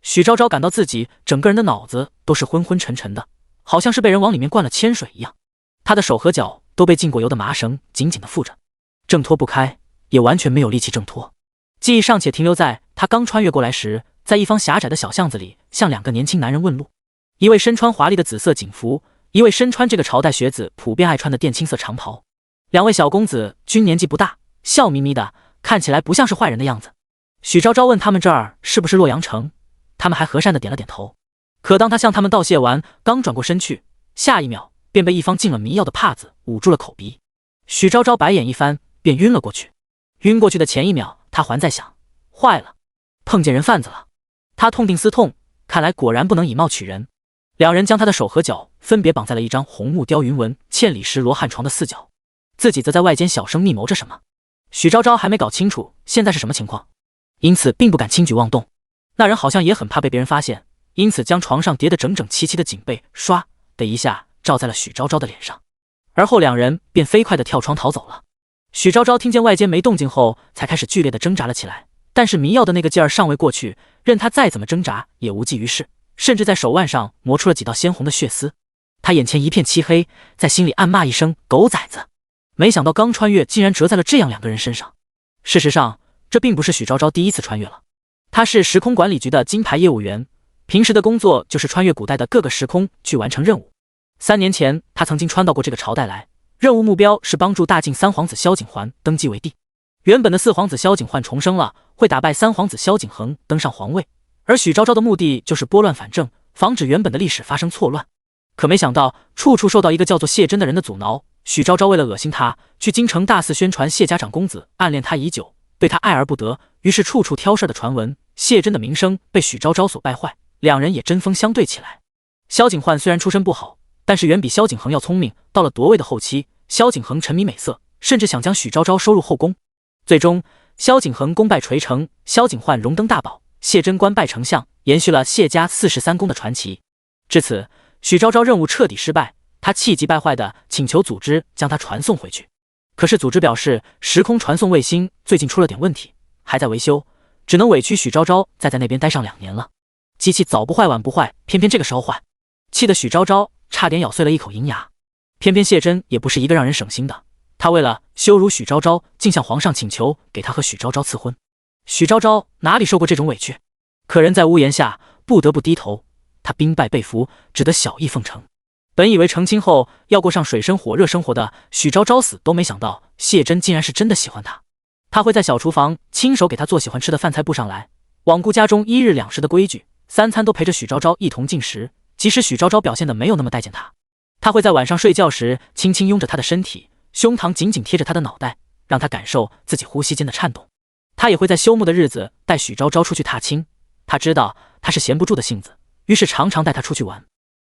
许昭昭感到自己整个人的脑子都是昏昏沉沉的，好像是被人往里面灌了铅水一样。他的手和脚都被浸过油的麻绳紧紧地缚着，挣脱不开，也完全没有力气挣脱。记忆尚且停留在他刚穿越过来时，在一方狭窄的小巷子里向两个年轻男人问路，一位身穿华丽的紫色锦服，一位身穿这个朝代学子普遍爱穿的靛青色长袍。两位小公子均年纪不大，笑眯眯的，看起来不像是坏人的样子。许昭昭问他们这儿是不是洛阳城，他们还和善的点了点头。可当他向他们道谢完，刚转过身去，下一秒便被一方浸了迷药的帕子捂住了口鼻。许昭昭白眼一翻，便晕了过去。晕过去的前一秒，他还在想，坏了，碰见人贩子了。他痛定思痛，看来果然不能以貌取人。两人将他的手和脚分别绑在了一张红木雕云纹嵌里石罗汉床的四角，自己则在外间小声密谋着什么。许昭昭还没搞清楚现在是什么情况，因此并不敢轻举妄动。那人好像也很怕被别人发现，因此将床上叠得整整齐齐的锦被唰的一下照在了许昭昭的脸上，而后两人便飞快地跳窗逃走了。许昭昭听见外间没动静后，才开始剧烈地挣扎了起来，但是迷药的那个劲儿尚未过去，任他再怎么挣扎也无济于事，甚至在手腕上磨出了几道鲜红的血丝。他眼前一片漆黑，在心里暗骂一声狗崽子，没想到刚穿越竟然折在了这样两个人身上。事实上，这并不是许昭昭第一次穿越了，他是时空管理局的金牌业务员，平时的工作就是穿越古代的各个时空去完成任务。3年前，他曾经穿到过这个朝代来，任务目标是帮助大晋三皇子萧景桓登基为帝。原本的四皇子萧景焕重生了，会打败三皇子萧景恒登上皇位，而许昭昭的目的就是拨乱反正，防止原本的历史发生错乱。可没想到处处受到一个叫做谢真的人的阻挠，许昭昭为了恶心他，去京城大肆宣传谢家长公子暗恋他已久，对他爱而不得，于是处处挑事的传闻，谢真的名声被许昭昭所败坏，两人也针锋相对起来。萧景焕虽然出身不好，但是远比萧景恒要聪明，到了夺位的后期，萧景恒沉迷美色，甚至想将许昭昭收入后宫。最终萧景恒功败垂成，萧景焕荣登大宝，谢真官拜丞相，延续了谢家43公的传奇。至此，许昭昭任务彻底失败，他气急败坏地请求组织将他传送回去。可是组织表示，时空传送卫星最近出了点问题，还在维修，只能委屈许昭昭再在那边待上2年了。机器早不坏晚不坏，偏偏这个时候坏，气得许昭昭差点咬碎了一口银牙。偏偏谢真也不是一个让人省心的，他为了羞辱许昭昭，竟向皇上请求给他和许昭昭赐婚。许昭昭哪里受过这种委屈，可人在屋檐下，不得不低头。他兵败被俘，只得小意奉承。本以为成亲后要过上水深火热生活的许昭昭死都没想到，谢真竟然是真的喜欢他。他会在小厨房亲手给他做喜欢吃的饭菜布上来，罔顾家中1日2食的规矩，3餐都陪着许昭昭一同进食，即使许昭昭表现得没有那么待见他。他会在晚上睡觉时轻轻拥着他的身体，胸膛紧紧贴着他的脑袋，让他感受自己呼吸间的颤动。他也会在休沐的日子带许昭昭出去踏青，他知道他是闲不住的性子，于是常常带他出去玩。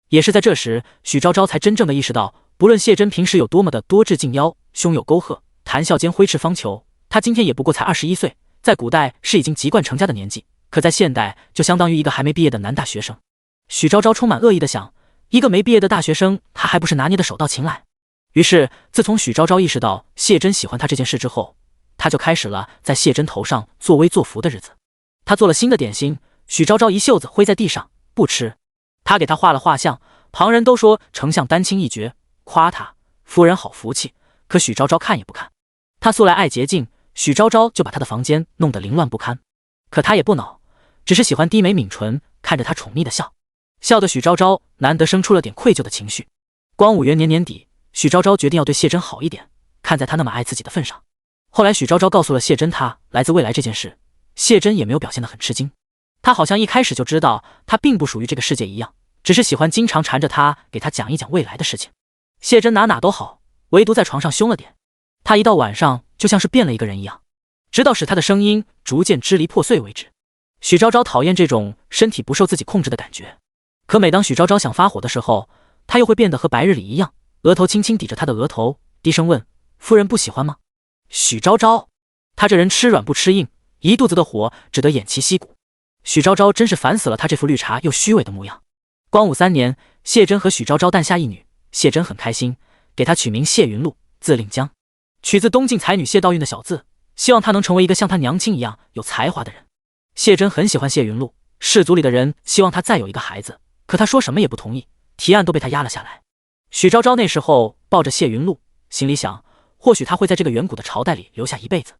也是在这时，许昭昭才真正的意识到，不论谢真平时有多么的多智近妖，胸有沟壑，谈笑间挥斥方遒，他今天也不过才21岁，在古代是已经籍贯成家的年纪，可在现代就相当于一个还没毕业的男大学生。许昭昭充满恶意的想，一个没毕业的大学生，他还不是拿捏的手到擒来。于是自从许昭昭意识到谢真喜欢他这件事之后，他就开始了在谢真头上作威作福的日子。他做了新的点心，许昭昭一袖子挥在地上，不吃。他给他画了画像，旁人都说丞相丹青一绝，夸他夫人好福气，可许昭昭看也不看。他素来爱洁净，许昭昭就把他的房间弄得凌乱不堪，可他也不恼，只是喜欢低眉抿唇，看着他宠溺的笑，笑得许昭昭难得生出了点愧疚的情绪。光武元年年底，许昭昭决定要对谢真好一点，看在他那么爱自己的份上。后来许昭昭告诉了谢真他来自未来这件事，谢真也没有表现得很吃惊，他好像一开始就知道他并不属于这个世界一样，只是喜欢经常缠着他给他讲一讲未来的事情。谢真哪都好，唯独在床上凶了点，他一到晚上就像是变了一个人一样，直到使他的声音逐渐支离破碎为止。许昭昭讨厌这种身体不受自己控制的感觉，可每当许昭昭想发火的时候，他又会变得和白日里一样，额头轻轻抵着他的额头，低声问：夫人不喜欢吗？许昭昭，他这人吃软不吃硬，一肚子的火只得偃旗息鼓。许昭昭真是烦死了他这副绿茶又虚伪的模样。光武3年，谢真和许昭昭诞下一女，谢真很开心，给她取名谢云露，字令江，取自东晋才女谢道韫的小字，希望她能成为一个像她娘亲一样有才华的人。谢真很喜欢谢云露，氏族里的人希望他再有一个孩子，可他说什么也不同意，提案都被他压了下来。许昭昭那时候抱着谢云路，心里想，或许他会在这个远古的朝代里留下一辈子。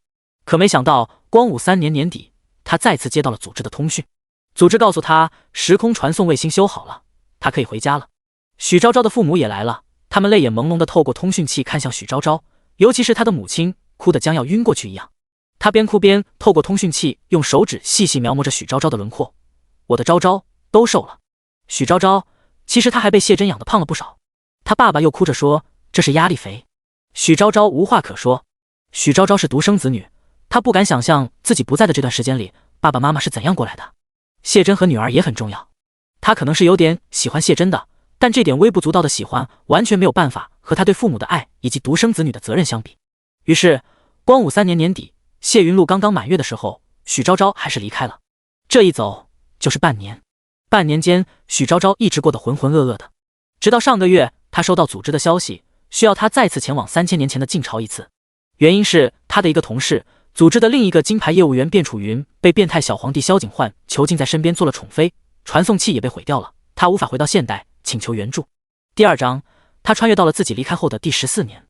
可没想到，光武3年年底，他再次接到了组织的通讯，组织告诉他，时空传送卫星修好了，他可以回家了。许昭昭的父母也来了，他们泪眼朦胧地透过通讯器看向许昭昭，尤其是他的母亲，哭得将要晕过去一样。他边哭边透过通讯器用手指细细描摹着许昭昭的轮廓。我的昭昭都瘦了。许昭昭其实他还被谢珍养得胖了不少。他爸爸又哭着说这是压力肥。许昭昭无话可说。许昭昭是独生子女，他不敢想象自己不在的这段时间里，爸爸妈妈是怎样过来的。谢珍和女儿也很重要，他可能是有点喜欢谢珍的，但这点微不足道的喜欢完全没有办法和他对父母的爱以及独生子女的责任相比。于是光武3年年底，谢云路刚刚满月的时候，许昭昭还是离开了。这一走就是半年。半年间，许昭昭一直过得浑浑噩噩的，直到上个月，他收到组织的消息，需要他再次前往3000年前的晋朝一次。原因是他的一个同事，组织的另一个金牌业务员卞楚云被变态小皇帝萧景焕囚禁在身边做了宠妃，传送器也被毁掉了，他无法回到现代，请求援助。第2章，他穿越到了自己离开后的第14年。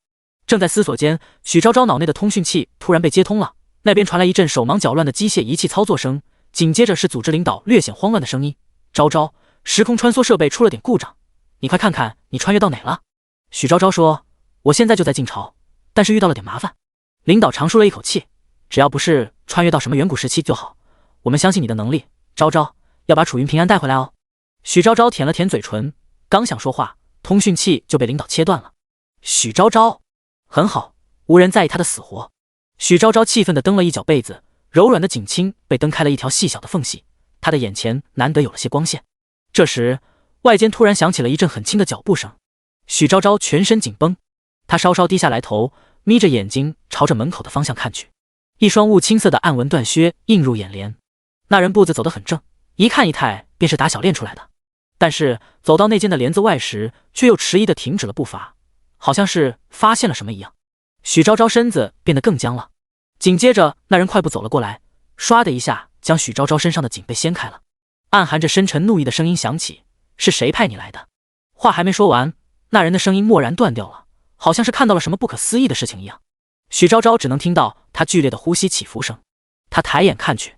正在思索间，许昭昭脑内的通讯器突然被接通了，那边传来一阵手忙脚乱的机械仪器操作声，紧接着是组织领导略显慌乱的声音：昭昭，时空穿梭设备出了点故障，你快看看你穿越到哪了。许昭昭说，我现在就在晋朝，但是遇到了点麻烦。领导长舒了一口气，只要不是穿越到什么远古时期就好，我们相信你的能力，昭昭，要把楚云平安带回来哦。许昭昭舔了舔嘴唇，刚想说话，通讯器就被领导切断了。许昭昭很好，无人在意他的死活。许昭昭气愤地蹬了一脚被子，柔软的颈青被蹬开了一条细小的缝隙，他的眼前难得有了些光线。这时外间突然响起了一阵很轻的脚步声，许昭昭全身紧绷，他稍稍低下来头，眯着眼睛朝着门口的方向看去，一双雾青色的暗纹缎靴映入眼帘。那人步子走得很正，一看一态便是打小练出来的，但是走到那间的帘子外时，却又迟疑地停止了步伐，好像是发现了什么一样。许昭昭身子变得更僵了，紧接着那人快步走了过来，唰的一下将许昭昭身上的锦被掀开了，暗含着深沉怒意的声音响起，是谁派你来的？话还没说完，那人的声音蓦然断掉了，好像是看到了什么不可思议的事情一样。许昭昭只能听到他剧烈的呼吸起伏声。他抬眼看去，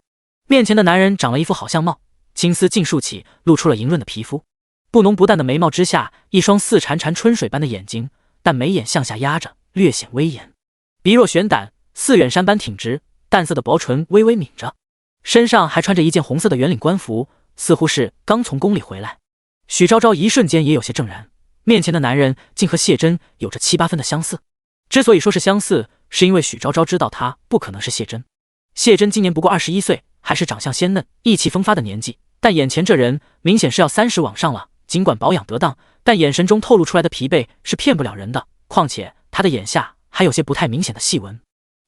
面前的男人长了一副好相貌，青丝尽竖起，露出了莹润的皮肤，不浓不淡的眉毛之下，一双似潺潺春水般的眼睛，但眉眼向下压着，略显威严，鼻若悬胆，似远山般挺直，淡色的薄唇微微抿着，身上还穿着一件红色的圆领官服，似乎是刚从宫里回来。许昭昭一瞬间也有些怔然，面前的男人竟和谢珍有着7、8分的相似。之所以说是相似，是因为许昭昭知道他不可能是谢珍。谢珍今年不过21岁，还是长相鲜嫩、意气风发的年纪，但眼前这人明显是要30往上了，尽管保养得当，但眼神中透露出来的疲惫是骗不了人的，况且他的眼下还有些不太明显的细纹。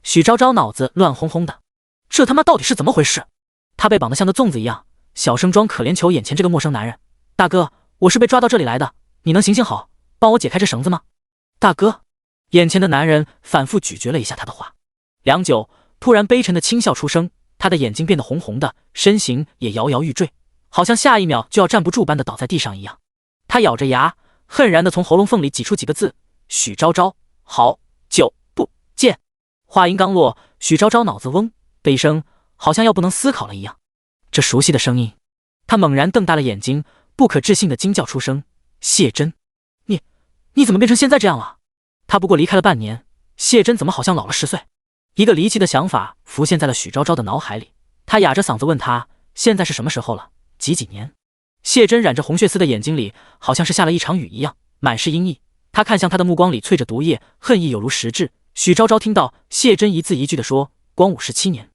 许昭昭脑子乱哄哄的，这他妈到底是怎么回事？他被绑得像个粽子一样，小声装可怜求眼前这个陌生男人：大哥，我是被抓到这里来的，你能行行好，帮我解开这绳子吗？大哥。眼前的男人反复咀嚼了一下他的话，良久，突然悲沉的轻笑出声，他的眼睛变得红红的，身形也摇摇欲坠，好像下一秒就要站不住般的倒在地上一样。他咬着牙，恨然的从喉咙缝里挤出几个字：许昭昭，好久不见。话音刚落，许昭昭脑子嗡的一声，好像要不能思考了一样。这熟悉的声音，他猛然瞪大了眼睛，不可置信的惊叫出声：谢珍，你怎么变成现在这样了？他不过离开了半年，谢珍怎么好像老了10岁？一个离奇的想法浮现在了许昭昭的脑海里，他哑着嗓子问他：现在是什么时候了？几年？谢珍染着红血丝的眼睛里好像是下了一场雨一样，满是阴翳。他看向他的目光里淬着毒液，恨意有如实质。许昭昭听到谢珍一字一句地说：光武17年。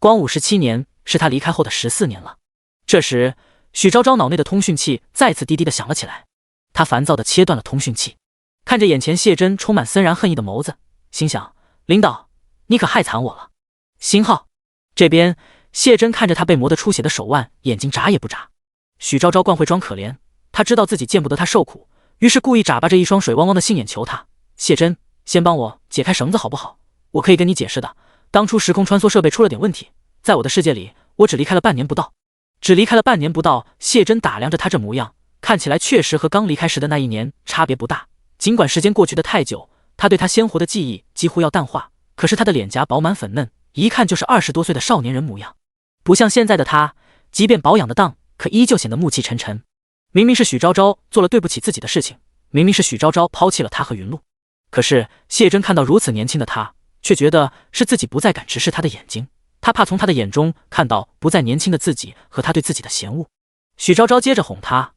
光武17年是他离开后的14年了。这时许昭昭脑内的通讯器再次滴滴地响了起来，他烦躁地切断了通讯器，看着眼前谢珍充满森然恨意的眸子，心想：领导，你可害惨我了。星号这边，谢珍看着他被磨得出血的手腕，眼睛眨也不眨。许昭昭惯会装可怜，他知道自己见不得他受苦，于是故意眨巴着一双水汪汪的杏眼求他：谢珍，先帮我解开绳子好不好？我可以跟你解释的，当初时空穿梭设备出了点问题，在我的世界里，我只离开了半年不到。只离开了半年不到，谢真打量着他这模样，看起来确实和刚离开时的那一年差别不大。尽管时间过去的太久，他对他鲜活的记忆几乎要淡化，可是他的脸颊饱满粉嫩，一看就是20多岁的少年人模样。不像现在的他，即便保养得当，可依旧显得暮气沉沉。明明是许昭昭做了对不起自己的事情，明明是许昭昭抛弃了他和云露，可是谢真看到如此年轻的他，却觉得是自己不再敢直视他的眼睛。他怕从他的眼中看到不再年轻的自己和他对自己的嫌恶。许昭昭接着哄他：“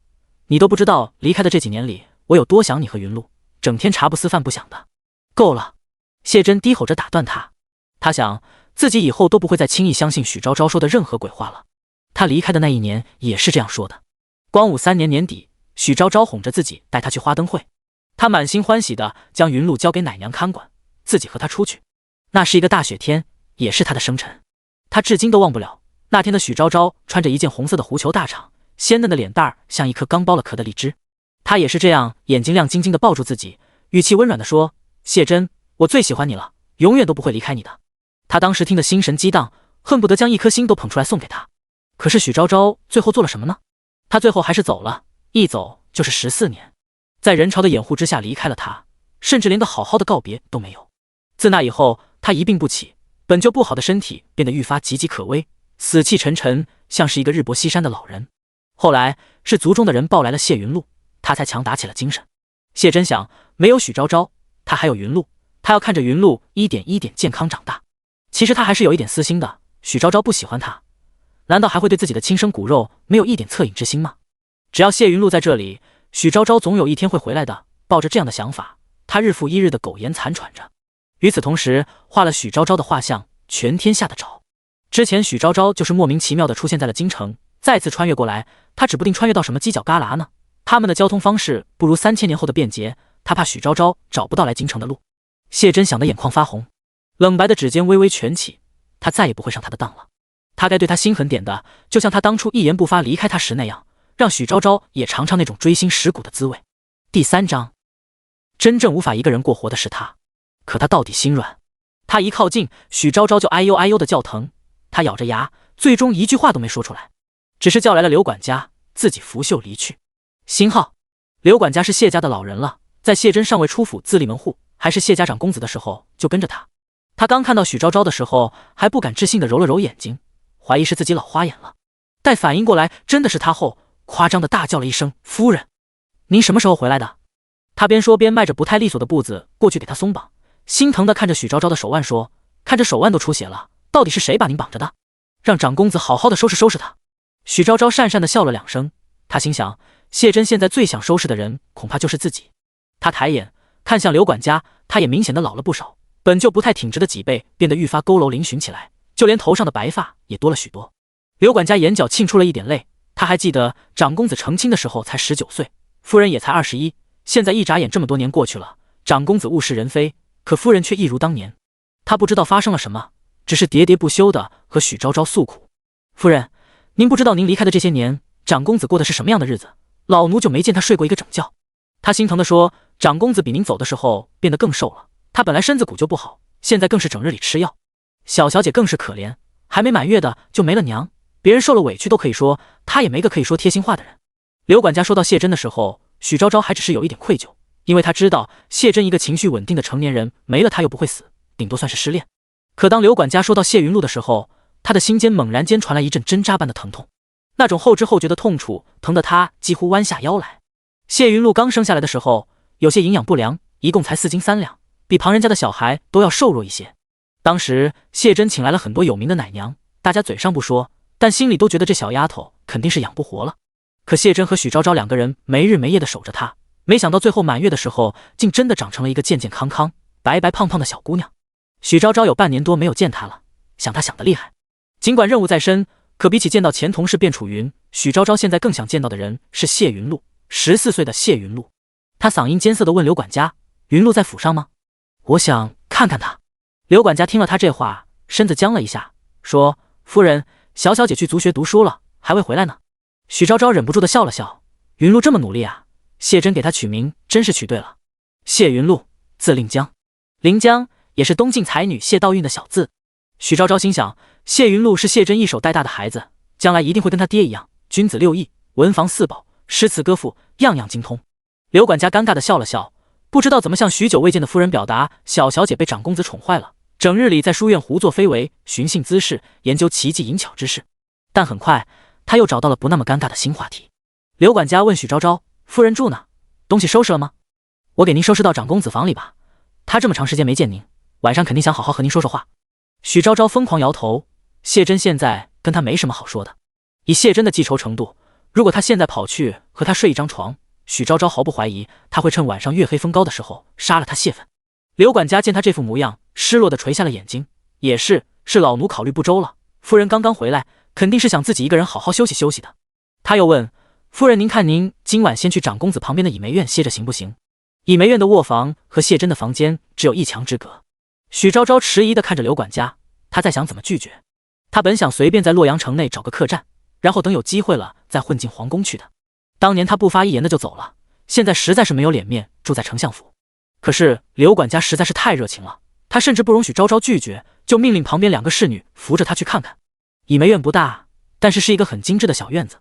你都不知道离开的这几年里，我有多想你和云露，整天茶不思饭不想的。”够了！谢真低吼着打断他。他想自己以后都不会再轻易相信许昭昭说的任何鬼话了。他离开的那一年也是这样说的。光武3年年底，许昭昭哄着自己带他去花灯会，他满心欢喜地将云露交给奶娘看管，自己和他出去。那是一个大雪天，也是他的生辰。他至今都忘不了那天的许昭昭穿着一件红色的狐裘大氅，鲜嫩的脸蛋儿像一颗刚剥了壳的荔枝。他也是这样，眼睛亮晶晶地抱住自己，语气温软地说：“谢真，我最喜欢你了，永远都不会离开你的。”他当时听得心神激荡，恨不得将一颗心都捧出来送给他。可是许昭昭最后做了什么呢？他最后还是走了，一走就是14年，在人潮的掩护之下离开了他，甚至连个好好的告别都没有。自那以后，他一病不起，本就不好的身体变得愈发岌岌可危，死气沉沉，像是一个日薄西山的老人。后来是族中的人抱来了谢云露，他才强打起了精神。谢真想，没有许昭昭，他还有云露，他要看着云露一点一点健康长大。其实他还是有一点私心的，许昭昭不喜欢他，难道还会对自己的亲生骨肉没有一点恻隐之心吗？只要谢云露在这里，许昭昭总有一天会回来的。抱着这样的想法，他日复一日的苟延残喘着。与此同时，画了许昭昭的画像，全天下的找。之前许昭昭就是莫名其妙的出现在了京城，再次穿越过来，他指不定穿越到什么犄角旮旯呢。他们的交通方式不如3000年后的便捷，他怕许昭昭找不到来京城的路。谢真想得眼眶发红，冷白的指尖微微蜷起，他再也不会上他的当了。他该对他心狠点的，就像他当初一言不发离开他时那样，让许昭昭也尝尝那种锥心蚀骨的滋味。第3章，真正无法一个人过活的是他，可他到底心软。他一靠近，许昭昭就哎呦哎呦的叫疼，他咬着牙，最终一句话都没说出来，只是叫来了刘管家，自己拂袖离去。星号，刘管家是谢家的老人了，在谢真尚未出府自立门户，还是谢家长公子的时候就跟着他。他刚看到许昭昭的时候，还不敢置信地揉了揉眼睛，怀疑是自己老花眼了。待反应过来真的是他后，夸张地大叫了一声：“夫人，您什么时候回来的？”他边说边迈着不太利索的步子过去给他松绑，心疼地看着许昭昭的手腕说：“看着手腕都出血了，到底是谁把您绑着的？让长公子好好的收拾收拾他。”许昭昭讪讪地笑了2声，他心想，谢真现在最想收拾的人恐怕就是自己。他抬眼看向刘管家，他也明显的老了不少，本就不太挺直的脊背变得愈发佝偻嶙峋起来，就连头上的白发也多了许多。刘管家眼角沁出了一点泪，他还记得长公子成亲的时候才19岁，夫人也才21，现在一眨眼这么多年过去了，长公子物是人非，可夫人却一如当年。他不知道发生了什么，只是喋喋不休的和许昭昭诉苦：“夫人，您不知道您离开的这些年，长公子过的是什么样的日子，老奴就没见他睡过一个整觉。”他心疼地说：“长公子比您走的时候变得更瘦了，他本来身子骨就不好，现在更是整日里吃药。小小姐更是可怜，还没满月的就没了娘，别人受了委屈都可以说，他也没个可以说贴心话的人。”刘管家说到谢真的时候，许昭昭还只是有一点愧疚，因为他知道谢真一个情绪稳定的成年人，没了他又不会死，顶多算是失恋。可当刘管家说到谢云露的时候，他的心间猛然间传来一阵针扎般的疼痛，那种后知后觉的痛楚，疼得他几乎弯下腰来。谢云露刚生下来的时候，有些营养不良，一共才4斤3两，比旁人家的小孩都要瘦弱一些。当时谢真请来了很多有名的奶娘，大家嘴上不说，但心里都觉得这小丫头肯定是养不活了。可谢真和许昭昭2个人没日没夜的守着她，没想到最后满月的时候，竟真的长成了一个健健康康、白白胖胖的小姑娘。许昭昭有半年多没有见她了，想她想得厉害。尽管任务在身，可比起见到前同事卞楚云，许昭昭现在更想见到的人是谢云露，14岁的谢云露。他嗓音艰涩地问刘管家：“云露在府上吗？我想看看她。”刘管家听了他这话，身子僵了一下，说：“夫人，小小姐去族学读书了，还未回来呢。”许昭昭忍不住地笑了笑：“云露这么努力啊，谢真给她取名真是取对了。谢云露，字令江，临江也是东晋才女谢道韫的小字。”许昭昭心想，谢云露是谢真一手带大的孩子，将来一定会跟他爹一样，君子六艺，文房四宝，诗词歌赋，样样精通。刘管家尴尬地笑了笑，不知道怎么向许久未见的夫人表达小小姐被长公子宠坏了，整日里在书院胡作非为，寻衅滋事，研究奇技淫巧之事。但很快他又找到了不那么尴尬的新话题。刘管家问许昭昭：“夫人住呢？东西收拾了吗？我给您收拾到长公子房里吧。他这么长时间没见您，晚上肯定想好好和您说说话。”许昭昭疯狂摇头，谢珍现在跟他没什么好说的。以谢珍的记仇程度，如果他现在跑去和他睡一张床，许昭昭毫不怀疑他会趁晚上月黑风高的时候杀了他泄愤。刘管家见他这副模样，失落地垂下了眼睛，也是老奴考虑不周了。夫人刚刚回来，肯定是想自己一个人好好休息休息的。他又问夫人：“您看您今晚先去长公子旁边的倚梅院歇着行不行？”倚梅院的卧房和谢珍的房间只有一墙之隔。许昭昭迟疑地看着刘管家，他在想怎么拒绝。他本想随便在洛阳城内找个客栈，然后等有机会了再混进皇宫去的。当年他不发一言的就走了，现在实在是没有脸面住在丞相府。可是刘管家实在是太热情了，他甚至不容许昭昭拒绝，就命令旁边2个侍女扶着他去看看。倚梅院不大，但是一个很精致的小院子，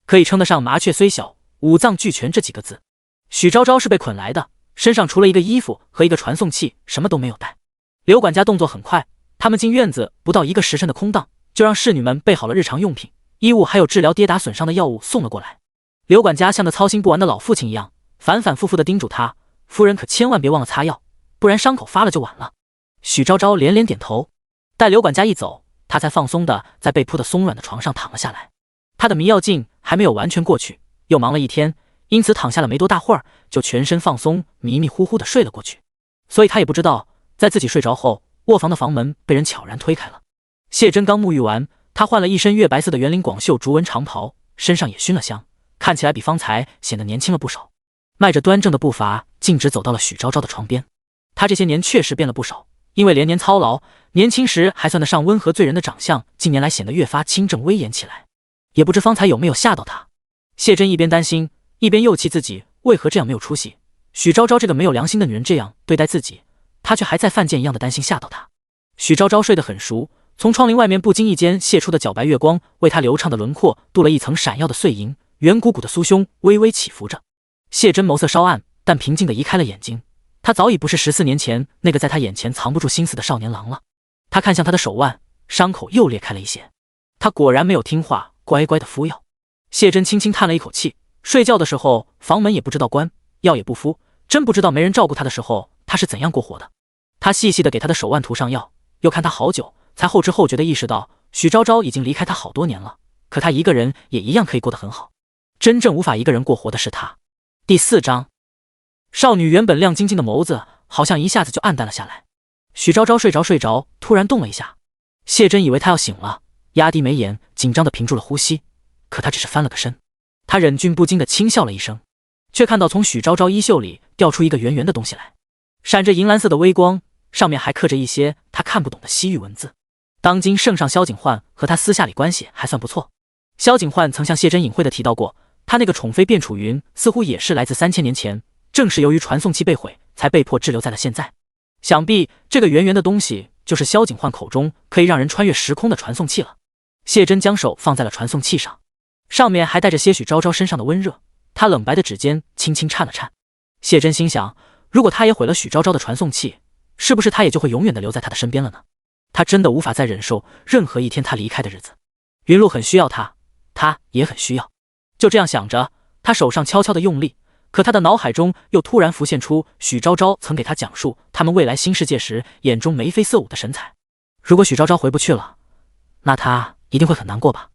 可以称得上麻雀虽小，五脏俱全这几个字。许昭昭是被捆来的，身上除了一个衣服和一个传送器，什么都没有带。刘管家动作很快，他们进院子不到1个时辰的空档，就让侍女们备好了日常用品、衣物，还有治疗跌打损伤的药物送了过来。刘管家像个操心不完的老父亲一样，反反复复地叮嘱他：“夫人可千万别忘了擦药，不然伤口发了就晚了。”许昭昭连连点头。待刘管家一走，他才放松地在被铺的松软的床上躺了下来。他的迷药劲还没有完全过去，又忙了一天，因此躺下了没多大会儿，就全身放松，迷迷糊糊地睡了过去。所以他也不知道，在自己睡着后，卧房的房门被人悄然推开了。谢珍刚沐浴完，她换了一身月白色的圆领广袖竹纹长袍，身上也熏了香，看起来比方才显得年轻了不少。迈着端正的步伐，径直走到了许昭昭的床边。她这些年确实变了不少，因为连年操劳，年轻时还算得上温和醉人的长相，近年来显得越发清正威严起来。也不知方才有没有吓到她。谢珍一边担心，一边又气自己为何这样没有出息。许昭昭这个没有良心的女人这样对待自己，她却还在犯贱一样的担心吓到她。许昭昭睡得很熟，从窗棂外面不经意间泄出的皎白月光，为她流畅的轮廓镀了一层闪耀的碎银，圆鼓鼓的酥胸微微起伏着。谢珍眸色稍暗，但平静地移开了眼睛。她早已不是14年前那个在她眼前藏不住心思的少年郎了。她看向他的手腕，伤口又裂开了一些。他果然没有听话，乖乖地敷药。谢珍轻轻叹了一口气，睡觉的时候房门也不知道关，药也不敷，真不知道没人照顾他的时候他是怎样过活的。他细细地给他的手腕涂上药，又看他好久，才后知后觉地意识到许昭昭已经离开他好多年了，可他一个人也一样可以过得很好。真正无法一个人过活的是他。第4章，少女原本亮晶晶的眸子好像一下子就暗淡了下来。许昭昭睡着，突然动了一下。谢珍以为他要醒了，压低眉眼，紧张地屏住了呼吸，可他只是翻了个身。他忍俊不禁地轻笑了一声，却看到从许昭昭衣袖里掉出一个圆圆的东西来，闪着银蓝色的微光，上面还刻着一些他看不懂的西域文字。当今圣上萧景焕和他私下里关系还算不错，萧景焕曾向谢珍隐晦地提到过，他那个宠妃卞楚云似乎也是来自3000年前，正是由于传送器被毁，才被迫滞留在了现在。想必这个圆圆的东西就是萧景焕口中可以让人穿越时空的传送器了。谢珍将手放在了传送器上，上面还带着些许昭昭身上的温热，她冷白的指尖轻轻颤了颤。谢珍心想，如果他也毁了许昭昭的传送器，是不是他也就会永远的留在他的身边了呢？他真的无法再忍受任何一天他离开的日子。云露很需要他，他也很需要。就这样想着，他手上悄悄的用力，可他的脑海中又突然浮现出许昭昭曾给他讲述他们未来新世界时眼中眉飞色舞的神采。如果许昭昭回不去了，那他一定会很难过吧。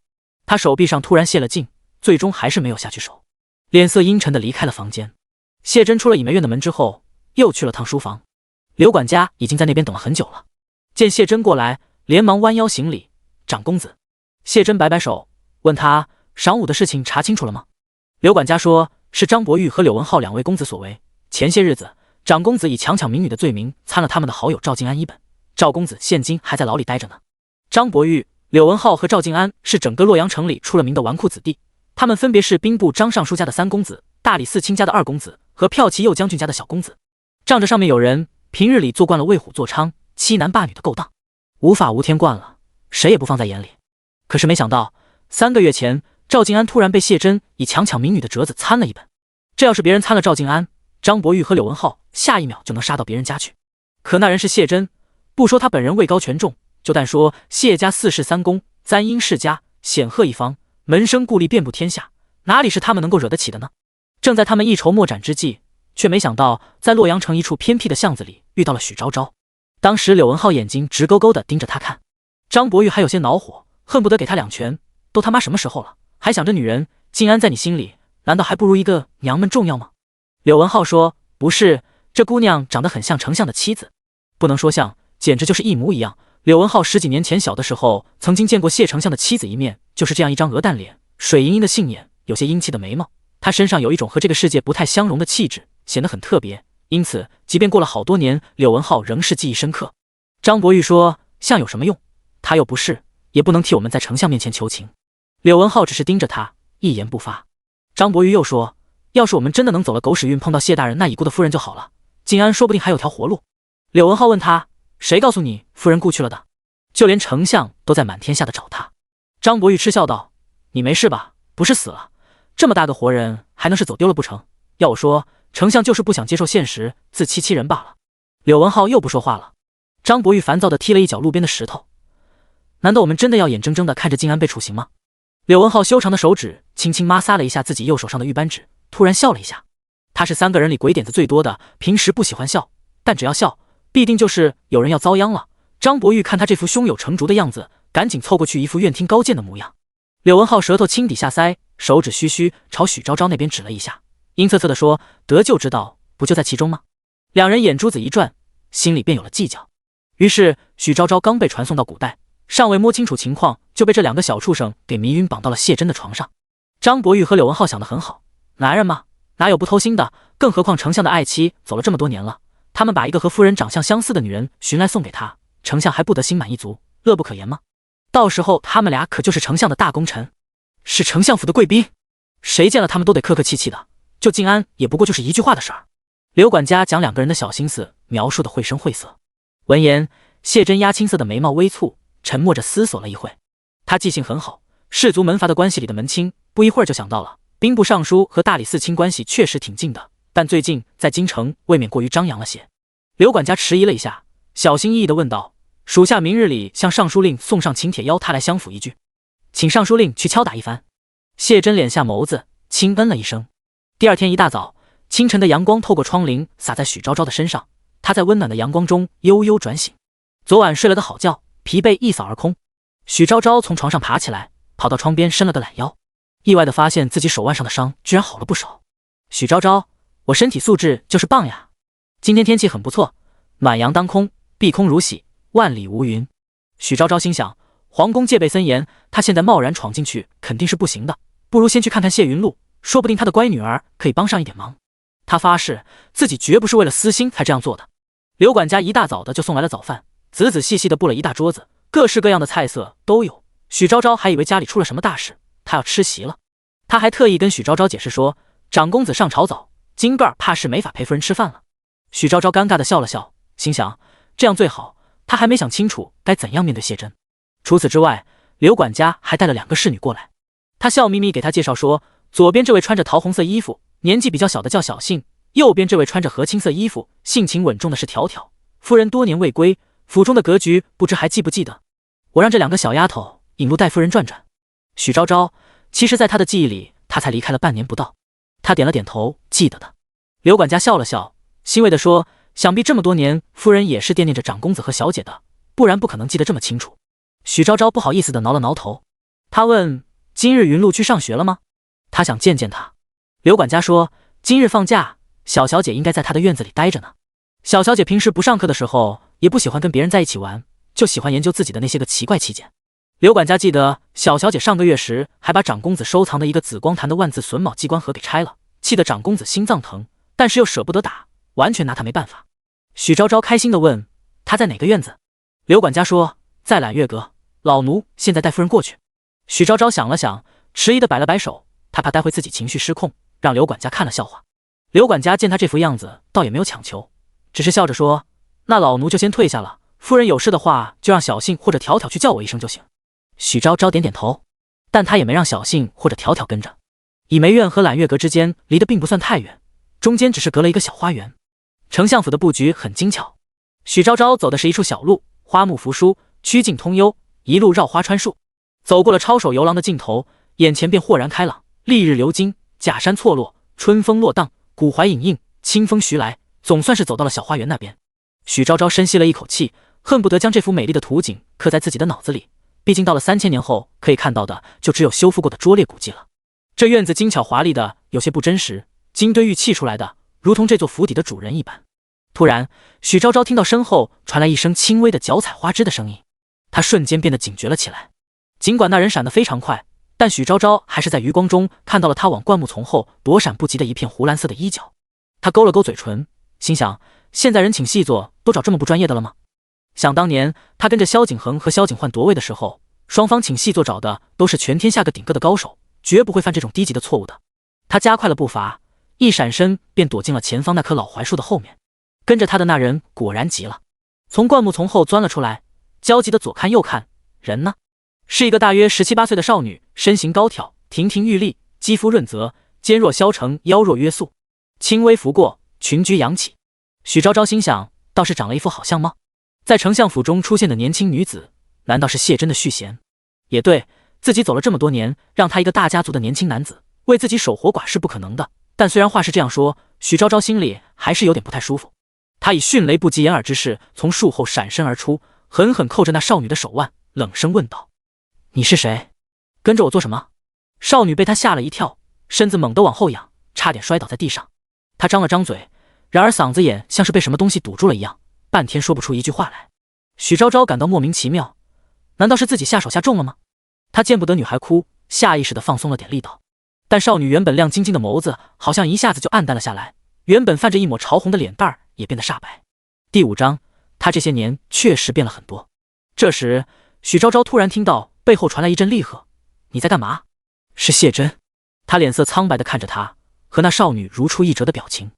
他手臂上突然泄了劲，最终还是没有下去手，脸色阴沉的离开了房间。谢珍出了倚梅院的门之后，又去了趟书房。刘管家已经在那边等了很久了，见谢珍过来，连忙弯腰行礼：“长公子。”谢珍摆摆手，问他晌午的事情查清楚了吗？刘管家说，是张伯玉和柳文浩2位公子所为。前些日子，长公子以强抢民女的罪名参了他们的好友赵静安一本，赵公子现今还在牢里待着呢。张伯玉、柳文浩和赵静安是整个洛阳城里出了名的纨绔子弟，他们分别是兵部张尚书家的3公子，大理寺卿家的2公子和骠骑右将军家的小公子。仗着上面有人平日里做惯了为虎作伥、欺男霸女的勾当，无法无天惯了，谁也不放在眼里。可是没想到3个月前，赵静安突然被谢真以强抢民女的折子参了一本。这要是别人参了赵静安，张伯玉和柳文浩下一秒就能杀到别人家去。可那人是谢真，不说他本人位高权重，就但说谢家4世3公，簪缨世家，显赫一方，门生故吏遍布天下，哪里是他们能够惹得起的呢？正在他们一筹莫展之际，却没想到在洛阳城一处偏僻的巷子里遇到了许昭昭。当时柳文浩眼睛直勾勾地盯着他看，张伯玉还有些恼火，恨不得给他2拳。都他妈什么时候了，还想着女人？静安在你心里难道还不如一个娘们重要吗？柳文浩说，不是，这姑娘长得很像丞相的妻子。不能说像，简直就是一模一样。柳文浩10几年前小的时候曾经见过谢丞相的妻子一面，就是这样一张鹅蛋脸，水盈盈的杏眼，有些英气的眉毛，她身上有一种和这个世界不太相容的气质，显得很特别，因此即便过了好多年，柳文浩仍是记忆深刻。张伯玉说，像有什么用？他又不是，也不能替我们在丞相面前求情。柳文浩只是盯着他，一言不发。张伯玉又说，要是我们真的能走了狗屎运，碰到谢大人那已故的夫人就好了，静安说不定还有条活路。柳文浩问他，谁告诉你夫人故去了的？就连丞相都在满天下的找他。张伯玉嗤笑道，你没事吧？不是死了，这么大个活人还能是走丢了不成？要我说，丞相就是不想接受现实，自欺欺人罢了。柳文浩又不说话了。张伯玉烦躁地踢了一脚路边的石头。难道我们真的要眼睁睁地看着静安被处刑吗？柳文浩修长的手指轻轻摩挲了一下自己右手上的玉扳指，突然笑了一下。他是3个人里鬼点子最多的，平时不喜欢笑，但只要笑，必定就是有人要遭殃了。张伯玉看他这副胸有成竹的样子，赶紧凑过去一副愿听高见的模样。柳文浩舌头轻抵下腮，手指虚虚朝许昭昭那边指了一下，阴恻恻地说，得救之道不就在其中吗？两人眼珠子一转，心里便有了计较。于是许昭昭刚被传送到古代，尚未摸清楚情况，就被这2个小畜生给迷晕，绑到了谢真的床上。张伯玉和柳文浩想得很好，男人嘛，哪有不偷腥的？更何况丞相的爱妻走了这么多年了，他们把一个和夫人长相相似的女人寻来送给他，丞相还不得心满意足，乐不可言吗？到时候他们俩可就是丞相的大功臣，是丞相府的贵宾，谁见了他们都得客客气气的。就静安也不过就是一句话的事儿。刘管家将2个人的小心思描述得绘声绘色。闻言，谢真压青色的眉毛微蹙，沉默着思索了一会。他记性很好，氏族门阀的关系里的门亲，不一会儿就想到了。兵部尚书和大理寺卿关系确实挺近的，但最近在京城未免过于张扬了些。刘管家迟疑了一下，小心翼翼地问道，属下明日里向尚书令送上请帖，邀他来相府一聚，请尚书令去敲打一番。谢真敛下眸子，轻嗯了一声。第二天一大早，清晨的阳光透过窗棂洒在许昭昭的身上，她在温暖的阳光中悠悠转醒。昨晚睡了个好觉，疲惫一扫而空。许昭昭从床上爬起来，跑到窗边伸了个懒腰，意外地发现自己手腕上的伤居然好了不少。许昭昭，我身体素质就是棒呀！今天天气很不错，暖阳当空，碧空如洗，万里无云。许昭昭心想，皇宫戒备森严，他现在贸然闯进去肯定是不行的，不如先去看看谢云路，说不定他的乖女儿可以帮上一点忙。他发誓自己绝不是为了私心才这样做的。刘管家一大早的就送来了早饭，仔仔细细的布了一大桌子，各式各样的菜色都有。许昭昭还以为家里出了什么大事，他要吃席了。他还特意跟许昭昭解释说，长公子上朝早，今个儿怕是没法陪夫人吃饭了。许昭昭尴尬的笑了笑，心想这样最好，他还没想清楚该怎样面对谢真。除此之外，刘管家还带了2个侍女过来，他笑眯眯给他介绍说，左边这位穿着桃红色衣服，年纪比较小的叫小杏，右边这位穿着荷青色衣服，性情稳重的是条条。夫人多年未归，府中的格局不知还记不记得？我让这2个小丫头引路带夫人转转。许昭昭，其实在他的记忆里，他才离开了半年不到。他点了点头，记得的。刘管家笑了笑，欣慰地说，想必这么多年夫人也是惦念着长公子和小姐的，不然不可能记得这么清楚。许昭昭不好意思地挠了挠头，他问，今日云露去上学了吗？他想见见他。刘管家说，今日放假，小小姐应该在她的院子里待着呢。小小姐平时不上课的时候，也不喜欢跟别人在一起玩，就喜欢研究自己的那些个奇怪器件。刘管家记得小小姐上个月时还把长公子收藏的一个紫光坛的万字榫卯机关盒给拆了，气得长公子心脏疼，但是又舍不得打，完全拿他没办法。许昭昭开心地问，他在哪个院子？刘管家说，在揽月阁，老奴现在带夫人过去。许昭昭想了想，迟疑地摆了摆手，他怕待会自己情绪失控，让刘管家看了笑话。刘管家见他这副样子，倒也没有强求，只是笑着说，那老奴就先退下了，夫人有事的话就让小杏或者条条去叫我一声就行。许昭昭点点头。但他也没让小杏或者条条跟着。倚梅院和揽月阁之间离得并不算太远，中间只是隔了一个小花园。丞相府的布局很精巧，许昭昭走的是一处小路，花木扶疏，曲径通幽，一路绕花穿树，走过了抄手游廊的尽头，眼前便豁然开朗，丽日流金，假山错落，春风落荡，古槐影映，清风徐来，总算是走到了小花园那边。许昭昭深吸了一口气，恨不得将这幅美丽的图景刻在自己的脑子里，毕竟到了3000年后可以看到的就只有修复过的拙劣古迹了。这院子精巧华丽的有些不真实，金堆玉砌出来的如同这座府邸的主人一般。突然，许昭昭听到身后传来一声轻微的脚踩花枝的声音，她瞬间变得警觉了起来。尽管那人闪得非常快，但许昭昭还是在余光中看到了他往灌木丛后躲闪不及的一片湖蓝色的衣角。他勾了勾嘴唇，心想：现在人请细作都找这么不专业的了吗？想当年他跟着萧景恒和萧景焕夺位的时候，双方请细作找的都是全天下个顶个的高手，绝不会犯这种低级的错误的。他加快了步伐，一闪身便躲进了前方那棵老槐树的后面。跟着他的那人果然急了，从灌木丛后钻了出来，焦急的左看右看，人呢？是一个大约17、18岁的少女，身形高挑，亭亭玉立，肌肤润泽，肩若削成，腰若约素，轻微拂过，裙裾扬起。许昭昭心想，倒是长了一副好相貌。在丞相府中出现的年轻女子，难道是谢真的续弦？也对，自己走了这么多年，让他一个大家族的年轻男子为自己守活寡是不可能的。但虽然话是这样说，许昭昭心里还是有点不太舒服。他以迅雷不及掩耳之势从树后闪身而出，狠狠扣着那少女的手腕，冷声问道：你是谁？跟着我做什么？少女被他吓了一跳，身子猛地往后仰，差点摔倒在地上。他张了张嘴，然而嗓子眼像是被什么东西堵住了一样，半天说不出一句话来。许昭昭感到莫名其妙，难道是自己下手下重了吗？他见不得女孩哭，下意识地放松了点力道。但少女原本亮晶晶的眸子好像一下子就暗淡了下来，原本泛着一抹潮红的脸蛋儿也变得煞白。第5章，他这些年确实变了很多。这时，许昭昭突然听到背后传来一阵厉喝：你在干嘛？是谢真。他脸色苍白地看着他，和那少女如出一辙的表情。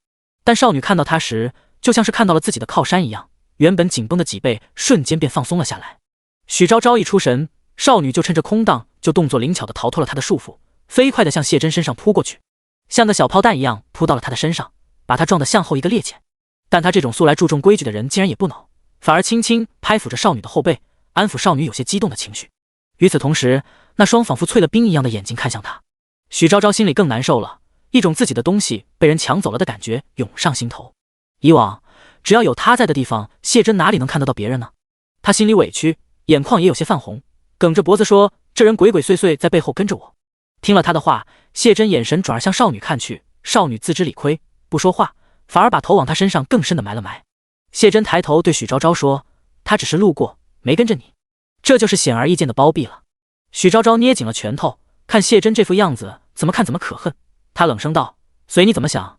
但少女看到他时，就像是看到了自己的靠山一样，原本紧绷的脊背瞬间便放松了下来。许昭昭一出神，少女就趁着空档就动作灵巧地逃脱了他的束缚，飞快地向谢真身上扑过去，像个小炮弹一样扑到了他的身上，把他撞得向后一个趔趄。但他这种素来注重规矩的人竟然也不恼，反而轻轻拍抚着少女的后背，安抚少女有些激动的情绪。与此同时，那双仿佛淬了冰一样的眼睛看向他。许昭昭心里更难受了，一种自己的东西被人抢走了的感觉涌上心头。以往只要有他在的地方，谢真哪里能看得到别人呢？他心里委屈，眼眶也有些泛红，梗着脖子说：这人鬼鬼祟祟在背后跟着我。听了他的话，谢真眼神转而向少女看去，少女自知理亏，不说话，反而把头往他身上更深的埋了埋。谢真抬头对许昭昭说：他只是路过，没跟着你。这就是显而易见的包庇了。许昭昭捏紧了拳头，看谢真这副样子，怎么看怎么可恨。他冷声道：随你怎么想，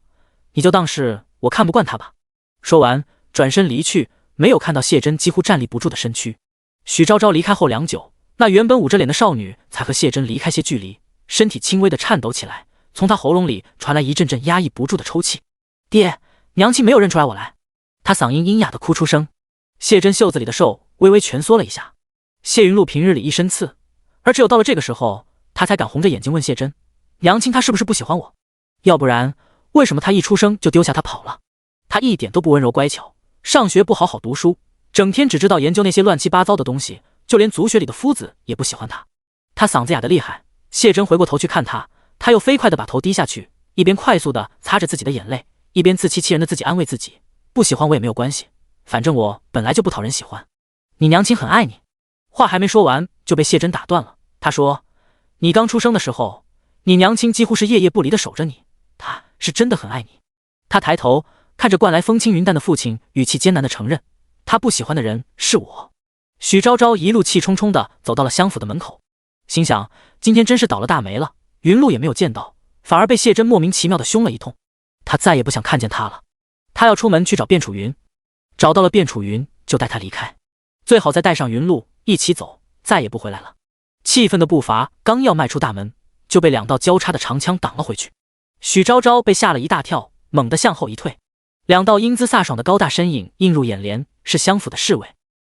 你就当是我看不惯他吧。说完转身离去，没有看到谢真几乎站立不住的身躯。许昭昭离开后良久，那原本捂着脸的少女才和谢真离开些距离，身体轻微的颤抖起来，从她喉咙里传来一阵阵压抑不住的抽泣。爹，娘亲没有认出来我来。她嗓音阴哑的哭出声。谢真袖子里的兽微微蜷缩了一下。谢云露平日里一身刺，而只有到了这个时候，她才敢红着眼睛问谢真：娘亲她是不是不喜欢我？要不然为什么她一出生就丢下她跑了？她一点都不温柔乖巧，上学不好好读书，整天只知道研究那些乱七八糟的东西，就连族学里的夫子也不喜欢她。她嗓子哑得厉害。谢真回过头去看她，她又飞快地把头低下去，一边快速地擦着自己的眼泪，一边自欺欺人的自己安慰自己：不喜欢我也没有关系，反正我本来就不讨人喜欢。你娘亲很爱你。话还没说完就被谢真打断了。她说：你刚出生的时候，你娘亲几乎是夜夜不离地守着你，她是真的很爱你。她抬头看着惯来风轻云淡的父亲，语气艰难地承认：她不喜欢的人是我。许昭昭一路气冲冲地走到了相府的门口，心想今天真是倒了大霉了，云露也没有见到，反而被谢真莫名其妙地凶了一通。他再也不想看见他了。他要出门去找卞楚云，找到了卞楚云就带他离开，最好再带上云露一起走，再也不回来了。气愤的步伐刚要迈出大门，就被2道交叉的长枪挡了回去。许昭昭被吓了一大跳，猛地向后一退。2道英姿飒爽的高大身影映入眼帘，是相府的侍卫。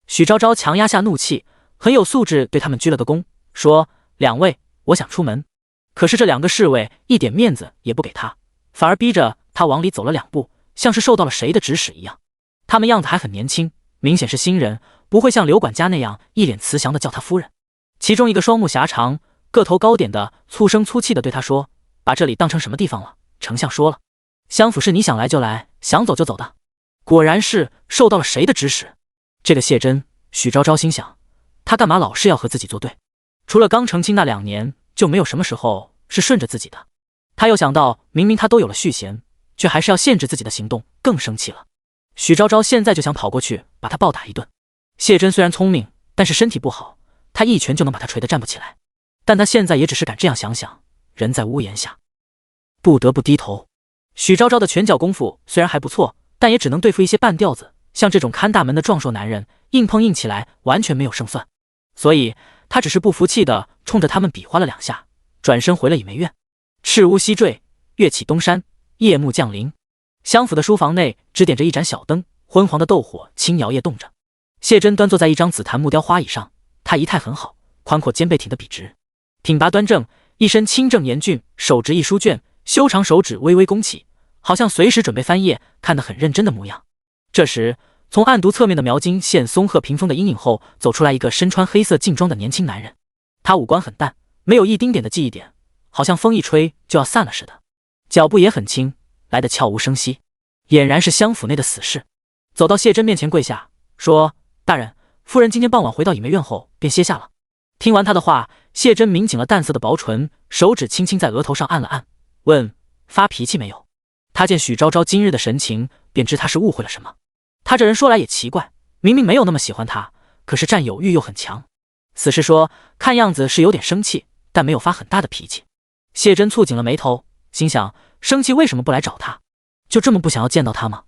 许昭昭强压下怒气，很有素质对他们鞠了个躬，说：2位，我想出门。可是这2个侍卫一点面子也不给他，反而逼着他往里走了2步，像是受到了谁的指使一样。他们样子还很年轻，明显是新人，不会像刘管家那样一脸慈祥的叫他夫人。其中一个双目狭长、个头高点的粗声粗气的对他说：“把这里当成什么地方了？丞相说了，相府是你想来就来，想走就走的。果然是受到了谁的指使。”这个谢真，许昭昭心想，他干嘛老是要和自己作对？除了刚成亲那2年，就没有什么时候是顺着自己的。他又想到，明明他都有了续弦，却还是要限制自己的行动，更生气了。许昭昭现在就想跑过去把他暴打一顿。谢真虽然聪明，但是身体不好，他一拳就能把他捶得站不起来。但他现在也只是敢这样想想，人在屋檐下，不得不低头。许昭昭的拳脚功夫虽然还不错，但也只能对付一些半吊子，像这种看大门的壮硕男人，硬碰硬起来完全没有胜算。所以他只是不服气的冲着他们比划了2下，转身回了倚梅院。赤乌西坠，月起东山，夜幕降临。相府的书房内只点着一盏小灯，昏黄的斗火轻摇曳动着。谢真端坐在一张紫檀木雕花椅上，他仪态很好，宽阔肩背挺得笔直，挺拔端正，一身清正严峻，手执一书卷，修长手指微微弓起，好像随时准备翻页，看得很认真的模样。这时，从案牍侧面的描金线松鹤屏风的阴影后走出来一个身穿黑色劲装的年轻男人。他五官很淡，没有一丁点的记忆点，好像风一吹就要散了似的。脚步也很轻，来得悄无声息，俨然是相府内的死士。走到谢真面前跪下，说：“大人，夫人今天傍晚回到倚梅院后便歇下了。”听完他的话，谢真抿紧了淡色的薄唇，手指轻轻在额头上按了按，问：“发脾气没有？”他见许昭昭今日的神情，便知他是误会了什么。他这人说来也奇怪，明明没有那么喜欢他，可是占有欲又很强。死士说，看样子是有点生气，但没有发很大的脾气。谢真蹙紧了眉头，心想，生气为什么不来找他？就这么不想要见到他吗？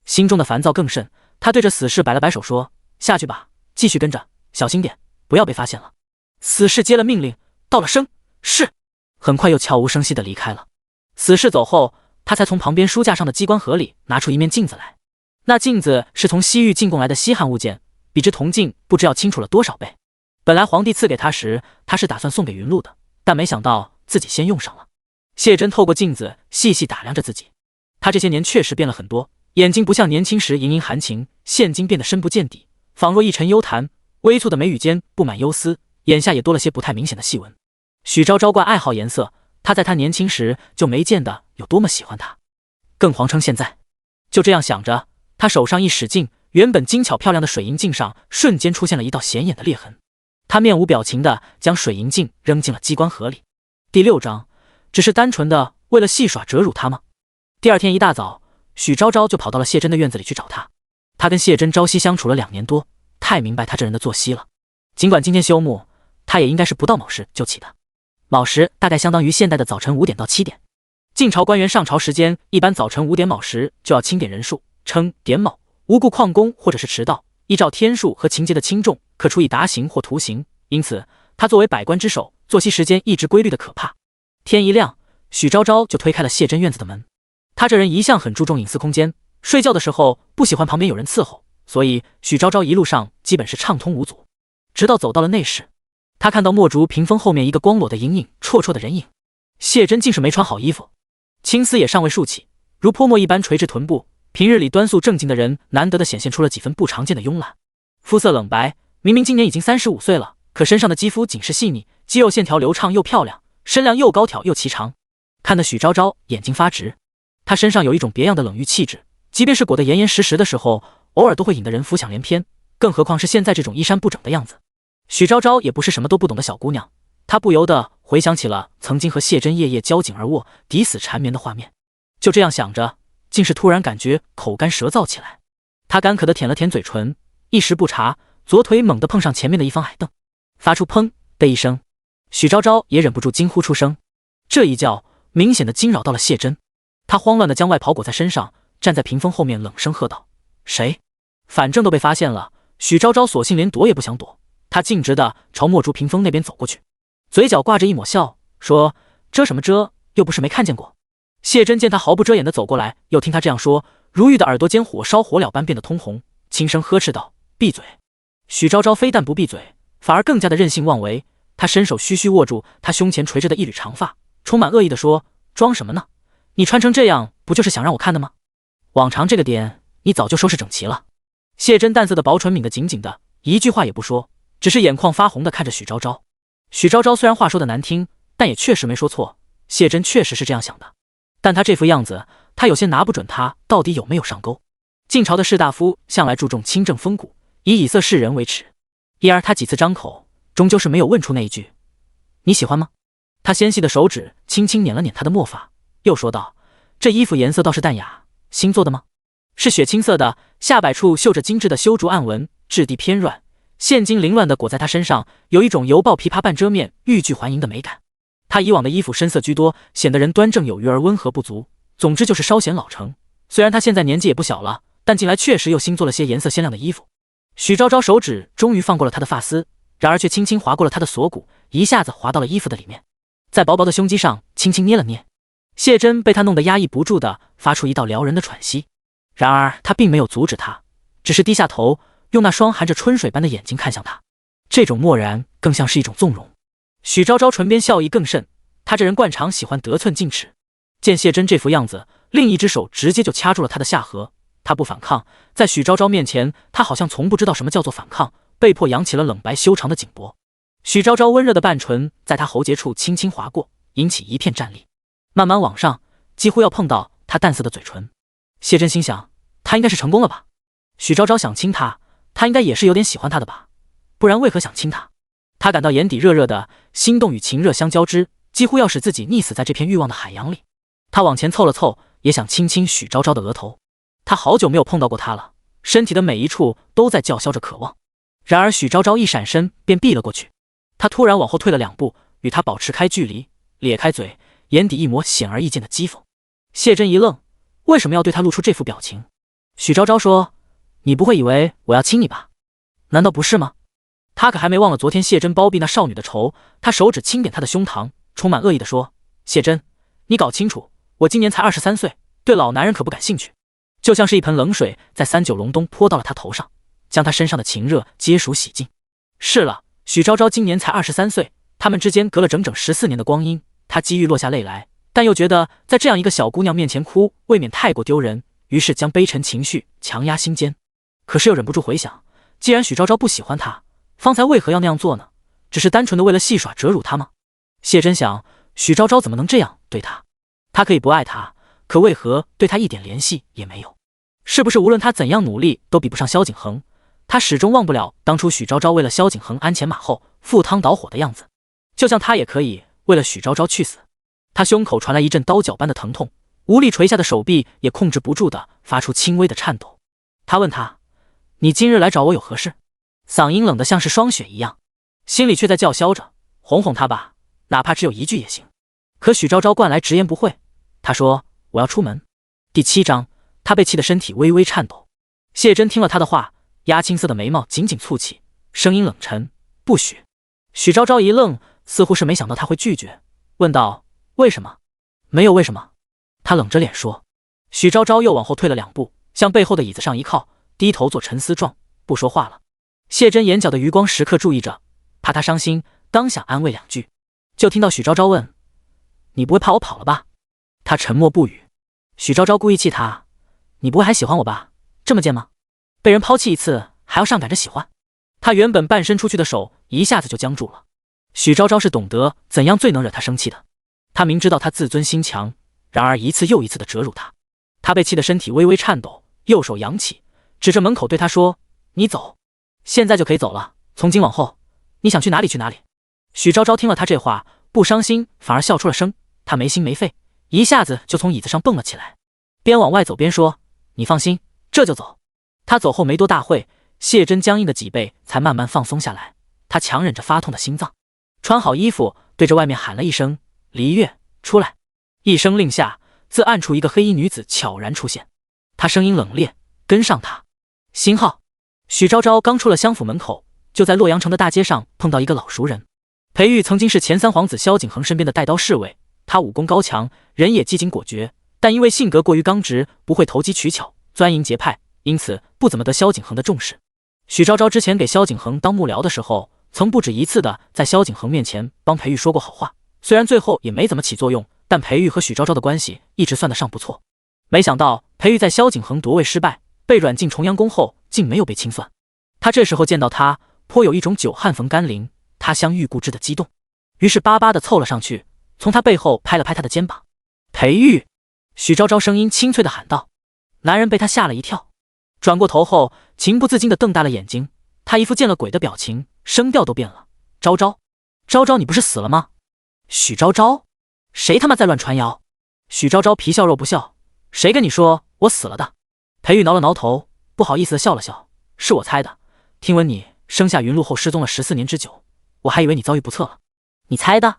心中的烦躁更甚，他对着死士摆了摆手说：“下去吧，继续跟着，小心点，不要被发现了。”死士接了命令，道了声是，很快又悄无声息地离开了。死士走后，他才从旁边书架上的机关盒里拿出一面镜子来。那镜子是从西域进贡来的稀罕物件，比之铜镜不知要清楚了多少倍。本来皇帝赐给他时，他是打算送给云露的，但没想到自己先用上了。谢真透过镜子细细打量着自己，他这些年确实变了很多，眼睛不像年轻时盈盈含情，现今变得深不见底，仿若一沉幽潭，微蹙的眉宇间布满忧思，眼下也多了些不太明显的细纹。许昭昭惯爱好颜色，他在他年轻时就没见得有多么喜欢他，更遑称现在。就这样想着，他手上一使劲，原本精巧漂亮的水银镜上瞬间出现了一道显眼的裂痕。他面无表情地将水银镜扔进了机关盒里。第6章，只是单纯的为了戏耍折辱他吗？第2天一大早，许昭昭就跑到了谢真的院子里去找他。他跟谢真朝夕相处了2年多，太明白他这人的作息了。尽管今天休沐，他也应该是不到卯时就起的。卯时大概相当于现代的早晨5点到7点。晋朝官员上朝时间一般早晨5点卯时就要清点人数，称点卯。无故旷工或者是迟到，依照天数和情节的轻重，可处以达刑或徒刑。因此，他作为百官之首，作息时间一直规律的可怕。天一亮，许昭昭就推开了谢真院子的门。他这人一向很注重隐私空间，睡觉的时候不喜欢旁边有人伺候，所以许昭昭一路上基本是畅通无阻。直到走到了内室，他看到墨竹屏风后面一个光裸的隐隐绰绰的人影。谢真竟是没穿好衣服，青丝也尚未竖起，如泼墨一般垂至臀部。平日里端肃正经的人，难得的显现出了几分不常见的慵懒。肤色冷白，明明今年已经35岁了，可身上的肌肤紧实细腻，肌肉线条流畅又漂亮，身量又高挑又颀长，看得许昭昭眼睛发直。他身上有一种别样的冷遇气质，即便是裹得严严实实的时候，偶尔都会引得人浮想联翩，更何况是现在这种衣衫不整的样子。许昭昭也不是什么都不懂的小姑娘，她不由得回想起了曾经和谢真夜夜交颈而卧，抵死缠绵的画面。就这样想着，竟是突然感觉口干舌燥起来。他干渴地舔了舔嘴唇，一时不察，左腿猛地碰上前面的一方矮凳，发出砰的一声。许昭昭也忍不住惊呼出声。这一叫明显的惊扰到了谢真，他慌乱地将外袍裹在身上，站在屏风后面冷声喝道：“谁？”反正都被发现了，许昭昭索性连躲也不想躲，他径直地朝墨竹屏风那边走过去，嘴角挂着一抹笑，说：“遮什么遮，又不是没看见过。”谢真见他毫不遮掩地走过来，又听他这样说，如玉的耳朵间火烧火燎般变得通红，轻声呵斥道：“闭嘴！”许昭昭非但不闭嘴，反而更加的任性妄为。他伸手虚虚握住他胸前垂着的一缕长发，充满恶意地说：“装什么呢？你穿成这样，不就是想让我看的吗？往常这个点，你早就收拾整齐了。”谢真淡色的薄唇抿得紧紧的，一句话也不说，只是眼眶发红的看着许昭昭。许昭昭虽然话说的难听，但也确实没说错，谢真确实是这样想的。但他这副样子，他有些拿不准他到底有没有上钩。晋朝的士大夫向来注重清正风骨，以以色示人为耻，因而他几次张口，终究是没有问出那一句：“你喜欢吗？”他纤细的手指轻轻捻了捻他的墨发，又说道：“这衣服颜色倒是淡雅，新做的吗？”是雪青色的，下摆处绣着精致的修竹暗纹，质地偏软，现金凌乱地裹在他身上，有一种犹抱琵琶半遮面，欲拒还迎的美感。他以往的衣服深色居多，显得人端正有余而温和不足，总之就是稍显老成。虽然他现在年纪也不小了，但近来确实又新做了些颜色鲜亮的衣服。许昭昭手指终于放过了他的发丝，然而却轻轻划过了他的锁骨，一下子滑到了衣服的里面，在薄薄的胸肌上轻轻捏了捏。谢真被他弄得压抑不住的发出一道撩人的喘息，然而他并没有阻止他，只是低下头，用那双含着春水般的眼睛看向他，这种漠然更像是一种纵容。许昭昭唇边笑意更甚，他这人惯常喜欢得寸进尺，见谢真这副样子，另一只手直接就掐住了他的下颌。他不反抗，在许昭昭面前，他好像从不知道什么叫做反抗，被迫扬起了冷白修长的颈脖。许昭昭温热的半唇在他喉结处轻轻划过，引起一片战栗，慢慢往上，几乎要碰到他淡色的嘴唇。谢真心想，他应该是成功了吧？许昭昭想亲他，他应该也是有点喜欢他的吧？不然为何想亲他？他感到眼底热热的，心动与情热相交织，几乎要使自己溺死在这片欲望的海洋里。他往前凑了凑，也想亲亲许昭昭的额头。他好久没有碰到过她了，身体的每一处都在叫嚣着渴望。然而许昭昭一闪身便避了过去，他突然往后退了2步，与他保持开距离，咧开嘴，眼底一抹显而易见的讥讽。谢真一愣，为什么要对他露出这副表情？许昭昭说：“你不会以为我要亲你吧？难道不是吗？”他可还没忘了昨天谢真包庇那少女的仇，他手指轻点她的胸膛，充满恶意地说：“谢真，你搞清楚，我今年才23岁，对老男人可不感兴趣。”就像是一盆冷水在3-9隆冬泼到了他头上，将他身上的情热皆属洗净。是了，许昭昭今年才23岁，他们之间隔了整整14年的光阴，他机遇落下泪来，但又觉得在这样一个小姑娘面前哭未免太过丢人，于是将悲沉情绪强压心间。可是又忍不住回想，既然许昭昭不喜欢他，方才为何要那样做呢？只是单纯的为了戏耍折辱他吗？谢真想，许昭昭怎么能这样对他？他可以不爱他，可为何对他一点联系也没有？是不是无论他怎样努力都比不上萧景恒？他始终忘不了当初许昭昭为了萧景恒鞍前马后赴汤蹈火的样子，就像他也可以为了许昭昭去死。他胸口传来一阵刀绞般的疼痛，无力垂下的手臂也控制不住的发出轻微的颤抖。他问他：“你今日来找我有何事？”嗓音冷得像是霜雪一样，心里却在叫嚣着：“哄哄他吧，哪怕只有一句也行。”可许昭昭惯来直言不讳，他说：“我要出门。”第7章，他被气得身体微微颤抖。谢真听了他的话，压青色的眉毛紧紧蹙起，声音冷沉：“不许。”许昭昭一愣，似乎是没想到他会拒绝，问道：“为什么？”“没有为什么。”他冷着脸说。许昭昭又往后退了2步，向背后的椅子上一靠，低头做沉思状，不说话了。谢真眼角的余光时刻注意着，怕他伤心，刚想安慰2句，就听到许昭昭问：“你不会怕我跑了吧？”他沉默不语。许昭昭故意气他：“你不会还喜欢我吧？这么贱吗？被人抛弃一次还要上赶着喜欢？”他原本半伸出去的手一下子就僵住了。许昭昭是懂得怎样最能惹他生气的，他明知道他自尊心强，然而一次又一次的折辱他。他被气得身体微微颤抖，右手扬起，指着门口对他说：“你走，现在就可以走了，从今往后你想去哪里去哪里。”许昭昭听了他这话，不伤心反而笑出了声，他没心没肺，一下子就从椅子上蹦了起来，边往外走边说：“你放心，这就走。”他走后没多大会，谢真僵硬的脊背才慢慢放松下来，他强忍着发痛的心脏，穿好衣服，对着外面喊了一声：“黎月，出来！”一声令下，自暗处一个黑衣女子悄然出现，她声音冷冽：“跟上他。”星号。许昭昭刚出了襄府门口，就在洛阳城的大街上碰到一个老熟人。裴玉曾经是前3皇子萧景恒身边的带刀侍卫，他武功高强，人也机警果决，但因为性格过于刚直，不会投机取巧，钻营结派，因此不怎么得萧景恒的重视。许昭昭之前给萧景恒当幕僚的时候，曾不止一次的在萧景恒面前帮裴玉说过好话，虽然最后也没怎么起作用，但裴玉和许昭昭的关系一直算得上不错。没想到裴玉在萧景恒夺位失败，被软禁重阳宫后，竟没有被清算。他这时候见到他，颇有一种久旱逢甘霖，他乡遇故知的激动，于是巴巴的凑了上去，从他背后拍了拍他的肩膀。裴玉，许昭昭声音清脆的喊道。男人被他吓了一跳，转过头后，情不自禁的瞪大了眼睛，他一副见了鬼的表情，声调都变了。昭昭，昭昭，你不是死了吗？许昭昭，谁他妈在乱传谣？许昭昭皮笑肉不笑，谁跟你说我死了的？裴玉挠了挠头，不好意思的笑了笑，是我猜的。听闻你生下云露后失踪了14年之久，我还以为你遭遇不测了。你猜的？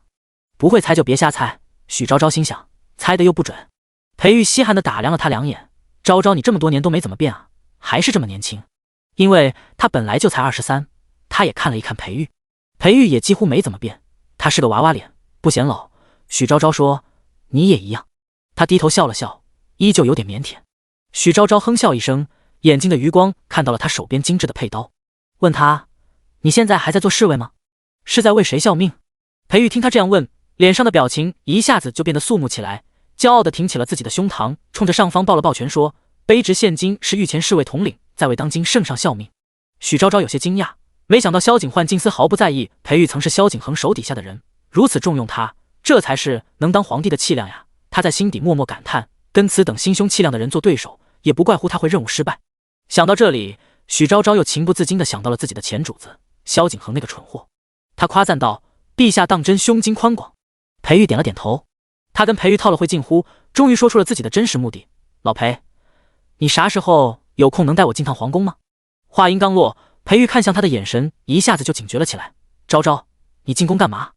不会猜就别瞎猜。许昭昭心想，猜的又不准。裴玉稀罕的打量了他2眼，昭昭，你这么多年都没怎么变啊，还是这么年轻。因为他本来就才23，他也看了一看裴玉，裴玉也几乎没怎么变，他是个娃娃脸，不显老。许昭昭说，你也一样。他低头笑了笑，依旧有点腼腆。许昭昭哼笑一声，眼睛的余光看到了他手边精致的佩刀，问他，你现在还在做侍卫吗？是在为谁效命？裴玉听他这样问，脸上的表情一下子就变得肃穆起来，骄傲地挺起了自己的胸膛，冲着上方抱了抱拳说，卑职现今是御前侍卫统领，在为当今圣上效命。许昭昭有些惊讶，没想到萧景焕竟丝毫不在意裴玉曾是萧景恒手底下的人，如此重用他，这才是能当皇帝的气量呀。他在心底默默感叹，跟此等心胸气量的人做对手，也不怪乎他会任务失败。想到这里，许昭昭又情不自禁地想到了自己的前主子萧景恒那个蠢货，他夸赞道，陛下当真胸襟宽广。裴玉点了点头，他跟裴玉套了会近乎，终于说出了自己的真实目的。老裴，你啥时候有空能带我进趟皇宫吗？话音刚落，裴玉看向他的眼神一下子就警觉了起来。昭昭，你进宫干嘛？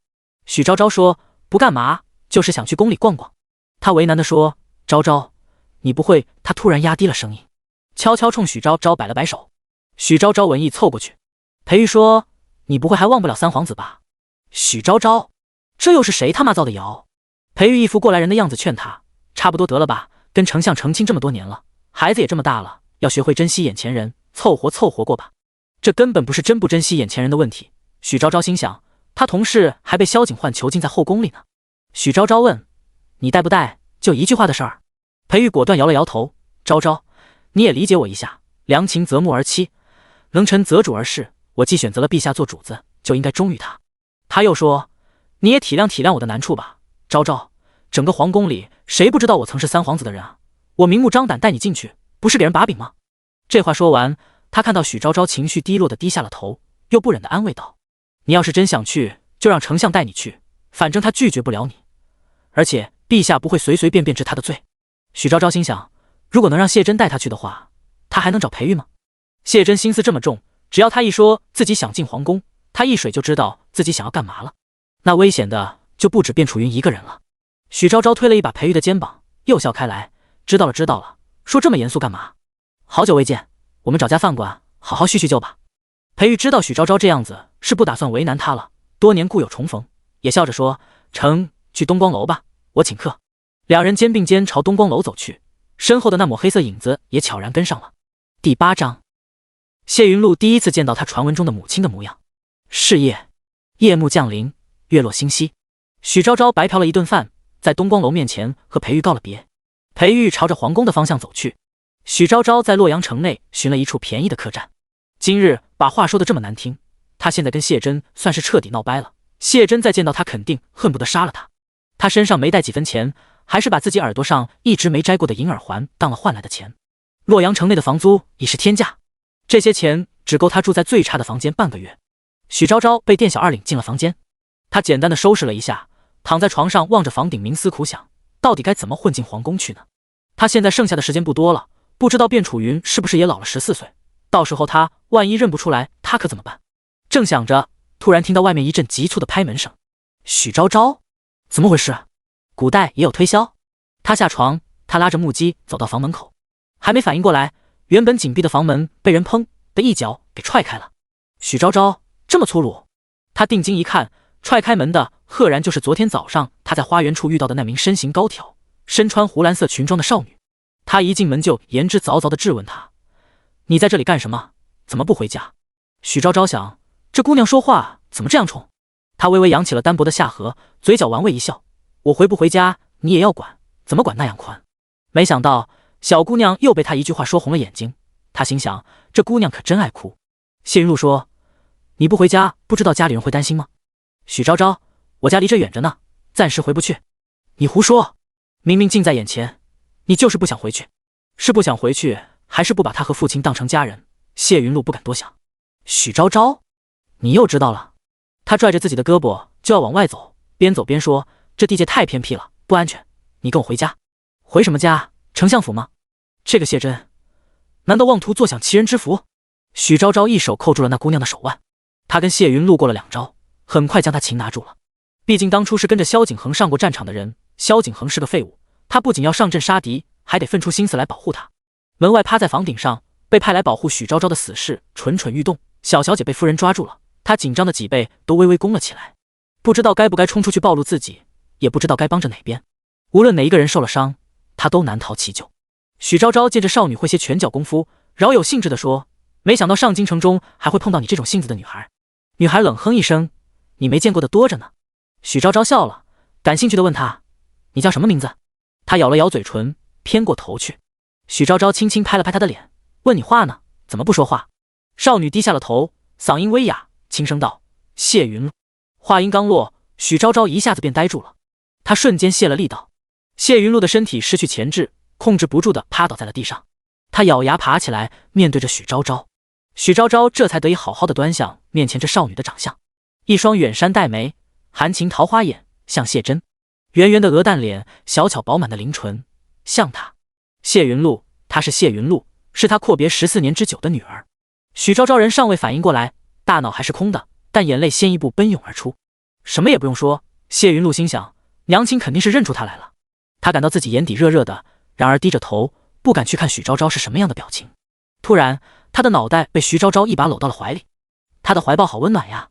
许昭昭说，不干嘛，就是想去宫里逛逛。他为难地说，昭昭，你不会……他突然压低了声音，悄悄冲许昭昭摆了摆手。许昭昭闻意凑过去。裴玉说，你不会还忘不了三皇子吧？许昭昭，这又是谁他妈造的谣？裴玉一副过来人的样子劝他，差不多得了吧，跟丞相成亲这么多年了，孩子也这么大了，要学会珍惜眼前人，凑合过吧。这根本不是真不珍惜眼前人的问题。许昭昭心想，他同事还被萧景焕囚禁在后宫里呢。许昭昭问，你带不带就一句话的事儿？裴玉果断摇了摇头，昭昭，你也理解我一下，良禽择木而栖，能臣择主而事，我既选择了陛下做主子，就应该忠于他。他又说，你也体谅体谅我的难处吧，昭昭，整个皇宫里谁不知道我曾是三皇子的人啊？我明目张胆带你进去，不是给人把柄吗？这话说完，他看到许昭昭情绪低落的低下了头，又不忍的安慰道，你要是真想去，就让丞相带你去，反正他拒绝不了你，而且陛下不会随随便便治他的罪。许昭昭心想，如果能让谢珍带他去的话，他还能找裴玉吗？谢珍心思这么重，只要他一说自己想进皇宫，他一水就知道自己想要干嘛了，那危险的就不止卞楚云一个人了。许昭昭推了一把裴玉的肩膀，又笑开来，知道了，说这么严肃干嘛？好久未见，我们找家饭馆好好叙叙旧吧。裴玉知道许昭昭这样子是不打算为难他了，多年故友重逢，也笑着说，成，去东光楼吧，我请客。两人肩并肩朝东光楼走去，身后的那抹黑色影子也悄然跟上了。第8章，谢云露第一次见到他传闻中的母亲的模样。是夜，夜幕降临，月落星稀。许昭昭白嫖了一顿饭，在东光楼面前和裴玉告了别。裴玉朝着皇宫的方向走去。许昭昭在洛阳城内寻了一处便宜的客栈。今日把话说得这么难听，他现在跟谢珍算是彻底闹掰了。谢珍再见到他肯定恨不得杀了他。他身上没带几分钱，还是把自己耳朵上一直没摘过的银耳环当了换来的钱。洛阳城内的房租已是天价，这些钱只够他住在最差的房间半个月。许昭昭被店小二领进了房间，他简单的收拾了一下，躺在床上望着房顶冥思苦想，到底该怎么混进皇宫去呢？他现在剩下的时间不多了，不知道卞楚云是不是也老了14岁，到时候他万一认不出来，他可怎么办？正想着，突然听到外面一阵急促的拍门声。许昭昭，怎么回事？古代也有推销？他下床，他拉着木屐走到房门口，还没反应过来，原本紧闭的房门被人砰的一脚给踹开了。许昭昭这么粗鲁？他定睛一看，踹开门的赫然就是昨天早上他在花园处遇到的那名身形高挑、身穿湖蓝色裙装的少女。他一进门就言之凿凿地质问他：“你在这里干什么？怎么不回家？”许昭昭想，这姑娘说话怎么这样冲？他微微扬起了单薄的下颌，嘴角玩味一笑：“我回不回家你也要管，怎么管那样宽？”没想到小姑娘又被他一句话说红了眼睛。他心想，这姑娘可真爱哭。谢云露说：“你不回家，不知道家里人会担心吗？”许昭昭：“我家离这远着呢，暂时回不去。”你胡说，明明近在眼前，你就是不想回去。是不想回去，还是不把他和父亲当成家人？谢云露不敢多想。许昭昭，你又知道了。他拽着自己的胳膊就要往外走，边走边说：“这地界太偏僻了，不安全，你跟我回家。”回什么家？丞相府吗？这个谢真，难道妄图坐享其人之福？许昭昭一手扣住了那姑娘的手腕。他跟谢云露过了2招，很快将她擒拿住了。毕竟当初是跟着萧景恒上过战场的人，萧景恒是个废物，他不仅要上阵杀敌，还得分出心思来保护他。门外趴在房顶上被派来保护许昭昭的死士蠢蠢欲动，小小姐被夫人抓住了，她紧张的脊背都微微弓了起来，不知道该不该冲出去暴露自己，也不知道该帮着哪边。无论哪一个人受了伤，她都难逃其咎。许昭昭见这少女会些拳脚功夫，饶有兴致地说：“没想到上京城中还会碰到你这种性子的女孩。”女孩冷哼一声：“你没见过的多着呢。”许昭昭笑了，感兴趣地问她：“你叫什么名字？”她咬了咬嘴唇，偏过头去。许昭昭轻轻拍了拍她的脸，问：“你话呢？怎么不说话？”少女低下了头，嗓音微哑，轻声道：“谢云露。”话音刚落，许昭昭一下子便呆住了，她瞬间泄了力道。谢云露的身体失去前置，控制不住地趴倒在了地上。她咬牙爬起来，面对着许昭昭。许昭昭这才得以好好的端详面前这少女的长相，一双远山黛眉，含情桃花眼，像谢真；圆圆的鹅蛋脸，小巧饱满的菱唇，像她。谢云露，她是谢云露，是他阔别14年之久的女儿。许昭昭人尚未反应过来，大脑还是空的，但眼泪先一步奔涌而出。什么也不用说，谢云露心想，娘亲肯定是认出她来了。她感到自己眼底热热的，然而低着头，不敢去看许昭昭是什么样的表情。突然，她的脑袋被徐昭昭一把搂到了怀里，她的怀抱好温暖呀。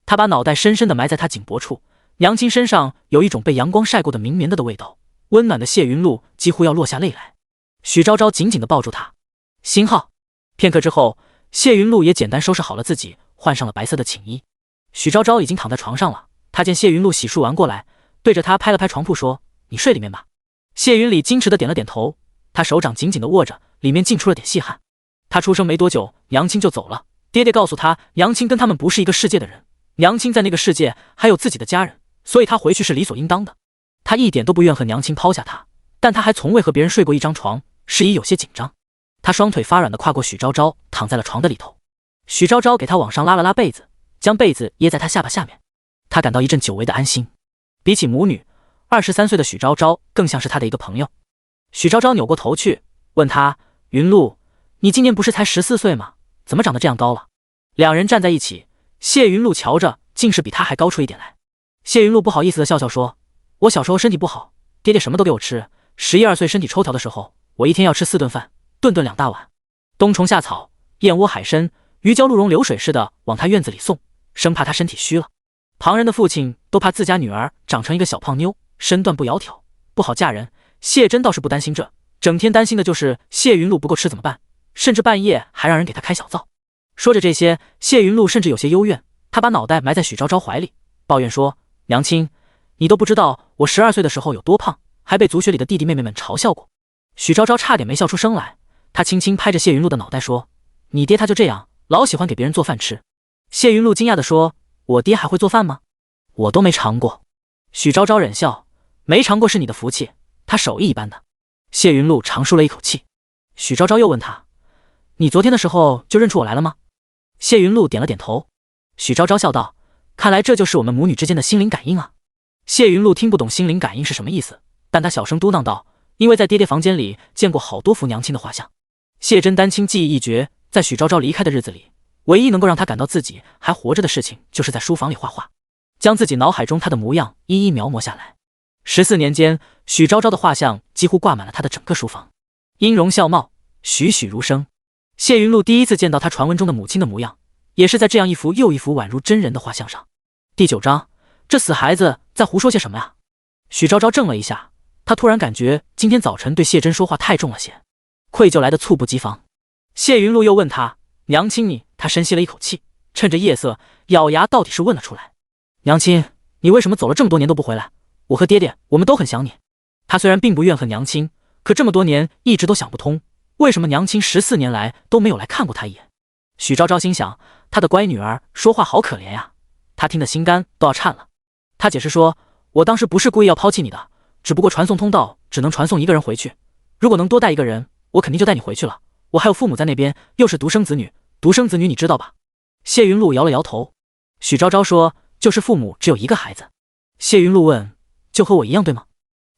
她把脑袋深深地埋在她颈脖处，娘亲身上有一种被阳光晒过的绵绵的味道，温暖的谢云露几乎要落下泪来。许昭昭紧紧地抱住她，星号。片刻之后，谢云露也简单收拾好了自己，换上了白色的寝衣。许昭昭已经躺在床上了，她见谢云露洗漱完过来，对着她拍了拍床铺说：“你睡里面吧。”谢云里矜持地点了点头，他手掌紧紧地握着，里面浸出了点细汗。他出生没多久，娘亲就走了。爹爹告诉他，娘亲跟他们不是一个世界的人，娘亲在那个世界还有自己的家人，所以他回去是理所应当的。他一点都不怨恨娘亲抛下他，但他还从未和别人睡过一张床，事已有些紧张。他双腿发软地跨过许昭昭，躺在了床的里头。许昭昭给他往上拉了拉被子，将被子掖在他下巴下面。他感到一阵久违的安心。比起母女，23岁的许昭昭更像是他的一个朋友。许昭昭扭过头去，问他：“云露，你今年不是才14岁吗？怎么长得这样高了？”两人站在一起，谢云露瞧着，竟是比他还高出一点来。谢云露不好意思地笑笑说：“我小时候身体不好，爹爹什么都给我吃。11、12岁身体抽条的时候，我一天要吃4顿饭，顿顿2大碗，冬虫夏草、燕窝、海参、鱼胶、鹿茸流水似的往他院子里送，生怕他身体虚了。旁人的父亲都怕自家女儿长成一个小胖妞，身段不窈窕，不好嫁人。谢真倒是不担心这，整天担心的就是谢云露不够吃怎么办，甚至半夜还让人给他开小灶。”说着这些，谢云露甚至有些幽怨，她把脑袋埋在许昭昭怀里，抱怨说：“娘亲，你都不知道我12岁的时候有多胖，还被族学里的弟弟妹妹们嘲笑过。”许昭昭差点没笑出声来，她轻轻拍着谢云露的脑袋说：“你爹他就这样，老喜欢给别人做饭吃。”谢云露惊讶地说：“我爹还会做饭吗？我都没尝过。”许昭昭忍笑：“没尝过是你的福气，他手艺一般的。”谢云露长舒了一口气。许昭昭又问他：“你昨天的时候就认出我来了吗？”谢云露点了点头。许昭昭笑道：“看来这就是我们母女之间的心灵感应啊。”谢云露听不懂心灵感应是什么意思，但她小声嘟囔道：“因为在爹爹房间里见过好多幅娘亲的画像。”谢真丹青记忆一绝，在许昭昭离开的日子里，唯一能够让她感到自己还活着的事情，就是在书房里画画，将自己脑海中她的模样一一描摹下来。14年间，许昭昭的画像几乎挂满了她的整个书房，音容笑貌，栩栩如生。谢云露第一次见到她传闻中的母亲的模样，也是在这样一幅又一幅宛如真人的画像上。第9章，这死孩子在胡说些什么呀？许昭昭怔了一下，她突然感觉今天早晨对谢真说话太重了些，愧疚来得猝不及防。谢云露又问她：“娘亲你？”她深吸了一口气，趁着夜色，咬牙到底是问了出来：“娘亲，你为什么走了这么多年都不回来？我和爹爹，我们都很想你。”他虽然并不怨恨娘亲，可这么多年一直都想不通，为什么娘亲14年来都没有来看过他一眼。许昭昭心想，他的乖女儿说话好可怜呀，他听得心肝都要颤了。他解释说：“我当时不是故意要抛弃你的，只不过传送通道只能传送一个人回去，如果能多带一个人，我肯定就带你回去了。我还有父母在那边，又是独生子女，独生子女你知道吧？”谢云露摇了摇头。许昭昭说：“就是父母只有一个孩子。”谢云露问：“就和我一样对吗？”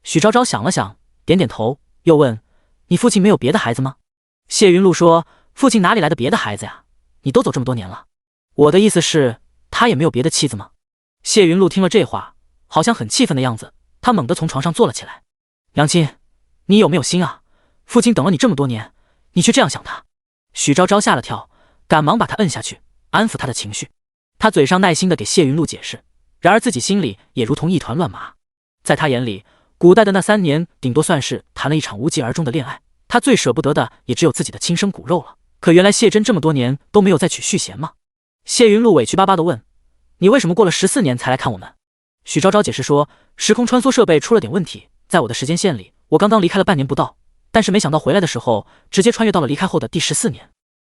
许昭昭想了想，点点头，又问：“你父亲没有别的孩子吗？”谢云露说：“父亲哪里来的别的孩子呀？你都走这么多年了。我的意思是，他也没有别的妻子吗？”谢云露听了这话，好像很气愤的样子，他猛地从床上坐了起来：“娘亲，你有没有心啊？父亲等了你这么多年，你却这样想他。”许昭昭吓了跳，赶忙把他摁下去，安抚他的情绪。他嘴上耐心地给谢云露解释，然而自己心里也如同一团乱麻。在他眼里，古代的那3年顶多算是谈了一场无疾而终的恋爱，他最舍不得的也只有自己的亲生骨肉了。可原来谢真这么多年都没有再娶续弦吗？谢云露委屈巴巴地问：“你为什么过了14年才来看我们？”许昭昭解释说：“时空穿梭设备出了点问题，在我的时间线里，我刚刚离开了半年不到，但是没想到回来的时候，直接穿越到了离开后的第14年。”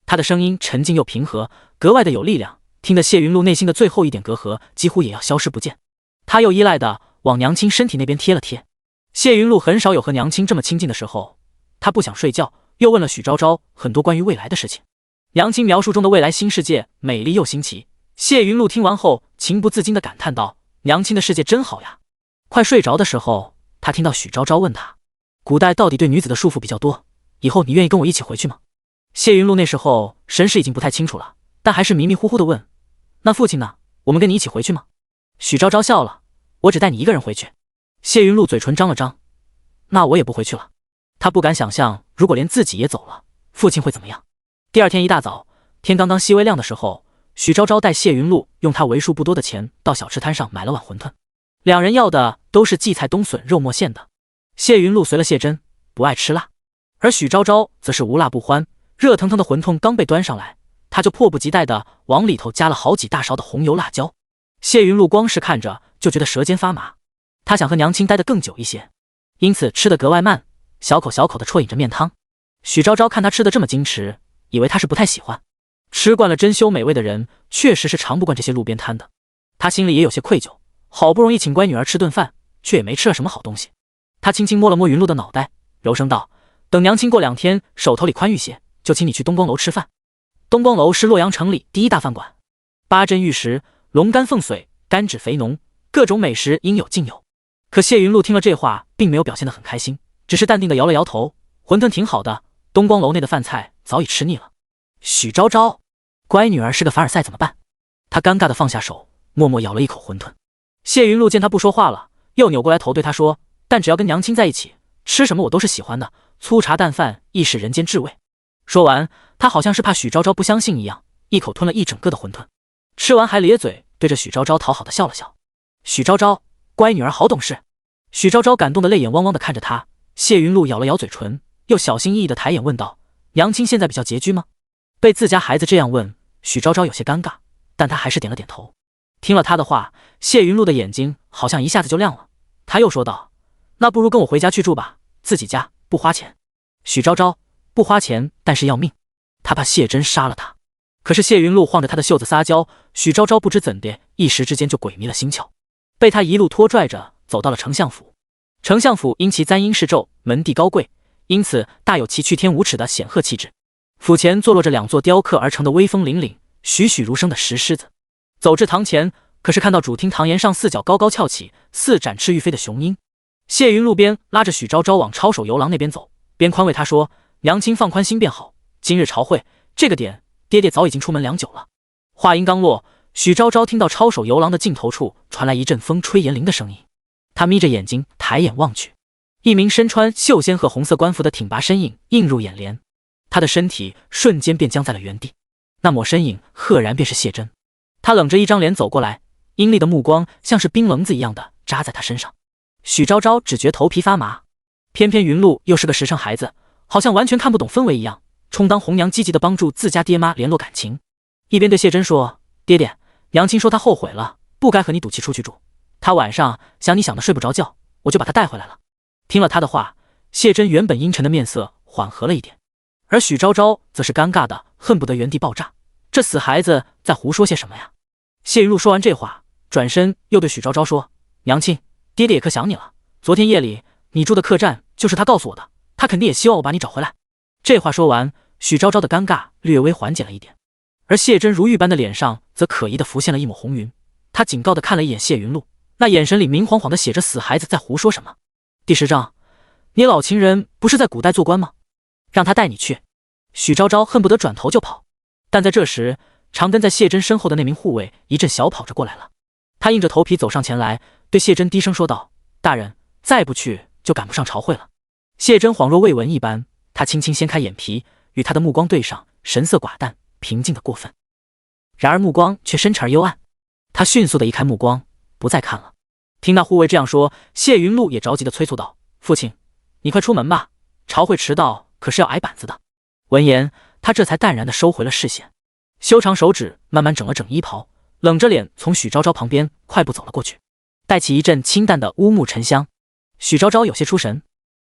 他的声音沉静又平和，格外的有力量，听得谢云露内心的最后一点隔阂几乎也要消失不见。他又依赖的往娘亲身体那边贴了贴。谢云露很少有和娘亲这么亲近的时候，他不想睡觉，又问了许昭昭很多关于未来的事情。娘亲描述中的未来新世界美丽又新奇，谢云露听完后情不自禁地感叹道：“娘亲的世界真好呀。”快睡着的时候，他听到许昭昭问他：“古代到底对女子的束缚比较多，以后你愿意跟我一起回去吗？”谢云露那时候神识已经不太清楚了，但还是迷迷糊糊地问：“那父亲呢？我们跟你一起回去吗？”许昭昭笑了：“我只带你一个人回去。”谢云露嘴唇张了张：“那我也不回去了。”他不敢想象，如果连自己也走了，父亲会怎么样。第二天一大早，天刚刚熹微亮的时候，许昭昭带谢云露用他为数不多的钱到小吃摊上买了碗馄饨，两人要的都是荠菜冬笋肉末馅的。谢云露随了谢真，不爱吃辣，而许昭昭则是无辣不欢。热腾腾的馄饨刚被端上来，他就迫不及待地往里头加了好几大勺的红油辣椒。谢云露光是看着就觉得舌尖发麻，他想和娘亲待得更久一些，因此吃得格外慢，小口小口地啜饮着面汤。许昭昭看他吃得这么矜持，以为他是不太喜欢。吃惯了珍馐美味的人，确实是尝不惯这些路边摊的。他心里也有些愧疚，好不容易请乖女儿吃顿饭，却也没吃了什么好东西。他轻轻摸了摸云露的脑袋，柔声道：“等娘亲过2天手头里宽裕些，就请你去东光楼吃饭。”东光楼是洛阳城里第一大饭馆，8珍玉食，龙肝凤髓，肝脂肥浓，各种美食应有尽有。可谢云露听了这话，并没有表现得很开心，只是淡定地摇了摇头：“馄饨挺好的，东光楼内的饭菜早已吃腻了。”许昭昭，乖女儿是个凡尔赛怎么办？他尴尬地放下手，默默咬了一口馄饨。谢云露见他不说话了，又扭过来头对他说：“但只要跟娘亲在一起，吃什么我都是喜欢的，粗茶淡饭亦是人间至味。”说完，他好像是怕许昭昭不相信一样，一口吞了一整个的馄饨，吃完还咧嘴对着许昭昭讨好的笑了笑。许昭昭，乖女儿好懂事。许昭昭感动的泪眼汪汪的看着他。谢云露咬了咬嘴唇，又小心翼翼的抬眼问道：“娘亲现在比较拮据吗？”被自家孩子这样问，许昭昭有些尴尬，但他还是点了点头。听了他的话，谢云露的眼睛好像一下子就亮了。他又说道：“那不如跟我回家去住吧，自己家不花钱。”许昭昭，不花钱，但是要命。他怕谢真杀了他。可是谢云露晃着他的袖子撒娇，许昭昭不知怎的，一时之间就鬼迷了心窍，被他一路拖拽着走到了丞相府。丞相府因其簪缨饰绉，门第高贵，因此大有其去天无尺的显赫气质。府前坐落着2座雕刻而成的威风凛凛、栩栩如生的石狮子。走至堂前，可是看到主厅堂檐上4角高高翘起，4展翅欲飞的雄鹰。谢云路边拉着许昭昭往抄手游廊那边走，边宽慰他说：“娘亲放宽心便好，今日朝会这个点，爹爹早已经出门良久了。”话音刚落，许昭昭听到抄手游廊的尽头处传来一阵风吹银铃的声音。他眯着眼睛抬眼望去，一名身穿绣仙鹤红色官服的挺拔身影映入眼帘，他的身体瞬间便僵在了原地。那抹身影赫然便是谢真。他冷着一张脸走过来，阴厉的目光像是冰棱子一样的扎在他身上。许昭昭只觉头皮发麻，偏偏云露又是个实诚孩子，好像完全看不懂氛围一样，充当红娘积极的帮助自家爹妈联络感情，一边对谢真说：“爹爹，娘亲说她后悔了，不该和你赌气出去住。她晚上想你想的睡不着觉，我就把她带回来了。听了他的话，谢真原本阴沉的面色缓和了一点，而许昭昭则是尴尬的恨不得原地爆炸。这死孩子在胡说些什么呀？谢云路说完这话，转身又对许昭昭说：“娘亲，爹爹也可想你了。昨天夜里你住的客栈就是他告诉我的，他肯定也希望我把你找回来。”这话说完，许昭昭的尴尬略微缓解了一点，而谢真如玉般的脸上则可疑的浮现了一抹红云。他警告的看了一眼谢云路，那眼神里明晃晃的写着死孩子在胡说什么。第10章，你老情人不是在古代做官吗？让他带你去。许昭昭恨不得转头就跑，但在这时，常跟在谢真身后的那名护卫一阵小跑着过来了。他硬着头皮走上前来，对谢真低声说道：“大人，再不去就赶不上朝会了。”谢真恍若未闻一般，他轻轻掀开眼皮，与他的目光对上，神色寡淡，平静的过分。然而目光却深沉而幽暗。他迅速的移开目光，不再看了。听那护卫这样说，谢云路也着急的催促道：“父亲，你快出门吧，朝会迟到可是要挨板子的。”闻言，他这才淡然的收回了视线，修长手指慢慢整了整衣袍，冷着脸从许昭昭旁边快步走了过去，带起一阵清淡的乌木沉香。许昭昭有些出神，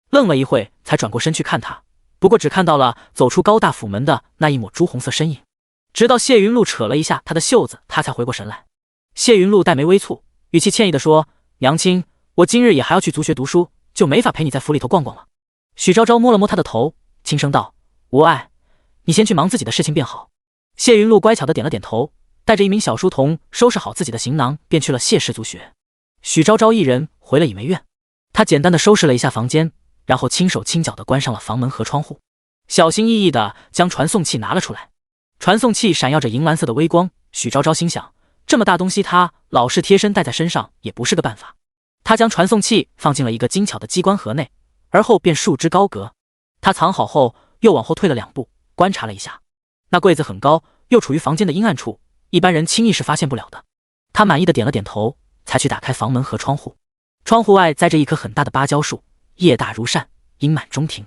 愣了一会，才转过身去看他，不过只看到了走出高大府门的那一抹朱红色身影。直到谢云路扯了一下他的袖子，他才回过神来。谢云路黛眉微蹙，语气歉意地说：“娘亲，我今日也还要去族学读书，就没法陪你在府里头逛逛了。”许昭昭摸了摸他的头，轻声道：“无碍，你先去忙自己的事情便好。”谢云路乖巧的点了点头，带着一名小书童收拾好自己的行囊，便去了谢氏族学。许昭昭一人回了倚梅院，他简单的收拾了一下房间，然后轻手轻脚的关上了房门和窗户，小心翼翼的将传送器拿了出来。传送器闪耀着银蓝色的微光，许昭昭心想，这么大东西他老是贴身带在身上也不是个办法。他将传送器放进了一个精巧的机关盒内，而后便束之高阁。他藏好后，又往后退了2步，观察了一下，那柜子很高，又处于房间的阴暗处，一般人轻易是发现不了的。他满意的点了点头，才去打开房门和窗户。窗户外栽着一棵很大的芭蕉树，叶大如扇，荫满中庭。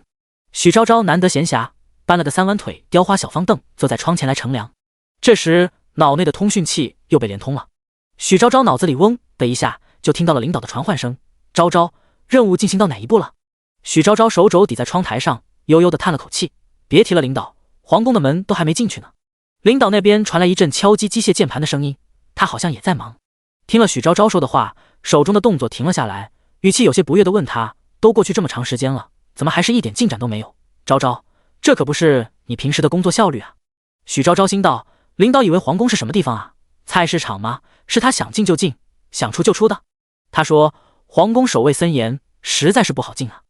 许昭昭难得闲暇，搬了个3弯腿雕花小方凳，坐在窗前来乘凉。这时脑内的通讯器又被连通了，许昭昭脑子里嗡的一下，就听到了领导的传唤声：“昭昭，任务进行到哪一步了？”许昭昭手肘抵在窗台上，悠悠地叹了口气：“别提了，领导，皇宫的门都还没进去呢。”领导那边传来一阵敲击机械键盘的声音，他好像也在忙。听了许昭昭说的话，手中的动作停了下来，语气有些不悦地问他：“都过去这么长时间了，怎么还是一点进展都没有？昭昭，这可不是你平时的工作效率啊！”许昭昭心道：领导以为皇宫是什么地方啊？菜市场吗？是他想进就进，想出就出的。他说：“皇宫守卫森严，实在是不好进啊。”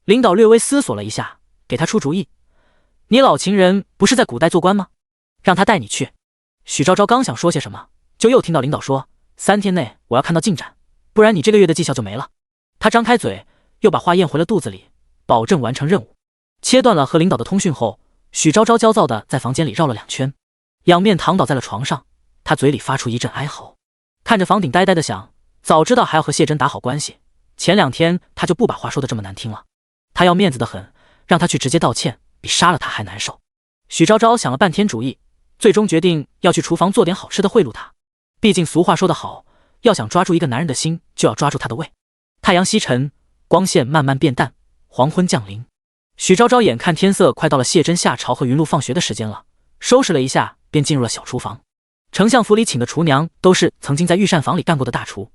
领导略微思索了一下，给他出主意：“你老情人不是在古代做官吗？让他带你去。”许昭昭刚想说些什么，就又听到领导说：“3天内我要看到进展，不然你这个月的绩效就没了。”他张开嘴，又把话咽回了肚子里，保证完成任务。切断了和领导的通讯后，许昭昭焦躁地在房间里绕了2圈，仰面躺倒在了床上，他嘴里发出一阵哀嚎，看着房顶呆呆地想：早知道还要和谢真打好关系，前2天他就不把话说得这么难听了。他要面子得很，让他去直接道歉，比杀了他还难受。许昭昭想了半天主意，最终决定要去厨房做点好吃的贿赂他。毕竟俗话说得好，要想抓住一个男人的心，就要抓住他的胃。太阳西沉，光线慢慢变淡，黄昏降临。许昭昭眼看天色快到了谢真下朝和云露放学的时间了，收拾了一下，便进入了小厨房。丞相府里请的厨娘都是曾经在御膳房里干过的大厨，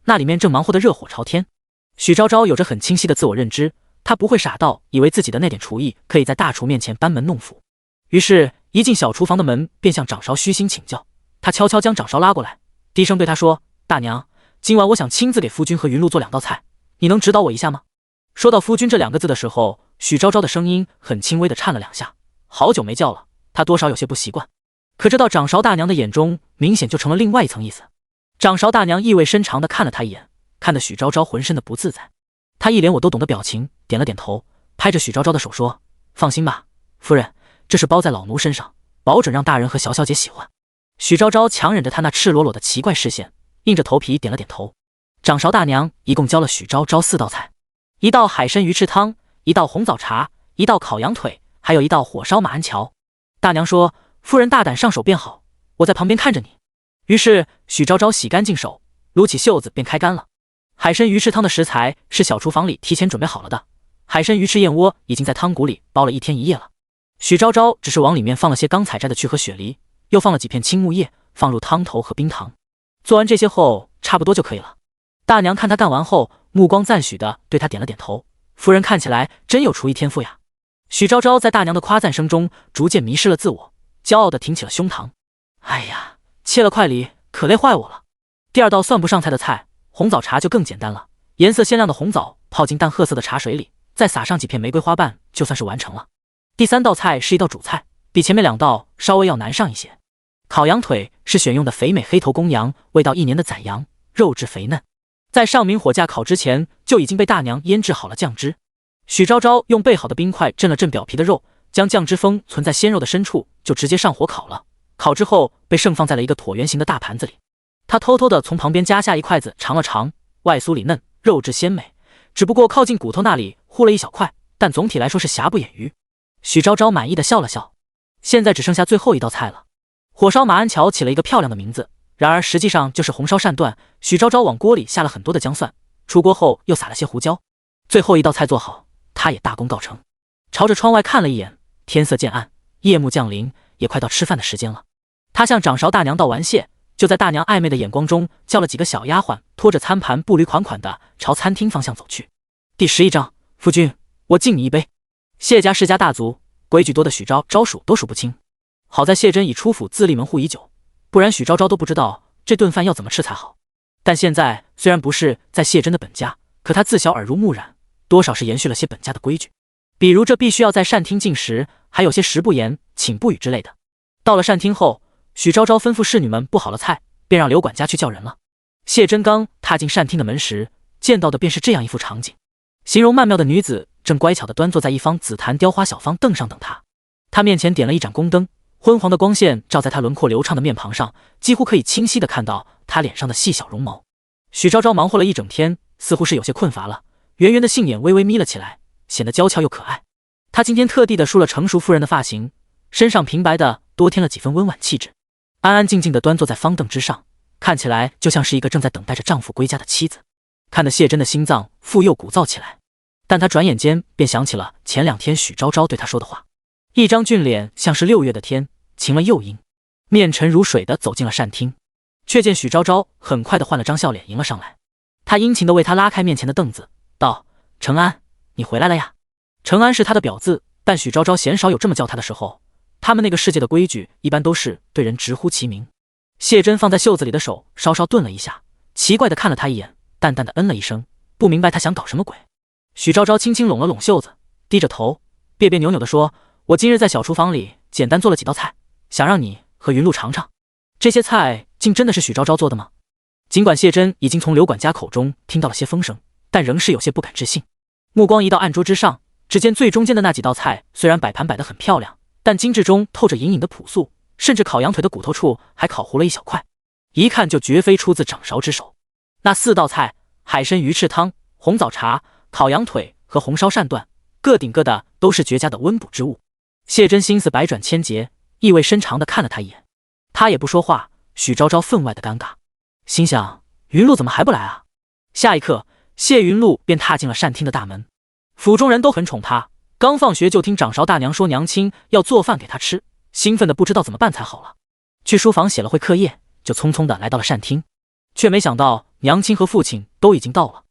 那里面正忙活得热火朝天。许昭昭有着很清晰的自我认知，他不会傻到以为自己的那点厨艺可以在大厨面前班门弄斧。于是一进小厨房的门，便向掌勺虚心请教。他悄悄将掌勺拉过来，低声对他说：“大娘，今晚我想亲自给夫君和云露做2道菜，你能指导我一下吗？”说到夫君这2个字的时候，许昭昭的声音很轻微的颤了2下，好久没叫了，他多少有些不习惯。可这到掌勺大娘的眼中，明显就成了另外一层意思。掌勺大娘意味深长地看了他一眼，看得许昭昭浑身的不自在。他一脸我都懂的表情，点了点头，拍着许昭昭的手说：“放心吧，夫人，这是包在老奴身上，保准让大人和小小姐喜欢。”许昭昭强忍着他那赤裸裸的奇怪视线，硬着头皮点了点头。掌勺大娘一共教了许昭昭4道菜，1道海参鱼翅汤，1道红枣茶，1道烤羊腿，还有1道火烧马鞍桥。大娘说：“夫人大胆上手便好，我在旁边看着你。”于是许昭昭洗干净手，撸起袖子便开干了。海参鱼翅汤的食材是小厨房里提前准备好了的，海参鱼翅燕窝已经在汤骨里煲了1天1夜了。许昭昭只是往里面放了些刚采摘的去核雪梨，又放了几片青木叶，放入汤头和冰糖。做完这些后，差不多就可以了。大娘看他干完后，目光赞许的对他点了点头。夫人看起来真有厨艺天赋呀。许昭昭在大娘的夸赞声中逐渐迷失了自我，骄傲的挺起了胸膛。哎呀，切了块梨，可累坏我了。第二道算不上菜的菜，红枣茶就更简单了。颜色鲜亮的红枣泡进淡褐色的茶水里，再撒上几片玫瑰花瓣，就算是完成了。第3道菜是一道主菜，比前面2道稍微要难上一些。烤羊腿是选用的肥美黑头公羊，味道1年的宰羊，肉质肥嫩。在上明火架烤之前，就已经被大娘腌制好了酱汁。许昭昭用备好的冰块震了震表皮的肉，将酱汁封存在鲜肉的深处，就直接上火烤了。烤之后被盛放在了一个椭圆形的大盘子里。他偷偷的从旁边夹下一筷子尝了尝，外酥里嫩，肉质鲜美，只不过靠近骨头那里糊了一小块，但总体来说是瑕不掩瑜。许昭昭满意的笑了笑。现在只剩下最后一道菜了。火烧马鞍桥起了一个漂亮的名字，然而实际上就是红烧鳝段。许昭昭往锅里下了很多的姜蒜，出锅后又撒了些胡椒。最后一道菜做好，他也大功告成。朝着窗外看了一眼，天色渐暗，夜幕降临，也快到吃饭的时间了。他向掌勺大娘道完谢，就在大娘暧昧的眼光中，叫了几个小丫鬟，拖着餐盘步履款款的朝餐厅方向走去。第11章，夫君，我敬你一杯。谢家世家大族，规矩多的许昭昭数都数不清。好在谢珍已出府自立门户已久，不然许昭昭都不知道这顿饭要怎么吃才好。但现在虽然不是在谢珍的本家，可他自小耳濡目染，多少是延续了些本家的规矩，比如这必须要在膳厅进食，还有些食不言，请不语之类的。到了膳厅后，许昭昭吩咐侍女们布好了菜，便让刘管家去叫人了。谢珍刚踏进膳厅的门时，见到的便是这样一幅场景：形容曼妙的女子正乖巧地端坐在一方紫檀雕花小方凳上等他。他面前点了一盏宫灯，昏黄的光线照在他轮廓流畅的面庞上，几乎可以清晰地看到他脸上的细小绒毛。许昭昭忙活了一整天，似乎是有些困乏了，圆圆的杏眼微微眯了起来，显得娇俏又可爱。他今天特地的梳了成熟夫人的发型，身上平白的多添了几分温婉气质，安安静静地端坐在方凳之上，看起来就像是一个正在等待着丈夫归家的妻子，看得谢珍的心脏复又鼓噪起来。但她转眼间便想起了前2天许昭昭对她说的话，一张俊脸像是6月的天，晴了又阴，面沉如水地走进了膳厅，却见许昭昭很快地换了张笑脸迎了上来。她殷勤地为他拉开面前的凳子，道：承安，你回来了呀。承安是他的表字，但许昭昭鲜少有这么叫他的时候，他们那个世界的规矩一般都是对人直呼其名。谢珍放在袖子里的手稍稍顿了一下，奇怪地看了他一眼，淡淡的嗯了一声，不明白他想搞什么鬼。许昭昭轻轻拢了拢袖子，低着头别别扭扭地说：我今日在小厨房里简单做了几道菜，想让你和云露尝尝。这些菜竟真的是许昭昭做的吗？尽管谢珍已经从刘管家口中听到了些风声，但仍是有些不敢置信。目光移到案桌之上，只见最中间的那几道菜虽然摆盘摆得很漂亮，但精致中透着隐隐的朴素，甚至烤羊腿的骨头处还烤糊了一小块，一看就绝非出自掌勺之手。那4道菜，海参鱼翅汤、红枣茶、烤羊腿和红烧鳝段，个顶个的都是绝佳的温补之物。谢珍心思百转千结，意味深长地看了他一眼，他也不说话。许昭昭分外的尴尬，心想云露怎么还不来啊？下一刻，谢云露便踏进了膳厅的大门。府中人都很宠他，刚放学就听掌勺大娘说娘亲要做饭给他吃，兴奋的不知道怎么办才好了。去书房写了会课业，就匆匆的来到了膳厅，却没想到娘亲和父亲都已经到了。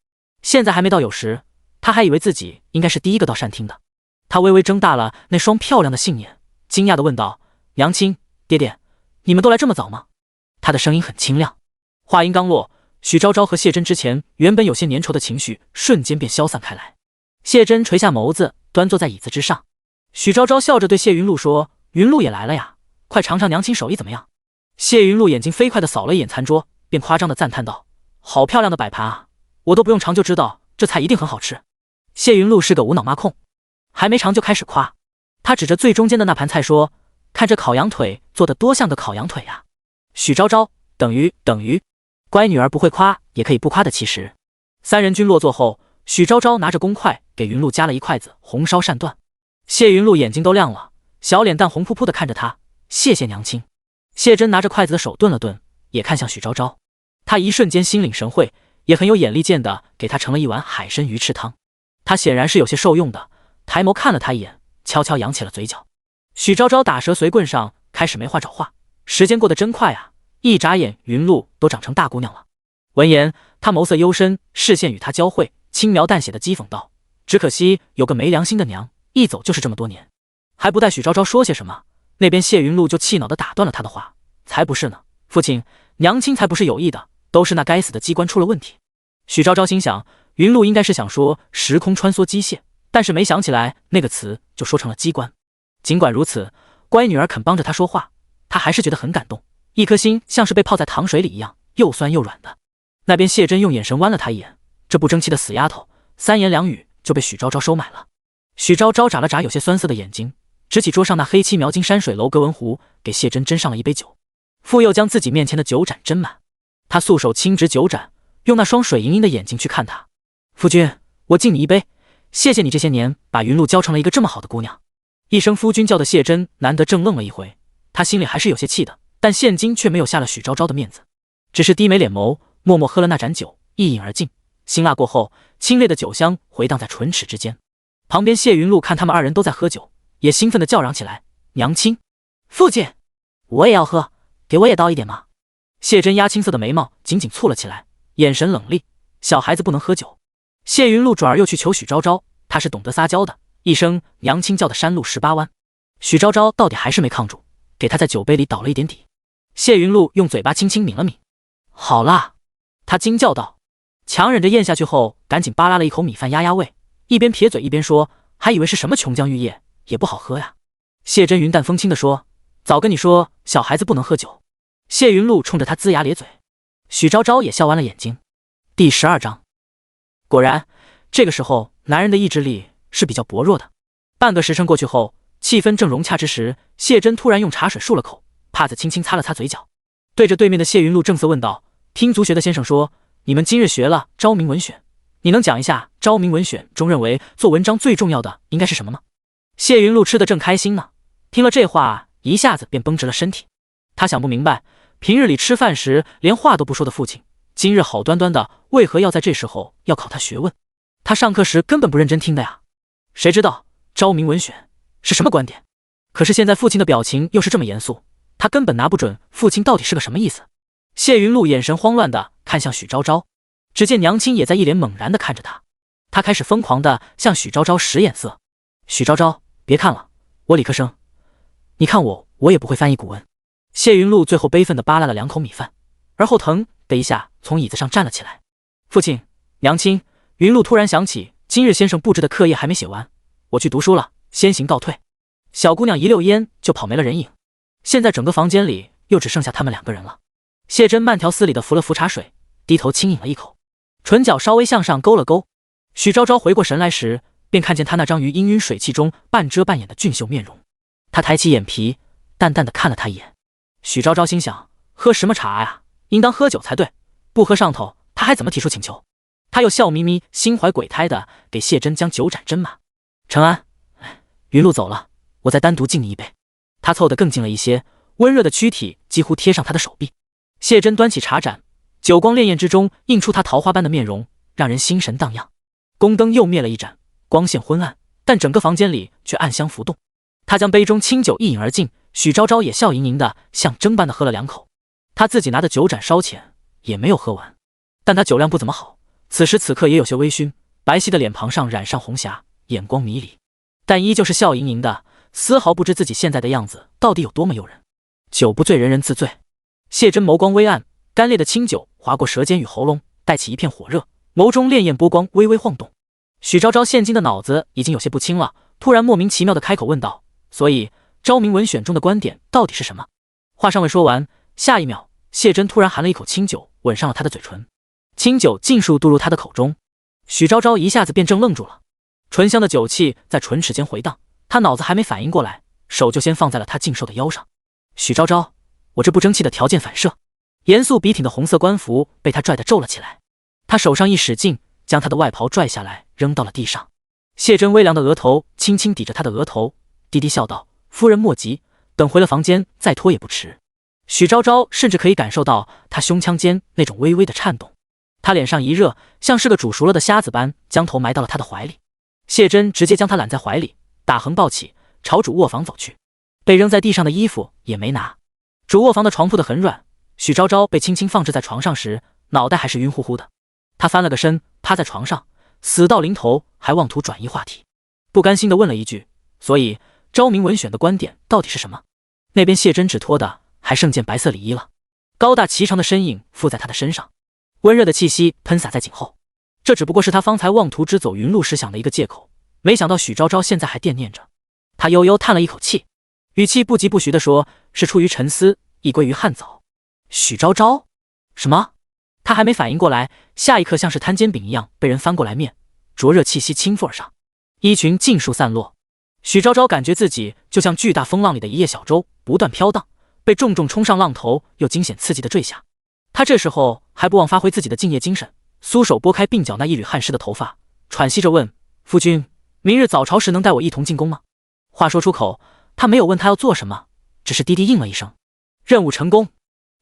现在还没到酉时，他还以为自己应该是第一个到膳厅的。他微微睁大了那双漂亮的杏眼，惊讶地问道：娘亲，爹爹，你们都来这么早吗？他的声音很清亮。话音刚落，许昭昭和谢珍之前原本有些粘稠的情绪瞬间便消散开来。谢珍垂下眸子，端坐在椅子之上。许昭昭笑着对谢云露说：云露也来了呀，快尝尝娘亲手艺怎么样？谢云露眼睛飞快地扫了一眼餐桌，便夸张地赞叹道：好漂亮的摆盘啊，我都不用尝就知道这菜一定很好吃。谢云露是个无脑妈控，还没尝就开始夸。他指着最中间的那盘菜说：看这烤羊腿做得多像个烤羊腿呀。许昭昭等于乖女儿不会夸也可以不夸的。其实3人均落座后，许昭昭拿着公筷给云露夹了一筷子红烧鳝段。谢云露眼睛都亮了，小脸蛋红扑扑地看着他：谢谢娘亲。谢珍拿着筷子的手顿了顿，也看向许昭昭。他一瞬间心领神会，也很有眼力见的给他盛了一碗海参鱼翅汤。他显然是有些受用的，抬眸看了他一眼，悄悄扬起了嘴角。许昭昭打蛇随棍上，开始没话找话。时间过得真快啊，一眨眼云露都长成大姑娘了。闻言，他眸色幽深，视线与他交汇，轻描淡写的讥讽道：只可惜有个没良心的娘，一走就是这么多年。还不待许昭昭说些什么，那边谢云露就气恼地打断了他的话：才不是呢，父亲，娘亲才不是有意的，都是那该死的机关出了问题。许昭昭心想，云露应该是想说时空穿梭机械，但是没想起来那个词就说成了机关。尽管如此，乖女儿肯帮着他说话，他还是觉得很感动，一颗心像是被泡在糖水里一样，又酸又软的。那边谢真用眼神剜了他一眼，这不争气的死丫头，三言两语就被许昭昭收买了。许昭昭眨了眨有些酸涩的眼睛，执起桌上那黑漆描金山水楼格纹壶，给谢真斟上了一杯酒，复又将自己面前的酒盏斟满。他素手轻执酒盏，用那双水盈盈的眼睛去看他。夫君，我敬你一杯，谢谢你这些年把云露教成了一个这么好的姑娘。一声夫君叫的谢真难得正愣了一回，他心里还是有些气的，但现今却没有下了许昭昭的面子，只是低眉敛眸，默默喝了那盏酒，一饮而尽。辛辣过后，清冽的酒香回荡在唇齿之间。旁边谢云露看他们二人都在喝酒，也兴奋地叫嚷起来：娘亲，父亲，我也要喝，给我也倒一点嘛。谢真压青色的眉毛紧紧蹙了起来，眼神冷厉：小孩子不能喝酒。谢云露转而又去求许昭昭，她是懂得撒娇的，一声娘亲叫的山路18弯。许昭昭到底还是没抗住，给他在酒杯里倒了一点底。谢云露用嘴巴轻轻抿了抿，好辣，他惊叫道，强忍着咽下去后，赶紧扒拉了一口米饭压压胃，一边撇嘴一边说：还以为是什么琼浆玉液，也不好喝呀。谢真云淡风轻地说：早跟你说小孩子不能喝酒。谢云露冲着他龇牙咧嘴，许昭昭也笑弯了眼睛。第12章，果然这个时候男人的意志力是比较薄弱的。半个时辰过去后，气氛正融洽之时，谢真突然用茶水漱了口，帕子轻轻擦了擦嘴角，对着对面的谢云露正色问道：听足学的先生说你们今日学了昭明文选，你能讲一下昭明文选中认为做文章最重要的应该是什么吗？谢云露吃得正开心呢，听了这话一下子便绷直了身体。他想不明白，平日里吃饭时连话都不说的父亲，今日好端端的为何要在这时候要考他学问？他上课时根本不认真听的呀。谁知道昭明文选是什么观点？可是现在父亲的表情又是这么严肃，他根本拿不准父亲到底是个什么意思。谢云露眼神慌乱的看向许昭昭，只见娘亲也在一脸猛然的看着他，他开始疯狂的向许昭昭使眼色。许昭昭，别看了，我理科生，你看我也不会翻译古文。谢云露最后悲愤的扒拉了2口米饭，而后腾的一下从椅子上站了起来。父亲，娘亲，云露突然想起今日先生布置的课业还没写完，我去读书了，先行告退。小姑娘一溜烟就跑没了人影，现在整个房间里又只剩下他们2个人了。谢真慢条斯理地扶了扶茶水，低头轻饮了一口，唇角稍微向上勾了勾。许昭昭回过神来时，便看见他那张于氤氲水汽中半遮半掩的俊秀面容。他抬起眼皮，淡淡地看了他一眼。许昭昭心想，喝什么茶呀，应当喝酒才对，不喝上头他还怎么提出请求？他又笑眯眯心怀鬼胎的给谢真将酒盏斟满。承安，云露走了，我再单独敬你一杯。他凑得更近了一些，温热的躯体几乎贴上他的手臂。谢真端起茶盏，酒光潋滟之中映出他桃花般的面容，让人心神荡漾。宫灯又灭了一盏，光线昏暗，但整个房间里却暗香浮动。他将杯中清酒一饮而尽，许昭昭也笑盈盈的像蒸般的喝了2口。他自己拿的酒盏稍浅，也没有喝完，但他酒量不怎么好，此时此刻也有些微醺，白皙的脸庞上染上红霞，眼光迷离，但依旧是笑盈盈的，丝毫不知自己现在的样子到底有多么诱人。酒不醉人人自醉。谢真眸光微暗，干裂的清酒划过舌尖与喉咙，带起一片火热，眸中潋滟波光微微晃动。许昭昭现今的脑子已经有些不清了，突然莫名其妙的开口问道：所以昭明文选中的观点到底是什么？话尚未说完，下一秒谢真突然含了一口清酒，吻上了他的嘴唇，清酒尽数渡入他的口中。许昭昭一下子便怔愣住了，醇香的酒气在唇齿间回荡，他脑子还没反应过来，手就先放在了他净瘦的腰上。许昭昭，我这不争气的条件反射。严肃笔挺的红色官服被他拽得皱了起来，他手上一使劲，将他的外袍拽下来扔到了地上。谢真微凉的额头轻轻抵着他的额头，低低笑道：夫人莫急，等回了房间再脱也不迟。许昭昭甚至可以感受到他胸腔间那种微微的颤动，他脸上一热，像是个煮熟了的虾子般将头埋到了他的怀里。谢珍直接将他揽在怀里，打横抱起，朝主卧房走去。被扔在地上的衣服也没拿。主卧房的床铺得很软，许昭昭被轻轻放置在床上时，脑袋还是晕乎乎的。他翻了个身，趴在床上，死到临头还妄图转移话题，不甘心地问了一句：所以昭明文选的观点到底是什么？那边谢珍只脱的还剩件白色里衣了，高大颀长的身影附在他的身上，温热的气息喷洒在颈后。这只不过是他方才妄图支走云路时想的一个借口，没想到许昭昭现在还惦念着。他悠悠叹了一口气，语气不疾不徐地说：是出于沉思，亦归于汗早。许昭昭？什么？他还没反应过来，下一刻像是摊煎饼一样被人翻过来面，灼热气息倾覆而上，衣裙尽数散落。许昭昭感觉自己就像巨大风浪里的一叶小舟，不断飘荡，被重重冲上浪头，又惊险刺激地坠下。他这时候还不忘发挥自己的敬业精神，苏手拨开鬓角那一缕汗湿的头发，喘息着问：夫君，明日早朝时能带我一同进宫吗？话说出口，他没有问他要做什么，只是低低应了一声。任务成功。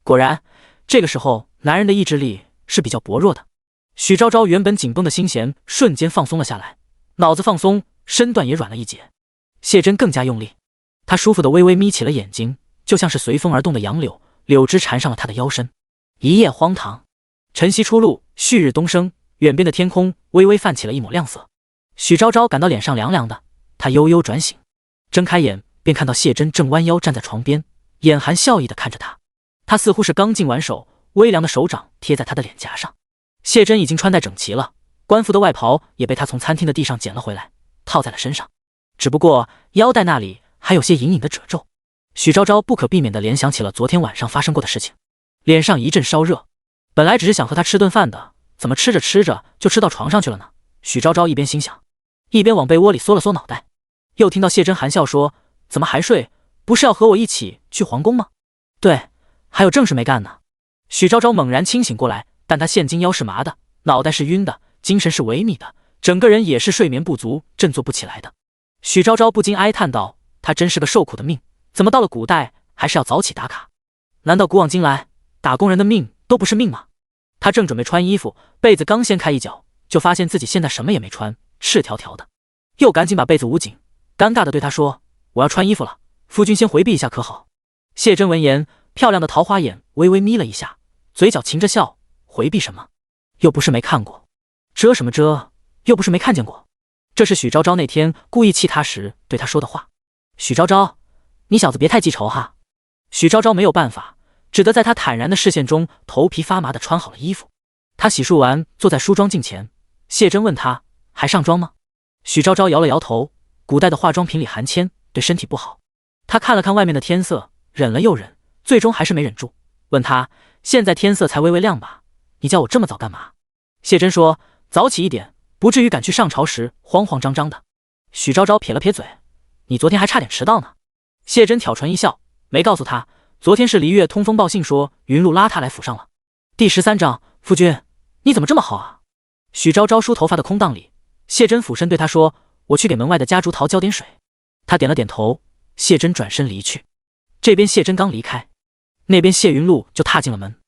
果然，这个时候男人的意志力是比较薄弱的。许昭昭原本紧绷的心弦瞬间放松了下来，脑子放松，身段也软了一截。谢珍更加用力，她舒服的微微眯起了眼睛，就像是随风而动的杨柳，柳枝缠上了她的腰身。一夜荒唐，晨曦初露，旭日东升，远边的天空微微泛起了一抹亮色。许昭昭感到脸上凉凉的，她悠悠转醒，睁开眼便看到谢珍正弯腰站在床边，眼含笑意地看着她。她似乎是刚净完手，微凉的手掌贴在她的脸颊上。谢珍已经穿戴整齐了，官服的外袍也被她从餐厅的地上捡了回来，套在了身上，只不过腰带那里还有些隐隐的褶皱。许昭昭不可避免地联想起了昨天晚上发生过的事情，脸上一阵烧热。本来只是想和他吃顿饭的，怎么吃着吃着就吃到床上去了呢？许昭昭一边心想，一边往被窝里缩了缩脑袋。又听到谢珍含笑说：怎么还睡？不是要和我一起去皇宫吗？对，还有正事没干呢。许昭昭猛然清醒过来，但他现今腰是麻的，脑袋是晕的，精神是萎靡的，整个人也是睡眠不足，振作不起来的。许昭昭不禁哀叹道：他真是个受苦的命，怎么到了古代还是要早起打卡？难道古往今来打工人的命都不是命吗？他正准备穿衣服，被子刚掀开一角，就发现自己现在什么也没穿，赤条条的，又赶紧把被子捂紧，尴尬地对他说：我要穿衣服了，夫君先回避一下可好？谢珍闻言，漂亮的桃花眼微微眯了一下，嘴角噙着笑：回避什么？又不是没看过，遮什么遮？又不是没看见过。这是许昭昭那天故意气他时对他说的话。许昭昭，你小子别太记仇哈。许昭昭没有办法，只得在他坦然的视线中头皮发麻地穿好了衣服。他洗漱完坐在梳妆镜前，谢珍问他还上妆吗？许昭昭摇了摇头，古代的化妆品里含铅，对身体不好。他看了看外面的天色，忍了又忍，最终还是没忍住，问他现在天色才微微亮吧，你叫我这么早干嘛？谢珍说早起一点，不至于赶去上朝时慌慌张张的。许昭昭撇了撇嘴，你昨天还差点迟到呢。谢珍挑唇一笑，没告诉他昨天是黎月通风报信说云路拉他来府上了。第13章，夫君你怎么这么好啊？许昭昭梳头发的空档里，谢珍俯身对他说：我去给门外的夹竹桃浇点水。他点了点头，谢珍转身离去。这边谢珍刚离开，那边谢云路就踏进了门。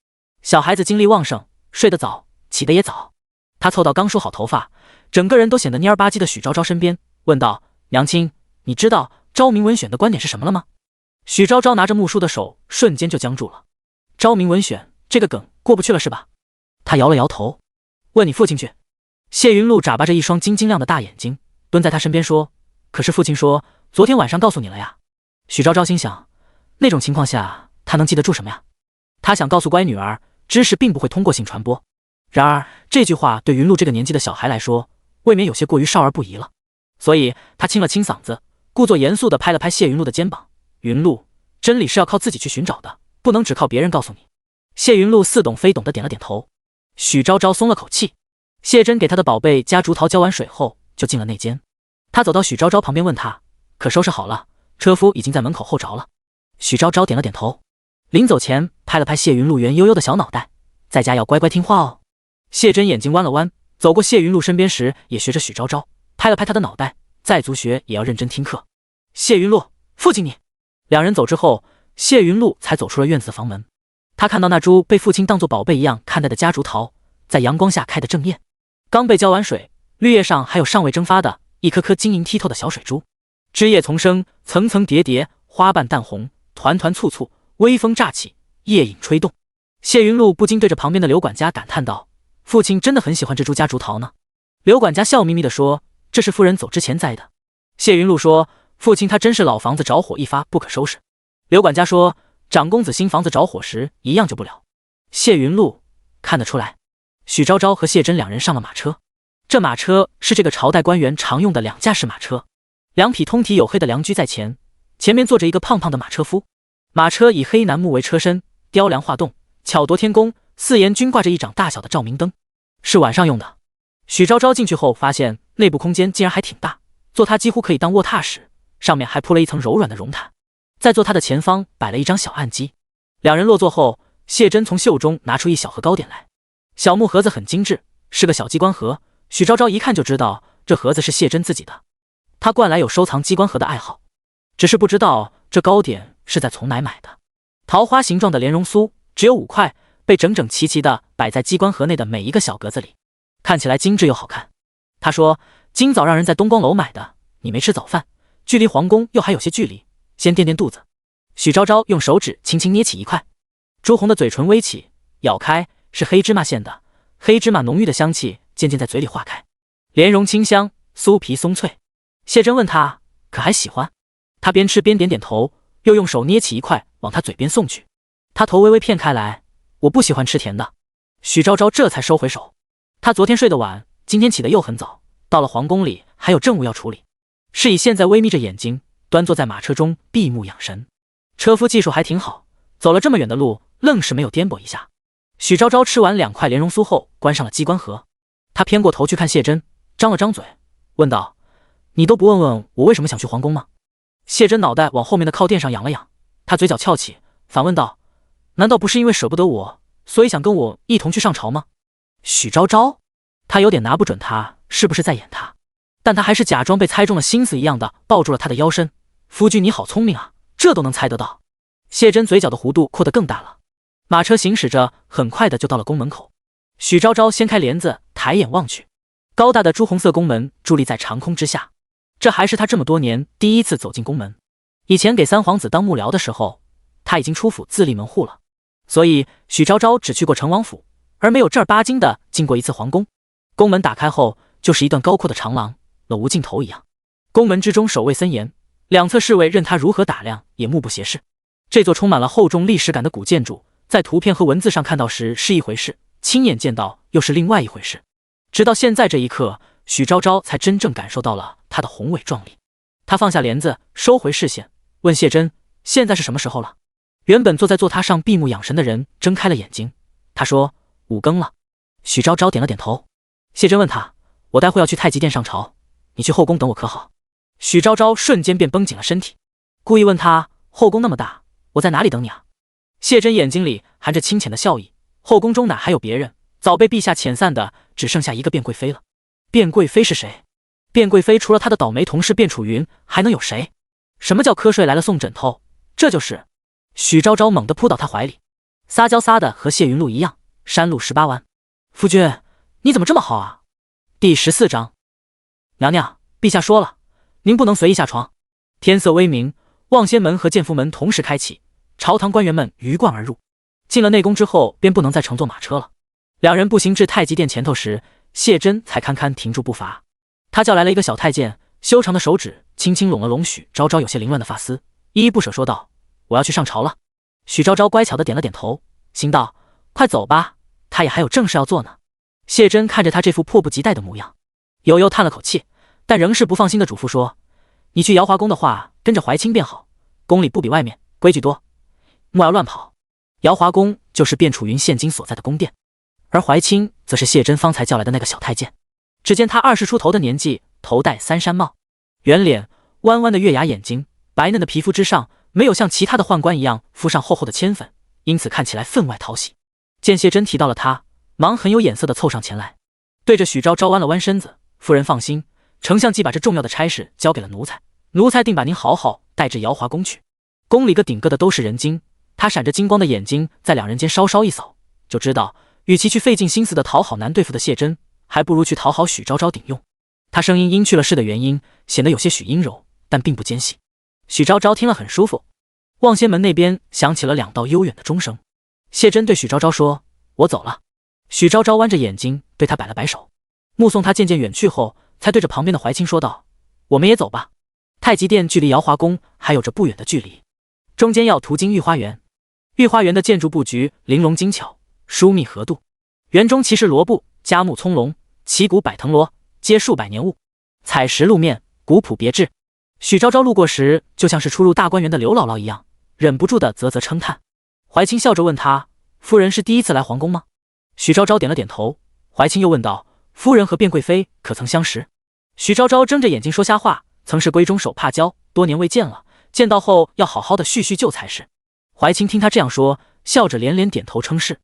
小孩子精力旺盛，睡得早，起得也早。他凑到刚梳好头发，整个人都显得蔫儿吧唧的许昭昭身边，问道：娘亲，你知道昭明文选的观点是什么了吗？许昭昭拿着木梳的手瞬间就僵住了。昭明文选这个梗过不去了是吧？他摇了摇头，问你父亲去。谢云路眨巴着一双晶晶亮的大眼睛，蹲在他身边说：可是父亲说昨天晚上告诉你了呀。许昭昭心想，那种情况下他能记得住什么呀？他想告诉乖女儿，知识并不会通过性传播。然而这句话对云路这个年纪的小孩来说，未免有些过于少儿不宜了。所以他清了清嗓子，故作严肃地拍了拍谢云路的肩膀：云路，真理是要靠自己去寻找的，不能只靠别人告诉你。谢云路似懂非懂地点了点头。许昭昭松了口气。谢珍给他的宝贝夹竹桃浇完水后就进了内间。他走到许昭昭旁边问他：可收拾好了？车夫已经在门口候着了。许昭昭点了点头，临走前拍了拍谢云路圆悠悠的小脑袋：在家要乖乖听话哦。谢珍眼睛弯了弯，走过谢云路身边时也学着许昭昭拍了拍他的脑袋，再足学也要认真听课。谢云路，父亲你。两人走之后，谢云路才走出了院子的房门。他看到那株被父亲当作宝贝一样看待的夹竹桃，在阳光下开得正艳，刚被浇完水，绿叶上还有尚未蒸发的一颗颗晶莹剔透的小水珠，枝叶丛生，层层叠叠，花瓣淡红，团团簇簇，微风乍起，叶影吹动。谢云路不禁对着旁边的刘管家感叹道：“父亲真的很喜欢这株夹竹桃呢。”刘管家笑眯眯地说：“这是夫人走之前栽的。”谢云路说：“父亲他真是老房子着火一发不可收拾。”刘管家说：“长公子新房子着火时一样救不了。”谢云路看得出来，许昭昭和谢真两人上了马车。这马车是这个朝代官员常用的2架式马车，2匹通体黝黑的良驹在前，前面坐着一个胖胖的马车夫。马车以黑楠木为车身，雕梁画栋，巧夺天工，四沿均挂着一盏大小的照明灯，是晚上用的。许昭昭进去后发现内部空间竟然还挺大，坐它几乎可以当卧榻使，上面还铺了一层柔软的绒毯。在坐它的前方摆了一张小案几。两人落座后，谢真从袖中拿出一小盒糕点来，小木盒子很精致，是个小机关盒。许昭昭一看就知道这盒子是谢真自己的，他惯来有收藏机关盒的爱好，只是不知道这糕点是在从哪买的。桃花形状的莲蓉酥只有5块，被整整齐齐地摆在机关盒内的每一个小格子里，看起来精致又好看。他说：“今早让人在东光楼买的，你没吃早饭，距离皇宫又还有些距离，先垫垫肚子。”许昭昭用手指轻轻捏起一块，朱红的嘴唇微起，咬开，是黑芝麻馅的，黑芝麻浓郁的香气渐渐在嘴里化开，莲蓉清香，酥皮松脆。谢真问他可还喜欢，他边吃边点点头，又用手捏起一块往他嘴边送去。他头微微骗开来：“我不喜欢吃甜的。”许昭昭这才收回手。他昨天睡得晚，今天起得又很早，到了皇宫里还有政务要处理，是以现在微眯着眼睛，端坐在马车中闭目养神。车夫技术还挺好，走了这么远的路，愣是没有颠簸一下。许昭昭吃完2块莲蓉酥后，关上了机关盒。他偏过头去看谢真，张了张嘴，问道：“你都不问问我为什么想去皇宫吗？”谢真脑袋往后面的靠垫上仰了仰，他嘴角翘起，反问道：“难道不是因为舍不得我，所以想跟我一同去上朝吗？”许昭昭，他有点拿不准他是不是在演他，但他还是假装被猜中了心思一样的抱住了他的腰身。“夫君你好聪明啊，这都能猜得到。”谢真嘴角的弧度扩得更大了。马车行驶着，很快的就到了宫门口。许昭昭掀开帘子，抬眼望去，高大的朱红色宫门伫立在长空之下。这还是他这么多年第一次走进宫门。以前给三皇子当幕僚的时候，他已经出府自立门户了，所以许昭昭只去过成王府，而没有正儿八经的进过一次皇宫。宫门打开后，就是一段高阔的长廊，了无尽头一样。宫门之中守卫森严，两侧侍卫任他如何打量也目不斜视。这座充满了厚重历史感的古建筑，在图片和文字上看到时是一回事，亲眼见到又是另外一回事。直到现在这一刻，许昭昭才真正感受到了它的宏伟壮丽。他放下帘子，收回视线，问谢真：“现在是什么时候了？”原本坐在坐榻上闭目养神的人睁开了眼睛，他说：“5更了。”许昭昭点了点头。谢真问他：“我待会要去太极殿上朝，你去后宫等我可好？”许昭昭瞬间便绷紧了身体，故意问他：“后宫那么大，我在哪里等你啊？”谢真眼睛里含着清浅的笑意：“后宫中哪还有别人？早被陛下遣散的只剩下一个卞贵妃了。”卞贵妃是谁？卞贵妃除了她的倒霉同事卞楚云，还能有谁？什么叫瞌睡来了送枕头？这就是。许昭昭猛地扑倒他怀里，撒娇撒的和谢云路一样，山路18弯。夫君，你怎么这么好啊？第14章，娘娘，陛下说了，您不能随意下床。天色微明，望仙门和建福门同时开启，朝堂官员们鱼贯而入。进了内宫之后，便不能再乘坐马车了。两人步行至太极殿前头时，谢真才堪堪停住步伐。他叫来了一个小太监，修长的手指轻轻拢了拢许昭昭有些凌乱的发丝，依依不舍说道：“我要去上朝了。”许昭昭乖巧的点了点头，心道：“快走吧，他也还有正事要做呢。”谢真看着他这副迫不及待的模样，悠悠叹了口气，但仍是不放心的嘱咐说：“你去瑶华宫的话，跟着怀清便好，宫里不比外面，规矩多，莫要乱跑。”瑶华宫就是卞楚云现今所在的宫殿，而怀清则是谢真方才叫来的那个小太监。只见他20出头的年纪，头戴三山帽，圆脸，弯弯的月牙眼睛，白嫩的皮肤之上没有像其他的宦官一样敷上厚厚的铅粉，因此看起来分外讨喜。见谢真提到了他，忙很有眼色的凑上前来，对着许昭昭弯了弯身子：“夫人放心，丞相既把这重要的差事交给了奴才，奴才定把您好好带至瑶华宫去。”宫里个顶个的都是人精，他闪着金光的眼睛在两人间稍稍一扫，就知道与其去费尽心思的讨好难对付的谢真，还不如去讨好许昭昭顶用。他声音阴去了是的原因，显得有些许阴柔，但并不尖细。许昭昭听了很舒服。望仙门那边响起了2道悠远的钟声。谢真对许昭昭说：“我走了。”许昭昭弯着眼睛对他摆了摆手，目送他渐渐远去后，才对着旁边的怀清说道：“我们也走吧。太极殿距离瑶华宫还有着不远的距离，中间要途经御花园。御花园的建筑布局玲珑精巧，疏密合度，园中奇石罗布，佳木葱茏，旗鼓百藤萝，皆数百年物，采石路面，古朴别致。”许昭昭路过时，就像是初入大观园的刘姥姥一样，忍不住的啧啧称叹。怀清笑着问他：“夫人是第一次来皇宫吗？”许昭昭点了点头。怀清又问道：“夫人和卞贵妃可曾相识？”许昭昭睁着眼睛说瞎话，曾是闺中手帕交，多年未见了，见到后要好好的叙叙旧才是。怀清听他这样说，笑着连连点头称是。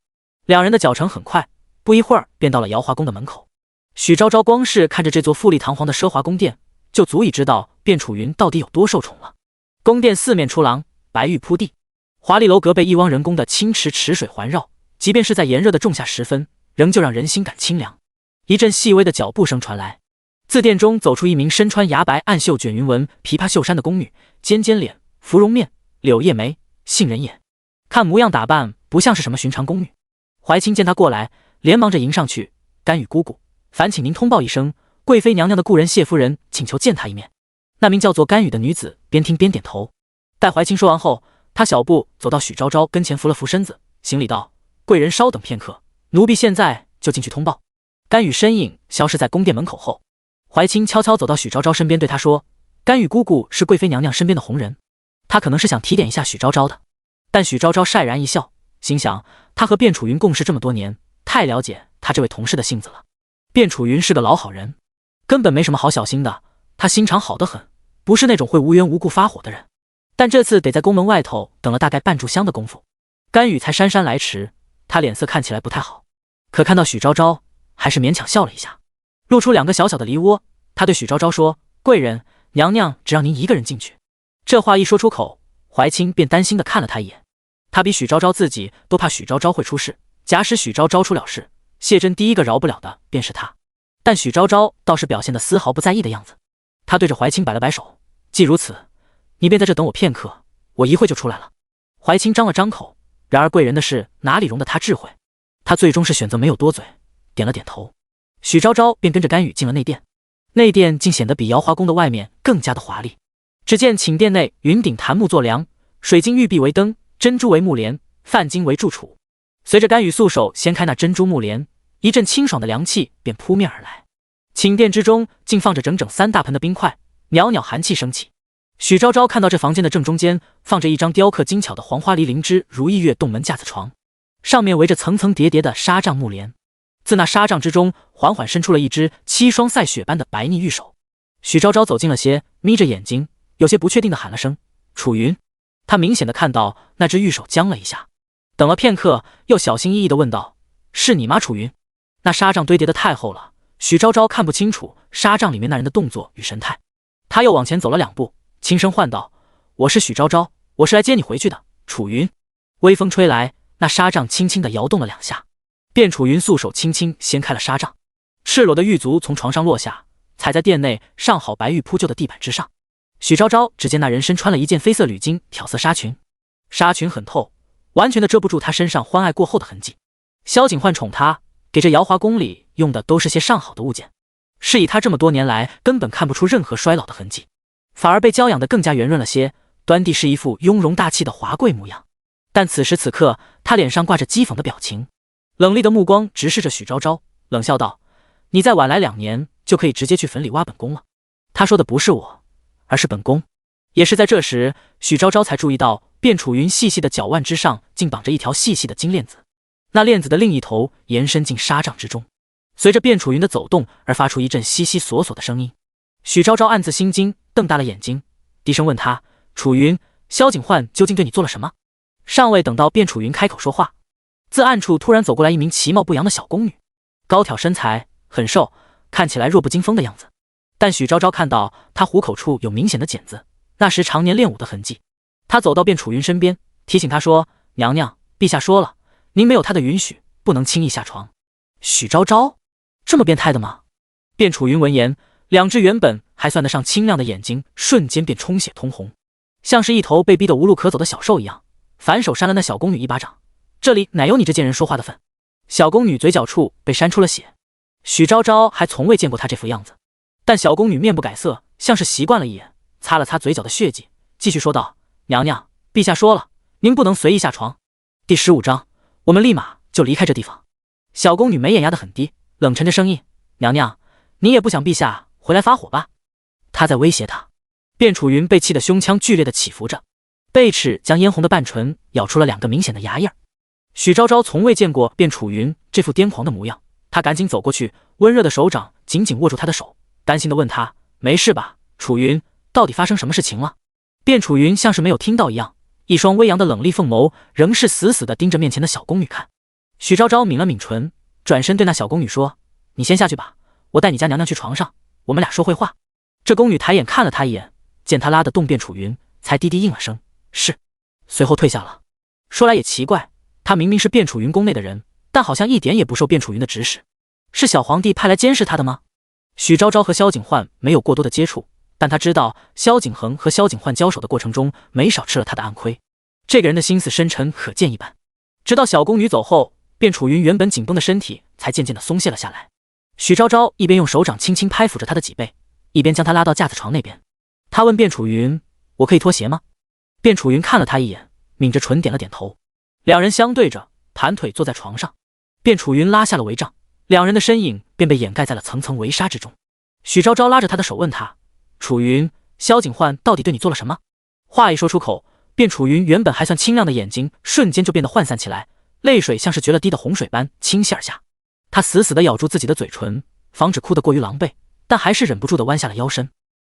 两人的脚程很快，不一会儿便到了瑶华宫的门口。许昭昭光是看着这座富丽堂皇的奢华宫殿，就足以知道卞楚云到底有多受宠了。宫殿四面出廊，白玉铺地，华丽楼阁被一汪人工的清池池水环绕，即便是在炎热的仲夏时分，仍旧让人心感清凉。一阵细微的脚步声传来，自殿中走出一名身穿牙白暗绣卷云纹琵琶袖衫的宫女，尖尖脸，芙蓉面，柳叶眉，杏仁眼，看模样打扮不像是什么寻常宫女。怀清见她过来，连忙着迎上去：“甘雨姑姑，烦请您通报一声，贵妃娘娘的故人谢夫人请求见她一面。”那名叫做甘雨的女子边听边点头。待怀清说完后，她小步走到许昭昭跟前，扶了扶身子，行礼道：“贵人稍等片刻，奴婢现在就进去通报。”甘雨身影消失在宫殿门口后，怀清悄悄走到许昭昭身边，对她说：“甘雨姑姑是贵妃娘娘身边的红人，她可能是想提点一下许昭昭的。”但许昭昭晒然一笑，心想她和卞楚云共事这么多年，太了解她这位同事的性子了。卞楚云是个老好人，根本没什么好小心的，他心肠好得很，不是那种会无缘无故发火的人。但这次得在宫门外头等了大概半炷香的功夫，甘雨才姗姗来迟，他脸色看起来不太好，可看到许昭昭还是勉强笑了一下，露出2个小小的梨窝。他对许昭昭说：“贵人，娘娘只让您一个人进去。”这话一说出口，怀清便担心地看了他一眼。他比许昭昭自己都怕许昭昭会出事，假使许昭昭出了事，谢真第一个饶不了的便是他。但许昭昭倒是表现得丝毫不在意的样子。他对着怀清摆了摆手：“既如此，你便在这等我片刻，我一会就出来了。”怀清张了张口，然而贵人的事哪里容得他智慧，他最终是选择没有多嘴，点了点头。许昭昭便跟着甘雨进了内殿，内殿竟显得比瑶华宫的外面更加的华丽。只见寝殿内云顶檀木作梁，水晶玉璧为灯，珍珠为幕帘，泛金为柱础。随着甘雨素手掀开那珍珠幕帘，一阵清爽的凉气便扑面而来。寝殿之中竟放着整整3大盆的冰块，袅袅寒气升起。许昭昭看到这房间的正中间放着一张雕刻精巧的黄花梨灵芝如意月洞门架子床，上面围着层层叠叠的纱帐幕帘，自那纱帐之中缓缓伸出了一只7双赛雪般的白腻玉手。许昭昭走近了些，眯着眼睛，有些不确定的喊了声：“楚云。”他明显的看到那只玉手僵了一下，等了片刻，又小心翼翼地问道：“是你吗，楚云？”那纱帐堆叠的太厚了，许昭昭看不清楚纱帐里面那人的动作与神态。他又往前走了2步，轻声唤道：“我是许昭昭，我是来接你回去的，楚云。”微风吹来，那纱帐轻轻地摇动了2下，卞楚云素手轻轻掀开了纱帐，赤裸的玉足从床上落下，踩在殿内上好白玉铺就的地板之上。许昭昭只见那人身穿了一件绯色缕巾挑色纱裙，纱裙很透，完全的遮不住他身上欢爱过后的痕迹。萧景焕宠他，给这瑶华宫里用的都是些上好的物件，是以他这么多年来根本看不出任何衰老的痕迹，反而被娇养得更加圆润了些，端地是一副雍容大气的华贵模样。但此时此刻，他脸上挂着讥讽的表情，冷厉的目光直视着许昭昭，冷笑道：“你再晚来2年，就可以直接去坟里挖本宫了。”他说的不是我，而是本宫。也是在这时，许昭昭才注意到卞楚云细细的脚腕之上竟绑着一条细细的金链子，那链子的另一头延伸进纱帐之中，随着卞楚云的走动而发出一阵悉悉索索的声音。许昭昭暗自心惊，瞪大了眼睛，低声问他：“楚云，萧景焕究竟对你做了什么？”尚未等到卞楚云开口说话，自暗处突然走过来一名其貌不扬的小宫女，高挑身材，很瘦，看起来弱不禁风的样子。但许昭昭看到她虎口处有明显的茧子，那时常年练武的痕迹。他走到卞楚云身边，提醒他说：“娘娘，陛下说了，您没有他的允许，不能轻易下床。”许昭昭，这么变态的吗？卞楚云闻言，两只原本还算得上清亮的眼睛瞬间便充血通红，像是一头被逼得无路可走的小兽一样，反手扇了那小宫女一巴掌。这里哪有你这贱人说话的份？小宫女嘴角处被扇出了血，许昭昭还从未见过她这副样子，但小宫女面不改色，像是习惯了一眼，擦了擦嘴角的血迹，继续说道：“娘娘，陛下说了，您不能随意下床。第15章，我们立马就离开这地方。”小宫女眉眼压得很低，冷沉着声音：“娘娘，你也不想陛下回来发火吧？”她在威胁她。卞楚云被气得胸腔剧烈的起伏着，贝齿将嫣红的半唇咬出了2个明显的牙印儿。许昭昭从未见过卞楚云这副癫狂的模样，她赶紧走过去，温热的手掌紧紧握住他的手，担心地问他：“没事吧，楚云？到底发生什么事情了？”卞楚云像是没有听到一样，一双微扬的冷厉凤眸仍是死死地盯着面前的小宫女看。许昭昭抿了抿唇，转身对那小宫女说：“你先下去吧，我带你家娘娘去床上，我们俩说会话。”这宫女抬眼看了他一眼，见他拉得动卞楚云，才低低应了声：“是。”随后退下了。说来也奇怪，他明明是卞楚云宫内的人，但好像一点也不受卞楚云的指使。是小皇帝派来监视他的吗？许昭昭和萧景焕没有过多的接触，但他知道萧景恒和萧景焕交手的过程中没少吃了他的暗亏。这个人的心思深沉可见一斑。直到小宫女走后，卞楚云原本紧绷的身体才渐渐的松懈了下来。许昭昭一边用手掌轻轻拍抚着他的脊背，一边将他拉到架子床那边。他问卞楚云：“我可以脱鞋吗？”卞楚云看了他一眼，抿着唇点了点头。两人相对着，盘腿坐在床上。卞楚云拉下了帷帐，两人的身影便被掩盖在了层层围纱之中。许昭昭拉着他的手问他：“楚云，萧景焕到底对你做了什么？”话一说出口，卞楚云原本还算清亮的眼睛瞬间就变得涣散起来，泪水像是决了堤的洪水般倾泻而下。他死死地咬住自己的嘴唇，防止哭得过于狼狈，但还是忍不住地弯下了腰身。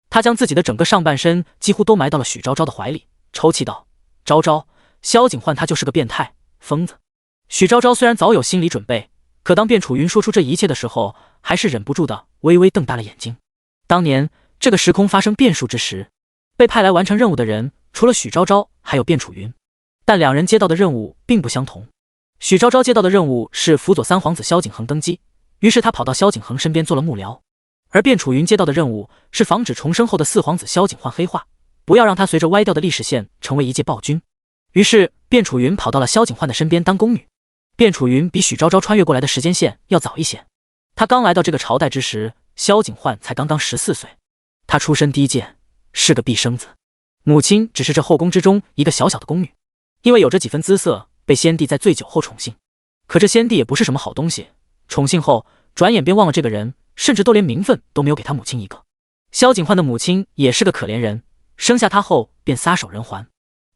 他将自己的整个上半身几乎都埋到了许昭昭的怀里，抽泣道：“昭昭，萧景焕他就是个变态疯子。”许昭昭虽然早有心理准备，可当卞楚云说出这一切的时候，还是忍不住的微微瞪大了眼睛。当年这个时空发生变数之时，被派来完成任务的人除了许昭昭还有卞楚云，但两人接到的任务并不相同。许昭昭接到的任务是辅佐三皇子萧景恒登基，于是他跑到萧景恒身边做了幕僚；而卞楚云接到的任务是防止重生后的四皇子萧景焕黑化，不要让他随着歪掉的历史线成为一介暴君。于是卞楚云跑到了萧景焕的身边当宫女。卞楚云比许昭昭穿越过来的时间线要早一些，他刚来到这个朝代之时，萧景焕才刚刚14岁。他出身低贱，是个婢生子，母亲只是这后宫之中一个小小的宫女，因为有着几分姿色，被先帝在醉酒后宠幸。可这先帝也不是什么好东西，宠幸后转眼便忘了这个人，甚至都连名分都没有给他母亲一个。萧景焕的母亲也是个可怜人，生下他后便撒手人寰，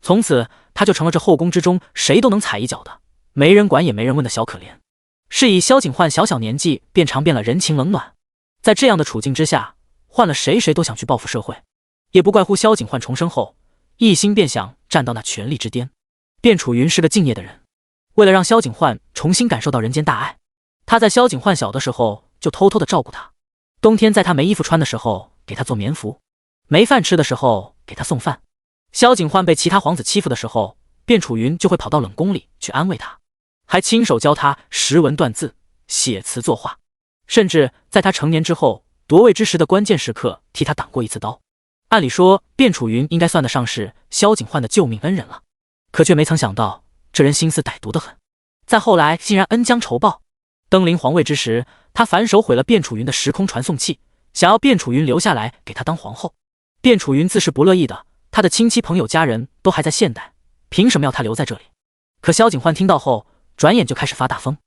从此他就成了这后宫之中谁都能踩一脚的，没人管也没人问的小可怜。是以萧景焕小小年纪便尝遍了人情冷暖，在这样的处境之下，换了谁谁都想去报复社会，也不怪乎萧景焕重生后一心便想站到那权力之巅。卞楚云是个敬业的人，为了让萧景焕重新感受到人间大爱，他在萧景焕小的时候就偷偷的照顾他，冬天在他没衣服穿的时候给他做棉服，没饭吃的时候给他送饭。萧景焕被其他皇子欺负的时候，卞楚云就会跑到冷宫里去安慰他，还亲手教他识文断字、写词作画，甚至在他成年之后夺位之时的关键时刻替他挡过一次刀。按理说卞楚云应该算得上是萧景焕的救命恩人了，可却没曾想到这人心思歹毒得很，在后来竟然恩将仇报。登临皇位之时，他反手毁了卞楚云的时空传送器，想要卞楚云留下来给他当皇后。卞楚云自是不乐意的，他的亲戚朋友家人都还在现代，凭什么要他留在这里？可萧景焕听到后转眼就开始发大疯，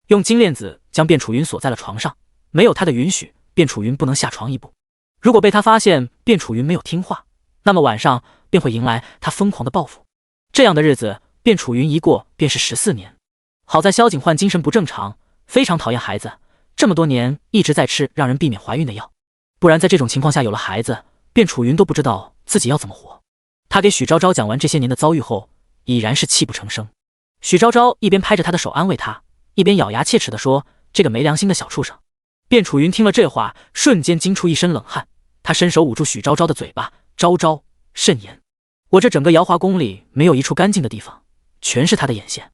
用金链子将卞楚云锁在了床上，没有他的允许，卞楚云不能下床一步。如果被他发现卞楚云没有听话，那么晚上便会迎来他疯狂的报复。这样的日子卞楚云一过便是14年。好在萧景焕精神不正常，非常讨厌孩子，这么多年一直在吃让人避免怀孕的药，不然在这种情况下有了孩子，卞楚云都不知道自己要怎么活。他给许昭昭讲完这些年的遭遇后，已然是泣不成声。许昭昭一边拍着他的手安慰他，一边咬牙切齿地说：“这个没良心的小畜生。”卞楚云听了这话，瞬间惊出一身冷汗，他伸手捂住许昭昭的嘴巴：“昭昭，慎言，我这整个瑶华宫里没有一处干净的地方，全是他的眼线。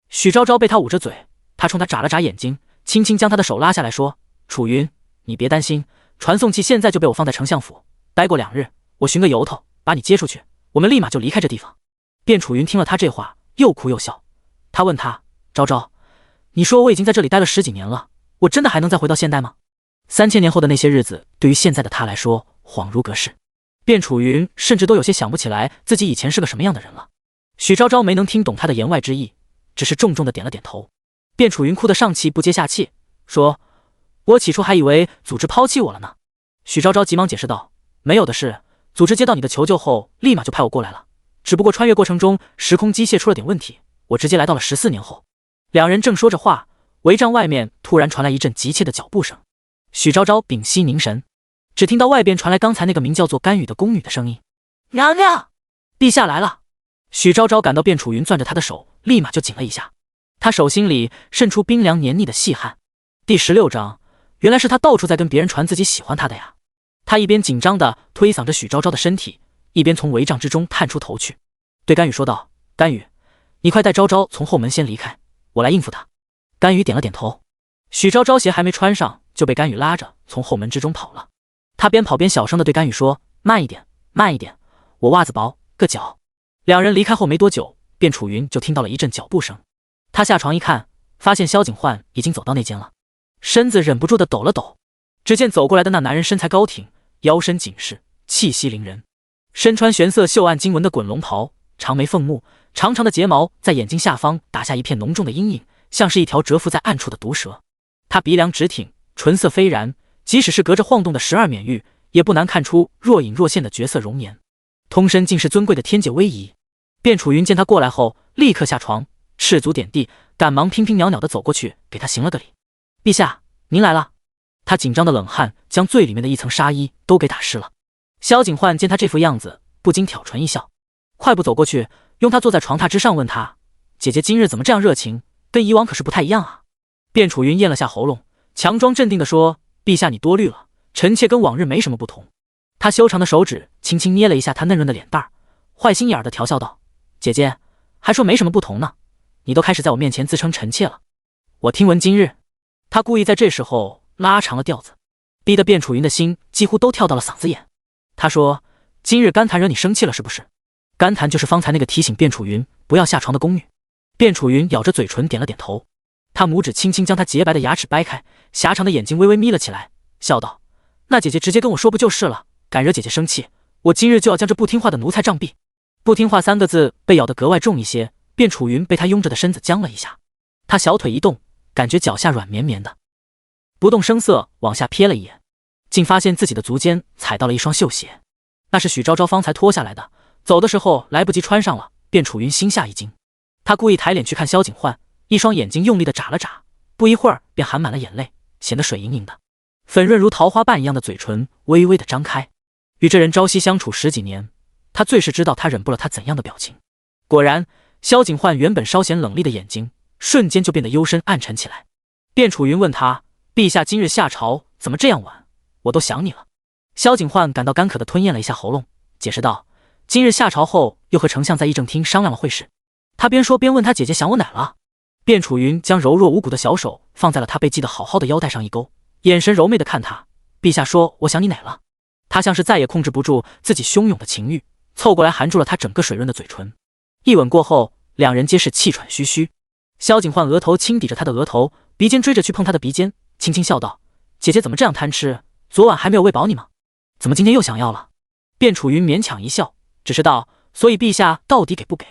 许昭昭被他捂着嘴，他冲他眨了眨眼睛，轻轻将他的手拉下来说：楚云，你别担心，传送器现在就被我放在丞相府，待过2日，我寻个由头把你接出去，我们立马就离开这地方。卞楚云听了他这话，又哭又笑。他问他：昭昭，你说我已经在这里待了10几年了，我真的还能再回到现代吗？3000年后的那些日子，对于现在的他来说，恍如隔世。卞楚云甚至都有些想不起来自己以前是个什么样的人了。许昭昭没能听懂他的言外之意，只是重重的点了点头。卞楚云哭得上气不接下气，说：我起初还以为组织抛弃我了呢。许昭昭急忙解释道：没有的事，组织接到你的求救后，立马就派我过来了。只不过穿越过程中，时空机械出了点问题，我直接来到了14年后。两人正说着话，帷帐外面突然传来一阵急切的脚步声。许昭昭屏息凝神，只听到外边传来刚才那个名叫做甘雨的宫女的声音：娘娘，陛下来了。许昭昭感到卞楚云攥着她的手，立马就紧了一下，她手心里渗出冰凉黏腻的细汗。第16章，原来是他到处在跟别人传自己喜欢他的呀。他一边紧张地推搡着许昭昭的身体，一边从帷帐之中探出头去，对甘雨说道：甘雨，你快带昭昭从后门先离开，我来应付他。甘雨点了点头。许昭昭鞋还没穿上，就被甘雨拉着从后门之中跑了。他边跑边小声地对甘雨说：慢一点，慢一点，我袜子薄，硌脚。两人离开后没多久，卞楚云就听到了一阵脚步声。他下床一看，发现萧景焕已经走到那间了，身子忍不住地抖了抖。只见走过来的那男人身材高挺，腰身紧实，气息凌人，身穿玄色绣暗经纹的滚龙袍，长眉凤目，长长的睫毛在眼睛下方打下一片浓重的阴影，像是一条蛰伏在暗处的毒蛇。他鼻梁直挺，唇色飞然，即使是隔着晃动的12冕玉，也不难看出若隐若现的绝色容颜，通身尽是尊贵的天界威仪。卞楚云见他过来后，立刻下床，赤足点地，赶忙乒乒袅袅地走过去，给他行了个礼。陛下，您来了。他紧张的冷汗将最里面的一层纱衣都给打湿了。萧景焕见他这副样子，不禁挑唇一笑，快步走过去，用他坐在床榻之上，问他：姐姐今日怎么这样热情，跟以往可是不太一样啊。卞楚云咽了下喉咙，强装镇定地说：陛下你多虑了，臣妾跟往日没什么不同。他修长的手指轻轻捏了一下他嫩润的脸蛋儿，坏心眼儿地调笑道：姐姐还说没什么不同呢，你都开始在我面前自称臣妾了。我听闻今日……他故意在这时候拉长了调子，逼得卞楚云的心几乎都跳到了嗓子眼。他说：今日甘檀惹你生气了是不是？甘檀就是方才那个提醒卞楚云不要下床的宫女。卞楚云咬着嘴唇点了点头，他拇指轻轻将他洁白的牙齿掰开，狭长的眼睛微微眯了起来，笑道：那姐姐直接跟我说不就是了，敢惹姐姐生气，我今日就要将这不听话的奴才杖毙。不听话3个字被咬得格外重一些，卞楚云被他拥着的身子僵了一下，他小腿一动，感觉脚下软绵绵的，不动声色往下瞥了一眼，竟发现自己的足尖踩到了一双绣鞋，那是许昭昭方才脱下来的，走的时候来不及穿上了。卞楚云心下一惊，他故意抬脸去看萧景焕，一双眼睛用力地眨了眨，不一会儿便含满了眼泪，显得水盈盈的，粉润如桃花瓣一样的嘴唇微微地张开。与这人朝夕相处10几年，他最是知道他忍不了他怎样的表情。果然，萧景焕原本稍显冷厉的眼睛瞬间就变得幽深暗沉起来。卞楚云问他：陛下今日下朝怎么这样晚？我都想你了。萧景焕感到干渴地吞咽了一下喉咙，解释道：今日下朝后又和丞相在议政厅商量了会事。他边说边问他姐姐想我哪了。卞楚云将柔弱无骨的小手放在了他被系得好好的腰带上一勾，眼神柔媚地看他：陛下说我想你哪了。他像是再也控制不住自己汹涌的情欲，凑过来含住了他整个水润的嘴唇。一吻过后，两人皆是气喘吁吁。萧景焕额头轻抵着他的额头，鼻尖追着去碰他的鼻尖，轻轻笑道：姐姐怎么这样贪吃，昨晚还没有喂饱你吗？怎么今天又想要了？卞楚云勉强一笑，只是道：所以陛下到底给不给？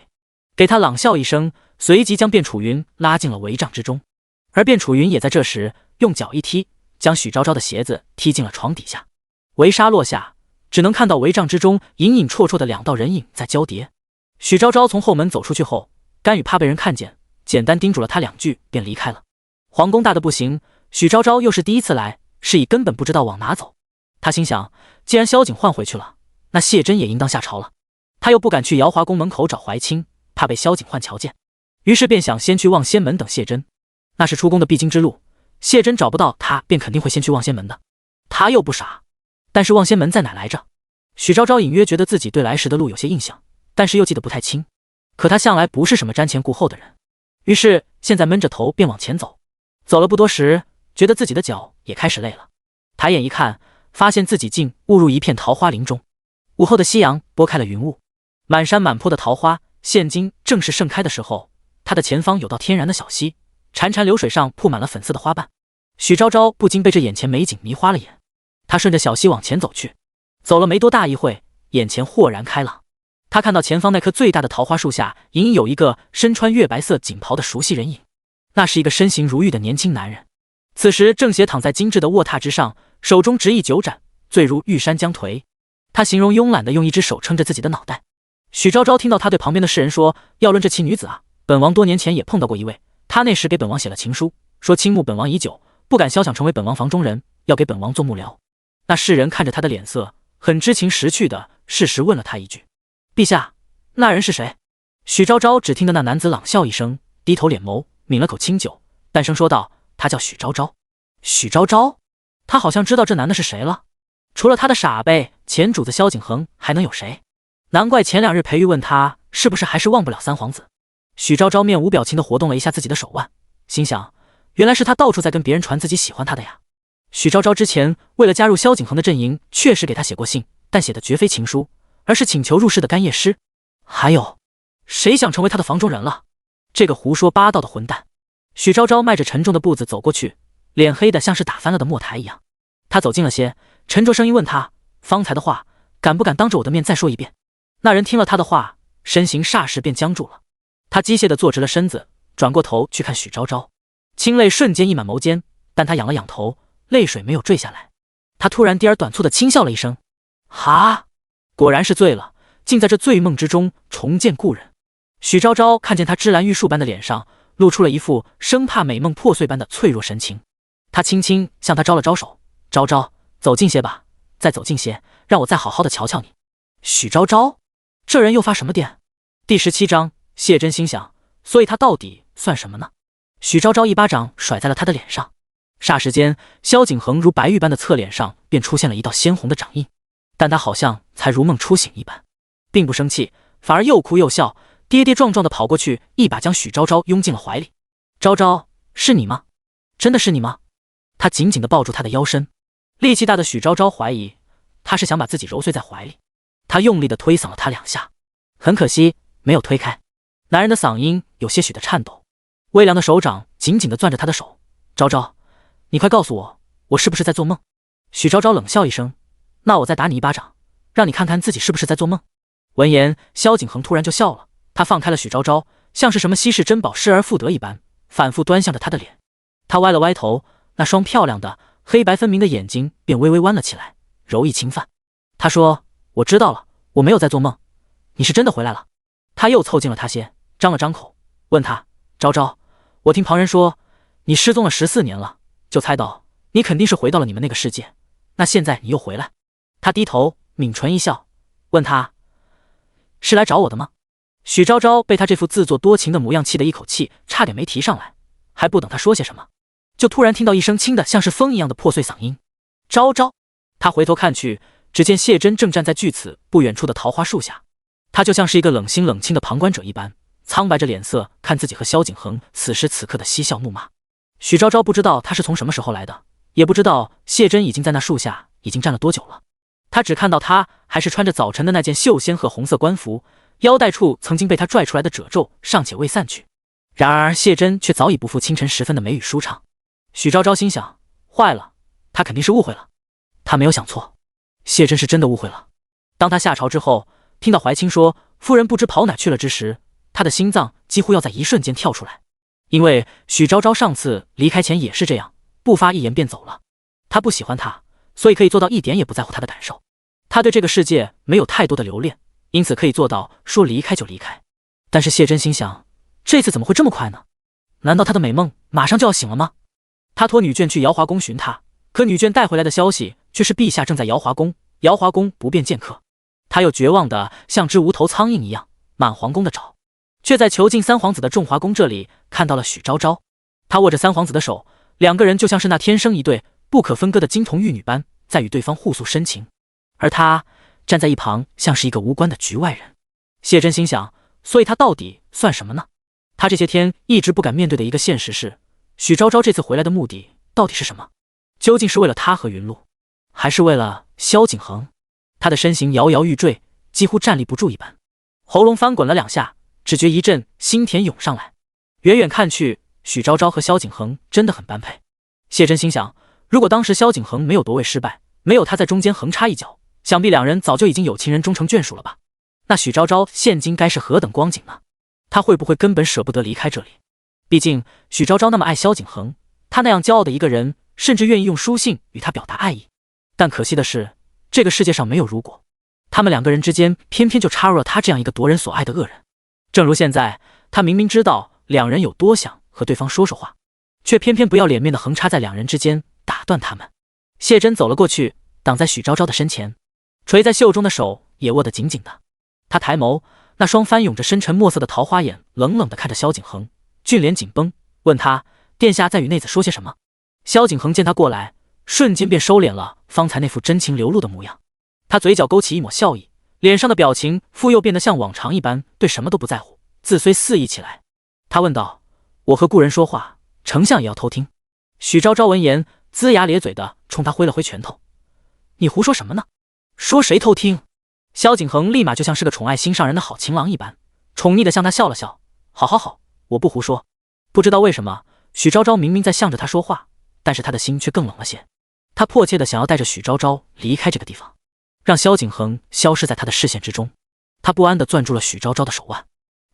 给他冷笑一声，随即将卞楚云拉进了帷帐之中。而卞楚云也在这时用脚一踢，将许昭昭的鞋子踢进了床底下。帷纱落下，只能看到帷帐之中隐隐绰绰的2道人影在交叠。许昭昭从后门走出去后，甘雨怕被人看见，简单叮嘱了他2句便离开了。皇宫大的不行，许昭昭又是第一次来，是以根本不知道往哪走。他心想，既然萧景焕回去了，那谢真也应当下朝了。他又不敢去瑶华宫门口找怀清，怕被萧景焕瞧见，于是便想先去望仙门等谢真。那是出宫的必经之路，谢真找不到他便肯定会先去望仙门的。他又不傻，但是望仙门在哪来着？许昭昭隐约觉得自己对来时的路有些印象，但是又记得不太清。可他向来不是什么瞻前顾后的人，于是现在闷着头便往前走。走了不多时，觉得自己的脚也开始累了，抬眼一看，发现自己竟误入一片桃花林中。午后的夕阳拨开了云雾，满山满坡的桃花现今正是盛开的时候。他的前方有道天然的小溪，潺潺流水上铺满了粉色的花瓣。许昭昭不禁被这眼前美景迷花了眼，他顺着小溪往前走去，走了没多大一会，眼前豁然开朗。他看到前方那棵最大的桃花树下，隐隐有一个身穿月白色锦袍的熟悉人影，那是一个身形如玉的年轻男人，此时正斜躺在精致的卧榻之上，手中执一酒盏，醉如玉山将颓。他形容慵懒地用一只手撑着自己的脑袋。许昭昭听到他对旁边的世人说，要论这奇女子啊，本王多年前也碰到过一位，他那时给本王写了情书，说倾慕本王已久，不敢肖想成为本王房中人，要给本王做幕僚。那世人看着他的脸色，很知情识趣的适时问了他一句，陛下，那人是谁？许昭昭只听得那男子冷笑一声，低头敛眸，抿了口清酒，淡声说道，他叫许昭昭。许昭昭？他好像知道这男的是谁了，除了他的傻辈前主子萧景恒，还能有谁？难怪前2日裴玉问他是不是还是忘不了三皇子。许昭昭面无表情地活动了一下自己的手腕，心想，原来是他到处在跟别人传自己喜欢他的呀。许昭昭之前为了加入萧景恒的阵营，确实给他写过信，但写的绝非情书，而是请求入室的干谒诗。还有，谁想成为他的房中人了？这个胡说八道的混蛋！许昭昭迈着沉重的步子走过去，脸黑得像是打翻了的墨台一样。他走近了些，沉着声音问他，方才的话敢不敢当着我的面再说一遍？那人听了他的话，身形霎时便僵住了。他机械地坐直了身子，转过头去看许昭昭，清泪瞬间溢满眸间，但他仰了仰头，泪水没有坠下来。他突然低而短促地轻笑了一声，哈，果然是醉了，竟在这醉梦之中重见故人。许昭昭看见他芝兰玉树般的脸上露出了一副生怕美梦破碎般的脆弱神情，他轻轻向他招了招手，昭昭，走近些吧，再走近些，让我再好好的瞧瞧你。许昭昭，这人又发什么癫？第17章，谢真心想，所以他到底算什么呢？许昭昭一巴掌甩在了他的脸上，霎时间，萧景恒如白玉般的侧脸上便出现了一道鲜红的掌印，但他好像才如梦初醒一般，并不生气，反而又哭又笑，跌跌撞撞地跑过去，一把将许昭昭拥进了怀里。昭昭，是你吗？真的是你吗？他紧紧地抱住他的腰身，力气大的许昭昭怀疑他是想把自己揉碎在怀里，他用力地推搡了他2下，很可惜没有推开。男人的嗓音有些许的颤抖，微凉的手掌紧紧地攥着他的手。昭昭，你快告诉我，我是不是在做梦？许昭昭冷笑一声，那我再打你一巴掌，让你看看自己是不是在做梦。闻言，萧景恒突然就笑了，他放开了许昭昭，像是什么稀世珍宝失而复得一般，反复端详着他的脸。他歪了歪头，那双漂亮的黑白分明的眼睛便微微弯了起来，柔意侵犯。他说，我知道了，我没有在做梦，你是真的回来了。他又凑近了他些，张了张口，问他，昭昭，我听旁人说你失踪了14年了，就猜到你肯定是回到了你们那个世界，那现在你又回来？他低头抿唇一笑，问他，是来找我的吗？许昭昭被他这副自作多情的模样气得一口气差点没提上来，还不等他说些什么，就突然听到一声轻的像是风一样的破碎嗓音，昭昭。他回头看去，只见谢真正站在距此不远处的桃花树下，他就像是一个冷心冷清的旁观者一般，苍白着脸色看自己和萧景恒此时此刻的嬉笑怒骂。许昭昭不知道他是从什么时候来的，也不知道谢真已经在那树下已经站了多久了，他只看到他还是穿着早晨的那件绣仙褐红色官服，腰带处曾经被他拽出来的褶皱尚且未散去，然而谢真却早已不复清晨时分的美语舒畅。许昭昭心想，坏了，他肯定是误会了。他没有想错，谢真是真的误会了。当他下朝之后，听到怀清说夫人不知跑哪去了之时，他的心脏几乎要在一瞬间跳出来，因为许昭昭上次离开前也是这样，不发一言便走了。他不喜欢他，所以可以做到一点也不在乎他的感受。他对这个世界没有太多的留恋，因此可以做到说离开就离开。但是谢真心想，这次怎么会这么快呢？难道他的美梦马上就要醒了吗？他托女眷去瑶华宫寻他，可女眷带回来的消息却是陛下正在瑶华宫，瑶华宫不便见客。他又绝望的像只无头苍蝇一样满皇宫的找，却在囚禁三皇子的重华宫这里看到了许昭昭。他握着三皇子的手，两个人就像是那天生一对不可分割的金童玉女般在与对方互诉深情，而他站在一旁像是一个无关的局外人。谢真心想，所以他到底算什么呢？他这些天一直不敢面对的一个现实是，许昭昭这次回来的目的到底是什么？究竟是为了他和云露，还是为了萧景恒？他的身形摇摇欲坠，几乎站立不住一般，喉咙翻滚了2下，只觉一阵心甜涌上来。远远看去，许昭昭和萧景恒真的很般配。谢真心想，如果当时萧景恒没有夺位失败，没有他在中间横插一脚，想必两人早就已经有情人终成眷属了吧？那许昭昭现今该是何等光景呢？他会不会根本舍不得离开这里？毕竟许昭昭那么爱萧景恒，他那样骄傲的一个人，甚至愿意用书信与他表达爱意。但可惜的是，这个世界上没有如果，他们2个人之间偏偏就插入了他这样一个夺人所爱的恶人。正如现在，他明明知道2人有多想和对方说说话，却偏偏不要脸面的横插在2人之间，打断他们。谢真走了过去，挡在许昭昭的身前，垂在袖中的手也握得紧紧的。他抬眸，那双翻涌着深沉墨色的桃花眼冷冷地看着萧景恒，俊脸紧绷，问他：殿下在与内子说些什么？萧景恒见他过来，瞬间便收敛了方才那副真情流露的模样。他嘴角勾起一抹笑意，脸上的表情复又变得像往常一般，对什么都不在乎，自虽肆意起来。他问道：我和故人说话，丞相也要偷听？许昭昭闻言，龇牙咧嘴的冲他挥了挥拳头：你胡说什么呢？说谁偷听？萧景恒立马就像是个宠爱心上人的好情郎一般，宠溺的向他笑了笑：好好好，我不胡说。不知道为什么，许昭昭明明在向着他说话，但是他的心却更冷了些。他迫切的想要带着许昭昭离开这个地方，让萧景恒消失在他的视线之中。他不安地攥住了许昭昭的手腕。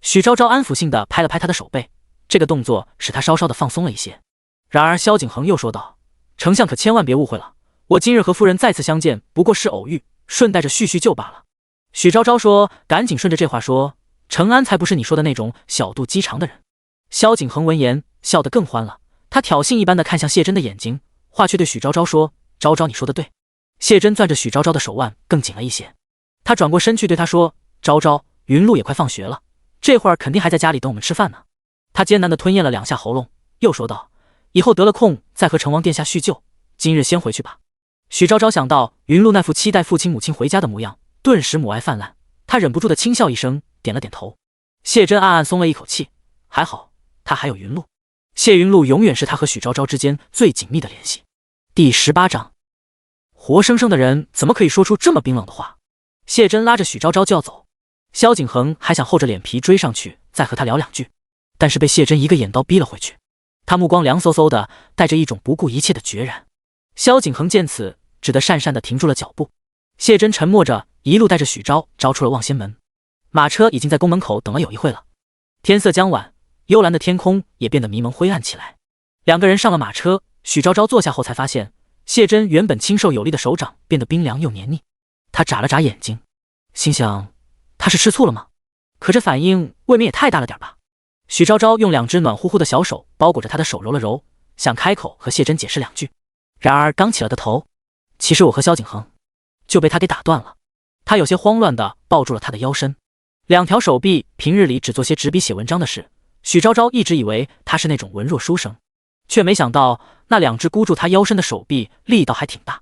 许昭昭安抚性地拍了拍他的手背，这个动作使他稍稍的放松了一些。然而萧景恒又说道：丞相可千万别误会了，我今日和夫人再次相见不过是偶遇，顺带着叙叙旧罢了。许昭昭说，赶紧顺着这话说，承安才不是你说的那种小肚鸡肠的人。萧景恒闻言笑得更欢了，他挑衅一般的看向谢真的眼睛，话却对许昭昭说：昭昭你说的对。谢真攥着许昭昭的手腕更紧了一些，他转过身去对他说：昭昭，云露也快放学了，这会儿肯定还在家里等我们吃饭呢。他艰难地吞咽了2下喉咙，又说道：以后得了空再和成王殿下叙旧，今日先回去吧。许昭昭想到云露那副期待父亲母亲回家的模样，顿时母爱泛滥，他忍不住的轻笑一声，点了点头。谢真暗暗松了一口气，还好他还有云露，谢云露永远是他和许昭昭之间最紧密的联系。第18章，活生生的人怎么可以说出这么冰冷的话？谢真拉着许昭昭就要走，萧景恒还想厚着脸皮追上去再和他聊2句，但是被谢真一个眼刀逼了回去。他目光凉飕飕的，带着一种不顾一切的决然。萧景恒见此，只得讪讪的停住了脚步。谢真沉默着，一路带着许昭昭出了望仙门。马车已经在宫门口等了有一会了。天色将晚，幽蓝的天空也变得迷蒙灰暗起来。2个人上了马车，许昭昭坐下后才发现，谢真原本清瘦有力的手掌变得冰凉又黏腻。他眨了眨眼睛，心想他是吃醋了吗？可这反应未免也太大了点吧。许昭昭用2只暖乎乎的小手包裹着他的手揉了揉，想开口和谢真解释2句，然而刚起了个头，其实我和萧景恒，就被他给打断了。他有些慌乱地抱住了他的腰身，2条手臂平日里只做些执笔写文章的事，许昭昭一直以为他是那种文弱书生，却没想到那2只箍住他腰身的手臂力道还挺大。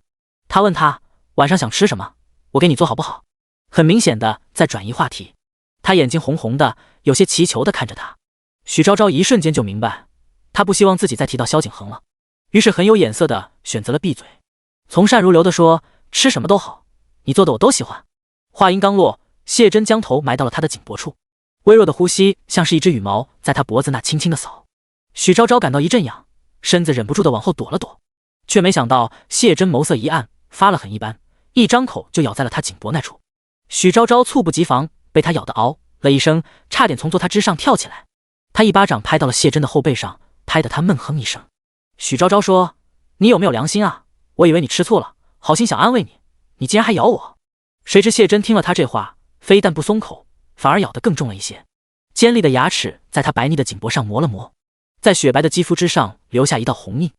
他问他晚上想吃什么，我给你做好不好？很明显的在转移话题。他眼睛红红的，有些祈求的看着他。许昭昭一瞬间就明白，他不希望自己再提到萧景恒了，于是很有眼色的选择了闭嘴，从善如流的说：吃什么都好，你做的我都喜欢。话音刚落，谢真将头埋到了他的颈脖处，微弱的呼吸像是一只羽毛在他脖子那轻轻的扫。许昭昭感到一阵痒，身子忍不住的往后躲了躲，却没想到谢真眸色一暗，发了狠一般，一张口就咬在了他颈脖那处。许昭昭猝不及防，被他咬得嗷了一声，差点从坐他之上跳起来。他一巴掌拍到了谢真的后背上，拍得他闷哼一声。许昭昭说：你有没有良心啊？我以为你吃醋了，好心想安慰你，你竟然还咬我。谁知谢真听了他这话，非但不松口，反而咬得更重了一些，尖利的牙齿在他白腻的颈脖上磨了磨，在雪白的肌肤之上留下一道红印。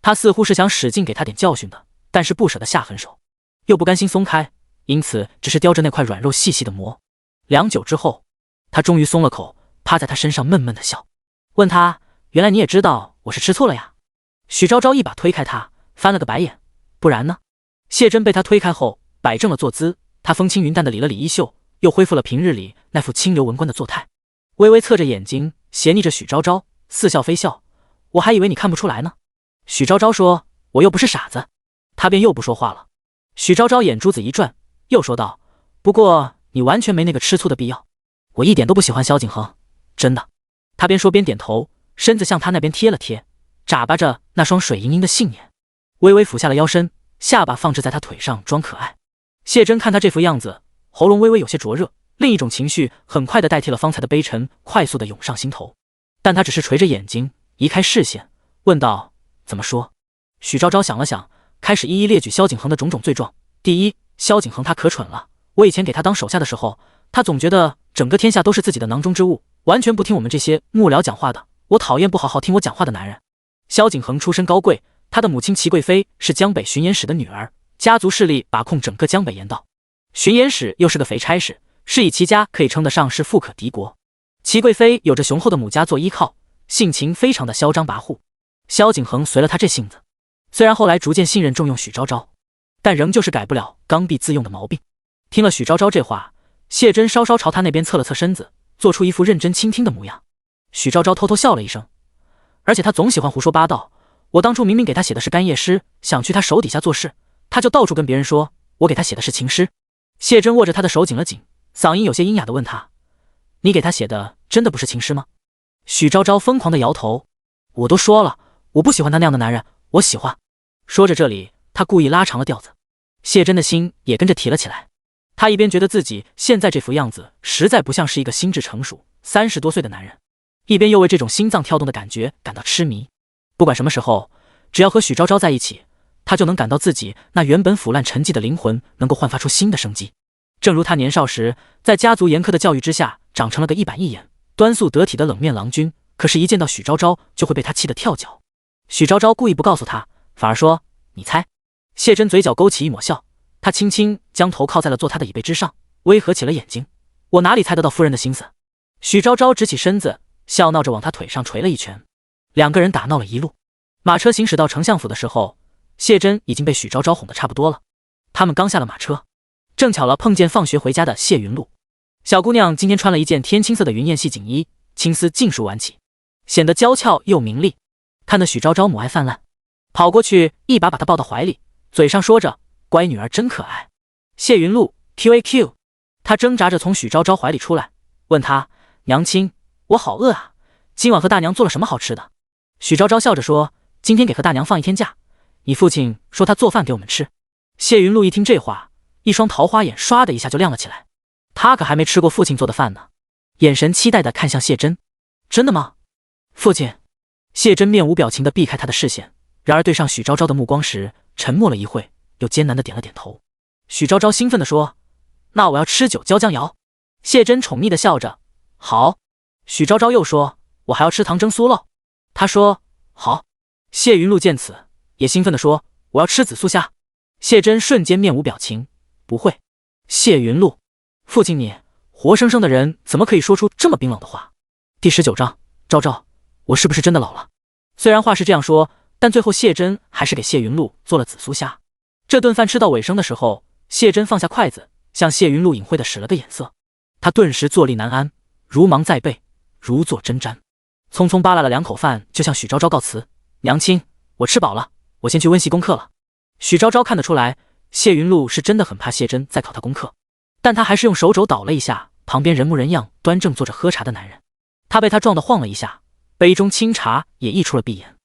他似乎是想使劲给他点教训的，但是不舍得下狠手，又不甘心松开，因此只是叼着那块软肉细细的磨。良久之后，他终于松了口，趴在他身上闷闷的笑，问他：原来你也知道我是吃醋了呀？许昭昭一把推开他，翻了个白眼：不然呢？谢真被他推开后摆正了坐姿，他风轻云淡的理了理衣袖，又恢复了平日里那副清流文官的作态，微微侧着眼睛斜睨着许昭昭，似笑非笑。我还以为你看不出来呢。许昭昭说，我又不是傻子。他便又不说话了。许昭昭眼珠子一转，又说道，不过你完全没那个吃醋的必要，我一点都不喜欢萧景恒，真的。他边说边点头，身子向他那边贴了贴，眨巴着那双水盈盈的杏眼，微微俯下了腰身，下巴放置在他腿上装可爱。谢真看他这副样子，喉咙微微有些灼热，另一种情绪很快地代替了方才的悲沉，快速地涌上心头。但他只是垂着眼睛，移开视线，问道，怎么说？许昭昭想了想，开始一一列举萧景恒的种种罪状。第一，萧景恒他可蠢了，我以前给他当手下的时候，他总觉得整个天下都是自己的囊中之物，完全不听我们这些幕僚讲话的。我讨厌不好好听我讲话的男人。萧景恒出身高贵，他的母亲齐贵妃是江北巡盐使的女儿，家族势力把控整个江北盐道。巡盐使又是个肥差事，是以齐家可以称得上是富可敌国。齐贵妃有着雄厚的母家做依靠，性情非常的嚣张跋扈。萧景恒随了他这性子，虽然后来逐渐信任重用许昭昭，但仍旧是改不了刚愎自用的毛病。听了许昭昭这话，谢真稍稍朝他那边侧了侧身子，做出一副认真倾听的模样。许昭昭偷偷笑了一声，而且他总喜欢胡说八道。我当初明明给他写的是干谒诗，想去他手底下做事，他就到处跟别人说我给他写的是情诗。谢真握着他的手紧了紧，嗓音有些阴哑地问他，你给他写的真的不是情诗吗？许昭昭疯狂地摇头，我都说了，我不喜欢他那样的男人，我喜欢。说着这里，他故意拉长了调子，谢真的心也跟着提了起来。他一边觉得自己现在这副样子实在不像是一个心智成熟30多岁的男人，一边又为这种心脏跳动的感觉感到痴迷。不管什么时候，只要和许昭昭在一起，他就能感到自己那原本腐烂沉寂的灵魂能够焕发出新的生机。正如他年少时在家族严苛的教育之下长成了个一板一眼、端肃得体的冷面郎君，可是一见到许昭昭就会被他气得跳脚。许昭昭故意不告诉他，反而说，你猜。谢真嘴角勾起一抹笑，他轻轻将头靠在了坐他的椅背之上，微合起了眼睛，我哪里猜得到夫人的心思？许昭昭直起身子，笑闹着往他腿上捶了一拳。两个人打闹了一路，马车行驶到丞相府的时候，谢真已经被许昭昭哄得差不多了。他们刚下了马车，正巧了碰见放学回家的谢云露。小姑娘今天穿了一件天青色的云燕细锦衣，青丝尽数挽起，显得娇俏又明丽，看得许昭昭母爱泛滥，跑过去一把把她抱到怀里，嘴上说着，乖女儿真可爱。谢云露 QAQ， 她挣扎着从许昭昭怀里出来，问她，娘亲，我好饿啊，今晚和大娘做了什么好吃的？许昭昭笑着说，今天给和大娘放1天假，你父亲说他做饭给我们吃。谢云露一听这话，一双桃花眼唰的一下就亮了起来，他可还没吃过父亲做的饭呢，眼神期待地看向谢真，真的吗？父亲？谢真面无表情地避开他的视线，然而对上许昭昭的目光时，沉默了一会，又艰难地点了点头。许昭昭兴奋地说，那我要吃酒浇姜瑶。谢真宠溺地笑着，好。许昭昭又说，我还要吃糖蒸酥肉。他说，好。谢云露见此，也兴奋地说，我要吃紫苏虾。谢真瞬间面无表情，不会。谢云露，父亲你，活生生的人怎么可以说出这么冰冷的话？第19章，昭昭，我是不是真的老了？虽然话是这样说，但最后谢真还是给谢云露做了紫苏虾。这顿饭吃到尾声的时候，谢真放下筷子，向谢云露隐晦地使了个眼色。他顿时坐立难安，如芒在背，如坐针毡，匆匆扒拉了2口饭，就向许昭昭告辞，娘亲，我吃饱了，我先去温习功课了。许昭昭看得出来，谢云露是真的很怕谢真再考他功课，但他还是用手肘倒了一下旁边人模人样端正坐着喝茶的男人。他被他撞得晃了一下，杯中清茶也溢出了鼻眼。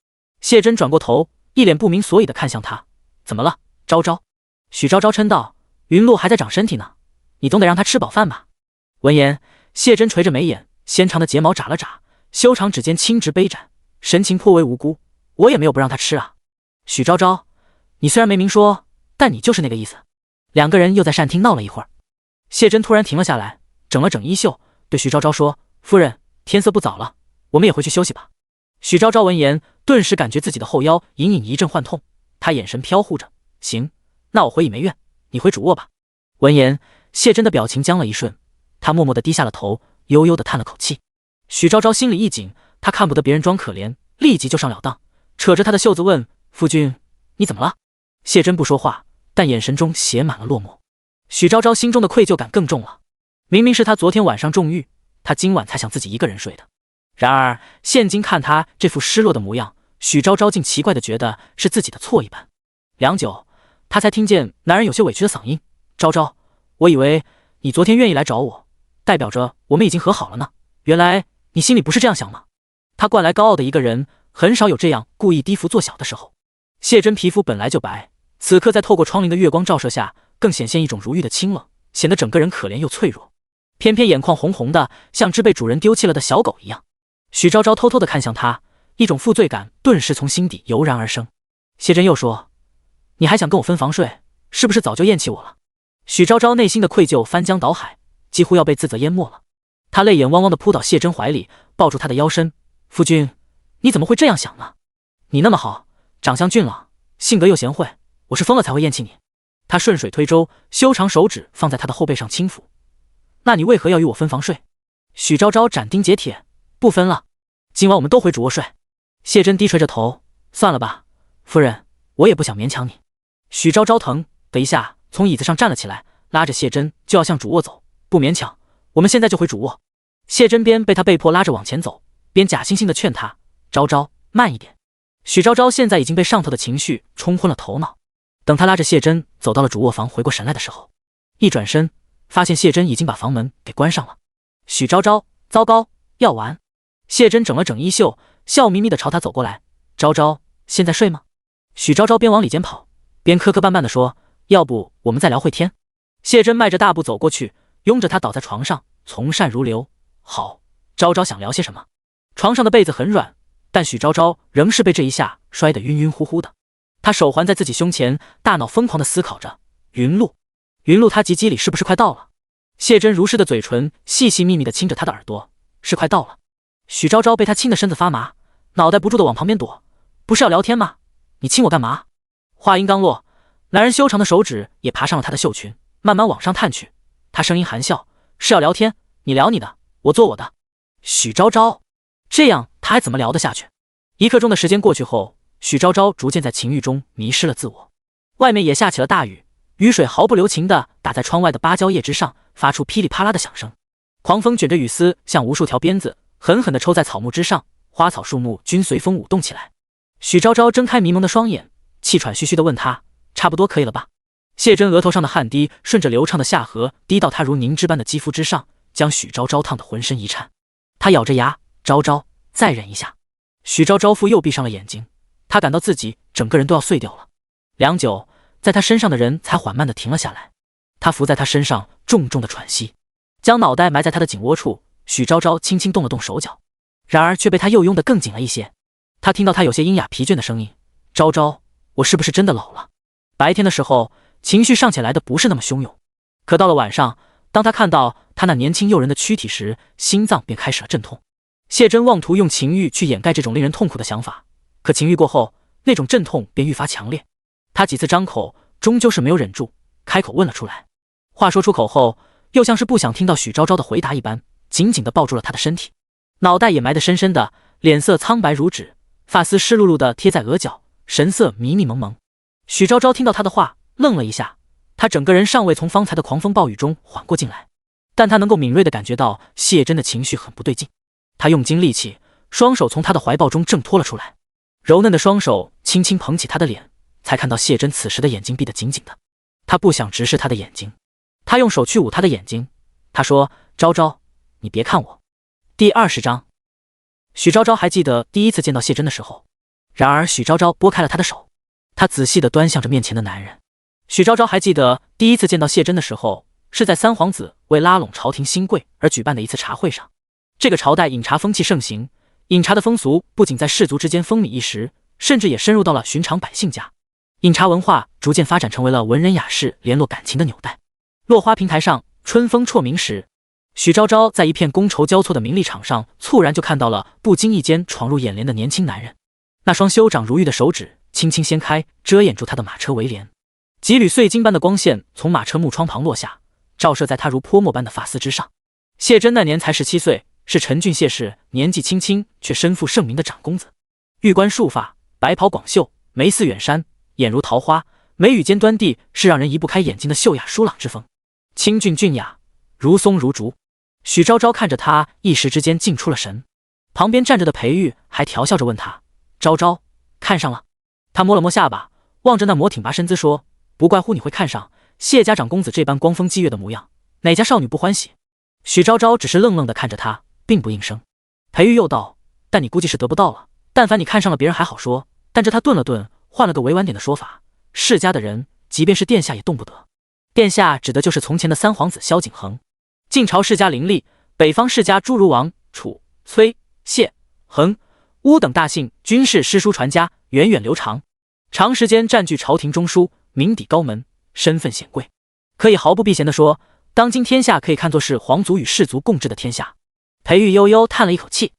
谢真转过头，一脸不明所以地看向他，怎么了，昭昭？许昭昭嗔道，云露还在长身体呢，你总得让她吃饱饭吧。闻言，谢真垂着眉眼，纤长的睫毛眨了眨，修长指尖轻执杯盏，神情颇为无辜，我也没有不让她吃啊。许昭昭，你虽然没明说，但你就是那个意思。两个人又在膳厅闹了一会儿。谢真突然停了下来，整了整衣袖，对许昭昭说，夫人，天色不早了，我们也回去休息吧。许昭昭闻言，顿时感觉自己的后腰隐隐一阵幻痛，他眼神飘忽着，行，那我回倚梅院，你回主卧吧。闻言，谢真的表情僵了一瞬，他默默地低下了头，悠悠地叹了口气。许昭昭心里一紧，他看不得别人装可怜，立即就上了当，扯着他的袖子问，夫君，你怎么了？谢真不说话，但眼神中写满了落寞。许昭昭心中的愧疚感更重了。明明是他昨天晚上中狱，他今晚才想自己一个人睡的。然而现今看他这副失落的模样，许昭昭竟奇怪地觉得是自己的错一般。良久，他才听见男人有些委屈的嗓音：“昭昭，我以为你昨天愿意来找我，代表着我们已经和好了呢。原来你心里不是这样想吗？”他惯来高傲的一个人，很少有这样故意低伏做小的时候。谢真皮肤本来就白，此刻在透过窗棂的月光照射下，更显现一种如玉的清冷，显得整个人可怜又脆弱。偏偏眼眶红红的，像只被主人丢弃了的小狗一样。许昭昭偷偷地看向他，一种负罪感顿时从心底油然而生。谢真又说：“你还想跟我分房睡，是不是早就厌弃我了？”许昭昭内心的愧疚翻江倒海，几乎要被自责淹没了。他泪眼汪汪地扑倒谢真怀里，抱住他的腰身：“夫君，你怎么会这样想呢？你那么好，长相俊朗，性格又贤惠，我是疯了才会厌弃你。”他顺水推舟，修长手指放在他的后背上轻抚：“那你为何要与我分房睡？”许昭昭斩钉截铁：“不分了，今晚我们都回主卧睡。”谢真低垂着头：“算了吧，夫人，我也不想勉强你。”许昭昭腾的一下从椅子上站了起来，拉着谢真就要向主卧走：“不勉强，我们现在就回主卧。”谢真边被他被迫拉着往前走，边假惺惺地劝他：“昭昭，慢一点。”许昭昭现在已经被上头的情绪冲昏了头脑。等他拉着谢真走到了主卧房，回过神来的时候，一转身发现谢真已经把房门给关上了。许昭昭，糟糕，要完！谢真整了整衣袖，笑眯眯地朝他走过来：“昭昭，现在睡吗？”许昭昭边往里间跑，边磕磕绊绊地说：“要不我们再聊会天？”谢真迈着大步走过去，拥着他倒在床上，从善如流：“好，昭昭想聊些什么？”床上的被子很软，但许昭昭仍是被这一下摔得晕晕乎乎的。他手环在自己胸前，大脑疯狂地思考着：云路，云路，他吉吉里是不是快到了？谢真如诗的嘴唇细细密密地亲着他的耳朵：“是快到了。”许昭昭被他亲的身子发麻，脑袋不住地往旁边躲：“不是要聊天吗？你亲我干嘛？”话音刚落，男人修长的手指也爬上了她的袖裙，慢慢往上探去。他声音含笑：“是要聊天，你聊你的，我做我的。”许昭昭，这样他还怎么聊得下去？一刻钟的时间过去后，许昭昭逐渐在情欲中迷失了自我。外面也下起了大雨，雨水毫不留情地打在窗外的芭蕉叶之上，发出噼里啪啦的响声。狂风卷着雨丝，像无数条鞭子，狠狠地抽在草木之上，花草树木均随风舞动起来。许昭昭睁开迷蒙的双眼，气喘吁吁地问他：“差不多可以了吧？”谢真额头上的汗滴顺着流畅的下颌滴到他如凝脂般的肌肤之上，将许昭昭烫得浑身一颤。他咬着牙：“昭昭，再忍一下。”许昭昭复又闭上了眼睛，他感到自己整个人都要碎掉了。良久，在他身上的人才缓慢地停了下来。他伏在他身上，重重地喘息，将脑袋埋在他的颈窝处。许昭昭轻轻动了动手脚，然而却被他又拥得更紧了一些。他听到他有些阴哑疲倦的声音：“昭昭，我是不是真的老了？白天的时候情绪尚且来的不是那么汹涌，可到了晚上，当他看到他那年轻诱人的躯体时，心脏便开始了阵痛。”谢真妄图用情欲去掩盖这种令人痛苦的想法，可情欲过后，那种阵痛便愈发强烈。他几次张口，终究是没有忍住，开口问了出来。话说出口后，又像是不想听到许昭昭的回答一般，紧紧地抱住了他的身体，脑袋也埋得深深的，脸色苍白如纸，发丝湿漉漉地贴在额角，神色迷迷蒙蒙。许昭昭听到他的话，愣了一下，他整个人尚未从方才的狂风暴雨中缓过劲来，但他能够敏锐地感觉到谢真的情绪很不对劲。他用尽力气，双手从他的怀抱中挣脱了出来，柔嫩的双手轻轻捧起他的脸，才看到谢真此时的眼睛闭得紧紧的。他不想直视他的眼睛，他用手去捂他的眼睛。他说：“昭昭，你别看我。”第20章。许昭昭还记得第一次见到谢真的时候，然而许昭昭拨开了他的手，他仔细地端详着面前的男人。许昭昭还记得第一次见到谢真的时候，是在三皇子为拉拢朝廷新贵而举办的一次茶会上。这个朝代饮茶风气盛行，饮茶的风俗不仅在士族之间风靡一时，甚至也深入到了寻常百姓家。饮茶文化逐渐发展成为了文人雅士联络感情的纽带。落花平台上，春风辍鸣时，许昭昭在一片觥筹交错的名利场上，猝然就看到了不经意间闯入眼帘的年轻男人。那双修长如玉的手指轻轻掀开，遮掩住他的马车围帘，几缕碎金般的光线从马车木窗旁落下，照射在他如泼墨般的发丝之上。谢真那年才17岁，是陈俊谢氏年纪轻轻却身负盛名的长公子。玉冠束发，白袍广袖，眉似远山，眼如桃花，眉宇间端地是让人移不开眼睛的秀雅疏朗之风。清俊俊雅，如松如竹。许昭昭看着他，一时之间竟出了神。旁边站着的裴玉还调笑着问他：“昭昭，看上了？”他摸了摸下巴，望着那魔挺拔身姿说：“不怪乎你会看上谢家长公子这般光风霁月的模样，哪家少女不欢喜？”许昭昭只是愣愣地看着他，并不应声。裴玉又道：“但你估计是得不到了。但凡你看上了别人还好说，但这他顿了顿，换了个委婉点的说法，世家的人，即便是殿下也动不得。殿下指的就是从前的三皇子萧景恒。晋朝世家林立，北方世家诸如王、楚、崔、谢、恒、乌等大姓均是诗书传家，源远流长，长时间占据朝廷中枢，名底高门，身份显贵。可以毫不避嫌地说，当今天下可以看作是皇族与士族共治的天下。”裴玉悠悠叹了一口气，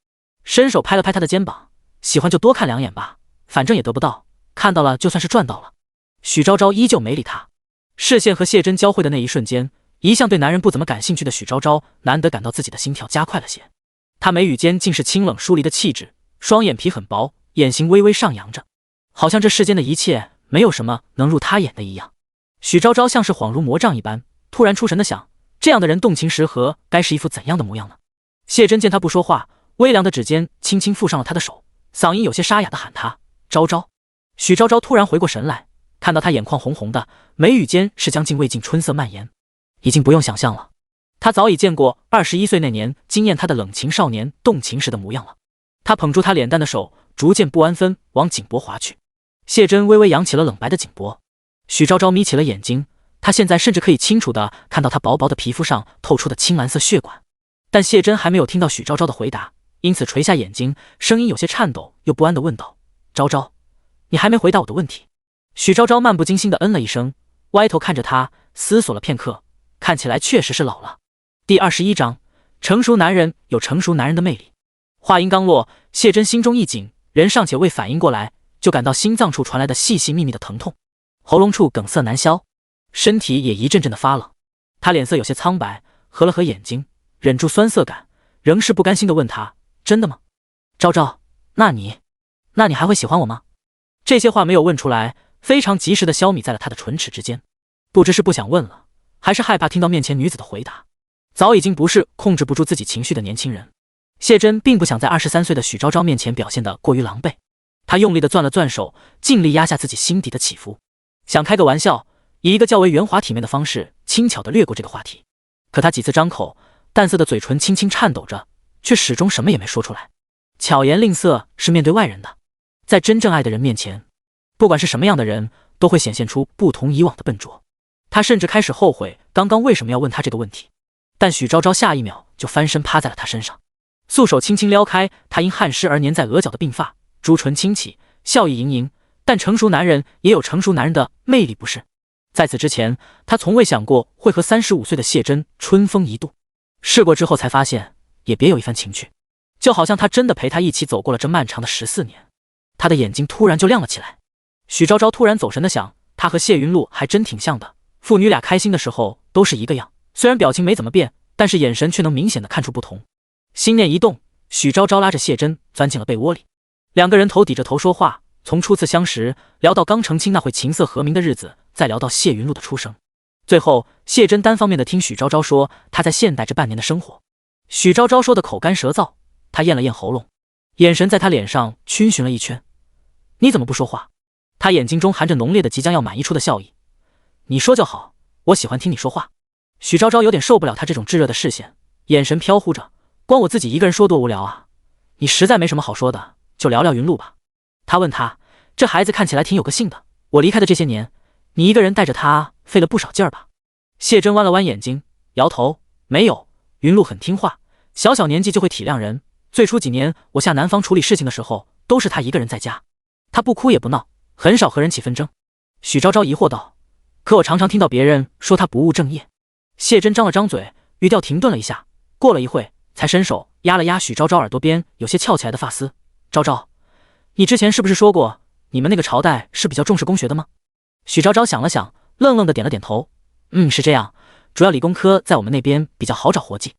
伸手拍了拍他的肩膀：“喜欢就多看两眼吧，反正也得不到，看到了就算是赚到了。”许昭昭依旧没理他。视线和谢真交汇的那一瞬间，一向对男人不怎么感兴趣的许昭昭难得感到自己的心跳加快了些。她眉宇间竟是清冷疏离的气质，双眼皮很薄，眼型微微上扬着，好像这世间的一切没有什么能入她眼的一样。许昭昭像是恍如魔杖一般，突然出神的想：这样的人动情时合，该是一副怎样的模样呢？谢真见他不说话，微凉的指尖轻轻附上了他的手，嗓音有些沙哑的喊他：“昭昭。”许昭昭突然回过神来，看到他眼眶红红的，眉宇间是将近未尽春色蔓延。已经不用想象了，他早已见过21岁那年惊艳他的冷情少年动情时的模样了。他捧住他脸蛋的手逐渐不安分往颈脖滑去，谢真微微扬起了冷白的颈脖。许昭昭眯起了眼睛，他现在甚至可以清楚地看到他薄薄的皮肤上透出的青蓝色血管。但谢真还没有听到许昭昭的回答，因此垂下眼睛，声音有些颤抖又不安地问道：“昭昭，你还没回答我的问题。”许昭昭漫不经心地嗯了一声，歪头看着他，思索了片刻，看起来确实是老了。第21章，成熟男人有成熟男人的魅力。话音刚落，谢真心中一紧，人尚且未反应过来，就感到心脏处传来的细细密密的疼痛，喉咙处梗塞难消，身体也一阵阵的发冷。他脸色有些苍白，合了合眼睛，忍住酸涩感，仍是不甘心地问他：“真的吗？昭昭，那你还会喜欢我吗？”这些话没有问出来，非常及时地消弭在了他的唇齿之间。不知是不想问了，还是害怕听到面前女子的回答，早已经不是控制不住自己情绪的年轻人。谢真并不想在23岁的许昭昭面前表现得过于狼狈，他用力地攥了攥手，尽力压下自己心底的起伏，想开个玩笑，以一个较为圆滑体面的方式轻巧地掠过这个话题。可他几次张口，淡色的嘴唇轻轻颤抖着，却始终什么也没说出来。巧言令色是面对外人的，在真正爱的人面前，不管是什么样的人，都会显现出不同以往的笨拙。他甚至开始后悔刚刚为什么要问他这个问题。但许昭昭下一秒就翻身趴在了他身上，素手轻轻撩开他因汗湿而粘在额角的鬓发，朱唇轻启，笑意盈盈。但成熟男人也有成熟男人的魅力，不是？在此之前，他从未想过会和35岁的谢真春风一度。试过之后才发现，也别有一番情趣。就好像他真的陪他一起走过了这漫长的14年。他的眼睛突然就亮了起来。许昭昭突然走神的想，他和谢云露还真挺像的，父女俩开心的时候都是一个样，虽然表情没怎么变，但是眼神却能明显的看出不同。心念一动，许昭昭拉着谢真钻进了被窝里，两个人头抵着头说话，从初次相识聊到刚成亲那会琴瑟和鸣的日子，再聊到谢云露的出生，最后谢真单方面的听许昭昭说他在现代这半年的生活。许昭昭说的口干舌燥，他咽了咽喉咙，眼神在他脸上逡巡了一圈。你怎么不说话？他眼睛中含着浓烈的即将要满溢出的笑意。你说就好，我喜欢听你说话。许昭昭有点受不了他这种炙热的视线，眼神飘忽着。光我自己一个人说多无聊啊，你实在没什么好说的，就聊聊云露吧。他问他，这孩子看起来挺有个性的，我离开的这些年，你一个人带着他费了不少劲儿吧？谢真弯了弯眼睛，摇头，没有，云露很听话，小小年纪就会体谅人。最初几年我下南方处理事情的时候，都是他一个人在家，他不哭也不闹，很少和人起纷争。许昭昭疑惑道，可我常常听到别人说他不务正业。谢真张了张嘴，语调停顿了一下，过了一会才伸手压了压许昭昭耳朵边有些翘起来的发丝。昭昭，你之前是不是说过你们那个朝代是比较重视工学的吗？许昭昭想了想，愣愣的点了点头，是这样，主要理工科在我们那边比较好找活计。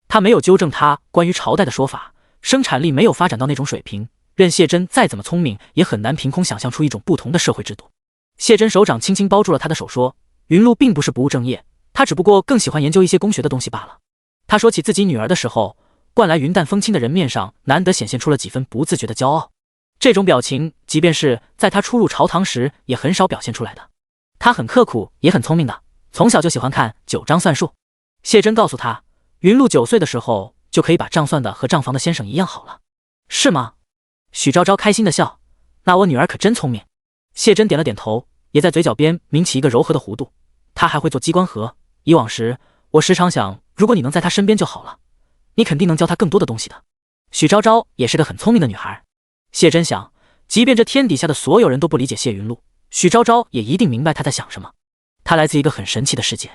他没有纠正他关于朝代的说法，生产力没有发展到那种水平，任谢真再怎么聪明也很难凭空想象出一种不同的社会制度。谢真手掌轻轻包住了他的手说，云露并不是不务正业，他只不过更喜欢研究一些工学的东西罢了。他说起自己女儿的时候，惯来云淡风轻的人面上难得显现出了几分不自觉的骄傲。这种表情，即便是在他初入朝堂时，也很少表现出来的。他很刻苦，也很聪明的，从小就喜欢看九章算术。谢真告诉他，云露9岁的时候就可以把账算的和账房的先生一样好了。是吗？许昭昭开心的笑，那我女儿可真聪明。谢真点了点头，也在嘴角边抿起一个柔和的弧度。她还会做机关盒，以往时我时常想，如果你能在她身边就好了，你肯定能教她更多的东西的。许昭昭也是个很聪明的女孩。谢真想，即便这天底下的所有人都不理解谢云露，许昭昭也一定明白她在想什么。她来自一个很神奇的世界。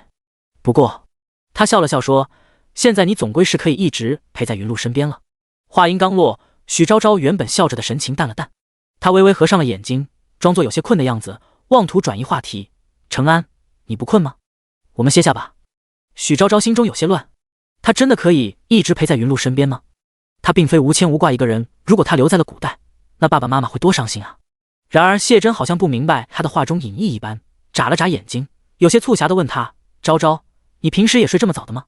不过，她笑了笑说，现在你总归是可以一直陪在云露身边了。话音刚落，许昭昭原本笑着的神情淡了淡，她微微合上了眼睛，装作有些困的样子，妄图转移话题。承安，你不困吗？我们歇下吧。许昭昭心中有些乱，她真的可以一直陪在云露身边吗？她并非无牵无挂一个人，如果她留在了古代，那爸爸妈妈会多伤心啊。然而谢真好像不明白她的话中隐意一般，眨了眨眼睛，有些促狭地问她，昭昭，你平时也睡这么早的吗？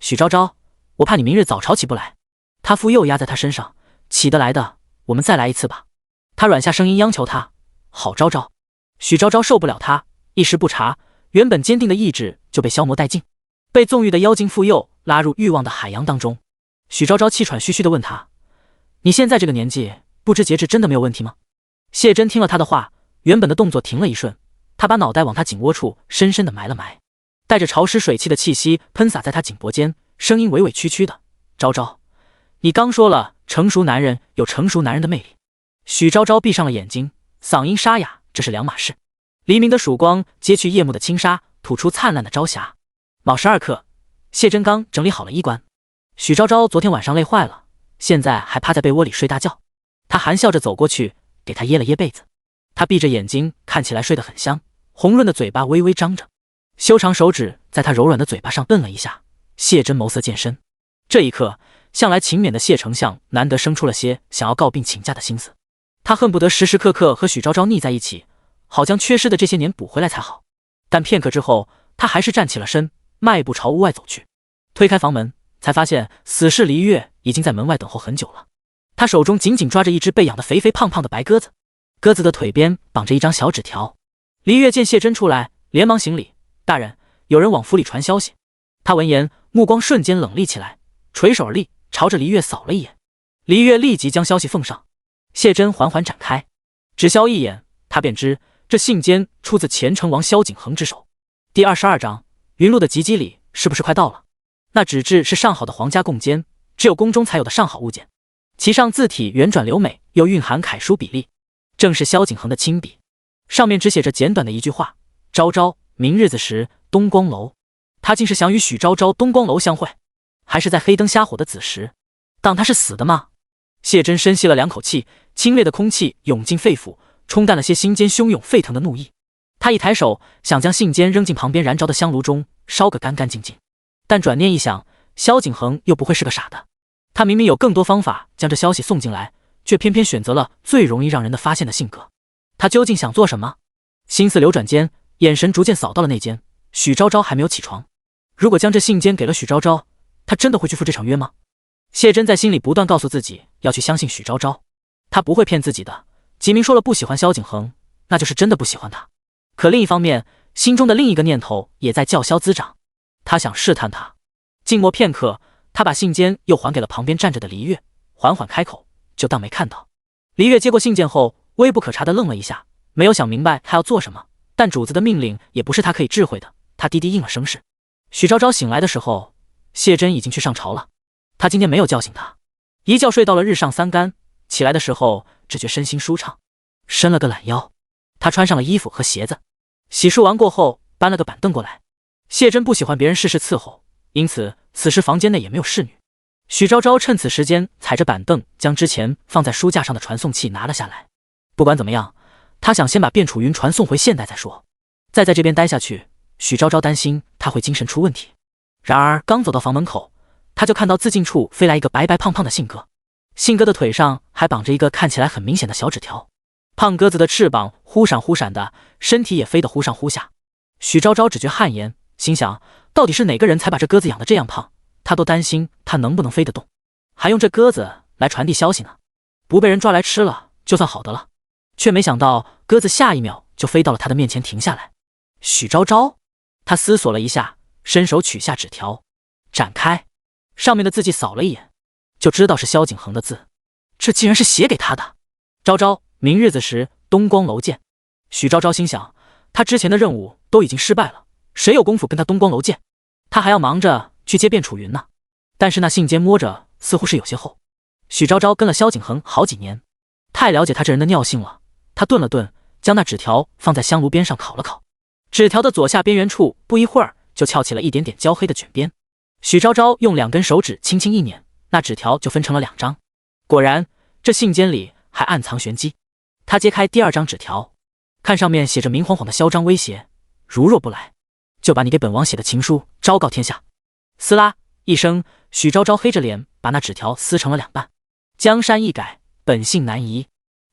许昭昭，我怕你明日早朝起不来。她父又压在她身上，起得来的，我们再来一次吧。她软下声音央求她，好昭昭。许昭昭受不了她，一时不察，原本坚定的意志就被消磨殆尽，被纵欲的妖精妇幼拉入欲望的海洋当中。许昭昭气喘吁吁地问他，你现在这个年纪不知节制真的没有问题吗？谢真听了他的话，原本的动作停了一瞬，他把脑袋往他颈窝处深深地埋了埋，带着潮湿水汽的气息喷洒在他颈脖间，声音委委屈屈的，昭昭，你刚说了成熟男人有成熟男人的魅力。许昭昭闭上了眼睛，嗓音沙哑，这是两码事。黎明的曙光揭去夜幕的轻纱，吐出灿烂的朝霞。卯时2刻，谢真刚整理好了衣冠。许昭昭昨天晚上累坏了，现在还趴在被窝里睡大觉。他含笑着走过去，给他掖了掖被子。他闭着眼睛，看起来睡得很香，红润的嘴巴微微张着，修长手指在他柔软的嘴巴上摁了一下。谢真眸色渐深，这一刻，向来勤勉的谢丞相难得生出了些想要告病请假的心思。他恨不得时时刻刻和许昭昭腻在一起，好将缺失的这些年补回来才好。但片刻之后，他还是站起了身，迈步朝屋外走去。推开房门，才发现死士黎月已经在门外等候很久了。他手中紧紧抓着一只被养得肥肥胖胖的白鸽子，鸽子的腿边绑着一张小纸条。黎月见谢真出来，连忙行礼，大人，有人往府里传消息。他闻言，目光瞬间冷厉起来，垂手而立，朝着黎月扫了一眼。黎月立即将消息奉上。谢真缓缓展开，只消一眼，他便知这信笺出自前成王萧景恒之手。第22章，云露的吉吉礼是不是快到了？那纸质是上好的皇家贡笺，只有宫中才有的上好物件，其上字体圆转流美，又蕴含楷书笔力，正是萧景恒的亲笔。上面只写着简短的一句话：昭昭，明日子时东光楼。他竟是想与许昭昭东光楼相会，还是在黑灯瞎火的子时？当他是死的吗？谢真深吸了2口气，清冽的空气涌进肺腑，冲淡了些心间汹涌沸腾的怒意。他一抬手想将信笺扔进旁边燃着的香炉中，烧个干干净净。但转念一想，萧景恒又不会是个傻的，他明明有更多方法将这消息送进来，却偏偏选择了最容易让人的发现的性格。他究竟想做什么？心思流转间，眼神逐渐扫到了那间，许昭昭还没有起床。如果将这信笺给了许昭昭，他真的会去赴这场约吗？谢真在心里不断告诉自己要去相信许昭昭，他不会骗自己的。吉明说了不喜欢萧景恒，那就是真的不喜欢他。可另一方面，心中的另一个念头也在叫嚣滋长，他想试探他。静默片刻，他把信笺又还给了旁边站着的黎月，缓缓开口，就当没看到。黎月接过信件后，微不可察地愣了一下，没有想明白他要做什么，但主子的命令也不是他可以智慧的，他低低应了声是。许昭昭醒来的时候，谢真已经去上朝了。他今天没有叫醒他，一觉睡到了日上3竿，起来的时候只觉身心舒畅，伸了个懒腰。他穿上了衣服和鞋子，洗漱完过后搬了个板凳过来。谢真不喜欢别人事事伺候，因此此时房间内也没有侍女。许昭昭趁此时间踩着板凳将之前放在书架上的传送器拿了下来。不管怎么样，他想先把卞楚云传送回现代再说。再在这边待下去，许昭昭担心他会精神出问题。然而刚走到房门口，他就看到自近处飞来一个白白胖胖的信鸽，信鸽的腿上还绑着一个看起来很明显的小纸条。胖鸽子的翅膀忽闪忽闪的，身体也飞得忽上忽下。许昭昭只觉汗颜，心想到底是哪个人才把这鸽子养得这样胖？他都担心它能不能飞得动，还用这鸽子来传递消息呢。不被人抓来吃了，就算好的了。却没想到鸽子下一秒就飞到了他的面前停下来。许昭昭，他思索了一下，伸手取下纸条，展开，上面的字迹扫了一眼，就知道是萧景恒的字。这竟然是写给他的。昭昭，明日子时东光楼见。许昭昭心想，他之前的任务都已经失败了，谁有功夫跟他东光楼见？他还要忙着去接卞楚云呢。但是那信笺摸着似乎是有些厚。许昭昭跟了萧景恒好几年，太了解他这人的尿性了。他顿了顿，将那纸条放在香炉边上烤了烤。纸条的左下边缘处不一会儿就翘起了一点点焦黑的卷边。许昭昭用2根手指轻轻一捻，那纸条就分成了2张。果然，这信笺里还暗藏玄机。他揭开第2张纸条，看上面写着明晃晃的嚣张威胁：如若不来，就把你给本王写的情书昭告天下。撕拉一声，许昭昭黑着脸把那纸条撕成了2半。江山易改，本性难移。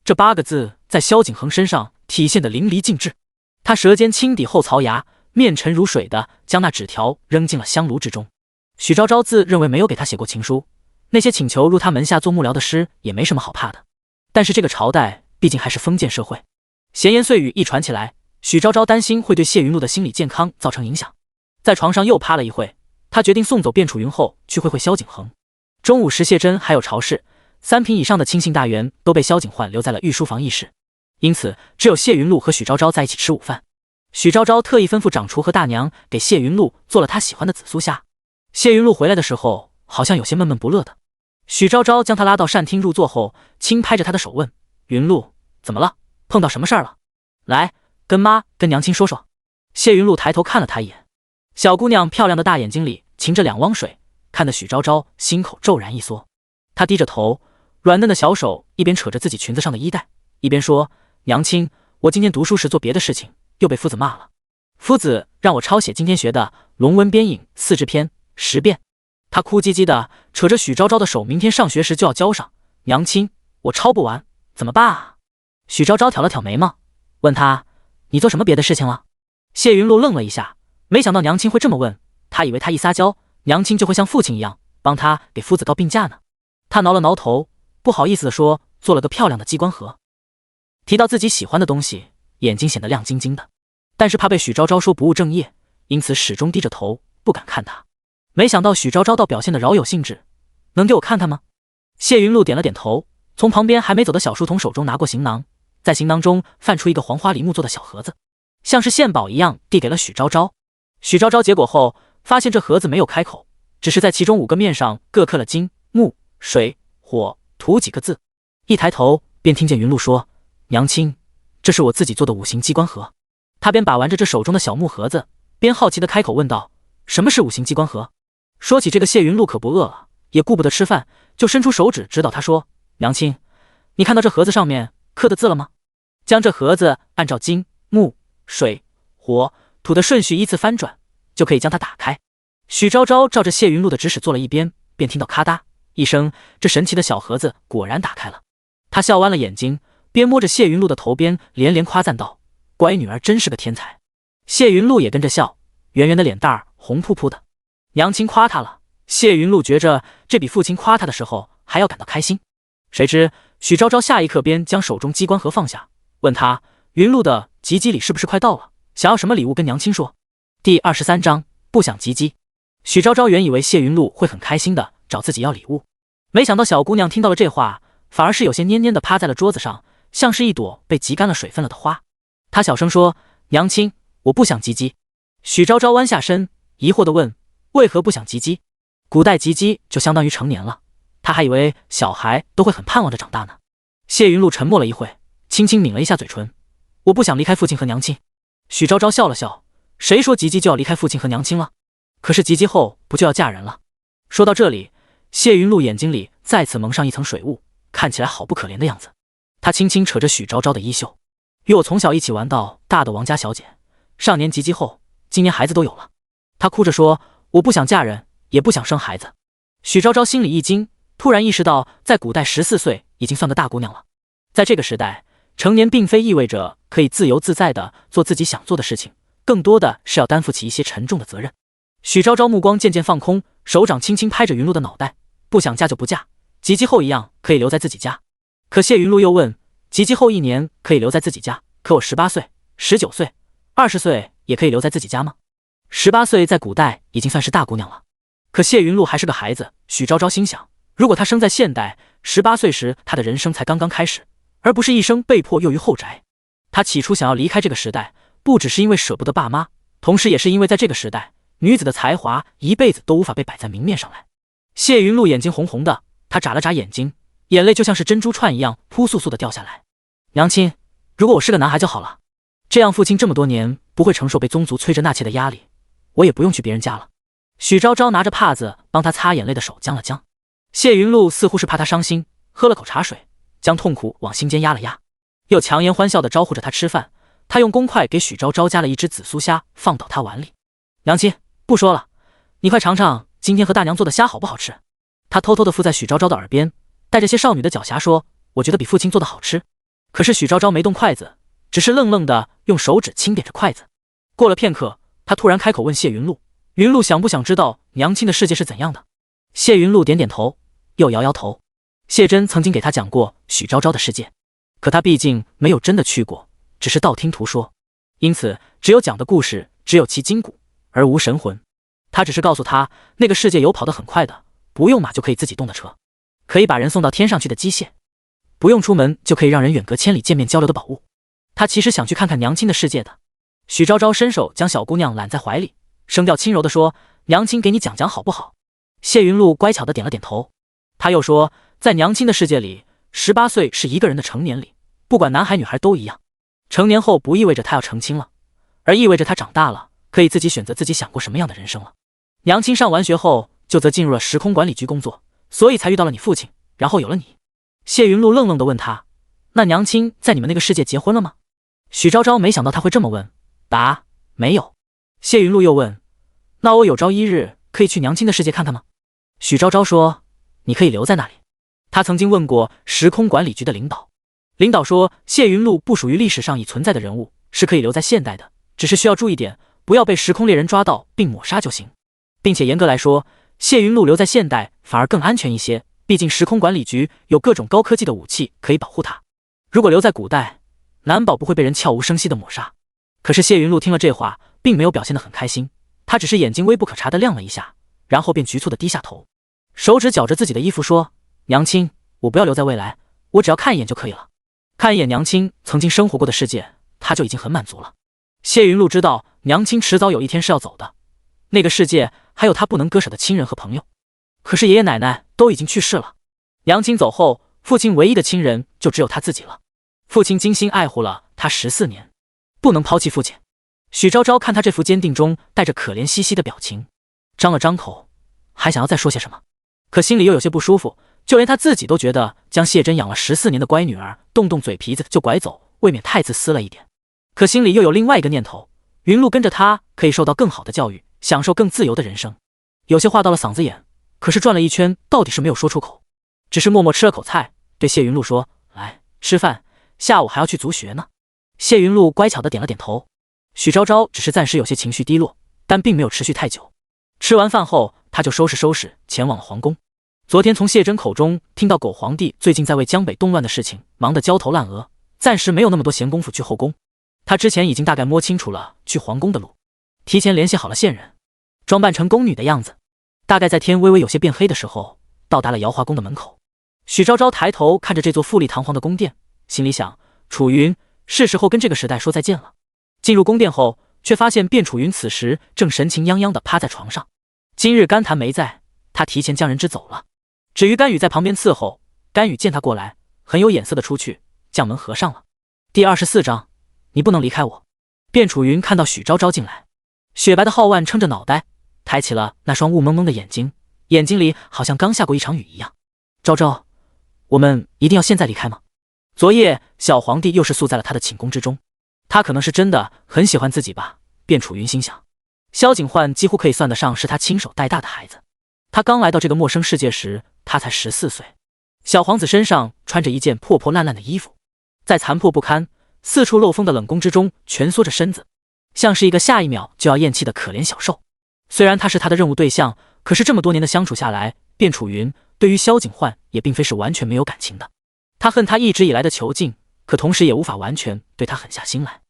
这8个字在萧景恒身上体现得淋漓尽致。他舌尖轻抵后槽牙，面沉如水的将那纸条扔进了香炉之中。许昭昭自认为没有给他写过情书，那些请求入他门下做幕僚的诗也没什么好怕的。但是这个朝代毕竟还是封建社会，闲言碎语一传起来，许昭昭担心会对谢云路的心理健康造成影响。在床上又趴了一会，他决定送走卞楚云后去会会萧景恒。中午时谢真还有朝事，3品以上的亲信大员都被萧景焕留在了御书房议事，因此只有谢云路和许昭昭在一起吃午饭。许昭昭特意吩咐掌厨和大娘给谢云路做了他喜欢的紫苏虾。谢云路回来的时候好像有些闷闷不乐的。许昭昭将他拉到膳厅入座后，轻拍着他的手问：云路，怎么了？碰到什么事儿了？来，跟妈跟娘亲说说。谢云路抬头看了他一眼，小姑娘漂亮的大眼睛里噙着2汪水，看得许昭昭心口骤然一缩。她低着头，软嫩的小手一边扯着自己裙子上的衣带，一边说：娘亲，我今天读书时做别的事情，又被夫子骂了。夫子让我抄写今天学的《龙文边影4志篇》10遍。他哭唧唧的扯着许昭昭的手，明天上学时就要交上。娘亲，我抄不完，怎么办啊？许昭昭挑了挑眉毛，问他：你做什么别的事情了？谢云路愣了一下，没想到娘亲会这么问，他以为他一撒娇，娘亲就会像父亲一样帮他给夫子告病假呢。他挠了挠头，不好意思地说：做了个漂亮的机关盒。提到自己喜欢的东西，眼睛显得亮晶晶的，但是怕被许昭昭说不务正业，因此始终低着头不敢看他。没想到许昭昭倒表现得饶有兴致，能给我看看吗？谢云路点了点头，从旁边还没走的小书童手中拿过行囊，在行囊中翻出一个黄花梨木做的小盒子，像是献宝一样递给了许昭昭。许昭昭接过后，发现这盒子没有开口，只是在其中5个面上各刻了金、木、水、火、土几个字。一抬头便听见云路说：娘亲，这是我自己做的5行机关盒。他边把玩着这手中的小木盒子，边好奇地开口问道：什么是5行机关盒？说起这个，谢云路可不饿了，也顾不得吃饭，就伸出手指指导他说：娘亲，你看到这盒子上面刻的字了吗？将这盒子按照金、木、水、火、土的顺序依次翻转，就可以将它打开。许昭昭照着谢云路的指使做了一遍，便听到咔嗒一声，这神奇的小盒子果然打开了。他笑弯了眼睛，边摸着谢云路的头边连连夸赞道：乖女儿真是个天才。谢云路也跟着笑，圆圆的脸蛋儿红扑扑的。娘亲夸他了，谢云路觉着这比父亲夸他的时候还要感到开心。谁知许昭昭下一刻边将手中机关盒放下，问他：云路的吉吉礼是不是快到了？想要什么礼物跟娘亲说。第23章不想吉吉。许昭昭原以为谢云路会很开心的找自己要礼物，没想到小姑娘听到了这话，反而是有些蔫蔫的趴在了桌子上，像是一朵被挤干了水分了的花。她小声说：娘亲，我不想吉吉。许昭昭弯下身，疑惑地问：为何不想吉吉？古代吉吉就相当于成年了，他还以为小孩都会很盼望着长大呢。谢云路沉默了一会，轻轻抿了一下嘴唇：我不想离开父亲和娘亲。许昭昭笑了笑：谁说吉吉就要离开父亲和娘亲了？可是吉吉后不就要嫁人了？说到这里，谢云路眼睛里再次蒙上一层水雾，看起来好不可怜的样子。他轻轻扯着许昭昭的衣袖：与我从小一起玩到大的王家小姐，上年及笄后，今年孩子都有了。他哭着说：我不想嫁人，也不想生孩子。许昭昭心里一惊，突然意识到在古代14岁已经算个大姑娘了。在这个时代，成年并非意味着可以自由自在地做自己想做的事情，更多的是要担负起一些沉重的责任。许昭昭目光渐渐放空，手掌轻轻拍着云露的脑袋，不想嫁就不嫁，及笄后一样可以留在自己家。可谢云露又问，及笄后1年可以留在自己家，可我18岁、19岁、20岁也可以留在自己家吗？18岁在古代已经算是大姑娘了。可谢云露还是个孩子，许昭昭心想，如果她生在现代，18岁时她的人生才刚刚开始，而不是一生被迫囿于后宅。她起初想要离开这个时代，不只是因为舍不得爸妈，同时也是因为在这个时代，女子的才华一辈子都无法被摆在明面上来。谢云露眼睛红红的，她眨了眨眼睛，眼泪就像是珍珠串一样扑簌簌的掉下来。娘亲，如果我是个男孩就好了，这样父亲这么多年不会承受被宗族催着纳妾的压力，我也不用去别人家了。许昭昭拿着帕子帮他擦眼泪的手僵了僵。谢云露似乎是怕他伤心，喝了口茶水，将痛苦往心间压了压，又强颜欢笑地招呼着他吃饭。他用公筷给许昭昭夹了一只紫苏虾放到他碗里。娘亲，不说了，你快尝尝今天和大娘做的虾好不好吃。他偷偷地附在许昭昭的耳边，带着些少女的狡黠说，我觉得比父亲做的好吃。可是许昭昭没动筷子，只是愣愣地用手指轻点着筷子。过了片刻，他突然开口问谢云露，云露想不想知道娘亲的世界是怎样的？谢云露点点头，又摇摇头。谢珍曾经给他讲过许昭昭的世界，可他毕竟没有真的去过，只是道听途说，因此只有讲的故事只有其筋骨，而无神魂。他只是告诉他，那个世界有跑得很快的，不用马就可以自己动的车，可以把人送到天上去的机械，不用出门就可以让人远隔千里见面交流的宝物。他其实想去看看娘亲的世界的。许昭昭伸手将小姑娘揽在怀里，声调轻柔地说，娘亲给你讲讲好不好？谢云露乖巧地点了点头。他又说，在娘亲的世界里，18岁是一个人的成年礼，不管男孩女孩都一样。成年后不意味着他要成亲了，而意味着他长大了，可以自己选择自己想过什么样的人生了。娘亲上完学后就则进入了时空管理局工作，所以才遇到了你父亲，然后有了你。谢云露愣愣地问他，那娘亲在你们那个世界结婚了吗？许昭昭没想到他会这么问，答，没有。谢云露又问，那我有朝一日可以去娘亲的世界看看吗？许昭昭说，你可以留在那里。他曾经问过时空管理局的领导，领导说谢云露不属于历史上已存在的人物，是可以留在现代的，只是需要注意点，不要被时空猎人抓到并抹杀就行。并且严格来说，谢云露留在现代反而更安全一些，毕竟时空管理局有各种高科技的武器可以保护他。如果留在古代，难保不会被人悄无声息的抹杀。可是谢云露听了这话，并没有表现得很开心，他只是眼睛微不可察地亮了一下，然后便局促地低下头，手指绞着自己的衣服说，娘亲，我不要留在未来，我只要看一眼就可以了。看一眼娘亲曾经生活过的世界，他就已经很满足了。谢云露知道娘亲迟早有一天是要走的，那个世界还有他不能割舍的亲人和朋友，可是爷爷奶奶都已经去世了。娘亲走后，父亲唯一的亲人就只有他自己了。父亲精心爱护了他14年，不能抛弃父亲。许昭昭看他这副坚定中带着可怜兮兮的表情，张了张口，还想要再说些什么，可心里又有些不舒服，就连他自己都觉得将谢珍养了14年的乖女儿动动嘴皮子就拐走，未免太自私了一点。可心里又有另外一个念头，云露跟着他可以受到更好的教育，享受更自由的人生。有些话到了嗓子眼，可是转了一圈到底是没有说出口，只是默默吃了口菜，对谢云露说，来吃饭，下午还要去足学呢。谢云露乖巧地点了点头。许昭昭只是暂时有些情绪低落，但并没有持续太久。吃完饭后，他就收拾收拾前往了皇宫。昨天从谢珍口中听到狗皇帝最近在为江北动乱的事情忙得焦头烂额，暂时没有那么多闲工夫去后宫。他之前已经大概摸清楚了去皇宫的路，提前联系好了线人，装扮成宫女的样子，大概在天微微有些变黑的时候到达了瑶华宫的门口。许昭昭抬头看着这座富丽堂皇的宫殿，心里想，楚云是时候跟这个时代说再见了。进入宫殿后，却发现卞楚云此时正神情泱泱地趴在床上。今日甘檀没在，他提前将人支走了。至于甘雨在旁边伺候，甘雨见他过来，很有眼色地出去将门合上了。第24章，你不能离开我。卞楚云看到许昭昭进来，雪白的皓腕撑着脑袋，抬起了那双雾蒙蒙的眼睛，眼睛里好像刚下过一场雨一样。昭昭，我们一定要现在离开吗？昨夜小皇帝又是宿在了他的寝宫之中，他可能是真的很喜欢自己吧。卞楚云心想，萧景焕几乎可以算得上是他亲手带大的孩子。他刚来到这个陌生世界时，他才14岁。小皇子身上穿着一件破破烂烂的衣服，在残破不堪、四处漏风的冷宫之中蜷缩着身子，像是一个下一秒就要咽气的可怜小兽。虽然他是他的任务对象，可是这么多年的相处下来，卞楚云对于萧景焕也并非是完全没有感情的。他恨他一直以来的囚禁，可同时也无法完全对他狠下心来。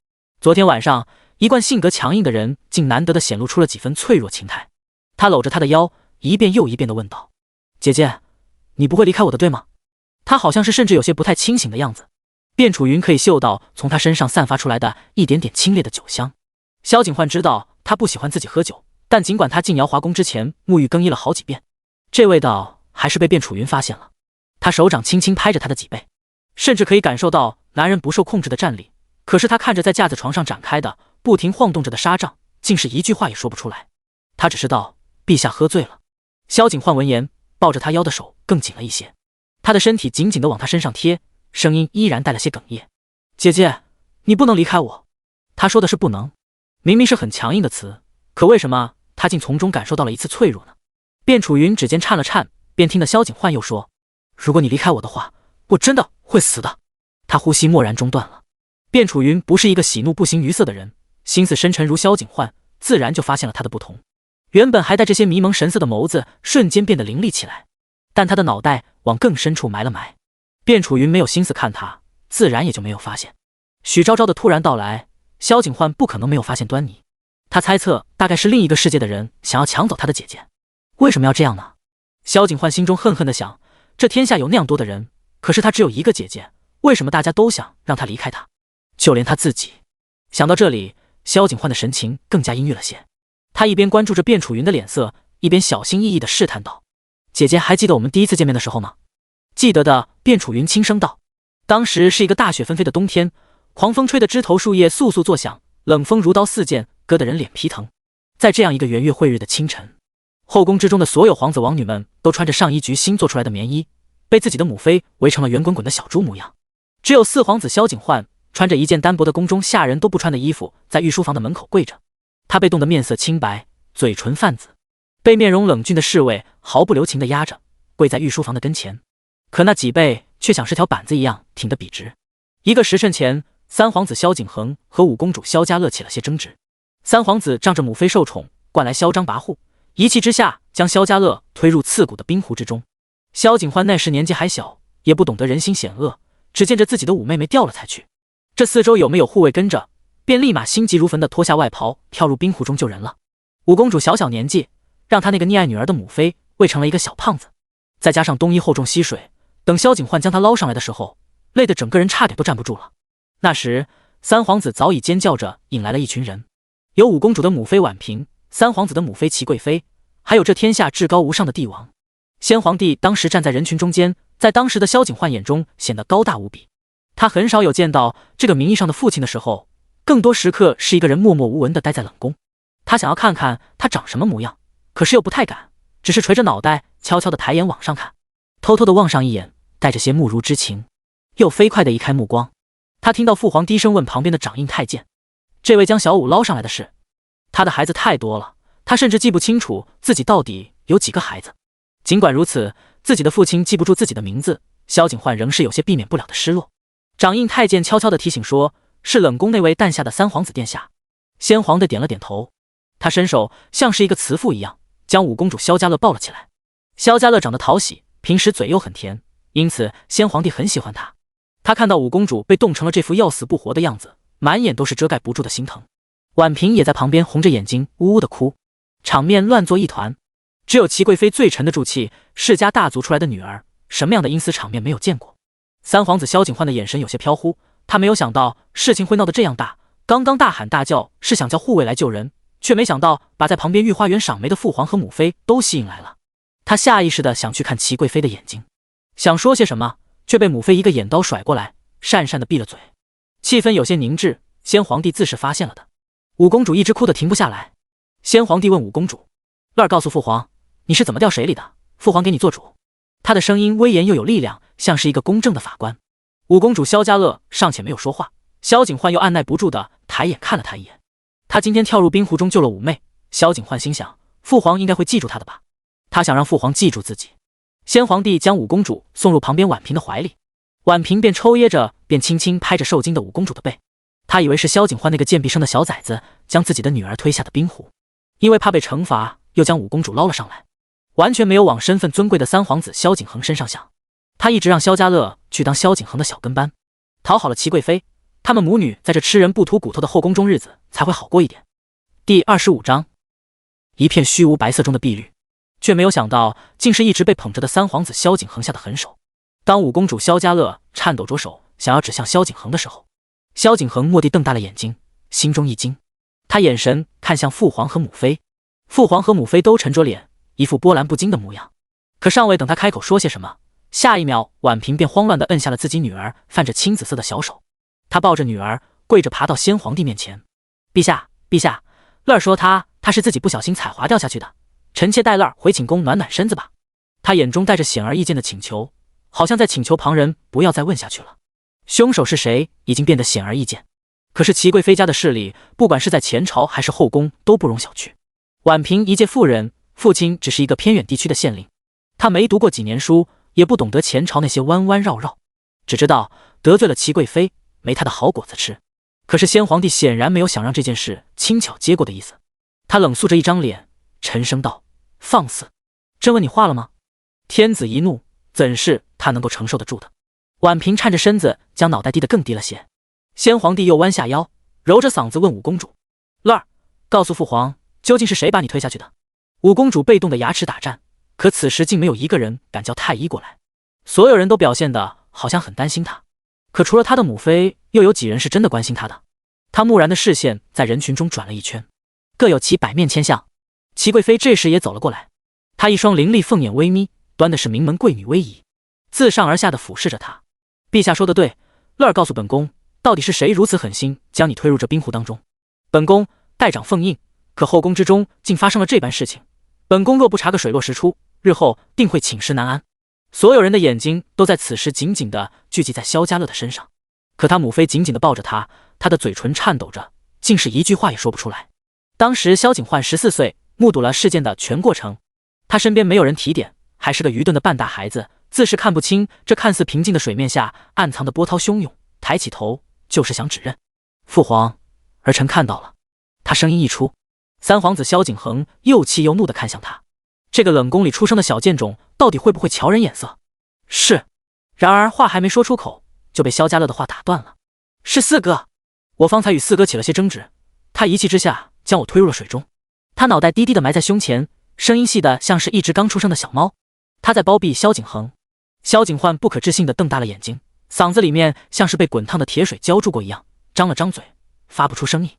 昨天晚上，一贯性格强硬的人竟难得的显露出了几分脆弱情态。他搂着他的腰，一遍又一遍地问道：“姐姐，你不会离开我的，对吗？”他好像是甚至有些不太清醒的样子。卞楚云可以嗅到从他身上散发出来的一点点清冽的酒香。萧景焕知道他不喜欢自己喝酒，但尽管他进瑶华宫之前沐浴更衣了好几遍，这味道还是被卞楚云发现了。他手掌轻轻拍着他的脊背，甚至可以感受到男人不受控制的战力。可是他看着在架子床上展开的不停晃动着的纱帐，竟是一句话也说不出来。他只是道：“陛下喝醉了。”萧景焕闻言，抱着他腰的手更紧了一些，他的身体紧紧地往他身上贴，声音依然带了些哽咽：“姐姐，你不能离开我。”他说的是不能，明明是很强硬的词，可为什么他竟从中感受到了一丝脆弱呢？卞楚云指尖颤了颤，便听得萧景焕又说：“如果你离开我的话，我真的会死的。”他呼吸蓦然中断了。卞楚云不是一个喜怒不形于色的人，心思深沉如萧景焕，自然就发现了他的不同。原本还带这些迷蒙神色的眸子瞬间变得凌厉起来，但他的脑袋往更深处埋了埋。卞楚云没有心思看他，自然也就没有发现。许昭昭的突然到来，萧景焕不可能没有发现端倪。他猜测大概是另一个世界的人想要抢走他的姐姐。为什么要这样呢？萧景焕心中恨恨地想，这天下有那样多的人，可是他只有一个姐姐，为什么大家都想让他离开他？就连他自己。想到这里，萧景焕的神情更加阴郁了些。他一边关注着卞楚云的脸色，一边小心翼翼地试探道：“姐姐还记得我们第一次见面的时候吗？”记得的，卞楚云轻声道。当时是一个大雪纷飞的冬天，狂风吹得枝头树叶簌簌作响，冷风如刀似剑，割得人脸皮疼。在这样一个圆月晦日的清晨，后宫之中的所有皇子王女们都穿着上衣局新做出来的棉衣，被自己的母妃围成了圆滚滚的小猪模样。只有四皇子萧景焕穿着一件单薄的宫中下人都不穿的衣服，在御书房的门口跪着。他被冻得面色青白，嘴唇泛紫，被面容冷峻的侍卫毫不留情地压着，跪在御书房的跟前。可那脊背却像是条板子一样挺得笔直。一个时辰前，三皇子萧景恒和五公主萧家乐起了些争执。三皇子仗着母妃受宠，惯来嚣张跋扈，一气之下将萧家乐推入刺骨的冰湖之中。萧景焕那时年纪还小，也不懂得人心险恶，只见着自己的五妹妹掉了才去。这四周有没有护卫跟着，便立马心急如焚地脱下外袍，跳入冰湖中救人了。五公主小小年纪，让她那个溺爱女儿的母妃喂成了一个小胖子，再加上冬衣厚重吸水，等萧景焕将她捞上来的时候，累得整个人差点都站不住了。那时三皇子早已尖叫着引来了一群人，有五公主的母妃婉嫔，三皇子的母妃齐贵妃，还有这天下至高无上的帝王。先皇帝当时站在人群中间，在当时的萧景焕眼中显得高大无比。他很少有见到这个名义上的父亲的时候，更多时刻是一个人默默无闻地待在冷宫。他想要看看他长什么模样，可是又不太敢，只是垂着脑袋悄悄地抬眼往上看，偷偷地望上一眼，带着些慕如之情，又飞快地移开目光。他听到父皇低声问旁边的掌印太监：“这位将小五捞上来的是？”他的孩子太多了，他甚至记不清楚自己到底有几个孩子。尽管如此，自己的父亲记不住自己的名字，萧景焕仍是有些避免不了的失落。掌印太监悄悄地提醒说：“是冷宫那位诞下的三皇子殿下。”先皇帝点了点头，他伸手像是一个慈父一样，将五公主萧家乐抱了起来。萧家乐长得讨喜，平时嘴又很甜，因此先皇帝很喜欢他。他看到五公主被冻成了这副要死不活的样子，满眼都是遮盖不住的心疼。婉嫔也在旁边红着眼睛呜呜地哭，场面乱作一团。只有齐贵妃最沉得住气，世家大族出来的女儿，什么样的阴私场面没有见过。三皇子萧景焕的眼神有些飘忽，他没有想到事情会闹得这样大，刚刚大喊大叫是想叫护卫来救人，却没想到把在旁边御花园赏梅的父皇和母妃都吸引来了。他下意识地想去看齐贵妃的眼睛，想说些什么，却被母妃一个眼刀甩过来，讪讪地闭了嘴。气氛有些凝滞，先皇帝自是发现了的。五公主一直哭得停不下来。先皇帝问五公主：“乐儿告诉父皇，你是怎么掉水里的？父皇给你做主。”他的声音威严又有力量，像是一个公正的法官。五公主萧家乐尚且没有说话，萧景焕又按耐不住的抬眼看了他一眼。他今天跳入冰湖中救了五妹，萧景焕心想，父皇应该会记住他的吧。他想让父皇记住自己。先皇帝将五公主送入旁边婉嫔的怀里，婉嫔便抽噎着，便轻轻拍着受惊的五公主的背。他以为是萧景焕那个贱婢生的小崽子将自己的女儿推下的冰湖。因为怕被惩罚，又将五公主捞了上来，完全没有往身份尊贵的三皇子萧景恒身上想。他一直让萧家乐去当萧景恒的小跟班，讨好了齐贵妃，他们母女在这吃人不吐骨头的后宫中日子才会好过一点。第25章，一片虚无白色中的碧绿，却没有想到竟是一直被捧着的三皇子萧景恒下的狠手。当五公主萧家乐颤抖着手想要指向萧景恒的时候，萧景恒蓦地瞪大了眼睛，心中一惊，他眼神看向父皇和母妃，父皇和母妃都沉着脸，一副波澜不惊的模样。可尚未等他开口说些什么，下一秒婉嫔便慌乱地摁下了自己女儿泛着青紫色的小手，她抱着女儿跪着爬到先皇帝面前：陛下，陛下，乐儿说他是自己不小心踩滑掉下去的，臣妾带乐儿回寝宫暖暖身子吧。他眼中带着显而易见的请求，好像在请求旁人不要再问下去了。凶手是谁已经变得显而易见，可是齐贵妃家的势力，不管是在前朝还是后宫都不容小觑。婉嫔一介妇人，父亲只是一个偏远地区的县令，她没读过几年书，也不懂得前朝那些弯弯绕绕，只知道得罪了齐贵妃，没她的好果子吃。可是先皇帝显然没有想让这件事轻巧接过的意思，他冷肃着一张脸，沉声道：放肆！朕问你话了吗？天子一怒，怎是他能够承受得住的？婉嫔颤着身子，将脑袋低得更低了些。先皇帝又弯下腰，揉着嗓子问五公主：乐儿，告诉父皇，究竟是谁把你推下去的？五公主被冻得牙齿打颤，可此时竟没有一个人敢叫太医过来，所有人都表现得好像很担心她，可除了她的母妃，又有几人是真的关心她的？她木然的视线在人群中转了一圈，各有其百面千相。齐贵妃这时也走了过来，她一双凌厉凤眼微眯，端的是名门贵女威仪，自上而下的俯视着她。陛下说的对，乐儿告诉本宫，到底是谁如此狠心将你推入这冰湖当中？本宫代掌奉应，可后宫之中竟发生了这般事情，本宫若不查个水落石出，日后定会寝食难安。所有人的眼睛都在此时紧紧地聚集在萧家乐的身上，可他母妃紧紧地抱着他，他的嘴唇颤抖着，竟是一句话也说不出来。当时萧景焕14岁，目睹了事件的全过程，他身边没有人提点，还是个愚钝的半大孩子，自是看不清这看似平静的水面下暗藏的波涛汹涌，抬起头就是想指认。父皇，儿臣看到了。他声音一出，三皇子萧景恒又气又怒地看向他，这个冷宫里出生的小贱种到底会不会瞧人眼色？是。然而话还没说出口，就被萧家乐的话打断了。是四哥，我方才与四哥起了些争执，他一气之下将我推入了水中。他脑袋低低的埋在胸前，声音细得像是一只刚出生的小猫。他在包庇萧景恒。萧景焕不可置信地瞪大了眼睛，嗓子里面像是被滚烫的铁水浇筑过一样，张了张嘴，发不出声音。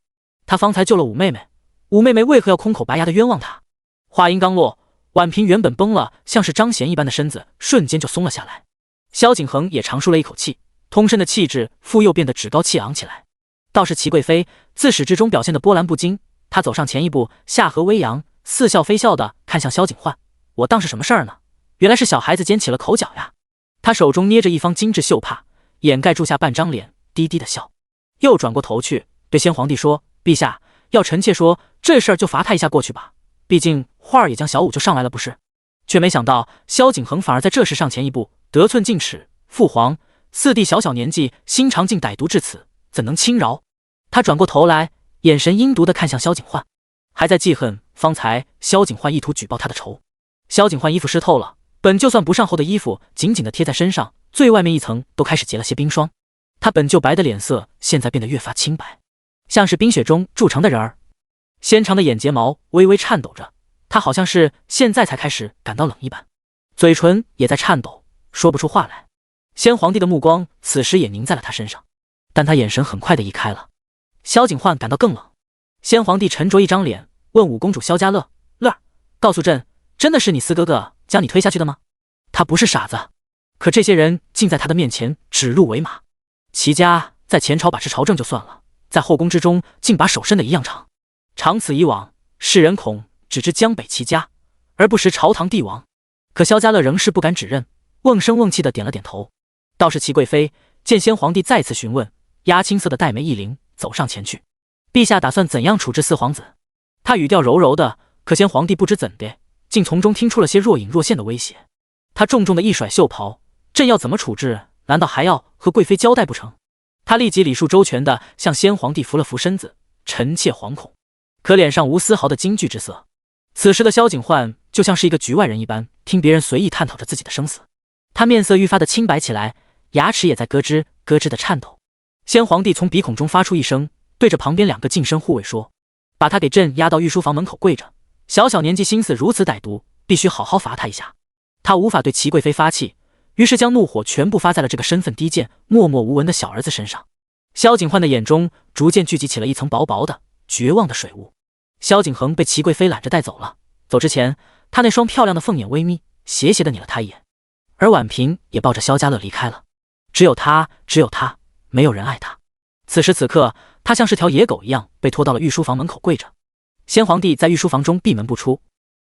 他方才救了五妹妹，五妹妹为何要空口白牙的冤枉他？话音刚落，婉嫔原本绷了像是张弦一般的身子瞬间就松了下来。萧景恒也长舒了一口气，通身的气质复又变得趾高气昂起来。倒是齐贵妃自始至终表现得波澜不惊，她走上前一步，下颌微扬，似笑非笑的看向萧景焕：我当是什么事儿呢？原来是小孩子捡起了口角呀。他手中捏着一方精致绣帕，掩盖住下半张脸，低低的笑，又转过头去对先皇帝说：陛下，要臣妾说这事儿就罚他一下过去吧，毕竟花儿也将小五就上来了不是？却没想到萧景恒反而在这时上前一步，得寸进尺：父皇，四弟小年纪，心肠竟歹毒至此，怎能轻饶？他转过头来，眼神阴毒地看向萧景焕，还在记恨方才萧景焕意图举报他的仇。萧景焕衣服湿透了，本就算不上厚的衣服紧紧地贴在身上，最外面一层都开始结了些冰霜。他本就白的脸色现在变得越发清白，像是冰雪中铸成的人儿。纤长的眼睫毛微微颤抖着，他好像是现在才开始感到冷一般，嘴唇也在颤抖，说不出话来。先皇帝的目光此时也凝在了他身上，但他眼神很快地移开了。萧景焕感到更冷。先皇帝沉着一张脸，问五公主萧家乐：乐儿，告诉朕，真的是你四哥哥将你推下去的吗？他不是傻子，可这些人竟在他的面前指鹿为马。齐家在前朝把持朝政就算了，在后宫之中竟把手伸得一样长，长此以往，世人恐只知江北齐家，而不识朝堂帝王。可萧家乐仍是不敢指认，瓮声瓮气的点了点头。倒是齐贵妃见先皇帝再次询问，鸦青色的黛眉一凌，走上前去：陛下打算怎样处置四皇子？他语调柔柔的，可先皇帝不知怎的，竟从中听出了些若隐若现的威胁。他重重的一甩袖袍：朕要怎么处置，难道还要和贵妃交代不成？他立即礼数周全的向先皇帝扶了扶身子：臣妾惶恐。可脸上无丝毫的惊惧之色。此时的萧景焕就像是一个局外人一般，听别人随意探讨着自己的生死。他面色愈发的青白起来，牙齿也在咯吱咯吱的颤抖。先皇帝从鼻孔中发出一声，对着旁边2个近身护卫说：“把他给朕押到御书房门口跪着。小小年纪心思如此歹毒，必须好好罚他一下。”他无法对齐贵妃发气，于是将怒火全部发在了这个身份低贱、默默无闻的小儿子身上。萧景焕的眼中逐渐聚集起了一层薄薄的、绝望的水雾。萧景恒被齐贵妃揽着带走了，走之前，他那双漂亮的凤眼微眯，斜斜的睨了他一眼。而婉嫔也抱着萧家乐离开了。只有他，没有人爱他。此时此刻，他像是条野狗一样被拖到了御书房门口跪着。先皇帝在御书房中闭门不出，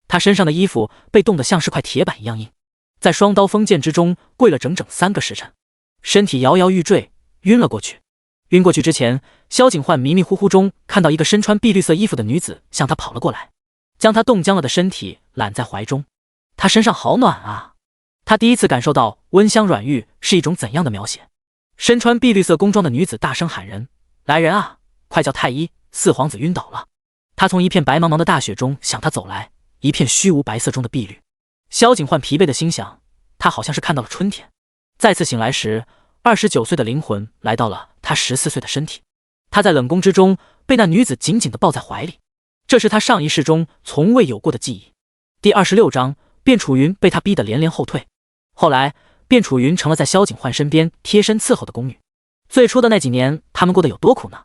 他身上的衣服被冻得像是块铁板一样硬，在双刀锋剑之中跪了整整3个时辰，身体摇摇欲坠，晕了过去。晕过去之前，萧景焕迷迷糊糊中看到一个身穿碧绿色衣服的女子向他跑了过来，将他冻僵了的身体揽在怀中。他身上好暖啊！他第一次感受到温香软玉是一种怎样的描写。身穿碧绿色宫装的女子大声喊人：“来人啊，快叫太医！四皇子晕倒了！”他从一片白茫茫的大雪中向他走来，一片虚无白色中的碧绿。萧景焕疲惫的心想，他好像是看到了春天。再次醒来时，29岁的灵魂来到了他14岁的身体。他在冷宫之中被那女子紧紧地抱在怀里，这是他上一世中从未有过的记忆。第26章，卞楚云被他逼得连连后退。后来，卞楚云成了在萧景焕身边贴身伺候的宫女。最初的那几年，他们过得有多苦呢？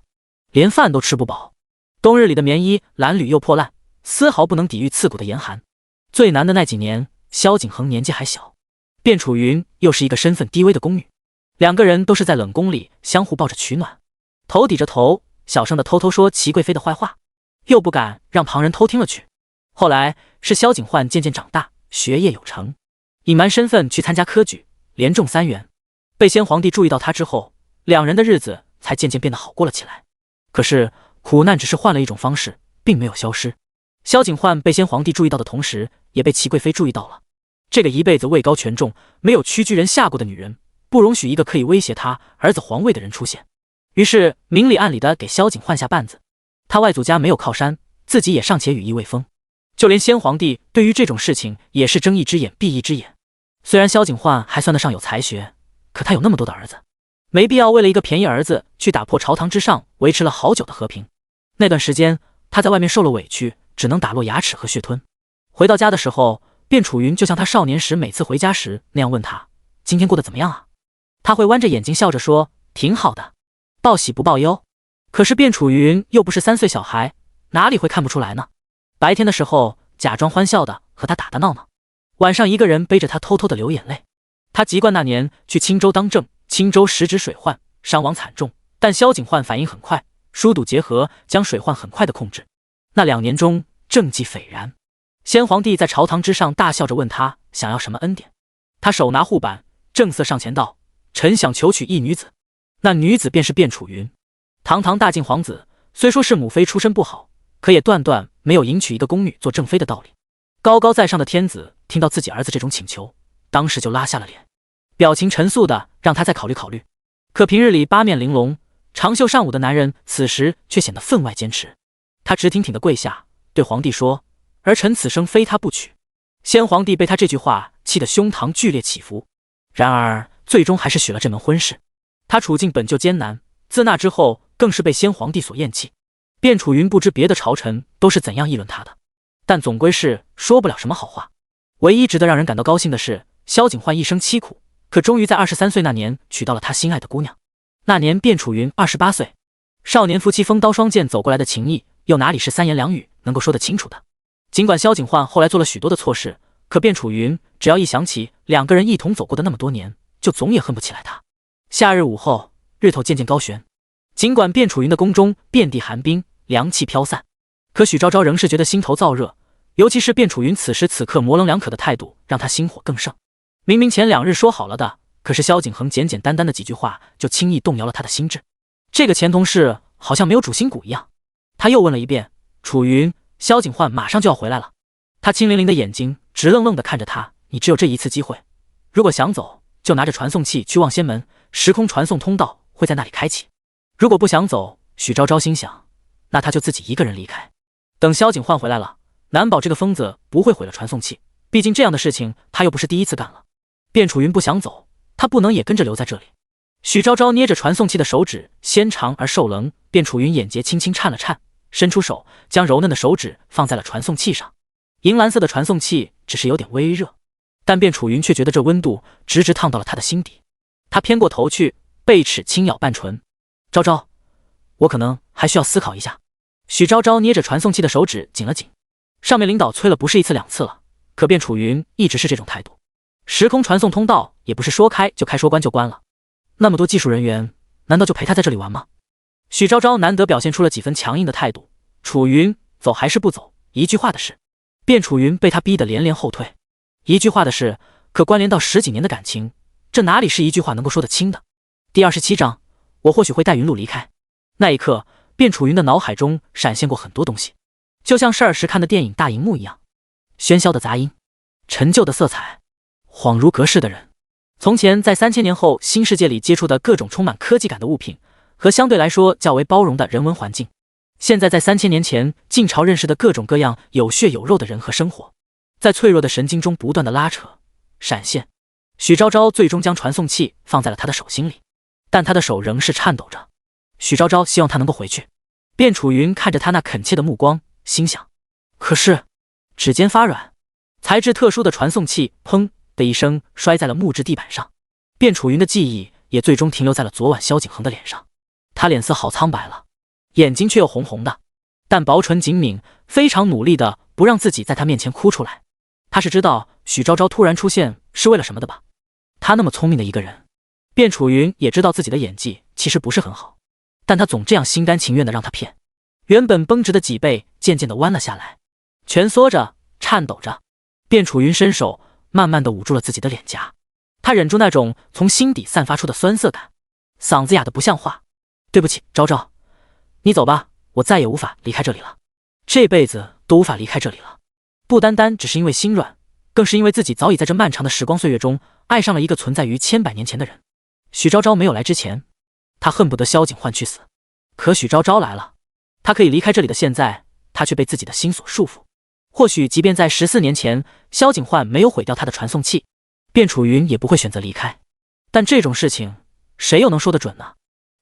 连饭都吃不饱，冬日里的棉衣褴褛又破烂，丝毫不能抵御刺骨的严寒。最难的那几年，萧景恒年纪还小，卞楚云又是一个身份低微的宫女，2个人都是在冷宫里相互抱着取暖，头抵着头，小声的偷偷说齐贵妃的坏话，又不敢让旁人偷听了去。后来是萧景焕渐渐长大，学业有成，隐瞒身份去参加科举，连中3元，被先皇帝注意到他之后，2人的日子才渐渐变得好过了起来。可是苦难只是换了一种方式，并没有消失。萧景焕被先皇帝注意到的同时，也被齐贵妃注意到了。这个一辈子位高权重、没有屈居人下过的女人，不容许一个可以威胁他儿子皇位的人出现。于是明里暗里的给萧景焕下绊子。他外祖家没有靠山，自己也尚且羽翼未丰，就连先皇帝对于这种事情也是睁一只眼闭一只眼。虽然萧景焕还算得上有才学，可他有那么多的儿子，没必要为了一个便宜儿子去打破朝堂之上维持了好久的和平。那段时间他在外面受了委屈，只能打落牙齿和血吞。回到家的时候，卞楚云就像他少年时每次回家时那样问他：“今天过得怎么样啊？”他会弯着眼睛笑着说：“挺好的，报喜不报忧。”可是卞楚云又不是3岁小孩，哪里会看不出来呢？白天的时候假装欢笑的和他打打闹闹，晚上一个人背着他偷偷的流眼泪。他籍贯那年去青州当政，青州时值水患，伤亡惨重，但萧景焕反应很快，疏堵结合，将水患很快的控制。那2年中政绩斐然。先皇帝在朝堂之上大笑着问他想要什么恩典，他手拿护板，正色上前道：“臣想求娶一女子。”那女子便是卞楚云。堂堂大晋皇子，虽说是母妃出身不好，可也断断没有迎娶一个宫女做正妃的道理。高高在上的天子听到自己儿子这种请求，当时就拉下了脸，表情沉肃的让他再考虑考虑。可平日里八面玲珑、长袖善舞的男人，此时却显得分外坚持。他直挺挺的跪下，对皇帝说：“儿臣此生非他不娶。”先皇帝被他这句话气得胸膛剧烈起伏，然而最终还是许了这门婚事。他处境本就艰难，自那之后更是被先皇帝所厌弃。卞楚云不知别的朝臣都是怎样议论他的，但总归是说不了什么好话。唯一值得让人感到高兴的是，萧景焕一生凄苦，可终于在23岁那年娶到了他心爱的姑娘。那年卞楚云28岁，少年夫妻锋刀双剑走过来的情谊，又哪里是3言2语能够说得清楚的？尽管萧景焕后来做了许多的错事，可卞楚云只要一想起2个人一同走过的那么多年，就总也恨不起来他。夏日午后，日头渐渐高悬，尽管卞楚云的宫中遍地寒冰，凉气飘散，可许昭昭仍是觉得心头燥热，尤其是卞楚云此时此刻模棱两可的态度，让他心火更盛。明明前2日说好了的，可是萧景恒简简单单的几句话就轻易动摇了他的心智。这个前同事好像没有主心骨一样。他又问了一遍：“楚云，萧景焕马上就要回来了。”他清凌凌的眼睛直愣愣地看着他：“你只有这一次机会，如果想走，就拿着传送器去望仙门，时空传送通道会在那里开启。如果不想走，许昭昭心想，那他就自己一个人离开。等萧景焕回来了，难保这个疯子不会毁了传送器，毕竟这样的事情他又不是第一次干了。卞楚云不想走，他不能也跟着留在这里。许昭昭捏着传送器的手指纤长而瘦棱，卞楚云眼睫轻轻颤了颤，伸出手将柔嫩的手指放在了传送器上。银蓝色的传送器只是有点微热，但卞楚云却觉得这温度直直烫到了他的心底。他偏过头去，贝齿轻咬半唇。昭昭，我可能还需要思考一下。许昭昭捏着传送器的手指紧了紧。上面领导催了不是一次两次了，可卞楚云一直是这种态度。时空传送通道也不是说开就开，说关就关了。那么多技术人员，难道就陪他在这里玩吗？许昭昭难得表现出了几分强硬的态度。楚云，走还是不走？一句话的事。卞楚云被他逼得连连后退。一句话的事，可关联到10几年的感情，这哪里是一句话能够说得清的？第27章，我或许会带云露离开。那一刻，卞楚云的脑海中闪现过很多东西，就像12时看的电影大荧幕一样，喧嚣的杂音，陈旧的色彩，恍如隔世的人。从前在3000年后新世界里接触的各种充满科技感的物品和相对来说较为包容的人文环境，现在在3000年前晋朝认识的各种各样有血有肉的人和生活，在脆弱的神经中不断的拉扯闪现。许昭昭最终将传送器放在了他的手心里，但他的手仍是颤抖着。许昭昭希望他能够回去。卞楚云看着他那恳切的目光，心想，可是指尖发软，材质特殊的传送器砰的一声摔在了木质地板上。卞楚云的记忆也最终停留在了昨晚萧景恒的脸上，他脸色好苍白了，眼睛却又红红的，但薄唇紧抿，非常努力的不让自己在他面前哭出来。他是知道许昭昭突然出现是为了什么的吧？他那么聪明的一个人。卞楚云也知道自己的演技其实不是很好，但他总这样心甘情愿的让他骗。原本绷直的脊背渐渐的弯了下来，蜷缩着，颤抖着。卞楚云伸手慢慢的捂住了自己的脸颊，他忍住那种从心底散发出的酸涩感，嗓子哑得不像话。对不起，昭昭，你走吧，我再也无法离开这里了，这辈子都无法离开这里了。不单单只是因为心软，更是因为自己早已在这漫长的时光岁月中爱上了一个存在于千百年前的人。许昭昭没有来之前，他恨不得萧景焕去死，可许昭昭来了，他可以离开这里的现在，他却被自己的心所束缚。或许即便在14年前，萧景焕没有毁掉他的传送器，卞楚云也不会选择离开。但这种事情，谁又能说得准呢？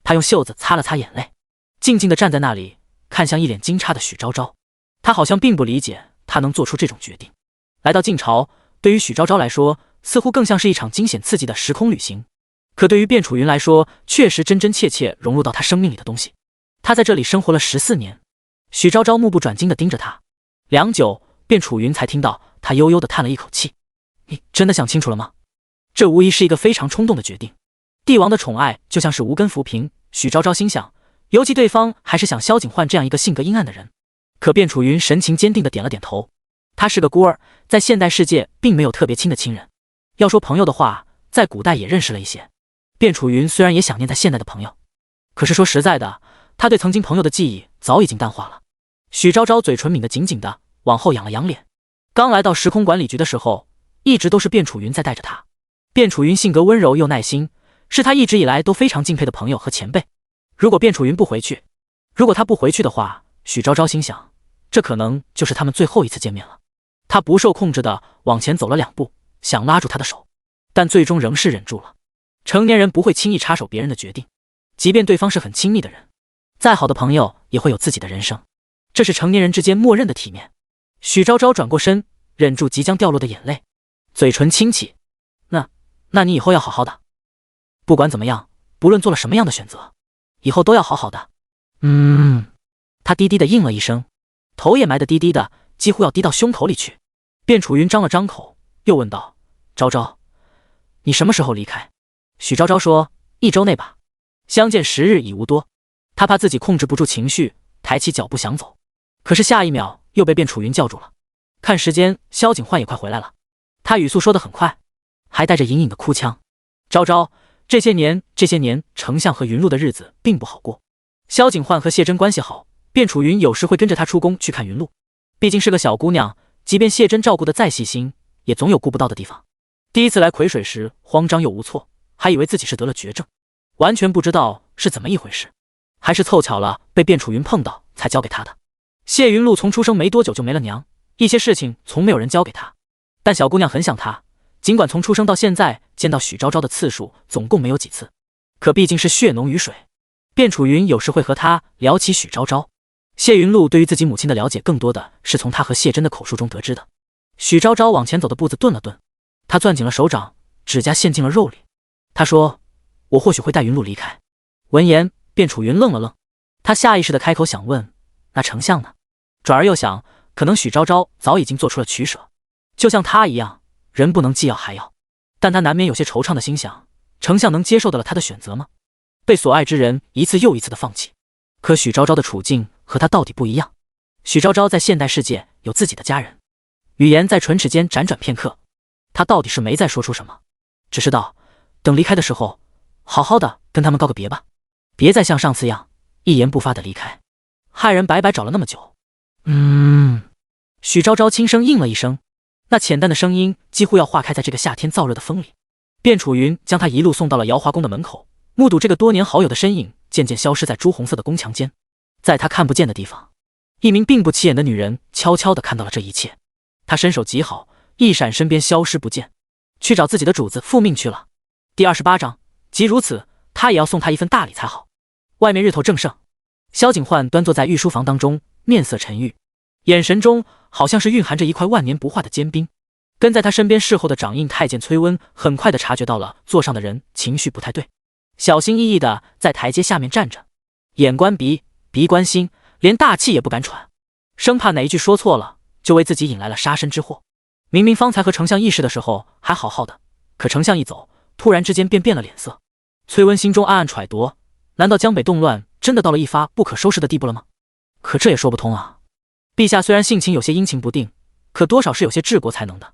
他用袖子擦了擦眼泪，静静地站在那里，看向一脸惊诧的许昭昭。他好像并不理解他能做出这种决定。来到晋朝，对于许昭昭来说，似乎更像是一场惊险刺激的时空旅行。可对于卞楚云来说，确实真真切切融入到他生命里的东西。他在这里生活了14年。许昭昭目不转睛地盯着他，良久，卞楚云才听到他悠悠地叹了一口气。你真的想清楚了吗？这无疑是一个非常冲动的决定。帝王的宠爱就像是无根浮萍，许昭昭心想，尤其对方还是想萧景焕这样一个性格阴暗的人。可卞楚云神情坚定地点了点头。他是个孤儿，在现代世界并没有特别亲的亲人。要说朋友的话，在古代也认识了一些。卞楚云虽然也想念在现代的朋友，可是说实在的，他对曾经朋友的记忆早已经淡化了。许昭昭嘴唇抿得紧紧的，往后仰了仰脸。刚来到时空管理局的时候，一直都是卞楚云在带着他。卞楚云性格温柔又耐心，是他一直以来都非常敬佩的朋友和前辈。如果卞楚云不回去，如果他不回去的话，许昭昭心想，这可能就是他们最后一次见面了。他不受控制的往前走了2步，想拉住他的手，但最终仍是忍住了。成年人不会轻易插手别人的决定，即便对方是很亲密的人，再好的朋友也会有自己的人生，这是成年人之间默认的体面。许昭昭转过身，忍住即将掉落的眼泪，嘴唇轻启，那你以后要好好的，不管怎么样，不论做了什么样的选择，以后都要好好的。他低低的应了一声，头也埋得低低的，几乎要低到胸口里去。卞楚云张了张口，又问道，昭昭，你什么时候离开？许昭昭说，1周内吧，相见10日已无多。他怕自己控制不住情绪，抬起脚步想走，可是下一秒又被卞楚云叫住了。看时间，萧景焕也快回来了。他语速说得很快，还带着隐隐的哭腔。昭昭，这些年，丞相和云露的日子并不好过。萧景焕和谢珍关系好，卞楚云有时会跟着他出宫去看云露。毕竟是个小姑娘，即便谢珍照顾得再细心，也总有顾不到的地方。第一次来癸水时，慌张又无措，还以为自己是得了绝症，完全不知道是怎么一回事，还是凑巧了被卞楚云碰到才交给他的。谢云露从出生没多久就没了娘，一些事情从没有人教给她，但小姑娘很想她。尽管从出生到现在见到许昭昭的次数总共没有几次，可毕竟是血浓于水。卞楚云有时会和她聊起许昭昭。谢云露对于自己母亲的了解更多的是从她和谢真的口述中得知的。许昭昭往前走的步子顿了顿，她攥紧了手掌，指甲陷进了肉里。她说：“我或许会带云露离开。”闻言，卞楚云愣了愣，他下意识地开口想问：“那丞相呢？”转而又想，可能许昭昭早已经做出了取舍，就像他一样，人不能既要还要。但他难免有些惆怅的心想：丞相能接受得了他的选择吗？被所爱之人一次又一次的放弃。可许昭昭的处境和他到底不一样。许昭昭在现代世界有自己的家人，语言在唇齿间辗转片刻，他到底是没再说出什么，只是道：“等离开的时候，好好的跟他们告个别吧，别再像上次样一言不发的离开，害人白白找了那么久。”许昭昭轻声应了一声，那浅淡的声音几乎要化开在这个夏天燥热的风里。卞楚云将他一路送到了瑶华宫的门口，目睹这个多年好友的身影渐渐消失在朱红色的宫墙间。在他看不见的地方，一名并不起眼的女人悄悄地看到了这一切。她身手极好，一闪身边消失不见，去找自己的主子复命去了。第28章，即如此，他也要送他一份大礼才好。外面日头正盛，萧景焕端坐在御书房当中，面色沉郁，眼神中好像是蕴含着一块万年不化的坚冰。跟在他身边侍候的掌印太监崔温很快地察觉到了座上的人情绪不太对，小心翼翼地在台阶下面站着，眼观鼻，鼻观心，连大气也不敢喘，生怕哪一句说错了就为自己引来了杀身之祸。明明方才和丞相议事的时候还好好的，可丞相一走，突然之间便变了脸色。崔温心中暗暗揣度，难道江北动乱真的到了一发不可收拾的地步了吗？可这也说不通啊。陛下虽然性情有些阴晴不定，可多少是有些治国才能的。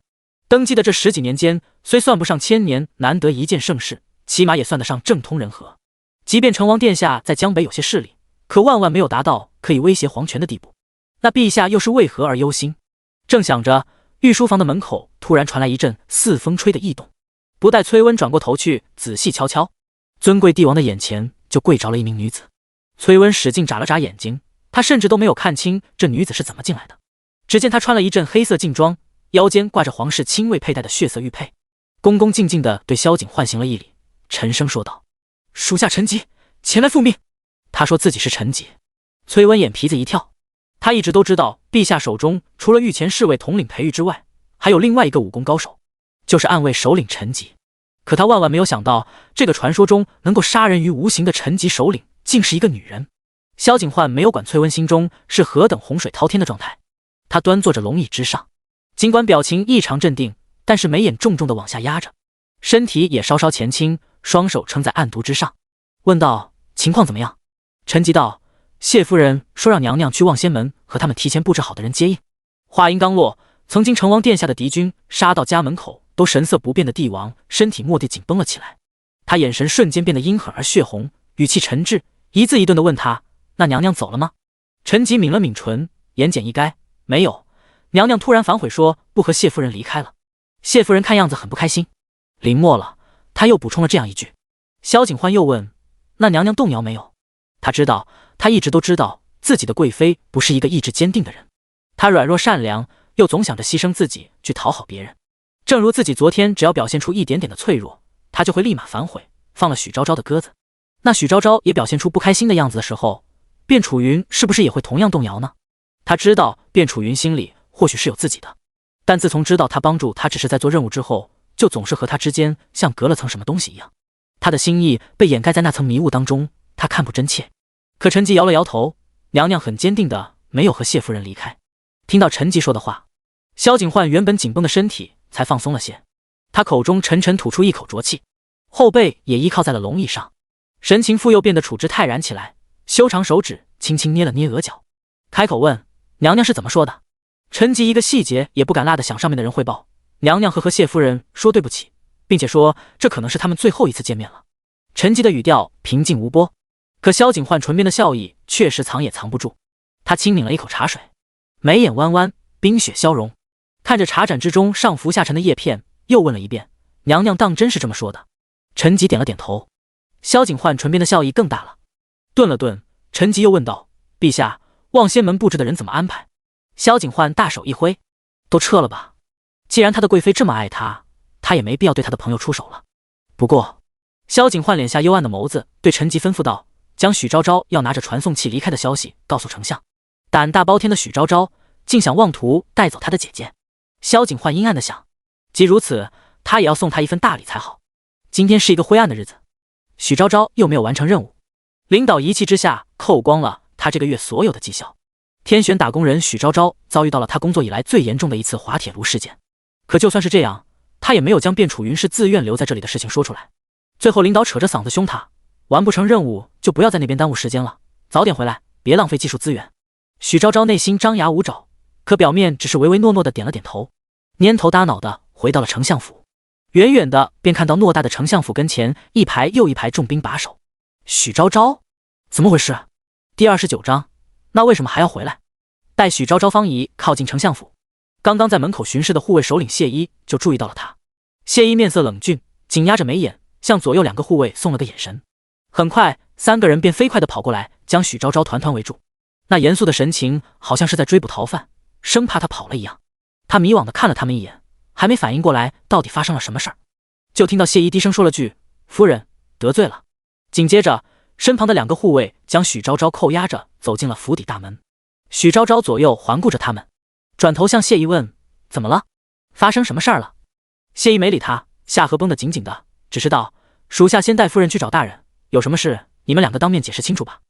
登基的这10几年间，虽算不上千年难得一见盛世，起码也算得上政通人和。即便成王殿下在江北有些势力，可万万没有达到可以威胁皇权的地步。那陛下又是为何而忧心？正想着，御书房的门口突然传来一阵似风吹的异动，不待崔温转过头去仔细瞧瞧，尊贵帝王的眼前就跪着了一名女子。崔温使劲眨了眨眼睛，他甚至都没有看清这女子是怎么进来的。只见她穿了一阵黑色劲装，腰间挂着皇室亲卫佩戴的血色玉佩，恭恭敬敬地对萧景焕行了一礼，沉声说道：“属下陈吉前来复命。”他说自己是陈吉，崔温眼皮子一跳，他一直都知道陛下手中除了御前侍卫统领裴玉之外，还有另外一个武功高手，就是暗卫首领陈吉。可他万万没有想到，这个传说中能够杀人于无形的陈吉首领竟是一个女人。萧景焕没有管崔温心中是何等洪水滔天的状态，他端坐着龙椅之上，尽管表情异常镇定，但是眉眼重重地往下压着，身体也稍稍前倾，双手撑在案牍之上，问道：“情况怎么样？”陈吉道：“谢夫人说让娘娘去望仙门和他们提前布置好的人接应。”话音刚落，曾经成王殿下的敌军杀到家门口都神色不变的帝王身体蓦地紧绷了起来，他眼神瞬间变得阴狠而血红，语气沉滞，一字一顿地问他：“那娘娘走了吗？”陈吉抿了抿唇，言简意赅：“没有，娘娘突然反悔说不和谢夫人离开了。谢夫人看样子很不开心。”临末了，他又补充了这样一句。萧景焕又问：“那娘娘动摇没有？”他知道，他一直都知道自己的贵妃不是一个意志坚定的人，她软弱善良，又总想着牺牲自己去讨好别人。正如自己昨天只要表现出一点点的脆弱，他就会立马反悔，放了许昭昭的鸽子。那许昭昭也表现出不开心的样子的时候，卞楚云是不是也会同样动摇呢？他知道卞楚云心里或许是有自己的，但自从知道他帮助他只是在做任务之后，就总是和他之间像隔了层什么东西一样，他的心意被掩盖在那层迷雾当中，他看不真切。可陈吉摇了摇头，娘娘很坚定的没有和谢夫人离开。听到陈吉说的话，萧景焕原本紧绷的身体才放松了些，他口中沉沉吐出一口浊气，后背也依靠在了龙椅上，神情复又变得处之泰然起来，修长手指轻轻捏了捏额角，开口问：“娘娘是怎么说的？”陈吉一个细节也不敢落得向上面的人汇报，娘娘和谢夫人说对不起，并且说这可能是他们最后一次见面了。陈吉的语调平静无波，可萧景焕唇边的笑意确实藏也藏不住，他轻抿了一口茶水，眉眼弯弯，冰雪消融，看着茶盏之中上浮下沉的叶片，又问了一遍：“娘娘当真是这么说的？”陈吉点了点头。萧景焕唇边的笑意更大了，顿了顿，陈吉又问道：“陛下，望仙门布置的人怎么安排？萧景焕大手一挥，都撤了吧。既然他的贵妃这么爱他，他也没必要对他的朋友出手了。不过，萧景焕敛下幽暗的眸子，对陈吉吩咐道：“将许昭昭要拿着传送器离开的消息告诉丞相。”胆大包天的许昭昭竟想妄图带走他的姐姐。萧景焕阴暗的想，即如此，他也要送他一份大礼才好。今天是一个灰暗的日子，许昭昭又没有完成任务，领导一气之下扣光了他这个月所有的绩效。天选打工人许昭昭遭遇到了他工作以来最严重的一次滑铁卢事件。可就算是这样，他也没有将卞楚云是自愿留在这里的事情说出来。最后领导扯着嗓子凶他，完不成任务就不要在那边耽误时间了，早点回来，别浪费技术资源。许昭昭内心张牙舞爪，可表面只是唯唯诺诺的点了点头，蔫头耷脑的回到了丞相府。远远的便看到偌大的丞相府跟前一排又一排重兵把守。许昭昭，怎么回事？第29章，那为什么还要回来？待许昭昭方怡靠近丞相府，刚刚在门口巡视的护卫首领谢一就注意到了他。谢一面色冷峻，紧压着眉眼，向左右2个护卫送了个眼神。很快3个人便飞快地跑过来，将许昭昭团团围住。那严肃的神情好像是在追捕逃犯，生怕他跑了一样。他迷惘地看了他们一眼，还没反应过来到底发生了什么事儿，就听到谢一低声说了句：“夫人，得罪了。”紧接着身旁的2个护卫将许昭昭扣押着走进了府邸大门。许昭昭左右环顾着他们，转头向谢一问：“怎么了？发生什么事儿了？”谢一没理他，下颌绷得紧紧的，只是道：“属下先带夫人去找大人，有什么事你们2个当面解释清楚吧。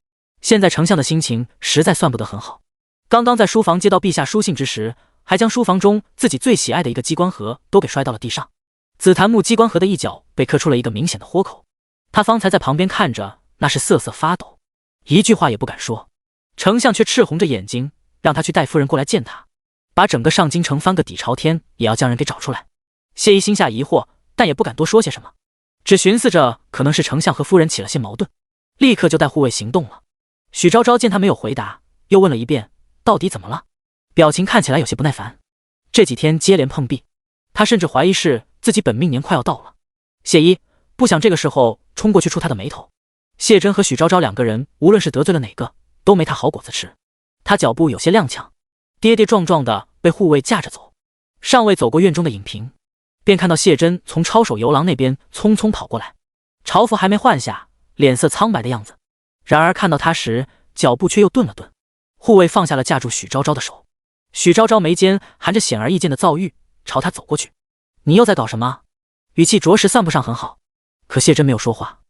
现在丞相的心情实在算不得很好，刚刚在书房接到陛下书信之时，还将书房中自己最喜爱的一个机关盒都给摔到了地上，紫檀木机关盒的一角被磕出了一个明显的豁口。他方才在旁边看着，那是瑟瑟发抖，一句话也不敢说。丞相却赤红着眼睛，让他去带夫人过来见他，把整个上京城翻个底朝天，也要将人给找出来。谢一心下疑惑，但也不敢多说些什么，只寻思着可能是丞相和夫人起了些矛盾，立刻就带护卫行动了。许昭昭见他没有回答，又问了一遍：“到底怎么了？”表情看起来有些不耐烦。这几天接连碰壁，他甚至怀疑是自己本命年快要到了。谢一不想这个时候冲过去触他的眉头。谢珍和许昭昭2个人，无论是得罪了哪个，都没他好果子吃。他脚步有些踉跄，跌跌撞撞的被护卫架着走。尚未走过院中的影屏，便看到谢珍从抄手游廊那边匆匆跑过来，朝服还没换下，脸色苍白的样子。然而看到他时，脚步却又顿了顿。护卫放下了架住许昭昭的手，许昭昭眉间含着显而易见的躁郁，朝他走过去：“你又在搞什么？”语气着实算不上很好。可谢珍没有说话，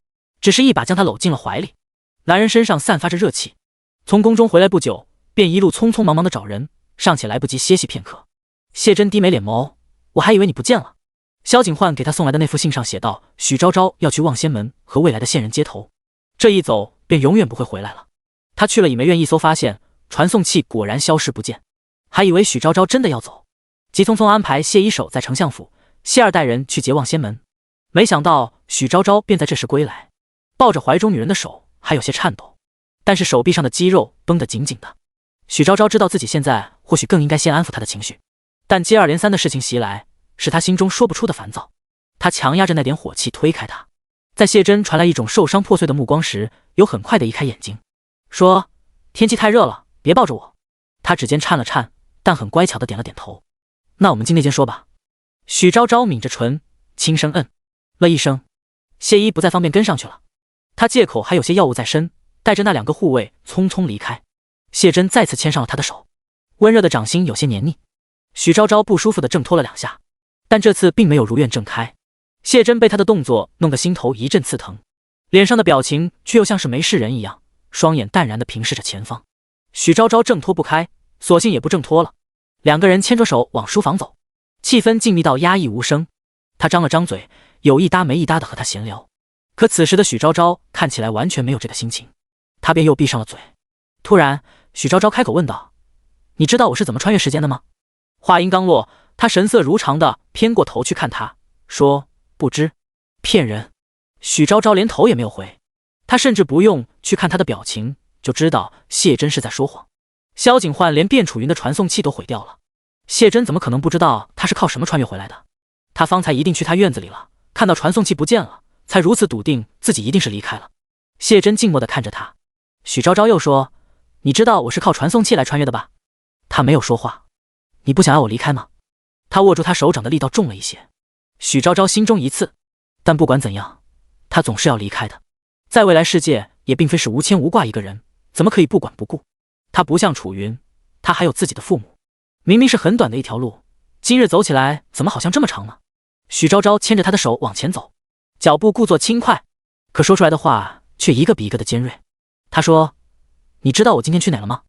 只是一把将他搂进了怀里。男人身上散发着热气，从宫中回来不久，便一路匆匆忙忙的找人，尚且来不及歇息片刻。谢珍低眉脸眸：“我还以为你不见了。”萧景焕给他送来的那封信上写道：“许昭昭要去望仙门和未来的县人接头，这一走便永远不会回来了。”他去了倚梅院一搜，发现传送器果然消失不见，还以为许昭昭真的要走，急匆匆安排谢一手在丞相府，谢二带人去结望仙门。没想到许昭昭便在这时归来，抱着怀中女人的手还有些颤抖，但是手臂上的肌肉绷得紧紧的。许昭昭知道自己现在或许更应该先安抚他的情绪，但接二连三的事情袭来，使他心中说不出的烦躁。他强压着那点火气推开他，在谢珍传来一种受伤破碎的目光时，又很快的移开眼睛，说：“天气太热了，别抱着我。”他指尖颤了颤，但很乖巧的点了点头。“那我们进那间说吧。”许昭昭抿着唇，轻声嗯了一声。谢一不再方便跟上去了，他借口还有些药物在身，带着那2个护卫匆匆离开。谢珍再次牵上了他的手，温热的掌心有些黏腻。许昭昭不舒服的挣脱了2下，但这次并没有如愿挣开。谢珍被他的动作弄得心头一阵刺疼，脸上的表情却又像是没事人一样，双眼淡然地平视着前方。许昭昭挣脱不开，索性也不挣脱了。2个人牵着手往书房走，气氛静谧到压抑无声。他张了张嘴，有一搭没一搭地和他闲聊，可此时的许昭昭看起来完全没有这个心情，他便又闭上了嘴。突然许昭昭开口问道：“你知道我是怎么穿越时间的吗？”话音刚落，他神色如常地偏过头去看他，说：“不知。”骗人。许昭昭连头也没有回，他甚至不用去看他的表情，就知道谢珍是在说谎。萧景焕连卞楚云的传送器都毁掉了，谢珍怎么可能不知道他是靠什么穿越回来的？他方才一定去他院子里了，看到传送器不见了，才如此笃定自己一定是离开了。谢珍静默地看着他。许昭昭又说：“你知道我是靠传送器来穿越的吧？他没有说话。你不想要我离开吗？他握住他手掌的力道重了一些。许昭昭心中一刺，但不管怎样，他总是要离开的。在未来世界也并非是无牵无挂一个人，怎么可以不管不顾？他不像楚云，他还有自己的父母。明明是很短的一条路，今日走起来怎么好像这么长呢？许昭昭牵着他的手往前走，脚步故作轻快，可说出来的话却一个比一个的尖锐。他说：你知道我今天去哪了吗？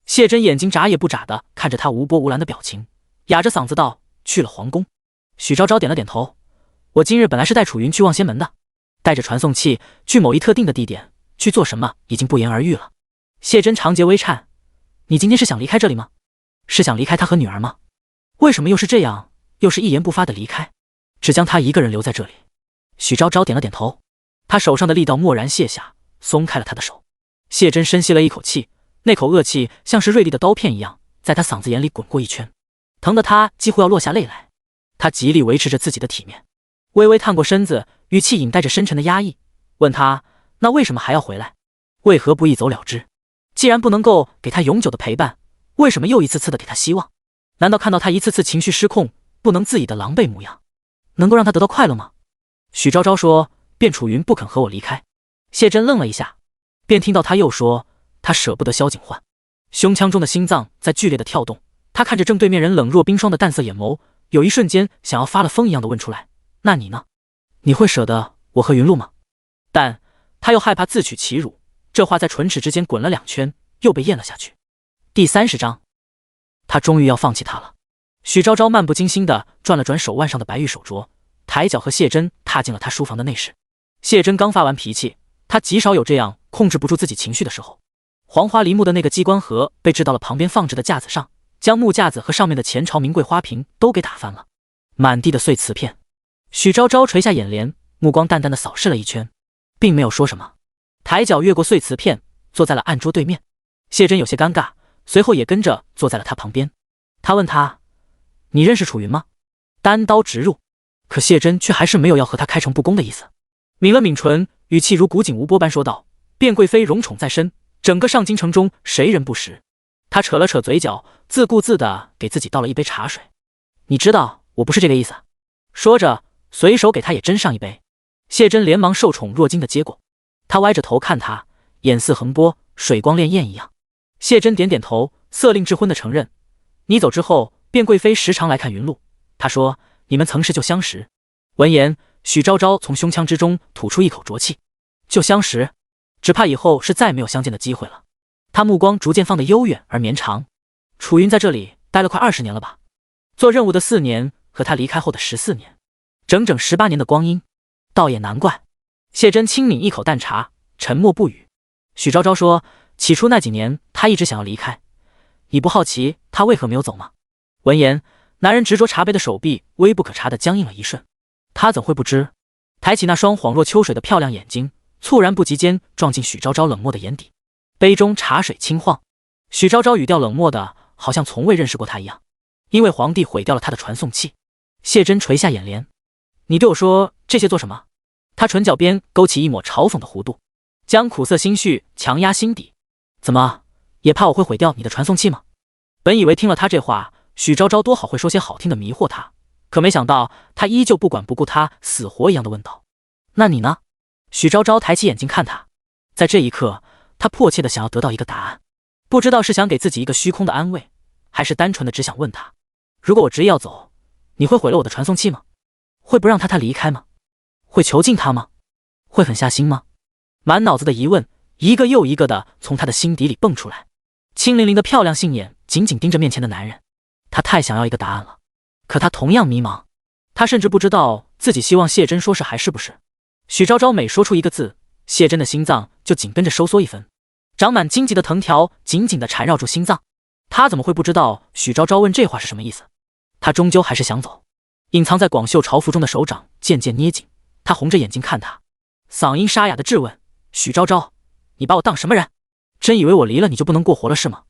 谢真眼睛眨也不眨的看着他无波无澜的表情，哑着嗓子道：去了皇宫。许昭昭点了点头。我今日本来是带楚云去望仙门的，带着传送器去某一特定的地点，去做什么已经不言而喻了。谢真长睫微颤，你今天是想离开这里吗？是想离开他和女儿吗？为什么又是这样，又是一言不发的离开，只将他一个人留在这里？许昭昭点了点头，他手上的力道蓦然卸下，松开了他的手。谢真深吸了一口气，那口恶气像是锐利的刀片一样，在他嗓子眼里滚过一圈，疼得他几乎要落下泪来。他极力维持着自己的体面，微微探过身子，语气隐带着深沉的压抑，问他：那为什么还要回来？为何不一走了之？既然不能够给他永久的陪伴，为什么又一次次的给他希望？难道看到他一次次情绪失控、不能自已的狼狈模样，能够让他得到快乐吗？许昭昭说：卞楚云不肯和我离开。谢真愣了一下，便听到他又说：他舍不得萧景焕。胸腔中的心脏在剧烈的跳动，他看着正对面人冷若冰霜的淡色眼眸，有一瞬间想要发了疯一样的问出来：那你呢？你会舍得我和云露吗？但他又害怕自取其辱，这话在唇齿之间滚了2圈，又被咽了下去。第30章，他终于要放弃他了。许昭昭漫不经心地转了转手腕上的白玉手镯，抬脚和谢真踏进了他书房的内室。谢真刚发完脾气，他极少有这样控制不住自己情绪的时候。黄花梨木的那个机关盒被掷到了旁边放置的架子上，将木架子和上面的前朝名贵花瓶都给打翻了，满地的碎瓷片。许昭昭垂下眼帘，目光淡淡的扫视了一圈，并没有说什么，抬脚越过碎瓷片，坐在了案桌对面。谢真有些尴尬，随后也跟着坐在了他旁边。他问他：你认识楚云吗？单刀直入，可谢真却还是没有要和他开诚布公的意思，抿了抿唇，语气如古井无波般说道：卞贵妃荣宠在身，整个上京城中谁人不识？他扯了扯嘴角，自顾自地给自己倒了一杯茶水。你知道我不是这个意思。说着随手给他也斟上一杯。谢真连忙受宠若惊地接过，他歪着头看他，眼似横波，水光潋滟一样。谢真点点头，色令智昏地承认：你走之后，卞贵妃时常来看云露，她说你们曾是旧相识。闻言，许昭昭从胸腔之中吐出一口浊气。旧相识，只怕以后是再没有相见的机会了。他目光逐渐放得悠远而绵长。楚云在这里待了快20年了吧？做任务的4年和他离开后的14年，整整18年的光阴。倒也难怪。谢真轻抿一口淡茶，沉默不语。许昭昭说：起初那几年他一直想要离开，你不好奇他为何没有走吗？闻言，男人执着茶杯的手臂微不可察地僵硬了一瞬。他怎会不知？抬起那双恍若秋水的漂亮眼睛，猝然不及间撞进许昭昭冷漠的眼底。杯中茶水轻晃，许昭昭语调冷漠的好像从未认识过他一样。因为皇帝毁掉了他的传送器。谢真垂下眼帘：你对我说这些做什么？他唇角边勾起一抹嘲讽的弧度，将苦涩心绪强压心底。怎么，也怕我会毁掉你的传送器吗？本以为听了他这话，许昭昭多好会说些好听的迷惑他，可没想到他依旧不管不顾他，死活一样的问道：那你呢？许昭昭抬起眼睛看他，在这一刻，他迫切的想要得到一个答案，不知道是想给自己一个虚空的安慰，还是单纯的只想问他：如果我执意要走，你会毁了我的传送器吗？会不让他离开吗？会囚禁他吗？会狠下心吗？满脑子的疑问一个又一个的从他的心底里蹦出来。清凌凌的漂亮杏眼紧紧盯着面前的男人，他太想要一个答案了，可他同样迷茫。他甚至不知道自己希望谢真说是还是不是。许昭昭每说出一个字，谢真的心脏就紧跟着收缩一分，长满荆棘的藤条紧紧地缠绕住心脏。他怎么会不知道许昭昭问这话是什么意思？他终究还是想走。隐藏在广袖朝服中的手掌渐渐捏紧，他红着眼睛看他，嗓音沙哑的质问：许昭昭，你把我当什么人？真以为我离了你就不能过活了是吗？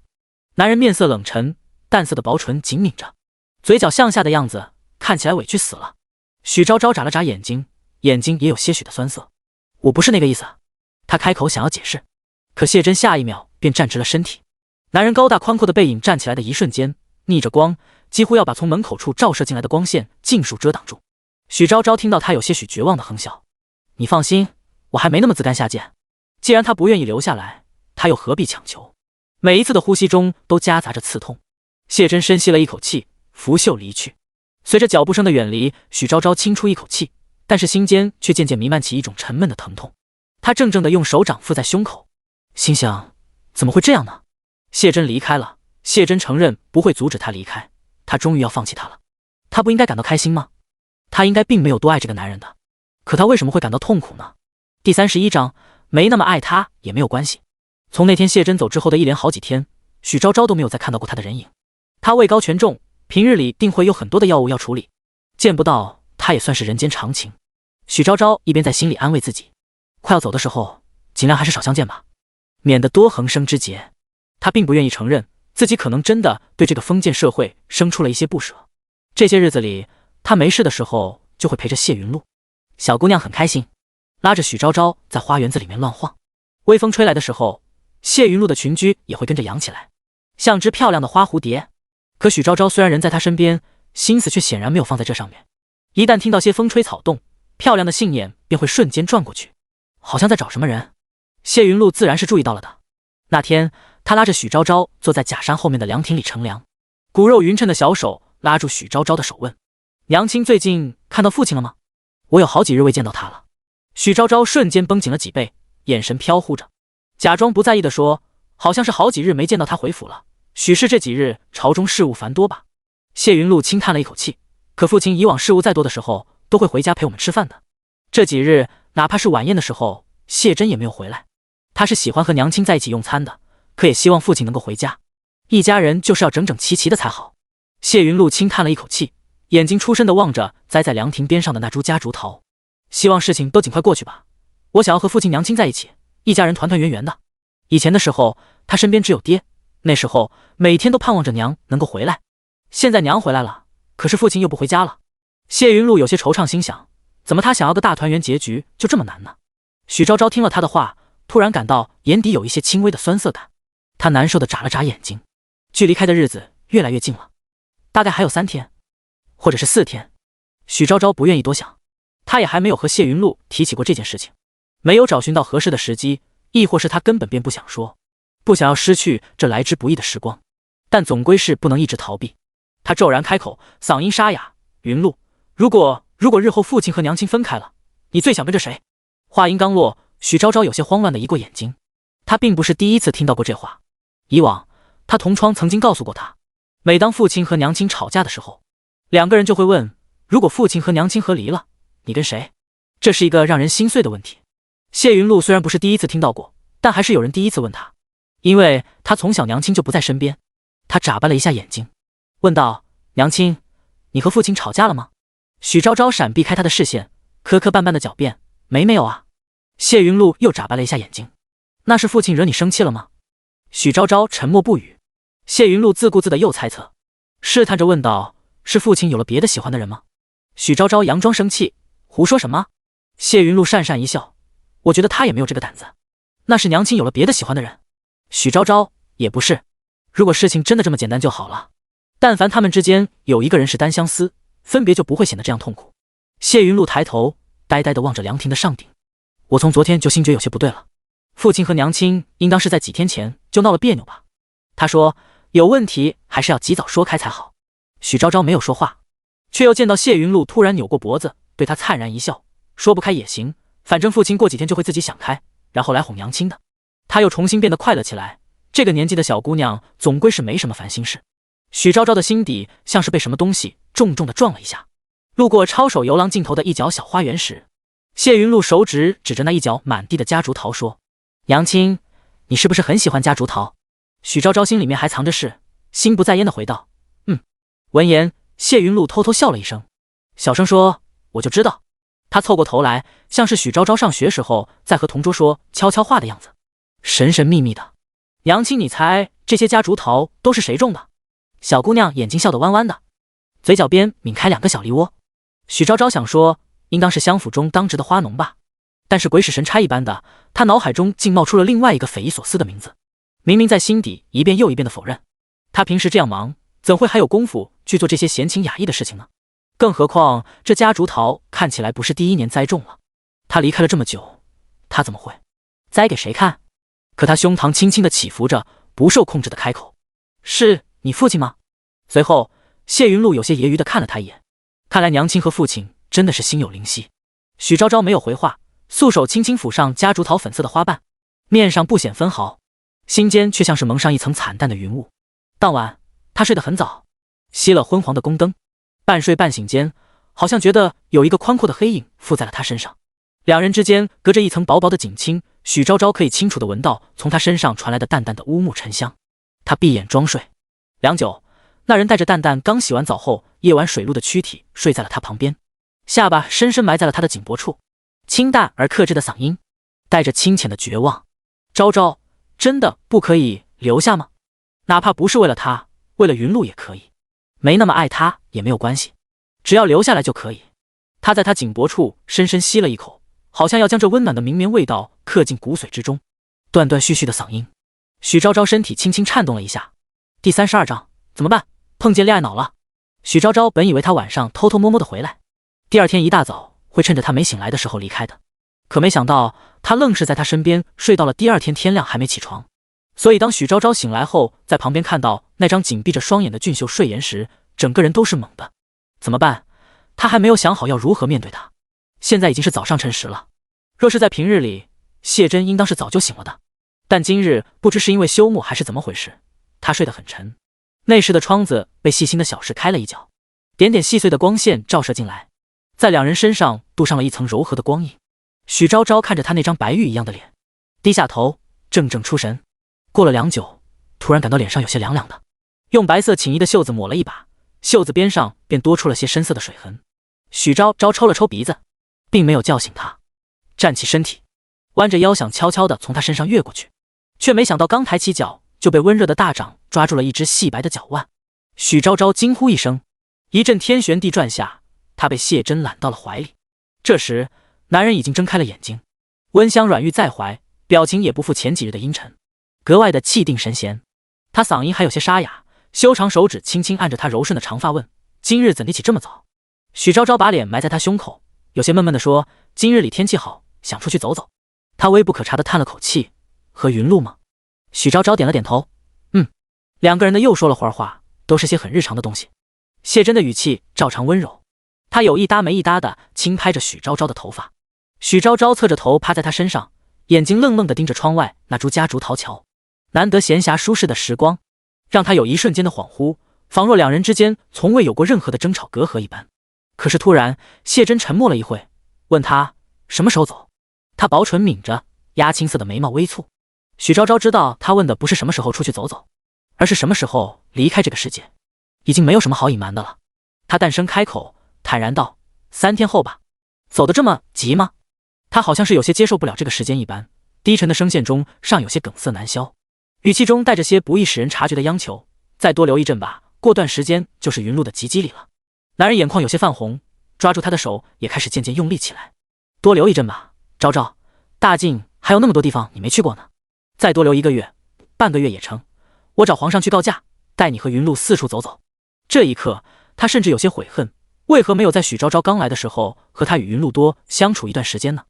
男人面色冷沉，淡色的薄唇紧抿着，嘴角向下的样子看起来委屈死了。许昭昭眨了眨眼睛，眼睛也有些许的酸涩。我不是那个意思。他开口想要解释，可谢真下一秒便站直了身体。男人高大宽阔的背影站起来的一瞬间，逆着光，几乎要把从门口处照射进来的光线尽数遮挡住。许昭昭听到他有些许绝望的哼笑：“你放心，我还没那么自甘下贱。既然他不愿意留下来，他又何必强求？”每一次的呼吸中都夹杂着刺痛。谢真深吸了一口气，拂袖离去。随着脚步声的远离，许昭昭轻出一口气，但是心间却渐渐弥漫起一种沉闷的疼痛。他怔怔地用手掌附在胸口，心想：怎么会这样呢？谢真离开了，谢真承认不会阻止他离开，他终于要放弃他了。他不应该感到开心吗？他应该并没有多爱这个男人的，可他为什么会感到痛苦呢？第31章，没那么爱他也没有关系。从那天谢真走之后的一连好几天，许昭昭都没有再看到过他的人影。他位高权重，平日里定会有很多的药物要处理，见不到他也算是人间常情。许昭昭一边在心里安慰自己，快要走的时候，尽量还是少相见吧，免得多横生枝节。他并不愿意承认自己可能真的对这个封建社会生出了一些不舍。这些日子里，他没事的时候就会陪着谢云露，小姑娘很开心，拉着许昭昭在花园子里面乱晃。微风吹来的时候，谢云露的裙裾也会跟着扬起来，像只漂亮的花蝴蝶。可许昭昭虽然人在他身边，心思却显然没有放在这上面。一旦听到些风吹草动，漂亮的杏眼便会瞬间转过去，好像在找什么人。谢云露自然是注意到了的。那天他拉着许昭昭坐在假山后面的凉亭里乘凉，骨肉匀称的小手拉住许昭昭的手问：娘亲最近看到父亲了吗？我有好几日未见到他了。许昭昭瞬间绷紧了脊背，眼神飘忽着，假装不在意地说：好像是好几日没见到他回府了，许是这几日朝中事务繁多吧。谢云露轻叹了一口气，可父亲以往事务再多的时候都会回家陪我们吃饭的，这几日哪怕是晚宴的时候，谢真也没有回来。他是喜欢和娘亲在一起用餐的，可也希望父亲能够回家，一家人就是要整整齐齐的才好。谢云露轻叹了一口气，眼睛出神地望着栽在凉亭边上的那株夹竹桃，希望事情都尽快过去吧。我想要和父亲娘亲在一起，一家人团团圆圆的。以前的时候，他身边只有爹，那时候每天都盼望着娘能够回来。现在娘回来了，可是父亲又不回家了。谢云露有些惆怅，心想：怎么他想要个大团圆结局就这么难呢？许昭昭听了他的话，突然感到眼底有一些轻微的酸涩感，他难受地眨了眨眼睛。距离开的日子越来越近了，大概还有3天，或者是4天。许昭昭不愿意多想，他也还没有和谢云露提起过这件事情，没有找寻到合适的时机，亦或是他根本便不想说，不想要失去这来之不易的时光。但总归是不能一直逃避。他骤然开口，嗓音沙哑：云露，如果日后父亲和娘亲分开了，你最想跟着谁？话音刚落，许昭昭有些慌乱地移过眼睛。他并不是第一次听到过这话，以往他同窗曾经告诉过他，每当父亲和娘亲吵架的时候，两个人就会问：如果父亲和娘亲和离了，你跟谁？这是一个让人心碎的问题。谢云露虽然不是第一次听到过，但还是有人第一次问他，因为他从小娘亲就不在身边。他眨巴了一下眼睛，问道：娘亲，你和父亲吵架了吗？许昭昭闪避开他的视线，磕磕绊绊的狡辩：没有啊。谢云露又眨巴了一下眼睛：那是父亲惹你生气了吗？许昭昭沉默不语。谢云露自顾自的又猜测，试探着问道：是父亲有了别的喜欢的人吗？许昭昭佯装生气：胡说什么？谢云露讪讪一笑：我觉得他也没有这个胆子。那是娘亲有了别的喜欢的人。许昭昭：也不是，如果事情真的这么简单就好了，但凡他们之间有一个人是单相思，分别就不会显得这样痛苦。谢云露抬头呆呆地望着凉亭的上顶：我从昨天就心觉有些不对了，父亲和娘亲应当是在几天前就闹了别扭吧。他说有问题还是要及早说开才好。许昭昭没有说话，却又见到谢云露突然扭过脖子对他灿然一笑：说不开也行，反正父亲过几天就会自己想开，然后来哄娘亲的。他又重新变得快乐起来，这个年纪的小姑娘总归是没什么烦心事。许昭昭的心底像是被什么东西重重地撞了一下。路过抄手游廊尽头的一角小花园时，谢云露手指指着那一角满地的夹竹桃说：娘亲，你是不是很喜欢夹竹桃？许昭昭心里面还藏着事，心不在焉地回道：闻言，谢云露偷偷笑了一声，小声说：我就知道。他凑过头来，像是许昭昭上学时候在和同桌说悄悄话的样子，神神秘秘的。娘亲，你猜这些夹竹桃都是谁种的？小姑娘眼睛笑得弯弯的，嘴角边抿开2个小梨窝。许昭昭想说应当是乡府中当值的花农吧，但是鬼使神差一般的，他脑海中竟冒出了另外一个匪夷所思的名字。明明在心底一遍又一遍的否认。他平时这样忙，怎会还有功夫去做这些闲情雅意的事情呢？更何况这夹竹桃看起来不是第1年栽种了，他离开了这么久，他怎么会栽给谁看？可他胸膛轻轻的起伏着，不受控制的开口：“是你父亲吗？”随后谢云路有些揶揄的看了他一眼，看来娘亲和父亲真的是心有灵犀。许昭昭没有回话，素手轻轻抚上夹竹桃粉色的花瓣，面上不显分毫，心间却像是蒙上一层惨淡的云雾。当晚他睡得很早，熄了昏黄的宫灯，半睡半醒间，好像觉得有一个宽阔的黑影附在了他身上，两人之间隔着一层薄薄的锦衾，许昭昭可以清楚地闻到从他身上传来的淡淡的乌木沉香。他闭眼装睡，良久，那人带着淡淡刚洗完澡后夜晚水露的躯体睡在了他旁边，下巴深深埋在了他的颈脖处，清淡而克制的嗓音带着清浅的绝望：“昭昭，真的不可以留下吗？哪怕不是为了他，为了云露也可以，没那么爱他也没有关系，只要留下来就可以。”他在他颈脖处深深吸了一口，好像要将这温暖的绵绵味道刻进骨髓之中。断断续续的嗓音，许昭昭身体轻轻颤动了一下。第32章怎么办？碰见恋爱脑了。许昭昭本以为他晚上偷偷摸摸的回来，第二天一大早会趁着他没醒来的时候离开的，可没想到他愣是在他身边睡到了第二天天亮还没起床。所以当许昭昭醒来后，在旁边看到那张紧闭着双眼的俊秀睡颜时，整个人都是懵的。怎么办？他还没有想好要如何面对他。现在已经是早上辰时了，若是在平日里，谢真应当是早就醒了的，但今日不知是因为休沐还是怎么回事，他睡得很沉。内室的窗子被细心的小事开了一角，点点细碎的光线照射进来，在两人身上镀上了一层柔和的光影。许昭昭看着他那张白玉一样的脸，低下头怔怔出神。过了良久，突然感到脸上有些凉凉的，用白色锦衣的袖子抹了一把，袖子边上便多出了些深色的水痕。许昭昭抽了抽鼻子，并没有叫醒他，站起身体，弯着腰想悄悄地从他身上越过去，却没想到刚抬起脚就被温热的大掌抓住了一只细白的脚腕。许昭昭惊呼一声，一阵天旋地转下，他被谢真揽到了怀里。这时男人已经睁开了眼睛，温香软玉在怀，表情也不复前几日的阴沉，格外的气定神闲。他嗓音还有些沙哑，修长手指轻轻按着他柔顺的长发问：“今日怎地起这么早？”许昭昭把脸埋在他胸口，有些闷闷地说：“今日里天气好，想出去走走。”他微不可察地叹了口气：“和云露吗？”许昭昭点了点头：“嗯。”两个人的又说了会儿话，都是些很日常的东西。谢真的语气照常温柔，他有一搭没一搭地轻拍着许昭昭的头发。许昭昭侧着头趴在他身上，眼睛愣愣地盯着窗外那株夹竹桃桥。难得闲暇舒适的时光，让他有一瞬间的恍惚，仿若两人之间从未有过任何的争吵隔阂一般。可是突然，谢真沉默了一会，问他什么时候走。他薄唇抿着，鸦青色的眉毛微蹙。许昭昭知道他问的不是什么时候出去走走，而是什么时候离开这个世界，已经没有什么好隐瞒的了。他淡声开口，坦然道：“3天后吧。”走得这么急吗？他好像是有些接受不了这个时间一般，低沉的声线中尚有些梗塞难消，语气中带着些不易使人察觉的央求：“再多留一阵吧，过段时间就是云露的吉吉里了。”男人眼眶有些泛红，抓住他的手也开始渐渐用力起来。“多留一阵吧，昭昭，大晋还有那么多地方你没去过呢，再多留1个月、半个月也成。我找皇上去告假，带你和云露四处走走。”这一刻，他甚至有些悔恨，为何没有在许昭昭刚来的时候和他与云露多相处一段时间呢？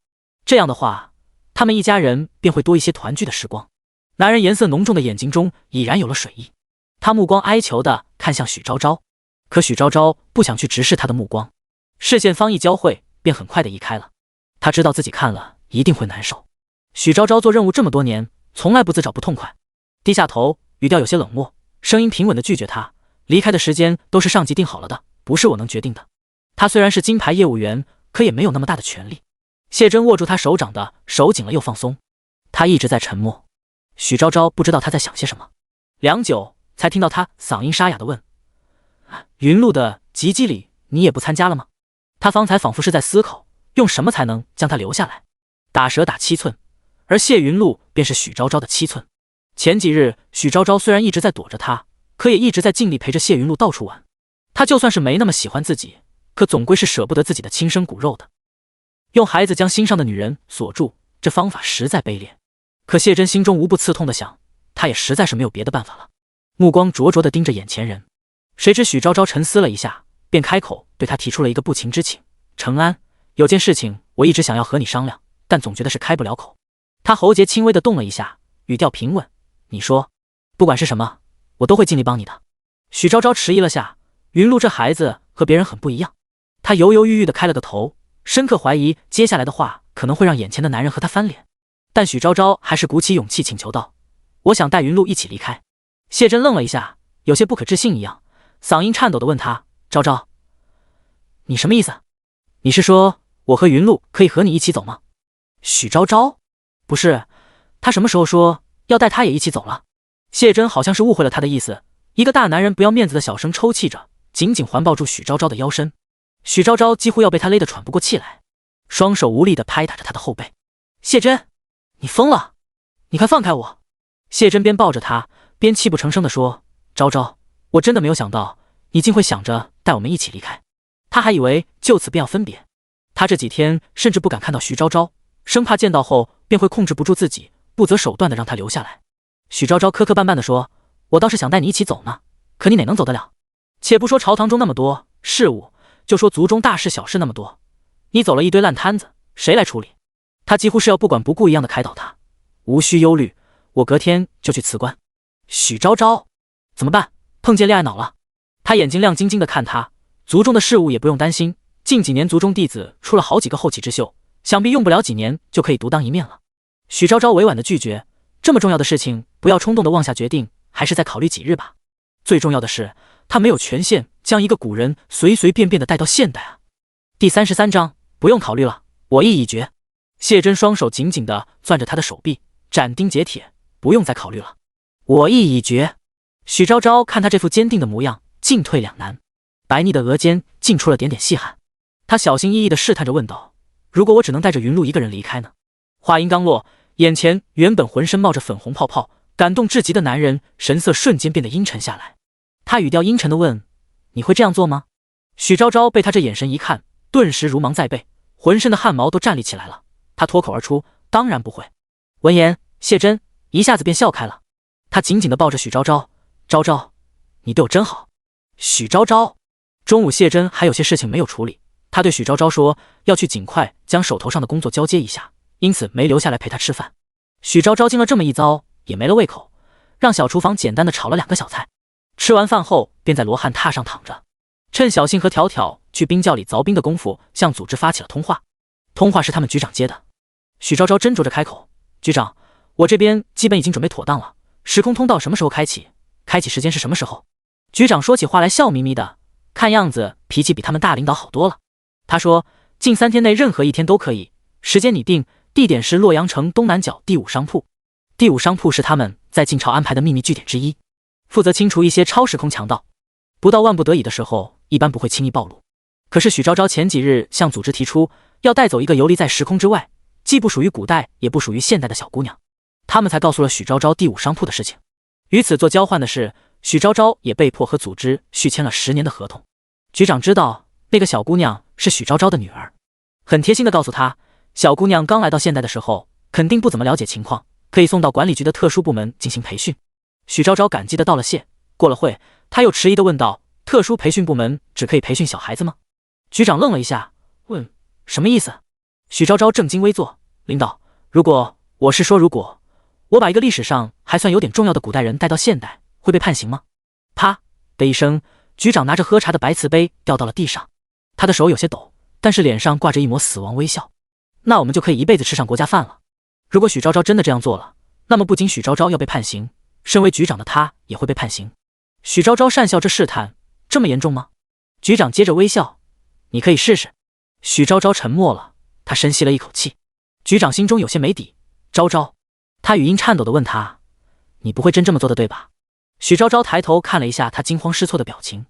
这样的话，他们一家人便会多一些团聚的时光。男人颜色浓重的眼睛中已然有了水意，他目光哀求地看向许昭昭，可许昭昭不想去直视他的目光，视线方一交汇，便很快地移开了。他知道自己看了一定会难受。许昭昭做任务这么多年，从来不自找不痛快，低下头，语调有些冷漠，声音平稳地拒绝他：“离开的时间都是上级定好了的，不是我能决定的。”他虽然是金牌业务员，可也没有那么大的权力。谢真握住他手掌的手紧了又放松，他一直在沉默。许昭昭不知道他在想些什么，良久才听到他嗓音沙哑地问：“云露的吉吉里你也不参加了吗？”他方才仿佛是在思考，用什么才能将他留下来。打蛇打7寸，而谢云露便是许昭昭的7寸。前几日许昭昭虽然一直在躲着他，可也一直在尽力陪着谢云露到处玩。他就算是没那么喜欢自己，可总归是舍不得自己的亲生骨肉的。用孩子将心上的女人锁住，这方法实在卑劣。可谢真心中无不刺痛的想，他也实在是没有别的办法了，目光灼灼地盯着眼前人。谁知许昭昭沉思了一下，便开口对他提出了一个不情之请：承安，有件事情我一直想要和你商量，但总觉得是开不了口。他喉结轻微地动了一下，语调平稳：你说，不管是什么，我都会尽力帮你的。许昭昭迟疑了下，云露这孩子和别人很不一样。他犹犹豫豫地开了个头，深刻怀疑接下来的话可能会让眼前的男人和他翻脸。但许昭昭还是鼓起勇气请求道：我想带云露一起离开。谢真愣了一下，有些不可置信一样，嗓音颤抖地问他：昭昭，你什么意思？你是说我和云露可以和你一起走吗？许昭昭，不是，他什么时候说要带他也一起走了？谢真好像是误会了他的意思，一个大男人不要面子的小声抽泣着，紧紧环抱住许昭昭的腰身。许昭昭几乎要被他勒得喘不过气来，双手无力地拍打着他的后背。谢真，你疯了，你快放开我！谢真边抱着他边泣不成声地说：昭昭，我真的没有想到你竟会想着带我们一起离开。他还以为就此便要分别，他这几天甚至不敢看到徐昭昭，生怕见到后便会控制不住自己，不择手段地让他留下来。许昭昭磕磕绊绊地说：我倒是想带你一起走呢，可你哪能走得了？且不说朝堂中那么多事务，就说族中大事小事那么多，你走了一堆烂摊子，谁来处理？他几乎是要不管不顾一样的开导他。无需忧虑，我隔天就去辞官。许昭昭，怎么办？碰见恋爱脑了？他眼睛亮晶晶地看他，族中的事务也不用担心，近几年族中弟子出了好几个后起之秀，想必用不了几年就可以独当一面了。许昭昭委婉地拒绝，这么重要的事情不要冲动地妄下决定，还是再考虑几日吧。最重要的是，他没有权限将一个古人随随便便地带到现代啊。第33章，不用考虑了，我意已决。谢真双手紧紧地攥着他的手臂，斩钉截铁：不用再考虑了，我意已决。许昭昭看他这副坚定的模样，进退两难，白腻的额间竟出了点点细汗。他小心翼翼地试探着问道：如果我只能带着云露一个人离开呢？话音刚落，眼前原本浑身冒着粉红泡泡感动至极的男人神色瞬间变得阴沉下来。他语调阴沉地问：你会这样做吗？许昭昭被他这眼神一看，顿时如芒在背，浑身的汗毛都站立起来了。他脱口而出：当然不会。闻言，谢真一下子便笑开了。他紧紧地抱着许昭昭：昭昭，你对我真好。许昭昭，中午谢真还有些事情没有处理，他对许昭昭说要去尽快将手头上的工作交接一下，因此没留下来陪他吃饭。许昭昭经了这么一遭，也没了胃口，让小厨房简单的炒了2个小菜。吃完饭后，便在罗汉榻上躺着，趁小信和条条去冰窖里凿冰的功夫，向组织发起了通话。通话是他们局长接的。许昭昭斟酌着开口：局长，我这边基本已经准备妥当了，时空通道什么时候开启？开启时间是什么时候？局长说起话来笑眯眯的，看样子脾气比他们大领导好多了。他说近3天内任何一天都可以，时间你定，地点是洛阳城东南角第5商铺。第5商铺是他们在晋朝安排的秘密据点之一，负责清除一些超时空强盗，不到万不得已的时候一般不会轻易暴露。可是许昭昭前几日向组织提出要带走一个游离在时空之外，既不属于古代也不属于现代的小姑娘，他们才告诉了许昭昭第5商铺的事情。与此做交换的是，许昭昭也被迫和组织续签了10年的合同。局长知道那个小姑娘是许昭昭的女儿，很贴心地告诉她，小姑娘刚来到现代的时候肯定不怎么了解情况，可以送到管理局的特殊部门进行培训。许昭昭感激地道了谢。过了会，他又迟疑地问道：特殊培训部门只可以培训小孩子吗？局长愣了一下，问：什么意思？许昭昭正襟危坐：领导，如果我把一个历史上还算有点重要的古代人带到现代，会被判刑吗？啪的一声，局长拿着喝茶的白瓷杯掉到了地上，他的手有些抖，但是脸上挂着一抹死亡微笑。那我们就可以一辈子吃上国家饭了。如果许昭昭真的这样做了，那么不仅许昭昭要被判刑，身为局长的他也会被判刑。许昭昭讪笑着试探：这么严重吗？局长接着微笑：你可以试试。许昭昭沉默了，他深吸了一口气。局长心中有些没底：昭昭，他语音颤抖地问他：你不会真这么做的对吧？许昭昭抬头看了一下他惊慌失措的表情。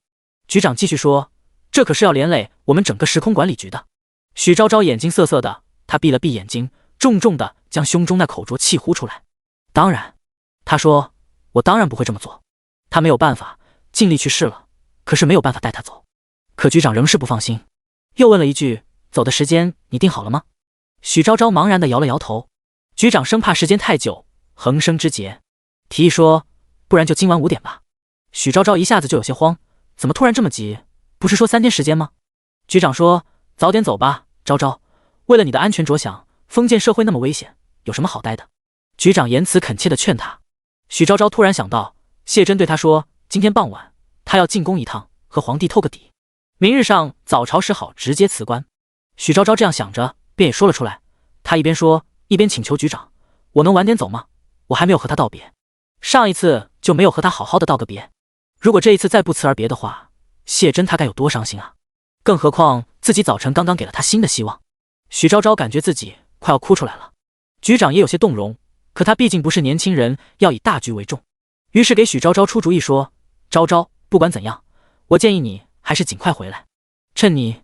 局长继续说：这可是要连累我们整个时空管理局的。许昭昭眼睛涩涩的，他闭了闭眼睛，重重地将胸中那口浊气呼出来。当然，他说，我当然不会这么做。他没有办法，尽力去试了，可是没有办法带他走。可局长仍是不放心，又问了一句：走的时间你定好了吗？许昭昭茫然地摇了摇头。局长生怕时间太久，横生枝节。提议说，不然就今晚5点吧。许昭昭一下子就有些慌，怎么突然这么急？不是说3天时间吗？局长说，早点走吧，昭昭，为了你的安全着想，封建社会那么危险，有什么好待的？局长言辞恳切地劝他。许昭昭突然想到，谢珍对他说，今天傍晚他要进宫一趟，和皇帝透个底，明日上早朝时好直接辞官。许昭昭这样想着，便也说了出来。他一边说，一边请求局长，我能晚点走吗？我还没有和他道别，上一次就没有和他好好的道个别，如果这一次再不辞而别的话，谢珍他该有多伤心啊！更何况自己早晨刚刚给了他新的希望。许昭昭感觉自己快要哭出来了。局长也有些动容，可他毕竟不是年轻人，要以大局为重，于是给许昭昭出主意说，昭昭，不管怎样，我建议你还是尽快回来，趁你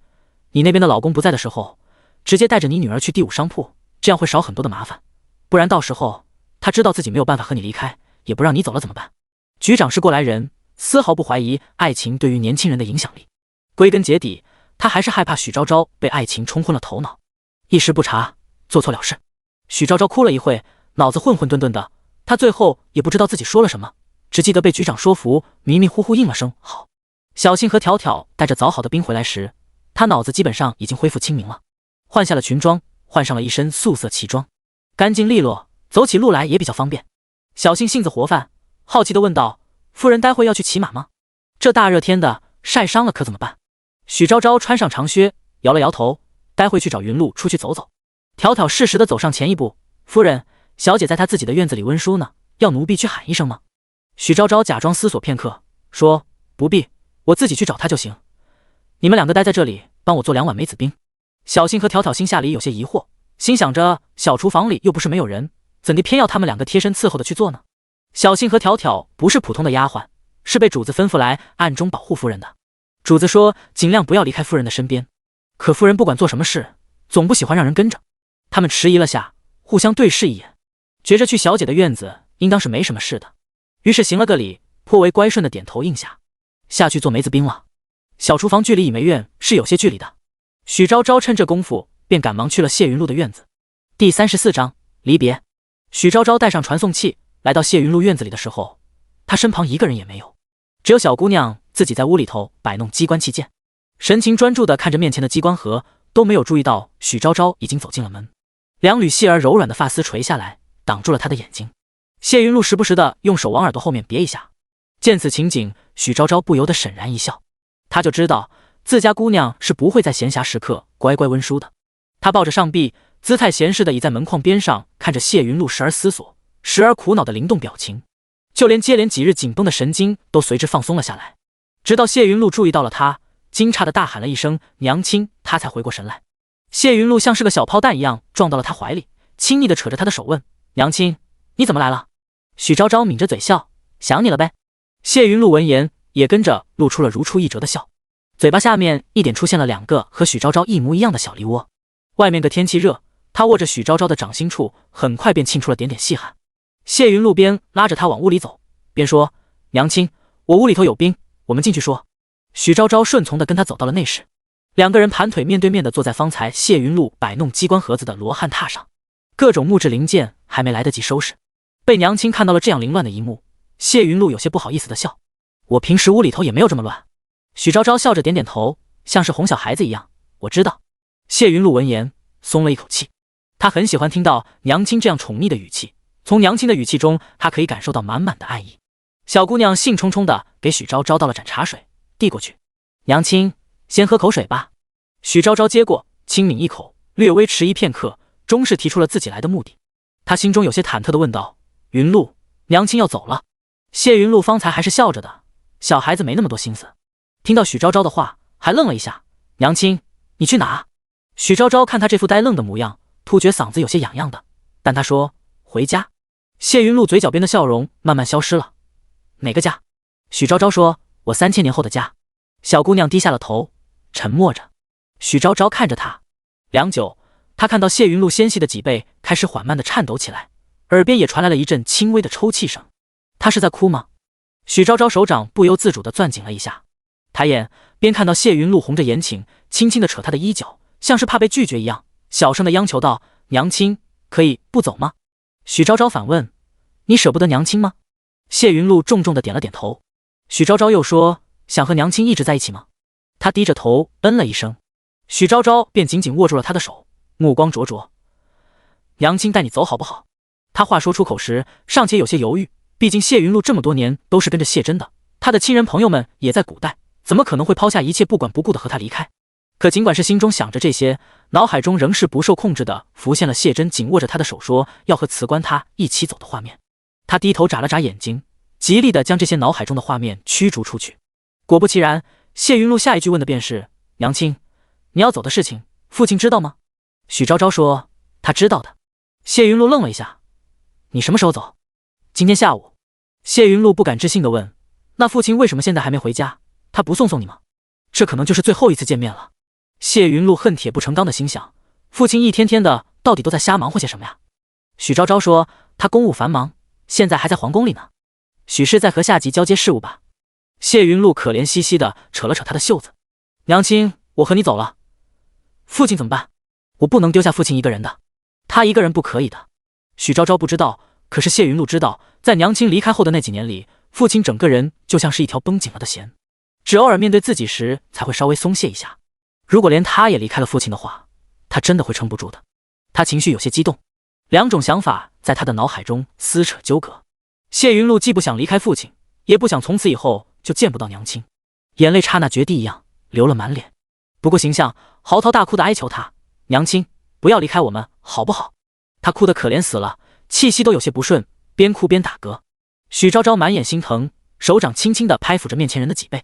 那边的老公不在的时候，直接带着你女儿去第5商铺，这样会少很多的麻烦，不然到时候他知道自己没有办法和你离开，也不让你走了怎么办？局长是过来人，丝毫不怀疑爱情对于年轻人的影响力，归根结底他还是害怕许昭昭被爱情冲昏了头脑，一时不察，做错了事。许昭昭哭了一会，脑子混混沌沌的，他最后也不知道自己说了什么，只记得被局长说服，迷迷糊糊应了声好。小新和条条带着凿好的冰回来时，他脑子基本上已经恢复清明了，换下了裙装，换上了一身素色旗装，干净利落，走起路来也比较方便。小新性子活泛，好奇地问道，夫人待会要去骑马吗？这大热天的，晒伤了可怎么办？许昭昭穿上长靴，摇了摇头，待会去找云露出去走走。条条适时地走上前一步，夫人，小姐在她自己的院子里温书呢，要奴婢去喊一声吗？许昭昭假装思索片刻，说，不必，我自己去找她就行，你们2个待在这里，帮我做2碗梅子冰。小新和条条心下里有些疑惑，心想着小厨房里又不是没有人，怎地偏要他们2个贴身伺候的去做呢？小新和条条不是普通的丫鬟，是被主子吩咐来暗中保护夫人的。主子说尽量不要离开夫人的身边，可夫人不管做什么事，总不喜欢让人跟着。他们迟疑了下，互相对视一眼，觉着去小姐的院子应当是没什么事的，于是行了个礼，颇为乖顺的点头应下，下去做梅子冰了。小厨房距离倚梅院是有些距离的，许昭昭趁这功夫便赶忙去了谢云露的院子。第34章离别。许昭昭带上传送器来到谢云露院子里的时候，她身旁一个人也没有，只有小姑娘自己在屋里头摆弄机关器件，神情专注地看着面前的机关盒，都没有注意到许昭昭已经走进了门。2缕细而柔软的发丝垂下来，挡住了她的眼睛。谢云露时不时地用手往耳朵后面别一下，见此情景，许昭昭不由得沈然一笑，她就知道自家姑娘是不会在闲暇时刻乖乖温书的。她抱着上臂，姿态闲适地倚在门框边上，看着谢云露时而思索，时而苦恼的灵动表情，就连接连几日紧绷的神经都随之放松了下来。直到谢云露注意到了她，惊诧地大喊了一声娘亲，她才回过神来。谢云露像是个小炮弹一样撞到了她怀里，亲昵地扯着她的手问，娘亲，你怎么来了？许昭昭抿着嘴笑，想你了呗。谢云露闻言也跟着露出了如出一辙的笑，嘴巴下面一点出现了2个和许昭昭一模一样的小梨窝。外面个天气热，她握着许昭昭的掌心处，很快便沁出了点点细汗。谢云露边拉着她往屋里走，边说，娘亲，我屋里头有冰，我们进去说。许昭昭顺从地跟他走到了内室，2个人盘腿面对面地坐在方才谢云露摆弄机关盒子的罗汉榻上，各种木质零件还没来得及收拾，被娘亲看到了这样凌乱的一幕，谢云露有些不好意思地笑，我平时屋里头也没有这么乱。许昭昭笑着点点头，像是哄小孩子一样，我知道。谢云露闻言松了一口气，她很喜欢听到娘亲这样宠溺的语气，从娘亲的语气中她可以感受到满满的爱意。小姑娘兴冲冲地给许昭昭倒了盏茶水，递过去，娘亲先喝口水吧。许昭昭接过，轻抿一口，略微迟疑片刻，终是提出了自己来的目的。她心中有些忐忑地问道，云露，娘亲要走了？谢云露方才还是笑着的，小孩子没那么多心思，听到许昭昭的话还愣了一下，娘亲你去哪？许昭昭看他这副呆愣的模样，突觉嗓子有些痒痒的，但他说回家。谢云露嘴角边的笑容慢慢消失了，哪个家？许昭昭说，我3000年后的家。小姑娘低下了头，沉默着。许昭昭看着她，良久，她看到谢云露纤细的脊背开始缓慢地颤抖起来，耳边也传来了一阵轻微的抽泣声。她是在哭吗？许昭昭手掌不由自主地攥紧了一下，抬眼边看到谢云露红着眼睛，轻轻地扯她的衣角，像是怕被拒绝一样，小声地央求道，娘亲可以不走吗？许昭昭反问，你舍不得娘亲吗？谢云露重重的点了点头。许昭昭又说：“想和娘亲一直在一起吗？”他低着头嗯了一声。许昭昭便紧紧握住了他的手，目光灼灼：“娘亲带你走好不好？”他话说出口时尚且有些犹豫，毕竟谢云露这么多年都是跟着谢真的，他的亲人朋友们也在古代，怎么可能会抛下一切不管不顾的和他离开？可尽管是心中想着这些，脑海中仍是不受控制的浮现了谢真紧握着他的手说要和辞官他一起走的画面。他低头眨了眨眼睛，极力的将这些脑海中的画面驱逐出去。果不其然，谢云露下一句问的便是：“娘亲，你要走的事情，父亲知道吗？”许昭昭说：“他知道的。”谢云露愣了一下：“你什么时候走？”“今天下午。”谢云露不敢置信的问：“那父亲为什么现在还没回家？他不送你吗？这可能就是最后一次见面了。”谢云露恨铁不成钢的心想：父亲一天天的到底都在瞎忙活些什么呀？许昭昭说：“他公务繁忙，现在还在皇宫里呢。许是在和下级交接事务吧？”谢云露可怜兮兮的扯了扯他的袖子：“娘亲，我和你走了，父亲怎么办？我不能丢下父亲一个人的，他一个人不可以的。”许昭昭不知道，可是谢云露知道，在娘亲离开后的那几年里，父亲整个人就像是一条绷紧了的弦，只偶尔面对自己时才会稍微松懈一下。如果连他也离开了父亲的话，他真的会撑不住的。他情绪有些激动，两种想法在他的脑海中撕扯纠葛。谢云露既不想离开父亲，也不想从此以后就见不到娘亲，眼泪刹那决堤一样流了满脸。不顾形象，嚎啕大哭的哀求他：“娘亲，不要离开我们，好不好？”他哭得可怜死了，气息都有些不顺，边哭边打嗝。许昭昭满眼心疼，手掌轻轻地拍抚着面前人的脊背。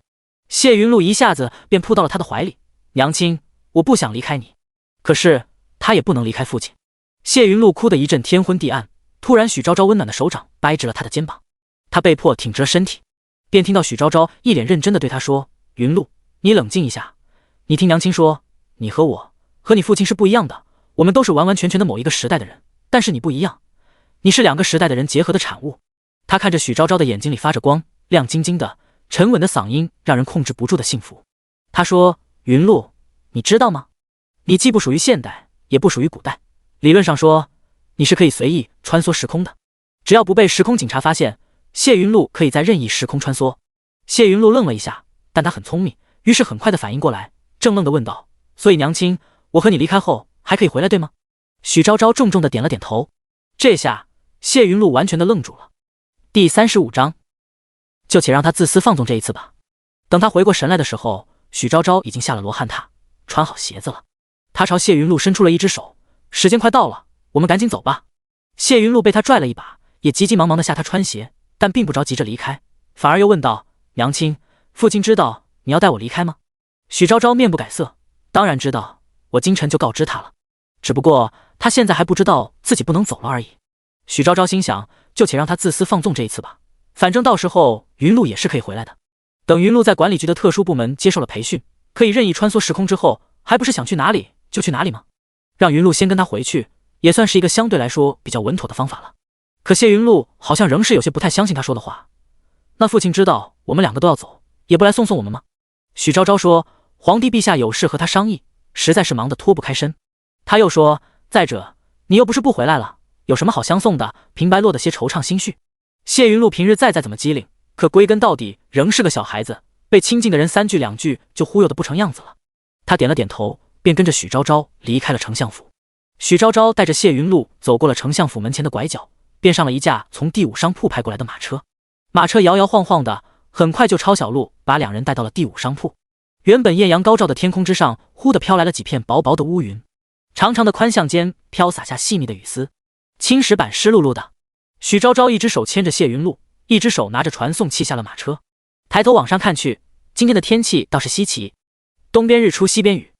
谢云露一下子便扑到了他的怀里：“娘亲，我不想离开你，可是他也不能离开父亲。”谢云露哭得一阵天昏地暗，突然许昭昭温暖的手掌掰直了他的肩膀，他被迫挺直了身体，便听到许昭昭一脸认真的对他说：“云露，你冷静一下，你听娘亲说，你和我和你父亲是不一样的，我们都是完完全全的某一个时代的人，但是你不一样，你是两个时代的人结合的产物。”他看着许昭昭的眼睛里发着光，亮晶晶的，沉稳的嗓音让人控制不住的幸福。他说：“云露，你知道吗？你既不属于现代，也不属于古代。理论上说，你是可以随意穿梭时空的，只要不被时空警察发现，谢云露可以在任意时空穿梭。”谢云露愣了一下，但他很聪明，于是很快的反应过来，怔愣的问道：“所以娘亲，我和你离开后还可以回来，对吗？”许昭昭重重的点了点头。这下谢云露完全的愣住了。第35章，就且让他自私放纵这一次吧。等他回过神来的时候，许昭昭已经下了罗汉榻，穿好鞋子了。他朝谢云露伸出了一只手：“时间快到了，我们赶紧走吧。”谢云露被他拽了一把，也急急忙忙的下他穿鞋，但并不着急着离开，反而又问道：“娘亲，父亲知道你要带我离开吗？”许昭昭面不改色：“当然知道，我今晨就告知他了，只不过他现在还不知道自己不能走了而已。”许昭昭心想，就且让他自私放纵这一次吧，反正到时候云露也是可以回来的。等云露在管理局的特殊部门接受了培训，可以任意穿梭时空之后，还不是想去哪里就去哪里吗？让云露先跟他回去，也算是一个相对来说比较稳妥的方法了。可谢云露好像仍是有些不太相信他说的话。那父亲知道我们两个都要走，也不来送我们吗？许昭昭说：“皇帝陛下有事和他商议，实在是忙得脱不开身。”他又说：“再者，你又不是不回来了，有什么好相送的？平白落得些惆怅心绪。”谢云露平日再怎么机灵，可归根到底仍是个小孩子，被亲近的人三句两句就忽悠得不成样子了。他点了点头，便跟着许昭昭离开了丞相府。许昭昭带着谢云露走过了丞相府门前的拐角，便上了一架从第5商铺派过来的马车。马车摇摇晃晃的，很快就抄小路把两人带到了第5商铺。原本艳阳高照的天空之上，忽地飘来了几片薄薄的乌云，长长的宽巷间飘洒下细密的雨丝，青石板湿漉漉的。许昭昭一只手牵着谢云露，一只手拿着传送器下了马车，抬头往上看去，今天的天气倒是稀奇，东边日出西边雨，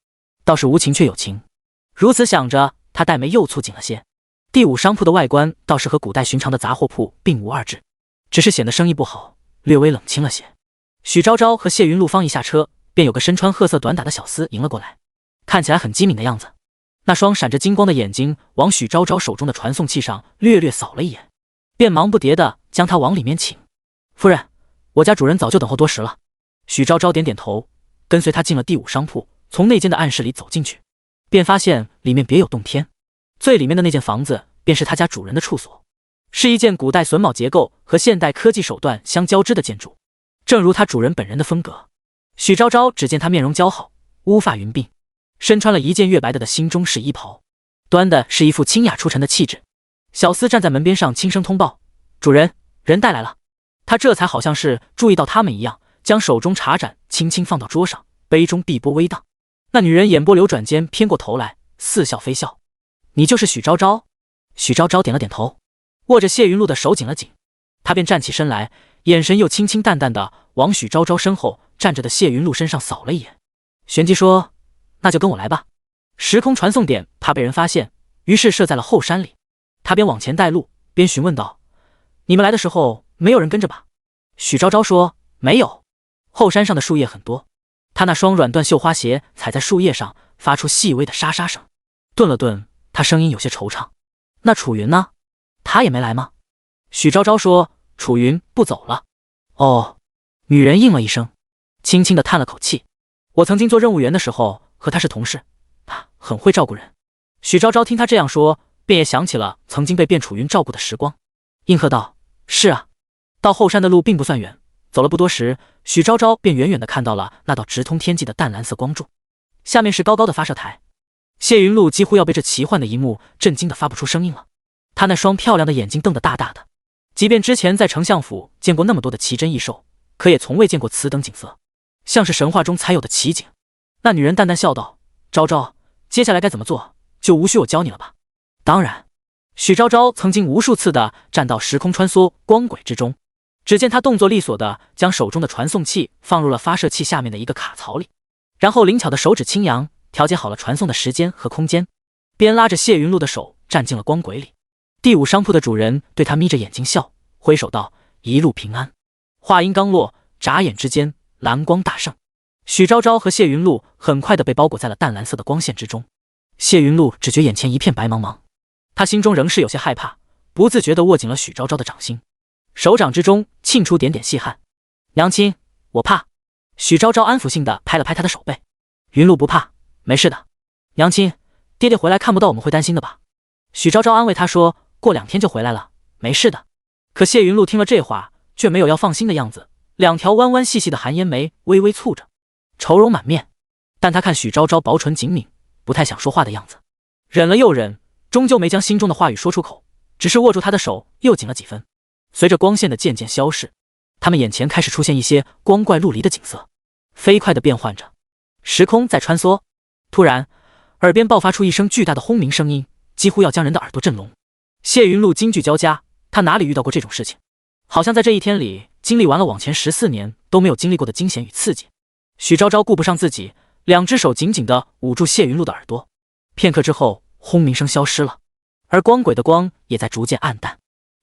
倒是无情却有情。如此想着，他黛眉又蹙紧了些。第5商铺的外观倒是和古代寻常的杂货铺并无二致，只是显得生意不好，略微冷清了些。许昭昭和谢云露方一下车，便有个身穿褐色短打的小厮迎了过来，看起来很机敏的样子。那双闪着金光的眼睛往许昭昭手中的传送器上略略扫了一眼，便忙不迭地将他往里面请。夫人，我家主人早就等候多时了。许昭昭点点头，跟随他进了第5商铺，从内间的暗室里走进去，便发现里面别有洞天。最里面的那间房子便是他家主人的处所，是一件古代榫卯结构和现代科技手段相交织的建筑，正如它主人本人的风格。许昭昭只见他面容姣好，乌发云鬓，身穿了一件月白的新中式衣袍，端的是一副清雅出尘的气质。小厮站在门边上轻声通报：“主人，人带来了。”他这才好像是注意到他们一样，将手中茶盏轻轻放到桌上，杯中碧波微荡。那女人眼波流转间偏过头来，似笑非笑：“你就是许昭昭？”许昭昭点了点头，握着谢云路的手紧了紧，他便站起身来，眼神又清清淡淡的往许昭昭身后站着的谢云路身上扫了一眼，旋即说：“那就跟我来吧。”时空传送点怕被人发现，于是设在了后山里。他边往前带路，边询问道：“你们来的时候没有人跟着吧？”许昭昭说：“没有。”后山上的树叶很多，他那双软缎绣花鞋踩在树叶上，发出细微的沙沙声。顿了顿，他声音有些惆怅：“那楚云呢？他也没来吗？”许昭昭说：“楚云不走了。”哦，女人应了一声，轻轻地叹了口气：“我曾经做任务员的时候和他是同事，他很会照顾人。”许昭昭听他这样说，便也想起了曾经被卞楚云照顾的时光，应和道：“是啊。”到后山的路并不算远，走了不多时，许昭昭便远远地看到了那道直通天际的淡蓝色光柱，下面是高高的发射台。谢云路几乎要被这奇幻的一幕震惊得发不出声音了，他那双漂亮的眼睛瞪得大大的，即便之前在丞相府见过那么多的奇珍异兽，可也从未见过此等景色，像是神话中才有的奇景。那女人淡淡笑道：“昭昭，接下来该怎么做，就无需我教你了吧？”当然。许昭昭曾经无数次地站到时空穿梭光轨之中，只见他动作利索地将手中的传送器放入了发射器下面的一个卡槽里，然后灵巧的手指轻扬，调节好了传送的时间和空间，边拉着谢云路的手站进了光轨里。第5商铺的主人对他眯着眼睛笑，挥手道：“一路平安。”话音刚落，眨眼之间蓝光大盛，许昭昭和谢云路很快地被包裹在了淡蓝色的光线之中。谢云路只觉眼前一片白茫茫，他心中仍是有些害怕，不自觉地握紧了许昭昭的掌心，手掌之中沁出点点细汗。“娘亲，我怕。”许昭昭安抚性地拍了拍他的手背。云路不怕，没事的。娘亲，爹爹回来看不到我们会担心的吧？许昭昭安慰他说：“过2天就回来了，没事的。”可谢云路听了这话，却没有要放心的样子，2条弯弯细细的寒烟眉微微蹙着，愁容满面。但他看许昭昭薄唇紧抿，不太想说话的样子，忍了又忍，终究没将心中的话语说出口，只是握住他的手又紧了几分。随着光线的渐渐消逝，他们眼前开始出现一些光怪陆离的景色，飞快地变换着，时空在穿梭。突然，耳边爆发出一声巨大的轰鸣声音，几乎要将人的耳朵震聋。谢云路惊惧交加，他哪里遇到过这种事情？好像在这一天里经历完了往前14年都没有经历过的惊险与刺激。许昭昭顾不上自己，2只手紧紧地捂住谢云路的耳朵。片刻之后，轰鸣声消失了，而光轨的光也在逐渐暗淡。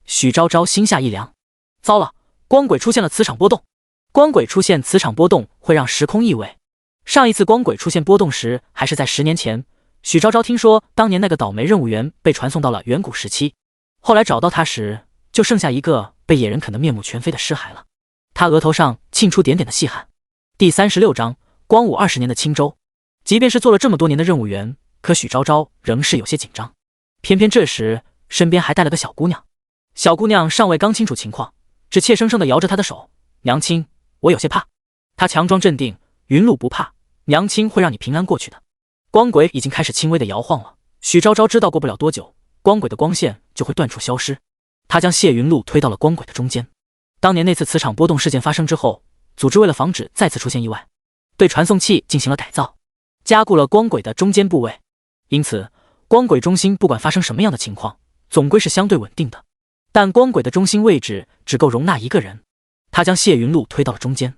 许昭昭心下一凉，糟了，光轨出现了磁场波动。光轨出现磁场波动会让时空异位，上一次光轨出现波动时还是在10年前。许昭昭听说当年那个倒霉任务员被传送到了远古时期，后来找到他时就剩下一个被野人啃得面目全非的尸骸了。他额头上沁出点点的细汗。第36章光武20年的青州。即便是做了这么多年的任务员，可许昭昭仍是有些紧张。偏偏这时身边还带了个小姑娘。小姑娘尚未刚清楚情况，只怯生生地摇着他的手：“娘亲，我有些怕。”他强装镇定：“云路不怕，娘亲会让你平安过去的。”光轨已经开始轻微的摇晃了，许昭昭知道过不了多久，光轨的光线就会断处消失。他将谢云路推到了光轨的中间。当年那次磁场波动事件发生之后，组织为了防止再次出现意外，对传送器进行了改造，加固了光轨的中间部位，因此光轨中心不管发生什么样的情况，总归是相对稳定的。但光轨的中心位置只够容纳一个人，他将谢云路推到了中间。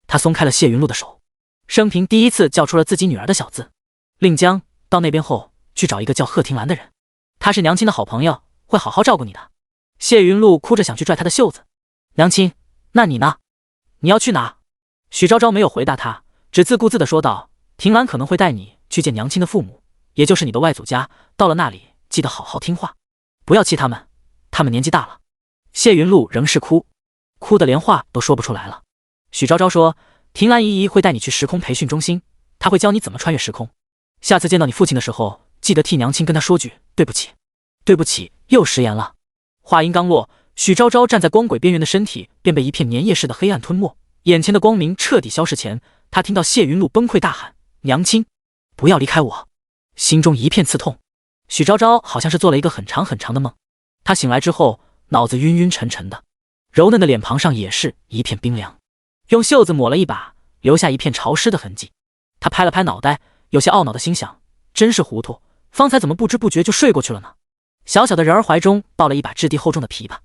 他松开了谢云路的手，生平第一次叫出了自己女儿的小字：“令江，到那边后去找一个叫贺廷兰的人，他是娘亲的好朋友，会好好照顾你的。”谢云路哭着想去拽他的袖子：“娘亲，那你呢？你要去哪？”许昭昭没有回答他，只自顾自地说道：“廷兰可能会带你去见娘亲的父母，也就是你的外祖家，到了那里记得好好听话，不要气他们，他们年纪大了。”谢云路仍是哭得连话都说不出来了。许昭昭说：“廷兰姨姨会带你去时空培训中心，她会教你怎么穿越时空。下次见到你父亲的时候，记得替娘亲跟他说句对不起。”“对不起，又食言了。”话音刚落，许昭昭站在光轨边缘的身体便被一片粘液似的黑暗吞没，眼前的光明彻底消失前，他听到谢云露崩溃大喊：“娘亲，不要离开我！”心中一片刺痛。许昭昭好像是做了一个很长很长的梦，他醒来之后，脑子晕晕沉沉的，柔嫩的脸庞上也是一片冰凉，用袖子抹了一把，留下一片潮湿的痕迹。他拍了拍脑袋，有些懊恼的心想：真是糊涂，方才怎么不知不觉就睡过去了呢？小小的人儿怀中抱了一把质地厚重的琵琶，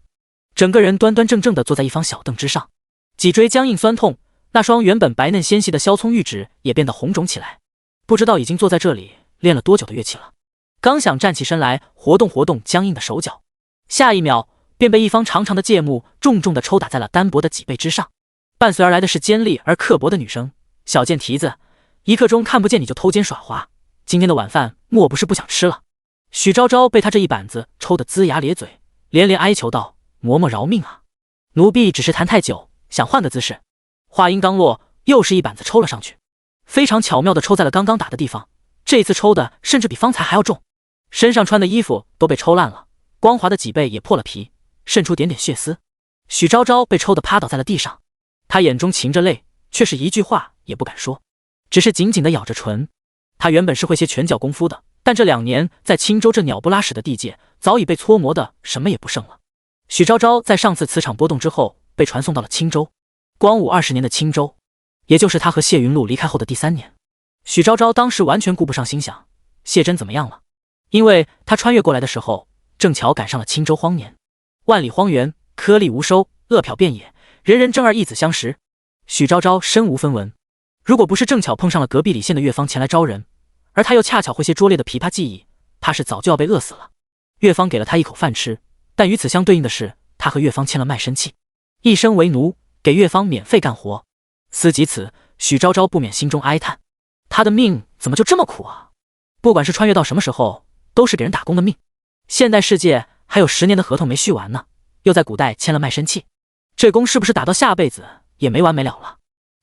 整个人端端正正地坐在一方小凳之上，脊椎僵硬酸痛，那双原本白嫩纤细的削葱玉指也变得红肿起来。不知道已经坐在这里练了多久的乐器了，刚想站起身来活动活动僵硬的手脚，下一秒便被一方长长的芥木重重地抽打在了单薄的脊背之上，伴随而来的是尖利而刻薄的女声：“小贱蹄子，一刻钟看不见你就偷奸耍滑，今天的晚饭莫不是不想吃了？”许昭昭被他这一板子抽得龇牙咧嘴，连连哀求道：“嬷嬷饶命啊！奴婢只是弹太久，想换个姿势。”话音刚落，又是一板子抽了上去，非常巧妙地抽在了刚刚打的地方，这次抽的甚至比方才还要重，身上穿的衣服都被抽烂了，光滑的脊背也破了皮，渗出点点血丝。许昭昭被抽得趴倒在了地上，他眼中噙着泪，却是一句话也不敢说，只是紧紧地咬着唇。他原本是会些拳脚功夫的，但这2年在青州这鸟不拉屎的地界，早已被搓磨的什么也不剩了。许昭昭在上次磁场波动之后，被传送到了青州。光武20年的青州，也就是他和谢云露离开后的第3年。许昭昭当时完全顾不上心想谢真怎么样了，因为他穿越过来的时候，正巧赶上了青州荒年，万里荒原，颗粒无收，饿殍遍野，人人争儿一子相识。许昭昭身无分文，如果不是正巧碰上了隔壁李县的岳方前来招人，而他又恰巧会些拙劣的琵琶技艺，怕是早就要被饿死了。岳方给了他一口饭吃，但与此相对应的是，他和岳方签了卖身契，一生为奴，给岳方免费干活。思及此，许昭昭不免心中哀叹，他的命怎么就这么苦啊？不管是穿越到什么时候，都是给人打工的命。现代世界还有10年的合同没续完呢，又在古代签了卖身契，这工是不是打到下辈子也没完没了了？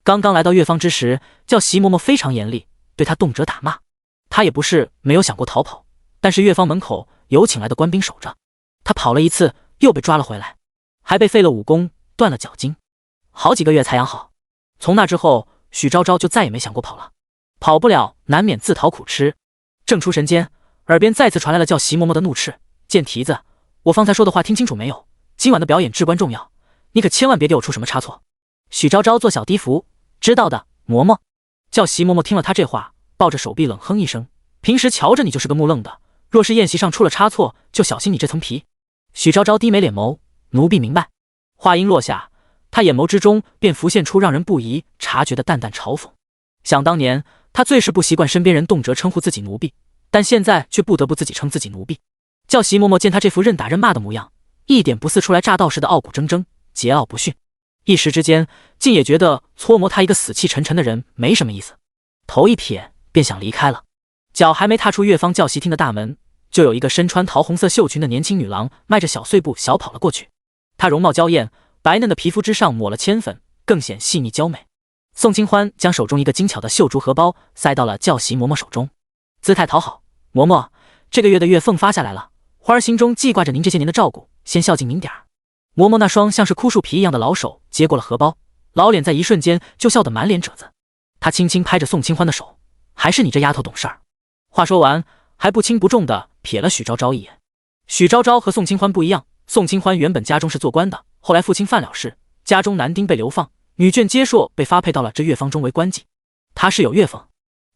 刚刚来到岳方之时，叫席嬷嬷非常严厉，对他动辄打骂。他也不是没有想过逃跑，但是岳方门口有请来的官兵守着，他跑了一次又被抓了回来，还被废了武功，断了脚筋，好几个月才养好。从那之后，许昭昭就再也没想过跑了，跑不了难免自讨苦吃。正出神间，耳边再次传来了叫席嬷嬷的怒斥：“贱蹄子，我方才说的话听清楚没有？今晚的表演至关重要，你可千万别给我出什么差错。”许昭昭做小低伏：“知道的，嬷嬷。”叫席嬷嬷听了他这话，抱着手臂冷哼一声：“平时瞧着你就是个木愣的，若是宴席上出了差错，就小心你这层皮。”许昭昭低眉脸眸：“奴婢明白。”话音落下，他眼眸之中便浮现出让人不宜察觉的淡淡嘲讽。想当年，他最是不习惯身边人动辄称呼自己奴婢，但现在却不得不自己称自己奴婢。叫席嬷嬷见他这副任打任骂的模样，一点不似初来乍到时的傲骨铮铮、桀骜不驯，一时之间竟也觉得搓磨他一个死气沉沉的人没什么意思，头一撇便想离开了。脚还没踏出岳方教习厅的大门，就有一个身穿桃红色绣裙的年轻女郎迈着小碎步小跑了过去。她容貌娇艳，白嫩的皮肤之上抹了铅粉，更显细腻娇美。宋清欢将手中一个精巧的绣竹荷包塞到了教习嬷嬷手中，姿态讨好：“嬷嬷，这个月的月俸发下来了，花儿心中记挂着您这些年的照顾，先孝敬您点儿。”嬷嬷那双像是枯树皮一样的老手接过了荷包，老脸在一瞬间就笑得满脸褶子。她轻轻拍着宋清欢的手：“还是你这丫头懂事儿。”话说完，还不轻不重地瞥了许昭昭一眼。许昭昭和宋清欢不一样，宋清欢原本家中是做官的，后来父亲犯了事，家中男丁被流放，女眷接硕被发配到了这岳方中为官妓。他是有月俸，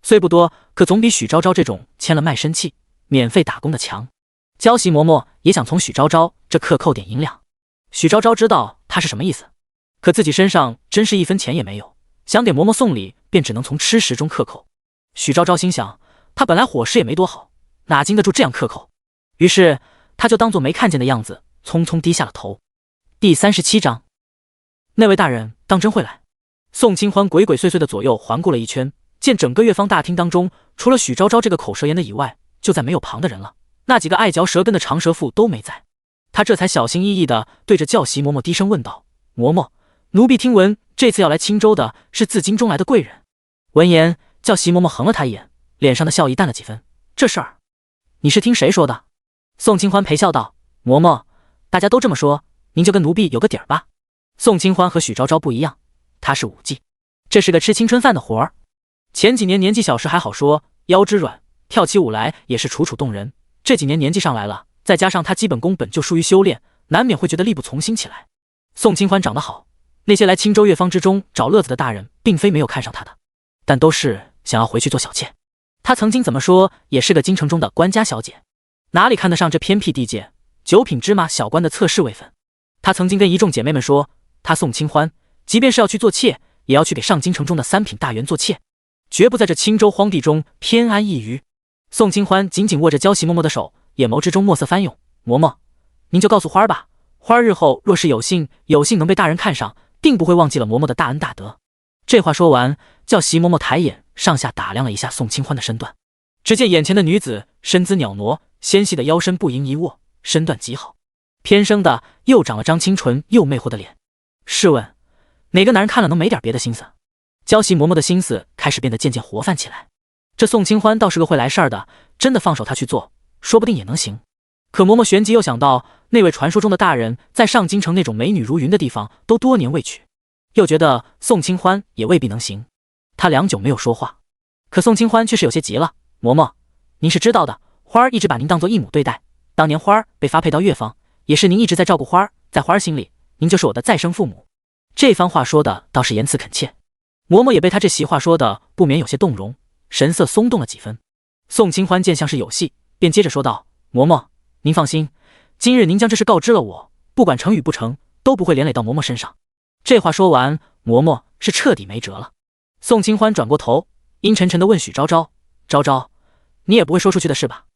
虽不多，可总比许昭昭这种签了卖身契、免费打工的强。教习嬷嬷也想从许昭昭这克扣点银两。许昭昭知道他是什么意思，可自己身上真是一分钱也没有，想给嬷嬷送礼，便只能从吃食中克扣。许昭昭心想，他本来伙食也没多好，哪经得住这样克扣？于是他就当作没看见的样子，匆匆低下了头。第37章，那位大人当真会来？宋清欢鬼鬼祟祟的左右环顾了一圈，见整个岳方大厅当中，除了许昭昭这个口舌言的以外，就再没有旁的人了。那几个爱嚼舌根的长舌妇都没在，他这才小心翼翼地对着教习嬷嬷低声问道：“嬷嬷，奴婢听闻这次要来青州的是自京中来的贵人。”闻言，教习嬷嬷横了他一眼，脸上的笑意淡了几分：“这事儿，你是听谁说的？”宋清欢陪笑道：“嬷嬷，大家都这么说，您就跟奴婢有个底儿吧。宋清欢和许昭昭不一样，他是武技，这是个吃青春饭的活儿。前几年年纪小时还好说，腰肢软，跳起舞来也是楚楚动人。这几年年纪上来了，再加上他基本功本就疏于修炼，难免会觉得力不从心起来。宋清欢长得好，那些来青州乐坊之中找乐子的大人，并非没有看上他的，但都是想要回去做小妾。他曾经怎么说也是个京城中的官家小姐，哪里看得上这偏僻地界九品芝麻小官的侧室位分。他曾经跟一众姐妹们说，他宋清欢即便是要去做妾，也要去给上京城中的3品大员做妾，绝不在这青州荒地中偏安一隅。宋清欢紧紧握着娇袭嬷嬷的手，眼眸之中墨色翻涌。嬷嬷，您就告诉花儿吧，花儿日后若是有幸能被大人看上，定不会忘记了嬷嬷的大恩大德。这话说完，叫袭嬷嬷抬眼上下打量了一下宋清欢的身段，只见眼前的女子身姿袅娜，纤细的腰身不盈一握，身段极好，偏生的又长了张清纯又魅惑的脸。试问哪个男人看了能没点别的心思？娇袭嬷嬷的心思开始变得渐渐活泛起来。这宋清欢倒是个会来事儿的，真的放手他去做，说不定也能行。可嬷嬷旋即又想到那位传说中的大人在上京城那种美女如云的地方都多年未娶，又觉得宋清欢也未必能行。他良久没有说话，可宋清欢却是有些急了。嬷嬷，您是知道的，花儿一直把您当作义母对待，当年花儿被发配到乐坊，也是您一直在照顾花儿，在花儿心里，您就是我的再生父母。这番话说的倒是言辞恳切，嬷嬷也被他这席话说的不免有些动容，神色松动了几分。宋清欢见像是有戏，便接着说道：嬷嬷，您放心，今日您将这事告知了我，不管成与不成，都不会连累到嬷嬷身上。这话说完，嬷嬷是彻底没辙了。宋清欢转过头，阴沉沉地问许昭昭：昭昭，你也不会说出去的是吧？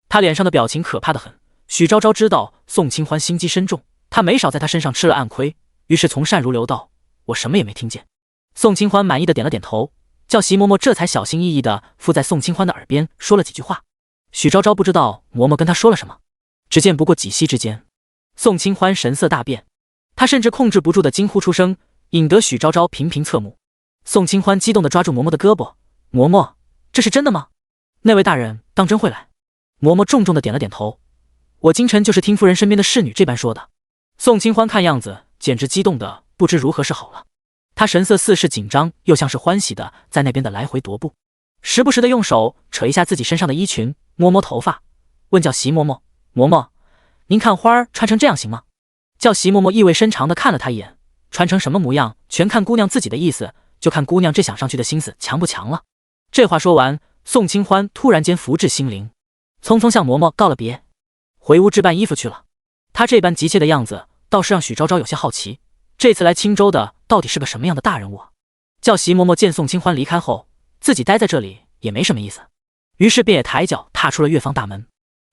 他脸上的表情可怕得很。许昭昭知道宋清欢心机深重，他没少在他身上吃了暗亏，于是从善如流道：我什么也没听见。宋清欢满意的点了点头，叫席嬷嬷这才小心翼翼地附在宋清欢的耳边说了几句话。许昭昭不知道嬷嬷跟他说了什么，只见不过几息之间，宋清欢神色大变，他甚至控制不住的惊呼出声，引得许昭昭频频侧目。宋清欢激动地抓住嬷嬷的胳膊：嬷嬷，这是真的吗？那位大人当真会来？嬷嬷重重地点了点头：我今晨就是听夫人身边的侍女这般说的。宋清欢看样子简直激动得不知如何是好了，他神色似是紧张又像是欢喜的在那边的来回踱步，时不时的用手扯一下自己身上的衣裙，摸摸头发，问叫席嬷嬷：嬷嬷，您看花儿穿成这样行吗？叫席嬷嬷意味深长地看了他一眼，穿成什么模样全看姑娘自己的意思，就看姑娘这想上去的心思强不强了。这话说完，宋清欢突然间福至心灵，匆匆向嬷嬷告了别，回屋置办衣服去了。他这般急切的样子倒是让许昭昭有些好奇，这次来青州的到底是个什么样的大人物啊？叫席嬷嬷见宋清欢离开后，自己待在这里也没什么意思，于是便也抬脚踏出了乐坊大门。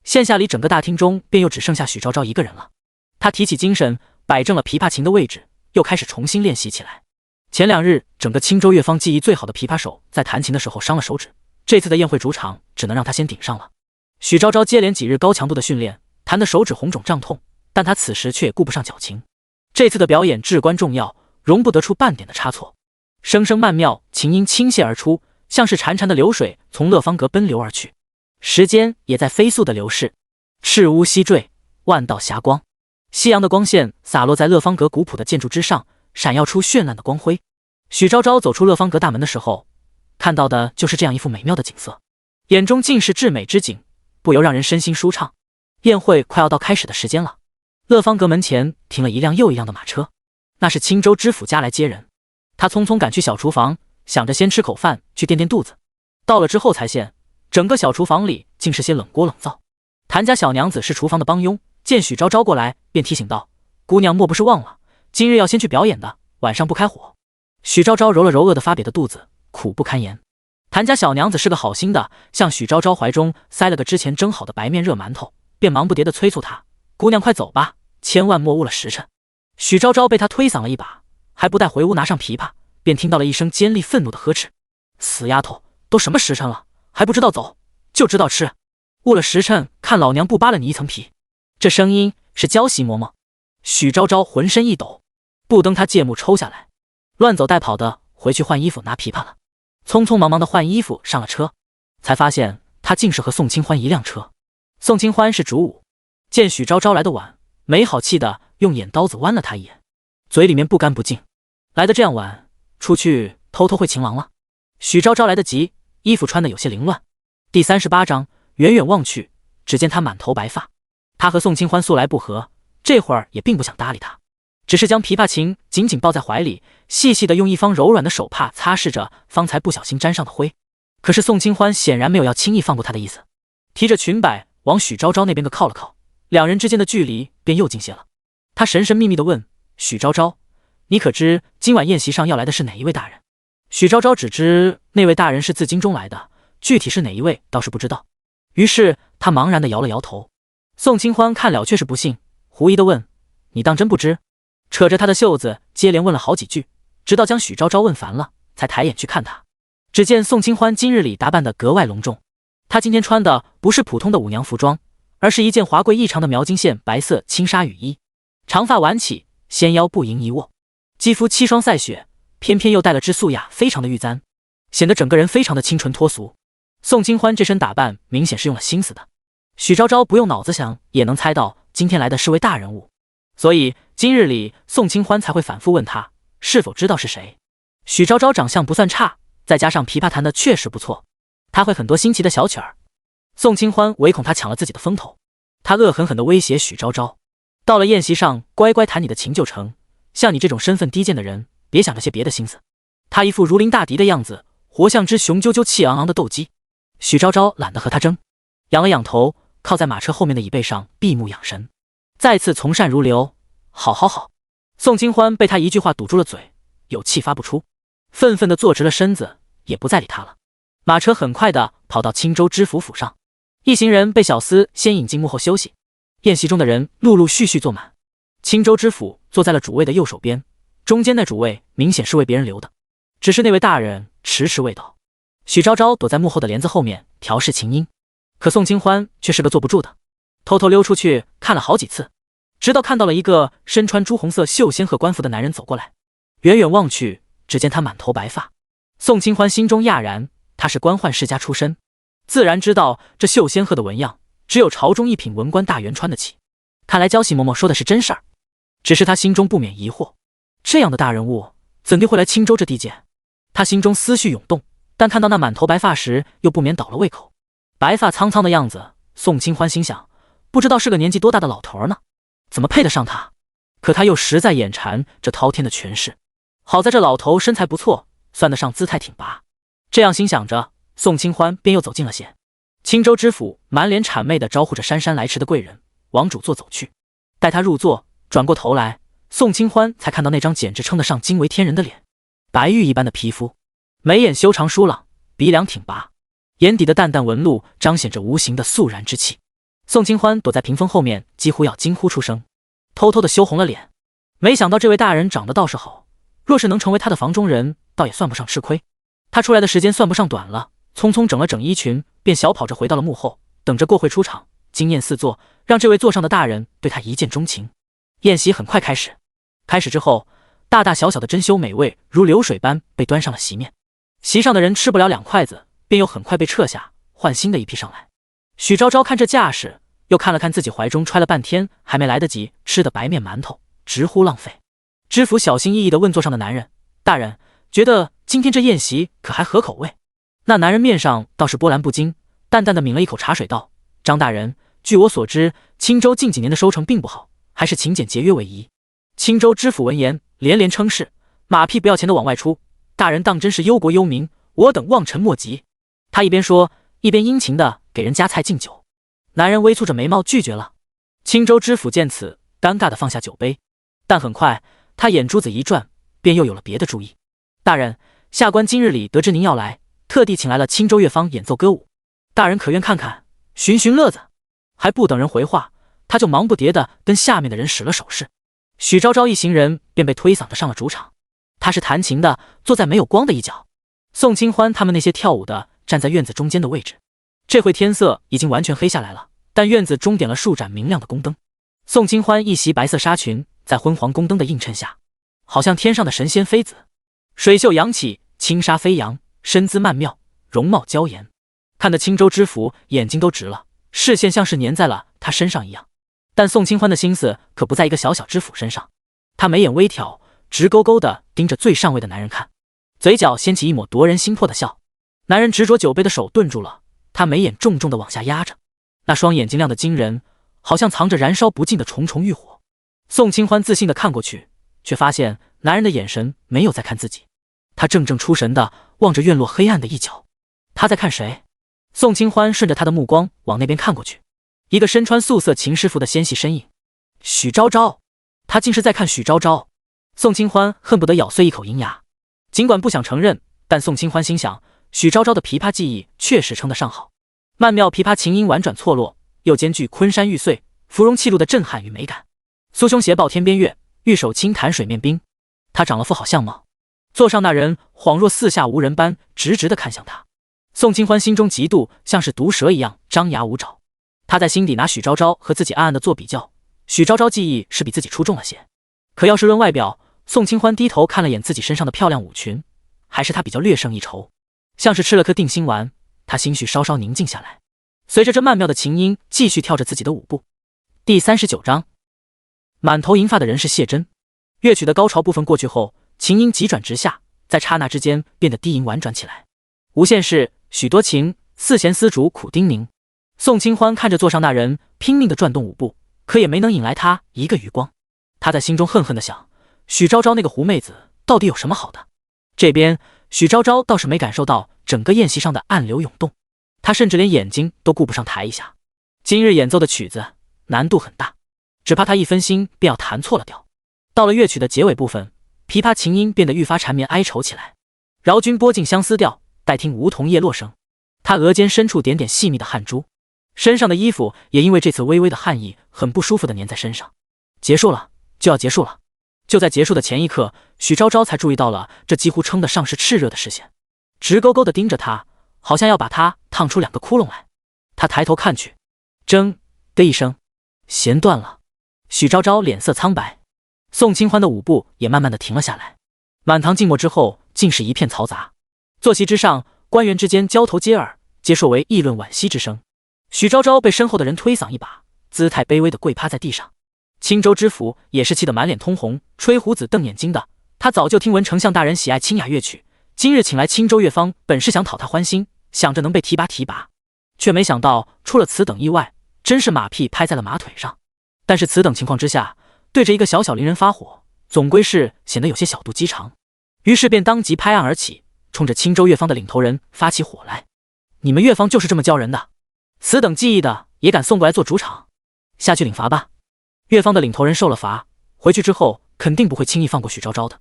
现下里整个大厅中便又只剩下许昭昭一个人了。他提起精神，摆正了琵琶琴的位置，又开始重新练习起来。前2日，整个青州乐坊技艺最好的琵琶手在弹琴的时候伤了手指，这次的宴会主场只能让他先顶上了。许昭昭接连几日高强度的训练，弹的手指红肿胀痛，但他此时却也顾不上矫情。这次的表演至关重要，容不得出半点的差错。声声曼妙，琴音倾泻而出，像是潺潺的流水从乐坊阁奔流而去。时间也在飞速的流逝，赤乌西坠，万道霞光。夕阳的光线洒落在乐坊阁古朴的建筑之上，闪耀出绚烂的光辉。许昭昭走出乐坊阁大门的时候，看到的就是这样一幅美妙的景色，眼中尽是至美之景，不由让人身心舒畅。宴会快要到开始的时间了，乐坊阁门前停了一辆又一辆的马车，那是青州知府家来接人。他匆匆赶去小厨房，想着先吃口饭去垫垫肚子。到了之后才现，整个小厨房里竟是些冷锅冷灶。谭家小娘子是厨房的帮佣，见许昭昭过来，便提醒道：姑娘莫不是忘了，今日要先去表演的，晚上不开火。许昭昭揉了揉饿得发瘪的肚子，苦不堪言。谭家小娘子是个好心的，向许昭昭怀中塞了个之前蒸好的白面热馒头，便忙不迭地催促她：姑娘快走吧，千万莫误了时辰。许昭昭被他推搡了一把，还不待回屋拿上琵琶，便听到了一声尖利愤怒的呵斥：死丫头，都什么时辰了，还不知道走，就知道吃，误了时辰，看老娘不扒了你一层皮。这声音是娇袭嬷嬷。许昭昭浑身一抖，不等他戒目抽下来，乱走带跑的回去换衣服拿琵琶了。匆匆忙忙的换衣服上了车，才发现他竟是和宋清欢一辆车。宋清欢是主舞，见许昭昭来得晚，没好气的用眼刀子剜了他一眼，嘴里面不干不净。来得这样晚，出去偷偷会情郎了。许昭昭来得急，衣服穿得有些凌乱。第38章，远远望去，只见他满头白发。他和宋清欢素来不和，这会儿也并不想搭理他，只是将琵琶琴紧紧抱在怀里，细细的用一方柔软的手帕擦拭着方才不小心沾上的灰。可是宋清欢显然没有要轻易放过他的意思，提着裙摆往许昭昭那边个靠了靠，两人之间的距离便又近些了。他神神秘秘地问许昭昭：“你可知今晚宴席上要来的是哪一位大人？”许昭昭只知那位大人是自京中来的，具体是哪一位倒是不知道。于是他茫然地摇了摇头。宋清欢看了却是不信，狐疑地问：“你当真不知？”扯着他的袖子接连问了好几句，直到将许昭昭问烦了，才抬眼去看他。只见宋清欢今日里打扮得格外隆重，他今天穿的不是普通的舞娘服装，而是一件华贵异常的描金线白色轻纱雨衣，长发挽起，纤腰不盈一握，肌肤漆霜赛雪，偏偏又带了支素雅非常的玉簪，显得整个人非常的清纯脱俗。宋清欢这身打扮明显是用了心思的，许昭昭不用脑子想也能猜到今天来的是位大人物，所以今日里宋清欢才会反复问他是否知道是谁。许昭昭长相不算差，再加上琵琶弹的确实不错，他会很多新奇的小曲儿。宋清欢唯恐他抢了自己的风头，他恶狠狠地威胁许昭昭：“到了宴席上乖乖弹你的琴就成，像你这种身份低贱的人，别想着些别的心思。”他一副如临大敌的样子，活像只雄赳赳气昂昂的斗鸡。许昭昭懒得和他争，仰了仰头，靠在马车后面的椅背上闭目养神，再次从善如流。好好好。宋清欢被他一句话堵住了嘴，有气发不出，愤愤地坐直了身子，也不再理他了。马车很快地跑到青州知府府上，一行人被小厮先引进幕后休息。宴席中的人陆陆续续坐满，青州知府坐在了主位的右手边，中间那主位明显是为别人留的，只是那位大人迟迟未到。许昭昭躲在幕后的帘子后面调试琴音，可宋清欢却是个坐不住的，偷偷溜出去看了好几次，直到看到了一个身穿朱红色绣仙鹤官服的男人走过来。远远望去，只见他满头白发。宋清欢心中讶然，他是官宦世家出身，自然知道这绣仙鹤的纹样只有朝中一品文官大员穿得起。看来焦喜嬷嬷说的是真事儿，只是他心中不免疑惑，这样的大人物怎地会来青州这地界？他心中思绪涌动，但看到那满头白发时又不免倒了胃口。白发苍苍的样子，宋清欢心想，不知道是个年纪多大的老头呢，怎么配得上他？可他又实在眼馋这滔天的权势，好在这老头身材不错，算得上姿态挺拔。这样心想着，宋清欢便又走进了廨。青州知府满脸谄媚地招呼着姗姗来迟的贵人往主座走去。待他入座，转过头来，宋清欢才看到那张简直称得上惊为天人的脸，白玉一般的皮肤，眉眼修长疏朗，鼻梁挺拔，眼底的淡淡纹路彰显着无形的肃然之气。宋清欢躲在屏风后面，几乎要惊呼出声，偷偷地羞红了脸。没想到这位大人长得倒是好，若是能成为他的房中人，倒也算不上吃亏。他出来的时间算不上短了，匆匆整了整衣裙，便小跑着回到了幕后，等着过会出场，惊艳四座，让这位座上的大人对他一见钟情。宴席很快开始，开始之后，大大小小的珍馐美味如流水般被端上了席面。席上的人吃不了2筷子，便又很快被撤下，换新的一批上来。许昭昭看这架势，又看了看自己怀中揣了半天还没来得及吃的白面馒头，直呼浪费。知府小心翼翼地问座上的男人：“大人，觉得今天这宴席可还合口味？”那男人面上倒是波澜不惊，淡淡的抿了一口茶水道：“张大人，据我所知，青州近几年的收成并不好，还是勤俭节约为宜。”青州知府闻言连连称是，马屁不要钱的往外出，大人当真是忧国忧民，我等望尘莫及。他一边说，一边殷勤地给人夹菜敬酒。男人微蹙着眉毛拒绝了。青州知府见此，尴尬地放下酒杯，但很快他眼珠子一转，便又有了别的主意。大人，下官今日里得知您要来，特地请来了青州乐坊演奏歌舞，大人可愿看看，寻寻乐子？还不等人回话，他就忙不迭地跟下面的人使了手势。许昭昭一行人便被推搡着上了主场。他是弹琴的，坐在没有光的一角。宋清欢他们那些跳舞的站在院子中间的位置。这会天色已经完全黑下来了，但院子中点了数盏明亮的宫灯。宋清欢一袭白色纱裙，在昏黄宫灯的映衬下，好像天上的神仙妃子，水袖扬起，轻纱飞扬，身姿曼妙，容貌娇颜，看得青州知府眼睛都直了，视线像是粘在了他身上一样。但宋清欢的心思可不在一个小小知府身上，他眉眼微挑，直勾勾地盯着最上位的男人看，嘴角掀起一抹夺人心魄的笑。男人执着酒杯的手顿住了，他眉眼重重地往下压着，那双眼睛亮得惊人，好像藏着燃烧不尽的重重欲火。宋清欢自信地看过去，却发现男人的眼神没有在看自己，他怔怔出神地望着院落黑暗的一角。他在看谁？宋清欢顺着他的目光往那边看过去，一个身穿素色琴师服的纤细身影，许昭昭。他竟是在看许昭昭。宋清欢恨不得咬碎一口银牙，尽管不想承认，但宋清欢心想，许昭昭的琵琶技艺确实称得上好。曼妙琵琶琴音婉转错落，又兼具昆山玉碎、芙蓉气露的震撼与美感。酥胸斜抱天边月，玉手轻弹水面冰。他长了副好相貌。座上那人恍若四下无人般，直直地看向他。宋清欢心中嫉妒，像是毒蛇一样张牙舞爪。他在心底拿许昭昭和自己暗暗地做比较，许昭昭技艺是比自己出众了些，可要是论外表，宋清欢低头看了眼自己身上的漂亮舞裙，还是他比较略胜一筹。像是吃了颗定心丸，他心绪稍稍宁静下来，随着这曼妙的琴音继续跳着自己的舞步。第39章，满头银发的人是谢真。乐曲的高潮部分过去后，琴音急转直下，在刹那之间变得低吟婉转起来。无限是许多情，四弦丝竹苦叮咛。宋清欢看着座上那人拼命地转动舞步，可也没能引来他一个余光。他在心中恨恨地想，许昭昭那个狐妹子到底有什么好的？这边许昭昭倒是没感受到整个宴席上的暗流涌动，他甚至连眼睛都顾不上抬一下。今日演奏的曲子难度很大，只怕他一分心便要弹错了调。到了乐曲的结尾部分，琵琶琴音变得愈发缠绵哀愁起来。饶君拨尽相思调，待听梧桐叶落声。他额间深处点点细密的汗珠，身上的衣服也因为这次微微的汗意很不舒服的粘在身上。结束了，就要结束了。就在结束的前一刻，许昭昭才注意到了这几乎称得上是炽热的视线，直勾勾地盯着他，好像要把他烫出2个窟窿来。他抬头看去，铮的一声，弦断了。许昭昭脸色苍白，宋清欢的舞步也慢慢地停了下来。满堂静默之后，竟是一片嘈杂。坐席之上，官员之间交头接耳，皆说为议论惋惜之声。许昭昭被身后的人推搡一把，姿态卑微地跪趴在地上。青州知府也是气得满脸通红，吹胡子瞪眼睛的。他早就听闻丞相大人喜爱清雅乐曲，今日请来青州乐坊，本是想讨他欢心，想着能被提拔提拔，却没想到出了此等意外，真是马屁拍在了马腿上。但是此等情况之下，对着一个小小伶人发火，总归是显得有些小肚鸡肠，于是便当即拍案而起，冲着青州乐坊的领头人发起火来。你们乐坊就是这么教人的？此等技艺的也敢送过来做主场？下去领罚吧。乐坊的领头人受了罚，回去之后肯定不会轻易放过许昭昭的。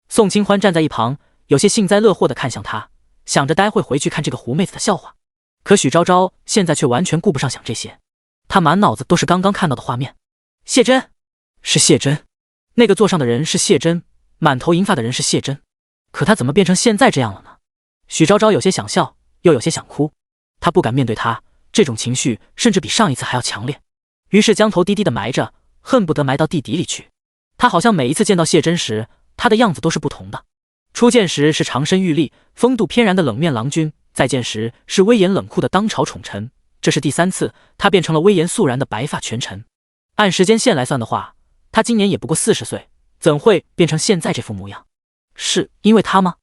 宋清欢站在一旁，有些幸灾乐祸地看向他，想着待会回去看这个狐妹子的笑话。可许昭昭现在却完全顾不上想这些，他满脑子都是刚刚看到的画面。谢真，是谢真，那个座上的人是谢真，满头银发的人是谢真，可他怎么变成现在这样了呢？许昭昭有些想笑，又有些想哭，他不敢面对他，这种情绪甚至比上一次还要强烈，于是将头低低地埋着，恨不得埋到地底里去。他好像每一次见到谢真时，他的样子都是不同的。初见时是长身玉立、风度翩然的冷面郎君，再见时是威严冷酷的当朝宠臣，这是第3次，他变成了威严肃然的白发权臣。按时间线来算的话，他今年也不过40岁，怎会变成现在这副模样？是因为他吗？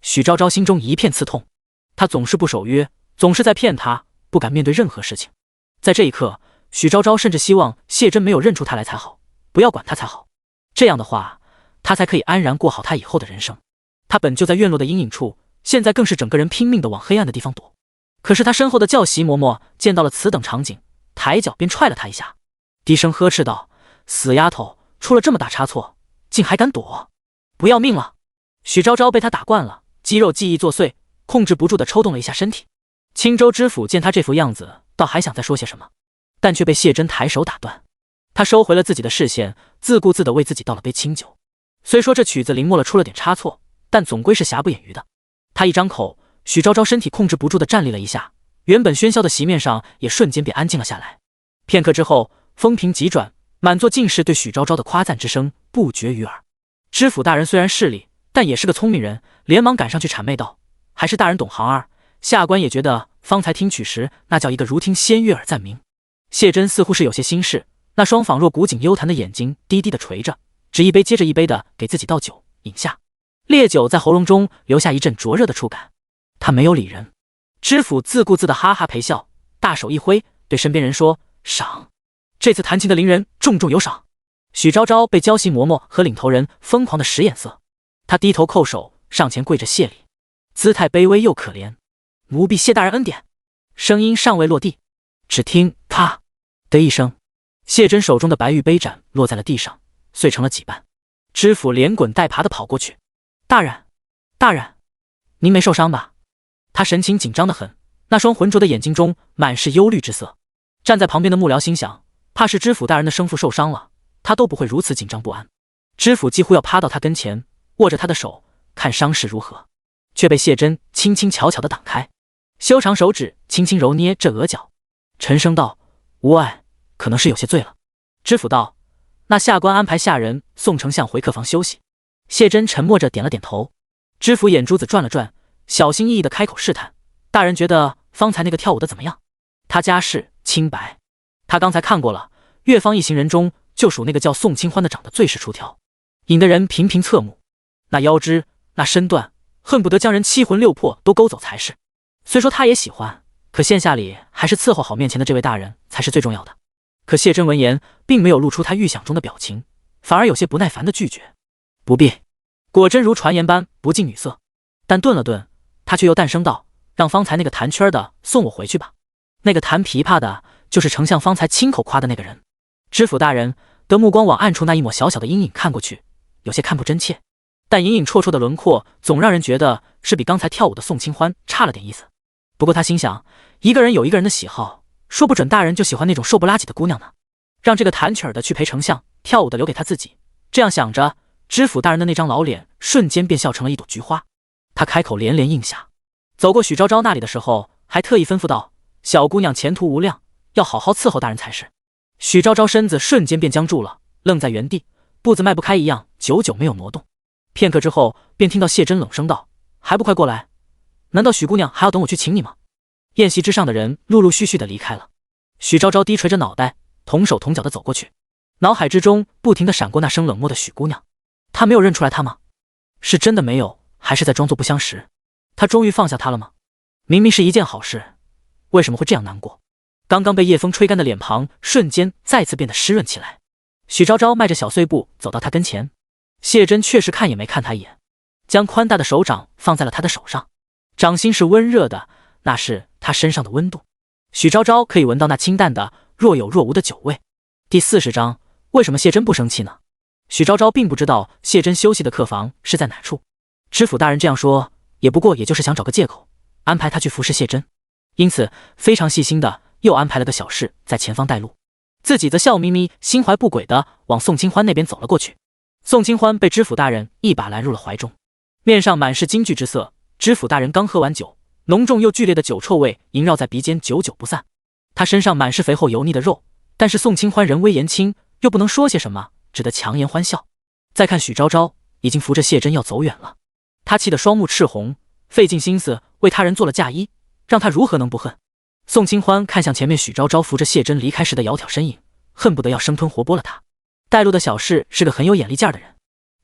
许昭昭心中一片刺痛，他总是不守约，总是在骗他，不敢面对任何事情。在这一刻，许昭昭甚至希望谢真没有认出他来才好，不要管他才好，这样的话，他才可以安然过好他以后的人生。他本就在院落的阴影处，现在更是整个人拼命地往黑暗的地方躲。可是他身后的教习嬷嬷见到了此等场景，抬脚便踹了他一下，低声呵斥道：“死丫头，出了这么大差错，竟还敢躲，不要命了！”许昭昭被他打惯了，肌肉记忆作祟，控制不住地抽动了一下身体。青州知府见他这副样子，倒还想再说些什么，但却被谢真抬手打断。他收回了自己的视线，自顾自地为自己倒了杯清酒。虽说这曲子临末了出了点差错，但总归是瑕不掩瑜的。他一张口，许昭昭身体控制不住地站立了一下，原本喧嚣的席面上也瞬间便安静了下来。片刻之后，风平急转，满座尽是对许昭昭的夸赞之声不绝于耳。知府大人虽然势利，但也是个聪明人，连忙赶上去谄媚道：“还是大人懂行儿，下官也觉得方才听曲时，那叫一个如听仙乐耳暂明。”谢真似乎是有些心事，那双仿若古井幽潭的眼睛低低的垂着，只一杯接着一杯的给自己倒酒饮下，烈酒在喉咙中留下一阵灼热的触感。他没有理人，知府自顾自的哈哈陪笑，大手一挥，对身边人说：“赏！这次弹琴的伶人重重有赏。”许昭昭被胶西嬷嬷和领头人疯狂的使眼色，他低头叩首，上前跪着谢礼，姿态卑微又可怜。奴婢谢大人恩典。声音尚未落地，只听啪的一声，谢真手中的白玉杯盏落在了地上，碎成了几瓣。知府连滚带爬的跑过去：“大人，大人，您没受伤吧？”他神情紧张的很，那双浑浊的眼睛中满是忧虑之色。站在旁边的幕僚心想，怕是知府大人的生父受伤了，他都不会如此紧张不安。知府几乎要趴到他跟前，握着他的手，看伤势如何，却被谢真轻轻巧巧地挡开，修长手指轻轻揉捏这额角，沉声道：“无碍，可能是有些醉了。”知府道：“那下官安排下人送丞相回客房休息。”谢真沉默着点了点头。知府眼珠子转了转，小心翼翼地开口试探：“大人觉得方才那个跳舞的怎么样？”他家世清白，他刚才看过了，越方一行人中就属那个叫宋清欢的长得最是出挑，引得人频频侧目。那腰肢，那身段，恨不得将人七魂六魄都勾走才是。虽说他也喜欢，可线下里还是伺候好面前的这位大人才是最重要的。可谢真闻言，并没有露出他预想中的表情，反而有些不耐烦的拒绝：“不必。”果真如传言般不近女色。但顿了顿，他却又淡声道：“让方才那个弹圈的送我回去吧。那个弹琵琶的，就是丞相方才亲口夸的那个人。”知府大人得目光往暗处那一抹小小的阴影看过去，有些看不真切，但隐隐绰绰的轮廓总让人觉得是比刚才跳舞的宋清欢差了点意思。不过他心想，一个人有一个人的喜好，说不准大人就喜欢那种瘦不拉几的姑娘呢。让这个弹曲儿的去陪丞相，跳舞的留给他自己。这样想着，知府大人的那张老脸瞬间便笑成了一朵菊花。他开口连连应下，走过许昭昭那里的时候，还特意吩咐道：“小姑娘前途无量，要好好伺候大人才是。”许昭昭身子瞬间便僵住了，愣在原地，步子迈不开一样，久久没有挪动。片刻之后，便听到谢真冷声道：“还不快过来？难道许姑娘还要等我去请你吗？”宴席之上的人陆陆续续的离开了。许昭昭低垂着脑袋，同手同脚的走过去，脑海之中不停的闪过那声冷漠的许姑娘。他没有认出来她吗？是真的没有，还是在装作不相识？他终于放下她了吗？明明是一件好事，为什么会这样难过？刚刚被夜风吹干的脸庞瞬间再次变得湿润起来。许昭昭迈着小碎步走到他跟前，谢真确实看也没看他一眼，将宽大的手掌放在了他的手上，掌心是温热的，那是他身上的温度。许昭昭可以闻到那清淡的若有若无的酒味。第40章，为什么谢真不生气呢？许昭昭并不知道谢真休息的客房是在哪处，知府大人这样说，也不过也就是想找个借口安排他去服侍谢真，因此非常细心的又安排了个小侍在前方带路，自己则笑眯眯心怀不轨的往宋清欢那边走了过去。宋清欢被知府大人一把揽入了怀中，面上满是惊惧之色。知府大人刚喝完酒，浓重又剧烈的酒臭味萦绕在鼻尖，久久不散。他身上满是肥厚油腻的肉，但是宋清欢人微言轻，又不能说些什么，只得强颜欢笑。再看许昭昭已经扶着谢真要走远了，他气得双目赤红，费尽心思为他人做了嫁衣，让他如何能不恨？宋清欢看向前面许昭昭扶着谢真离开时的窈窕身影，恨不得要生吞活剥了他。带路的小侍是个很有眼力劲儿的人，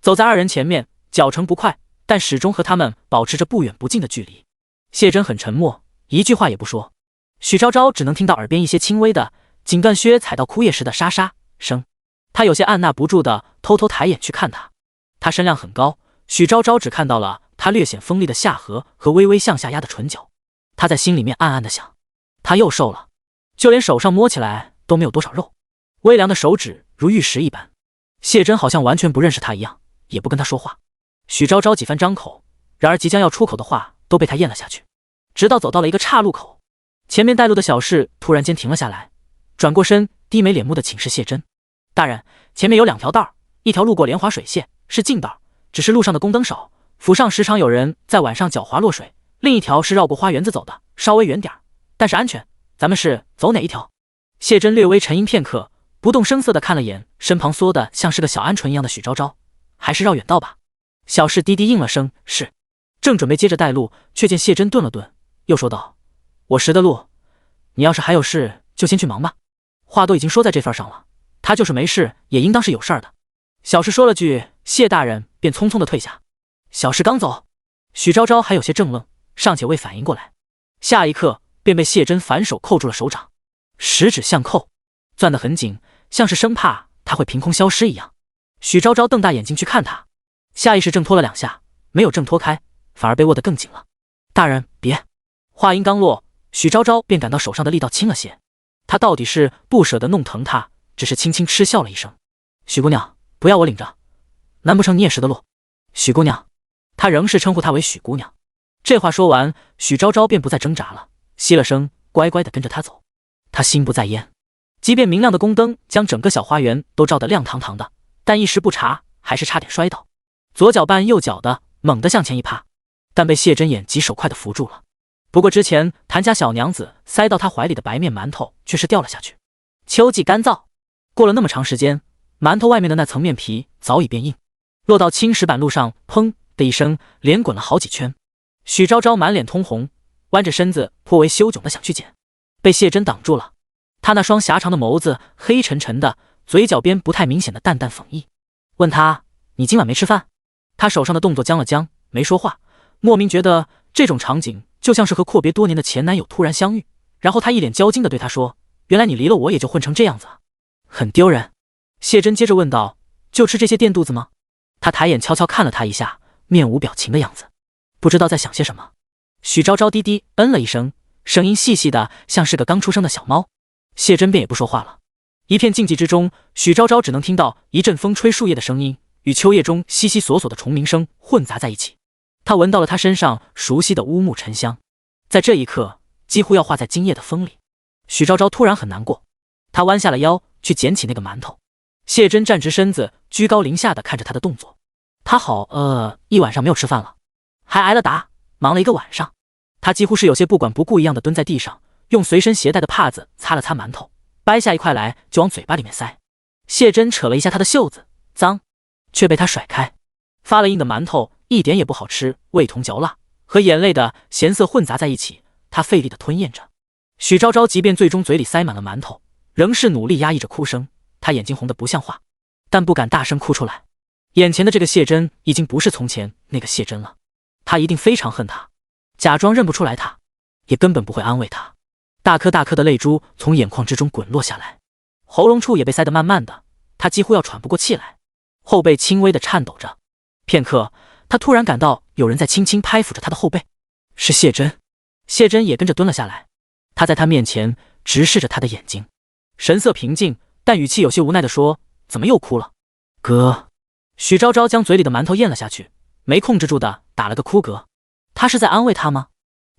走在二人前面，脚程不快，但始终和他们保持着不远不近的距离。谢真很沉默，一句话也不说。许昭昭只能听到耳边一些轻微的锦缎靴踩到枯叶时的沙沙声，他有些按捺不住的偷偷抬眼去看他。他身量很高，许昭昭只看到了他略显锋利的下颌和微微向下压的唇角。他在心里面暗暗的想，他又瘦了，就连手上摸起来都没有多少肉，微凉的手指如玉石一般。谢真好像完全不认识他一样，也不跟他说话。许昭昭几番张口，然而即将要出口的话都被他咽了下去。直到走到了一个岔路口，前面带路的小侍突然间停了下来，转过身，低眉敛目的请示谢真：“大人，前面有2条道，一条路过莲华水榭，是近道，只是路上的宫灯少，府上时常有人在晚上搅滑落水；另一条是绕过花园子走的，稍微远点，但是安全。咱们是走哪一条？”谢真略微沉吟片刻，不动声色地看了眼身旁缩的像是个小鹌鹑一样的许昭昭：“还是绕远道吧。”小侍低低应了声是，正准备接着带路，却见谢真顿了顿，又说道：“我识的路，你要是还有事就先去忙吧。”话都已经说在这份上了，他就是没事，也应当是有事儿的。小氏说了句谢大人，便匆匆的退下。小氏刚走，许昭昭还有些怔愣，尚且未反应过来，下一刻便被谢真反手扣住了手掌，十指相扣，攥得很紧，像是生怕他会凭空消失一样。许昭昭瞪大眼睛去看他，下意识挣脱了2下，没有挣脱开，反而被握得更紧了。大人，别！话音刚落，许昭昭便感到手上的力道轻了些。他到底是不舍得弄疼他，只是轻轻嗤笑了一声。许姑娘，不要我领着，难不成你也识得路？许姑娘，他仍是称呼她为许姑娘。这话说完，许昭昭便不再挣扎了，息了声，乖乖地跟着他走。他心不在焉，即便明亮的宫灯将整个小花园都照得亮堂堂的，但一时不察，还是差点摔倒，左脚绊右脚的，猛地向前一趴，但被谢真眼疾手快地扶住了。不过之前谭家小娘子塞到他怀里的白面馒头却是掉了下去。秋季干燥，过了那么长时间，馒头外面的那层面皮早已变硬，落到青石板路上，砰的一声，连滚了好几圈。许昭昭满脸通红，弯着身子颇为羞窘的想去捡，被谢真挡住了。他那双狭长的眸子黑沉沉的，嘴角边不太明显的淡淡讽意，问他：你今晚没吃饭？他手上的动作僵了僵，没说话，莫名觉得这种场景就像是和阔别多年的前男友突然相遇，然后他一脸骄矜地对他说：原来你离了我也就混成这样子啊，很丢人。谢真接着问道：就吃这些垫肚子吗？他抬眼悄悄看了他一下，面无表情的样子，不知道在想些什么。许昭昭低低嗯了一声，声音细细的，像是个刚出生的小猫。谢真便也不说话了。一片静寂之中，许昭昭只能听到一阵风吹树叶的声音，与秋叶中悉悉索索的虫鸣声混杂在一起。他闻到了他身上熟悉的乌木沉香，在这一刻几乎要化在今夜的风里。许昭昭突然很难过，他弯下了腰去捡起那个馒头。谢真站直身子，居高临下的看着他的动作。他好一晚上没有吃饭了，还挨了打，忙了一个晚上。他几乎是有些不管不顾一样的蹲在地上，用随身携带的帕子擦了擦馒头，掰下一块来就往嘴巴里面塞。谢真扯了一下他的袖子，脏，却被他甩开。发了硬的馒头一点也不好吃，味同嚼蜡，和眼泪的咸涩混杂在一起，他费力的吞咽着。许昭昭即便最终嘴里塞满了馒头，仍是努力压抑着哭声，他眼睛红得不像话，但不敢大声哭出来。眼前的这个谢真已经不是从前那个谢真了，他一定非常恨他，假装认不出来他，也根本不会安慰他。大颗大颗的泪珠从眼眶之中滚落下来，喉咙处也被塞得慢慢的，他几乎要喘不过气来，后背轻微的颤抖着。片刻，他突然感到有人在轻轻拍抚着他的后背，是谢真。谢真也跟着蹲了下来，他在他面前直视着他的眼睛，神色平静，但语气有些无奈地说：怎么又哭了？哥。许昭昭将嘴里的馒头咽了下去，没控制住的打了个哭嗝。他是在安慰他吗？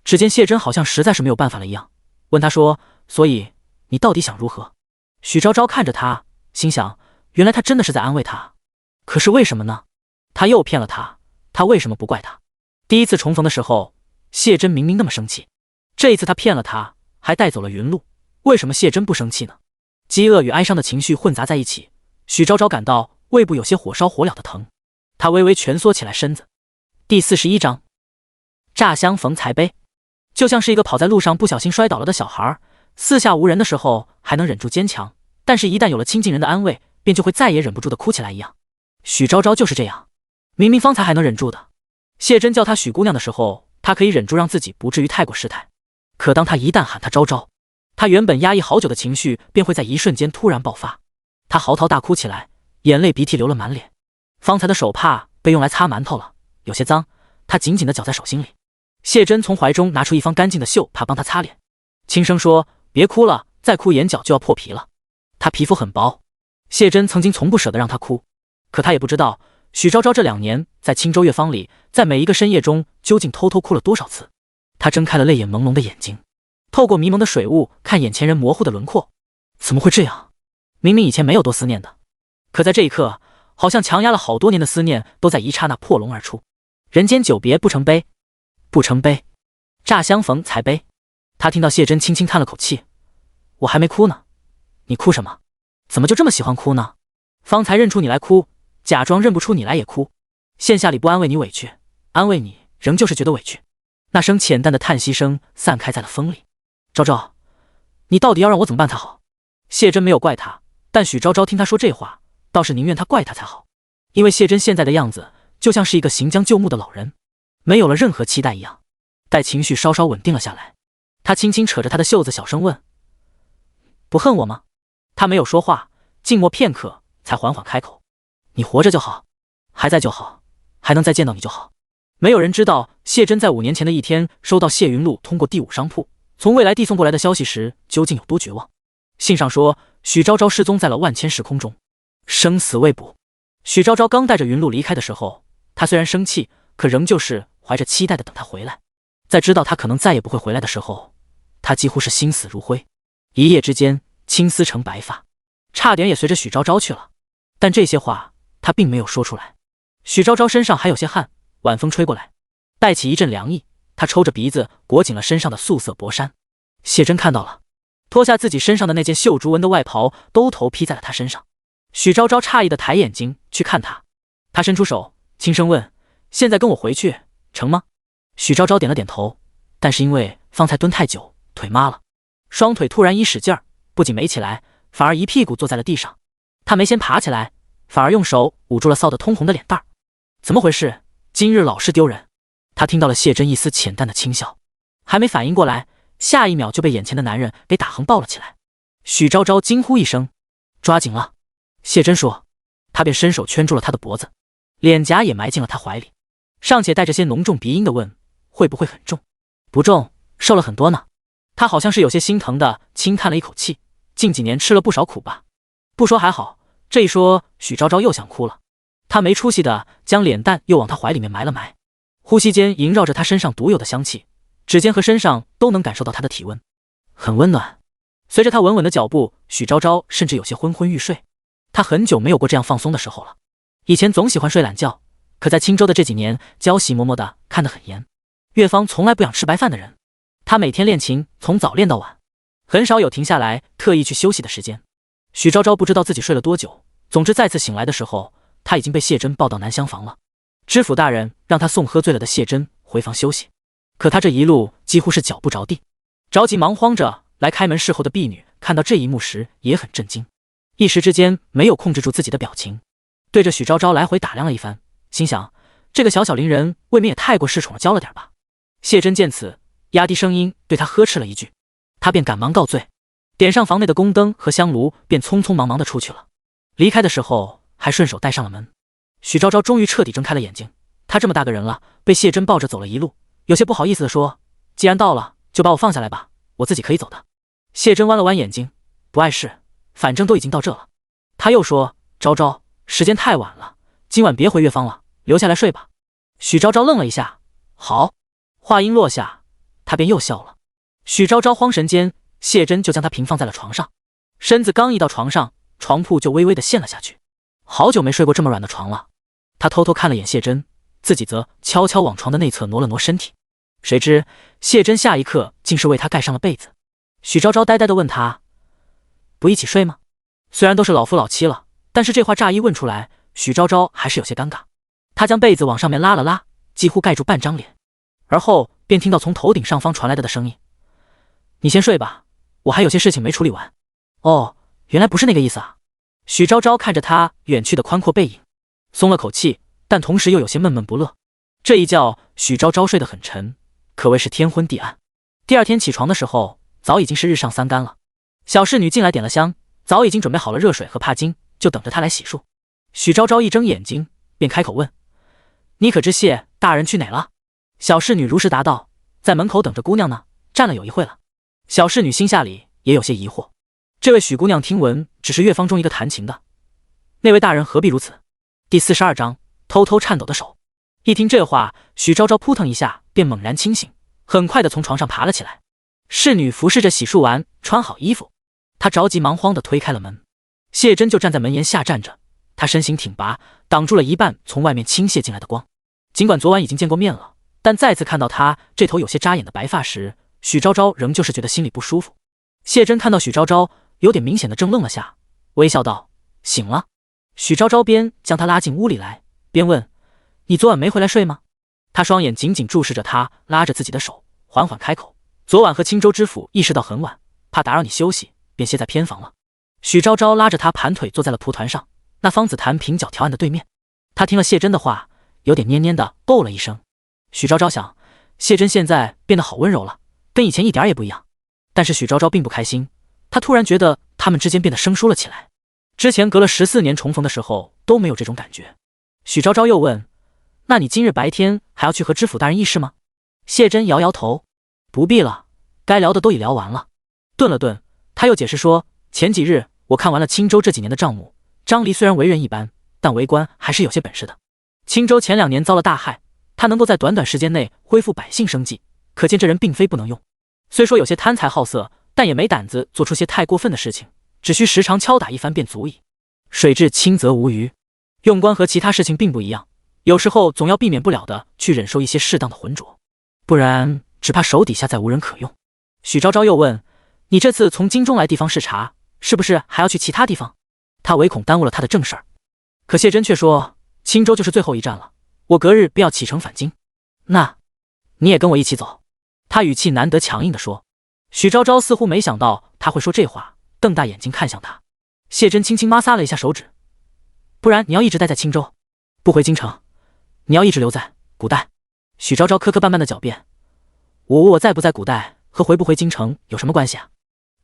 只见谢真好像实在是没有办法了一样，问他说：所以你到底想如何？许昭昭看着他，心想原来他真的是在安慰他，可是为什么呢？他又骗了他，他为什么不怪他？第一次重逢的时候，谢真明明那么生气，这一次他骗了他，还带走了云露，为什么谢真不生气呢？饥饿与哀伤的情绪混杂在一起，许昭昭感到胃部有些火烧火燎的疼，他微微蜷缩起来身子。第41章，乍相逢才悲。就像是一个跑在路上不小心摔倒了的小孩，四下无人的时候还能忍住坚强，但是一旦有了亲近人的安慰，便就会再也忍不住的哭起来一样。许昭昭就是这样，明明方才还能忍住的，谢真叫她许姑娘的时候，她可以忍住让自己不至于太过失态，可当她一旦喊她昭昭，她原本压抑好久的情绪便会在一瞬间突然爆发，她嚎啕大哭起来，眼泪鼻涕流了满脸。方才的手帕被用来擦馒头了，有些脏，她紧紧地绞在手心里。谢真从怀中拿出一方干净的袖帕帮她擦脸，轻声说：别哭了，再哭眼角就要破皮了。她皮肤很薄，谢真曾经从不舍得让她哭，可她也不知道许昭昭这2年在青州月坊里，在每一个深夜中究竟偷偷哭了多少次。她睁开了泪眼朦胧的眼睛，透过迷蒙的水雾看眼前人模糊的轮廓，怎么会这样？明明以前没有多思念的，可在这一刻，好像强压了好多年的思念都在一刹那破笼而出。人间久别不成悲，不成悲，乍相逢才悲。他听到谢真轻轻叹了口气：我还没哭呢，你哭什么？怎么就这么喜欢哭呢？方才认出你来哭，假装认不出你来也哭，线下里不安慰你委屈，安慰你仍旧是觉得委屈。那声浅淡的叹息声散开在了风里。昭昭，你到底要让我怎么办才好？谢真没有怪他，但许昭昭听他说这话，倒是宁愿他怪他才好，因为谢真现在的样子就像是一个行将就木的老人，没有了任何期待一样。待情绪稍稍稳定了下来，他轻轻扯着他的袖子，小声问：“不恨我吗？”他没有说话，静默片刻，才缓缓开口：“你活着就好，还在就好，还能再见到你就好。”没有人知道谢真在5年前的一天收到谢云路通过第5商铺从未来递送过来的消息时究竟有多绝望。信上说许昭昭失踪在了万千时空中，生死未卜。许昭昭刚带着云路离开的时候，他虽然生气，可仍旧是怀着期待的等他回来。在知道他可能再也不会回来的时候，他几乎是心死如灰，一夜之间青丝成白发，差点也随着许昭昭去了。但这些话他并没有说出来。许昭昭身上还有些汗，晚风吹过来，带起一阵凉意，他抽着鼻子裹紧了身上的素色薄衫。谢真看到了，脱下自己身上的那件绣竹纹的外袍，兜头披在了他身上。许昭昭诧异的抬眼睛去看他，他伸出手轻声问：“现在跟我回去成吗？”许昭昭点了点头，但是因为方才蹲太久，腿麻了，双腿突然一使劲儿，不仅没起来，反而一屁股坐在了地上。他没先爬起来，反而用手捂住了臊得通红的脸蛋儿。怎么回事？今日老是丢人。他听到了谢真一丝浅淡的轻笑，还没反应过来，下一秒就被眼前的男人给打横抱了起来。许昭昭惊呼一声：“抓紧了！”谢真说，他便伸手圈住了他的脖子，脸颊也埋进了他怀里，尚且带着些浓重鼻音的问：“会不会很重？”“不重，瘦了很多呢。”他好像是有些心疼的轻叹了一口气，近几年吃了不少苦吧。不说还好，这一说许昭昭又想哭了。他没出息的将脸蛋又往他怀里面埋了埋，呼吸间萦绕着他身上独有的香气，指尖和身上都能感受到他的体温，很温暖。随着他稳稳的脚步，许昭昭甚至有些昏昏欲睡。他很久没有过这样放松的时候了，以前总喜欢睡懒觉，可在青州的这几年，娇习嬷嬷的看得很严。岳芳从来不养吃白饭的人，他每天练琴从早练到晚，很少有停下来特意去休息的时间。许昭昭不知道自己睡了多久，总之再次醒来的时候，他已经被谢真抱到南厢房了。知府大人让他送喝醉了的谢真回房休息，可他这一路几乎是脚不着地，着急忙慌着来开门侍候的婢女看到这一幕时也很震惊，一时之间没有控制住自己的表情，对着许昭昭来回打量了一番，心想这个小小伶人未免也太过恃宠了娇了点吧。谢真见此，压低声音对他呵斥了一句，他便赶忙告罪，点上房内的宫灯和香炉，便匆匆忙忙的出去了。离开的时候还顺手带上了门。许昭昭终于彻底睁开了眼睛，他这么大个人了，被谢真抱着走了一路，有些不好意思的说：“既然到了，就把我放下来吧，我自己可以走的。”谢真弯了弯眼睛，不碍事，反正都已经到这了。他又说：“昭昭，时间太晚了，今晚别回月芳了，留下来睡吧。”许昭昭愣了一下，好。话音落下，他便又笑了。许昭昭慌神间，谢真就将他平放在了床上，身子刚一到床上，床铺就微微的陷了下去。好久没睡过这么软的床了。他偷偷看了眼谢真，自己则悄悄往床的内侧挪了挪身体。谁知谢真下一刻竟是为他盖上了被子。许昭昭呆呆地问他：“不一起睡吗？”虽然都是老夫老妻了，但是这话乍一问出来，许昭昭还是有些尴尬。他将被子往上面拉了拉，几乎盖住半张脸，而后便听到从头顶上方传来的声音：“你先睡吧，我还有些事情没处理完。”哦，原来不是那个意思啊。许昭昭看着他远去的宽阔背影，松了口气，但同时又有些闷闷不乐。这一觉许昭昭睡得很沉，可谓是天昏地暗。第二天起床的时候，早已经是日上三竿了。小侍女进来点了香，早已经准备好了热水和帕巾，就等着她来洗漱。许昭昭一睁眼睛，便开口问：“你可知谢大人去哪了？”小侍女如实答道：“在门口等着姑娘呢，站了有一会了。”小侍女心下里也有些疑惑，这位许姑娘听闻只是乐坊中一个弹琴的，那位大人何必如此？第42章偷偷颤抖的手。一听这话，许昭昭扑腾一下便猛然清醒，很快的从床上爬了起来。侍女服侍着洗漱完，穿好衣服，她着急忙慌的推开了门。谢真就站在门沿下站着，她身形挺拔，挡住了一半从外面倾泻进来的光。尽管昨晚已经见过面了，但再次看到她这头有些扎眼的白发时，许昭昭仍旧是觉得心里不舒服。谢真看到许昭昭有点明显的怔愣了下，微笑道：“醒了。”许昭昭边将他拉进屋里来，边问：“你昨晚没回来睡吗？”他双眼紧紧注视着他，拉着自己的手，缓缓开口：“昨晚和青州知府议事到很晚，怕打扰你休息，便歇在偏房了。”许昭昭拉着他盘腿坐在了蒲团上，那方子坛平角条案的对面。他听了谢真的话，有点蔫蔫的哦了一声。许昭昭想，谢真现在变得好温柔了，跟以前一点也不一样。但是许昭昭并不开心，她突然觉得他们之间变得生疏了起来。之前隔了14年重逢的时候都没有这种感觉。许昭昭又问：“那你今日白天还要去和知府大人议事吗？”谢真摇摇头：“不必了，该聊的都已聊完了。”顿了顿，他又解释说：“前几日我看完了青州这几年的账目，张离虽然为人一般，但为官还是有些本事的。青州前2年遭了大害，他能够在短短时间内恢复百姓生计，可见这人并非不能用。虽说有些贪财好色，但也没胆子做出些太过分的事情，只需时常敲打一番便足矣。水至清则无鱼，用官和其他事情并不一样，有时候总要避免不了的去忍受一些适当的浑浊，不然只怕手底下再无人可用。”许昭昭又问：“你这次从京中来地方视察，是不是还要去其他地方？”他唯恐耽误了他的正事儿。可谢真却说：“青州就是最后一站了，我隔日便要启程返京。那你也跟我一起走。”他语气难得强硬地说。许昭昭似乎没想到他会说这话，瞪大眼睛看向他。谢真轻轻摩挲了一下手指：“不然你要一直待在青州，不回京城，你要一直留在古代。”许昭昭磕磕绊绊的狡辩：“我在不在古代和回不回京城有什么关系啊？”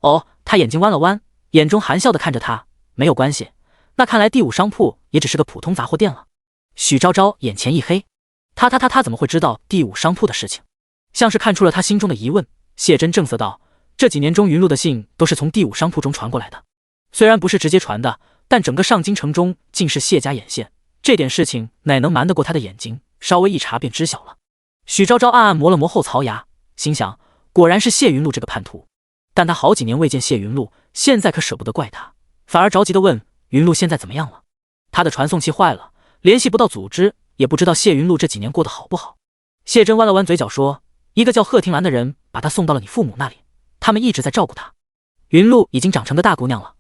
哦，他眼睛弯了弯，眼中含笑的看着他：“没有关系，那看来第5商铺也只是个普通杂货店了。”许昭昭眼前一黑，他怎么会知道第5商铺的事情？像是看出了他心中的疑问，谢真正色道：“这几年中云路的信都是从第5商铺中传过来的，虽然不是直接传的，但整个上京城中尽是谢家眼线，这点事情哪能瞒得过他的眼睛？稍微一查便知晓了。”许昭昭暗暗磨了磨后槽牙，心想：果然是谢云路这个叛徒。但他好几年未见谢云路，现在可舍不得怪他，反而着急地问：“云路现在怎么样了？”他的传送器坏了，联系不到组织，也不知道谢云路这几年过得好不好。谢真弯了弯嘴角说：“一个叫贺廷兰的人把他送到了你父母那里，他们一直在照顾他。云路已经长成个大姑娘了，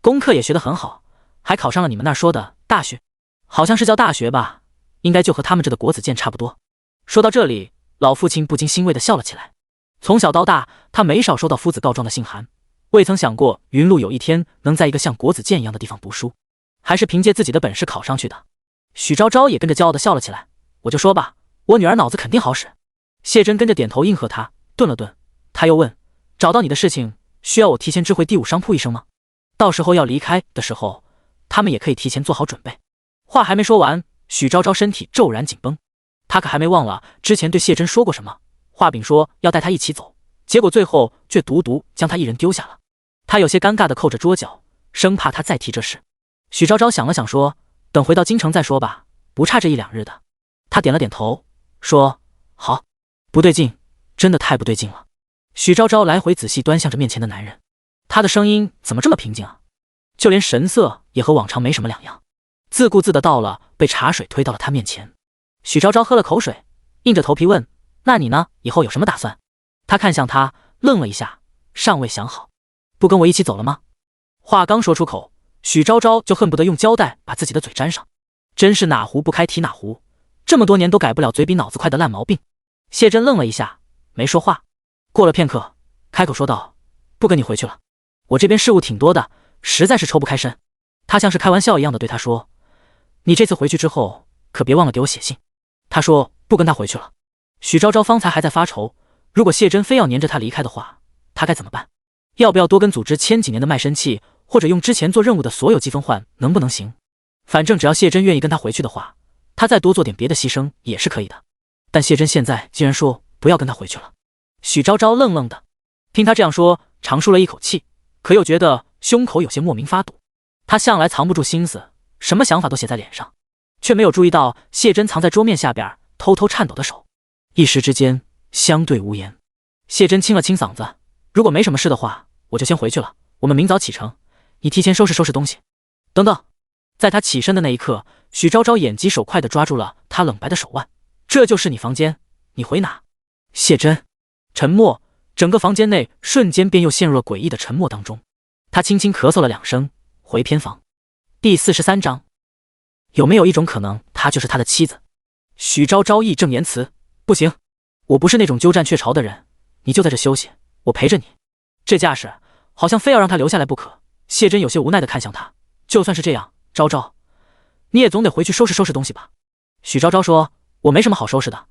功课也学得很好，还考上了你们那儿说的大学，好像是叫大学吧，应该就和他们这的国子监差不多。”说到这里，老父亲不禁欣慰地笑了起来。从小到大，他没少收到夫子告状的信函，未曾想过云路有一天能在一个像国子监一样的地方读书，还是凭借自己的本事考上去的。许昭昭也跟着骄傲地笑了起来：“我就说吧，我女儿脑子肯定好使。”谢真跟着点头应和他，顿了顿，他又问：“找到你的事情，需要我提前知会第5商铺一声吗？到时候要离开的时候，他们也可以提前做好准备。”话还没说完，许昭昭身体骤然紧绷，他可还没忘了之前对谢真说过什么，画饼说要带他一起走，结果最后却独独将他一人丢下了。他有些尴尬地扣着桌角，生怕他再提这事。许昭昭想了想说：“等回到京城再说吧，不差这1、2日的。”他点了点头，说：“好。”不对劲，真的太不对劲了。许昭昭来回仔细端详着面前的男人，他的声音怎么这么平静啊？就连神色也和往常没什么两样，自顾自的倒了杯茶水推到了他面前。许昭昭喝了口水，硬着头皮问：“那你呢？以后有什么打算？”他看向他，愣了一下，尚未想好。“不跟我一起走了吗？”话刚说出口，许昭昭就恨不得用胶带把自己的嘴粘上，真是哪壶不开提哪壶，这么多年都改不了嘴比脑子快的烂毛病。谢真愣了一下，没说话。过了片刻，开口说道：“不跟你回去了，我这边事务挺多的，实在是抽不开身。”他像是开玩笑一样的对他说：“你这次回去之后，可别忘了给我写信。”他说不跟他回去了。许昭昭方才还在发愁，如果谢真非要黏着他离开的话，他该怎么办？要不要多跟组织签几年的卖身契，或者用之前做任务的所有积分换，能不能行？反正只要谢真愿意跟他回去的话，他再多做点别的牺牲也是可以的。但谢真现在竟然说不要跟他回去了。许昭昭愣愣的听他这样说，长舒了一口气，可又觉得胸口有些莫名发堵。他向来藏不住心思，什么想法都写在脸上，却没有注意到谢真藏在桌面下边偷偷颤抖的手。一时之间相对无言。谢真清了清嗓子：“如果没什么事的话，我就先回去了，我们明早启程，你提前收拾收拾东西。”等等。在他起身的那一刻，许昭昭眼疾手快地抓住了他冷白的手腕：“这就是你房间？你回哪？”谢真沉默，整个房间内瞬间便又陷入了诡异的沉默当中。他轻轻咳嗽了2声，回偏房。第43章，有没有一种可能，她就是他的妻子？许昭昭义正言辞：“不行，我不是那种鸠占鹊巢的人，你就在这休息，我陪着你。”这架势好像非要让他留下来不可，谢真有些无奈地看向他，就算是这样，昭昭，你也总得回去收拾收拾东西吧。许昭昭说，我没什么好收拾的，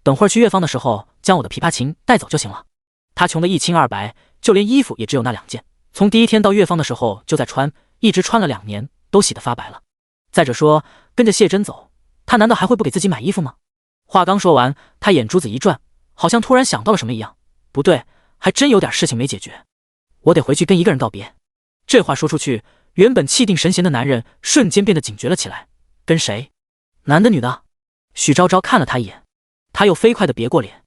等会儿去乐坊的时候将我的琵琶琴带走就行了。他穷得一清二白，就连衣服也只有那2件，从第一天到乐坊的时候就在穿，一直穿了2年，都洗得发白了。再者说，跟着谢真走，他难道还会不给自己买衣服吗？话刚说完，他眼珠子一转，好像突然想到了什么一样，不对，还真有点事情没解决，我得回去跟一个人道别。这话说出去，原本气定神闲的男人瞬间变得警觉了起来。跟谁？男的女的？许昭昭看了他一眼，他又飞快地别过脸。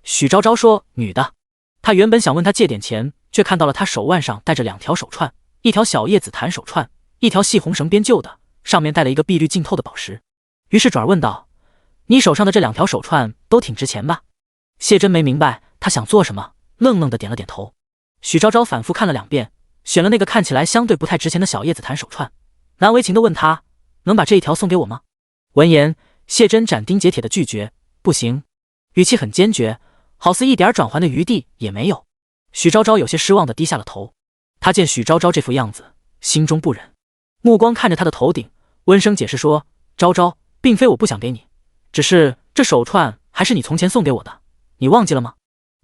许昭昭说，女的。他原本想问他借点钱，却看到了他手腕上戴着2条手串，一条小叶紫檀手串，一条细红绳编就的，上面带了一个碧绿净透的宝石。于是转而问道，你手上的这2条手串都挺值钱吧？谢真没明白他想做什么，愣愣地点了点头。许昭昭反复看了2遍，选了那个看起来相对不太值钱的小叶紫檀手串，难为情地问他，能把这一条送给我吗？闻言，谢真斩钉截铁地拒绝，不行，语气很坚决，好似一点转圜的余地也没有。许昭昭有些失望地低下了头。他见许昭昭这副样子，心中不忍，目光看着他的头顶，温声解释说，昭昭，并非我不想给你，只是这手串还是你从前送给我的，你忘记了吗？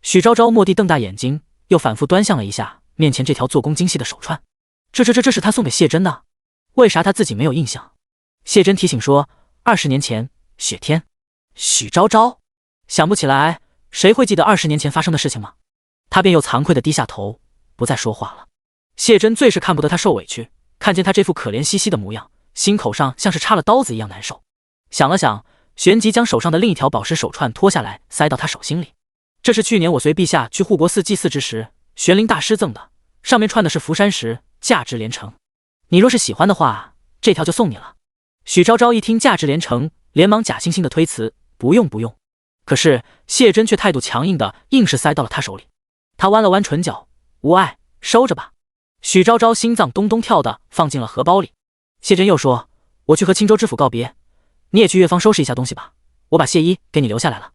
许昭昭蓦地瞪大眼睛，又反复端详了一下面前这条做工精细的手串，这是他送给谢真的，为啥他自己没有印象？谢真提醒说，20年前雪天。许昭昭想不起来，谁会记得20年前发生的事情吗？他便又惭愧地低下头，不再说话了。谢真最是看不得他受委屈，看见他这副可怜兮兮的模样，心口上像是插了刀子一样难受。想了想，旋即将手上的另一条宝石手串脱下来，塞到他手心里。这是去年我随陛下去护国寺祭祀之时，玄灵大师赠的，上面串的是福山石，价值连城。你若是喜欢的话，这条就送你了。许昭昭一听价值连城，连忙假惺惺的推辞，不用不用。可是谢真却态度强硬的硬是塞到了他手里。他弯了弯唇角，无碍，收着吧。许昭昭心脏咚咚跳的放进了荷包里。谢真又说，我去和青州知府告别，你也去乐坊收拾一下东西吧，我把谢衣给你留下来了。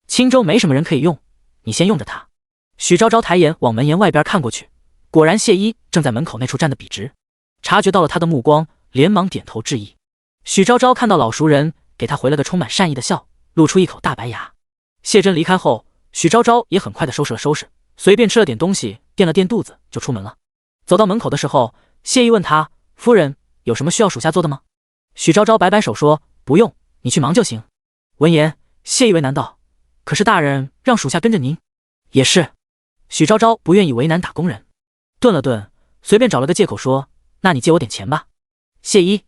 青州没什么人可以用，你先用着他。许昭昭抬眼往门檐外边看过去，果然谢衣正在门口那处站得笔直，察觉到了他的目光，连忙点头致意。许昭昭看到老熟人，给他回了个充满善意的笑，露出一口大白牙。谢真离开后，许昭昭也很快的收拾了收拾，随便吃了点东西，垫了垫肚子就出门了。走到门口的时候，谢意问他，夫人有什么需要属下做的吗？许昭昭摆摆手说，不用，你去忙就行。闻言，谢意为难道，可是大人让属下跟着您。也是。许昭昭不愿意为难打工人，顿了顿，随便找了个借口说，那你借我点钱吧。谢衣。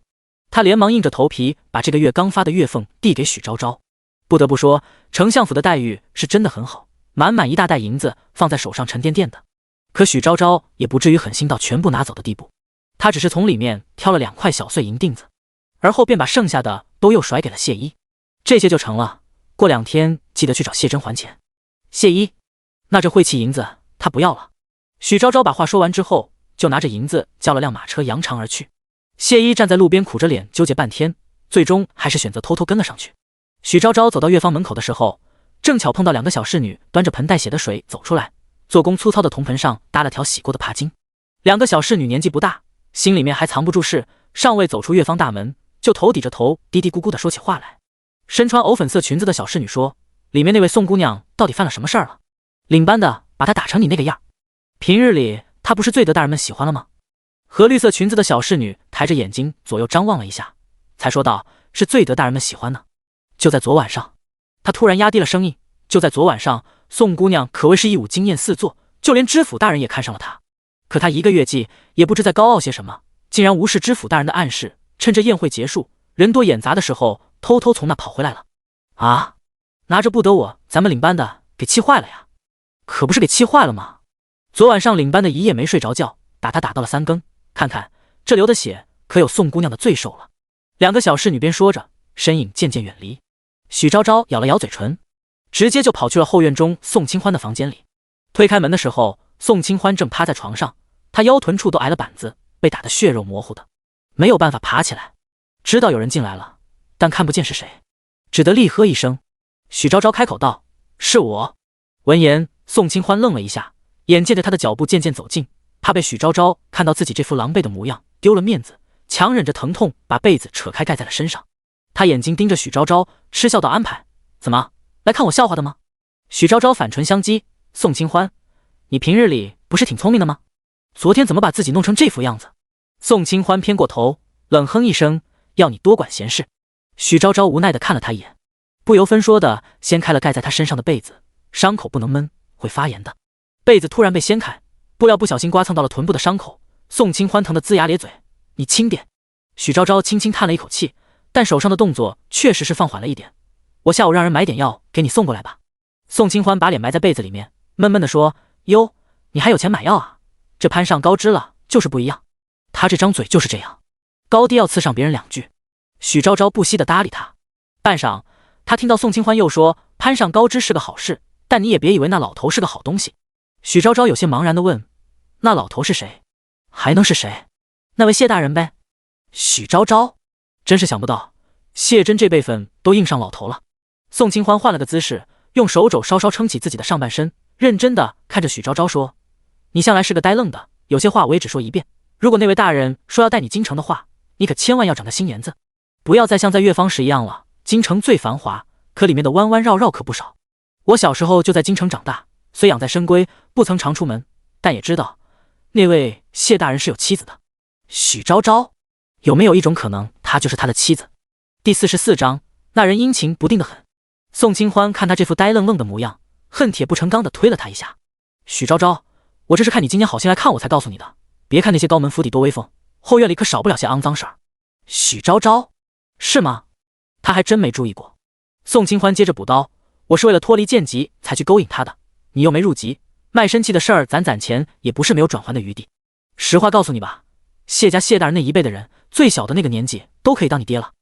他连忙硬着头皮把这个月刚发的月俸递给许昭昭。不得不说，丞相府的待遇是真的很好，满满一大袋银子放在手上沉甸甸的。可许昭昭也不至于狠心到全部拿走的地步，他只是从里面挑了2块小碎银锭子，而后便把剩下的都又甩给了谢衣。这些就成了，过2天记得去找谢真还钱。谢衣，那这晦气银子他不要了。许昭昭把话说完之后，就拿着银子叫了辆马车扬长而去。谢衣站在路边苦着脸纠结半天，最终还是选择偷偷跟了上去。许昭昭走到乐坊门口的时候，正巧碰到2个小侍女端着盆带血的水走出来，做工粗糙的铜盆上搭了条洗过的帕巾。2个小侍女年纪不大，心里面还藏不住事，尚未走出乐坊大门，就头抵着头嘀嘀咕咕地说起话来。身穿藕粉色裙子的小侍女说，里面那位宋姑娘到底犯了什么事儿了？领班的把她打成你那个样，平日里她不是最得大人们喜欢了吗？和绿色裙子的小侍女抬着眼睛左右张望了一下，才说道，是最得大人们喜欢呢。就在昨晚上，她突然压低了声音，就在昨晚上，宋姑娘可谓是一舞惊艳四座，就连知府大人也看上了她。可她1个月季也不知在高傲些什么，竟然无视知府大人的暗示，趁着宴会结束人多眼杂的时候，偷偷从那跑回来了。啊，拿着不得咱们领班的给气坏了呀！可不是给气坏了吗？昨晚上领班的一夜没睡着觉，打他打到了3更，看看这流的血可有宋姑娘的罪受了。2个小侍女边说着，身影渐渐远离。许昭昭咬了咬嘴唇，直接就跑去了后院中宋清欢的房间里。推开门的时候，宋清欢正趴在床上，他腰臀处都挨了板子，被打得血肉模糊的，没有办法爬起来。知道有人进来了，但看不见是谁，只得厉喝一声。许昭昭开口道，是我。闻言，宋清欢愣了一下，眼见着他的脚步渐渐走近，怕被许昭昭看到自己这副狼狈的模样丢了面子，强忍着疼痛把被子扯开盖在了身上。他眼睛盯着许昭昭，嗤笑道：“安排，怎么来看我笑话的吗？”许昭昭反唇相讥：“宋清欢，你平日里不是挺聪明的吗？昨天怎么把自己弄成这副样子？”宋清欢偏过头，冷哼一声：“要你多管闲事。”许昭昭无奈地看了他一眼，不由分说地掀开了盖在他身上的被子，伤口不能闷，会发炎的。被子突然被掀开，布料不小心刮蹭到了臀部的伤口，宋清欢疼得龇牙咧嘴：“你轻点。”许昭昭轻轻叹了一口气，但手上的动作确实是放缓了一点。“我下午让人买点药给你送过来吧。”宋清欢把脸埋在被子里面，闷闷地说：“哟，你还有钱买药啊？这攀上高枝了就是不一样。他这张嘴就是这样，高低要刺上别人两句。”许昭昭不惜地搭理他。半晌，他听到宋清欢又说：“攀上高枝是个好事，但你也别以为那老头是个好东西。”许昭昭有些茫然地问：“那老头是谁？还能是谁？那位谢大人呗。”许昭昭真是想不到，谢真这辈分都应上老头了。宋清欢换了个姿势，用手肘稍稍撑起自己的上半身，认真地看着许昭昭说：“你向来是个呆愣的，有些话我也只说一遍。如果那位大人说要带你京城的话，你可千万要长个心眼子，不要再像在乐坊时一样了。京城最繁华，可里面的弯弯绕绕可不少。我小时候就在京城长大，虽养在深闺，不曾常出门，但也知道那位谢大人是有妻子的。”许昭昭，有没有一种可能，他就是他的妻子？第44章，那人阴晴不定的很。宋清欢看他这副呆愣愣的模样，恨铁不成钢的推了他一下：“许昭昭，我这是看你今天好心来看我才告诉你的，别看那些高门府邸多威风，后院里可少不了些肮脏事儿。”许昭昭，是吗？他还真没注意过。宋清欢接着补刀：“我是为了脱离贱籍才去勾引他的，你又没入籍，卖身契的事儿攒钱也不是没有转还的余地。实话告诉你吧，谢家谢大人那一辈的人，最小的那个年纪都可以当你爹了。”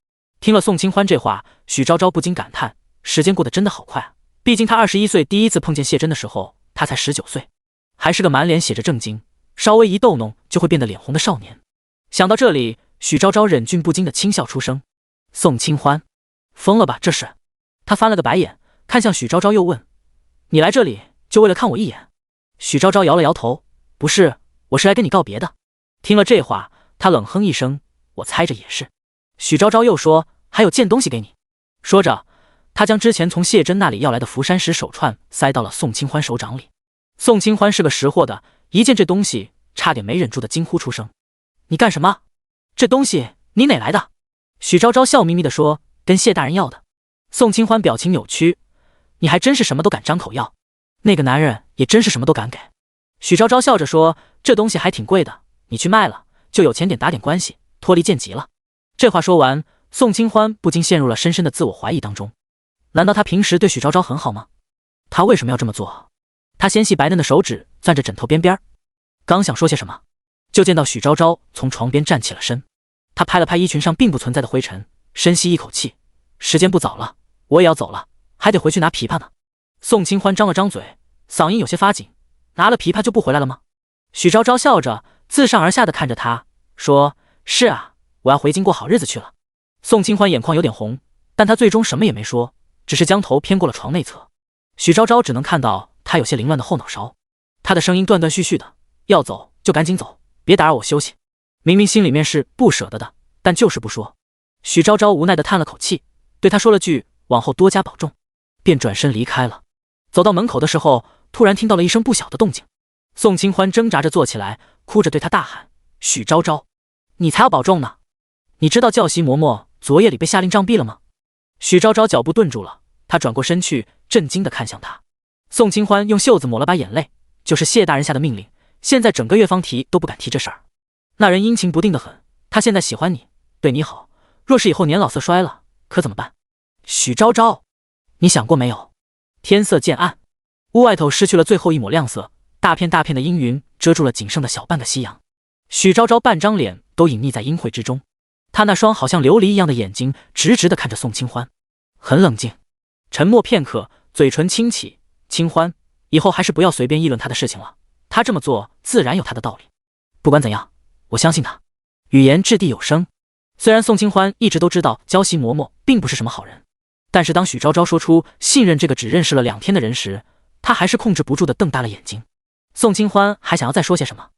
听了宋清欢这话，许昭昭不禁感叹，时间过得真的好快啊！毕竟他21岁第一次碰见谢真的时候，他才19岁，还是个满脸写着正经，稍微一逗弄就会变得脸红的少年。想到这里，许昭昭忍俊不禁的轻笑出声：“宋清欢，疯了吧这是？”他翻了个白眼，看向许昭昭又问：“你来这里就为了看我一眼？”许昭昭摇了摇头：“不是，我是来跟你告别的。”听了这话，他冷哼一声：“我猜着也是。”许昭昭又说：“还有件东西给你。”说着，他将之前从谢真那里要来的福山石手串塞到了宋清欢手掌里。宋清欢是个识货的，一见这东西，差点没忍住的惊呼出声：“你干什么？这东西你哪来的？”许昭昭笑眯眯地说：“跟谢大人要的。”宋清欢表情扭曲：“你还真是什么都敢张口要，那个男人也真是什么都敢给。”许昭昭笑着说：“这东西还挺贵的，你去卖了，就有钱点打点关系，脱离贱籍了。”这话说完，宋清欢不禁陷入了深深的自我怀疑当中。难道他平时对许昭昭很好吗？他为什么要这么做？他纤细白嫩的手指攥着枕头边边，刚想说些什么，就见到许昭昭从床边站起了身。他拍了拍衣裙上并不存在的灰尘，深吸一口气：“时间不早了，我也要走了，还得回去拿琵琶呢。”宋清欢张了张嘴，嗓音有些发紧：“拿了琵琶就不回来了吗？”许昭昭笑着自上而下的看着他说：“是啊，我要回京过好日子去了。”宋清欢眼眶有点红，但他最终什么也没说，只是将头偏过了床内侧。许昭昭只能看到他有些凌乱的后脑勺，他的声音断断续续的：“要走就赶紧走，别打扰我休息。”明明心里面是不舍得的，但就是不说。许昭昭无奈的叹了口气，对他说了句：“往后多加保重。”便转身离开了。走到门口的时候，突然听到了一声不小的动静。宋清欢挣扎着坐起来，哭着对他大喊：“许昭昭，你才要保重呢！你知道教习嬷嬷昨夜里被下令杖毙了吗？”许昭昭脚步顿住了，他转过身去，震惊地看向他。宋清欢用袖子抹了把眼泪：“就是谢大人下的命令，现在整个乐坊提都不敢提这事儿。那人阴晴不定的很，他现在喜欢你，对你好，若是以后年老色衰了，可怎么办？”许昭昭，你想过没有？天色渐暗，屋外头失去了最后一抹亮色，大片大片的阴云遮住了仅剩的小半个夕阳。许昭昭半张脸都隐匿在阴晦之中，他那双好像琉璃一样的眼睛直直地看着宋清欢，很冷静，沉默片刻，嘴唇轻启：“清欢，以后还是不要随便议论他的事情了，他这么做自然有他的道理。不管怎样，我相信他。”语言掷地有声。虽然宋清欢一直都知道娇妻嬷嬷并不是什么好人，但是当许昭昭说出信任这个只认识了2天的人时，他还是控制不住的瞪大了眼睛。宋清欢还想要再说些什么，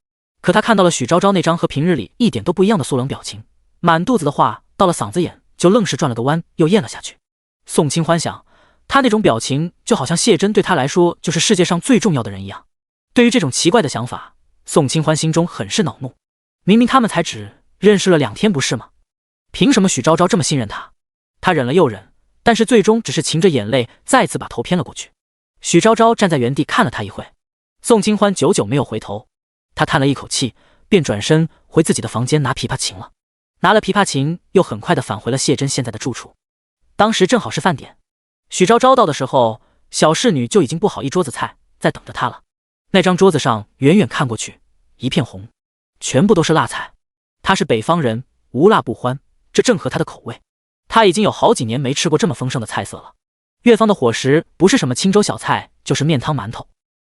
可他看到了许昭昭那张和平日里一点都不一样的苏冷表情，满肚子的话到了嗓子眼就愣是转了个弯，又咽了下去。宋清欢想，他那种表情就好像谢真对他来说就是世界上最重要的人一样。对于这种奇怪的想法，宋清欢心中很是恼怒。明明他们才只认识了2天不是吗？凭什么许昭昭这么信任他？他忍了又忍，但是最终只是噙着眼泪再次把头偏了过去。许昭昭站在原地看了他一会，宋清欢久久没有回头。他叹了一口气，便转身回自己的房间拿琵琶琴了。拿了琵琶琴，又很快地返回了谢真现在的住处。当时正好是饭点，许昭昭到的时候，小侍女就已经布好一桌子菜在等着他了。那张桌子上远远看过去一片红，全部都是辣菜。他是北方人，无辣不欢，这正合他的口味。他已经有好几年没吃过这么丰盛的菜色了。越方的伙食不是什么清粥小菜，就是面汤馒头。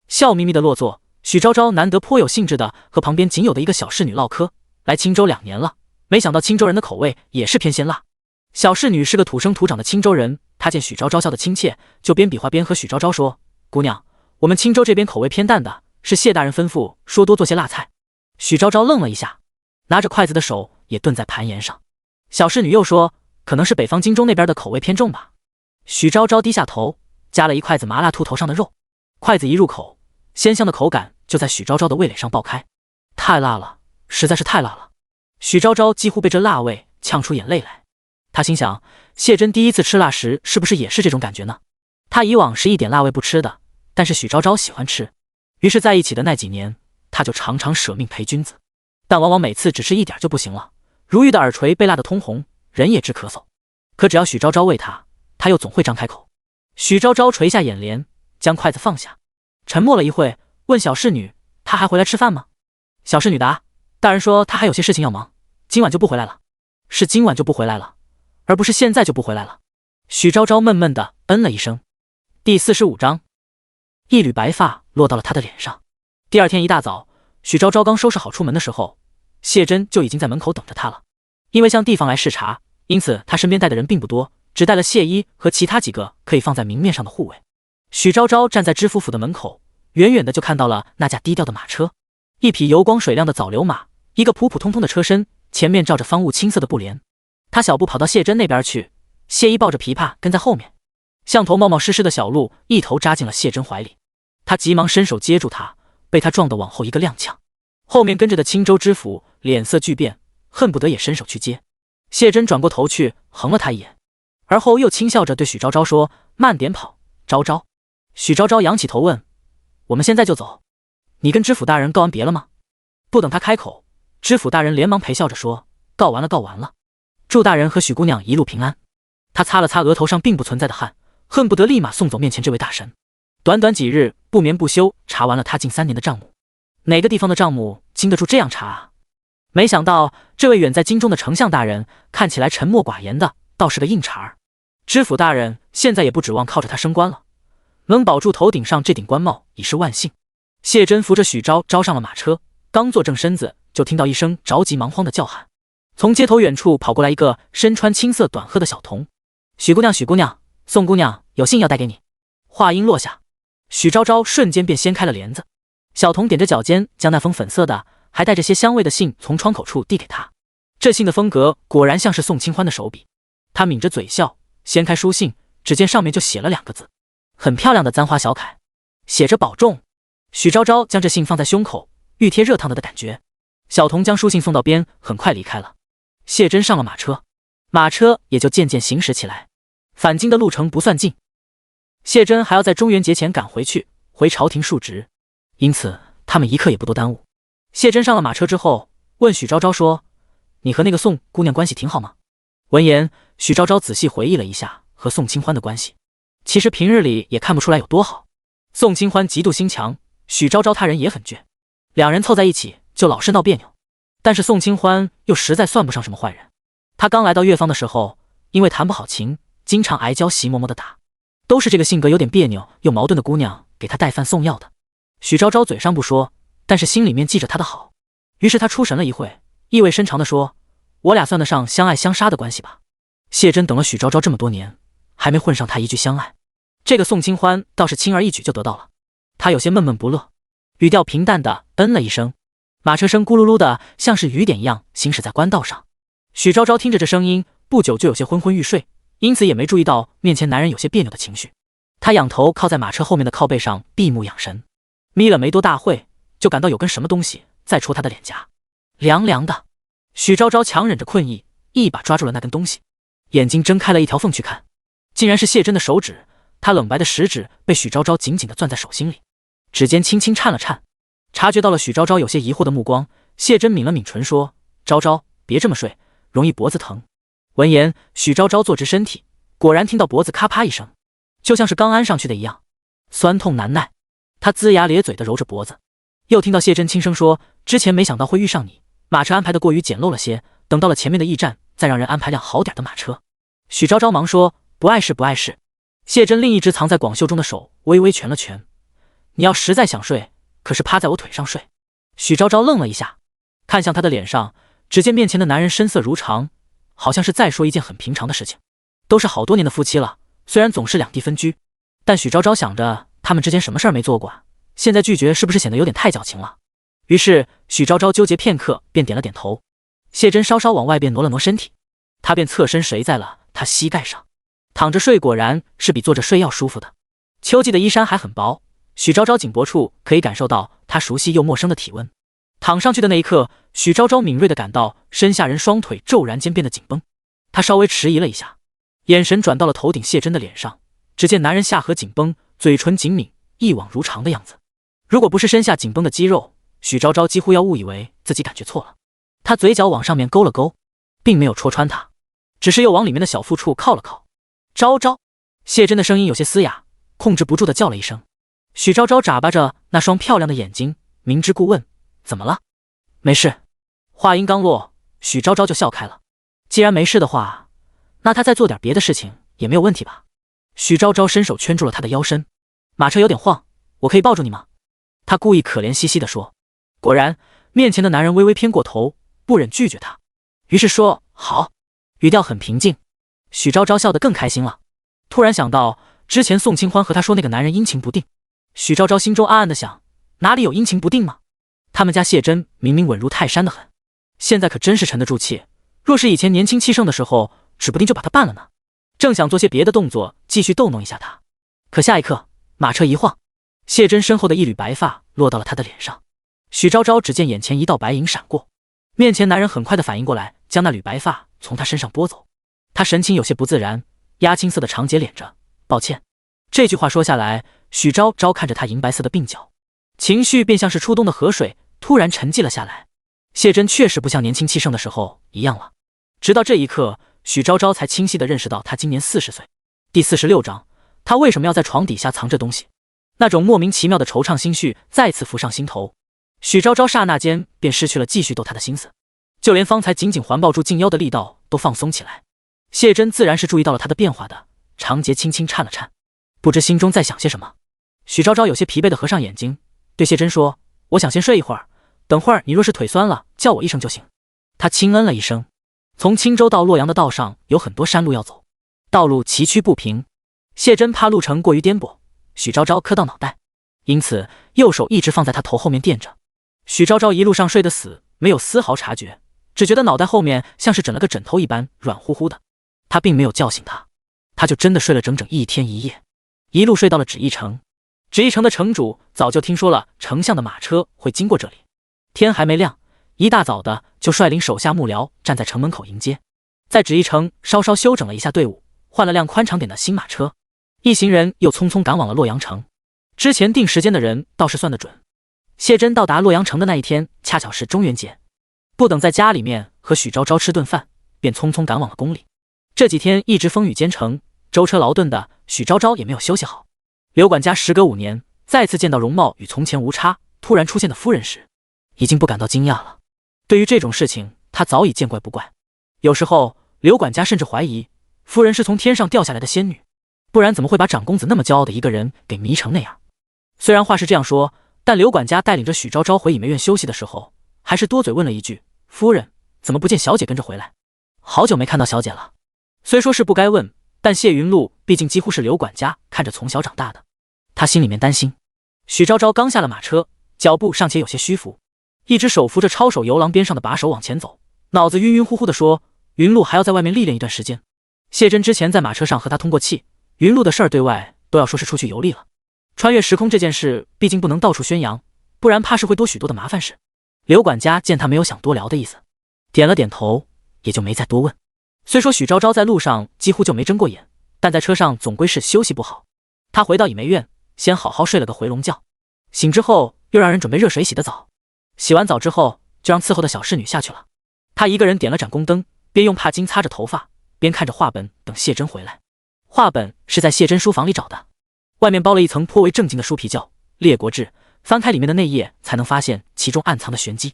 笑眯眯的落座，许昭昭难得颇有兴致的和旁边仅有的一个小侍女唠嗑。来青州2年了，没想到青州人的口味也是偏鲜辣。小侍女是个土生土长的青州人，她见许昭昭笑得亲切，就边比划边和许昭昭说：“姑娘，我们青州这边口味偏淡的，是谢大人吩咐说多做些辣菜。”许昭昭愣了一下，拿着筷子的手也顿在盘沿上。小侍女又说：“可能是北方荆州那边的口味偏重吧。”许昭昭低下头，夹了一筷子麻辣兔头上的肉，筷子一入口，鲜香的口感就在许昭昭的味蕾上爆开。太辣了，实在是太辣了！许昭昭几乎被这辣味呛出眼泪来。他心想，谢真第一次吃辣时是不是也是这种感觉呢？他以往是一点辣味不吃的，但是许昭昭喜欢吃，于是在一起的那几年，他就常常舍命陪君子，但往往每次只吃一点就不行了，如玉的耳垂被辣得通红，人也直咳嗽。可只要许昭昭喂他，他又总会张开口。许昭昭垂下眼帘，将筷子放下，沉默了一会，问小侍女：“他还回来吃饭吗？”小侍女答：“大人说他还有些事情要忙，今晚就不回来了。”是今晚就不回来了，而不是现在就不回来了。许昭昭闷闷地嗯了一声。第45章，一缕白发落到了他的脸上。第二天一大早，许昭昭刚收拾好出门的时候，谢真就已经在门口等着他了。因为向地方来视察，因此他身边带的人并不多，只带了谢一和其他几个可以放在明面上的护卫。许昭昭站在知府府的门口，远远的就看到了那架低调的马车，一匹油光水亮的早流马，一个普普通通的车身，前面罩着方雾青色的布帘。他小步跑到谢真那边去，谢一抱着琵琶跟在后面，像头冒冒失失的小鹿，一头扎进了谢真怀里。他急忙伸手接住他，被他撞得往后一个踉跄。后面跟着的青州知府脸色巨变，恨不得也伸手去接。谢真转过头去横了他一眼，而后又轻笑着对许昭昭说：“慢点跑，昭昭。”许昭昭仰起头问：“我们现在就走？你跟知府大人告完别了吗？”不等他开口，知府大人连忙陪笑着说：“告完了，告完了。祝大人和许姑娘一路平安。”他擦了擦额头上并不存在的汗，恨不得立马送走面前这位大神。短短几日，不眠不休查完了他近3年的账目。哪个地方的账目经得住这样查啊？没想到这位远在京中的丞相大人，看起来沉默寡言的，倒是个硬茬儿。知府大人现在也不指望靠着他升官了，能保住头顶上这顶官帽已是万幸。谢真扶着许昭昭上了马车，刚坐正身子，就听到一声着急忙慌的叫喊。从街头远处跑过来一个身穿青色短褐的小童：“许姑娘，许姑娘，宋姑娘有信要带给你。”话音落下，许昭昭瞬间便掀开了帘子。小童踮着脚尖，将那封粉色的还带着些香味的信从窗口处递给他。这信的风格果然像是宋清欢的手笔。他抿着嘴笑，掀开书信，只见上面就写了2个字，很漂亮的簪花小楷，写着保重。许昭昭将这信放在胸口，欲贴热烫的感觉。小童将书信送到边，很快离开了。谢真上了马车，马车也就渐渐行驶起来。返京的路程不算近，谢真还要在中元节前赶回去，回朝廷述职，因此他们一刻也不多耽误。谢真上了马车之后，问许昭昭说：“你和那个宋姑娘关系挺好吗？”闻言，许昭昭仔细回忆了一下和宋清欢的关系，其实平日里也看不出来有多好。宋清欢极度心强，许昭昭他人也很倔，两人凑在一起就老是闹别扭。但是宋清欢又实在算不上什么坏人。他刚来到越方的时候，因为弹不好琴，经常挨教习嬷嬷的打，都是这个性格有点别扭又矛盾的姑娘给他带饭送药的。许昭昭嘴上不说，但是心里面记着他的好。于是他出神了一会，意味深长地说：“我俩算得上相爱相杀的关系吧？”谢真等了许昭昭这么多年，还没混上他一句相爱，这个宋清欢倒是轻而易举就得到了。他有些闷闷不乐，语调平淡的嗯了一声。马车声咕噜噜的，像是雨点一样行驶在官道上。许昭昭听着这声音，不久就有些昏昏欲睡，因此也没注意到面前男人有些别扭的情绪。他仰头靠在马车后面的靠背上，闭目养神。眯了没多大会，就感到有根什么东西在戳他的脸颊，凉凉的。许昭昭强忍着困意，一把抓住了那根东西，眼睛睁开了一条缝去看，竟然是谢真的手指。他冷白的食指被许昭昭紧紧地攥在手心里，指尖轻轻颤了颤。察觉到了许昭昭有些疑惑的目光，谢真抿了抿唇说：“昭昭，别这么睡，容易脖子疼。”闻言，许昭昭坐直身体，果然听到脖子咔啪一声，就像是刚安上去的一样，酸痛难耐。他龇牙咧嘴地揉着脖子，又听到谢真轻声说：“之前没想到会遇上你，马车安排的过于简陋了些，等到了前面的驿站，再让人安排辆好点的马车。”许昭昭忙说：“不碍事，不碍事。”谢真另一只藏在广袖中的手微微蜷了蜷：“你要实在想睡，可是趴在我腿上睡。”许昭昭愣了一下，看向他的脸上，只见面前的男人身色如常，好像是在说一件很平常的事情。都是好多年的夫妻了，虽然总是两地分居，但许昭昭想着他们之间什么事儿没做过啊，现在拒绝是不是显得有点太矫情了？于是许昭昭纠结片刻，便点了点头。谢真稍稍往外边挪了挪身体，他便侧身睡在了他膝盖上。躺着睡果然是比坐着睡要舒服的。秋季的衣衫还很薄，许昭昭颈脖处可以感受到他熟悉又陌生的体温。躺上去的那一刻，许昭昭敏锐地感到身下人双腿骤然间变得紧绷。他稍微迟疑了一下，眼神转到了头顶谢真的脸上，只见男人下颌紧绷，嘴唇紧抿，一往如常的样子。如果不是身下紧绷的肌肉，许昭昭几乎要误以为自己感觉错了。他嘴角往上面勾了勾，并没有戳穿他，只是又往里面的小腹处靠了靠。昭昭，谢真的声音有些嘶哑，控制不住的叫了一声。许昭昭眨巴着那双漂亮的眼睛，明知故问：“怎么了？”“没事。”话音刚落，许昭昭就笑开了。既然没事的话，那他再做点别的事情也没有问题吧？许昭昭伸手圈住了他的腰身。马车有点晃，我可以抱住你吗？他故意可怜兮兮地说。果然，面前的男人微微偏过头，不忍拒绝他，于是说：“好。”语调很平静。许昭昭笑得更开心了，突然想到之前宋清欢和他说那个男人阴晴不定，许昭昭心中暗暗的想，哪里有阴晴不定吗？他们家谢真明明稳如泰山的很，现在可真是沉得住气，若是以前年轻气盛的时候，指不定就把他办了呢。正想做些别的动作继续逗弄一下他，可下一刻马车一晃，谢真身后的一缕白发落到了他的脸上。许昭昭只见眼前一道白影闪过，面前男人很快的反应过来，将那缕白发从他身上拨走。他神情有些不自然，鸦青色的长睫敛着，抱歉。这句话说下来，许昭昭看着他银白色的鬓角，情绪便像是初冬的河水，突然沉寂了下来。谢真确实不像年轻气盛的时候一样了。直到这一刻，许昭昭才清晰地认识到他今年40岁。第46章，他为什么要在床底下藏这东西？那种莫名其妙的惆怅心绪再次浮上心头。许昭昭刹那间便失去了继续逗他的心思，就连方才紧紧环抱住静腰的力道都放松起来。谢真自然是注意到了他的变化的，长睫轻轻颤了颤，不知心中在想些什么。许昭昭有些疲惫地合上眼睛，对谢真说：“我想先睡一会儿，等会儿你若是腿酸了，叫我一声就行。”他轻嗯了一声。从青州到洛阳的道上有很多山路要走，道路崎岖不平，谢真怕路程过于颠簸，许昭昭磕到脑袋，因此右手一直放在他头后面垫着。许昭昭一路上睡得死，没有丝毫察觉，只觉得脑袋后面像是枕了个枕头一般软乎乎的。他并没有叫醒他，他就真的睡了整整1天1夜，一路睡到了纸驿城。纸驿城的城主早就听说了丞相的马车会经过这里，天还没亮，一大早的就率领手下幕僚站在城门口迎接。在纸驿城稍稍休整了一下队伍，换了辆宽敞点的新马车，一行人又匆匆赶往了洛阳城。之前定时间的人倒是算得准，谢真到达洛阳城的那一天恰巧是中元节，不等在家里面和许昭昭吃顿饭，便匆匆赶往了宫里。这几天一直风雨兼程，舟车劳顿的，许昭昭也没有休息好。刘管家时隔5年再次见到容貌与从前无差突然出现的夫人时，已经不感到惊讶了。对于这种事情，他早已见怪不怪。有时候刘管家甚至怀疑夫人是从天上掉下来的仙女，不然怎么会把长公子那么骄傲的一个人给迷成那样？虽然话是这样说，但刘管家带领着许昭昭回影梅院休息的时候，还是多嘴问了一句：“夫人，怎么不见小姐跟着回来？好久没看到小姐了。”虽说是不该问，但谢云路毕竟几乎是刘管家看着从小长大的，他心里面担心。许昭昭刚下了马车，脚步尚且有些虚浮，一只手扶着抄手游廊边上的把手往前走，脑子晕晕乎乎地说：“云路还要在外面历练一段时间。”谢真之前在马车上和他通过气，云路的事儿对外都要说是出去游历了。穿越时空这件事毕竟不能到处宣扬，不然怕是会多许多的麻烦事。刘管家见他没有想多聊的意思，点了点头，也就没再多问。虽说许昭昭在路上几乎就没睁过眼，但在车上总归是休息不好。他回到倚梅院，先好好睡了个回笼觉，醒之后又让人准备热水洗的澡。洗完澡之后，就让伺候的小侍女下去了。他一个人点了盏宫灯，边用帕巾擦着头发，边看着画本等谢真回来。画本是在谢真书房里找的，外面包了一层颇为正经的书皮叫《列国志》，翻开里面的内页才能发现其中暗藏的玄机。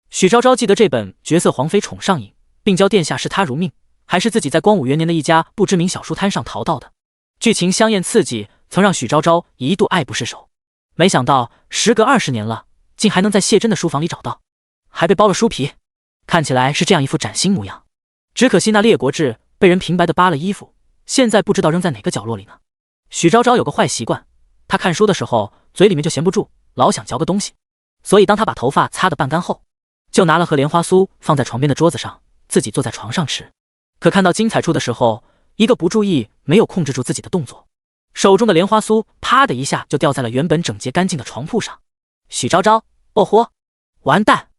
许昭昭记得这本绝色皇妃宠上瘾，并教殿下视他如命，还是自己在光武元年的一家不知名小书摊上淘到的。剧情香艳刺激，曾让许昭昭一度爱不释手。没想到时隔20年了，竟还能在谢真的书房里找到，还被包了书皮，看起来是这样一副崭新模样。只可惜那《列国志》被人平白的扒了衣服，现在不知道扔在哪个角落里呢。许昭昭有个坏习惯，他看书的时候嘴里面就闲不住，老想嚼个东西，所以当他把头发擦得半干后，就拿了盒莲花酥放在床边的桌子上，自己坐在床上吃。可看到精彩处的时候，一个不注意，没有控制住自己的动作，手中的莲花酥啪的一下就掉在了原本整洁干净的床铺上。许昭昭，哦豁，完蛋！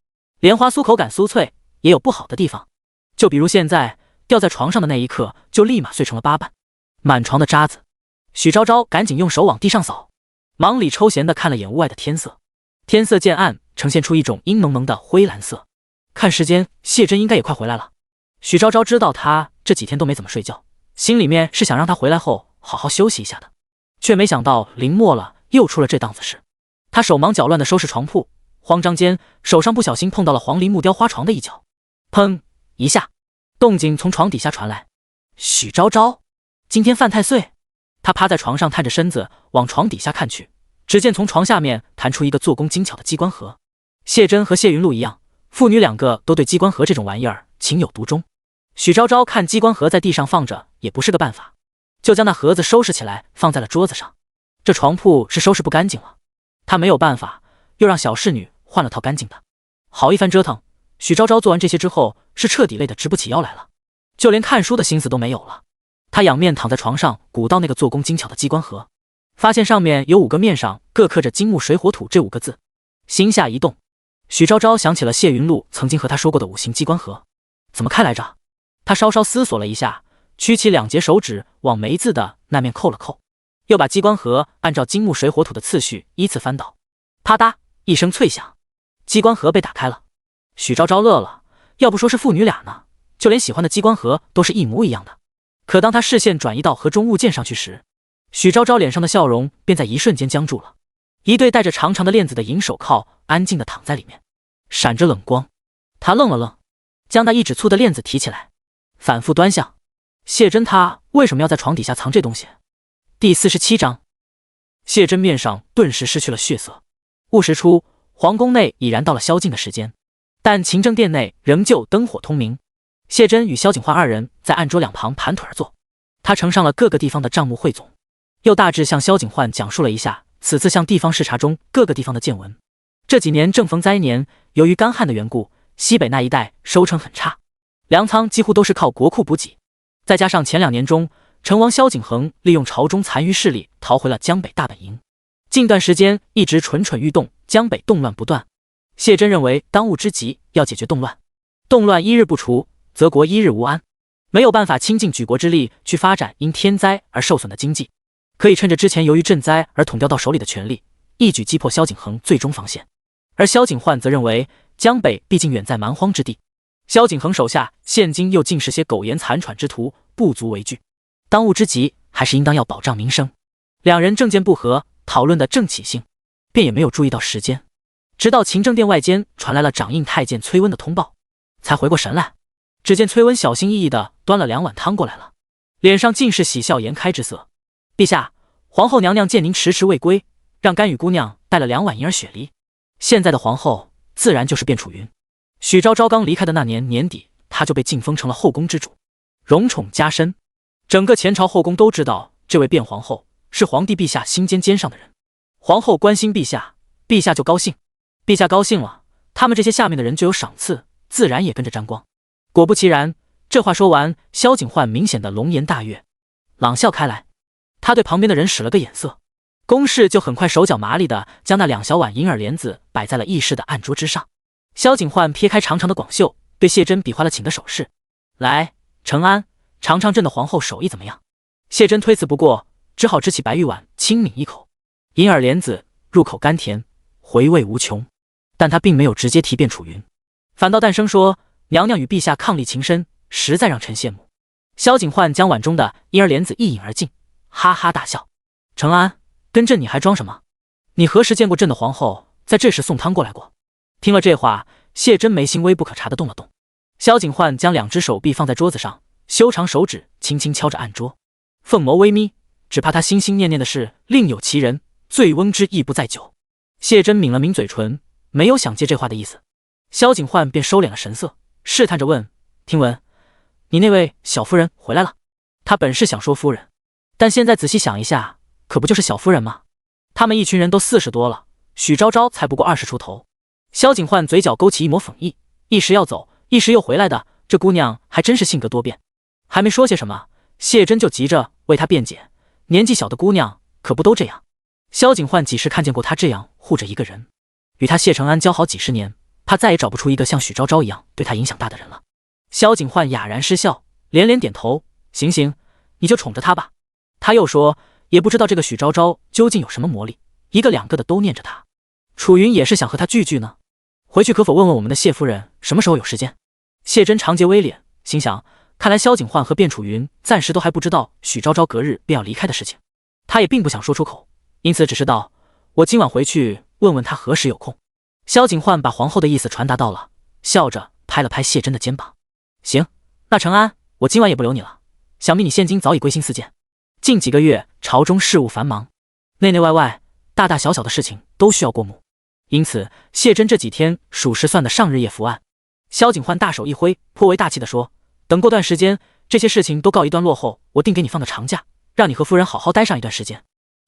莲花酥口感酥脆，也有不好的地方，就比如现在掉在床上的那一刻，就立马碎成了8瓣，满床的渣子。许昭昭赶紧用手往地上扫，忙里抽闲地看了眼屋外的天色，天色渐暗，呈现出一种阴蒙蒙的灰蓝色。看时间，谢真应该也快回来了。许昭昭知道他这几天都没怎么睡觉，心里面是想让他回来后好好休息一下的，却没想到临末了又出了这档子事。他手忙脚乱地收拾床铺，慌张间手上不小心碰到了黄梨木雕花床的一角，砰一下，动静从床底下传来。许昭昭，今天犯太岁。他趴在床上探着身子往床底下看去，只见从床下面弹出一个做工精巧的机关盒。谢真和谢云露一样，父女2个都对机关盒这种玩意儿情有独钟。许昭昭看机关盒在地上放着也不是个办法，就将那盒子收拾起来放在了桌子上。这床铺是收拾不干净了，他没有办法，又让小侍女换了套干净的。好一番折腾，许昭昭做完这些之后是彻底累得直不起腰来了，就连看书的心思都没有了。他仰面躺在床上，鼓到那个做工精巧的机关盒，发现上面有5个面上各刻着金木水火土这5个字，心下一动。许昭昭想起了谢云露曾经和他说过的5行机关盒，怎么开来着？他稍稍思索了一下，屈起2节手指往梅字的那面扣了扣，又把机关盒按照金木水火土的次序依次翻倒，啪嗒一声脆响，机关盒被打开了。许昭昭乐了，要不说是父女俩呢，就连喜欢的机关盒都是一模一样的。可当他视线转移到盒中物件上去时，许昭昭脸上的笑容便在一瞬间僵住了。一对带着长长的链子的银手铐安静地躺在里面，闪着冷光。他愣了愣，将那1指粗的链子提起来，反复端详。谢真他为什么要在床底下藏这东西？第47章，谢真面上顿时失去了血色。午时初，皇宫内已然到了宵禁的时间，但勤政殿内仍旧灯火通明。谢真与萧景焕2人在案桌2旁盘腿而坐，他呈上了各个地方的账目汇总，又大致向萧景焕讲述了一下此次向地方视察中各个地方的见闻。这几年正逢灾年，由于干旱的缘故，西北那一带收成很差，粮仓几乎都是靠国库补给，再加上前2年中成王萧景恒利用朝中残余势力逃回了江北大本营，近段时间一直蠢蠢欲动，江北动乱不断。谢真认为当务之急要解决动乱，动乱一日不除，则国一日无安，没有办法倾尽举国之力去发展因天灾而受损的经济，可以趁着之前由于赈灾而统调到手里的权力，一举击破萧景恒最终防线。而萧景焕则认为江北毕竟远在蛮荒之地，萧景恒手下现今又尽是些苟延残喘之徒，不足为惧，当务之急还是应当要保障民生。2人政见不合，讨论的正起兴，便也没有注意到时间，直到勤政殿外间传来了掌印太监崔温的通报，才回过神来。只见崔温小心翼翼地端了2碗汤过来了，脸上尽是喜笑颜开之色。陛下，皇后娘娘见您迟迟未归，让甘雨姑娘带了2碗银儿雪梨。现在的皇后自然就是卞楚云。许昭昭刚离开的那年年底，她就被晋封成了后宫之主，荣宠加身。整个前朝后宫都知道这位卞皇后是皇帝陛下心尖尖上的人。皇后关心陛下，陛下就高兴；陛下高兴了，他们这些下面的人就有赏赐，自然也跟着沾光。果不其然，这话说完，萧景焕明显的龙颜大悦，朗笑开来。他对旁边的人使了个眼色，宫氏就很快手脚麻利的将那2小碗银耳莲子摆在了议事的案桌之上。萧景焕撇开长长的广袖，对谢珍比划了请的手势。来，承安，尝尝朕的皇后手艺怎么样？谢珍推辞不过，只好支起白玉碗轻抿一口。银耳莲子入口甘甜，回味无穷，但他并没有直接提辩楚云，反倒淡声说：“娘娘与陛下伉俪情深，实在让臣羡慕。”萧景焕将碗中的银耳莲子一饮而尽，哈哈大笑：“承安，跟朕你还装什么？你何时见过朕的皇后在这时送汤过来过？”听了这话，谢珍眉心微不可察的动了动。萧景焕将2只手臂放在桌子上，修长手指轻轻敲着案桌，凤眸微眯，只怕他心心念念的是另有其人，醉翁之意不在酒。谢珍抿了抿嘴唇，没有想接这话的意思。萧景焕便收敛了神色，试探着问：“听闻你那位小夫人回来了？”他本是想说夫人，但现在仔细想一下，可不就是小夫人吗？他们一群人都40多了，许昭昭才不过20出头。萧景焕嘴角勾起一抹讽意，一时要走，一时又回来的，这姑娘还真是性格多变。还没说些什么，谢珍就急着为他辩解：“年纪小的姑娘可不都这样。”萧景焕几时看见过他这样护着一个人？与他谢承安交好几10年，怕再也找不出一个像许昭昭一样对他影响大的人了。萧景焕哑然失笑，连连点头：“行行，你就宠着他吧。”他又说：“也不知道这个许昭昭究竟有什么魔力，一个两个的都念着他。楚云也是想和他聚聚呢，回去可否问问我们的谢夫人什么时候有时间？”谢珍长睫微敛，心想：看来萧景焕和卞楚云暂时都还不知道许昭昭隔日便要离开的事情。他也并不想说出口，因此只是道：“我今晚回去问问他何时有空。”萧景焕把皇后的意思传达到了，笑着拍了拍谢珍的肩膀：“行，那承安，我今晚也不留你了。想必你现今早已归心似箭。近几个月朝中事务繁忙，内内外外大大小小的事情都需要过目，因此谢珍这几天属实算得上日夜伏案。”萧景焕大手一挥，颇为大气地说：“等过段时间，这些事情都告一段落后，我定给你放个长假，让你和夫人好好待上一段时间。”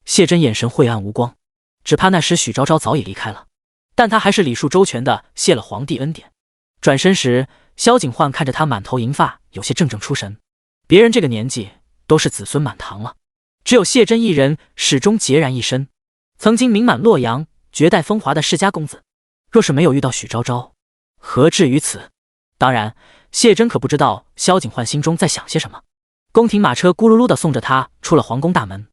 谢珍眼神晦暗无光，只怕那时许昭昭早已离开了，但他还是礼数周全的谢了皇帝恩典。转身时，萧景焕看着他满头银发，有些怔怔出神。别人这个年纪都是子孙满堂了，只有谢珍一人始终孑然一身，曾经名满洛阳、绝代风华的世家公子，若是没有遇到许昭昭，何至于此？当然，谢珍可不知道萧景焕心中在想些什么。宫廷马车咕噜噜的送着他出了皇宫大门。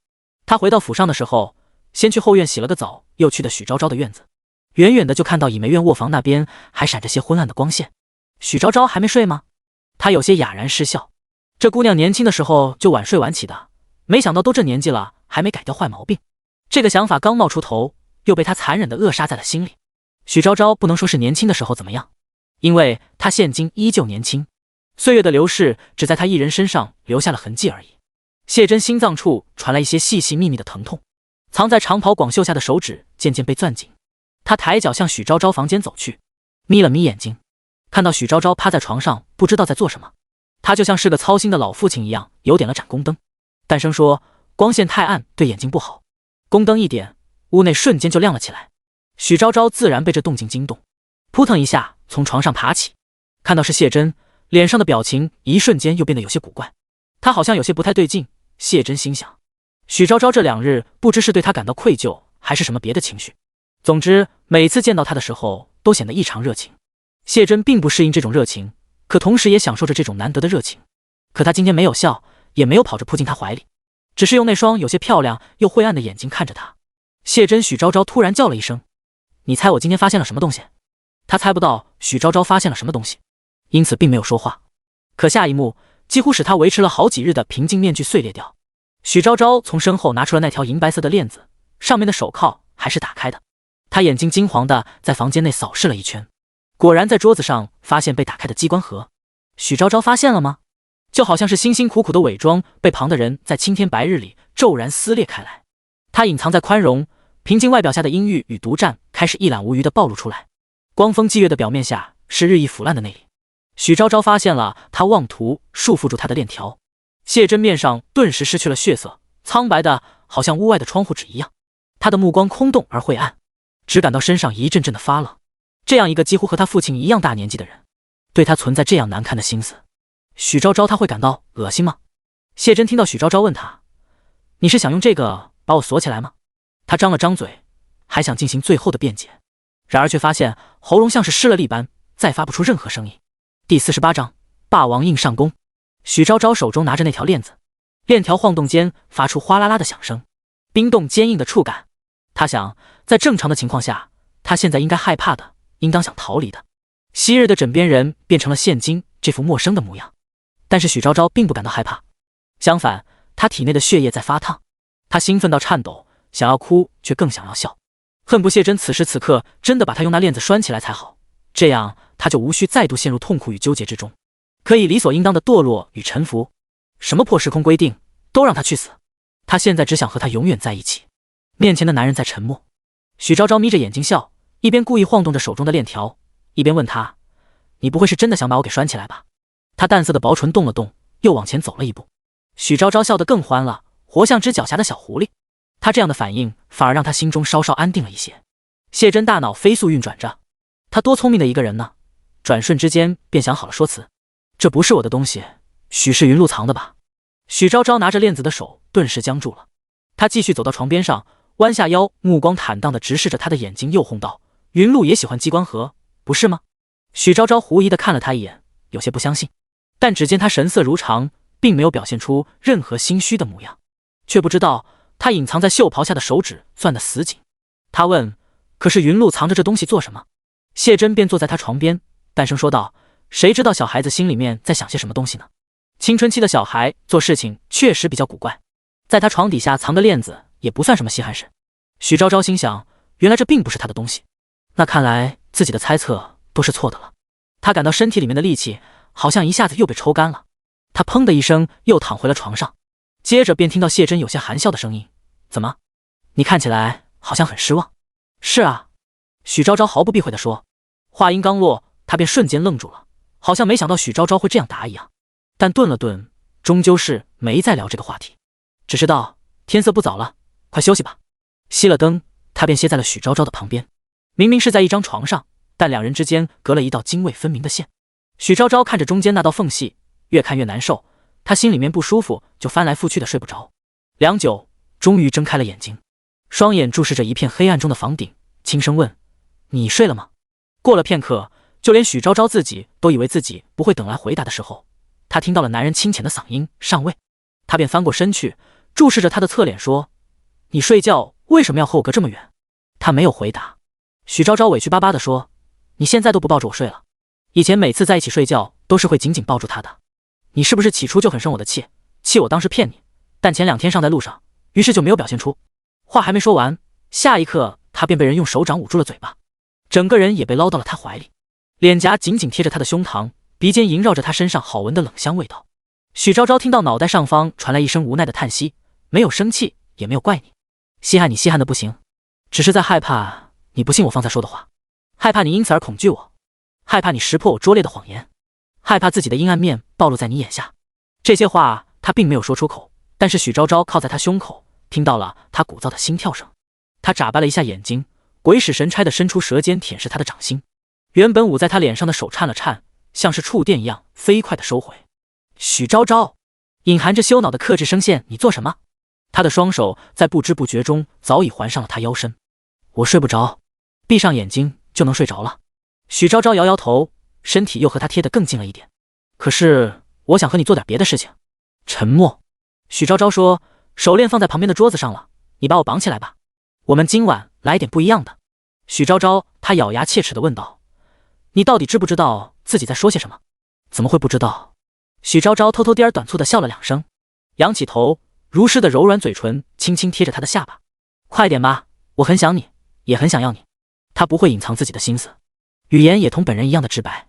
他回到府上的时候，先去后院洗了个澡，又去的许昭昭的院子。远远的就看到倚梅院卧房那边还闪着些昏暗的光线。许昭昭还没睡吗？他有些哑然失笑。这姑娘年轻的时候就晚睡晚起的，没想到都这年纪了还没改掉坏毛病。这个想法刚冒出头，又被他残忍的扼杀在了心里。许昭昭不能说是年轻的时候怎么样，因为她现今依旧年轻，岁月的流逝只在她一人身上留下了痕迹而已。谢珍心脏处传来一些细细密密的疼痛，藏在长袍广袖下的手指渐渐被攥紧。他抬脚向许昭昭房间走去，眯了眯眼睛，看到许昭昭趴在床上不知道在做什么，他就像是个操心的老父亲一样，有点了盏宫灯，淡声说：“光线太暗对眼睛不好。”宫灯一点，屋内瞬间就亮了起来。许昭昭自然被这动静惊动，扑腾一下从床上爬起，看到是谢珍，脸上的表情一瞬间又变得有些古怪，他好像有些不太对劲。谢珍心想，许昭昭这2日不知是对他感到愧疚，还是什么别的情绪，总之每次见到他的时候都显得异常热情。谢珍并不适应这种热情，可同时也享受着这种难得的热情。可他今天没有笑，也没有跑着扑进他怀里，只是用那双有些漂亮又晦暗的眼睛看着他。谢珍许昭昭突然叫了一声：“你猜我今天发现了什么东西？”他猜不到许昭昭发现了什么东西，因此并没有说话。可下一幕几乎使他维持了好几日的平静面具碎裂掉。许昭昭从身后拿出了那条银白色的链子，上面的手铐还是打开的。他眼睛金黄的在房间内扫视了一圈，果然在桌子上发现被打开的机关盒。许昭昭发现了吗？就好像是辛辛苦苦的伪装被旁的人在青天白日里骤然撕裂开来。他隐藏在宽容平静外表下的阴郁与独占开始一览无余地暴露出来。光风霁月的表面下是日益腐烂的内里。许昭昭发现了他妄图束缚住他的链条。谢珍面上顿时失去了血色，苍白的好像屋外的窗户纸一样。他的目光空洞而晦暗，只感到身上一阵阵的发冷。这样一个几乎和他父亲一样大年纪的人，对他存在这样难看的心思，许昭昭他会感到恶心吗？谢真听到许昭昭问他：“你是想用这个把我锁起来吗？”他张了张嘴，还想进行最后的辩解，然而却发现喉咙像是失了力般，再发不出任何声音。第48章霸王硬上弓。许昭昭手中拿着那条链子，链条晃动间发出哗啦啦的响声，冰冻坚硬的触感。他想，在正常的情况下，他现在应该害怕的，应当想逃离的。昔日的枕边人变成了现今这副陌生的模样，但是许昭昭并不感到害怕，相反，他体内的血液在发烫，他兴奋到颤抖，想要哭却更想要笑，恨不谢真此时此刻真的把他用那链子拴起来才好，这样他就无需再度陷入痛苦与纠结之中，可以理所应当的堕落与臣服。什么破时空规定，都让他去死！他现在只想和他永远在一起。面前的男人在沉默，许昭昭眯着眼睛笑，一边故意晃动着手中的链条，一边问他：“你不会是真的想把我给拴起来吧？”他淡色的薄唇动了动，又往前走了一步。许昭昭笑得更欢了，活像只狡黠的小狐狸。他这样的反应反而让他心中稍稍安定了一些。谢真大脑飞速运转着，他多聪明的一个人呢，转瞬之间便想好了说辞：“这不是我的东西，许是云露藏的吧？”许昭昭拿着链子的手顿时僵住了，他继续走到床边上，弯下腰，目光坦荡地直视着他的眼睛，又哄道：“云露也喜欢机关盒，不是吗？”许昭昭狐疑地看了他一眼，有些不相信，但只见他神色如常，并没有表现出任何心虚的模样，却不知道他隐藏在袖袍下的手指攥得死紧。他问：“可是云露藏着这东西做什么？”谢真便坐在他床边，淡声说道：“谁知道小孩子心里面在想些什么东西呢？青春期的小孩做事情确实比较古怪，在他床底下藏的链子也不算什么稀罕事。”许昭昭心想，原来这并不是他的东西，那看来自己的猜测都是错的了。他感到身体里面的力气好像一下子又被抽干了，他砰的一声又躺回了床上，接着便听到谢真有些含笑的声音：“怎么？你看起来好像很失望。”“是啊。”许昭昭毫不避讳地说。话音刚落，他便瞬间愣住了，好像没想到许昭昭会这样答一样，但顿了顿，终究是没再聊这个话题，只是道：“天色不早了，快休息吧。”熄了灯，他便歇在了许昭昭的旁边。明明是在一张床上，但两人之间隔了一道泾渭分明的线。许昭昭看着中间那道缝隙，越看越难受，他心里面不舒服，就翻来覆去的睡不着。良久，终于睁开了眼睛，双眼注视着一片黑暗中的房顶，轻声问：“你睡了吗？”过了片刻，就连许昭昭自己都以为自己不会等来回答的时候，他听到了男人清浅的嗓音：“上尉。”他便翻过身去，注视着他的侧脸说：“你睡觉为什么要和我隔这么远？”他没有回答。许昭昭委屈巴巴地说：“你现在都不抱着我睡了，以前每次在一起睡觉都是会紧紧抱住他的。你是不是起初就很生我的气，气我当时骗你，但前2天上在路上，于是就没有表现出？”话还没说完，下一刻他便被人用手掌捂住了嘴巴，整个人也被捞到了他怀里，脸颊紧紧贴着他的胸膛，鼻尖萦绕着他身上好闻的冷香味道。许昭昭听到脑袋上方传来一声无奈的叹息，没有生气，也没有怪你，稀罕你稀罕的不行，只是在害怕你不信我方才说的话，害怕你因此而恐惧我，害怕你识破我拙劣的谎言，害怕自己的阴暗面暴露在你眼下。这些话他并没有说出口，但是许昭昭靠在他胸口，听到了他鼓噪的心跳声。他眨巴了一下眼睛，鬼使神差地伸出舌尖舔舐他的掌心，原本捂在他脸上的手颤了颤，像是触电一样飞快地收回。许昭昭，隐含着羞恼的克制声线：“你做什么？”他的双手在不知不觉中早已环上了他腰身。“我睡不着，闭上眼睛就能睡着了。”许昭昭摇摇头，身体又和他贴得更近了一点。“可是我想和你做点别的事情。”沉默。许昭昭说：“手链放在旁边的桌子上了，你把我绑起来吧，我们今晚来点不一样的。”许昭昭，他咬牙切齿地问道：“你到底知不知道自己在说些什么？”“怎么会不知道？”许昭昭偷偷低而短促地笑了2声，仰起头，如诗的柔软嘴唇轻轻贴着他的下巴。“快点吧，我很想你，也很想要你。”他不会隐藏自己的心思，语言也同本人一样的直白，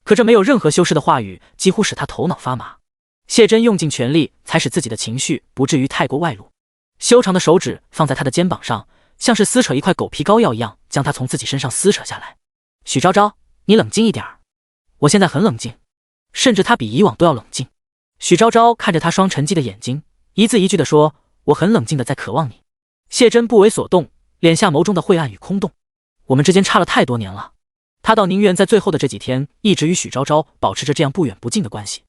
可这没有任何修饰的话语几乎使他头脑发麻。谢真用尽全力才使自己的情绪不至于太过外露，修长的手指放在他的肩膀上，像是撕扯一块狗皮膏药一样将他从自己身上撕扯下来。“许昭昭，你冷静一点。”“我现在很冷静，甚至他比以往都要冷静。”许昭昭看着他双沉寂的眼睛，一字一句地说：“我很冷静地在渴望你。”谢真不为所动，脸下眸中的晦暗与空洞。“我们之间差了太多年了，他倒宁愿在最后的这几天一直与许昭昭保持着这样不远不近的关系，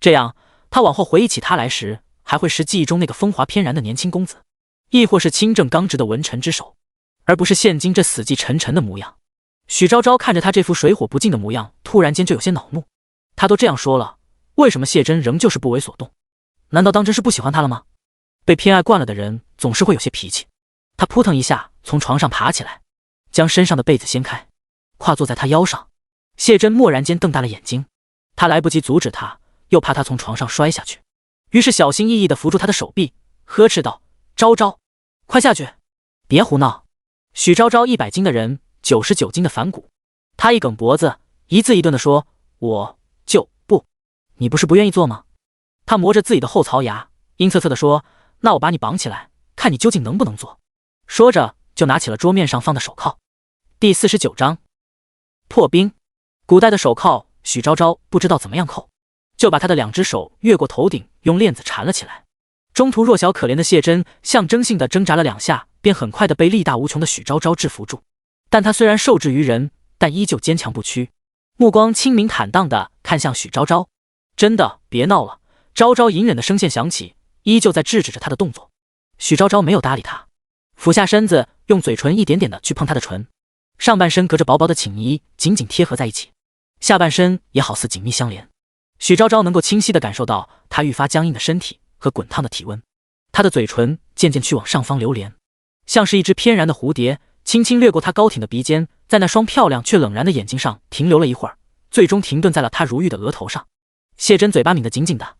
这样他往后回忆起他来时，还会识记忆中那个风华翩然的年轻公子，亦或是清正刚直的文臣之首，而不是现今这死气沉沉的模样。许昭昭看着他这副水火不进的模样，突然间就有些恼怒。他都这样说了，为什么谢真仍旧是不为所动？难道当真是不喜欢他了吗？被偏爱惯了的人总是会有些脾气。他扑腾一下从床上爬起来，将身上的被子掀开，跨坐在他腰上。谢真蓦然间瞪大了眼睛，他来不及阻止他，又怕他从床上摔下去，于是小心翼翼地扶住他的手臂，呵斥道：昭昭，快下去，别胡闹。许昭昭100斤的人，99斤的反骨，他一梗脖子，一字一顿地说：我就不。你不是不愿意做吗？他磨着自己的后槽牙，阴恻恻地说：那我把你绑起来，看你究竟能不能做。说着就拿起了桌面上放的手铐。第49章破冰。古代的手铐，许昭昭不知道怎么样扣，就把他的2只手越过头顶，用链子缠了起来。中途弱小可怜的谢真象征性的挣扎了2下，便很快的被力大无穷的许昭昭制服住。但他虽然受制于人，但依旧坚强不屈，目光清明坦荡的看向许昭昭。真的，别闹了。昭昭隐忍的声线响起，依旧在制止着他的动作。许昭昭没有搭理他，俯下身子，用嘴唇一点点的去碰他的唇，上半身隔着薄薄的寝衣紧紧贴合在一起，下半身也好似紧密相连。许昭昭能够清晰地感受到他愈发僵硬的身体和滚烫的体温，他的嘴唇渐渐去往上方流连，像是一只翩然的蝴蝶，轻轻掠过他高挺的鼻尖，在那双漂亮却冷然的眼睛上停留了一会儿，最终停顿在了他如玉的额头上。谢真嘴巴抿得紧紧的，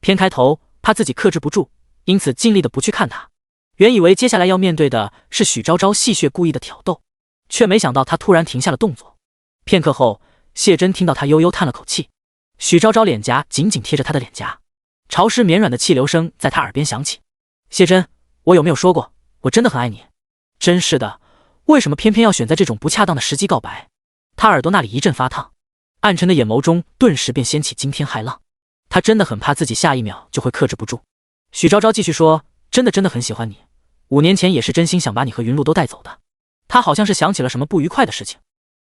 偏开头，怕自己克制不住，因此尽力的不去看他。原以为接下来要面对的是许昭昭戏谑故意的挑逗，却没想到他突然停下了动作。片刻后，谢真听到他悠悠叹了口气，许昭昭脸颊紧紧贴着他的脸颊，潮湿绵软的气流声在他耳边响起。谢真，我有没有说过我真的很爱你？真是的，为什么偏偏要选在这种不恰当的时机告白？他耳朵那里一阵发烫，暗沉的眼眸中顿时便掀起惊天骇浪。他真的很怕自己下一秒就会克制不住。许昭昭继续说，真的很喜欢你，5年前也是真心想把你和云露都带走的。他好像是想起了什么不愉快的事情，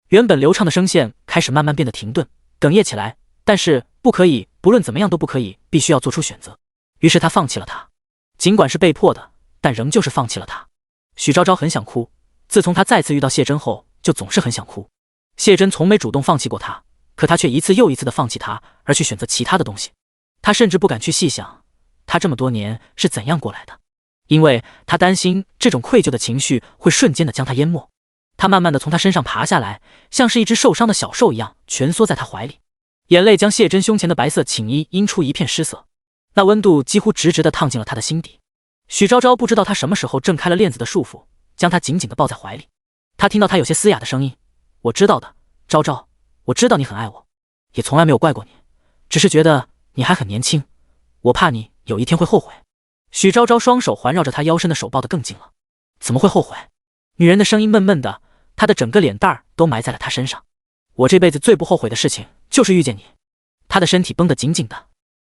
原本流畅的声线开始慢慢变得停顿，哽咽起来。但是不可以，不论怎么样都不可以，必须要做出选择。于是他放弃了他，尽管是被迫的，但仍旧是放弃了他。许昭昭很想哭，自从他再次遇到谢真后，就总是很想哭。谢真从没主动放弃过他，可他却一次又一次的放弃他，而去选择其他的东西。他甚至不敢去细想，他这么多年是怎样过来的，因为他担心这种愧疚的情绪会瞬间的将他淹没。他慢慢的从他身上爬下来，像是一只受伤的小兽一样蜷缩在他怀里，眼泪将谢真胸前的白色寝衣阴出一片失色，那温度几乎直直的烫进了他的心底。许昭昭不知道他什么时候挣开了链子的束缚，将他紧紧的抱在怀里。他听到他有些嘶哑的声音，我知道的，昭昭，我知道你很爱我，也从来没有怪过你，只是觉得你还很年轻，我怕你有一天会后悔。许昭昭双手环绕着他腰身的手抱得更紧了。怎么会后悔？女人的声音闷闷的，她的整个脸蛋儿都埋在了他身上。我这辈子最不后悔的事情就是遇见你。他的身体绷得紧紧的。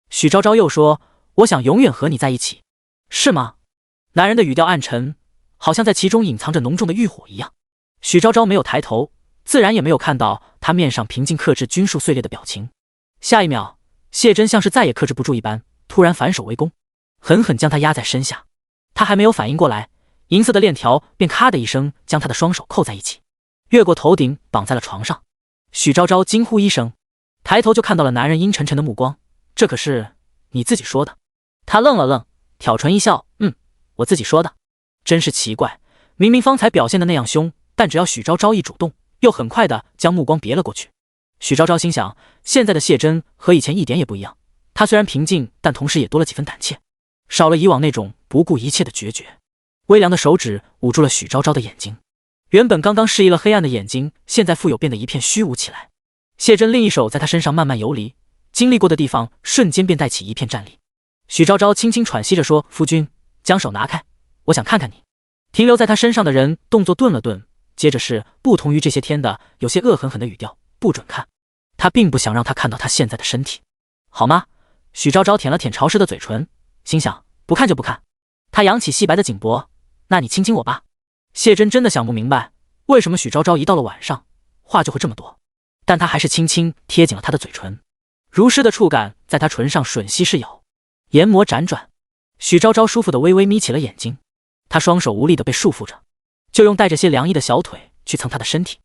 许昭昭又说，我想永远和你在一起。是吗？男人的语调暗沉，好像在其中隐藏着浓重的欲火一样。许昭昭没有抬头，自然也没有看到他面上平静克制均数碎裂的表情。下一秒，谢真像是再也克制不住一般，突然反手围攻，狠狠将他压在身下。他还没有反应过来，银色的链条便咔的一声将他的双手扣在一起，越过头顶绑在了床上。许昭昭惊呼一声，抬头就看到了男人阴沉沉的目光。这可是你自己说的？他愣了愣，挑唇一笑，我自己说的。真是奇怪，明明方才表现的那样凶，但只要许昭昭一主动，又很快的将目光别了过去。许昭昭心想，现在的谢真和以前一点也不一样，她虽然平静，但同时也多了几分胆怯，少了以往那种不顾一切的决绝。微凉的手指捂住了许昭昭的眼睛，原本刚刚适宜了黑暗的眼睛，现在复有变得一片虚无起来。谢真另一手在他身上慢慢游离，经历过的地方瞬间便带起一片战栗。许昭昭轻轻喘息着说，夫君，将手拿开，我想看看你。停留在他身上的人动作顿了顿，接着是不同于这些天的有些恶狠狠的语调，不准看。他并不想让他看到他现在的身体，好吗？许昭昭舔了舔潮湿的嘴唇，心想不看就不看。他扬起细白的颈脖，那你亲亲我吧。谢真真的想不明白，为什么许昭昭一到了晚上，话就会这么多。但他还是轻轻贴紧了他的嘴唇，如诗的触感在他唇上吮吸噬咬，研磨辗转。许昭昭舒服的微微眯起了眼睛，他双手无力的被束缚着，就用带着些凉意的小腿去蹭他的身体，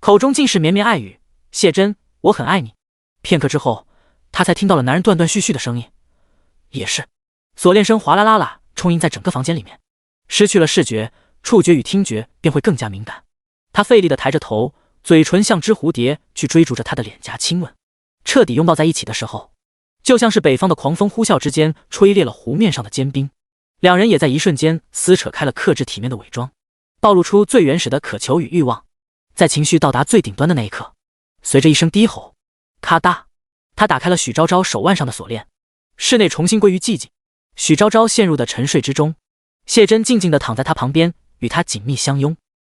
口中尽是绵绵爱语：谢真，我很爱你。片刻之后，他才听到了男人断断续续的声音，也是锁链声哗啦啦啦充盈在整个房间里面。失去了视觉，触觉与听觉便会更加敏感。他费力地抬着头，嘴唇像只蝴蝶去追逐着他的脸颊亲吻。彻底拥抱在一起的时候，就像是北方的狂风呼啸之间吹裂了湖面上的坚冰。两人也在一瞬间撕扯开了克制体面的伪装，暴露出最原始的渴求与欲望。在情绪到达最顶端的那一刻，随着一声低吼，咔嗒，他打开了许昭昭手腕上的锁链，室内重新归于寂静。许昭昭陷入的沉睡之中，谢真静静地躺在他旁边，与他紧密相拥。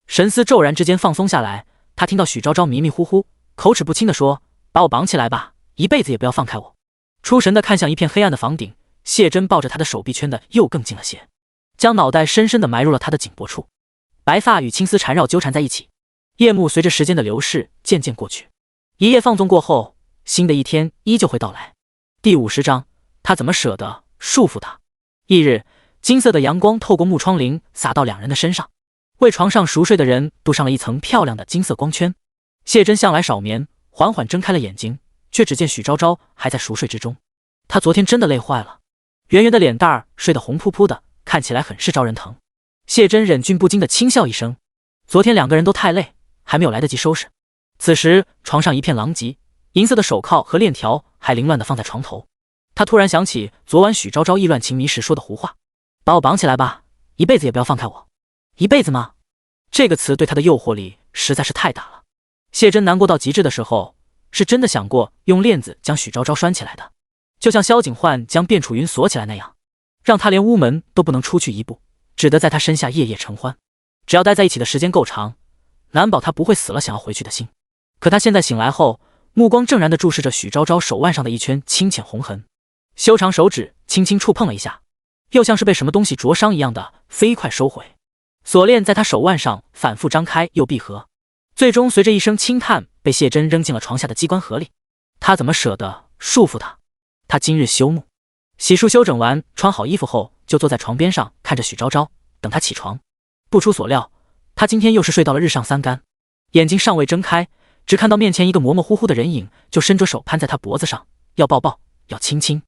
神思骤然之间放松下来，他听到许昭昭迷迷糊糊、口齿不清地说：“把我绑起来吧，一辈子也不要放开我。”出神地看向一片黑暗的房顶，谢真抱着他的手臂圈得又更近了些，将脑袋深深地埋入了他的颈脖处，白发与青丝缠绕纠缠在一起。夜幕随着时间的流逝渐渐过去，一夜放纵过后，新的一天依旧会到来。第50章，他怎么舍得束缚他？翌日，金色的阳光透过木窗棂洒到两人的身上，为床上熟睡的人镀上了一层漂亮的金色光圈。谢真向来少眠，缓缓睁开了眼睛，却只见许昭昭还在熟睡之中。他昨天真的累坏了，圆圆的脸蛋儿睡得红扑扑的，看起来很是招人疼。谢真忍俊不禁的轻笑一声，昨天两个人都太累，还没有来得及收拾。此时床上一片狼藉，银色的手铐和链条还凌乱的放在床头。他突然想起昨晚许昭昭意乱情迷时说的胡话：“把我绑起来吧，一辈子也不要放开我。”一辈子吗？这个词对他的诱惑力实在是太大了。谢真难过到极致的时候，是真的想过用链子将许昭昭拴起来的，就像萧景焕将卞楚云锁起来那样，让他连屋门都不能出去一步，只得在他身下夜夜承欢。只要待在一起的时间够长，难保他不会死了想要回去的心。可他现在醒来后，目光正然地注视着许昭昭手腕上的一圈清浅红痕，修长手指轻轻触碰了一下，又像是被什么东西灼伤一样的飞快收回。锁链在他手腕上反复张开又闭合，最终随着一声轻叹被谢真扔进了床下的机关盒里。他怎么舍得束缚他？他今日休沐，洗漱休整完，穿好衣服后就坐在床边上看着许昭昭，等他起床。不出所料，他今天又是睡到了日上三竿，眼睛尚未睁开，只看到面前一个模模糊糊的人影，就伸着手攀在他脖子上，要抱抱，要亲亲。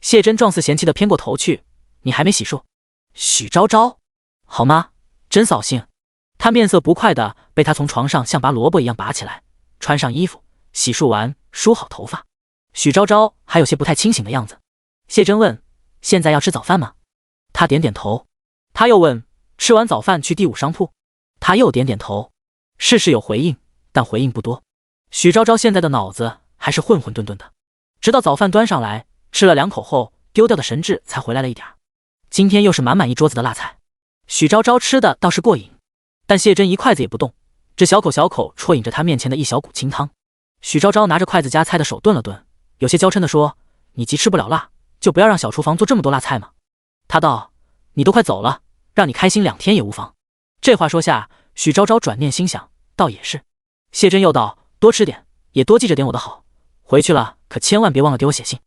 谢真状似嫌弃的偏过头去：“你还没洗漱？”许昭昭，好吗？真扫兴。他面色不快的被他从床上像拔萝卜一样拔起来，穿上衣服，洗漱完，梳好头发。许昭昭还有些不太清醒的样子。谢真问：“现在要吃早饭吗？”他点点头。他又问：“吃完早饭去第5商铺？”他又点点头。事事有回应，但回应不多。许昭昭现在的脑子还是混混沌沌的，直到早饭端上来，吃了2口后，丢掉的神智才回来了一点。今天又是满满一桌子的辣菜，许昭昭吃的倒是过瘾，但谢真一筷子也不动，只小口小口啜饮着他面前的一小股清汤。许昭昭拿着筷子夹菜的手顿了顿，有些娇嗔地说：“你急吃不了辣，就不要让小厨房做这么多辣菜嘛。”他道：“你都快走了，让你开心2天也无妨。”这话说下，许昭昭转念心想，倒也是。谢真又道：“多吃点，也多记着点我的好，回去了可千万别忘了给我写信。”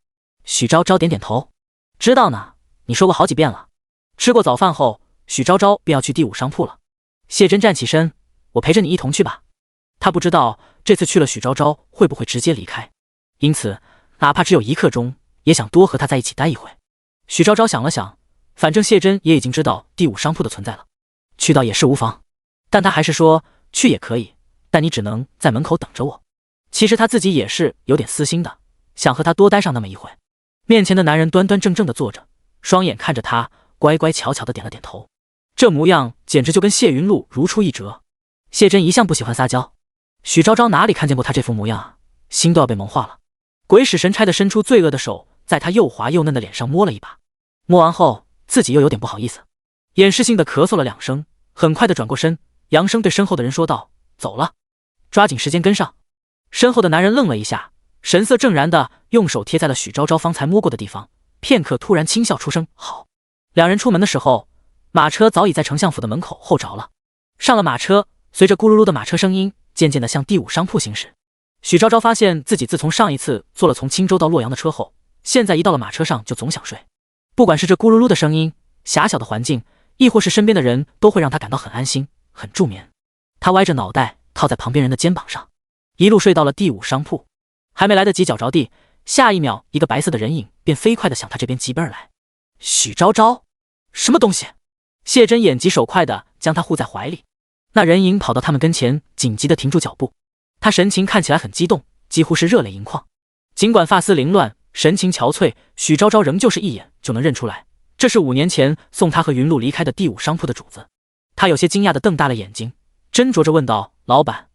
许昭昭点点头：“知道呢，你说过好几遍了。”吃过早饭后，许昭昭便要去第5商铺了。谢真站起身：“我陪着你一同去吧。”他不知道这次去了许昭昭会不会直接离开，因此哪怕只有1刻钟，也想多和他在一起待一会。许昭昭想了想，反正谢真也已经知道第5商铺的存在了，去到也是无妨。但他还是说：“去也可以，但你只能在门口等着我。”其实他自己也是有点私心的，想和他多待上那么一会。面前的男人端端正正地坐着，双眼看着他，乖乖巧巧地点了点头，这模样简直就跟谢云露如出一辙。谢真一向不喜欢撒娇，许昭昭哪里看见过他这副模样啊，心都要被萌化了。鬼使神差地伸出罪恶的手，在他又滑又嫩的脸上摸了一把，摸完后自己又有点不好意思，掩饰性地咳嗽了2声，很快地转过身，扬声对身后的人说道：“走了，抓紧时间跟上。”身后的男人愣了一下，神色正然地用手贴在了许昭昭方才摸过的地方，片刻突然轻笑出声：“好。”两人出门的时候，马车早已在丞相府的门口候着了。上了马车，随着咕噜噜的马车声音，渐渐地向第五商铺行驶。许昭昭发现自己自从上一次坐了从青州到洛阳的车后，现在一到了马车上就总想睡。不管是这咕噜噜的声音、狭小的环境，亦或是身边的人，都会让他感到很安心、很助眠。他歪着脑袋靠在旁边人的肩膀上，一路睡到了第五商铺。还没来得及脚着地，下一秒一个白色的人影便飞快地向他这边疾奔而来。许昭昭，什么东西？谢真眼疾手快地将他护在怀里。那人影跑到他们跟前，紧急地停住脚步。他神情看起来很激动，几乎是热泪盈眶。尽管发丝凌乱，神情憔悴，许昭昭仍旧是一眼就能认出来，这是5年前送他和云露离开的第五商铺的主子。他有些惊讶地瞪大了眼睛，斟酌着问道：“老板，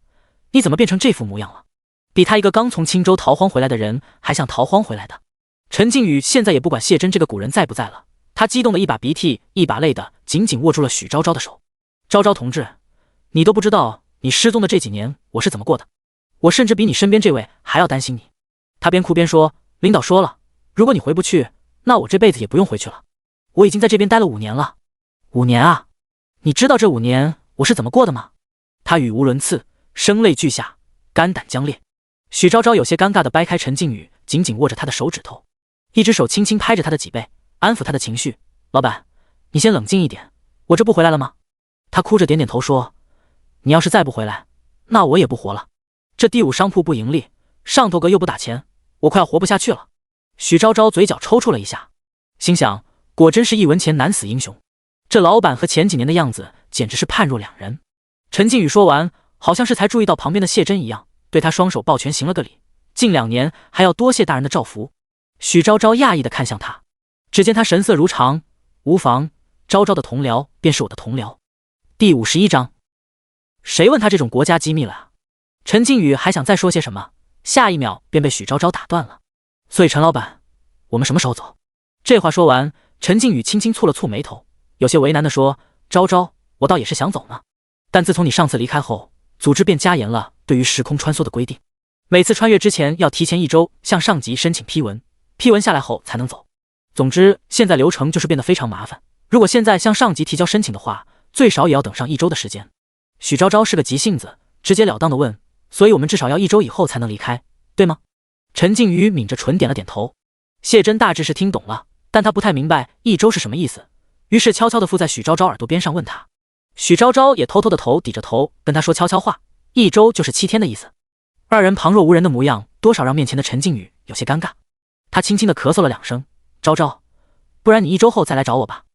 你怎么变成这副模样了？比他一个刚从青州逃荒回来的人还像逃荒回来的。”陈靖宇现在也不管谢真这个古人在不在了，他激动的一把鼻涕一把泪的紧紧握住了许昭昭的手。昭昭同志，你都不知道你失踪的这几年我是怎么过的，我甚至比你身边这位还要担心你。他边哭边说：“领导说了，如果你回不去，那我这辈子也不用回去了。我已经在这边待了5年了。5年啊，你知道这5年我是怎么过的吗？”他语无伦次，声泪俱下，肝胆将裂。许昭昭有些尴尬地掰开陈靖宇紧紧握着他的手指头，一只手轻轻拍着他的脊背，安抚他的情绪：“老板，你先冷静一点，我这不回来了吗？”他哭着点点头说：“你要是再不回来，那我也不活了。这第五商铺不盈利，上头哥又不打钱，我快要活不下去了。”许昭昭嘴角抽搐了一下，心想果真是一文钱难死英雄，这老板和前几年的样子简直是判若两人。陈靖宇说完，好像是才注意到旁边的谢真一样，对他双手抱拳行了个礼，近2年还要多谢大人的照拂。许昭昭讶异地看向他，只见他神色如常：“无妨，昭昭的同僚便是我的同僚。”第51章，谁问他这种国家机密了啊？陈靖宇还想再说些什么，下一秒便被许昭昭打断了。所以陈老板，我们什么时候走？这话说完，陈靖宇轻轻蹙了蹙眉头，有些为难地说：“昭昭，我倒也是想走呢，但自从你上次离开后，组织便加严了对于时空穿梭的规定，每次穿越之前要提前1周向上级申请批文，批文下来后才能走。总之，现在流程就是变得非常麻烦。如果现在向上级提交申请的话，最少也要等上1周的时间。”许昭昭是个急性子，直截了当地问：“所以我们至少要1周以后才能离开，对吗？”陈靖宇抿着唇点了点头。谢真大致是听懂了，但他不太明白1周是什么意思，于是悄悄地附在许昭昭耳朵边上问他。许昭昭也偷偷的头抵着头跟他说悄悄话：“1周就是7天的意思。”二人旁若无人的模样，多少让面前的陈靖宇有些尴尬。他轻轻地咳嗽了2声：“昭昭，不然你1周后再来找我吧，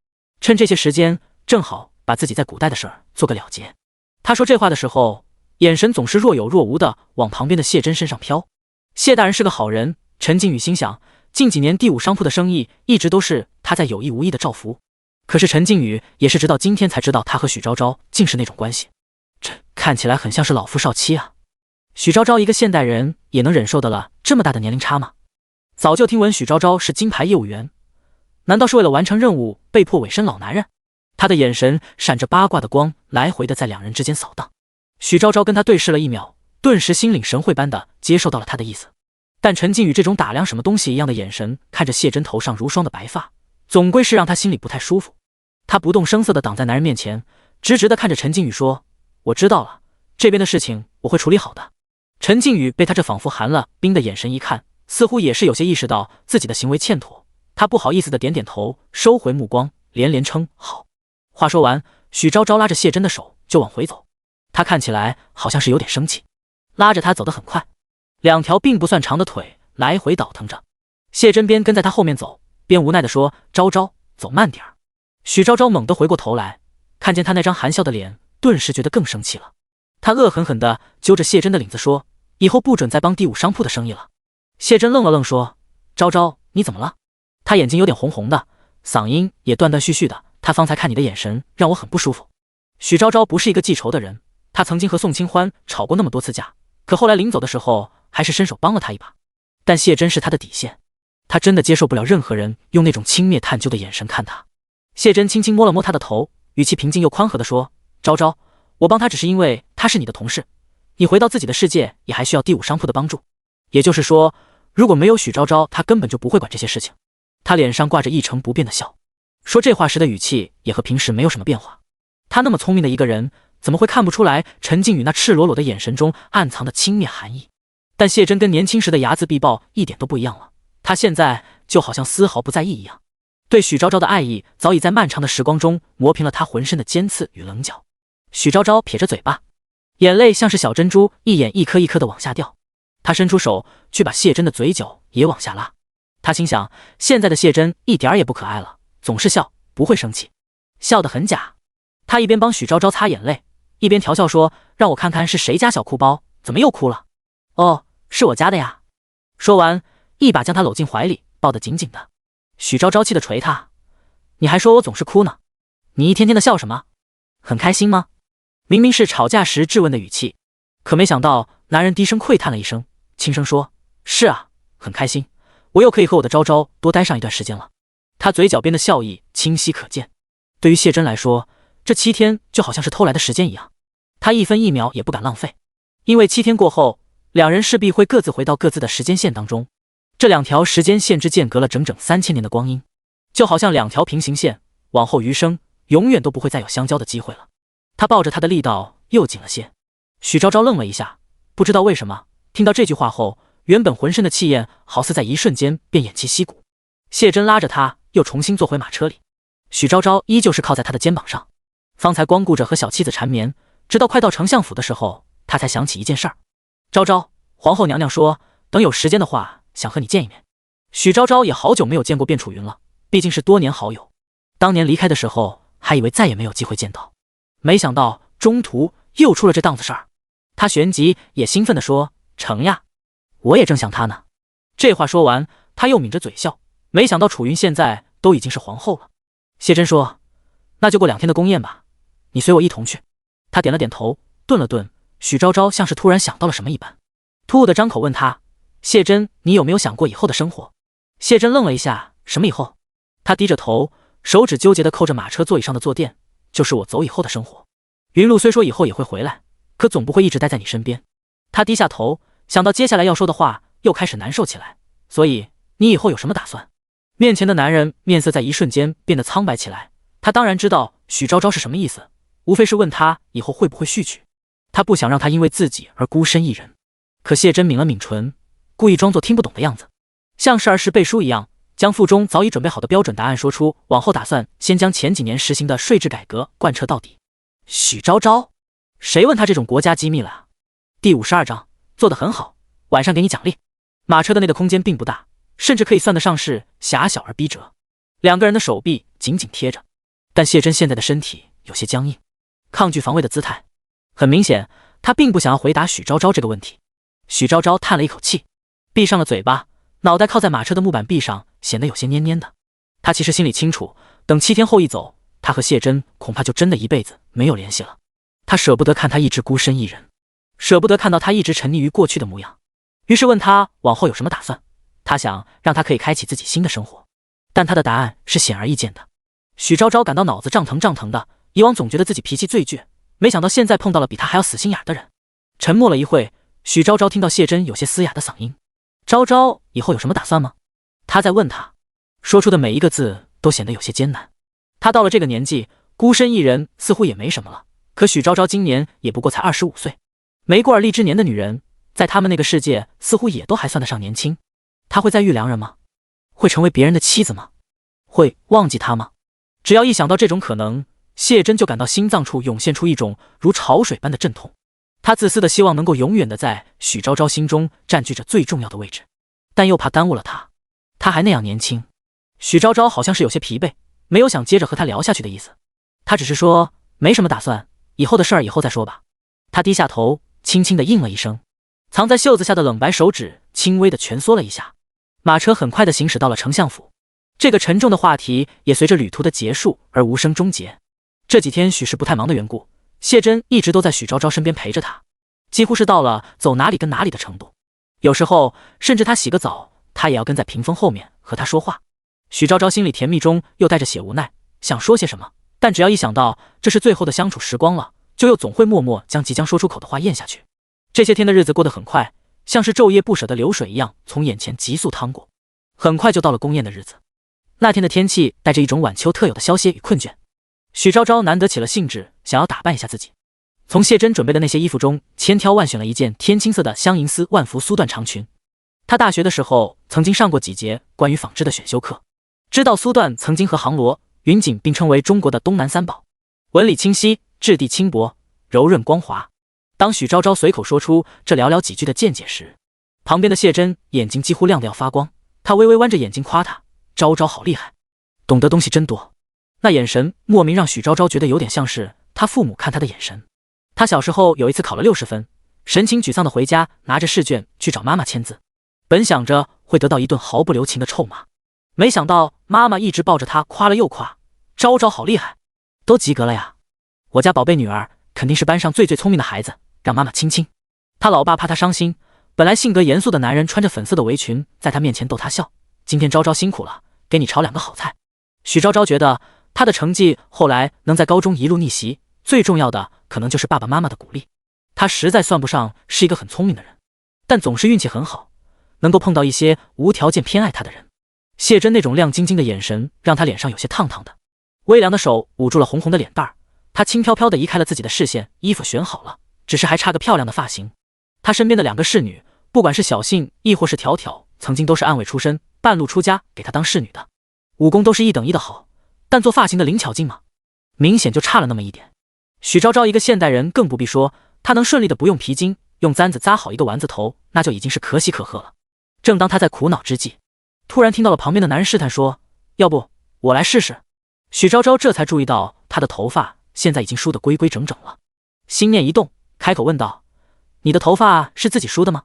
趁这些时间正好把自己在古代的事儿做个了结。”他说这话的时候，眼神总是若有若无的往旁边的谢真身上飘。谢大人是个好人，陈靖宇心想，近几年第五商铺的生意一直都是他在有意无意的照拂。可是陈靖宇也是直到今天才知道他和许昭昭竟是那种关系，这看起来很像是老夫少妻啊。许昭昭一个现代人也能忍受得了这么大的年龄差吗？早就听闻许昭昭是金牌业务员，难道是为了完成任务被迫委身老男人？他的眼神闪着八卦的光，来回的在2人之间扫荡。许昭昭跟他对视了1秒，顿时心领神会般的接受到了他的意思。但陈靖宇这种打量什么东西一样的眼神看着谢真头上如霜的白发，总归是让他心里不太舒服。他不动声色的挡在男人面前，直直的看着陈靖宇说：“我知道了，这边的事情我会处理好的。”陈靖宇被他这仿佛寒了冰的眼神一看，似乎也是有些意识到自己的行为欠妥，他不好意思的点点头，收回目光，连连称好。话说完，许昭昭拉着谢真的手就往回走，他看起来好像是有点生气，拉着他走得很快，2条并不算长的腿来回倒腾着。谢真边跟在他后面走，边无奈地说：“昭昭，走慢点儿。”许昭昭猛地回过头来，看见他那张含笑的脸，顿时觉得更生气了。他恶狠狠地揪着谢真的领子说：“以后不准再帮第五商铺的生意了。”谢真愣了愣说：“昭昭，你怎么了？”他眼睛有点红红的，嗓音也断断续续的：“他方才看你的眼神让我很不舒服。”许昭昭不是一个记仇的人，他曾经和宋清欢吵过那么多次架，可后来临走的时候还是伸手帮了他一把。但谢真是他的底线，他真的接受不了任何人用那种轻蔑探究的眼神看他。谢真轻轻摸了摸他的头，语气平静又宽和地说：“昭昭，我帮他只是因为他是你的同事，你回到自己的世界也还需要第五商铺的帮助。也就是说，如果没有许昭昭，他根本就不会管这些事情。”他脸上挂着一成不变的笑，说这话时的语气也和平时没有什么变化。他那么聪明的一个人，怎么会看不出来陈静宇那赤裸裸的眼神中暗藏的轻蔑寒意？但谢真跟年轻时的睚眦必报一点都不一样了，她现在就好像丝毫不在意一样。对许昭昭的爱意早已在漫长的时光中磨平了她浑身的尖刺与棱角。许昭昭撇着嘴巴，眼泪像是小珍珠一眼一颗一颗的往下掉。她伸出手去把谢真的嘴角也往下拉。她心想，现在的谢真一点也不可爱了，总是笑，不会生气，笑得很假。她一边帮许昭昭擦眼泪，一边调笑说：“让我看看是谁家小哭包，怎么又哭了？”“哦，是我家的呀。”说完，一把将她搂进怀里，抱得紧紧的。许昭昭气得捶他：“你还说我总是哭呢？你一天天的笑什么？很开心吗？”明明是吵架时质问的语气，可没想到男人低声喟叹了一声，轻声说：“是啊，很开心，我又可以和我的昭昭多待上一段时间了。”他嘴角边的笑意清晰可见。对于谢真来说，这7天就好像是偷来的时间一样，他一分一秒也不敢浪费，因为7天过后，两人势必会各自回到各自的时间线当中。这2条时间线之间隔了整整3000年的光阴，就好像2条平行线，往后余生永远都不会再有相交的机会了。他抱着她的力道又紧了些。许昭昭愣了一下，不知道为什么，听到这句话后，原本浑身的气焰好似在一瞬间便偃旗息鼓。谢真拉着他又重新坐回马车里，许昭昭依旧是靠在他的肩膀上。方才光顾着和小妻子缠绵，直到快到丞相府的时候，他才想起一件事儿。昭昭，皇后娘娘说等有时间的话想和你见一面。许昭昭也好久没有见过卞楚云了，毕竟是多年好友，当年离开的时候还以为再也没有机会见到，没想到中途又出了这档子事儿。他旋即也兴奋地说：“成呀，我也正想他呢。”这话说完，他又抿着嘴笑，没想到楚云现在都已经是皇后了。谢真说：“那就过2天的宫宴吧，你随我一同去。”他点了点头，顿了顿，许昭昭像是突然想到了什么一般，突兀的张口问他：“谢真，你有没有想过以后的生活？”谢真愣了一下：“什么以后？”他低着头，手指纠结地扣着马车座椅上的坐垫：“就是我走以后的生活。云露虽说以后也会回来，可总不会一直待在你身边。”他低下头，想到接下来要说的话，又开始难受起来。所以你以后有什么打算？面前的男人面色在一瞬间变得苍白起来。他当然知道许昭昭是什么意思，无非是问他以后会不会续娶。他不想让他因为自己而孤身一人。可谢真抿了抿唇，故意装作听不懂的样子，像是儿时背书一样，将腹中早已准备好的标准答案说出，往后打算先将前几年实行的税制改革贯彻到底。许昭昭，谁问他这种国家机密了啊？第52章，做得很好，晚上给你奖励。马车的内的空间并不大，甚至可以算得上是狭小而逼仄，两个人的手臂紧紧贴着，但谢真现在的身体有些僵硬，抗拒防卫的姿态。很明显，他并不想要回答许昭昭这个问题。许昭昭叹了一口气，闭上了嘴巴，脑袋靠在马车的木板壁上，显得有些蔫蔫的。他其实心里清楚，等7天后一走，他和谢真恐怕就真的一辈子没有联系了。他舍不得看他一直孤身一人，舍不得看到他一直沉溺于过去的模样，于是问他往后有什么打算。他想让他可以开启自己新的生活，但他的答案是显而易见的。许昭昭感到脑子胀腾胀腾的，以往总觉得自己脾气最倔，没想到现在碰到了比他还要死心眼的人。沉默了一会，许昭昭听到谢真有些嘶哑的嗓音：“昭昭，以后有什么打算吗？”他在问他，说出的每一个字都显得有些艰难。他到了这个年纪，孤身一人似乎也没什么了，可许昭昭今年也不过才25岁，没过而立之年的女人，在他们那个世界似乎也都还算得上年轻。他会再遇良人吗？会成为别人的妻子吗？会忘记他吗？只要一想到这种可能，谢真就感到心脏处涌现出一种如潮水般的阵痛。他自私的希望能够永远的在许昭昭心中占据着最重要的位置，但又怕耽误了他。他还那样年轻。许昭昭好像是有些疲惫，没有想接着和他聊下去的意思。他只是说没什么打算，以后的事儿以后再说吧。他低下头，轻轻的应了一声，藏在袖子下的冷白手指轻微的蜷缩了一下。马车很快的行驶到了丞相府，这个沉重的话题也随着旅途的结束而无声终结。这几天许是不太忙的缘故，谢真一直都在许昭昭身边陪着他，几乎是到了走哪里跟哪里的程度。有时候甚至他洗个澡，他也要跟在屏风后面和他说话。许昭昭心里甜蜜中又带着些无奈，想说些什么，但只要一想到这是最后的相处时光了，就又总会默默将即将说出口的话咽下去。这些天的日子过得很快，像是昼夜不舍的流水一样从眼前急速趟过。很快就到了宫宴的日子。那天的天气带着一种晚秋特有的消歇与困倦，许昭昭难得起了兴致，想要打扮一下自己。从谢真准备的那些衣服中千挑万选了一件天青色的香银丝万福苏缎长裙。她大学的时候曾经上过几节关于纺织的选修课，知道苏缎曾经和航罗、云锦并称为中国的东南三宝，纹理清晰，质地轻薄，柔润光滑。当许昭昭随口说出这寥寥几句的见解时，旁边的谢真眼睛几乎亮得要发光，她微微弯着眼睛夸他：昭昭好厉害，懂得东西真多。那眼神莫名让许昭昭觉得有点像是他父母看他的眼神。他小时候有一次考了60分，神情沮丧的回家，拿着试卷去找妈妈签字，本想着会得到一顿毫不留情的臭骂，没想到妈妈一直抱着他夸了又夸：昭昭好厉害，都及格了呀，我家宝贝女儿肯定是班上最聪明的孩子，让妈妈亲亲。他老爸怕他伤心，本来性格严肃的男人穿着粉色的围裙在他面前逗他笑：今天昭昭辛苦了，给你炒2个好菜。许昭昭觉得他的成绩后来能在高中一路逆袭，最重要的可能就是爸爸妈妈的鼓励。他实在算不上是一个很聪明的人，但总是运气很好，能够碰到一些无条件偏爱他的人。谢真那种亮晶晶的眼神让他脸上有些烫烫的，微凉的手捂住了红红的脸蛋儿，他轻飘飘地移开了自己的视线，衣服选好了，只是还差个漂亮的发型。他身边的2个侍女，不管是小杏亦或是条条，曾经都是暗卫出身，半路出家给他当侍女的，武功都是一等一的好，但做发型的灵巧劲嘛，明显就差了那么一点。许昭昭一个现代人更不必说，他能顺利的不用皮筋，用簪子扎好一个丸子头，那就已经是可喜可贺了。正当他在苦恼之际，突然听到了旁边的男人试探说：要不我来试试。许昭昭这才注意到他的头发现在已经梳得规规整整了，心念一动，开口问道：你的头发是自己梳的吗？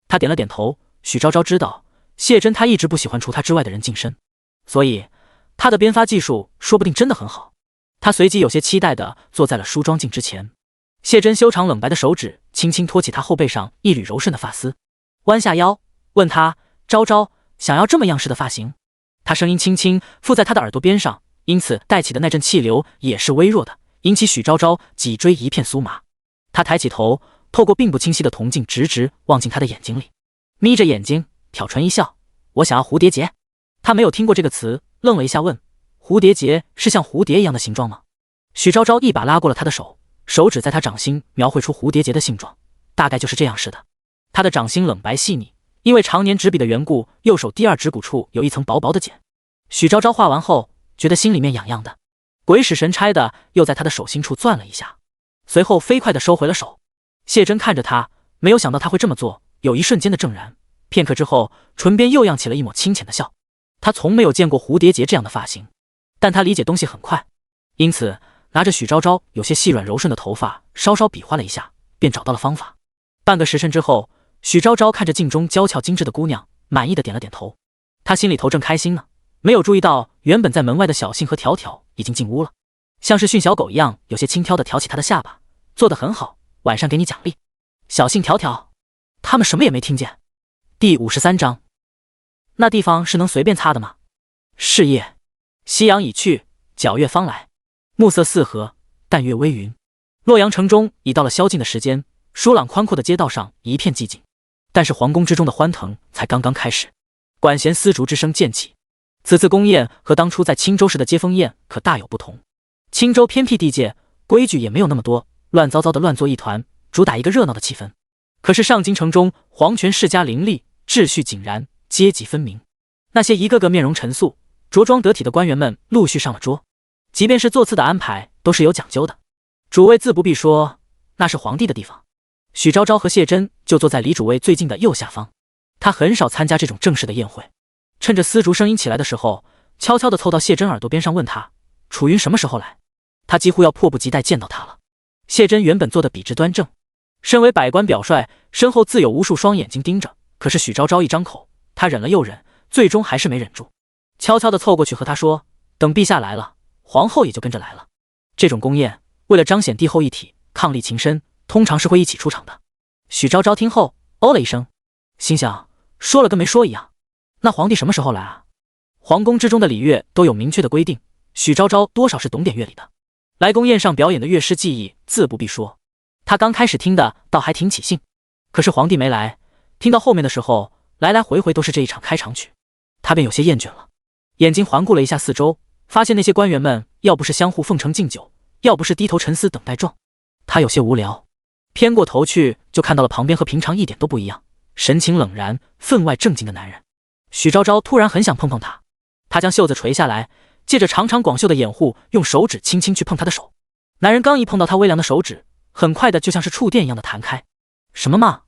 他点了点头。许昭昭知道谢真他一直不喜欢除他之外的人近身，所以他的编发技术说不定真的很好。他随即有些期待地坐在了梳妆镜之前，谢真修长冷白的手指轻轻托起他后背上一缕柔顺的发丝，弯下腰问他：昭昭，想要这么样式的发型？他声音轻轻附在他的耳朵边上，因此带起的那阵气流也是微弱的，引起许昭昭脊椎一片酥麻。他抬起头，透过并不清晰的铜镜直直望进他的眼睛里，眯着眼睛挑唇一笑：我想要蝴蝶结。他没有听过这个词，愣了一下问：蝴蝶结是像蝴蝶一样的形状吗？许昭昭一把拉过了他的手，手指在他掌心描绘出蝴蝶结的形状，大概就是这样似的。他的掌心冷白细腻，因为常年执笔的缘故，右手第2指骨处有一层薄薄的茧。许昭昭画完后觉得心里面痒痒的，鬼使神差的又在他的手心处攥了一下，随后飞快地收回了手。谢真看着他，没有想到他会这么做，有一瞬间的怔然，片刻之后唇边又漾起了一抹清浅的笑。他从没有见过蝴蝶结这样的发型，但他理解东西很快，因此拿着许昭昭有些细软柔顺的头发稍稍比划了一下，便找到了方法。半个时辰之后，许昭昭看着镜中娇俏精致的姑娘，满意的点了点头。他心里头正开心呢，没有注意到原本在门外的小杏和条条已经进屋了，像是训小狗一样有些轻佻的挑起他的下巴：做得很好，晚上给你奖励。小杏条条他们什么也没听见。第53章，那地方是能随便擦的吗？是夜，夕阳已去，皎月方来，暮色四合，淡月微云。洛阳城中已到了宵禁的时间，疏朗宽阔的街道上一片寂静，但是皇宫之中的欢腾才刚刚开始。管弦丝竹之声渐起，此次宫宴和当初在青州时的接风宴可大有不同。青州偏僻地界，规矩也没有那么多，乱糟糟的乱作一团，主打一个热闹的气氛。可是上京城中，皇权世家林立，秩序井然，阶级分明。那些一个个面容陈肃、着装得体的官员们陆续上了桌，即便是座次的安排都是有讲究的。主位自不必说，那是皇帝的地方。许昭昭和谢真就坐在离主位最近的右下方。他很少参加这种正式的宴会，趁着丝竹声音起来的时候，悄悄地凑到谢真耳朵边上问他：楚云什么时候来？他几乎要迫不及待见到他了。谢真原本坐得笔直端正，身为百官表率，身后自有无数双眼睛盯着，可是许昭昭一张口，他忍了又忍，最终还是没忍住，悄悄地凑过去和他说：等陛下来了，皇后也就跟着来了。这种宫宴为了彰显帝后一体，伉俪情深，通常是会一起出场的。许昭昭听后哦了一声，心想说了跟没说一样，那皇帝什么时候来啊？皇宫之中的礼乐都有明确的规定，许昭昭多少是懂点乐理的。来宫宴上表演的乐师技艺自不必说，他刚开始听的倒还挺起兴，可是皇帝没来，听到后面的时候，来来回回都是这一场开场曲，他便有些厌倦了。眼睛环顾了一下四周，发现那些官员们要不是相互奉承敬酒，要不是低头沉思等待状，他有些无聊，偏过头去就看到了旁边和平常一点都不一样，神情冷然、分外正经的男人。许昭昭突然很想碰碰他，他将袖子垂下来，借着长长广袖的掩护，用手指轻轻去碰他的手。男人刚一碰到他微凉的手指，很快的就像是触电一样的弹开。什么嘛？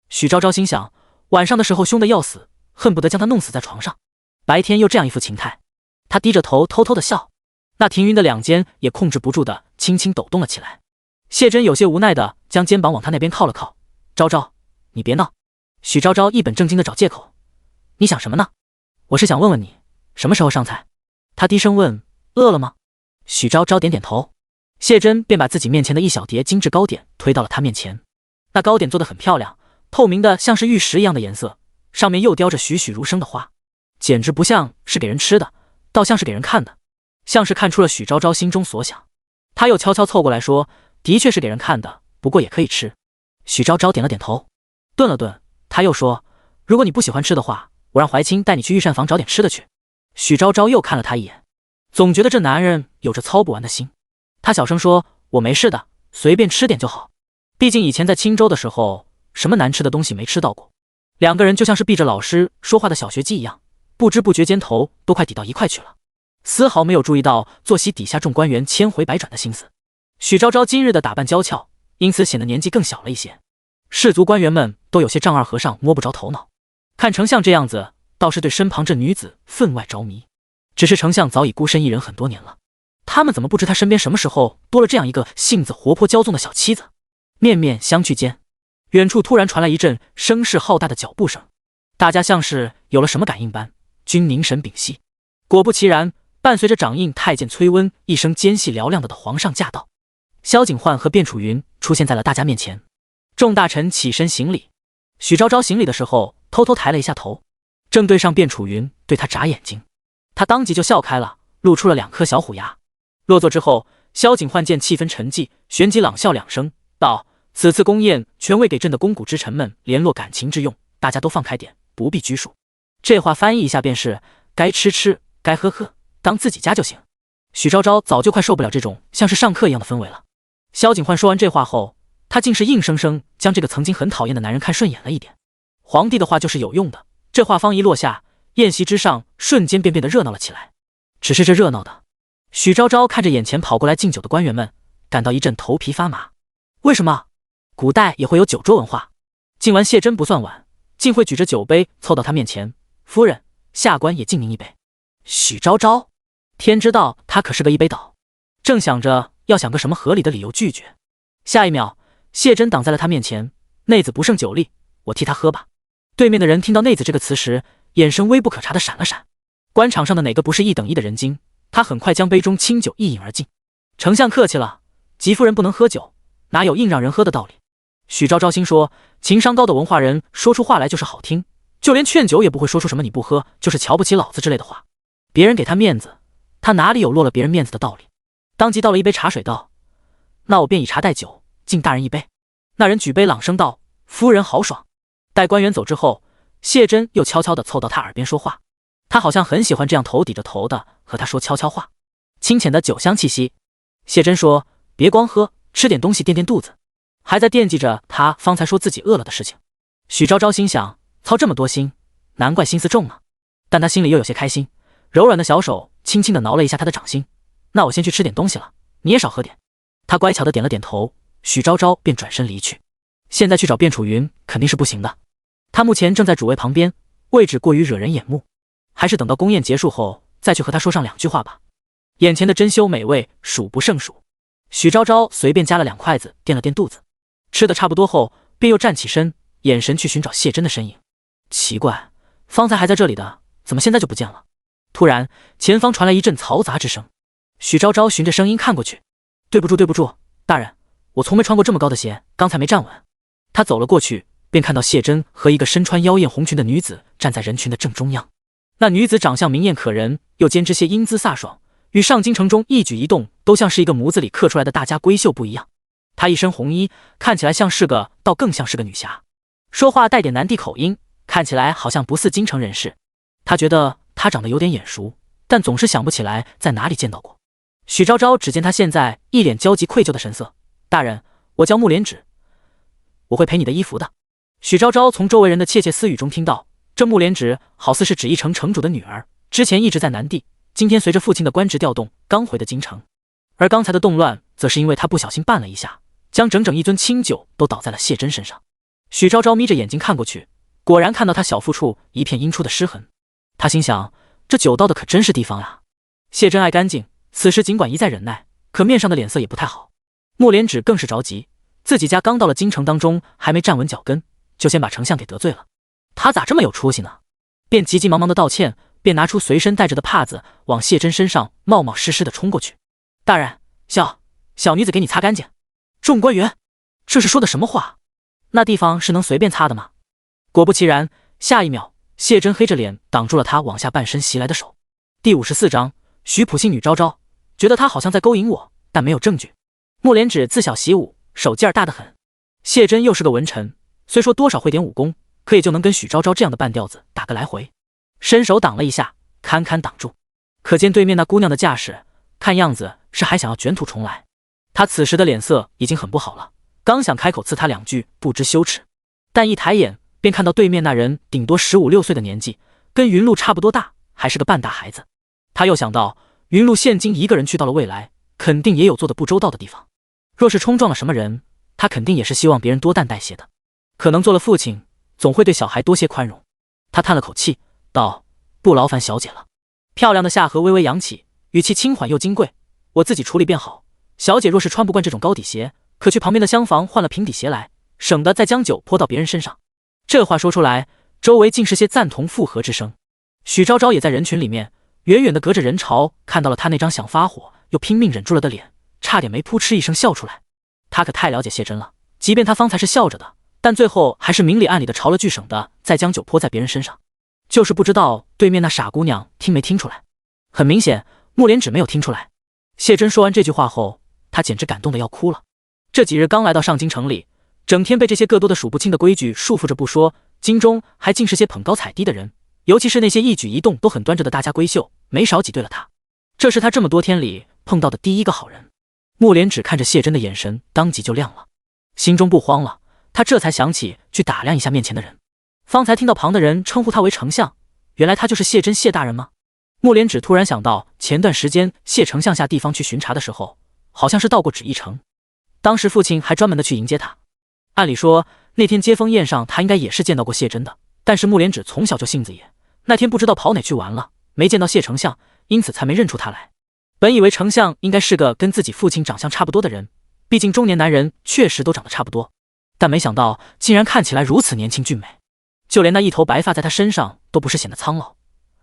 许昭昭心想，晚上的时候凶得要死，恨不得将他弄死在床上，白天又这样一副情态。他低着头偷偷的笑，那停云的两肩也控制不住的轻轻抖动了起来。谢真有些无奈的将肩膀往他那边靠了靠。昭昭，你别闹。许昭昭一本正经的找借口。你想什么呢？我是想问问你，什么时候上菜？他低声问。饿了吗？许昭昭点点头。谢真便把自己面前的一小碟精致糕点推到了他面前。那糕点做得很漂亮，透明的像是玉石一样的颜色，上面又雕着栩栩如生的花，简直不像是给人吃的，倒像是给人看的，像是看出了许昭昭心中所想。他又悄悄凑过来说，的确是给人看的，不过也可以吃。许昭昭点了点头，顿了顿，他又说，如果你不喜欢吃的话，我让怀清带你去御膳房找点吃的去。许昭昭又看了他一眼，总觉得这男人有着操不完的心。他小声说，我没事的，随便吃点就好。毕竟以前在青州的时候，什么难吃的东西没吃到过。两个人就像是避着老师说话的小学鸡一样，不知不觉间头都快抵到一块去了，丝毫没有注意到坐席底下众官员千回百转的心思。许昭昭今日的打扮娇俏，因此显得年纪更小了一些。士族官员们都有些丈二和尚摸不着头脑，看丞相这样子，倒是对身旁这女子分外着迷。只是丞相早已孤身一人很多年了，他们怎么不知他身边什么时候多了这样一个性子活泼骄纵的小妻子？面面相觑间，远处突然传来一阵声势浩大的脚步声，大家像是有了什么感应般，均凝神屏息。果不其然，伴随着掌印太监崔温一声尖细嘹亮的皇上驾到，萧景焕和卞楚云出现在了大家面前。众大臣起身行礼，许昭昭行礼的时候偷偷抬了一下头，正对上卞楚云对他眨眼睛，他当即就笑开了，露出了2颗小虎牙。落座之后，萧景焕见气氛沉寂，旋即朗笑2声，道：此次宫宴全为给朕的肱骨之臣们联络感情之用，大家都放开点，不必拘束。这话翻译一下便是，该吃吃，该喝喝，当自己家就行。许昭昭早就快受不了这种像是上课一样的氛围了。萧景焕说完这话后，他竟是硬生生将这个曾经很讨厌的男人看顺眼了一点。皇帝的话就是有用的，这话方一落下，宴席之上瞬间便变得热闹了起来。只是这热闹的，许昭昭看着眼前跑过来敬酒的官员们，感到一阵头皮发麻。为什么？古代也会有酒桌文化。敬完谢真不算晚，竟会举着酒杯凑到他面前，夫人，下官也敬您一杯。许昭昭，天知道他可是个一杯倒，正想着要想个什么合理的理由拒绝，下一秒谢真挡在了他面前，内子不胜酒力，我替他喝吧。对面的人听到内子这个词时，眼神微不可察的闪了闪。官场上的哪个不是一等一的人精？他很快将杯中清酒一饮而尽。丞相客气了，吉夫人不能喝酒，哪有硬让人喝的道理？许昭昭心说，情商高的文化人说出话来就是好听，就连劝酒也不会说出什么你不喝就是瞧不起老子之类的话。别人给他面子，他哪里有落了别人面子的道理？当即倒了一杯茶水道：那我便以茶代酒，敬大人一杯。那人举杯朗声道：夫人豪爽。待官员走之后，谢真又悄悄地凑到他耳边说话，他好像很喜欢这样头抵着头的和他说悄悄话，清浅的酒香气息。谢真说，别光喝，吃点东西垫垫肚子，还在惦记着他方才说自己饿了的事情。许昭昭心想，操这么多心，难怪心思重呢。但他心里又有些开心，柔软的小手轻轻地挠了一下他的掌心。那我先去吃点东西了，你也少喝点。他乖巧地点了点头，许昭昭便转身离去。现在去找卞楚云肯定是不行的，他目前正在主位旁边，位置过于惹人眼目，还是等到宫宴结束后再去和他说上2句话吧。眼前的珍馐美味数不胜数，许昭昭随便夹了2筷子垫了垫肚子，吃的差不多后便又站起身，眼神去寻找谢真的身影。奇怪，方才还在这里的，怎么现在就不见了？突然前方传来一阵嘈杂之声，许昭昭循着声音看过去，对不住对不住，大人，我从没穿过这么高的鞋，刚才没站稳。他走了过去，便看到谢真和一个身穿妖艳红裙的女子站在人群的正中央。那女子长相明艳可人，又兼之些英姿飒爽，与上京城中一举一动都像是一个模子里刻出来的大家闺秀不一样。她一身红衣，看起来像是个，倒更像是个女侠，说话带点南地口音，看起来好像不似京城人士。他觉得她长得有点眼熟，但总是想不起来在哪里见到过。许昭昭只见她现在一脸焦急愧疚的神色，大人，我叫木莲芷，我会赔你的衣服的。许昭昭从周围人的窃窃私语中听到，这木莲芷好似是芷邑城城主的女儿，之前一直在南地，今天随着父亲的官职调动，刚回的京城。而刚才的动乱，则是因为他不小心绊了一下，将整整一樽清酒都倒在了谢珍身上。许昭昭眯着眼睛看过去，果然看到他小腹处一片阴出的湿痕。他心想，这酒倒的可真是地方呀。谢珍爱干净，此时尽管一再忍耐，可面上的脸色也不太好。木莲芷更是着急，自己家刚到了京城当中，还没站稳脚跟，就先把丞相给得罪了。他咋这么有出息呢？便急急忙忙的道歉，便拿出随身带着的帕子，往谢珍身上冒冒失失的冲过去。大人，小女子给你擦干净。众官员，这是说的什么话？那地方是能随便擦的吗？果不其然，下一秒，谢珍黑着脸挡住了他往下半身袭来的手。第54章，徐普信女昭昭，觉得他好像在勾引我，但没有证据。木莲芷自小习武，手劲儿大得很。谢珍又是个文臣，虽说多少会点武功，可也就能跟许昭昭这样的半吊子打个来回。伸手挡了一下，堪堪挡住。可见对面那姑娘的架势，看样子是还想要卷土重来。他此时的脸色已经很不好了，刚想开口刺他两句不知羞耻，但一抬眼便看到对面那人顶多15、16岁的年纪，跟云露差不多大，还是个半大孩子。他又想到云露现今一个人去到了未来，肯定也有做的不周到的地方。若是冲撞了什么人，他肯定也是希望别人多担待些的。可能做了父亲，总会对小孩多些宽容。他叹了口气，道：“不劳烦小姐了。”漂亮的下颌微微扬起，语气轻缓又金贵：“我自己处理便好。小姐若是穿不惯这种高底鞋，可去旁边的厢房换了平底鞋来，省得再将酒泼到别人身上。”这话说出来，周围尽是些赞同附和之声。许昭昭也在人群里面，远远的隔着人潮看到了他那张想发火又拼命忍住了的脸，差点没扑哧一声笑出来。他可太了解谢珍了，即便他方才是笑着的，但最后还是明里暗里的朝了句省的再将酒泼在别人身上。就是不知道对面那傻姑娘听没听出来。很明显，木莲芷没有听出来。谢珍说完这句话后，他简直感动的要哭了。这几日刚来到上京城里，整天被这些个多的数不清的规矩束缚着不说，京中还尽是些捧高踩低的人，尤其是那些一举一动都很端着的大家闺秀，没少挤兑了他。这是他这么多天里碰到的第一个好人。木莲芷看着谢珍的眼神当即就亮了，心中不慌了，他这才想起去打量一下面前的人。方才听到旁的人称呼他为丞相，原来他就是谢珍谢大人吗？木莲芷突然想到前段时间谢丞相下地方去巡查的时候，好像是到过芷邑城，当时父亲还专门的去迎接他。按理说那天接风宴上他应该也是见到过谢珍的，但是木莲芷从小就性子野，那天不知道跑哪去玩了，没见到谢丞相，因此才没认出他来。本以为丞相应该是个跟自己父亲长相差不多的人，毕竟中年男人确实都长得差不多，但没想到竟然看起来如此年轻俊美，就连那一头白发在他身上都不是显得苍老，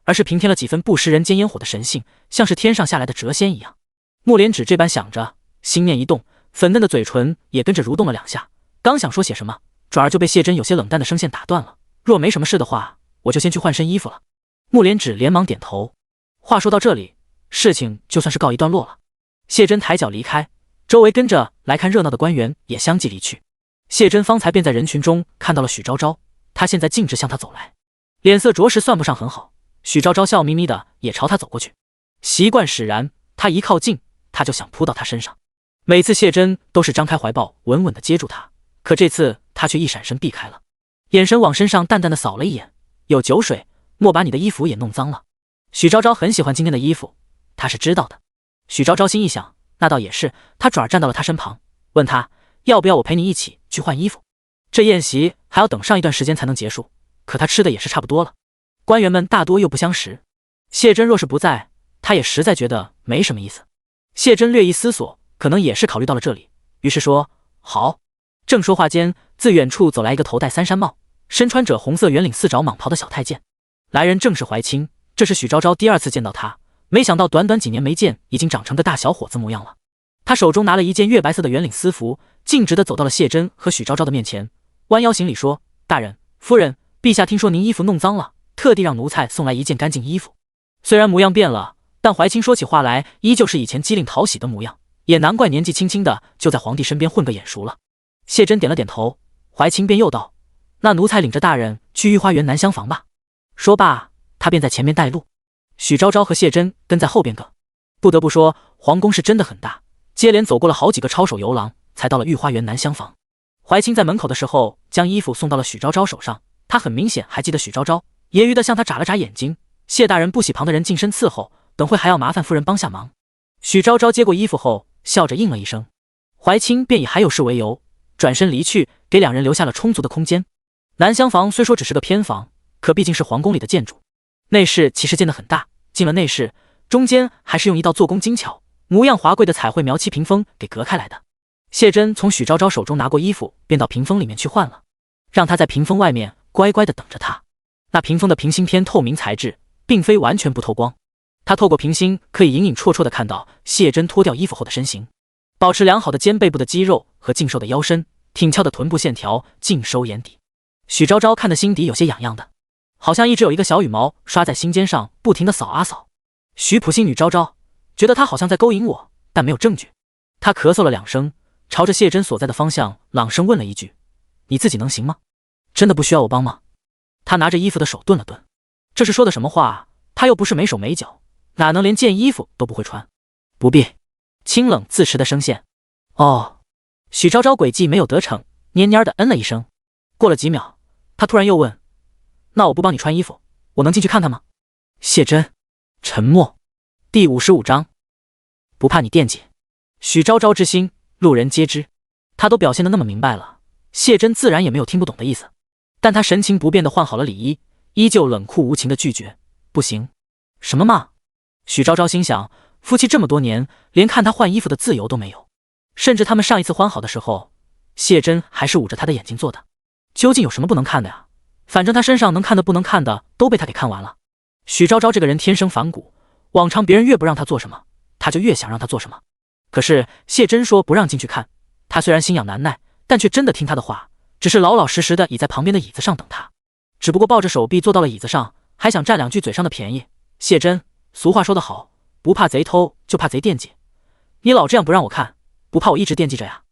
而是平添了几分不食人间烟火的神性，像是天上下来的谪仙一样。木莲芷这般想着，心念一动，粉嫩的嘴唇也跟着蠕动了两下，刚想说些什么，转而就被谢珍有些冷淡的声线打断了。若没什么事的话，我就先去换身衣服了。木莲芷连忙点头。话说到这里，事情就算是告一段落了。谢珍抬脚离开，周围跟着来看热闹的官员也相继离去。谢珍方才便在人群中看到了许昭昭，她现在径直向他走来，脸色着实算不上很好。许昭昭笑眯眯的也朝他走过去，习惯使然，他一靠近，他就想扑到他身上。每次谢珍都是张开怀抱稳稳的接住他，可这次他却一闪身避开了，眼神往身上淡淡的扫了一眼，有酒水，莫把你的衣服也弄脏了。许昭昭很喜欢今天的衣服，他是知道的。许昭昭心一想，那倒也是，他转而站到了他身旁，问他要不要我陪你一起去换衣服。这宴席还要等上一段时间才能结束，可他吃的也是差不多了。官员们大多又不相识，谢珍若是不在，他也实在觉得没什么意思。谢珍略一思索，可能也是考虑到了这里，于是说好。正说话间，自远处走来一个头戴三山帽，身穿着红色圆领四爪蟒袍的小太监。来人正是怀清，这是许昭昭第二次见到他，没想到短短几年没见，已经长成个大小伙子模样了。他手中拿了一件月白色的圆领私服，径直地走到了谢珍和许昭昭的面前，弯腰行礼说：“大人、夫人，陛下听说您衣服弄脏了，特地让奴才送来一件干净衣服。”虽然模样变了，但怀清说起话来依旧是以前机灵讨喜的模样，也难怪年纪轻轻的就在皇帝身边混个眼熟了。谢珍点了点头，怀清便又道：“那奴才领着大人去御花园南厢房吧。”说罢，他便在前面带路，许昭昭和谢珍跟在后边跟。不得不说，皇宫是真的很大，接连走过了好几个抄手游廊，才到了御花园南厢房。怀清在门口的时候，将衣服送到了许昭昭手上，他很明显还记得许昭昭，揶揄地向他眨了眨眼睛。谢大人不喜旁的人近身伺候，等会还要麻烦夫人帮下忙。许昭昭接过衣服后，笑着应了一声。怀清便以还有事为由，转身离去，给两人留下了充足的空间。南厢房虽说只是个偏房，可毕竟是皇宫里的建筑，内室其实建得很大。进了内室，中间还是用一道做工精巧、模样华贵的彩绘描漆屏风给隔开来的。谢珍从许昭昭手中拿过衣服，便到屏风里面去换了，让他在屏风外面乖乖地等着他。那屏风的平心偏透明材质，并非完全不透光，他透过屏心可以隐隐绰绰地看到谢珍脱掉衣服后的身形，保持良好的肩背部的肌肉和劲瘦的腰身，挺翘的臀部线条尽收眼底。许昭昭看得心底有些痒痒的，好像一直有一个小羽毛刷在心尖上，不停地扫啊扫。许普心女昭昭觉得他好像在勾引我，但没有证据。他咳嗽了2声，朝着谢珍所在的方向朗声问了一句：“你自己能行吗？真的不需要我帮吗？”他拿着衣服的手顿了顿，这是说的什么话？他又不是没手没脚，哪能连件衣服都不会穿？不必。清冷自持的声线。哦。许昭昭诡计没有得逞，蔫蔫的嗯了一声。过了几秒，他突然又问：“那我不帮你穿衣服，我能进去看看吗？”谢珍沉默。第55章，不怕你惦记。许昭昭之心，路人皆知。他都表现得那么明白了，谢珍自然也没有听不懂的意思。但他神情不变地换好了里衣，依旧冷酷无情地拒绝：“不行。”什么嘛？许昭昭心想，夫妻这么多年，连看他换衣服的自由都没有。甚至他们上一次欢好的时候，谢珍还是捂着他的眼睛做的。究竟有什么不能看的呀？反正他身上能看的不能看的都被他给看完了。许昭昭这个人天生反骨，往常别人越不让他做什么，他就越想让他做什么。可是谢珍说不让进去看，他虽然心痒难耐，但却真的听他的话，只是老老实实的倚在旁边的椅子上等他。只不过抱着手臂坐到了椅子上，还想占2句嘴上的便宜。谢珍，俗话说得好，不怕贼偷，就怕贼惦记。你老这样不让我看，不怕我一直惦记着呀？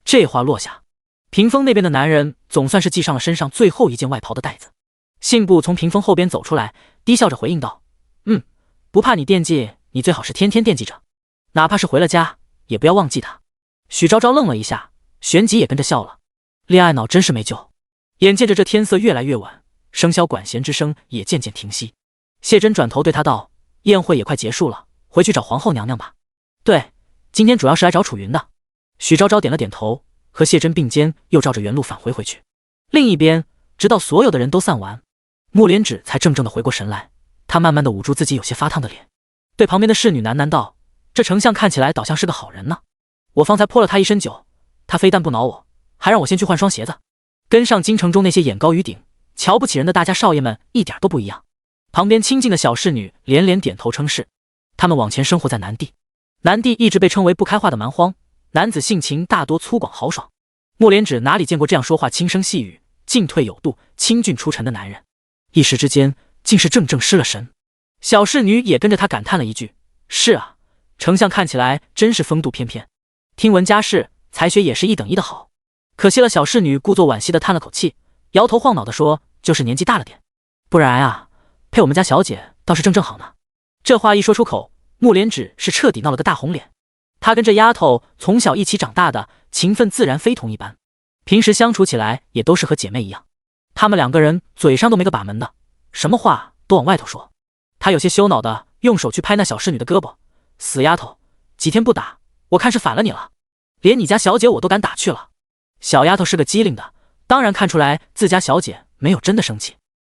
这话落下，屏风那边的男人总算是系上了身上最后一件外袍的带子。信步从屏风后边走出来，低笑着回应道：“不怕你惦记，你最好是天天惦记着，哪怕是回了家，也不要忘记他。”许昭昭愣了一下，旋即也跟着笑了。恋爱脑真是没救。眼见着这天色越来越晚，笙箫管弦之声也渐渐停息。谢珍转头对他道：“宴会也快结束了，回去找皇后娘娘吧。”“对，今天主要是来找楚云的。”许昭昭点了点头，和谢珍并肩又照着原路返回去。另一边，直到所有的人都散完，穆莲芷才怔怔地回过神来。她慢慢地捂住自己有些发烫的脸，对旁边的侍女喃喃道：“这丞相看起来倒像是个好人呢。我方才泼了他一身酒，他非但不恼我，还让我先去换双鞋子。跟上京城中那些眼高于顶、瞧不起人的大家少爷们一点都不一样。”旁边亲近的小侍女连连点头称是。他们往前生活在南地，南地一直被称为不开化的蛮荒，男子性情大多粗犷豪爽。穆莲芷哪里见过这样说话轻声细语、进退有度、清俊出尘的男人，一时之间竟是怔怔失了神。小侍女也跟着他感叹了一句：“是啊，丞相看起来真是风度翩翩，听闻家世才学也是1等1的好。”可惜了。小侍女故作惋惜地叹了口气，摇头晃脑地说：“就是年纪大了点，不然啊，配我们家小姐倒是正正好呢。”这话一说出口，穆莲芷是彻底闹了个大红脸。她跟这丫头从小一起长大的，情分自然非同一般，平时相处起来也都是和姐妹一样。他们2个人嘴上都没个把门的，什么话都往外头说。她有些羞恼的用手去拍那小侍女的胳膊：“死丫头，几天不打，我看是反了你了，连你家小姐我都敢打去了。”小丫头是个机灵的，当然看出来自家小姐没有真的生气，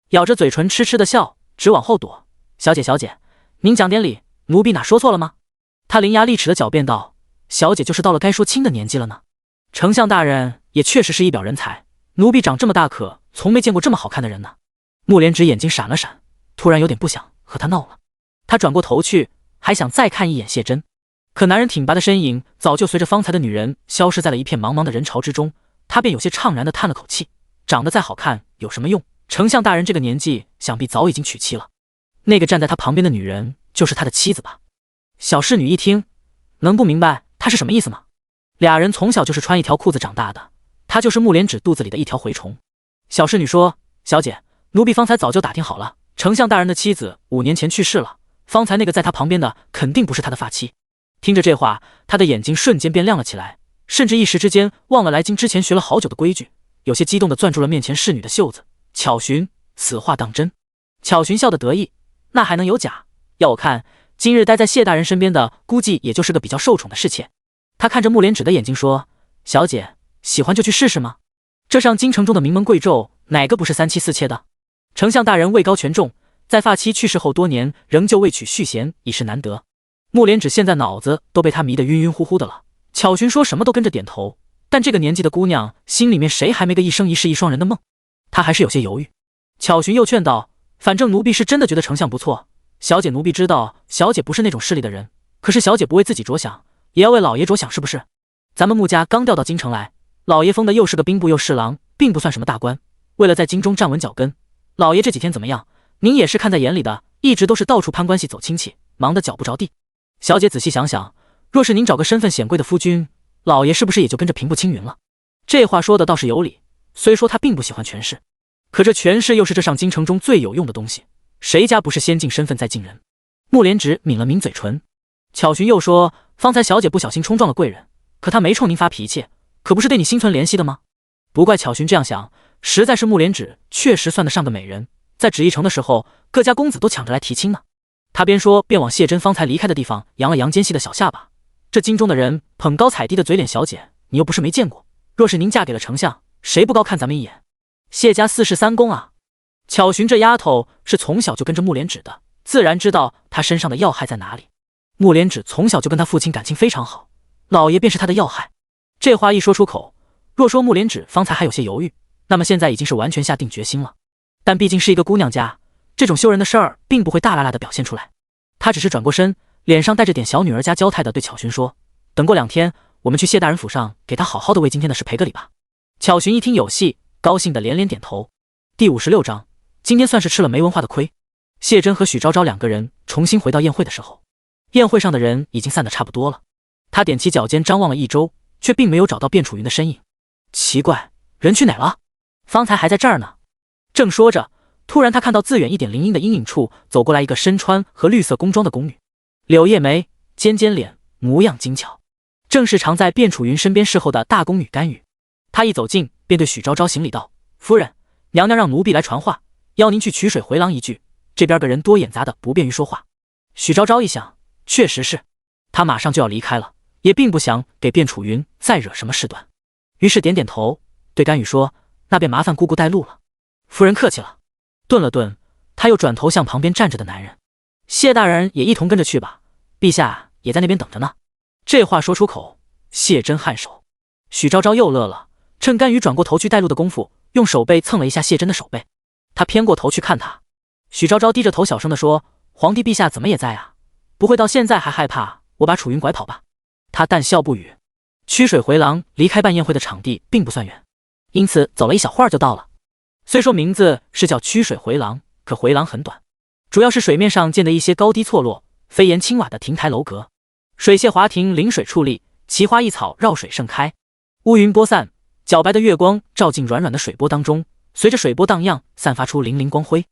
咬着嘴唇痴痴的笑，直往后躲：“小姐，小姐，您讲点理，奴婢哪说错了吗？”她伶牙俐齿的狡辩道：“小姐就是到了该说亲的年纪了呢。丞相大人也确实是一表人才，奴婢长这么大可从没见过这么好看的人呢。”穆莲芷眼睛闪了闪，突然有点不想和他闹了。她转过头去，还想再看一眼谢珍，可男人挺拔的身影早就随着方才的女人消失在了一片茫茫的人潮之中。她便有些怅然地叹了口气：“长得再好看有什么用？丞相大人这个年纪，想必早已经娶妻了。那个站在他旁边的女人，就是他的妻子吧？”小侍女一听，能不明白他是什么意思吗？俩人从小就是穿一条裤子长大的，他就是穆莲芷肚子里的一条蛔虫。小侍女说：“小姐，奴婢方才早就打听好了，丞相大人的妻子5年前去世了，方才那个在他旁边的肯定不是他的发妻。”听着这话，他的眼睛瞬间变亮了起来，甚至一时之间忘了来京之前学了好久的规矩，有些激动地攥住了面前侍女的袖子。巧寻，此话当真？巧寻笑得得意，那还能有假？要我看，今日待在谢大人身边的，估计也就是个比较受宠的侍妾。他看着木莲芷的眼睛说：“小姐，喜欢就去试试吗？这上京城中的名门贵胄，哪个不是三妻四妾的？丞相大人位高权重，在发妻去世后多年，仍旧未娶续弦，已是难得。”木莲芷现在脑子都被他迷得晕晕乎乎的了。巧寻说什么都跟着点头，但这个年纪的姑娘，心里面谁还没个一生一世一双人的梦？她还是有些犹豫。巧寻又劝道：“反正奴婢是真的觉得丞相不错，小姐奴婢知道小姐不是那种势利的人，可是小姐不为自己着想，也要为老爷着想，是不是？咱们穆家刚调到京城来，老爷封的又是个兵部右侍郎，并不算什么大官。为了在京中站稳脚跟，老爷这几天怎么样，您也是看在眼里的，一直都是到处攀关系走亲戚，忙得脚不着地。小姐仔细想想，若是您找个身份显贵的夫君，老爷是不是也就跟着平步青云了？”这话说的倒是有理，虽说他并不喜欢权势，可这权势又是这上京城中最有用的东西，谁家不是先进身份再进人？木莲芷抿了抿嘴唇。巧寻又说：“方才小姐不小心冲撞了贵人，可她没冲您发脾气，可不是对你心存怜惜的吗？”不怪巧寻这样想，实在是木莲芷确实算得上个美人，在纸艺城的时候，各家公子都抢着来提亲呢。他边说边往谢珍方才离开的地方扬了扬尖细的小下巴。这京中的人捧高踩低的嘴脸，小姐你又不是没见过，若是您嫁给了丞相，谁不高看咱们一眼？谢家四世三公啊！巧寻这丫头是从小就跟着木莲芷的，自然知道她身上的要害在哪里。木莲芷从小就跟她父亲感情非常好，老爷便是她的要害。这话一说出口，若说木莲芷方才还有些犹豫，那么现在已经是完全下定决心了。但毕竟是一个姑娘家，这种羞人的事儿并不会大喇喇地表现出来。她只是转过身，脸上带着点小女儿家娇态的对巧寻说：“等过2天，我们去谢大人府上，给他好好的为今天的事赔个礼吧。”巧寻一听有戏，高兴的连连点头。第56章，今天算是吃了没文化的亏。谢珍和许昭昭2个人重新回到宴会的时候，宴会上的人已经散得差不多了。他踮起脚尖张望了一周，却并没有找到卞楚云的身影。奇怪，人去哪了？方才还在这儿呢。正说着，突然他看到自远一点林荫的阴影处走过来一个身穿和绿色宫装的宫女，柳叶眉，尖尖脸，模样精巧，正是常在卞楚云身边侍候的大宫女甘雨。他一走近，便对许昭昭行礼道：“夫人，娘娘让奴婢来传话，邀您去曲水回廊一句，这边个人多眼杂的，不便于说话。”许昭昭一想，确实是，他马上就要离开了，也并不想给卞楚云再惹什么事端，于是点点头，对甘雨说：“那便麻烦姑姑带路了。”夫人客气了。顿了顿，他又转头向旁边站着的男人：“谢大人也一同跟着去吧，陛下也在那边等着呢。”这话说出口，谢珍颔首。许昭昭又乐了，趁甘雨转过头去带路的功夫，用手背蹭了一下谢珍的手背。他偏过头去看他。许昭昭低着头小声地说：“皇帝陛下怎么也在啊？不会到现在还害怕我把楚云拐跑吧？”他淡笑不语。曲水回廊离开办宴会的场地并不算远，因此走了一小会儿就到了。虽说名字是叫曲水回廊，可回廊很短，主要是水面上建的一些高低错落、飞檐青瓦的亭台楼阁，水榭华庭，临水矗立，奇花异草绕水盛开，乌云波散，皎白的月光照进软软的水波当中，随着水波荡漾，散发出粼粼光辉。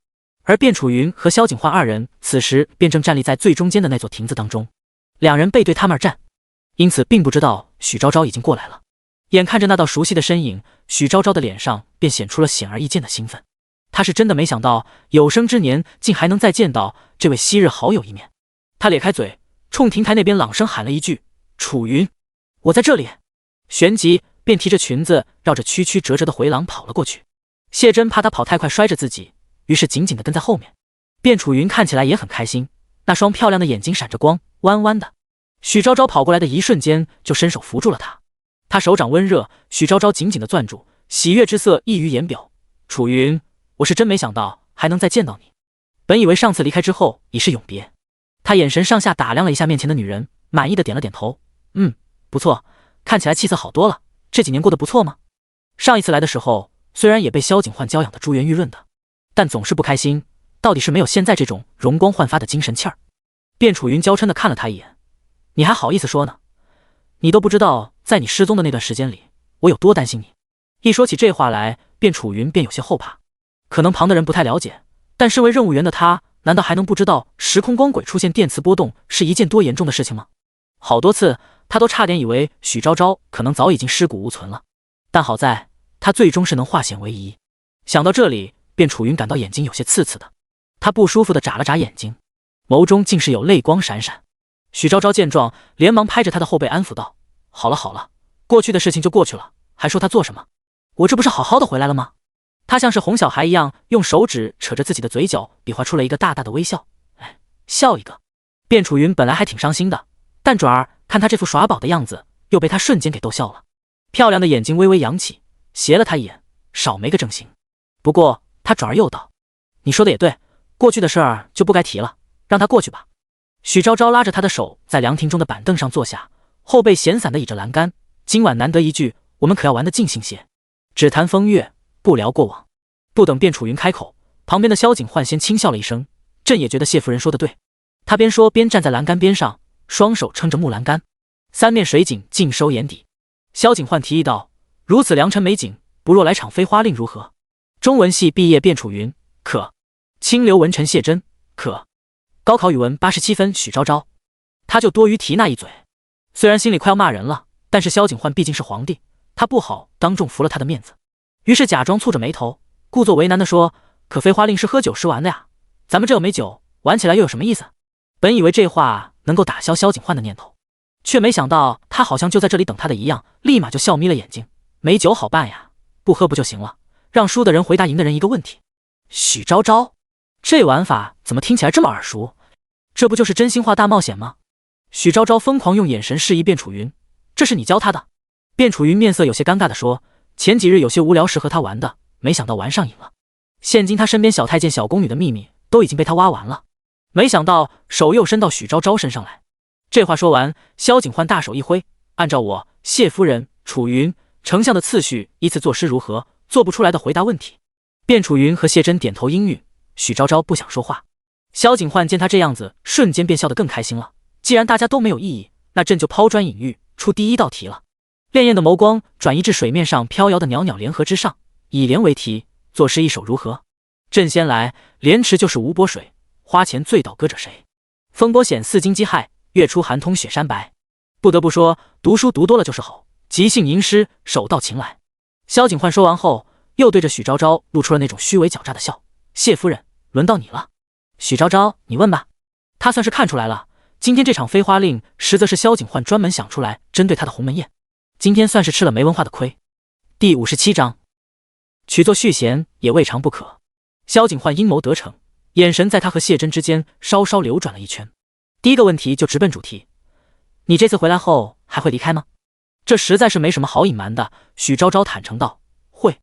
而卞楚云和萧景焕2人此时便正站立在最中间的那座亭子当中，2人背对他们而站，因此并不知道许昭昭已经过来了。眼看着那道熟悉的身影，许昭昭的脸上便显出了显而易见的兴奋。他是真的没想到有生之年竟还能再见到这位昔日好友一面。他咧开嘴，冲亭台那边朗声喊了一句：“楚云，我在这里。”旋即便提着裙子绕着曲曲折折的回廊跑了过去。谢珍怕他跑太快摔着自己，于是紧紧地跟在后面。卞楚云看起来也很开心，那双漂亮的眼睛闪着光，弯弯的。许昭昭跑过来的一瞬间，就伸手扶住了他。他手掌温热，许昭昭紧紧地攥住，喜悦之色溢于言表。“楚云，我是真没想到还能再见到你，本以为上次离开之后已是永别。”他眼神上下打量了一下面前的女人，满意的点了点头：“不错，看起来气色好多了，这几年过得不错吗？”上一次来的时候，虽然也被萧景焕娇养的珠圆玉润的，但总是不开心，到底是没有现在这种容光焕发的精神气儿。卞楚云娇嗔的看了他一眼：“你还好意思说呢？你都不知道在你失踪的那段时间里，我有多担心你。”一说起这话来，卞楚云便有些后怕。可能旁的人不太了解，但身为任务员的他，难道还能不知道时空光轨出现电磁波动是一件多严重的事情吗？好多次他都差点以为许昭昭可能早已经尸骨无存了，但好在他最终是能化险为夷。想到这里，卞楚云感到眼睛有些刺刺的，他不舒服地眨了眨眼睛，眸中竟是有泪光闪闪。许昭昭见状，连忙拍着他的后背安抚道：“好了好了，过去的事情就过去了，还说他做什么？我这不是好好的回来了吗？”他像是哄小孩一样，用手指扯着自己的嘴角，比划出了一个大大的微笑。哎，笑一个。卞楚云本来还挺伤心的，但转而看他这副耍宝的样子，又被他瞬间给逗笑了。漂亮的眼睛微微扬起，斜了他一眼，少没个正形。不过他转而又道：“你说的也对，过去的事儿就不该提了，让他过去吧。”许昭昭拉着他的手，在凉亭中的板凳上坐下，后背闲散地倚着栏杆。今晚难得一聚，我们可要玩得尽兴些，只谈风月，不聊过往。不等卞楚云开口，旁边的萧景焕先轻笑了一声，朕也觉得谢夫人说的对。他边说边站在栏杆边上，双手撑着木栏杆，三面水景尽收眼底。萧景焕提议道：“如此良辰美景，不若来场飞花令如何？”中文系毕业卞楚云可，清流文臣谢真可，高考语文87分许昭昭。他就多余提那一嘴，虽然心里快要骂人了，但是萧景焕毕竟是皇帝，他不好当众服了他的面子，于是假装蹙着眉头，故作为难地说：“可飞花令是喝酒时玩的呀，咱们这又没酒，玩起来又有什么意思？”本以为这话能够打消萧景焕的念头，却没想到他好像就在这里等他的一样，立马就笑眯了眼睛。没酒好办呀，不喝不就行了？让输的人回答赢的人一个问题。许昭昭，这玩法怎么听起来这么耳熟？这不就是真心话大冒险吗？许昭昭疯狂用眼神示意卞楚云：“这是你教他的？”卞楚云面色有些尴尬地说：“前几日有些无聊时和他玩的，没想到玩上瘾了。现今他身边小太监小宫女的秘密都已经被他挖完了。”没想到手又伸到许昭昭身上来。这话说完，萧景焕大手一挥：“按照我谢夫人、楚云、丞相的次序依次作诗如何？做不出来的回答问题。”卞楚云和谢真点头应允，许昭昭不想说话。萧景焕见他这样子，瞬间便笑得更开心了。既然大家都没有异议，那朕就抛砖引玉，出第一道题了。潋滟的眸光转移至水面上飘摇的袅袅莲荷之上，以莲为题，作诗一首如何？朕先来，莲池就是无波水，花前醉倒歌者谁？风波险似荆棘害，月出寒通雪山白。不得不说，读书读多了就是好，即兴吟诗，手到擒来。萧景焕说完后，又对着许昭昭露出了那种虚伪狡诈的笑：“谢夫人，轮到你了。许昭昭，你问吧。”他算是看出来了，今天这场飞花令实则是萧景焕专门想出来针对他的鸿门宴，今天算是吃了没文化的亏。第57章，取作续弦也未尝不可。萧景焕阴谋得逞，眼神在他和谢真之间稍稍流转了一圈。第一个问题就直奔主题：“你这次回来后还会离开吗？”这实在是没什么好隐瞒的。许昭昭坦诚道：“会。”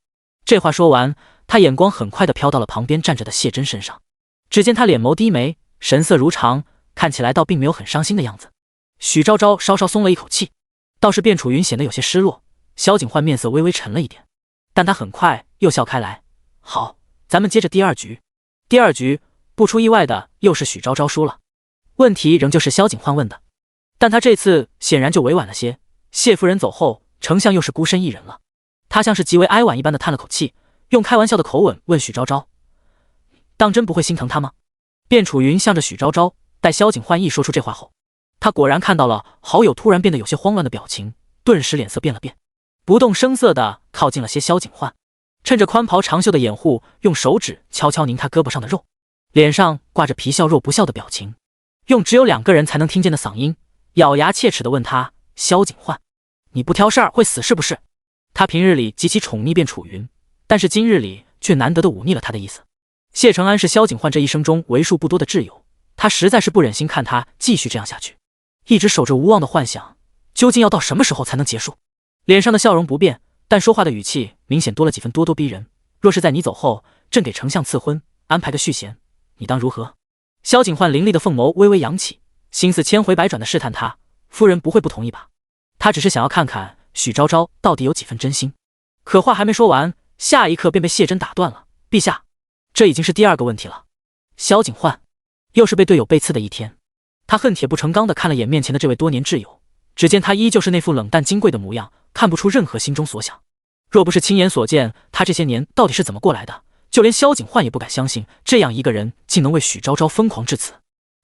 这话说完，他眼光很快地飘到了旁边站着的谢真身上。只见他脸眸低眉，神色如常，看起来倒并没有很伤心的样子。许昭昭稍稍松了一口气，倒是卞楚云显得有些失落。萧景焕面色微微沉了一点，但他很快又笑开来：“好，咱们接着第二局。”第二局不出意外的又是许昭昭输了，问题仍旧是萧景焕问的，但他这次显然就委婉了些。谢夫人走后，丞相又是孤身一人了。他像是极为哀婉一般的叹了口气，用开玩笑的口吻问许昭昭：“当真不会心疼他吗？”卞楚云向着许昭昭，待萧景焕一说出这话后，他果然看到了好友突然变得有些慌乱的表情，顿时脸色变了变，不动声色地靠近了些萧景焕，趁着宽袍长袖的掩护，用手指悄悄拧他胳膊上的肉，脸上挂着皮笑肉不笑的表情，用只有2个人才能听见的嗓音，咬牙切齿地问他：“萧景焕，你不挑事儿会死是不是？”他平日里极其宠溺卞楚云，但是今日里却难得的忤逆了他的意思。谢承安是萧景焕这一生中为数不多的挚友，他实在是不忍心看他继续这样下去，一直守着无望的幻想，究竟要到什么时候才能结束？脸上的笑容不变，但说话的语气明显多了几分咄咄逼人。若是在你走后，朕给丞相赐婚，安排个续弦，你当如何？萧景焕凌厉的凤眸微微扬起，心思千回百转的试探他：“夫人不会不同意吧？”他只是想要看看许昭昭到底有几分真心。可话还没说完，下一刻便被谢真打断了：“陛下，这已经是第2个问题了。”萧景焕又是被队友背刺的一天，他恨铁不成钢地看了眼面前的这位多年挚友，只见他依旧是那副冷淡金贵的模样，看不出任何心中所想。若不是亲眼所见他这些年到底是怎么过来的，就连萧景焕也不敢相信这样一个人竟能为许昭昭疯狂至此。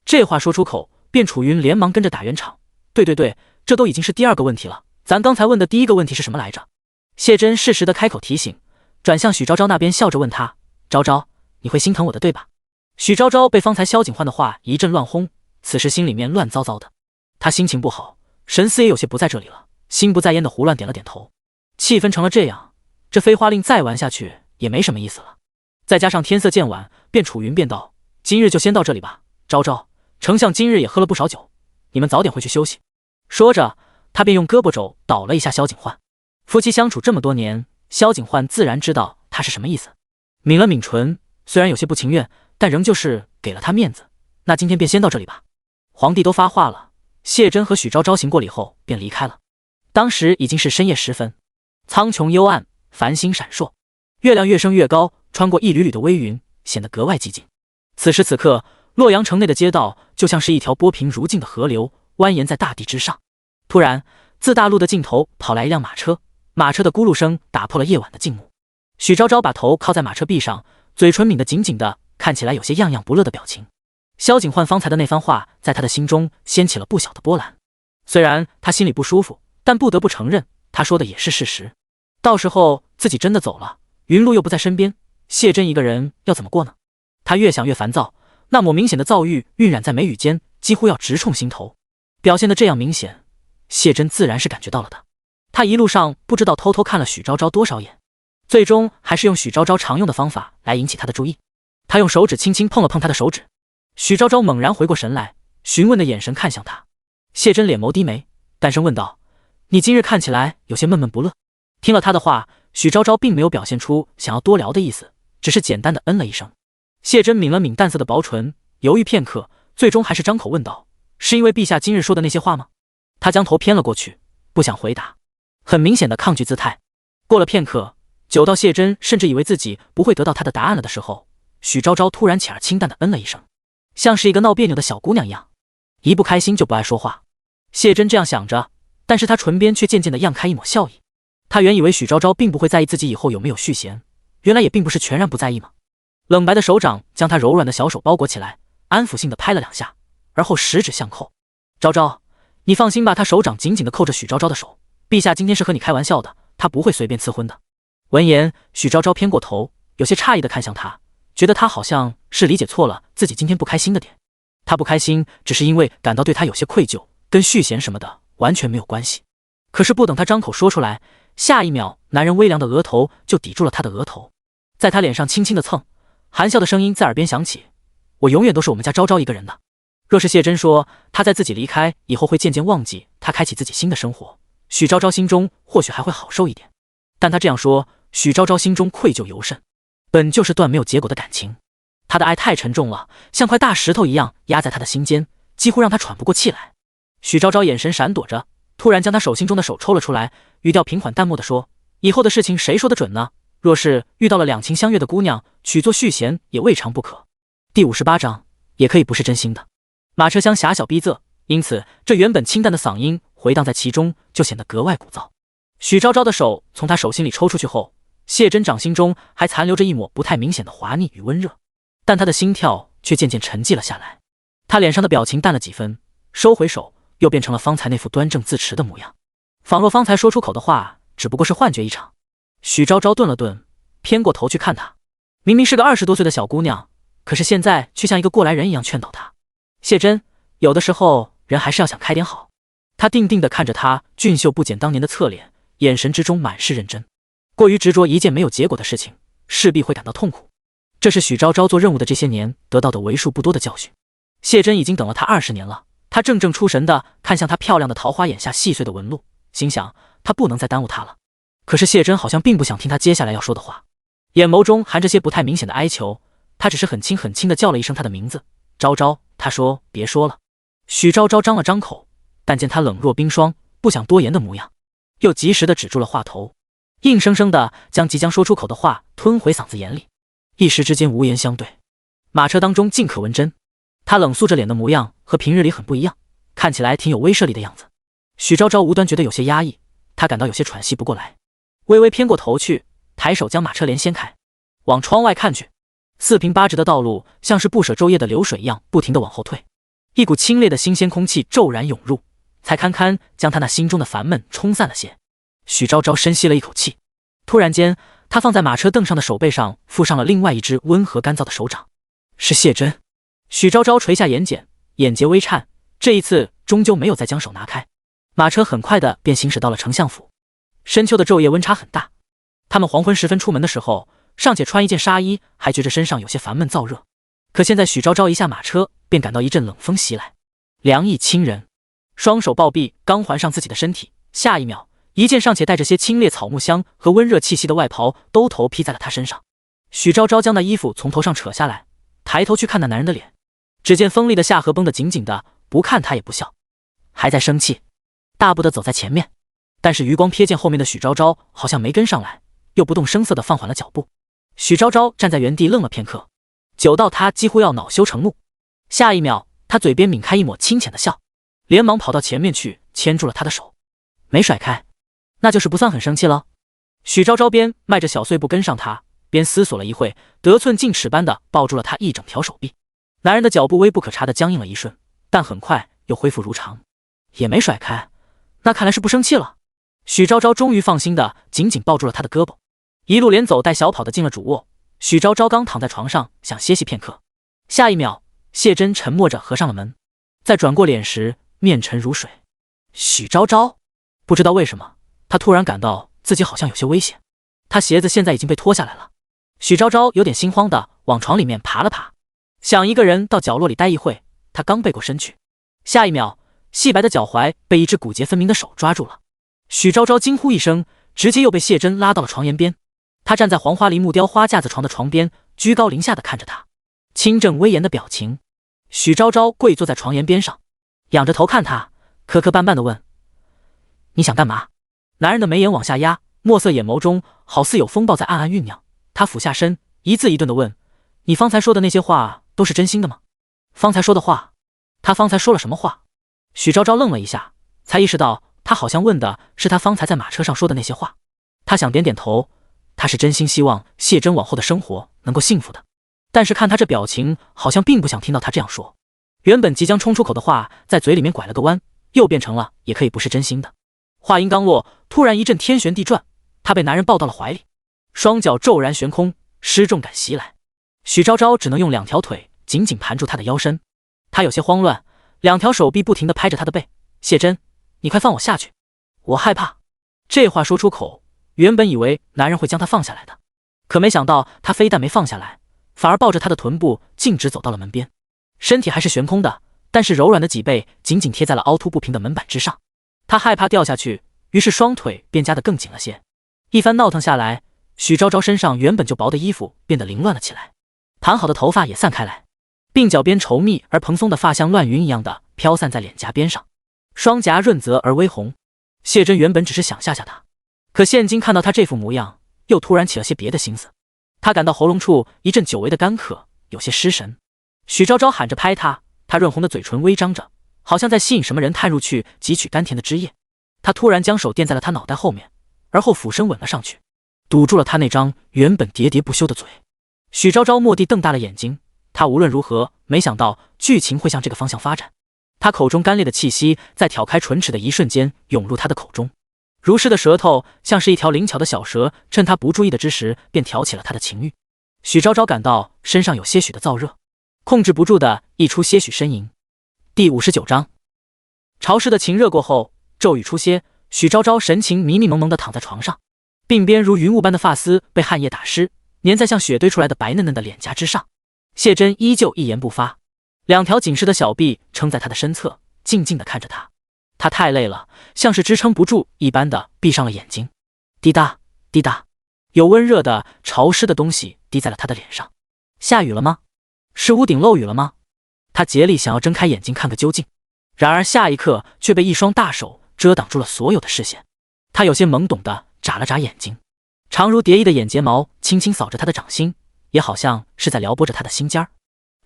这话说出口，卞楚云连忙跟着打圆场：“对对对，这都已经是第2个问题了，咱刚才问的第1个问题是什么来着？谢真适时的开口提醒，转向许昭昭那边，笑着问他：昭昭，你会心疼我的对吧？许昭昭被方才萧景焕的话一阵乱轰，此时心里面乱糟糟的，他心情不好，神思也有些不在这里了，心不在焉的胡乱点了点头。气氛成了这样，这飞花令再玩下去也没什么意思了。再加上天色渐晚，便楚云便道：今日就先到这里吧。昭昭，丞相今日也喝了不少酒，你们早点回去休息。说着，他便用胳膊肘倒了一下萧景焕。夫妻相处这么多年，萧景焕自然知道他是什么意思，抿了抿唇，虽然有些不情愿，但仍旧是给了他面子。那今天便先到这里吧。皇帝都发话了。谢真和许昭昭行过礼后便离开了。当时已经是深夜时分，苍穹幽暗，繁星闪烁，月亮越升越高，穿过一缕缕的微云，显得格外寂静。此时此刻，洛阳城内的街道就像是一条波平如镜的河流，蜿蜒在大地之上。突然，自大路的尽头跑来一辆马车，马车的咕噜声打破了夜晚的静穆。许昭昭把头靠在马车壁上，嘴唇抿得紧紧的，看起来有些样样不乐的表情。萧景焕方才的那番话在他的心中掀起了不小的波澜，虽然他心里不舒服，但不得不承认他说的也是事实。到时候自己真的走了，云露又不在身边，谢真一个人要怎么过呢？他越想越烦躁，那抹明显的躁郁晕染在眉宇间，几乎要直冲心头。表现得这样明显，谢真自然是感觉到了的。他一路上不知道偷偷看了许昭昭多少眼，最终还是用许昭昭常用的方法来引起他的注意。他用手指轻轻碰了碰他的手指。许昭昭猛然回过神来，询问的眼神看向他。谢真脸眸低眉，淡声问道：你今日看起来有些闷闷不乐。听了他的话，许昭昭并没有表现出想要多聊的意思，只是简单的嗯了一声。谢真抿了抿淡色的薄唇，犹豫片刻，最终还是张口问道：是因为陛下今日说的那些话吗？他将头偏了过去，不想回答，很明显的抗拒姿态。过了片刻，久到谢真甚至以为自己不会得到他的答案了的时候，许昭昭突然且而清淡的嗯了一声，像是一个闹别扭的小姑娘一样，一不开心就不爱说话。谢真这样想着，但是他唇边却渐渐的漾开一抹笑意。他原以为许昭昭并不会在意自己以后有没有续弦，原来也并不是全然不在意嘛。冷白的手掌将他柔软的小手包裹起来，安抚性的拍了2下，而后十指相扣。昭昭，你放心吧。他手掌紧紧的扣着许昭昭的手，陛下今天是和你开玩笑的，他不会随便赐婚的。闻言，许昭昭偏过头，有些诧异的看向他，觉得他好像是理解错了自己今天不开心的点。他不开心只是因为感到对他有些愧疚，跟续弦什么的完全没有关系。可是不等他张口说出来，下一秒男人微凉的额头就抵住了他的额头，在他脸上轻轻的蹭，含笑的声音在耳边响起：我永远都是我们家昭昭一个人的。若是谢真说他在自己离开以后会渐渐忘记他，开启自己新的生活，许昭昭心中或许还会好受一点。但他这样说，许昭昭心中愧疚尤甚，本就是段没有结果的感情，他的爱太沉重了，像块大石头一样压在他的心间，几乎让他喘不过气来。许昭昭眼神闪躲着，突然将他手心中的手抽了出来，语调平缓淡漠地说：以后的事情谁说得准呢？若是遇到了两情相悦的姑娘，娶做续弦也未尝不可。第58章，也可以不是真心的。马车厢狭小逼仄，因此这原本清淡的嗓音回荡在其中，就显得格外鼓噪。许昭昭的手从他手心里抽出去后，谢真掌心中还残留着一抹不太明显的滑腻与温热，但他的心跳却渐渐沉寂了下来。他脸上的表情淡了几分，收回手，又变成了方才那副端正自持的模样，仿若方才说出口的话只不过是幻觉一场。许昭昭顿了顿，偏过头去看他，明明是个20多岁的小姑娘，可是现在却像一个过来人一样劝导他。谢真，有的时候人还是要想开点好。他定定地看着他俊秀不减当年的侧脸，眼神之中满是认真。过于执着一件没有结果的事情，势必会感到痛苦。这是许昭昭做任务的这些年得到的为数不多的教训。谢真已经等了他20年了，他怔怔出神地看向他漂亮的桃花眼下细碎的纹路，心想他不能再耽误他了。可是谢真好像并不想听他接下来要说的话，眼眸中含着些不太明显的哀求，他只是很轻很轻地叫了一声他的名字，昭昭。他说别说了。许昭昭张了张口，但见他冷若冰霜，不想多言的模样，又及时地止住了话头，硬生生地将即将说出口的话吞回嗓子眼里，一时之间无言相对。马车当中尽可闻真，他冷肃着脸的模样和平日里很不一样，看起来挺有威慑力的样子。许昭昭无端觉得有些压抑，他感到有些喘息不过来，微微偏过头去，抬手将马车帘掀开，往窗外看去。四平八直的道路像是不舍昼夜的流水一样不停地往后退，一股清冽的新鲜空气骤然涌入，才堪堪将他那心中的烦闷冲散了些。许昭昭深吸了一口气，突然间，他放在马车凳上的手背上附上了另外一只温和干燥的手掌，是谢真。许昭昭垂下眼睑，眼睫微颤，这一次终究没有再将手拿开。马车很快的便行驶到了丞相府。深秋的昼夜温差很大，他们黄昏时分出门的时候，尚且穿一件纱衣，还觉着身上有些烦闷燥热。可现在许昭昭一下马车，便感到一阵冷风袭来，凉意侵人，双手抱臂刚环上自己的身体，下一秒，一件尚且带着些清冽草木香和温热气息的外袍都头披在了他身上。许昭昭将那衣服从头上扯下来，抬头去看那男人的脸，只见锋利的下颌绷得紧紧的，不看他也不笑，还在生气，大步的走在前面。但是余光瞥见后面的许昭昭好像没跟上来，又不动声色的放缓了脚步。许昭昭站在原地愣了片刻，久到他几乎要恼羞成怒。下一秒，他嘴边抿开一抹清浅的笑，连忙跑到前面去牵住了他的手，没甩开，那就是不算很生气了。许昭昭边迈着小碎步跟上他，边思索了一会，得寸进尺般的抱住了他一整条手臂。男人的脚步微不可察的僵硬了一瞬，但很快又恢复如常，也没甩开，那看来是不生气了。许昭昭终于放心的紧紧抱住了他的胳膊，一路连走带小跑的进了主卧。许昭昭刚躺在床上想歇息片刻，下一秒，谢真沉默着合上了门，在转过脸时面沉如水。许昭昭不知道为什么，他突然感到自己好像有些危险。他鞋子现在已经被脱下来了。许昭昭有点心慌的往床里面爬了爬，想一个人到角落里待一会。他刚背过身去，下一秒，细白的脚踝被一只骨节分明的手抓住了。许昭昭惊呼一声，直接又被谢真拉到了床沿边。他站在黄花梨木雕花架子床的床边，居高临下的看着他，清正威严的表情。许昭昭跪坐在床沿边上，仰着头看他，磕磕绊绊的问：“你想干嘛？”男人的眉眼往下压，墨色眼眸中好似有风暴在暗暗酝酿。他俯下身，一字一顿的问：“你方才说的那些话都是真心的吗？”方才说的话？他方才说了什么话？许昭昭愣了一下，才意识到他好像问的是他方才在马车上说的那些话。他想点点头，他是真心希望谢真往后的生活能够幸福的，但是看他这表情，好像并不想听到他这样说。原本即将冲出口的话，在嘴里面拐了个弯，又变成了也可以不是真心的。话音刚落，突然一阵天旋地转，他被男人抱到了怀里，双脚骤然悬空，失重感袭来。许昭昭只能用两条腿紧紧盘住他的腰身，他有些慌乱，两条手臂不停地拍着他的背。谢真，你快放我下去，我害怕。这话说出口，原本以为男人会将他放下来的，可没想到他非但没放下来，反而抱着他的臀部径直走到了门边，身体还是悬空的，但是柔软的脊背紧紧贴在了凹凸不平的门板之上。他害怕掉下去，于是双腿便夹得更紧了些。一番闹腾下来，许昭昭身上原本就薄的衣服变得凌乱了起来，盘好的头发也散开来，鬓角边稠密而蓬松的发香乱云一样的飘散在脸颊边上，双颊润泽而微红。谢真原本只是想吓吓他，可现今看到他这副模样，又突然起了些别的心思。他感到喉咙处一阵久违的干渴，有些失神。许昭昭喊着拍他，他润红的嘴唇微张着，好像在吸引什么人探入去汲取甘甜的汁液。他突然将手垫在了他脑袋后面，而后俯身吻了上去，堵住了他那张原本喋喋不休的嘴。许昭昭蓦地瞪大了眼睛，他无论如何没想到剧情会向这个方向发展。他口中干裂的气息在挑开唇齿的一瞬间涌入他的口中，如湿的舌头像是一条灵巧的小蛇，趁他不注意的之时便挑起了他的情欲。许昭昭感到身上有些许的燥热，控制不住的溢出些许呻吟。第59章，潮湿的情热过后，骤雨初歇，许昭昭神情迷迷蒙蒙地躺在床上，鬓边如云雾般的发丝被汗液打湿，粘在像雪堆出来的白嫩嫩的脸颊之上。谢真依旧一言不发，两条紧实的小臂撑在他的身侧，静静地看着他。他太累了，像是支撑不住一般的闭上了眼睛。滴答滴答，有温热的潮湿的东西滴在了他的脸上。下雨了吗？是屋顶漏雨了吗？他竭力想要睁开眼睛看个究竟，然而下一刻却被一双大手遮挡住了所有的视线。他有些懵懂地眨了眨眼睛，长如蝶翼的眼睫毛轻轻扫着他的掌心，也好像是在撩拨着他的心尖儿。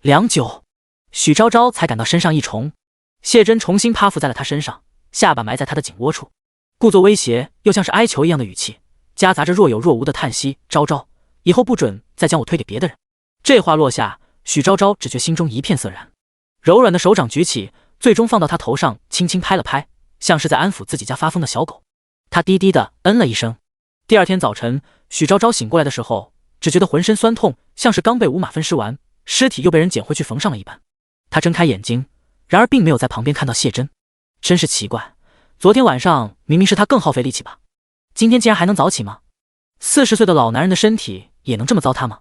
良久，许昭昭才感到身上一重，谢真重新趴伏在了他身上，下巴埋在他的颈窝处，故作威胁又像是哀求一样的语气，夹杂着若有若无的叹息：“昭昭，以后不准再将我推给别的人。”这话落下，许昭昭只觉心中一片涩然，柔软的手掌举起，最终放到他头上轻轻拍了拍，像是在安抚自己家发疯的小狗。他低低的嗯了一声。第二天早晨，许昭昭醒过来的时候，只觉得浑身酸痛，像是刚被五马分尸完，尸体又被人捡回去缝上了一般。他睁开眼睛，然而并没有在旁边看到谢珍。真是奇怪，昨天晚上明明是他更耗费力气吧？今天竟然还能早起吗？40岁的老男人的身体也能这么糟蹋吗？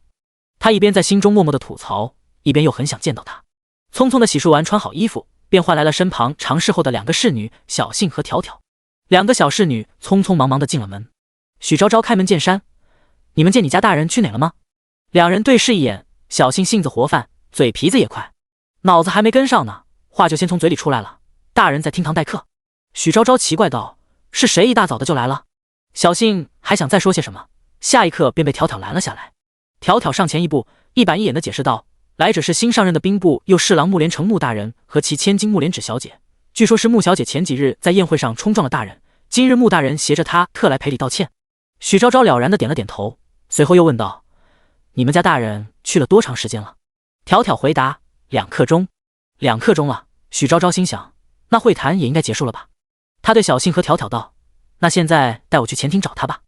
他一边在心中默默的吐槽，一边又很想见到他。匆匆的洗漱完，穿好衣服，便换来了身旁常侍候的2个侍女小杏和条条。2个小侍女匆匆忙忙的进了门。许昭昭开门见山：“你们见你家大人去哪了吗？”2人对视一眼，小杏性子活泛，嘴皮子也快，脑子还没跟上呢，话就先从嘴里出来了：“大人在厅堂待客。”许昭昭奇怪道：“是谁一大早的就来了？”小杏还想再说些什么，下一刻便被条条拦了下来。条条上前一步，一板一眼的解释道：“来者是新上任的兵部右侍郎穆连成穆大人和其千金穆连芷小姐，据说是穆小姐前几日在宴会上冲撞了大人，今日穆大人携着她特来赔礼道歉。”许昭昭了然的点了点头，随后又问道：“你们家大人去了多长时间了？”条条回答：“2刻钟。”2刻钟了。许昭昭心想，那会谈也应该结束了吧。他对小杏和条条道：“那现在带我去前厅找他吧。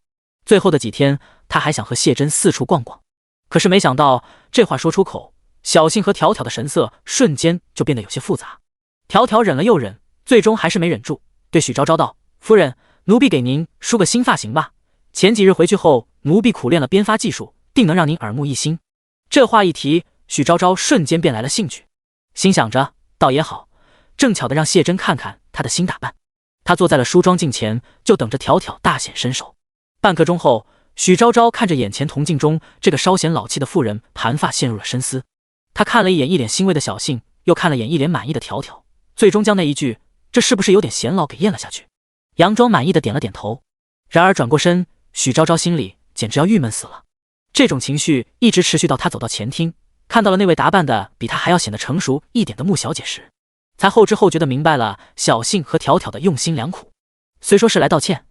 最后的几天，他还想和谢珍四处逛逛。”可是没想到这话说出口，小杏和条条的神色瞬间就变得有些复杂。条条忍了又忍，最终还是没忍住，对许昭昭道：“夫人，奴婢给您梳个新发型吧。前几日回去后，奴婢苦练了编发技术，定能让您耳目一新。”这话一提，许昭昭瞬间便来了兴趣，心想着倒也好，正巧的让谢珍看看她的新打扮。他坐在了梳妆镜前，就等着条条大显身手。半刻钟后，许昭昭看着眼前铜镜中这个稍显老气的妇人，盘发陷入了深思。他看了一眼一脸欣慰的小杏，又看了眼一脸满意的条条，最终将那一句“这是不是有点显老”给咽了下去，佯装满意的点了点头。然而转过身，许昭昭心里简直要郁闷死了。这种情绪一直持续到他走到前厅，看到了那位打扮的比他还要显得成熟一点的穆小姐时，才后知后觉的明白了小杏和条条的用心良苦。虽说是来道歉，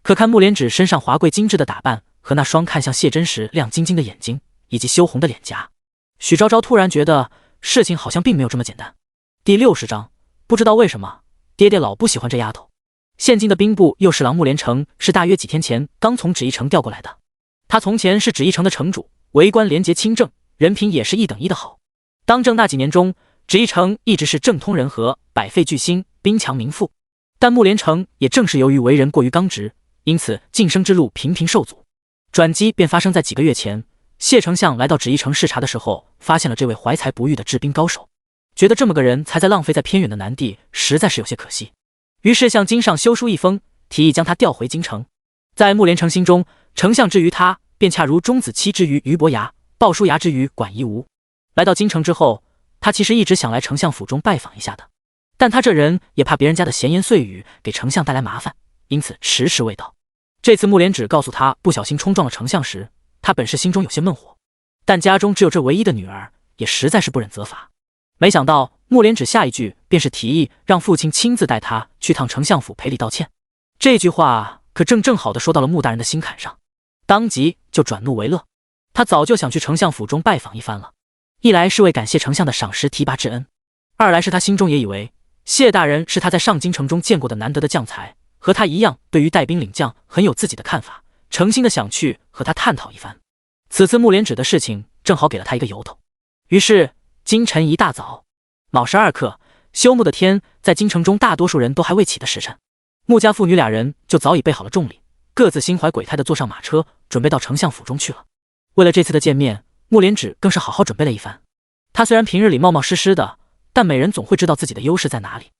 可看穆连芷身上华贵精致的打扮和那双看向谢珍时亮晶晶的眼睛，以及羞红的脸颊，许昭昭突然觉得事情好像并没有这么简单。第60章，不知道为什么爹爹老不喜欢这丫头。现今的兵部右侍郎穆连成是大约几天前刚从旨意城调过来的，他从前是旨意城的城主，为官廉洁清正，人品也是1等1的好。当政那几年中，旨意城一直是政通人和，百废俱兴，兵强民富。但穆连成也正是由于为人过于刚直，因此晋升之路频频受阻。转机便发生在几个月前，谢丞相来到旨意城视察的时候，发现了这位怀才不遇的治兵高手，觉得这么个人才在浪费在偏远的南地，实在是有些可惜。于是向京上修书一封，提议将他调回京城。在穆连成心中，丞相之于他便恰如钟子期之于俞伯牙，鲍叔牙之于管夷吾。来到京城之后，他其实一直想来丞相府中拜访一下的，但他这人也怕别人家的闲言碎语给丞相带来麻烦，因此迟迟未到。这次穆连芷告诉他不小心冲撞了丞相时，他本是心中有些闷火，但家中只有这唯一的女儿，也实在是不忍责罚。没想到穆连芷下一句便是提议让父亲亲自带他去趟丞相府赔礼道歉。这句话可正好的说到了穆大人的心坎上，当即就转怒为乐。他早就想去丞相府中拜访一番了，一来是为感谢丞相的赏识提拔之恩，二来是他心中也以为谢大人是他在上京城中见过的难得的将才，和他一样对于带兵领将很有自己的看法，诚心的想去和他探讨一番。此次穆连芷的事情正好给了他一个由头。于是今晨一大早，卯时2刻，休沐的天，在京城中大多数人都还未起的时辰，穆家父女2人就早已备好了重礼，各自心怀鬼胎的坐上马车，准备到丞相府中去了。为了这次的见面，穆连芷更是好好准备了一番。他虽然平日里冒冒失失的，但美人总会知道自己的优势在哪里。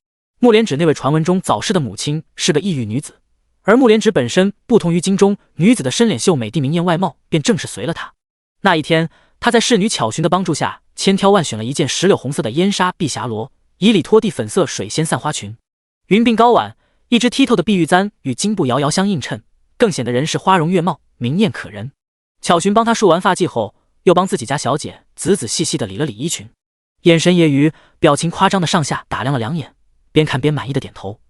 穆连芷那位传闻中早逝的母亲是个异域女子，而穆连芷本身不同于京中女子的深脸秀美地明艳外貌，便正是随了她。那一天，她在侍女巧寻的帮助下，千挑万选了一件石榴红色的烟纱碧霞罗，以里拖地粉色水仙散花裙，云鬓高挽，一只剔透的碧玉簪与金布遥遥相映衬，更显得人是花容月貌，明艳可人。巧寻帮她梳完发髻后，又帮自己家小姐仔仔细细地理了理衣裙，眼神揶揄，表情夸张的上下打量了2眼，边看边满意的点头，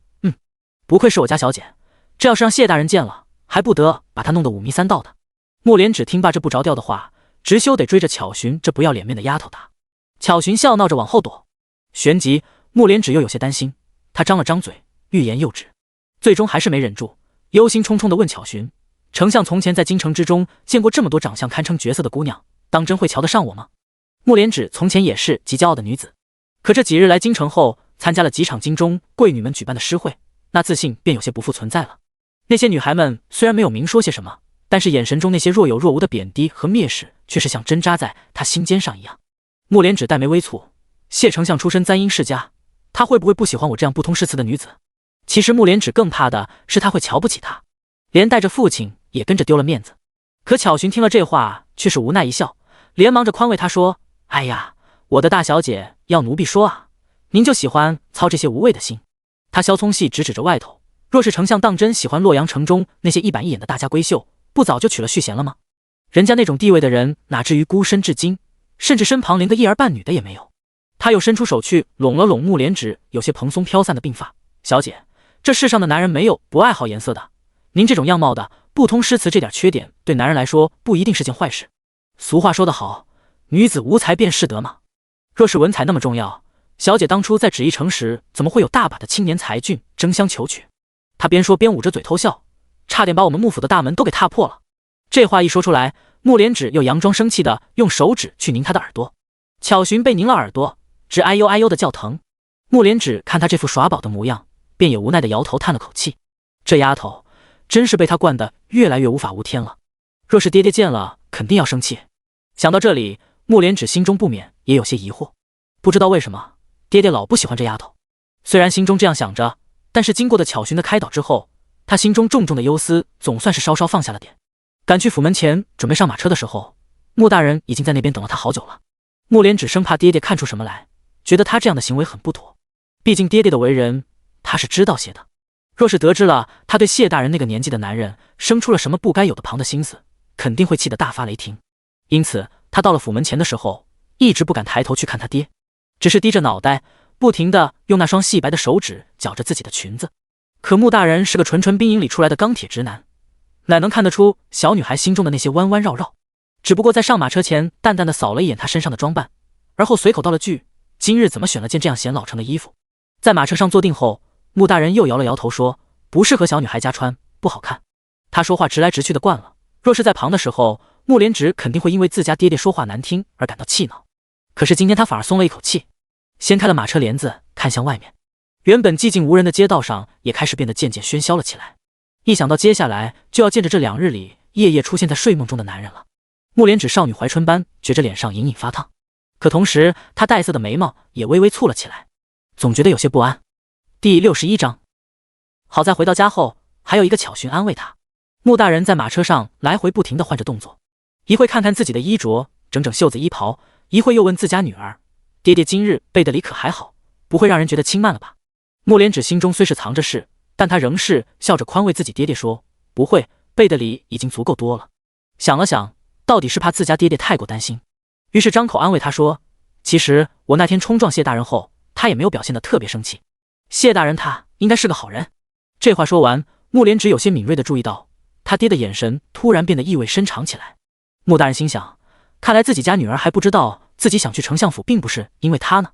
不愧是我家小姐，这要是让谢大人见了，还不得把她弄得五迷三道的。穆连芷听罢这不着调的话，直羞得追着巧寻这不要脸面的丫头打。巧寻笑闹着往后躲，旋即穆连芷又有些担心，她张了张嘴，欲言又止。最终还是没忍住，忧心忡忡地问巧寻：“丞相从前在京城之中见过这么多长相堪称绝色的姑娘，当真会瞧得上我吗？”木莲芷从前也是极骄傲的女子，可这几日来京城后，参加了几场京中贵女们举办的诗会，那自信便有些不复存在了。那些女孩们虽然没有明说些什么，但是眼神中那些若有若无的贬低和蔑视，却是像针扎在她心尖上一样。木莲芷黛眉微蹙，谢丞相出身簪缨世家，他会不会不喜欢我这样不通诗词的女子？其实木莲芷更怕的是他会瞧不起她，连带着父亲也跟着丢了面子。可巧寻听了这话，却是无奈一笑，连忙着宽慰她说：“哎呀，我的大小姐，要奴婢说啊，您就喜欢操这些无谓的心。”他萧聪细指着外头，若是丞相当真喜欢洛阳城中那些一板一眼的大家闺秀，不早就娶了续弦了吗？人家那种地位的人，哪至于孤身至今，甚至身旁连个一儿半女的也没有。他又伸出手去拢了拢木莲芷有些蓬松飘散的鬓发：“小姐，这世上的男人没有不爱好颜色的，您这种样貌的，不通诗词这点缺点，对男人来说不一定是件坏事。俗话说得好，女子无才便是德嘛。若是文采那么重要，小姐当初在纸艺城时，怎么会有大把的青年才俊争相求娶？”他边说边捂着嘴偷笑，差点把我们幕府的大门都给踏破了。这话一说出来，木莲芷又佯装生气的用手指去拧他的耳朵。巧寻被拧了耳朵，直哎呦哎呦的叫疼。木莲芷看他这副耍宝的模样，便也无奈的摇头叹了口气。这丫头真是被他惯得越来越无法无天了。若是爹爹见了，肯定要生气。想到这里，木莲芷心中不免也有些疑惑，不知道为什么爹爹老不喜欢这丫头。虽然心中这样想着，但是经过的巧寻的开导之后，他心中重重的忧思总算是稍稍放下了点。赶去府门前准备上马车的时候，穆大人已经在那边等了他好久了。木莲只生怕爹爹看出什么来，觉得他这样的行为很不妥，毕竟爹爹的为人他是知道些的。若是得知了他对谢大人那个年纪的男人生出了什么不该有的旁的心思，肯定会气得大发雷霆。因此他到了府门前的时候，一直不敢抬头去看他爹，只是低着脑袋不停地用那双细白的手指绞着自己的裙子。可穆大人是个纯纯兵营里出来的钢铁直男，哪能看得出小女孩心中的那些弯弯绕绕？只不过在上马车前淡淡的扫了一眼她身上的装扮，而后随口道了句：“今日怎么选了件这样显老成的衣服？”在马车上坐定后，穆大人又摇了摇头说：“不适合小女孩家穿，不好看。”他说话直来直去的惯了，若是在旁的时候，穆莲芷肯定会因为自家爹爹说话难听而感到气恼。可是今天他反而松了一口气，掀开了马车帘子，看向外面。原本寂静无人的街道上也开始变得渐渐喧嚣了起来。一想到接下来就要见着这2日里夜夜出现在睡梦中的男人了，木莲芷少女怀春般觉着脸上隐隐发烫，可同时她带色的眉毛也微微蹙了起来，总觉得有些不安。第61章，好在回到家后还有一个巧寻安慰她。穆大人在马车上来回不停地换着动作，一会看看自己的衣着，整整袖子衣袍，一会又问自家女儿：“爹爹今日背的里可还好，不会让人觉得轻慢了吧？”木莲芷心中虽是藏着事，但她仍是笑着宽慰自己爹爹说：“不会，背的里已经足够多了。”想了想，到底是怕自家爹爹太过担心，于是张口安慰他说：“其实我那天冲撞谢大人后，他也没有表现得特别生气。谢大人他应该是个好人。”这话说完，木莲芷有些敏锐地注意到他爹的眼神突然变得意味深长起来。穆大人心想，看来自己家女儿还不知道自己想去丞相府并不是因为他呢，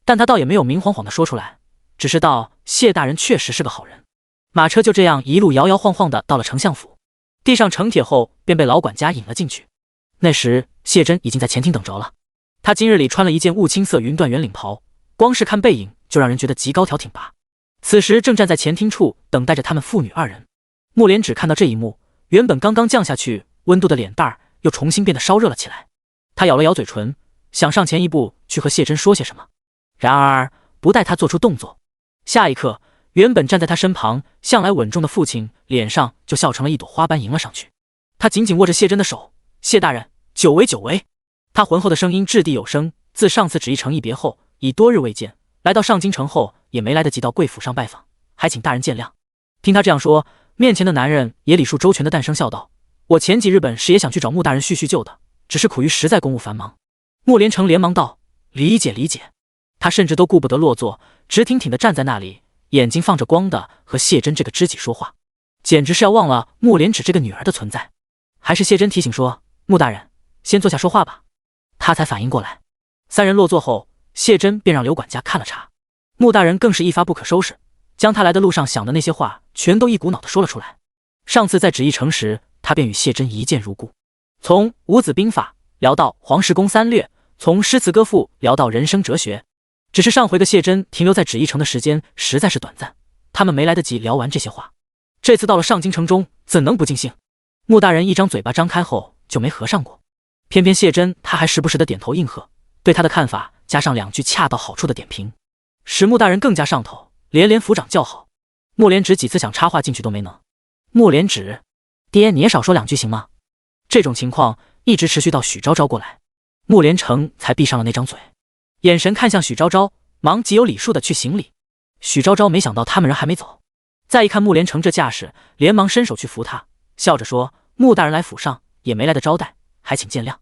但他倒也没有明晃晃地说出来，只是道谢大人确实是个好人。马车就这样一路摇摇晃晃地到了丞相府，递上呈帖后便被老管家引了进去。那时谢珍已经在前厅等着了，她今日里穿了一件雾青色云缎圆领袍，光是看背影就让人觉得极高挑挺拔。此时正站在前厅处等待着他们父女2人。木莲只看到这一幕，原本刚刚降下去温度的脸蛋儿又重新变得烧热了起来。她咬了咬嘴唇，想上前一步去和谢珍说些什么，然而不待她做出动作，下一刻原本站在她身旁向来稳重的父亲脸上就笑成了一朵花般迎了上去。他紧紧握着谢珍的手：“谢大人，久违久违。”他浑厚的声音掷地有声，自上次旨意城一别后，已多日未见，来到上京城后也没来得及到贵府上拜访，还请大人见谅。听他这样说，面前的男人也礼数周全的淡声笑道：“我前几日本是也想去找穆大人叙叙旧的，只是苦于实在公务繁忙。”穆连成连忙道：“理解理解。”他甚至都顾不得落座，直挺挺地站在那里，眼睛放着光的和谢珍这个知己说话，简直是要忘了穆莲芷这个女儿的存在。还是谢珍提醒说：“穆大人，先坐下说话吧。”他才反应过来。3人落座后，谢珍便让刘管家看了茶。穆大人更是一发不可收拾，将他来的路上想的那些话全都一股脑的说了出来。上次在纸艺城时，他便与谢真一见如故，从五子兵法聊到黄石公三略，从诗词歌赋聊到人生哲学。只是上回的谢真停留在纸艺城的时间实在是短暂，他们没来得及聊完这些话。这次到了上京城中，怎能不尽兴？穆大人一张嘴巴张开后就没合上过，偏偏谢真他还时不时的点头应和，对他的看法加上2句恰到好处的点评，使穆大人更加上头，连连抚掌叫好。穆连芷几次想插话进去都没能。穆连芷，爹你也少说2句行吗？这种情况一直持续到许昭昭过来，穆连成才闭上了那张嘴，眼神看向许昭昭，忙极有礼数的去行礼。许昭昭没想到他们人还没走，再一看穆连成这架势，连忙伸手去扶他，笑着说：“穆大人来府上也没来的招待，还请见谅。”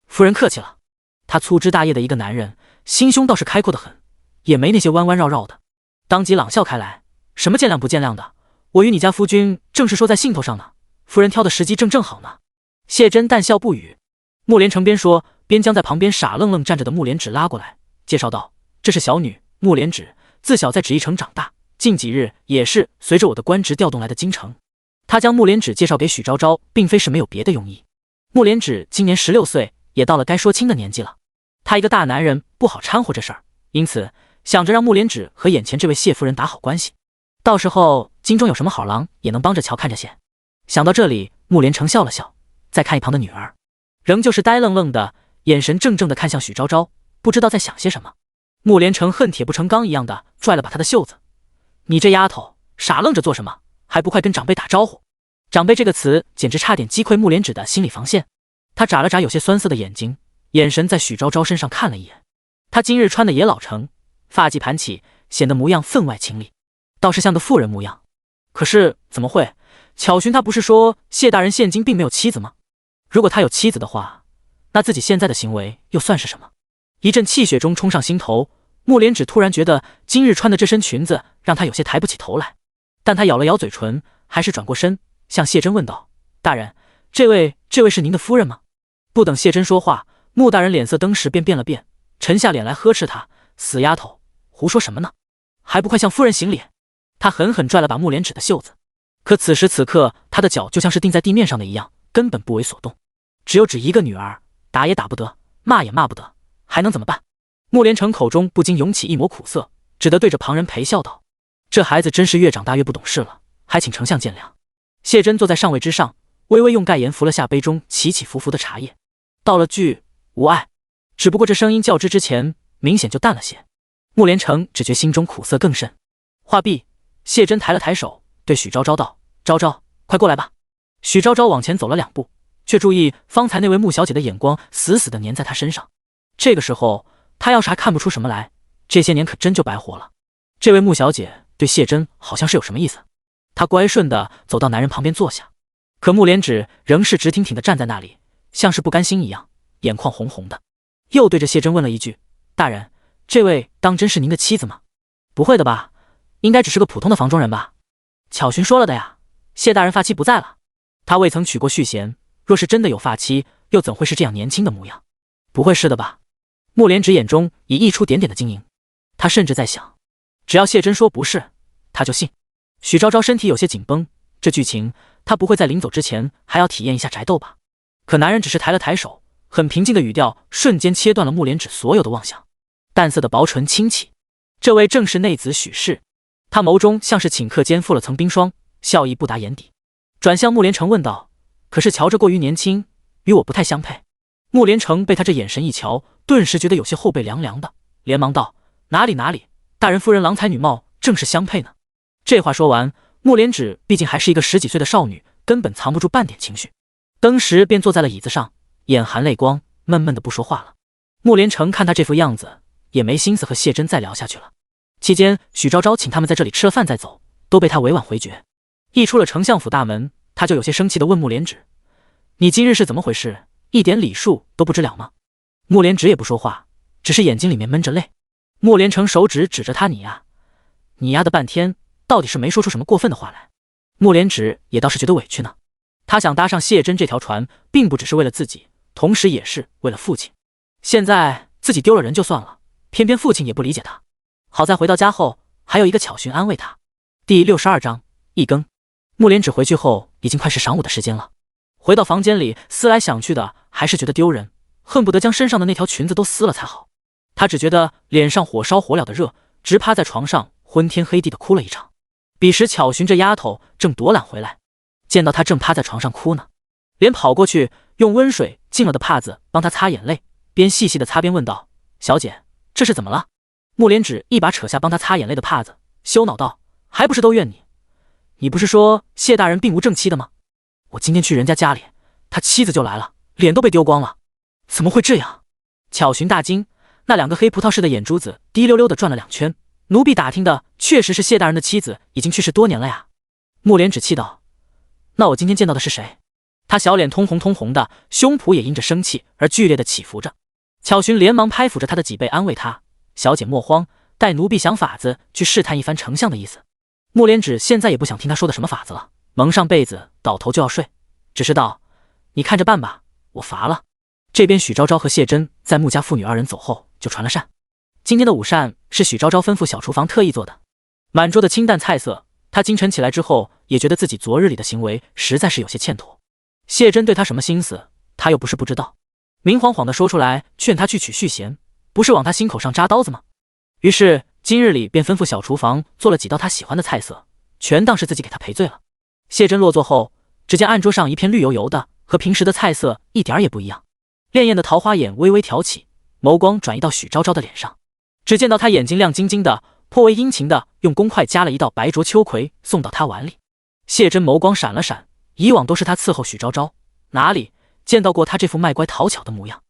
夫人客气了。他粗枝大叶的一个男人，心胸倒是开阔的很，也没那些弯弯绕绕的，当即朗笑开来：“什么见谅不见谅的，我与你家夫君正是说在兴头上呢，夫人挑的时机正好呢。”谢真淡笑不语。穆连成边说边将在旁边傻愣愣站着的穆连芷拉过来，介绍道：“这是小女穆连芷，自小在纸艺城长大，近几日也是随着我的官职调动来的京城。”他将穆连芷介绍给许昭昭，并非是没有别的用意。穆连芷今年16岁，也到了该说亲的年纪了。他一个大男人不好掺和这事儿，因此想着让穆连芷和眼前这位谢夫人打好关系，到时候京中有什么好郎也能帮着瞧看着些。想到这里，穆连成笑了笑，再看一旁的女儿，仍旧是呆愣愣的，眼神怔怔的看向许昭昭，不知道在想些什么。穆连成恨铁不成钢一样的拽了把她的袖子：“你这丫头傻愣着做什么？还不快跟长辈打招呼！”长辈这个词简直差点击溃穆连芷的心理防线。他眨了眨有些酸涩的眼睛，眼神在许昭昭身上看了一眼。他今日穿的也老成，发髻盘起，显得模样分外清丽，倒是像个妇人模样。可是怎么会？巧寻他不是说谢大人现今并没有妻子吗？如果他有妻子的话，那自己现在的行为又算是什么？一阵气血中冲上心头，穆连芷突然觉得今日穿的这身裙子让他有些抬不起头来，但他咬了咬嘴唇，还是转过身向谢真问道：“大人，这位是您的夫人吗？”不等谢真说话，穆大人脸色登时便变了变，沉下脸来呵斥他：“死丫头，胡说什么呢？还不快向夫人行礼！”他狠狠拽了把穆连芷的袖子，可此时此刻他的脚就像是钉在地面上的一样，根本不为所动。只有一个女儿，打也打不得，骂也骂不得，还能怎么办？穆连成口中不禁涌起一抹苦涩，只得对着旁人陪笑道：“这孩子真是越长大越不懂事了，还请丞相见谅。”谢真坐在上位之上，微微用盖檐扶了下杯中起起伏伏的茶叶，道了句无碍，只不过这声音较之前明显就淡了些。穆连成只觉心中苦涩更甚。话毕，谢真抬了抬手，对许昭昭道：“昭昭，快过来吧。”许昭昭往前走了2步，却注意方才那位穆小姐的眼光死死地粘在她身上。这个时候，她要是还看不出什么来，这些年可真就白活了。这位穆小姐对谢真好像是有什么意思。她乖顺地走到男人旁边坐下，可穆连芷仍是直挺挺地站在那里，像是不甘心一样，眼眶红红的，又对着谢真问了一句：“大人，这位当真是您的妻子吗？”“不会的吧，应该只是个普通的房中人吧？”“巧寻说了的呀，谢大人发妻不在了，他未曾娶过续弦，若是真的有发妻，又怎会是这样年轻的模样？”“不会是的吧？”穆连芷眼中已溢出点点的晶莹，他甚至在想，只要谢真说不是，他就信。许昭昭身体有些紧绷，这剧情他不会在临走之前还要体验一下宅斗吧？可男人只是抬了抬手，很平静的语调瞬间切断了穆连芷所有的妄想。淡色的薄唇轻启，这位正是内子许氏。他眸中像是顷刻间覆了层冰霜，笑意不达眼底，转向穆连成问道：“可是瞧着过于年轻，与我不太相配。”穆连成被他这眼神一瞧，顿时觉得有些后背凉凉的，连忙道：“哪里，大人夫人郎才女貌，正是相配呢。”这话说完，穆连芷毕竟还是一个10几岁的少女，根本藏不住半点情绪，登时便坐在了椅子上，眼含泪光，闷闷的不说话了。穆连成看他这副样子，也没心思和谢真再聊下去了。期间许昭昭请他们在这里吃了饭再走，都被他委婉回绝。一出了丞相府大门，他就有些生气地问穆连芷：“你今日是怎么回事？一点礼数都不知了吗？”穆连芷也不说话，只是眼睛里面闷着泪。穆连成手指指着他：“你呀的半天，到底是没说出什么过分的话来。”穆连芷也倒是觉得委屈呢，他想搭上谢真这条船，并不只是为了自己，同时也是为了父亲。现在自己丢了人就算了，偏偏父亲也不理解他。好在回到家后，还有一个巧寻安慰他。第62章一更。木莲只回去后，已经快是晌午的时间了。回到房间里，思来想去的，还是觉得丢人，恨不得将身上的那条裙子都撕了才好。他只觉得脸上火烧火燎的热，直趴在床上昏天黑地的哭了一场。彼时巧寻这丫头正躲懒回来，见到他正趴在床上哭呢，连跑过去用温水浸了的帕子帮他擦眼泪，边细细的擦边问道：“小姐，这是怎么了？”木莲只一把扯下帮他擦眼泪的帕子，羞恼道：“还不是都怨你！你不是说谢大人并无正妻的吗？我今天去人家家里，他妻子就来了，脸都被丢光了，怎么会这样？”巧寻大惊，那两个黑葡萄似的眼珠子滴溜溜的转了2圈。奴婢打听的确实是谢大人的妻子已经去世多年了呀。木莲只气道：“那我今天见到的是谁？”他小脸通红通红的，胸脯也因着生气而剧烈的起伏着。巧寻连忙拍抚着他的脊背安慰他：“小姐莫慌，待奴婢想法子去试探一番丞相的意思。”木莲只现在也不想听他说的什么法子了，蒙上被子倒头就要睡，只是道：“你看着办吧，我乏了。”这边许昭昭和谢珍在穆家父女2人走后就传了膳。今天的午膳是许昭昭吩咐小厨房特意做的，满桌的清淡菜色。他清晨起来之后也觉得自己昨日里的行为实在是有些欠妥。谢珍对他什么心思，他又不是不知道，明晃晃的说出来劝他去娶续弦，不是往他心口上扎刀子吗？于是今日里便吩咐小厨房做了几道他喜欢的菜色，全当是自己给他赔罪了。谢珍落座后，只见案桌上一片绿油油的，和平时的菜色一点也不一样。潋滟的桃花眼微微挑起，眸光转移到许昭昭的脸上，只见到他眼睛亮晶晶的，颇为殷勤的用公筷夹了一道白灼秋葵送到他碗里。谢珍眸光闪了闪，以往都是他伺候许昭昭，哪里见到过他这副卖乖讨巧的模样，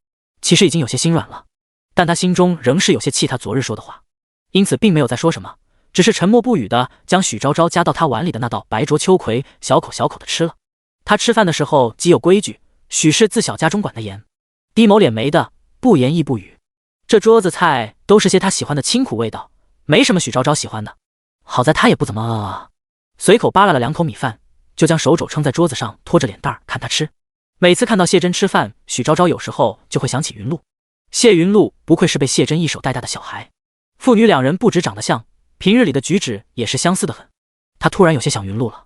其实已经有些心软了，但他心中仍是有些气他昨日说的话，因此并没有再说什么，只是沉默不语的将许昭昭夹到他碗里的那道白灼秋葵小口小口的吃了。他吃饭的时候极有规矩，许是自小家中管的严，低眸敛眉的，不言亦不语。这桌子菜都是些他喜欢的清苦味道，没什么许昭昭喜欢的。好在他也不怎么随口扒拉了2口米饭，就将手肘撑在桌子上，拖着脸蛋看他吃。每次看到谢珍吃饭，许昭昭有时候就会想起云露。谢云露不愧是被谢珍一手带大的小孩，父女2人不止长得像，平日里的举止也是相似的很。他突然有些想云露了。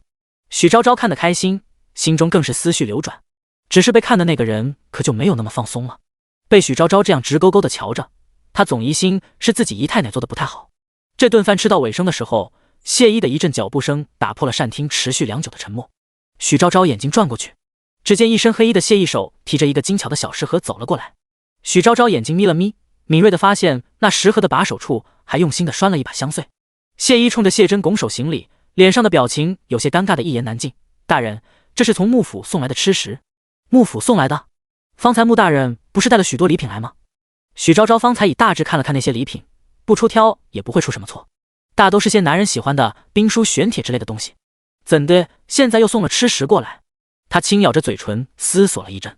许昭昭看得开心，心中更是思绪流转，只是被看的那个人可就没有那么放松了。被许昭昭这样直勾勾的瞧着，他总疑心是自己姨太奶做的不太好。这顿饭吃到尾声的时候，谢依的一阵脚步声打破了膳厅持续良久的沉默。许昭昭眼睛转过去，只见一身黑衣的谢依手提着一个精巧的小食盒走了过来。许昭昭眼睛眯了眯，敏锐地发现那食盒的把手处还用心地拴了一把香穗。谢依冲着谢珍拱手行礼，脸上的表情有些尴尬的一言难尽：“大人，这是从穆府送来的吃食。”穆府送来的？方才穆大人不是带了许多礼品来吗？许昭昭方才已大致看了看那些礼品，不出挑也不会出什么错，大都是些男人喜欢的兵书玄帖之类的东西，怎的现在又送了吃食过来？他轻咬着嘴唇思索了一阵，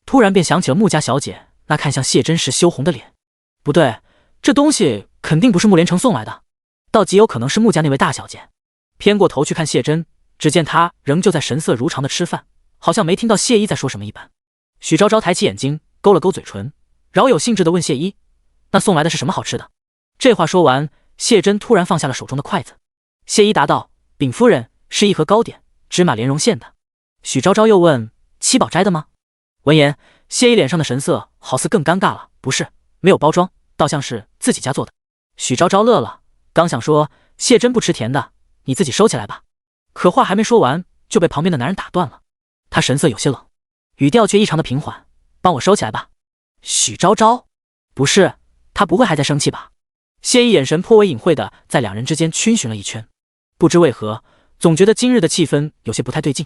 突然便想起了穆家小姐那看向谢珍时羞红的脸。不对，这东西肯定不是穆连成送来的，倒极有可能是穆家那位大小姐。偏过头去看谢珍，只见她仍旧在神色如常的吃饭，好像没听到谢依在说什么一般。许昭昭抬起眼睛，勾了勾嘴唇，饶有兴致地问谢依：“那送来的是什么好吃的？”这话说完，谢珍突然放下了手中的筷子。谢依答道：“禀夫人，是一盒糕点，芝麻莲蓉馅的。”许昭昭又问：“七宝斋的吗？”闻言，谢依脸上的神色好似更尴尬了：“不是，没有包装，倒像是自己家做的。”许昭昭乐了，刚想说：“谢珍不吃甜的，你自己收起来吧。”可话还没说完，就被旁边的男人打断了。他神色有些冷，语调却异常的平缓：“帮我收起来吧。”许昭昭，不是，他不会还在生气吧？谢依眼神颇为隐晦的在2人之间逡巡了一圈，不知为何，总觉得今日的气氛有些不太对劲。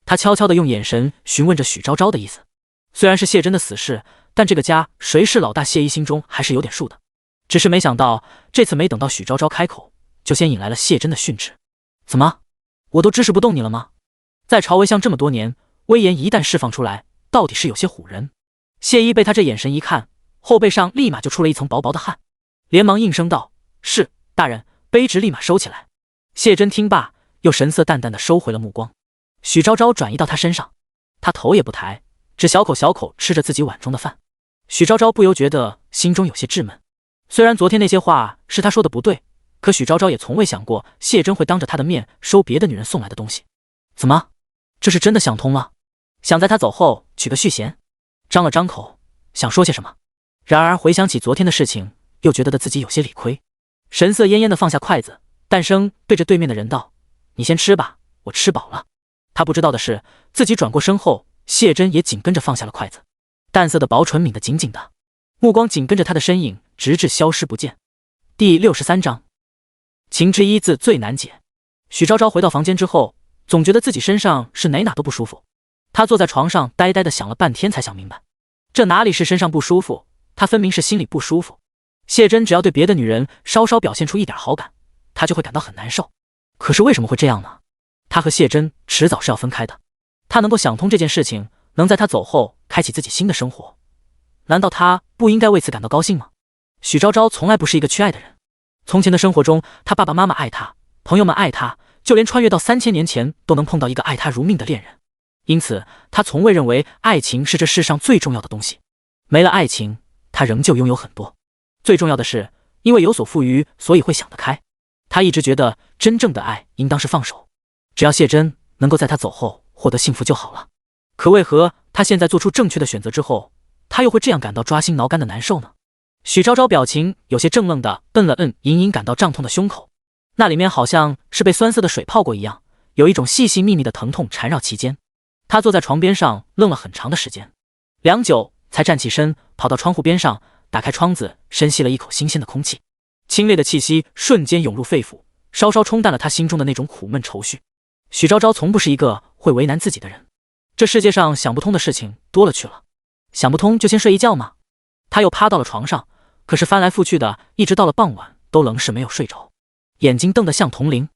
他悄悄地用眼神询问着许昭昭的意思。虽然是谢珍的死事，但这个家谁是老大，谢依心中还是有点数的。只是没想到这次没等到许昭昭开口，就先引来了谢珍的训斥：“怎么，我都支持不动你了吗？在朝为相这么多年，威严一旦释放出来，到底是有些唬人。”谢依被他这眼神一看，后背上立马就出了一层薄薄的汗，连忙应声道：“是，大人。”卑职立马收起来。谢珍听罢，又神色淡淡的收回了目光。许昭昭转移到他身上，他头也不抬，只小口小口吃着自己碗中的饭。许昭昭不由觉得心中有些稚闷。虽然昨天那些话是他说的不对，可许昭昭也从未想过谢真会当着他的面收别的女人送来的东西。怎么，这是真的想通了？想在他走后娶个续弦？张了张口，想说些什么，然而回想起昨天的事情，又觉得自己有些理亏，神色恹恹地放下筷子，淡声对着对面的人道：“你先吃吧，我吃饱了。”他不知道的是，自己转过身后，谢真也紧跟着放下了筷子，淡色的薄唇抿得紧紧的，目光紧跟着他的身影，直至消失不见。第63章，情之一字最难解。许昭昭回到房间之后，总觉得自己身上是哪都不舒服。他坐在床上呆呆地想了半天，才想明白，这哪里是身上不舒服，他分明是心里不舒服。谢真只要对别的女人稍稍表现出一点好感，他就会感到很难受。可是为什么会这样呢？他和谢真迟早是要分开的，他能够想通这件事情，能在他走后开启自己新的生活，难道他不应该为此感到高兴吗？许昭昭从来不是一个缺爱的人，从前的生活中，他爸爸妈妈爱他，朋友们爱他，就连穿越到3000年前都能碰到一个爱他如命的恋人。因此他从未认为爱情是这世上最重要的东西。没了爱情，他仍旧拥有很多。最重要的是，因为有所负于，所以会想得开。他一直觉得真正的爱应当是放手，只要谢真能够在他走后获得幸福就好了。可为何他现在做出正确的选择之后，他又会这样感到抓心挠肝的难受呢？许昭昭表情有些怔愣的摁了摁隐隐感到胀痛的胸口，那里面好像是被酸涩的水泡过一样，有一种细细密密的疼痛缠绕其间。他坐在床边上愣了很长的时间，良久才站起身，跑到窗户边上，打开窗子，深吸了一口新鲜的空气。清冽的气息瞬间涌入肺腑，稍稍冲淡了他心中的那种苦闷愁绪。许昭昭从不是一个会为难自己的人，这世界上想不通的事情多了去了，想不通就先睡一觉嘛。他又趴到了床上，可是翻来覆去的，一直到了傍晚都仍是没有睡着，眼睛瞪得像铜铃。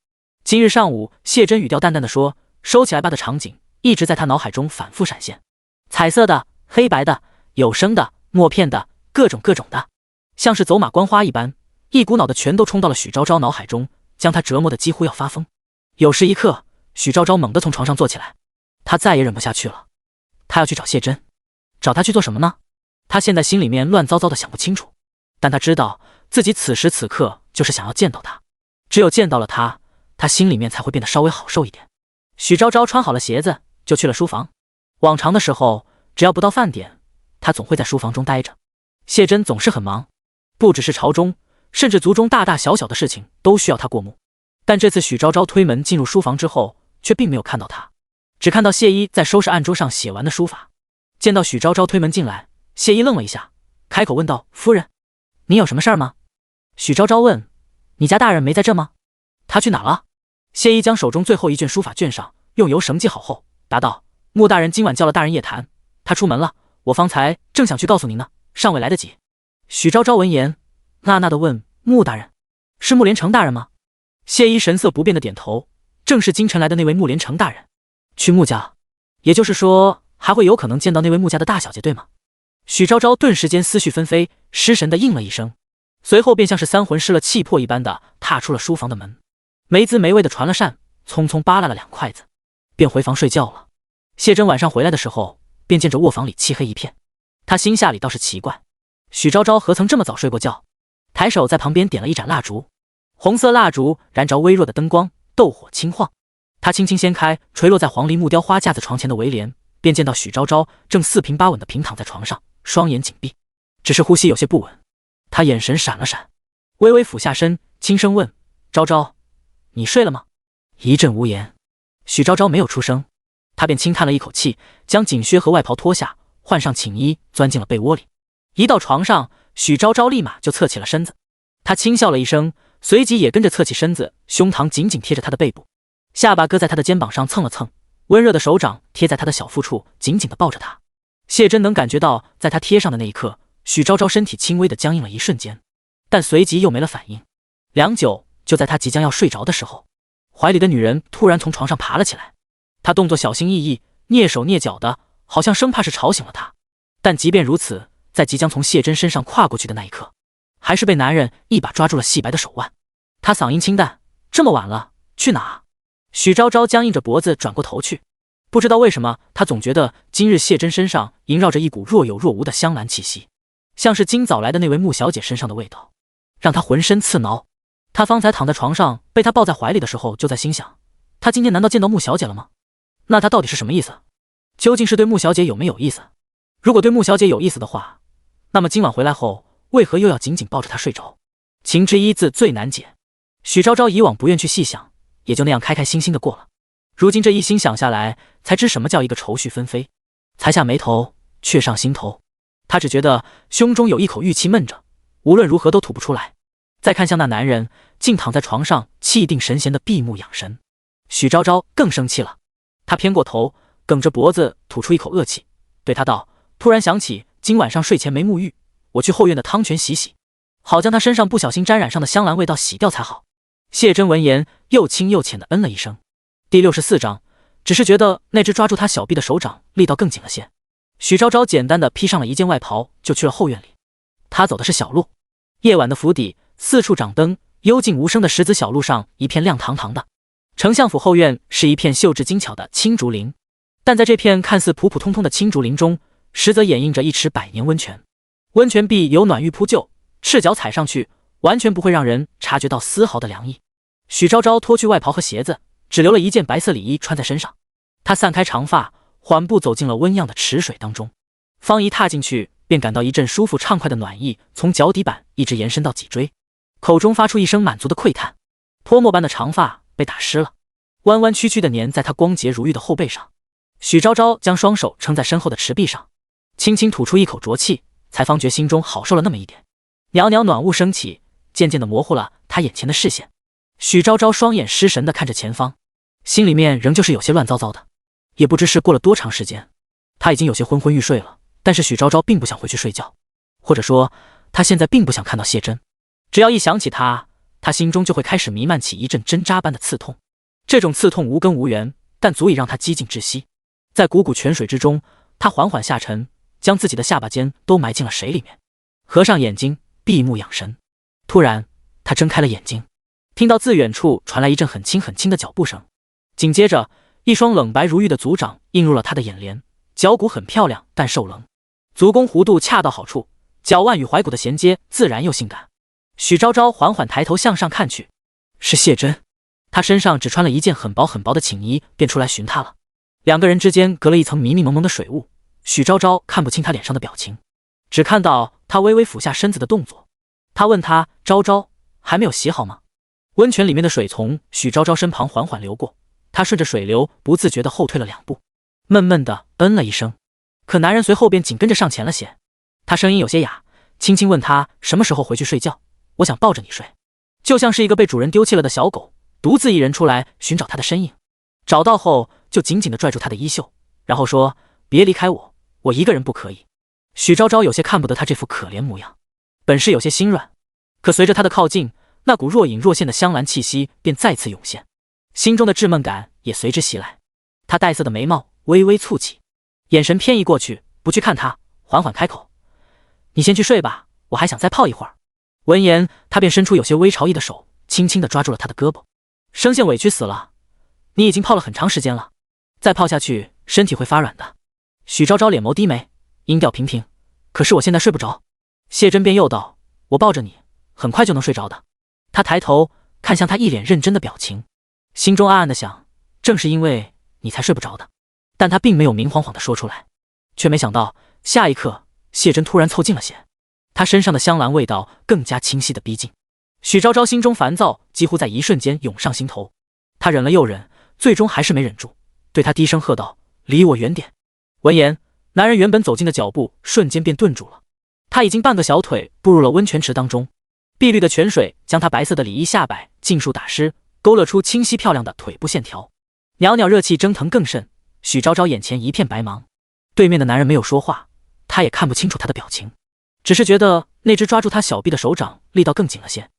今日上午，谢真语调淡淡的说，收起来吧的场景一直在他脑海中反复闪现，彩色的、黑白的、有声的、默片的，各种的，像是走马观花一般，一股脑的全都冲到了许昭昭脑海中，将他折磨得几乎要发疯。有时一刻，许昭昭猛地从床上坐起来，他再也忍不下去了，他要去找谢真。找他去做什么呢？他现在心里面乱糟糟的，想不清楚，但他知道自己此时此刻就是想要见到他，只有见到了他，他心里面才会变得稍微好受一点。许昭昭穿好了鞋子就去了书房，往常的时候只要不到饭点，他总会在书房中待着。谢真总是很忙，不只是朝中，甚至族中大大小小的事情都需要他过目。但这次许昭昭推门进入书房之后，却并没有看到他，只看到谢一在收拾案桌上写完的书法。见到许昭昭推门进来，谢一愣了一下，开口问道：“夫人，你有什么事儿吗？”许昭昭问：“你家大人没在这吗？他去哪了？”谢一将手中最后一卷书法卷上，用油绳系好后，答道：“穆大人今晚叫了大人夜谈，他出门了，我方才正想去告诉您呢，尚未来得及。”许昭昭闻言，纳纳地问：“穆大人，是穆连成大人吗？”谢一神色不变的点头，正是京城来的那位穆连成大人。去穆家，也就是说还会有可能见到那位穆家的大小姐，对吗？许昭昭顿时间思绪纷飞，失神的应了一声，随后便像是三魂失了气魄一般的踏出了书房的门，没滋没味的传了扇，匆匆扒拉了2筷子，便回房睡觉了。谢真晚上回来的时候，便见着卧房里漆黑一片，他心下里倒是奇怪，许昭昭何曾这么早睡过觉？抬手在旁边点了一盏蜡烛，红色蜡烛燃着微弱的灯光，斗火轻晃。他轻轻掀开垂落在黄梨木雕花架子床前的围帘，便见到许昭昭正四平八稳地平躺在床上，双眼紧闭，只是呼吸有些不稳。他眼神闪了闪，微微俯下身，轻声问：“昭昭，你睡了吗？”一阵无言，许昭昭没有出声，他便轻叹了一口气，将锦靴和外袍脱下，换上寝衣，钻进了被窝里。一到床上，许昭昭立马就侧起了身子，他轻笑了一声，随即也跟着侧起身子，胸膛紧紧贴着他的背部，下巴搁在他的肩膀上蹭了蹭，温热的手掌贴在他的小腹处，紧紧地抱着他。谢真能感觉到，在他贴上的那一刻，许昭昭身体轻微的僵硬了一瞬间，但随即又没了反应。良久，就在他即将要睡着的时候，怀里的女人突然从床上爬了起来，她动作小心翼翼，蹑手蹑脚的，好像生怕是吵醒了他。但即便如此，在即将从谢真身上跨过去的那一刻，还是被男人一把抓住了细白的手腕。他嗓音清淡：“这么晚了，去哪？”许昭昭僵硬着脖子转过头去，不知道为什么，他总觉得今日谢真身上萦绕着一股若有若无的香兰气息，像是今早来的那位穆小姐身上的味道，让他浑身刺挠。他方才躺在床上被他抱在怀里的时候，就在心想，他今天难道见到穆小姐了吗？那他到底是什么意思？究竟是对穆小姐有没有意思？如果对穆小姐有意思的话，那么今晚回来后为何又要紧紧抱着她睡着？情之一字最难解。许昭昭以往不愿去细想，也就那样开开心心的过了。如今这一心想下来，才知什么叫一个愁绪纷飞。才下眉头，却上心头。他只觉得胸中有一口郁气闷着，无论如何都吐不出来。再看向那男人，竟躺在床上气定神闲的闭目养神。许昭昭更生气了，他偏过头，梗着脖子吐出一口恶气，对他道：突然想起今晚上睡前没沐浴，我去后院的汤泉洗洗，好将他身上不小心沾染上的香兰味道洗掉才好。谢真闻言又轻又浅的嗯了一声。第64章，只是觉得那只抓住他小臂的手掌力道更紧了些。许昭昭简单的披上了一件外袍，就去了后院里。他走的是小路，夜晚的府邸四处掌灯，幽静无声的石子小路上一片亮堂堂的。丞相府后院是一片绣制精巧的青竹林，但在这片看似普普通通的青竹林中，实则掩映着一池百年温泉。温泉壁有暖玉铺就，赤脚踩上去，完全不会让人察觉到丝毫的凉意。许昭昭脱去外袍和鞋子，只留了一件白色里衣穿在身上。她散开长发，缓步走进了温漾的池水当中。方一踏进去，便感到一阵舒服畅快的暖意从脚底板一直延伸到脊椎，口中发出一声满足的喟叹。泼墨般的长发被打湿了，弯弯曲曲的粘在她光洁如玉的后背上。许昭昭将双手撑在身后的池壁上，轻轻吐出一口浊气，才方觉心中好受了那么一点。袅袅暖雾升起，渐渐地模糊了她眼前的视线。许昭昭双眼失神地看着前方，心里面仍旧是有些乱糟糟的，也不知是过了多长时间。她已经有些昏昏欲睡了，但是许昭昭并不想回去睡觉，或者说她现在并不想看到谢真。只要一想起她，她心中就会开始弥漫起一阵针扎般的刺痛。这种刺痛无根无源，但足以让她几近窒息。在汩汩泉水之中，她缓缓下沉，将自己的下巴尖都埋进了水里面，合上眼睛闭目养神。突然她睁开了眼睛，听到自远处传来一阵很轻很轻的脚步声，紧接着一双冷白如玉的足掌映入了她的眼帘。脚骨很漂亮，但受棱，足弓弧度恰到好处，脚腕与踝骨的衔接自然又性感。许昭昭缓缓抬头向上看去，是谢真。她身上只穿了一件很薄很薄的寝衣，便出来寻她了。两个人之间隔了一层迷迷蒙蒙的水雾，许昭昭看不清她脸上的表情，只看到她微微俯下身子的动作。她问她：昭昭，还没有洗好吗？温泉里面的水从许昭昭身旁缓缓流过，她顺着水流不自觉地后退了2步，闷闷地嗯了一声。可男人随后便紧跟着上前了些，他声音有些哑，轻轻问他什么时候回去睡觉。我想抱着你睡，就像是一个被主人丢弃了的小狗，独自一人出来寻找他的身影。找到后就紧紧地拽住他的衣袖，然后说：别离开我，我一个人不可以。许昭昭有些看不得他这副可怜模样，本是有些心软，可随着他的靠近，那股若隐若现的香兰气息便再次涌现，心中的稚闷感也随之袭来。他黛色的眉毛微微蹙起，眼神偏移过去，不去看他，缓缓开口：你先去睡吧，我还想再泡一会儿。闻言，他便伸出有些微潮意的手，轻轻地抓住了他的胳膊。生性委屈死了，你已经泡了很长时间了，再泡下去身体会发软的。许昭昭脸眸低眉，音调平平：可是我现在睡不着。谢真便又道：我抱着你，很快就能睡着的。他抬头看向他一脸认真的表情，心中暗暗的想，正是因为你才睡不着的。但他并没有明晃晃地说出来，却没想到下一刻谢真突然凑近了些，他身上的香兰味道更加清晰地逼近。许昭昭心中烦躁几乎在一瞬间涌上心头，他忍了又忍，最终还是没忍住，对他低声喝道：离我远点。闻言，男人原本走近的脚步瞬间便顿住了，他已经半个小腿步入了温泉池当中，碧绿的泉水将他白色的里衣下摆尽数打湿，勾勒出清晰漂亮的腿部线条。袅袅热气蒸腾更甚，许昭昭眼前一片白茫。对面的男人没有说话，他也看不清楚他的表情，只是觉得那只抓住他小臂的手掌力道更紧了些。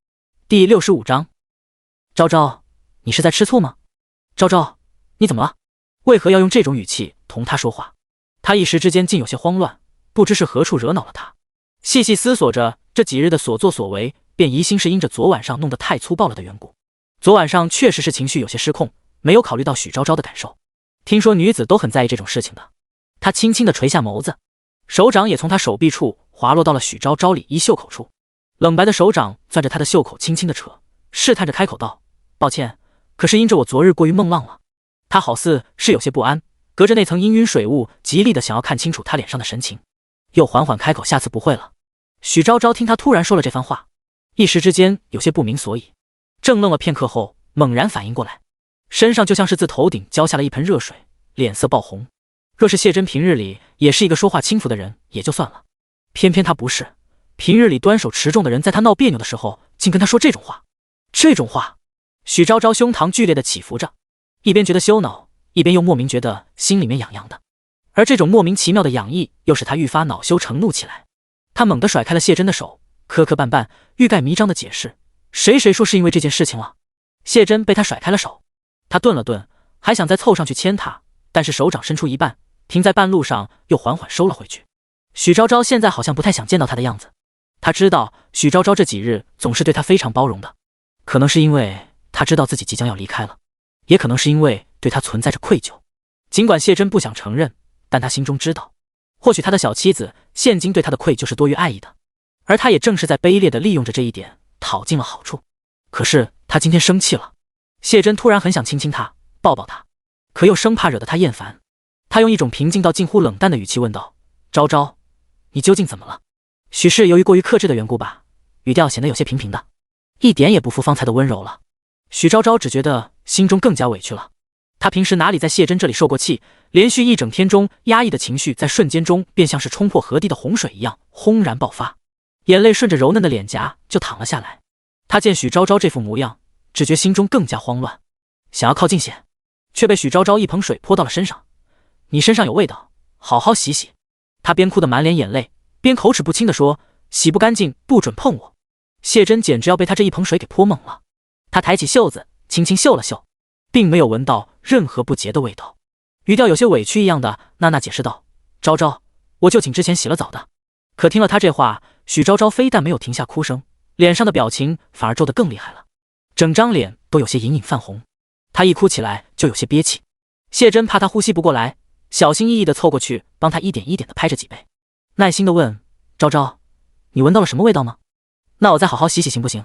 第65章，昭昭，你是在吃醋吗？昭昭，你怎么了？为何要用这种语气同他说话？他一时之间竟有些慌乱，不知是何处惹恼了他。细细思索着这几日的所作所为，便疑心是因着昨晚上弄得太粗暴了的缘故。昨晚上确实是情绪有些失控，没有考虑到许昭昭的感受。听说女子都很在意这种事情的。他轻轻地垂下眸子，手掌也从他手臂处滑落到了许昭昭里衣袖口处，冷白的手掌攥着他的袖口轻轻地扯，试探着开口道：“抱歉，可是因着我昨日过于梦浪了。”他好似是有些不安，隔着那层氤氲水雾，极力的想要看清楚他脸上的神情，又缓缓开口：“下次不会了。”许昭昭听他突然说了这番话，一时之间有些不明所以，正愣了片刻后，猛然反应过来，身上就像是自头顶浇下了一盆热水，脸色爆红。若是谢真平日里也是一个说话轻浮的人也就算了，偏偏他不是，平日里端手持重的人，在他闹别扭的时候竟跟他说这种话。许昭昭胸膛剧烈的起伏着，一边觉得羞恼，一边又莫名觉得心里面痒痒的，而这种莫名其妙的痒意又使他愈发恼羞成怒起来。他猛地甩开了谢真的手，磕磕绊绊欲盖弥彰的解释：“谁说是因为这件事情了？”谢真被他甩开了手，他顿了顿，还想再凑上去牵他，但是手掌伸出一半，停在半路上，又缓缓收了回去。许昭昭现在好像不太想见到他的样子，他知道许昭昭这几日总是对他非常包容的，可能是因为他知道自己即将要离开了，也可能是因为对他存在着愧疚。尽管谢真不想承认，但他心中知道，或许他的小妻子现今对他的愧疚是多于爱意的，而他也正是在卑劣地利用着这一点讨尽了好处。可是他今天生气了，谢真突然很想亲亲他，抱抱他，可又生怕惹得他厌烦。他用一种平静到近乎冷淡的语气问道：“昭昭，你究竟怎么了？”许是由于过于克制的缘故吧，语调显得有些平平的，一点也不复方才的温柔了。许昭昭只觉得心中更加委屈了。他平时哪里在谢真这里受过气，连续一整天中压抑的情绪在瞬间中便像是冲破河堤的洪水一样轰然爆发，眼泪顺着柔嫩的脸颊就淌了下来。他见许昭昭这副模样，只觉心中更加慌乱，想要靠近些，却被许昭昭一盆水泼到了身上。“你身上有味道，好好洗洗。”他边哭得满脸眼泪，边口齿不清地说：“洗不干净不准碰我。”谢真简直要被他这一盆水给泼懵了。他抬起袖子轻轻嗅了嗅，并没有闻到任何不洁的味道，语调有些委屈一样的娜解释道：“昭昭，我就寝之前洗了澡的。”可听了他这话，许昭昭非但没有停下哭声，脸上的表情反而皱得更厉害了，整张脸都有些隐隐泛红。他一哭起来就有些憋气，谢真怕他呼吸不过来，小心翼翼地凑过去帮他一点一点地拍着脊背，耐心地问：“昭昭，你闻到了什么味道吗？那我再好好洗洗行不行？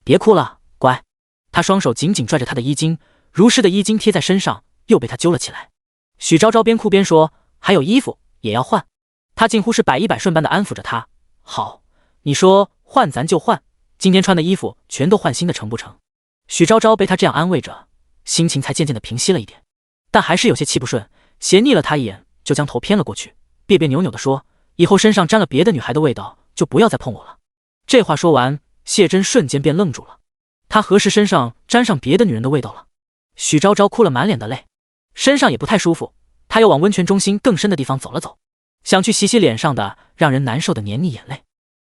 别哭了，乖。”他双手紧紧拽着他的衣襟，如湿的衣襟贴在身上，又被他揪了起来。许昭昭边哭边说：“还有衣服也要换。”他近乎是百依百顺般的安抚着他：“好，你说换咱就换，今天穿的衣服全都换新的成不成？”许昭昭被他这样安慰着，心情才渐渐的平息了一点，但还是有些气不顺，斜睨了他一眼，就将头偏了过去，别别扭扭地说：“以后身上沾了别的女孩的味道，就不要再碰我了。”这话说完，谢真瞬间便愣住了。他何时身上沾上别的女人的味道了？许昭昭哭了满脸的泪，身上也不太舒服，他又往温泉中心更深的地方走了走，想去洗洗脸上的让人难受的黏腻眼泪，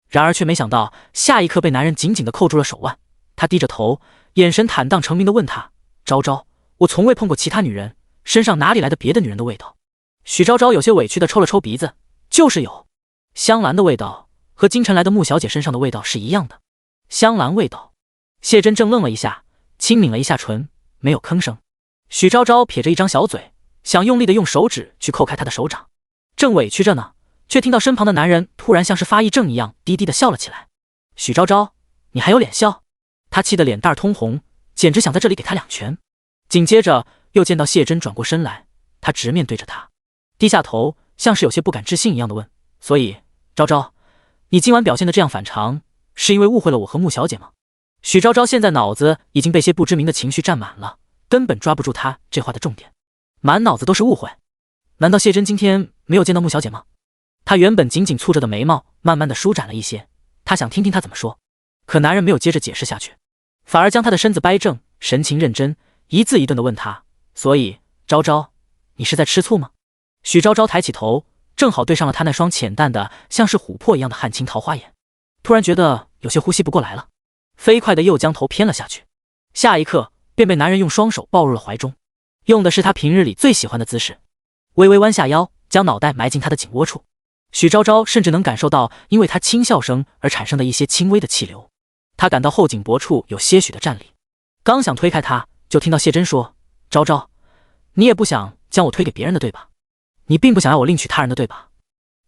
然而却没想到下一刻被男人紧紧地扣住了手腕。他低着头，眼神坦荡成明地问他：“昭昭，我从未碰过其他女人，身上哪里来的别的女人的味道？”许昭昭有些委屈地抽了抽鼻子：“就是有，香兰的味道和今晨来的穆小姐身上的味道是一样的。”香兰味道。谢真正愣了一下，轻抿了一下唇，没有吭声。许昭昭撇着一张小嘴，想用力的用手指去扣开他的手掌，正委屈着呢，却听到身旁的男人突然像是发癔症一样低低的笑了起来。“许昭昭，你还有脸笑？”他气得脸蛋通红，简直想在这里给他2拳。紧接着又见到谢真转过身来，他直面对着他，低下头，像是有些不敢置信一样的问：“所以，昭昭，你今晚表现的这样反常，是因为误会了我和穆小姐吗？”许昭昭现在脑子已经被些不知名的情绪占满了，根本抓不住他这话的重点，满脑子都是误会。难道谢真今天没有见到穆小姐吗？他原本紧紧蹙着的眉毛慢慢的舒展了一些，他想听听他怎么说，可男人没有接着解释下去，反而将他的身子掰正，神情认真，一字一顿的问他：“所以，昭昭，你是在吃醋吗？”许昭昭抬起头，正好对上了他那双浅淡的像是琥珀一样的旱青桃花眼，突然觉得有些呼吸不过来了，飞快的又将头偏了下去，下一刻便被男人用双手抱入了怀中，用的是他平日里最喜欢的姿势，微微弯下腰，将脑袋埋进他的颈窝处。许昭昭甚至能感受到因为他轻笑声而产生的一些轻微的气流，他感到后颈脖处有些许的战栗，刚想推开他，就听到谢真说：“昭昭，你也不想将我推给别人的对吧？你并不想要我另娶他人的对吧？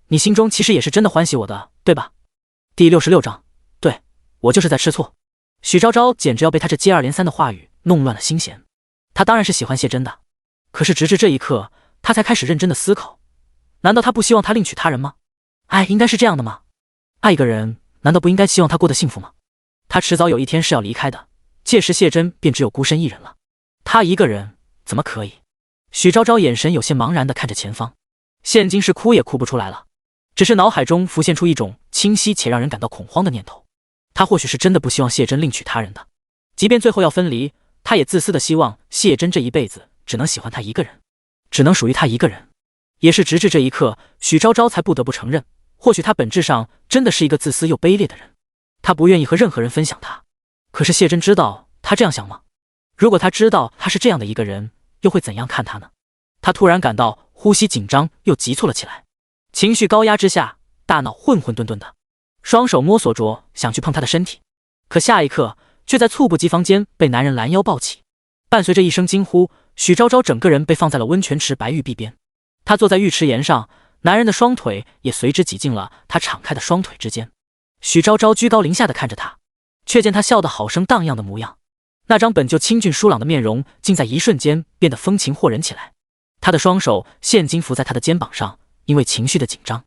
你心中其实也是真的欢喜我的对吧？”第66章，对，我就是在吃醋。许昭昭简直要被他这接二连三的话语弄乱了心弦。他当然是喜欢谢真的，可是直至这一刻，他才开始认真的思考，难道他不希望他另娶他人吗？爱应该是这样的吗？爱一个人，难道不应该希望他过得幸福吗？他迟早有一天是要离开的，届时谢真便只有孤身一人了。他一个人怎么可以？许昭昭眼神有些茫然地看着前方，现今是哭也哭不出来了，只是脑海中浮现出一种清晰且让人感到恐慌的念头。他或许是真的不希望谢真另娶他人的，即便最后要分离，他也自私的希望谢真这一辈子只能喜欢他一个人，只能属于他一个人。也是直至这一刻，许昭昭才不得不承认，或许他本质上真的是一个自私又卑劣的人。他不愿意和任何人分享他，可是谢真知道他这样想吗？如果他知道他是这样的一个人，又会怎样看他呢？他突然感到呼吸紧张又急促了起来，情绪高压之下，大脑混混沌沌的，双手摸索着想去碰他的身体，可下一刻却在猝不及防间被男人拦腰抱起。伴随着一声惊呼，许昭昭整个人被放在了温泉池白玉壁边。他坐在浴池沿上，男人的双腿也随之挤进了他敞开的双腿之间。许昭昭居高临下地看着他，却见他笑得好生荡漾的模样，那张本就清俊舒朗的面容竟在一瞬间变得风情惑人起来。他的双手现今伏在他的肩膀上，因为情绪的紧张，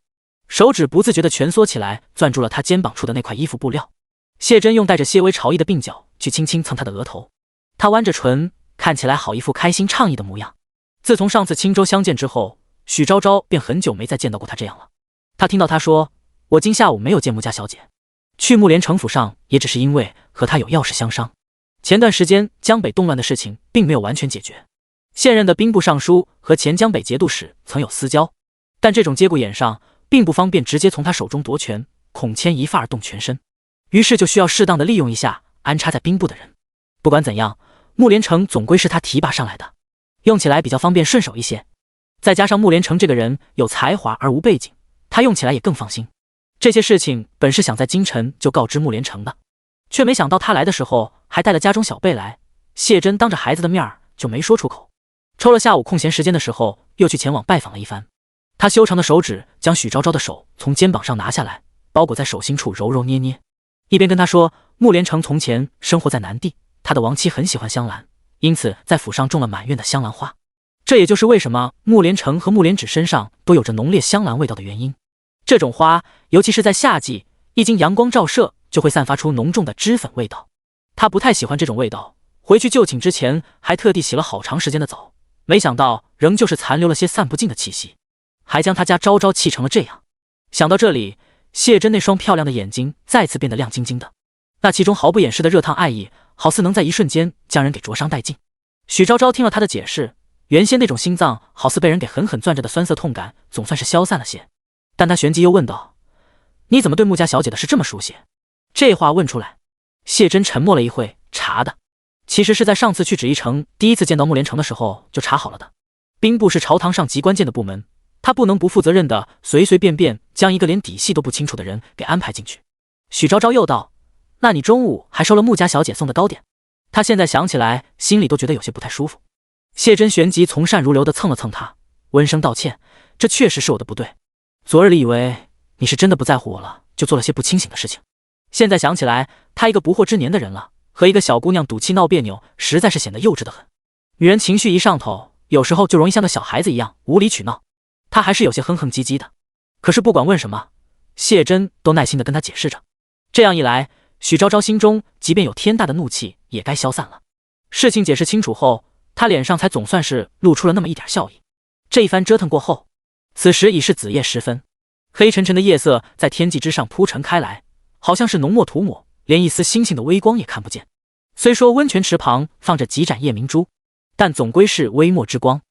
手指不自觉地蜷缩起来，攥住了他肩膀处的那块衣服布料。谢真用带着些微潮意的鬓角去轻轻蹭他的额头，他弯着唇，看起来好一副开心畅意的模样。自从上次青州相见之后，许昭昭便很久没再见到过他这样了。他听到他说，我今下午没有见穆家小姐，去木莲城府上也只是因为和他有要事相商。前段时间江北动乱的事情并没有完全解决，现任的兵部尚书和前江北节度使曾有私交，但这种节骨眼上并不方便直接从他手中夺权，恐牵一发而动全身，于是就需要适当的利用一下安插在兵部的人。不管怎样，木莲城总归是他提拔上来的，用起来比较方便顺手一些。再加上木莲城这个人有才华而无背景，他用起来也更放心。这些事情本是想在京城就告知木莲城的，却没想到他来的时候还带了家中小辈来，谢真当着孩子的面儿就没说出口。抽了下午空闲时间的时候，又去前往拜访了一番。他修长的手指将许昭昭的手从肩膀上拿下来，包裹在手心处揉揉捏捏，一边跟他说，木莲城从前生活在南地，他的亡妻很喜欢香兰，因此在府上种了满院的香兰花。这也就是为什么木莲城和木莲芷身上都有着浓烈香兰味道的原因。这种花尤其是在夏季，一经阳光照射就会散发出浓重的脂粉味道。他不太喜欢这种味道，回去就寝之前还特地洗了好长时间的澡，没想到仍旧是残留了些散不尽的气息，还将他家昭昭气成了这样。想到这里，谢真那双漂亮的眼睛再次变得亮晶晶的，那其中毫不掩饰的热烫爱意，好似能在一瞬间将人给灼伤殆尽。许昭昭听了他的解释，原先那种心脏好似被人给狠狠攥着的酸涩痛感总算是消散了些，但他旋即又问道，你怎么对穆家小姐的事这么熟悉？这话问出来，谢真沉默了一会，查的其实是在上次去旨意城第一次见到木莲城的时候就查好了的。兵部是朝堂上极关键的部门，他不能不负责任的随随便便将一个连底细都不清楚的人给安排进去。许昭昭又道，那你中午还收了穆家小姐送的糕点？他现在想起来心里都觉得有些不太舒服。谢真旋即从善如流的蹭了蹭他，温声道歉，这确实是我的不对，昨日里以为你是真的不在乎我了，就做了些不清醒的事情。现在想起来，他一个不惑之年的人了，和一个小姑娘赌气闹别扭，实在是显得幼稚得很。女人情绪一上头，有时候就容易像个小孩子一样无理取闹，他还是有些哼哼唧唧的。可是不管问什么，谢真都耐心地跟他解释着。这样一来，许昭昭心中即便有天大的怒气也该消散了。事情解释清楚后，他脸上才总算是露出了那么一点笑意。这一番折腾过后，此时已是子夜时分，黑沉沉的夜色在天际之上铺陈开来，好像是浓墨涂抹，连一丝星星的微光也看不见。虽说温泉池旁放着几盏夜明珠，但总归是微末之光。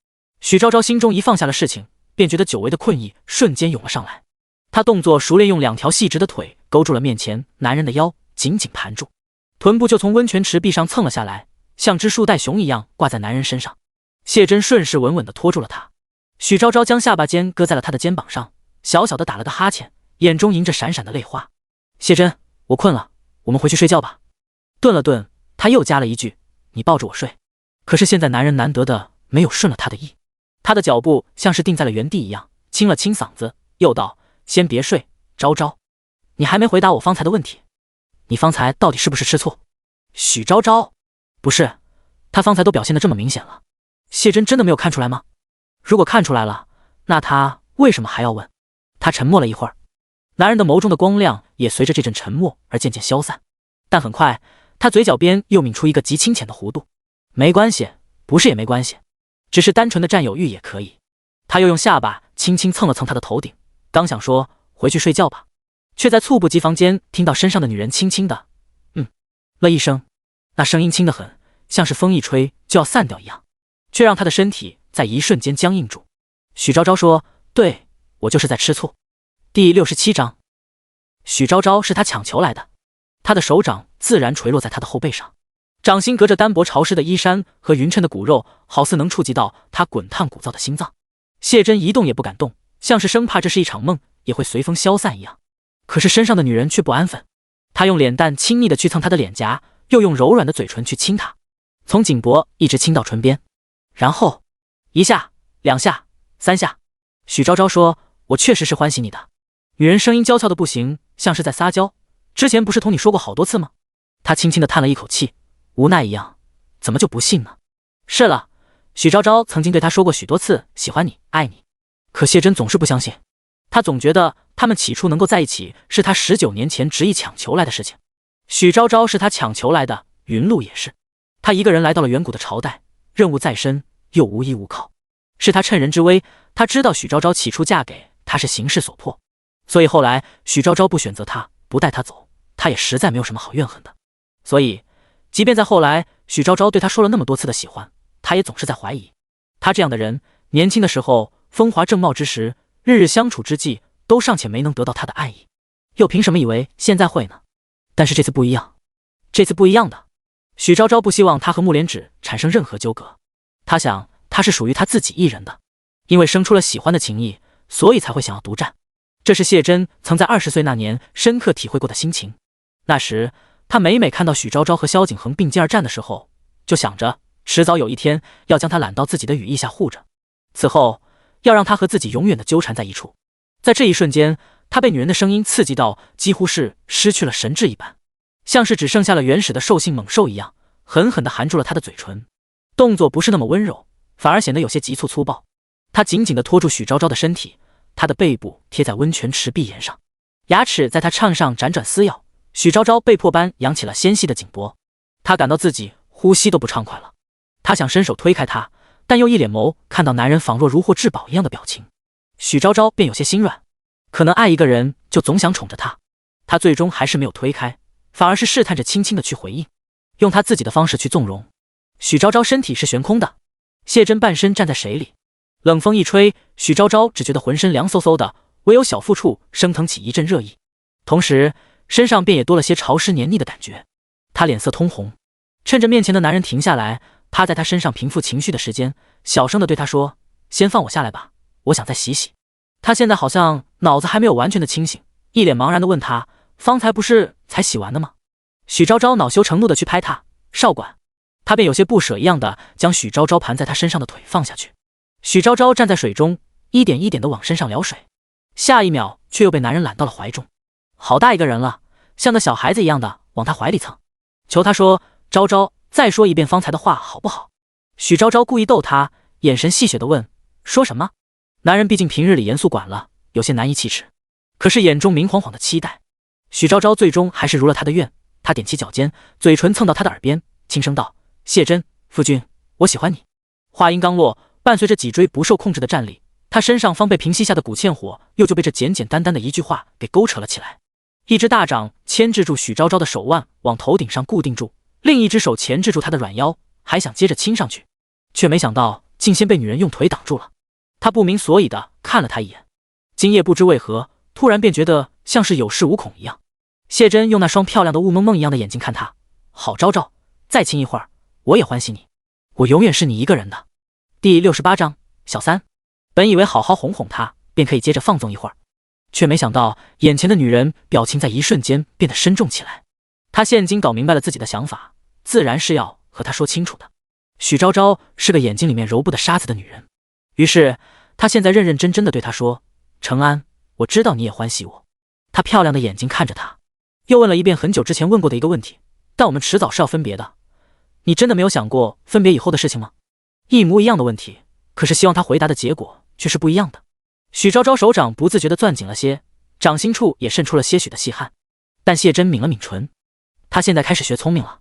许昭昭心中一放下了事情，便觉得久违的困意瞬间涌了上来。他动作熟练，用两条细直的腿勾住了面前男人的腰，紧紧盘住，臀部就从温泉池壁上蹭了下来，像只树袋熊一样挂在男人身上。谢真顺势稳稳地拖住了他。许昭昭将下巴尖搁在了他的肩膀上，小小的打了个哈欠，眼中迎着闪闪的泪花。谢真，我困了，我们回去睡觉吧。顿了顿，他又加了一句，你抱着我睡。可是现在男人难得的没有顺了他的意，他的脚步像是定在了原地一样，清了清嗓子，又道，先别睡，昭昭，你还没回答我方才的问题，你方才到底是不是吃醋？许昭昭，不是，他方才都表现得这么明显了，谢真真的没有看出来吗？如果看出来了，那他为什么还要问？他沉默了一会儿，男人的眸中的光亮也随着这阵沉默而渐渐消散，但很快，他嘴角边又抿出一个极清浅的弧度。没关系，不是也没关系，只是单纯的占有欲也可以。他又用下巴轻轻蹭了蹭他的头顶，刚想说回去睡觉吧，却在猝不及防间听到身上的女人轻轻的了一声，那声音轻得很，像是风一吹就要散掉一样，却让他的身体在一瞬间僵硬住。许昭昭说：“对，我就是在吃醋。”第67章，许昭昭是他强求来的，他的手掌自然垂落在他的后背上，掌心隔着单薄潮湿的衣衫和匀称的骨肉，好似能触及到他滚烫鼓噪的心脏。谢真一动也不敢动，像是生怕这是一场梦，也会随风消散一样。可是身上的女人却不安分，她用脸蛋亲昵地去蹭他的脸颊，又用柔软的嘴唇去亲他，从颈脖一直亲到唇边，然后1下、2下、3下。许昭昭说：“我确实是欢喜你的。”女人声音娇俏的不行，像是在撒娇。之前不是同你说过好多次吗？他轻轻地叹了一口气，无奈一样，怎么就不信呢？是了，许昭昭曾经对他说过许多次喜欢你、爱你，可谢真总是不相信。他总觉得他们起初能够在一起是他19年前执意强求来的事情。许昭昭是他强求来的，云露也是。他一个人来到了远古的朝代，任务在身，又无依无靠，是他趁人之危。他知道许昭昭起初嫁给他是形势所迫，所以后来许昭昭不选择他，不带他走，他也实在没有什么好怨恨的。所以即便在后来许昭昭对他说了那么多次的喜欢，他也总是在怀疑。他这样的人，年轻的时候风华正茂之时，日日相处之际，都尚且没能得到他的爱意，又凭什么以为现在会呢？但是这次不一样，这次不一样的。许昭昭不希望他和木莲芷产生任何纠葛，他想他是属于他自己一人的，因为生出了喜欢的情谊，所以才会想要独占。这是谢真曾在20岁那年深刻体会过的心情。那时他每每看到许昭昭和萧景恒并肩而战的时候，就想着迟早有一天要将他揽到自己的羽翼下护着，此后要让他和自己永远的纠缠在一处。在这一瞬间，他被女人的声音刺激到几乎是失去了神智一般，像是只剩下了原始的兽性猛兽一样，狠狠地含住了他的嘴唇，动作不是那么温柔，反而显得有些急促粗暴。他紧紧地拖住许昭昭的身体，他的背部贴在温泉池壁沿上，牙齿在他唱上辗转撕咬。许昭昭被迫般扬起了纤细的颈脖，他感到自己呼吸都不畅快了。他想伸手推开他，但又一脸眸看到男人仿若如获至宝一样的表情，许昭昭便有些心软。可能爱一个人就总想宠着他，他最终还是没有推开，反而是试探着轻轻的去回应，用他自己的方式去纵容。许昭昭身体是悬空的，谢真半身站在水里，冷风一吹，许昭昭只觉得浑身凉飕飕的，唯有小腹处升腾起一阵热意，同时身上便也多了些潮湿黏腻的感觉。他脸色通红，趁着面前的男人停下来，趴在他身上平复情绪的时间，小声地对他说：“先放我下来吧，我想再洗洗。”他现在好像脑子还没有完全的清醒，一脸茫然地问他：“方才不是才洗完的吗？”许昭昭恼羞成怒地去拍他：“少管！”他便有些不舍一样的将许昭昭盘在他身上的腿放下去。许昭昭站在水中，一点一点地往身上撩水，下一秒却又被男人揽到了怀中。好大一个人了，像个小孩子一样的往他怀里蹭，求他说：“昭昭，再说一遍方才的话好不好？”许昭昭故意逗他，眼神戏谑地问：“说什么？”男人毕竟平日里严肃惯了，有些难以启齿，可是眼中明晃晃的期待。许昭昭最终还是如了他的愿，他踮起脚尖，嘴唇蹭到他的耳边，轻声道：“谢真，夫君，我喜欢你。”话音刚落，伴随着脊椎不受控制的站立，他身上方被平息下的股欠火又就被这简简单单的一句话给勾扯了起来。一只大掌牵制住许昭昭的手腕，往头顶上固定住，另一只手钳制住她的软腰，还想接着亲上去，却没想到竟先被女人用腿挡住了。他不明所以的看了他一眼，今夜不知为何突然便觉得像是有恃无恐一样。谢真用那双漂亮的雾蒙蒙一样的眼睛看他：“好昭昭，再亲一会儿，我也欢喜你，我永远是你一个人的。”第68章，小三。本以为好好哄哄他便可以接着放纵一会儿，却没想到眼前的女人表情在一瞬间变得深重起来。他现今搞明白了自己的想法，自然是要和他说清楚的。许昭昭是个眼睛里面揉不得沙子的女人，于是他现在认认真真的对他说：“程安，我知道你也欢喜我。”他漂亮的眼睛看着他，又问了一遍很久之前问过的一个问题：“但我们迟早是要分别的。你真的没有想过分别以后的事情吗？一模一样的问题，可是希望他回答的结果却是不一样的。许昭昭手掌不自觉地攥紧了些，掌心处也渗出了些许的细汗。但谢真抿了抿唇，她现在开始学聪明了，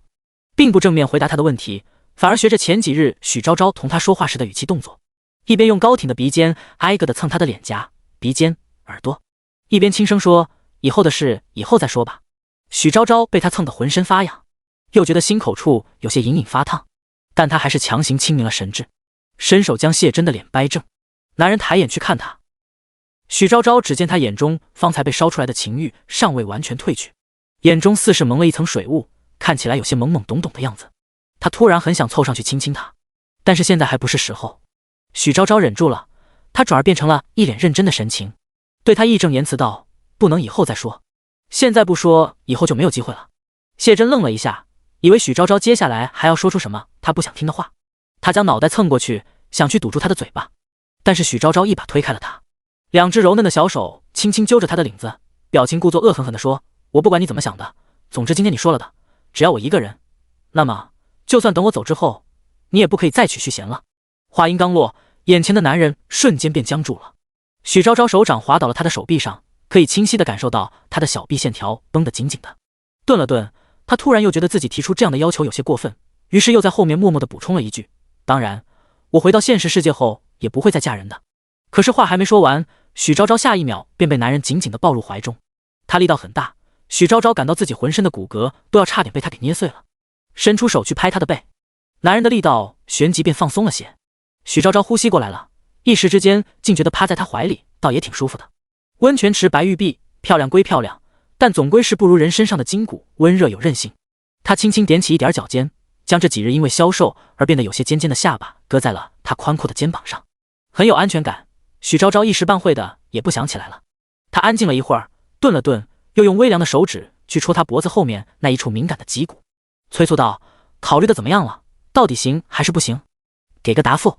并不正面回答他的问题，反而学着前几日许昭昭同他说话时的语气动作，一边用高挺的鼻尖挨个地蹭他的脸颊、鼻尖、耳朵，一边轻声说：“以后的事以后再说吧。”许昭昭被他蹭得浑身发痒，又觉得心口处有些隐隐发烫，但他还是强行清明了神智，伸手将谢真的脸掰正。男人抬眼去看他，许昭昭只见他眼中方才被烧出来的情欲尚未完全褪去，眼中似是蒙了一层水雾，看起来有些懵懵懂懂的样子。他突然很想凑上去亲亲他，但是现在还不是时候。许昭昭忍住了，他转而变成了一脸认真的神情，对他义正言辞道：“不能以后再说，现在不说，以后就没有机会了。”谢真愣了一下，以为许昭昭接下来还要说出什么他不想听的话，他将脑袋蹭过去，想去堵住他的嘴巴，但是许昭昭一把推开了他，两只柔嫩的小手轻轻揪着他的领子，表情故作恶狠狠地说：“我不管你怎么想的，总之今天你说了的，只要我一个人，那么就算等我走之后，你也不可以再娶续弦了。”话音刚落，眼前的男人瞬间便僵住了。许昭昭手掌滑到了他的手臂上，可以清晰地感受到他的小臂线条绷得紧紧的。顿了顿，他突然又觉得自己提出这样的要求有些过分，于是又在后面默默地补充了一句：“当然，我回到现实世界后也不会再嫁人的。”可是话还没说完，许昭昭下一秒便被男人紧紧地抱入怀中。他力道很大，许昭昭感到自己浑身的骨骼都要差点被他给捏碎了，伸出手去拍他的背，男人的力道旋即便放松了些。许昭昭呼吸过来了，一时之间竟觉得趴在他怀里倒也挺舒服的。温泉池白玉璧，漂亮归漂亮，但总归是不如人身上的筋骨温热有韧性。他轻轻点起一点脚尖，将这几日因为消瘦而变得有些尖尖的下巴搁在了他宽阔的肩膀上，很有安全感。许昭昭一时半会的也不想起来了。他安静了一会儿，顿了顿，又用微凉的手指去戳他脖子后面那一处敏感的脊骨，催促道：“考虑的怎么样了？到底行还是不行？给个答复。”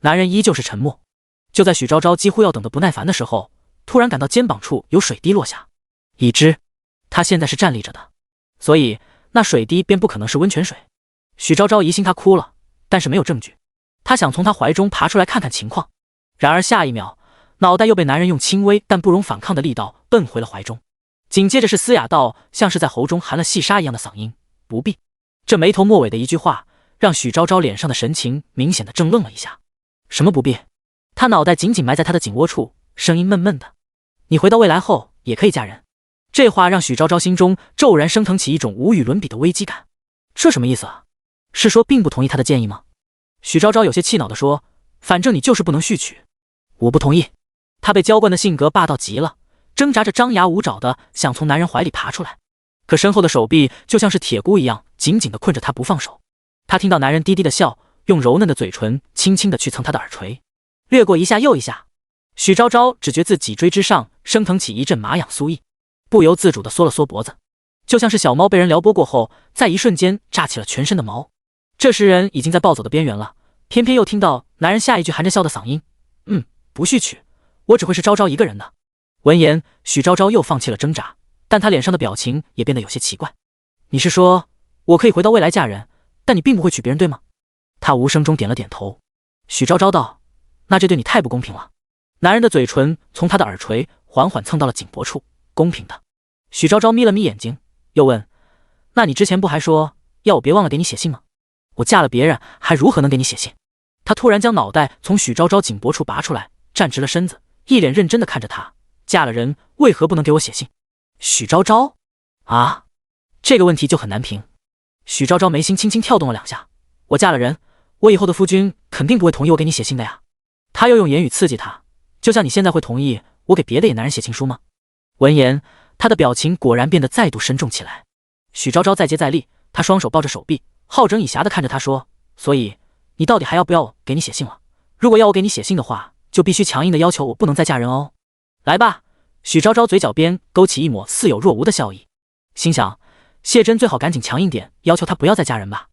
男人依旧是沉默。就在许昭昭几乎要等得不耐烦的时候，突然感到肩膀处有水滴落下，已知他现在是站立着的，所以那水滴便不可能是温泉水。许昭昭疑心他哭了，但是没有证据。他想从他怀中爬出来看看情况，然而下一秒，脑袋又被男人用轻微但不容反抗的力道奔回了怀中，紧接着是嘶哑到像是在喉中含了细沙一样的嗓音：“不必。”这没头末尾的一句话，让许昭昭脸上的神情明显的怔愣了一下。什么不必？他脑袋紧紧埋在他的颈窝处，声音闷闷的：“你回到未来后也可以嫁人。”这话让许昭昭心中骤然升腾起一种无与伦比的危机感。这什么意思啊？是说并不同意他的建议吗？许昭昭有些气恼地说：“反正你就是不能续娶。”“我不同意。”他被娇惯的性格霸道极了，挣扎着张牙舞爪的想从男人怀里爬出来，可身后的手臂就像是铁箍一样紧紧地困着他不放手。他听到男人低低的笑，用柔嫩的嘴唇轻轻地去蹭他的耳垂，掠过一下又一下。许昭昭只觉自脊椎之上升腾起一阵麻痒酥意，不由自主地缩了缩脖子，就像是小猫被人撩拨过后，在一瞬间炸起了全身的毛。这时人已经在暴走的边缘了，偏偏又听到男人下一句含着笑的嗓音：“不续娶，我只会是昭昭一个人的。”闻言，许昭昭又放弃了挣扎，但他脸上的表情也变得有些奇怪。“你是说我可以回到未来嫁人，但你并不会娶别人，对吗？”他无声中点了点头。许昭昭道：“那这对你太不公平了。”男人的嘴唇从他的耳垂缓缓蹭到了颈脖处。“公平的。”许昭昭眯了眯眼睛，又问：“那你之前不还说要我别忘了给你写信吗？我嫁了别人，还如何能给你写信？”他突然将脑袋从许昭昭颈脖处拔出来，站直了身子，一脸认真地看着他：“嫁了人，为何不能给我写信？”许昭昭啊，这个问题就很难评。许昭昭眉心轻轻跳动了两下：“我嫁了人，我以后的夫君肯定不会同意我给你写信的呀。”他又用言语刺激他：“就像你现在会同意我给别的野男人写情书吗？”闻言，他的表情果然变得再度深重起来。许昭昭再接再厉，他双手抱着手臂，好整以暇地看着他说：“所以你到底还要不要我给你写信了？如果要我给你写信的话，就必须强硬的要求我不能再嫁人哦。来吧。”许昭昭嘴角边勾起一抹似有若无的笑意，心想谢真最好赶紧强硬点，要求他不要再嫁人吧。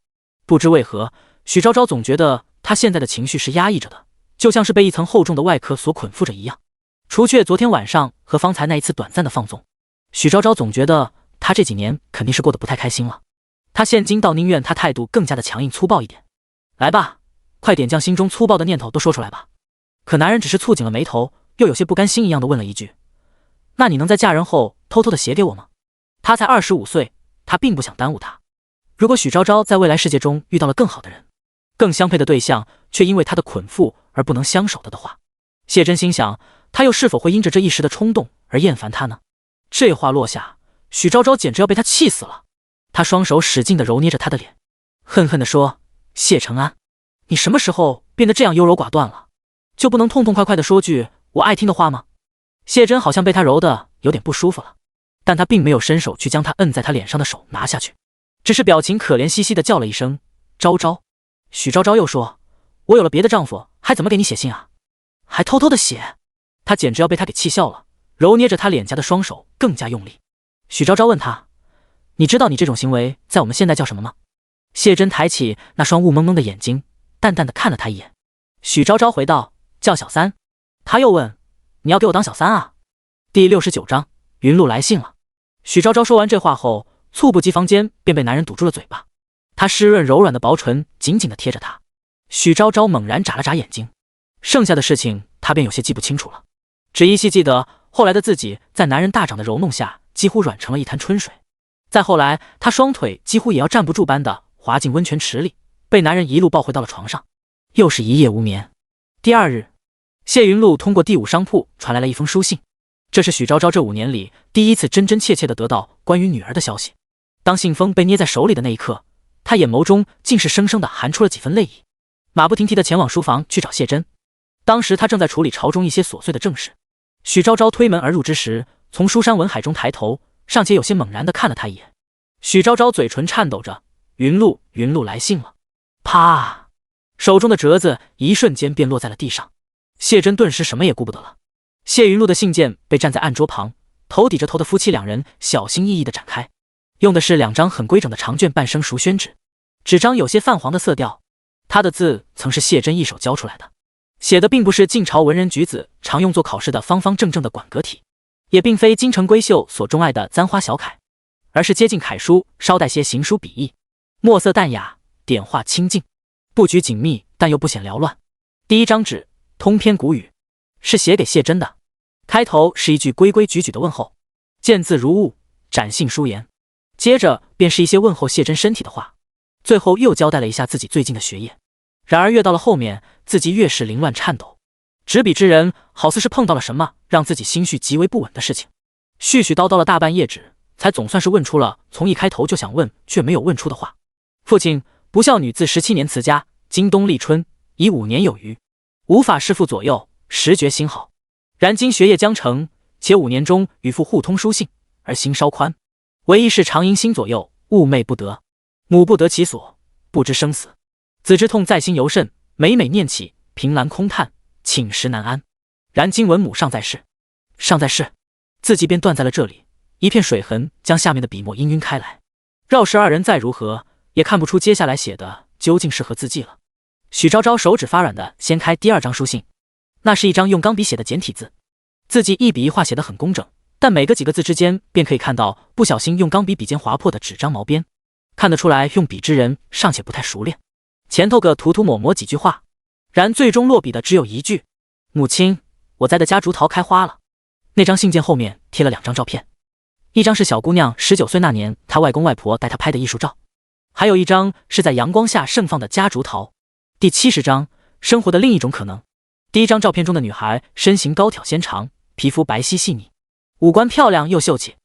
不知为何，许昭昭总觉得他现在的情绪是压抑着的，就像是被一层厚重的外壳所捆缚着一样。除却昨天晚上和方才那一次短暂的放纵，许昭昭总觉得他这几年肯定是过得不太开心了。他现今倒宁愿他态度更加的强硬粗暴一点。来吧，快点将心中粗暴的念头都说出来吧。可男人只是蹙紧了眉头，又有些不甘心一样的问了一句：那你能在嫁人后偷偷的写给我吗？他才25岁，他并不想耽误他。如果许昭昭在未来世界中遇到了更好的人，更相配的对象，却因为他的捆缚而不能相守的话，谢真心想，他又是否会因着这一时的冲动而厌烦他呢？这话落下，许昭昭简直要被他气死了。他双手使劲地揉捏着他的脸，恨恨地说：谢承安，你什么时候变得这样优柔寡断了？就不能痛痛快快地说句我爱听的话吗？谢真好像被他揉得有点不舒服了，但他并没有伸手去将他摁在他脸上的手拿下去，只是表情可怜兮兮地叫了一声昭昭。许昭昭又说：我有了别的丈夫，还怎么给你写信啊？还偷偷的写。他简直要被他给气笑了，揉捏着他脸颊的双手更加用力。许昭昭问他：你知道你这种行为在我们现代叫什么吗？谢真抬起那双雾蒙蒙的眼睛，淡淡的看了他一眼。许昭昭回道：叫小三。他又问：你要给我当小三啊？第69章云露来信了。许昭昭说完这话后，猝不及防间便被男人堵住了嘴巴。他湿润柔软的薄唇紧紧地贴着他。许昭昭猛然眨了眨眼睛，剩下的事情他便有些记不清楚了，只依稀记得后来的自己在男人大掌的揉弄下几乎软成了一滩春水。再后来，他双腿几乎也要站不住般的滑进温泉池里，被男人一路抱回到了床上，又是一夜无眠。第二日，谢云露通过第5商铺传来了一封书信，这是许昭昭这5年里第一次真真切切地得到关于女儿的消息。当信封被捏在手里的那一刻，他眼眸中竟是生生地含出了几分泪意，马不停蹄地前往书房去找谢真。当时他正在处理朝中一些琐碎的政事，许昭昭推门而入之时，从书山文海中抬头，尚且有些猛然地看了他一眼。许昭昭嘴唇颤抖着：云露，云露来信了。啪！手中的折子一瞬间便落在了地上。谢真顿时什么也顾不得了。谢云露的信件被站在案桌旁头抵着头的夫妻2人小心翼翼地展开，用的是2张很规整的长卷半生熟宣纸，纸张有些泛黄的色调。他的字曾是谢真一手教出来的，写的并不是晋朝文人举子常用作考试的方方正正的馆阁体，也并非京城闺秀所钟爱的簪花小楷，而是接近楷书，稍带些行书笔意，墨色淡雅，点画清净，布局紧密，但又不显缭乱。第1张纸通篇古语，是写给谢真的。开头是一句规规矩矩的问候，见字如晤，展信书言。接着便是一些问候谢真身体的话，最后又交代了一下自己最近的学业。然而越到了后面，自己越是凌乱颤抖，执笔之人好似是碰到了什么让自己心绪极为不稳的事情，絮絮叨叨了大半页纸，才总算是问出了从一开头就想问却没有问出的话。父亲不孝女自17年辞家，今冬立春已5年有余，无法侍父左右，实觉心好。然今学业将成，且5年中与父互通书信，而心稍宽，唯一是常因心左右，寤寐不得，母不得其所，不知生死，子之痛在心尤甚，每每念起，凭栏空叹，寝食难安。然今闻母尚在世，尚在世，字迹便断在了这里，一片水痕将下面的笔墨氤氲开来。饶是2人再如何，也看不出接下来写的究竟是何字迹了。许昭昭手指发软的掀开第2张书信，那是一张用钢笔写的简体字，字迹一笔一画写得很工整，但每个几个字之间便可以看到不小心用钢笔笔尖划破的纸张毛边，看得出来用笔之人尚且不太熟练。前头个涂涂抹抹几句话，然最终落笔的只有一句：母亲，我栽的夹竹桃开花了。那张信件后面贴了2张照片，一张是小姑娘19岁那年她外公外婆带她拍的艺术照，还有一张是在阳光下盛放的夹竹桃。第70章生活的另一种可能。第1张照片中的女孩身形高挑纤长，皮肤白皙细腻，五官漂亮又秀气，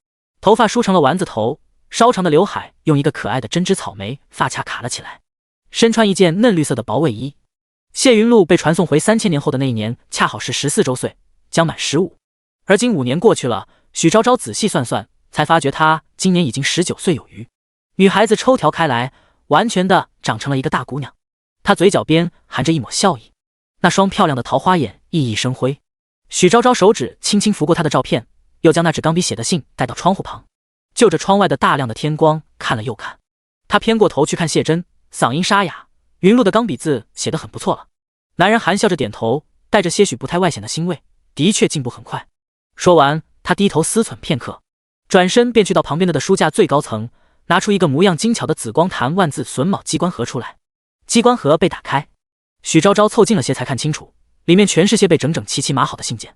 头发梳成了丸子头，稍长的刘海用一个可爱的针织草莓发卡卡了起来，身穿一件嫩绿色的薄卫衣。谢云露被传送回3000年后的那一年恰好是14周岁，将满15。而今5年过去了，许昭昭仔细算算，才发觉她今年已经19岁有余。女孩子抽条开来，完全的长成了一个大姑娘。她嘴角边含着一抹笑意，那双漂亮的桃花眼熠熠生辉。许昭昭手指轻轻拂过她的照片，又将那纸钢笔写的信带到窗户旁，就着窗外的大亮的天光看了又看。她偏过头去看谢真，嗓音沙哑：云露的钢笔字写得很不错了。男人含笑着点头，带着些许不太外显的欣慰，的确进步很快。说完，他低头思忖片刻，转身便去到旁边的书架最高层，拿出一个模样精巧的紫光坛万字榫卯机关盒出来。机关盒被打开，许昭昭凑近了些才看清楚，里面全是些被整整齐齐码好的信件，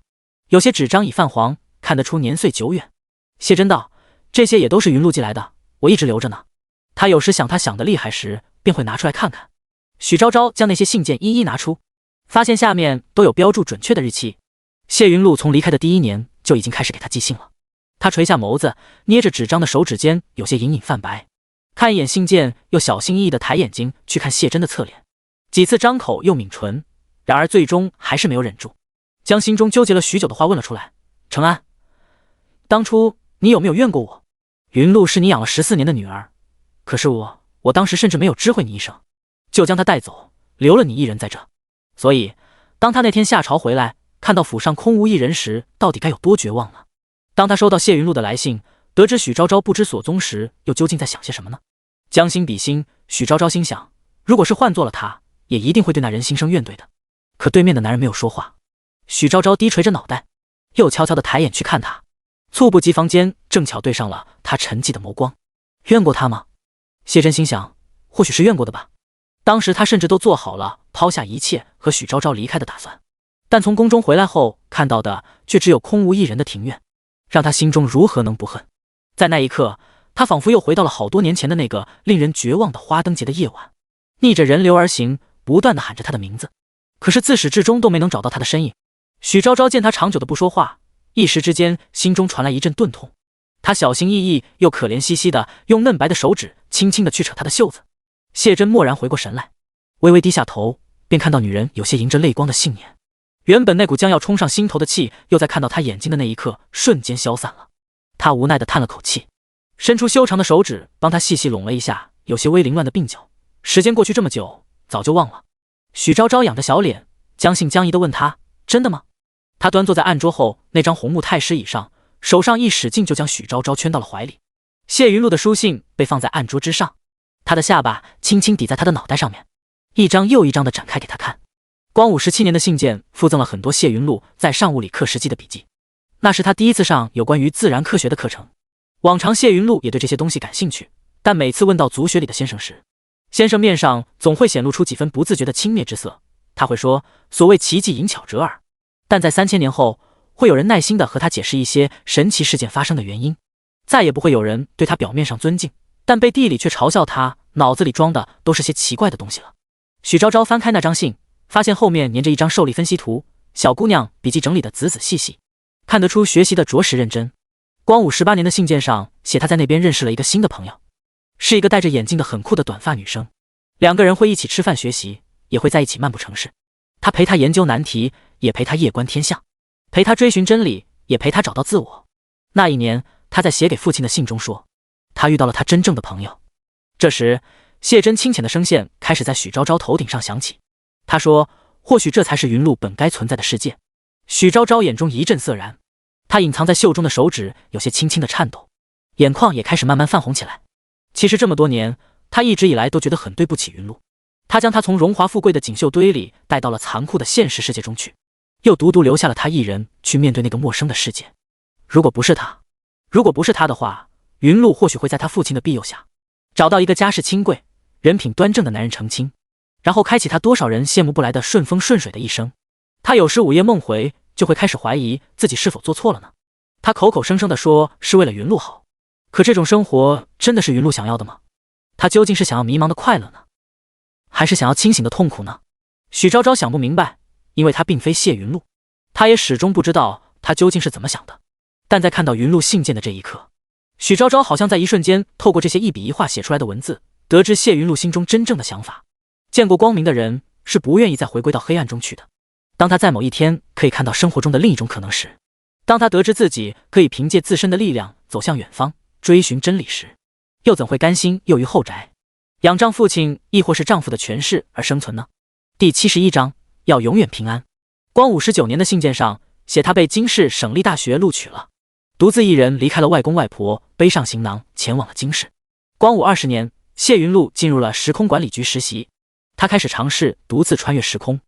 有些纸张已泛黄，看得出年岁久远。谢真道：“这些也都是云路寄来的，我一直留着呢。他有时想他想得厉害时，便会拿出来看看。”许昭昭将那些信件一一拿出，发现下面都有标注准确的日期。谢云路从离开的第1年就已经开始给他寄信了。他垂下眸子，捏着纸张的手指间有些隐隐泛白，看一眼信件，又小心翼翼地抬眼睛去看谢真的侧脸，几次张口又抿唇，然而最终还是没有忍住，将心中纠结了许久的话问了出来：“承安，当初你有没有怨过我？云路是你养了14年的女儿，可是我当时甚至没有知会你一声，就将她带走，留了你一人在这。所以当他那天下朝回来，看到府上空无一人时，到底该有多绝望呢？当他收到谢云路的来信，得知许昭昭不知所踪时，又究竟在想些什么呢？将心比心，许昭昭心想，如果是换做了他，也一定会对那人心生怨怼的。可对面的男人没有说话，许昭昭低垂着脑袋，又悄悄地抬眼去看他，猝不及防间正巧对上了他沉寂的眸光。怨过他吗？谢真心想，或许是怨过的吧。当时他甚至都做好了抛下一切和许昭昭离开的打算，但从宫中回来后看到的却只有空无一人的庭院，让他心中如何能不恨？在那一刻，他仿佛又回到了好多年前的那个令人绝望的花灯节的夜晚，逆着人流而行，不断地喊着他的名字，可是自始至终都没能找到他的身影。许昭昭见他长久的不说话，一时之间心中传来一阵钝痛，他小心翼翼又可怜兮兮的用嫩白的手指轻轻地去扯他的袖子。谢真蓦然回过神来，微微低下头，便看到女人有些迎着泪光的杏眼。原本那股将要冲上心头的气，又在看到他眼睛的那一刻瞬间消散了。他无奈地叹了口气，伸出修长的手指帮他细细拢了一下有些微凌乱的鬓角。时间过去这么久，早就忘了。许昭昭仰着小脸，将信将疑地问他：“真的吗？”他端坐在案桌后那张红木太师椅上，手上一使劲就将许昭昭圈到了怀里。谢云路的书信被放在案桌之上，他的下巴轻轻抵在他的脑袋上面，一张又一张地展开给他看。光武17年的信件附赠了很多谢云路在上物理课时记的笔记，那是他第一次上有关于自然科学的课程。往常谢云路也对这些东西感兴趣，但每次问到族学里的先生时，先生面上总会显露出几分不自觉的轻蔑之色。他会说所谓奇迹淫巧折耳，但在3000年后，会有人耐心地和他解释一些神奇事件发生的原因，再也不会有人对他表面上尊敬，但背地里却嘲笑他脑子里装的都是些奇怪的东西了。许昭昭翻开那张信，发现后面粘着一张受力分析图，小姑娘笔记整理得仔仔细细，看得出学习的着实认真。光武18年的信件上写他在那边认识了一个新的朋友，是一个戴着眼镜的很酷的短发女生，两个人会一起吃饭学习，也会在一起漫步城市。他陪他研究难题，也陪他夜观天象，陪他追寻真理，也陪他找到自我。那一年，他在写给父亲的信中说，他遇到了他真正的朋友。这时，谢真清浅的声线开始在许昭昭头顶上响起。他说，或许这才是云路本该存在的世界。许昭昭眼中一阵涩然，他隐藏在袖中的手指有些轻轻的颤抖，眼眶也开始慢慢泛红起来。其实这么多年，他一直以来都觉得很对不起云路，他将他从荣华富贵的锦绣堆里带到了残酷的现实世界中去，又独独留下了他一人去面对那个陌生的世界。如果不是他的话，云路或许会在他父亲的庇佑下，找到一个家世清贵、人品端正的男人成亲，然后开启他多少人羡慕不来的顺风顺水的一生。他有时午夜梦回，就会开始怀疑自己是否做错了呢？他口口声声地说是为了云路好，可这种生活真的是云路想要的吗？他究竟是想要迷茫的快乐呢，还是想要清醒的痛苦呢？许昭昭想不明白，因为他并非谢云路，他也始终不知道他究竟是怎么想的。但在看到云路信件的这一刻，许昭昭好像在一瞬间透过这些一笔一画写出来的文字，得知谢云路心中真正的想法。见过光明的人是不愿意再回归到黑暗中去的。当他在某一天可以看到生活中的另一种可能时，当他得知自己可以凭借自身的力量走向远方，追寻真理时，又怎会甘心囿于后宅，仰仗父亲亦或是丈夫的权势而生存呢？第71章，要永远平安。光武19年的信件上写他被京市省立大学录取了，独自一人离开了外公外婆，背上行囊前往了京市。光武20年，谢云路进入了时空管理局实习，他开始尝试独自穿越时空。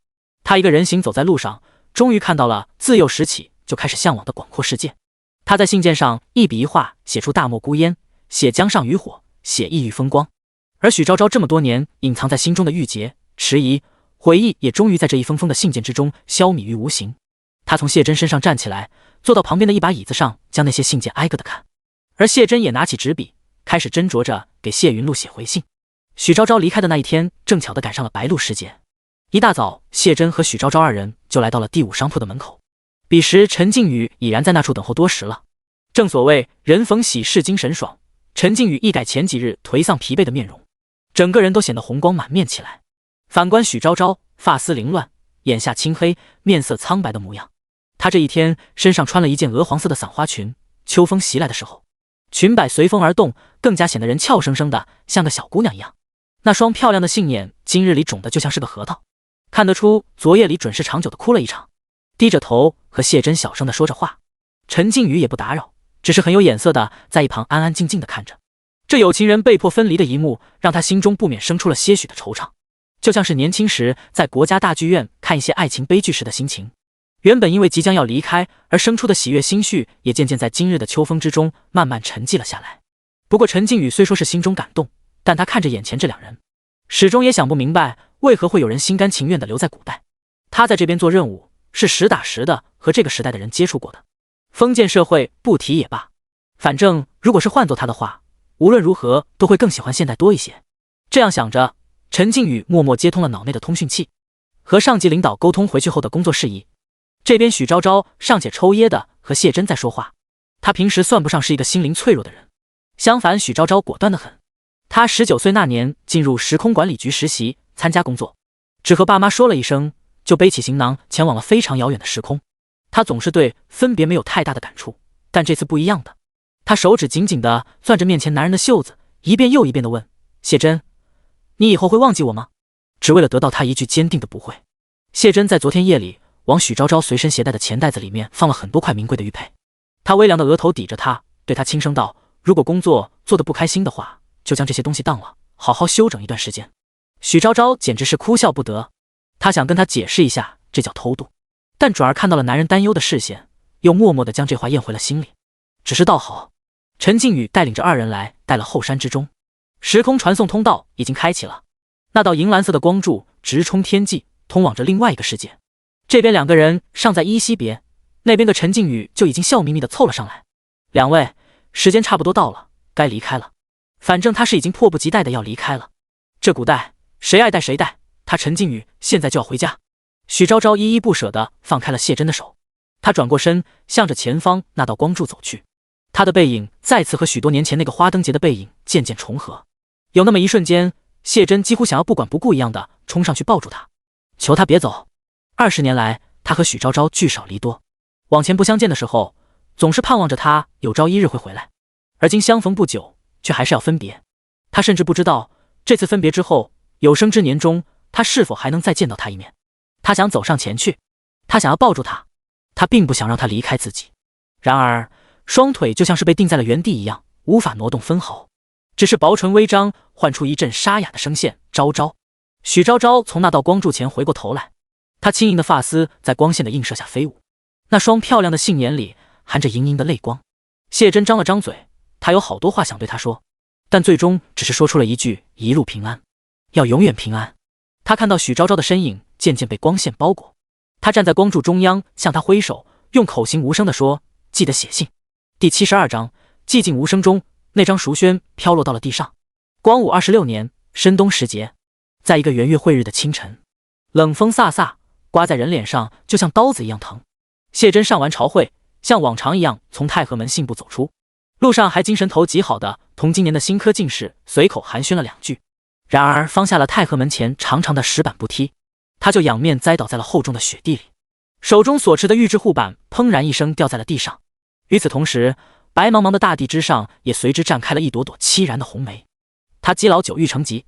他一个人行走在路上，终于看到了自幼时起就开始向往的广阔世界。他在信件上一笔一画写出大漠孤烟，写江上渔火，写意欲风光。而许昭昭这么多年隐藏在心中的郁结、迟疑、悔意，也终于在这一封封的信件之中消弭于无形。他从谢珍身上站起来，坐到旁边的一把椅子上，将那些信件挨个的看。而谢珍也拿起纸笔，开始斟酌着给谢云露写回信。许昭昭离开的那一天，正巧的赶上了白露时节。一大早，谢珍和许昭昭二人就来到了第5商铺的门口。彼时陈靖宇已然在那处等候多时了。正所谓人逢喜事精神爽，陈靖宇一改前几日颓丧疲惫的面容，整个人都显得红光满面起来。反观许昭昭，发丝凌乱，眼下青黑，面色苍白的模样。她这一天身上穿了一件鹅黄色的伞花裙，秋风袭来的时候，裙摆随风而动，更加显得人俏生生的，像个小姑娘一样。那双漂亮的杏眼今日里肿得就像是个核桃，看得出昨夜里准是长久的哭了一场。低着头和谢珍小声的说着话，陈靖宇也不打扰，只是很有眼色的在一旁安安静静的看着。这有情人被迫分离的一幕，让他心中不免生出了些许的惆怅，就像是年轻时在国家大剧院看一些爱情悲剧时的心情。原本因为即将要离开而生出的喜悦心绪，也渐渐在今日的秋风之中慢慢沉寂了下来。不过陈靖宇虽说是心中感动，但他看着眼前这两人，始终也想不明白为何会有人心甘情愿地留在古代。他在这边做任务，是实打实的和这个时代的人接触过的。封建社会不提也罢，反正如果是换做他的话，无论如何都会更喜欢现代多一些。这样想着，陈靖宇默默接通了脑内的通讯器，和上级领导沟通回去后的工作事宜。这边许昭昭尚且抽噎的和谢珍在说话，他平时算不上是一个心灵脆弱的人，相反许昭昭果断得很。他19岁那年进入时空管理局实习参加工作，只和爸妈说了一声，就背起行囊前往了非常遥远的时空。他总是对分别没有太大的感触，但这次不一样的。他手指紧紧地攥着面前男人的袖子，一遍又一遍地问：谢珍，你以后会忘记我吗？只为了得到他一句坚定的不会。谢珍在昨天夜里往许昭昭随身携带的钱袋子里面放了很多块名贵的玉佩。他微凉的额头抵着他，对他轻声道：如果工作做得不开心的话，就将这些东西当了，好好休整一段时间。许昭昭简直是哭笑不得，他想跟他解释一下这叫偷渡，但转而看到了男人担忧的视线，又默默地将这话咽回了心里。只是倒好，陈靖宇带领着二人来到了后山之中，时空传送通道已经开启了，那道银蓝色的光柱直冲天际，通往着另外一个世界。这边两个人尚在依稀别，那边的陈靖宇就已经笑眯眯地凑了上来。两位，时间差不多到了，该离开了。反正他是已经迫不及待的要离开了。这古代谁爱戴谁戴，他陈靖宇现在就要回家。许昭昭依依不舍地放开了谢珍的手，他转过身，向着前方那道光柱走去。他的背影再次和许多年前那个花灯节的背影渐渐重合。有那么一瞬间，谢珍几乎想要不管不顾一样的冲上去抱住他，求他别走。20年来，他和许昭昭聚少离多，往前不相见的时候，总是盼望着他有朝一日会回来，而今相逢不久，却还是要分别。他甚至不知道，这次分别之后，有生之年中，他是否还能再见到他一面。他想走上前去，他想要抱住他，他并不想让他离开自己。然而，双腿就像是被定在了原地一样，无法挪动分毫。只是薄唇微张，唤出一阵沙哑的声线：昭昭。许昭昭从那道光柱前回过头来，她轻盈的发丝在光线的映射下飞舞，那双漂亮的杏眼里含着盈盈的泪光。谢珍张了张嘴，她有好多话想对他说，但最终只是说出了一句：一路平安，要永远平安。他看到许昭昭的身影渐渐被光线包裹，他站在光柱中央，向他挥手，用口型无声地说：记得写信。第72章，寂静无声中，那张熟宣飘落到了地上。光武26年深冬时节，在一个圆月晦日的清晨，冷风飒飒，刮在人脸上就像刀子一样疼。谢珍上完朝会，像往常一样从太和门信部走出，路上还精神头极好的同今年的新科进士随口寒暄了2句。然而方下了太和门前长长的石板步梯，他就仰面栽倒在了厚重的雪地里，手中所持的玉质护板砰然一声掉在了地上。与此同时，白茫茫的大地之上也随之绽开了一朵朵凄然的红梅。他积劳久郁成疾，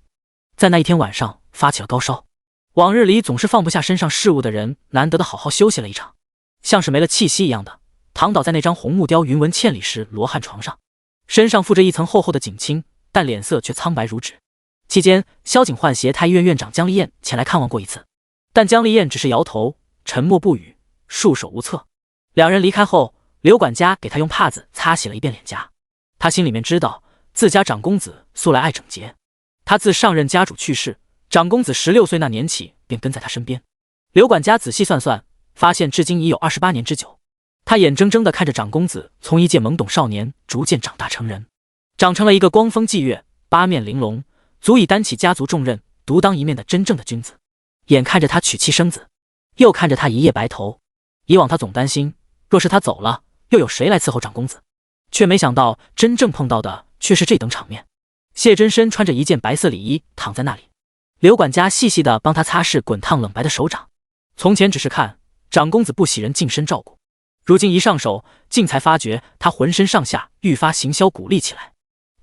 在那一天晚上发起了高烧。往日里总是放不下身上事物的人，难得的好好休息了一场，像是没了气息一样的躺倒在那张红木雕云纹嵌里时罗汉床上，身上附着一层厚厚的锦衾，但脸色却苍白如纸。期间，萧景焕携太医院院长姜丽燕前来看望过一次，但姜丽燕只是摇头，沉默不语，束手无策。两人离开后，刘管家给他用帕子擦洗了一遍脸颊。他心里面知道，自家长公子素来爱整洁，他自上任家主去世，长公子16岁那年起便跟在他身边。刘管家仔细算算，发现至今已有28年之久。他眼睁睁地看着长公子从一介懵懂少年逐渐长大成人，长成了一个光风霁月、八面玲珑，足以担起家族重任、独当一面的真正的君子。眼看着他娶妻生子，又看着他一夜白头。以往他总担心，若是他走了，又有谁来伺候长公子？却没想到真正碰到的却是这等场面。谢真身穿着一件白色里衣躺在那里，刘管家细细地帮他擦拭滚烫冷白的手掌。从前只是看长公子不喜人近身照顾，如今一上手，竟才发觉他浑身上下愈发行销鼓励起来。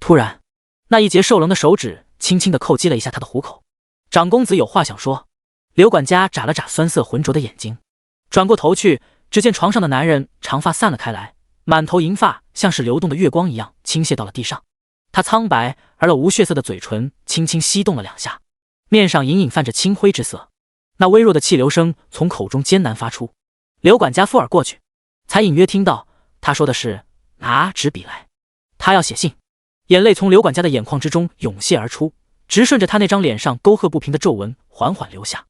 突然，那一截瘦棱的手指轻轻地叩击了一下他的虎口。长公子有话想说。刘管家眨了眨酸涩浑浊的眼睛，转过头去，只见床上的男人长发散了开来，满头银发像是流动的月光一样倾泻到了地上。他苍白而了无血色的嘴唇轻轻翕动了2下，面上隐隐泛着青灰之色。那微弱的气流声从口中艰难发出。刘管家附耳过去，才隐约听到他说的是拿纸笔来，他要写信。眼泪从刘管家的眼眶之中涌泻而出，直顺着他那张脸上沟壑不平的皱纹缓缓流下。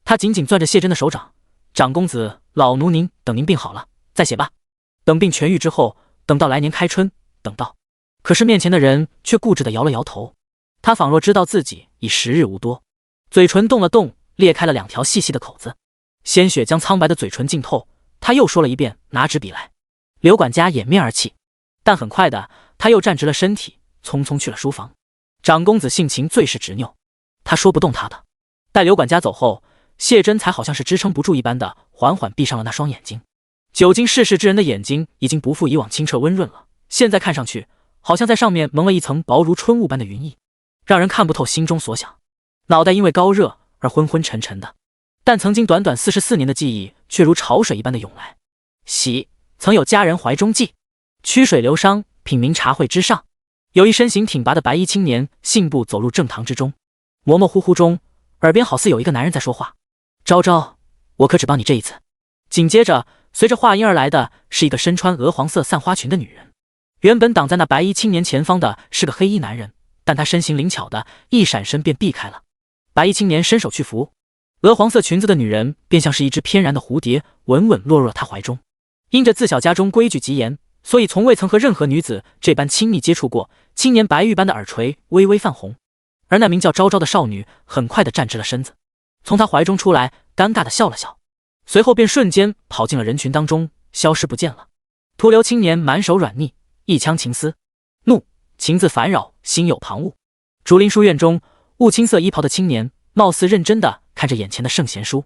他紧紧攥着谢真的手掌，长公子，老奴您等您病好了再写吧，等病痊愈之后，等到来年开春，等到。可是面前的人却固执地摇了摇头，他仿若知道自己已时日无多，嘴唇动了动，裂开了2条细细的口子，鲜血将苍白的嘴唇浸透。他又说了一遍拿纸笔来。刘管家掩面而泣，但很快的他又站直了身体，匆匆去了书房。长公子性情最是执拗，他说不动他的。待刘管家走后，谢真才好像是支撑不住一般的缓缓闭上了那双眼睛。久经世事之人的眼睛已经不复以往清澈温润了，现在看上去好像在上面蒙了一层薄如春雾般的云翳，让人看不透心中所想。脑袋因为高热而昏昏沉沉的，但曾经短短44年的记忆却如潮水一般的涌来。喜，曾有佳人怀中寄，曲水流觞，品茗茶会之上。有一身形挺拔的白衣青年信步走入正堂之中，模模糊糊中，耳边好似有一个男人在说话。昭昭，我可只帮你这一次。紧接着随着话音而来的是一个身穿鹅黄色散花裙的女人。原本挡在那白衣青年前方的是个黑衣男人，但他身形灵巧的一闪身便避开了。白衣青年伸手去扶鹅黄色裙子的女人，便像是一只翩然的蝴蝶，稳稳落入了他怀中。因着自小家中规矩极严，所以从未曾和任何女子这般亲密接触过。青年白玉般的耳垂微微泛红，而那名叫昭昭的少女很快地站直了身子，从他怀中出来，尴尬地笑了笑，随后便瞬间跑进了人群当中，消失不见了。徒留青年满手软腻，一腔情思，怒情字烦扰，心有旁骛。竹林书院中，雾青色衣袍的青年貌似认真地看着眼前的圣贤书，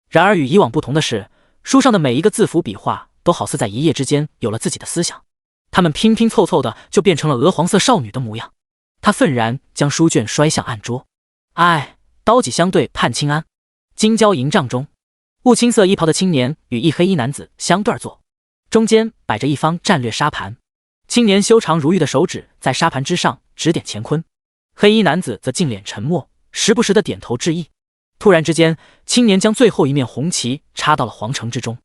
然而与以往不同的是，书上的每一个字符笔画都好似在一夜之间有了自己的思想，他们拼拼凑凑的就变成了鹅黄色少女的模样。他愤然将书卷摔向案桌，唉，刀戟相对盼清安。金交营帐中，雾青色衣袍的青年与一黑衣男子相对而坐，中间摆着一方战略沙盘，青年修长如玉的手指在沙盘之上指点乾坤，黑衣男子则静脸沉默，时不时的点头致意。突然之间，青年将最后一面红旗插到了皇城之中，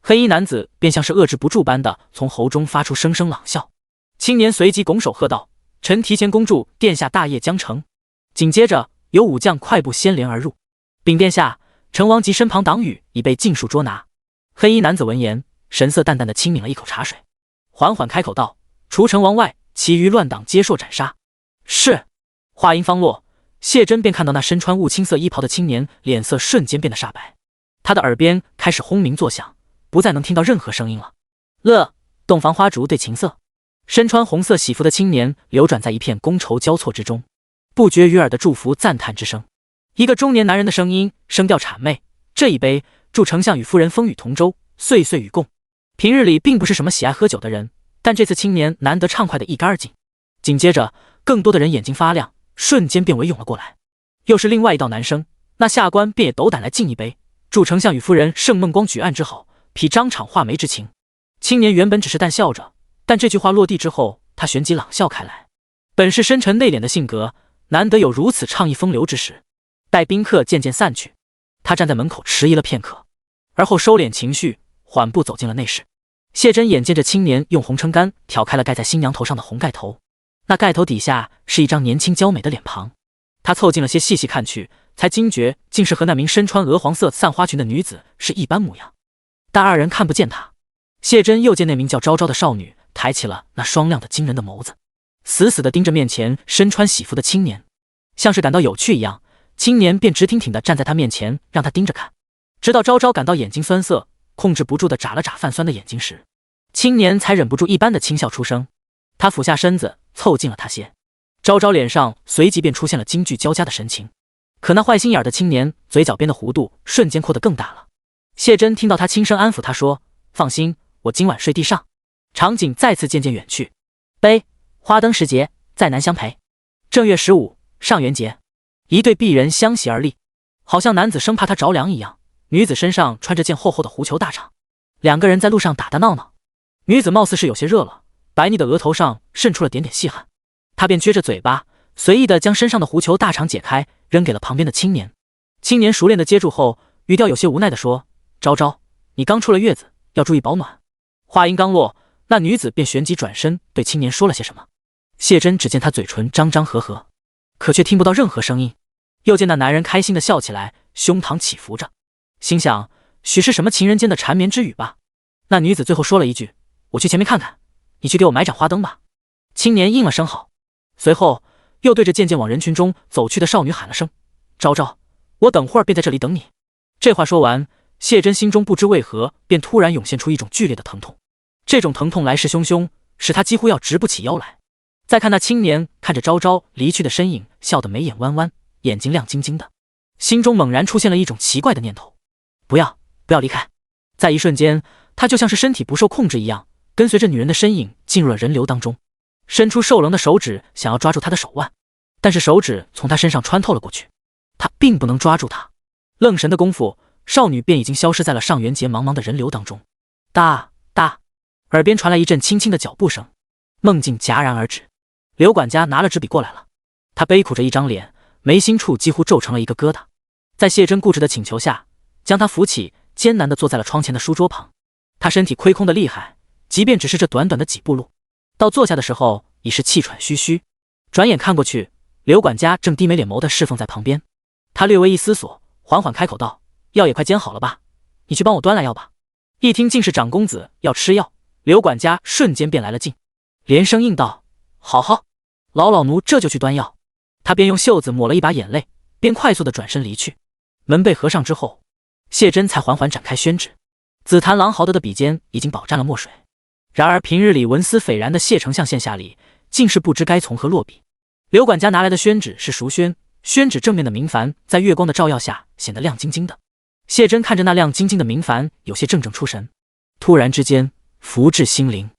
黑衣男子便像是遏制不住般的从喉中发出声声朗笑。青年随即拱手喝道：“臣提前恭祝殿下大业将成。”紧接着有武将快步掀帘而入，禀殿下，成王及身旁党羽已被尽数捉拿。黑衣男子闻言，神色淡淡的轻抿了一口茶水，缓缓开口道：“除成王外，其余乱党皆数斩杀。”是。话音方落，谢真便看到那身穿雾青色衣袍的青年脸色瞬间变得煞白，他的耳边开始轰鸣作响，不再能听到任何声音了。乐，洞房花烛对琴瑟。身穿红色喜服的青年流转在一片觥筹交错之中，不绝于耳的祝福赞叹之声。一个中年男人的声音声调谄媚：“这一杯，祝丞相与夫人风雨同舟，岁岁与共。”平日里并不是什么喜爱喝酒的人，但这次青年难得畅快的一干而尽。紧接着，更多的人眼睛发亮，瞬间便围涌了过来。又是另外一道男声，那下官便也斗胆来敬一杯，祝丞相与夫人盛孟光举案之好，披张敞画眉之情。青年原本只是淡笑着，但这句话落地之后，他旋即朗笑开来。本是深沉内敛的性格，难得有如此畅意风流之时。待宾客渐渐散去，他站在门口迟疑了片刻，而后收敛情绪，缓步走进了内室。谢真眼见着青年用红撑杆挑开了盖在新娘头上的红盖头，那盖头底下是一张年轻娇美的脸庞。他凑近了些细细看去，才惊觉竟是和那名身穿鹅黄色散花裙的女子是一般模样。但二人看不见他。谢真又见那名叫昭昭的少女抬起了那双亮的惊人的眸子，死死地盯着面前身穿喜服的青年，像是感到有趣一样，青年便直挺挺地站在他面前，让他盯着看，直到昭昭感到眼睛酸涩，控制不住地眨了眨泛酸的眼睛时，青年才忍不住一般的轻笑出声。他俯下身子凑近了他些，昭昭脸上随即便出现了惊惧交加的神情，可那坏心眼的青年嘴角边的弧度瞬间扩得更大了。谢真听到他轻声安抚他说：“放心，我今晚睡地上。”场景再次渐渐远去。悲花灯时节，再难相陪。正月15，上元节，一对璧人相携而立，好像男子生怕他着凉一样，女子身上穿着件厚厚的狐裘大氅，两个人在路上打打闹闹。女子貌似是有些热了，白腻的额头上渗出了点点细汗，她便撅着嘴巴，随意地将身上的狐裘大氅解开，扔给了旁边的青年。青年熟练地接住后，语调有些无奈地说：“昭昭，你刚出了月子，要注意保暖。”话音刚落，那女子便旋即转身对青年说了些什么。谢真只见她嘴唇张张合合，可却听不到任何声音。又见那男人开心地笑起来，胸膛起伏着，心想许是什么情人间的缠绵之语吧。那女子最后说了一句：“我去前面看看，你去给我买盏花灯吧。”青年应了声好，随后又对着渐渐往人群中走去的少女喊了声：“昭昭，我等会儿便在这里等你。”这话说完，谢真心中不知为何便突然涌现出一种剧烈的疼痛，这种疼痛来势汹汹，使他几乎要直不起腰来。再看那青年看着昭昭离去的身影，笑得眉眼弯弯，眼睛亮晶晶的，心中猛然出现了一种奇怪的念头：不要离开。在一瞬间，他就像是身体不受控制一样，跟随着女人的身影进入了人流当中，伸出瘦棱的手指想要抓住她的手腕，但是手指从她身上穿透了过去，他并不能抓住她。愣神的功夫，少女便已经消失在了上元节茫茫的人流当中。哒哒，耳边传来一阵轻轻的脚步声，梦境戛然而止。刘管家拿了纸笔过来了，他悲苦着一张脸，眉心处几乎皱成了一个疙瘩。在谢真固执的请求下，将他扶起，艰难地坐在了窗前的书桌旁。他身体亏空的厉害，即便只是这短短的几步路，到坐下的时候已是气喘吁吁。转眼看过去，刘管家正低眉脸眸地侍奉在旁边。他略微一思索，缓缓开口道：“药也快煎好了吧，你去帮我端来药吧。”一听竟是长公子要吃药，刘管家瞬间便来了劲，连声应道：“好好，老奴这就去端药。”他便用袖子抹了一把眼泪，便快速地转身离去。门被合上之后，谢真才缓缓展开宣纸。紫檀狼毫得的笔尖已经饱蘸了墨水，然而平日里文思斐然的谢丞相线下里，竟是不知该从何落笔。刘管家拿来的宣纸是熟宣，宣纸正面的明矾在月光的照耀下显得亮晶晶的。谢真看着那亮晶晶的明矾，有些怔出神，突然之间福至心灵。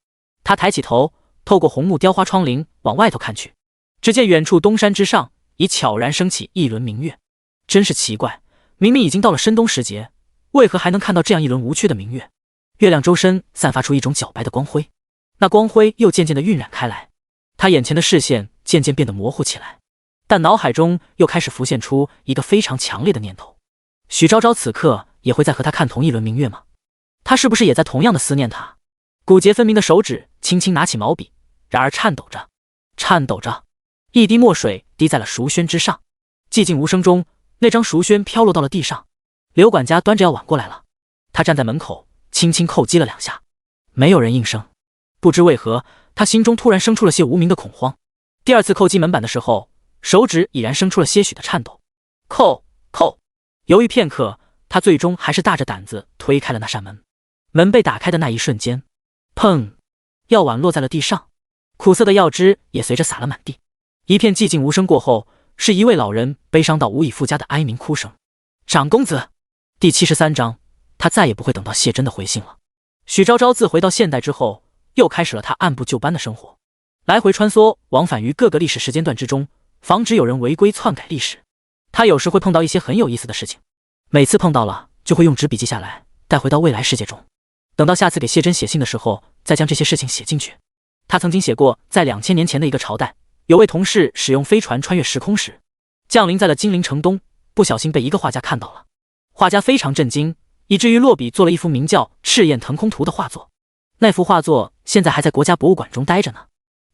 他抬起头，透过红木雕花窗棂往外头看去，只见远处东山之上已悄然升起一轮明月。真是奇怪，明明已经到了深冬时节，为何还能看到这样一轮无缺的明月？月亮周身散发出一种皎白的光辉，那光辉又渐渐地晕染开来，他眼前的视线渐渐变得模糊起来，但脑海中又开始浮现出一个非常强烈的念头：许昭昭此刻也会在和他看同一轮明月吗？他是不是也在同样的思念他？骨节分明的手指轻轻拿起毛笔，然而颤抖着，一滴墨水滴在了熟宣之上，寂静无声中，那张熟宣飘落到了地上。刘管家端着药碗过来了，他站在门口，轻轻叩击了2下，没有人应声。不知为何，他心中突然生出了些无名的恐慌。第二次叩击门板的时候，手指已然生出了些许的颤抖。叩！犹豫片刻，他最终还是大着胆子推开了那扇门。门被打开的那一瞬间，砰！药碗落在了地上，苦涩的药汁也随着洒了满地。一片寂静无声过后，是一位老人悲伤到无以复加的哀鸣哭声。长公子。第73章，他再也不会等到谢真的回信了。许昭昭自回到现代之后，又开始了他按部就班的生活，来回穿梭往返于各个历史时间段之中，防止有人违规篡改历史。他有时会碰到一些很有意思的事情，每次碰到了就会用纸笔记下来，带回到未来世界中，等到下次给谢真写信的时候，再将这些事情写进去。他曾经写过，在2000年前的一个朝代，有位同事使用飞船穿越时空时，降临在了金陵城东，不小心被一个画家看到了。画家非常震惊，以至于落笔做了一幅名叫《赤焰腾空图》的画作。那幅画作现在还在国家博物馆中待着呢。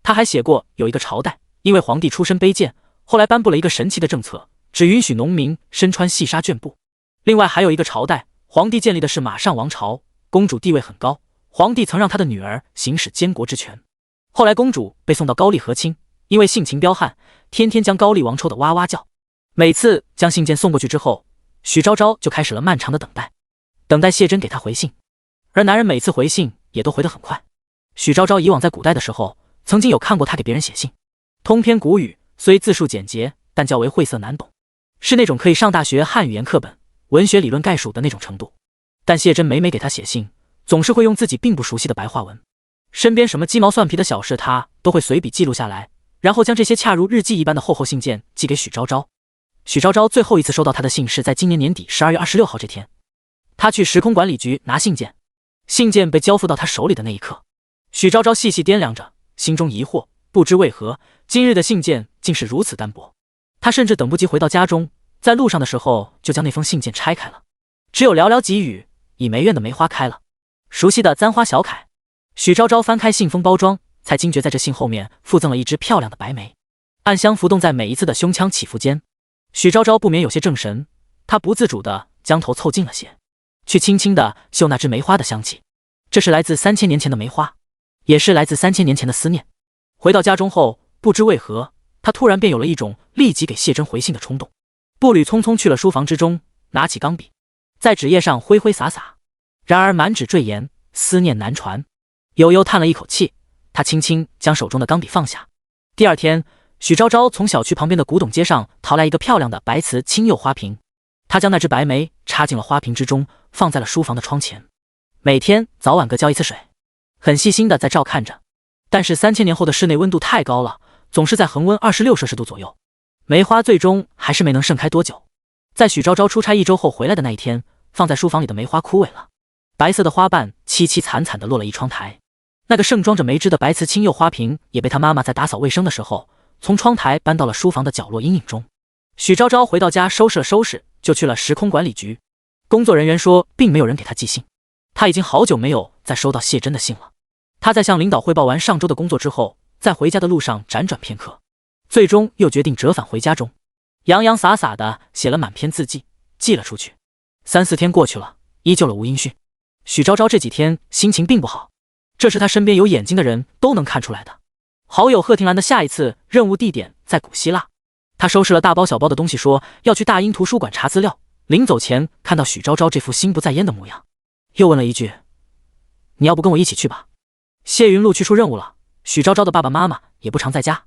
他还写过有一个朝代，因为皇帝出身卑贱，后来颁布了一个神奇的政策，只允许农民身穿细纱绢布。另外还有一个朝代，皇帝建立的是马上王朝，公主地位很高，皇帝曾让他的女儿行使监国之权。后来公主被送到高丽和亲，因为性情彪悍，天天将高丽王抽得哇哇叫。每次将信件送过去之后，许昭昭就开始了漫长的等待谢珍给她回信。而男人每次回信也都回得很快。许昭昭以往在古代的时候，曾经有看过他给别人写信，通篇古语，虽字数简洁，但较为晦涩难懂，是那种可以上大学汉语言课本、文学理论概述的那种程度。但谢珍每给他写信，总是会用自己并不熟悉的白话文，身边什么鸡毛蒜皮的小事他都会随笔记录下来，然后将这些恰如日记一般的厚信件寄给许昭昭。许昭昭最后一次收到他的信是在今年年底12月26号这天，他去时空管理局拿信件，信件被交付到他手里的那一刻，许昭昭细细掂量着，心中疑惑，不知为何今日的信件竟是如此单薄。他甚至等不及回到家中，在路上的时候就将那封信件拆开了，只有寥寥几语，已梅院的梅花开了，熟悉的簪花小楷。许昭昭翻开信封包装，才惊觉在这信后面附赠了一支漂亮的白梅，暗香浮动在每一次的胸腔起伏间。许昭昭不免有些怔神，他不自主地将头凑近了些，去轻轻地嗅那支梅花的香气。这是来自3000年前的梅花，也是来自3000年前的思念。回到家中后，不知为何，他突然便有了一种立即给谢珍回信的冲动，步履匆匆去了书房之中，拿起钢笔，在纸页上挥挥洒洒。然而满纸赘言，思念难传。悠悠叹了一口气，他轻轻将手中的钢笔放下。第二天，许昭昭从小区旁边的古董街上淘来一个漂亮的白瓷青釉花瓶，他将那只白梅插进了花瓶之中，放在了书房的窗前。每天早晚各浇一次水，很细心的在照看着。但是3000年后的室内温度太高了，总是在恒温26摄氏度左右，梅花最终还是没能盛开多久。在许昭昭出差1周后回来的那一天，放在书房里的梅花枯萎了，白色的花瓣凄凄惨惨地落了一窗台。那个盛装着梅枝的白瓷青釉花瓶也被他妈妈在打扫卫生的时候从窗台搬到了书房的角落阴影中。许昭昭回到家收拾了收拾，就去了时空管理局。工作人员说并没有人给他寄信，他已经好久没有再收到谢珍的信了。他在向领导汇报完上周的工作之后，在回家的路上辗转片刻，最终又决定折返回家中，洋洋洒洒的写了满篇字迹，寄了出去。3、4天过去了，依旧了无音讯。许昭昭这几天心情并不好，这是他身边有眼睛的人都能看出来的。好友贺廷兰的下一次任务地点在古希腊，他收拾了大包小包的东西，说要去大英图书馆查资料。临走前看到许昭昭这副心不在焉的模样，又问了一句：“你要不跟我一起去吧？”谢云路去出任务了，许昭昭的爸爸妈妈也不常在家，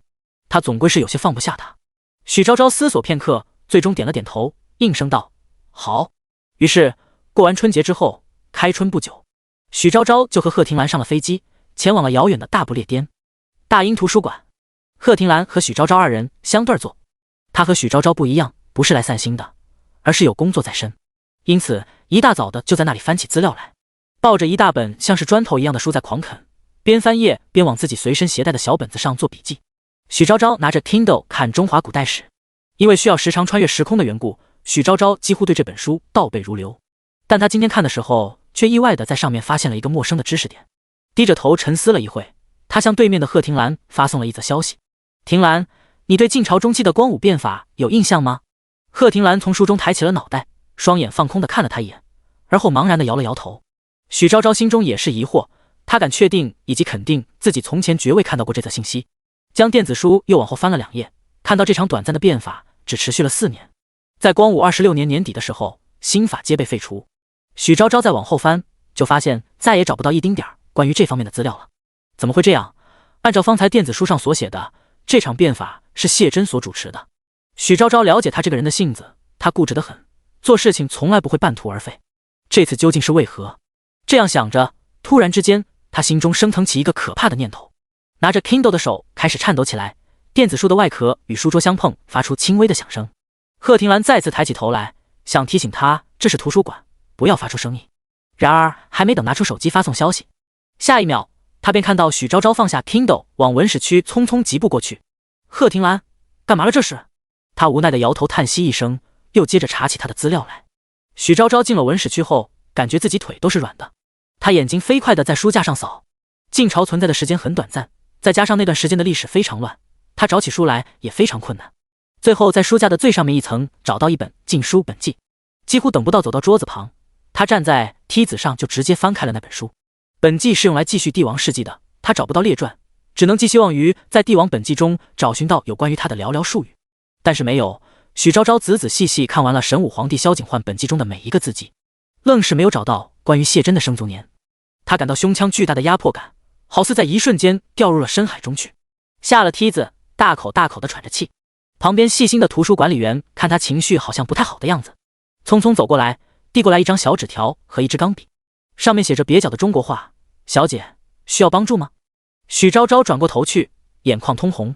他总归是有些放不下他。许昭昭思索片刻，最终点了点头，应声道：“好。”于是过完春节之后，开春不久，许昭昭就和贺廷兰上了飞机，前往了遥远的大不列颠。大英图书馆，贺廷兰和许昭昭二人相对坐。他和许昭昭不一样，不是来散心的，而是有工作在身，因此一大早的就在那里翻起资料来，抱着一大本像是砖头一样的书在狂啃，边翻页边往自己随身携带的小本子上做笔记。许昭昭拿着 Kindle 看中华古代史，因为需要时常穿越时空的缘故，许昭昭几乎对这本书倒背如流。但他今天看的时候，却意外的在上面发现了一个陌生的知识点。低着头沉思了一会，他向对面的贺廷兰发送了一则消息：“廷兰，你对晋朝中期的光武变法有印象吗？”贺廷兰从书中抬起了脑袋，双眼放空的看了他一眼，而后茫然的摇了摇头。许昭昭心中也是疑惑，他敢确定以及肯定自己从前绝未看到过这则信息。将电子书又往后翻了2页，看到这场短暂的变法只持续了4年，在光武26年年底的时候，新法皆被废除。许昭昭再往后翻，就发现再也找不到一丁点关于这方面的资料了。怎么会这样？按照方才电子书上所写的，这场变法是谢珍所主持的。许昭昭了解他这个人的性子，他固执得很，做事情从来不会半途而废。这次究竟是为何？这样想着，突然之间，他心中升腾起一个可怕的念头，拿着 Kindle 的手开始颤抖起来，电子书的外壳与书桌相碰，发出轻微的响声。贺廷兰再次抬起头来，想提醒他这是图书馆，不要发出声音。然而还没等拿出手机发送消息，下一秒他便看到许昭昭放下 Kindle 往文史区匆匆疾步过去。贺廷兰，干嘛了这是？他无奈的摇头叹息一声，又接着查起他的资料来。许昭昭进了文史区后，感觉自己腿都是软的，他眼睛飞快的在书架上扫。晋朝存在的时间很短暂，再加上那段时间的历史非常乱，他找起书来也非常困难。最后在书架的最上面一层找到一本禁书本纪，几乎等不到走到桌子旁，他站在梯子上就直接翻开了那本书。本纪是用来记叙帝王事迹的，他找不到列传，只能寄希望于在帝王本纪中找寻到有关于他的寥寥数语。但是没有，许昭昭仔仔细细看完了神武皇帝萧景焕本纪中的每一个字迹，愣是没有找到关于谢真的生卒年。他感到胸腔巨大的压迫感，好似在一瞬间掉入了深海中去。下了梯子，大口大口地喘着气。旁边细心的图书管理员看他情绪好像不太好的样子，匆匆走过来，递过来一张小纸条和一支钢笔，上面写着蹩脚的中国话：小姐，需要帮助吗？许昭昭转过头去，眼眶通红。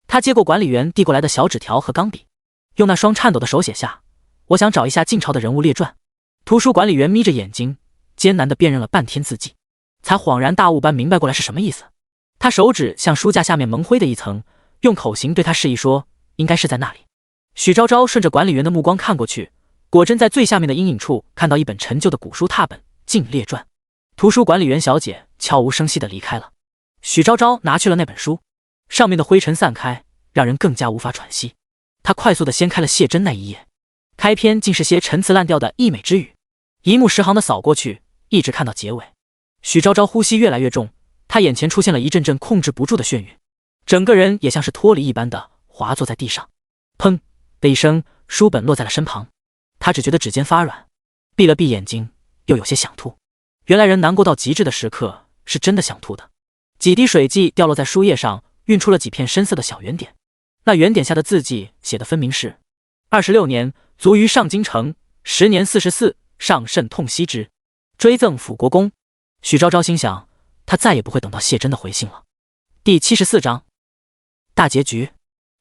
他接过管理员递过来的小纸条和钢笔，用那双颤抖的手写下：我想找一下晋朝的人物列传。图书管理员眯着眼睛，艰难地辨认了半天字迹，才恍然大悟般明白过来是什么意思。他手指向书架下面蒙灰的一层，用口型对他示意说：应该是在那里。许昭昭顺着管理员的目光看过去，果真在最下面的阴影处看到一本陈旧的古书拓本《晋列传》。图书管理员小姐悄无声息地离开了。许昭昭拿去了那本书，上面的灰尘散开，让人更加无法喘息。他快速地掀开了谢真那一页，开篇竟是些陈词滥调的溢美之语，一目十行地扫过去，一直看到结尾。许昭昭呼吸越来越重，他眼前出现了一阵阵控制不住的眩晕，整个人也像是脱离一般的滑坐在地上。砰的一声，书本落在了身旁，他只觉得指尖发软，闭了闭眼睛，又有些想吐。原来人难过到极致的时刻是真的想吐的。几滴水迹掉落在书页上，晕出了几片深色的小圆点，那圆点下的字迹写的分明是：26年，卒于上京城，10年44，上甚痛惜之，追赠辅国公。许昭昭心想，他再也不会等到谢真的回信了。第74章大结局。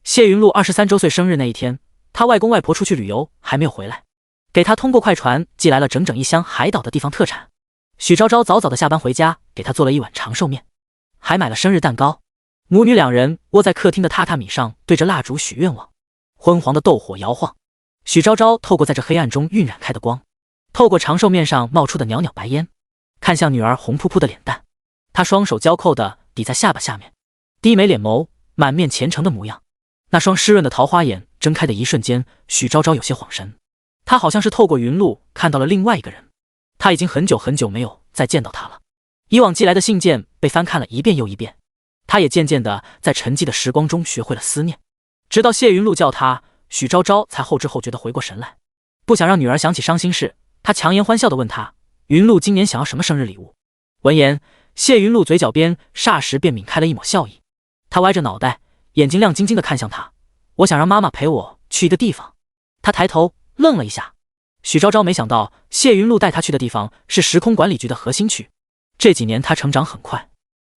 谢云路23周岁生日那一天，他外公外婆出去旅游还没有回来，给他通过快船寄来了整整一箱海岛的地方特产。许昭昭早早的下班回家，给他做了一碗长寿面，还买了生日蛋糕。母女两人窝在客厅的榻榻米上，对着蜡烛许愿望。昏黄的斗火摇晃，许昭昭透过在这黑暗中晕染开的光，透过长寿面上冒出的袅袅白烟，看向女儿红扑扑的脸蛋。她双手交扣的抵在下巴下面，低眉脸眸，满面虔诚的模样。那双湿润的桃花眼睁开的一瞬间，许昭昭有些恍神，她好像是透过云露看到了另外一个人。她已经很久很久没有再见到他了。以往寄来的信件被翻看了一遍又一遍，她也渐渐的在沉寂的时光中学会了思念。直到谢云露叫她，许昭昭才后知后觉的回过神来。不想让女儿想起伤心事，她强颜欢笑的问她：云露今年想要什么生日礼物？闻言，谢云露嘴角边霎时便抿开了一抹笑意。她歪着脑袋，眼睛亮晶晶的看向他：我想让妈妈陪我去一个地方。他抬头愣了一下，许昭昭没想到谢云露带他去的地方是时空管理局的核心区。这几年他成长很快，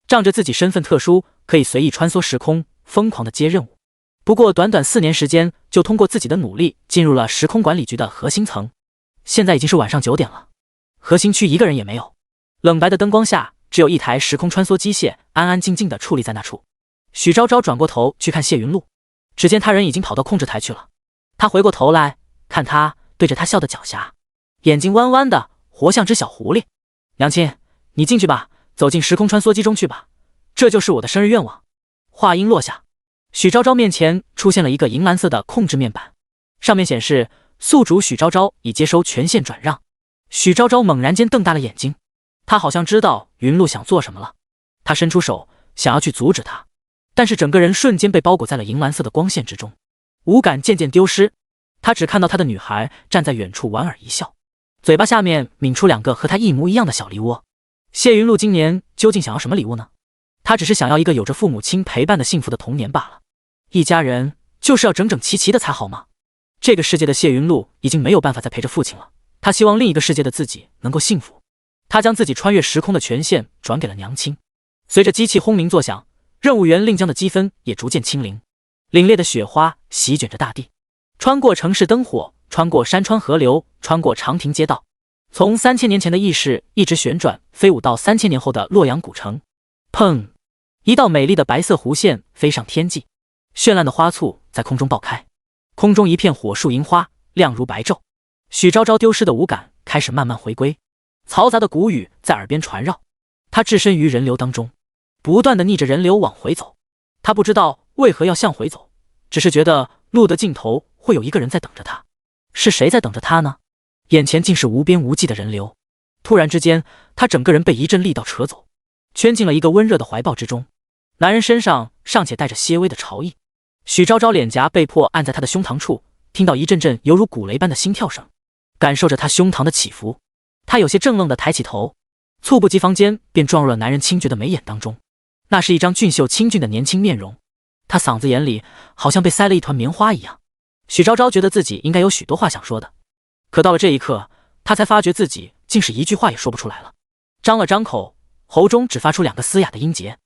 仗着自己身份特殊，可以随意穿梭时空，疯狂的接任务。不过短短4年时间，就通过自己的努力进入了时空管理局的核心层。现在已经是晚上9点了，核心区一个人也没有，冷白的灯光下，只有一台时空穿梭机械安安静静的矗立在那处。许昭昭转过头去看谢云露，只见他人已经跑到控制台去了。他回过头来看他，对着他笑的狡黠，眼睛弯弯的，活像只小狐狸。娘亲，你进去吧，走进时空穿梭机中去吧，这就是我的生日愿望。话音落下，许昭昭面前出现了一个银蓝色的控制面板，上面显示宿主许昭昭已接收权限转让。许昭昭猛然间瞪大了眼睛，他好像知道云露想做什么了。他伸出手想要去阻止他，但是整个人瞬间被包裹在了银蓝色的光线之中，五感渐渐丢失。他只看到他的女孩站在远处莞尔一笑，嘴巴下面抿出2个和他一模一样的小梨窝。谢云露今年究竟想要什么礼物呢？他只是想要一个有着父母亲陪伴的幸福的童年罢了。一家人就是要整整齐齐的才好吗？这个世界的谢云露已经没有办法再陪着父亲了，他希望另一个世界的自己能够幸福。他将自己穿越时空的权限转给了娘亲。随着机器轰鸣作响，任务员令将的积分也逐渐清零。凛冽的雪花席卷着大地，穿过城市灯火，穿过山川河流，穿过长亭街道，从3000年前的意识一直旋转飞舞到3000年后的洛阳古城。砰！一道美丽的白色弧线飞上天际，绚烂的花簇在空中爆开，空中一片火树银花，亮如白昼。许昭昭丢失的五感开始慢慢回归，嘈杂的鼓语在耳边传绕。他置身于人流当中，不断地逆着人流往回走。他不知道为何要向回走，只是觉得路的尽头会有一个人在等着他。是谁在等着他呢？眼前竟是无边无际的人流。突然之间，他整个人被一阵力道扯走，圈进了一个温热的怀抱之中。男人身上尚且带着些微的潮意，许昭昭脸颊被迫按在他的胸膛处，听到一阵阵犹如鼓雷般的心跳声，感受着他胸膛的起伏。他有些怔愣地抬起头，猝不及防间便撞入了男人清绝的眉眼当中。那是一张俊秀清俊的年轻面容，他嗓子眼里好像被塞了一团棉花一样。许昭昭觉得自己应该有许多话想说的，可到了这一刻，他才发觉自己竟是一句话也说不出来了。张了张口，喉中只发出2个嘶哑的音节，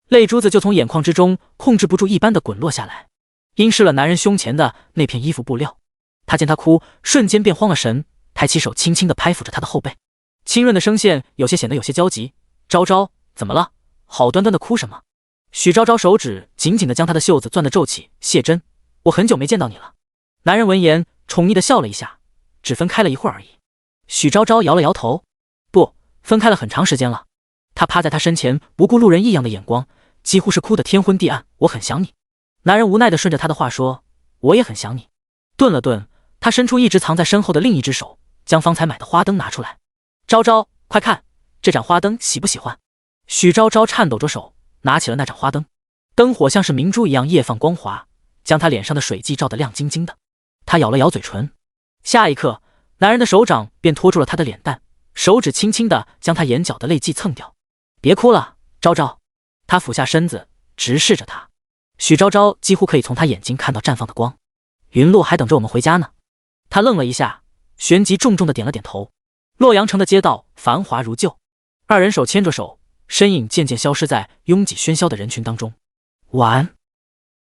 泪珠子就从眼眶之中控制不住一般的滚落下来，阴湿了男人胸前的那片衣服布料。他见他哭，瞬间便慌了神，抬起手轻轻地拍抚着他的后背，清润的声线显得有些焦急。昭昭，怎么了？好端端的哭什么？许昭昭手指紧紧地将他的袖子攥得皱起。谢真，我很久没见到你了。男人闻言宠溺地笑了一下，只分开了一会儿而已。许昭昭摇了摇头，不，分开了很长时间了。他趴在他身前，不顾路人异样的眼光，几乎是哭得天昏地暗。我很想你。男人无奈地顺着他的话说，我也很想你。顿了顿，他伸出一直藏在身后的另一只手，将方才买的花灯拿出来。昭昭，快看，这盏花灯喜不喜欢？许昭昭颤抖着手拿起了那盏花灯，灯火像是明珠一样夜放光滑，将他脸上的水迹照得亮晶晶的。他咬了咬嘴唇，下一刻，男人的手掌便托住了他的脸蛋，手指轻轻地将他眼角的泪迹蹭掉。别哭了，昭昭。他俯下身子直视着他，许昭昭几乎可以从他眼睛看到绽放的光。云洛还等着我们回家呢。他愣了一下，旋即重重地点了点头。洛阳城的街道繁华如旧，二人手牵着手，身影渐渐消失在拥挤喧嚣的人群当中。晚安。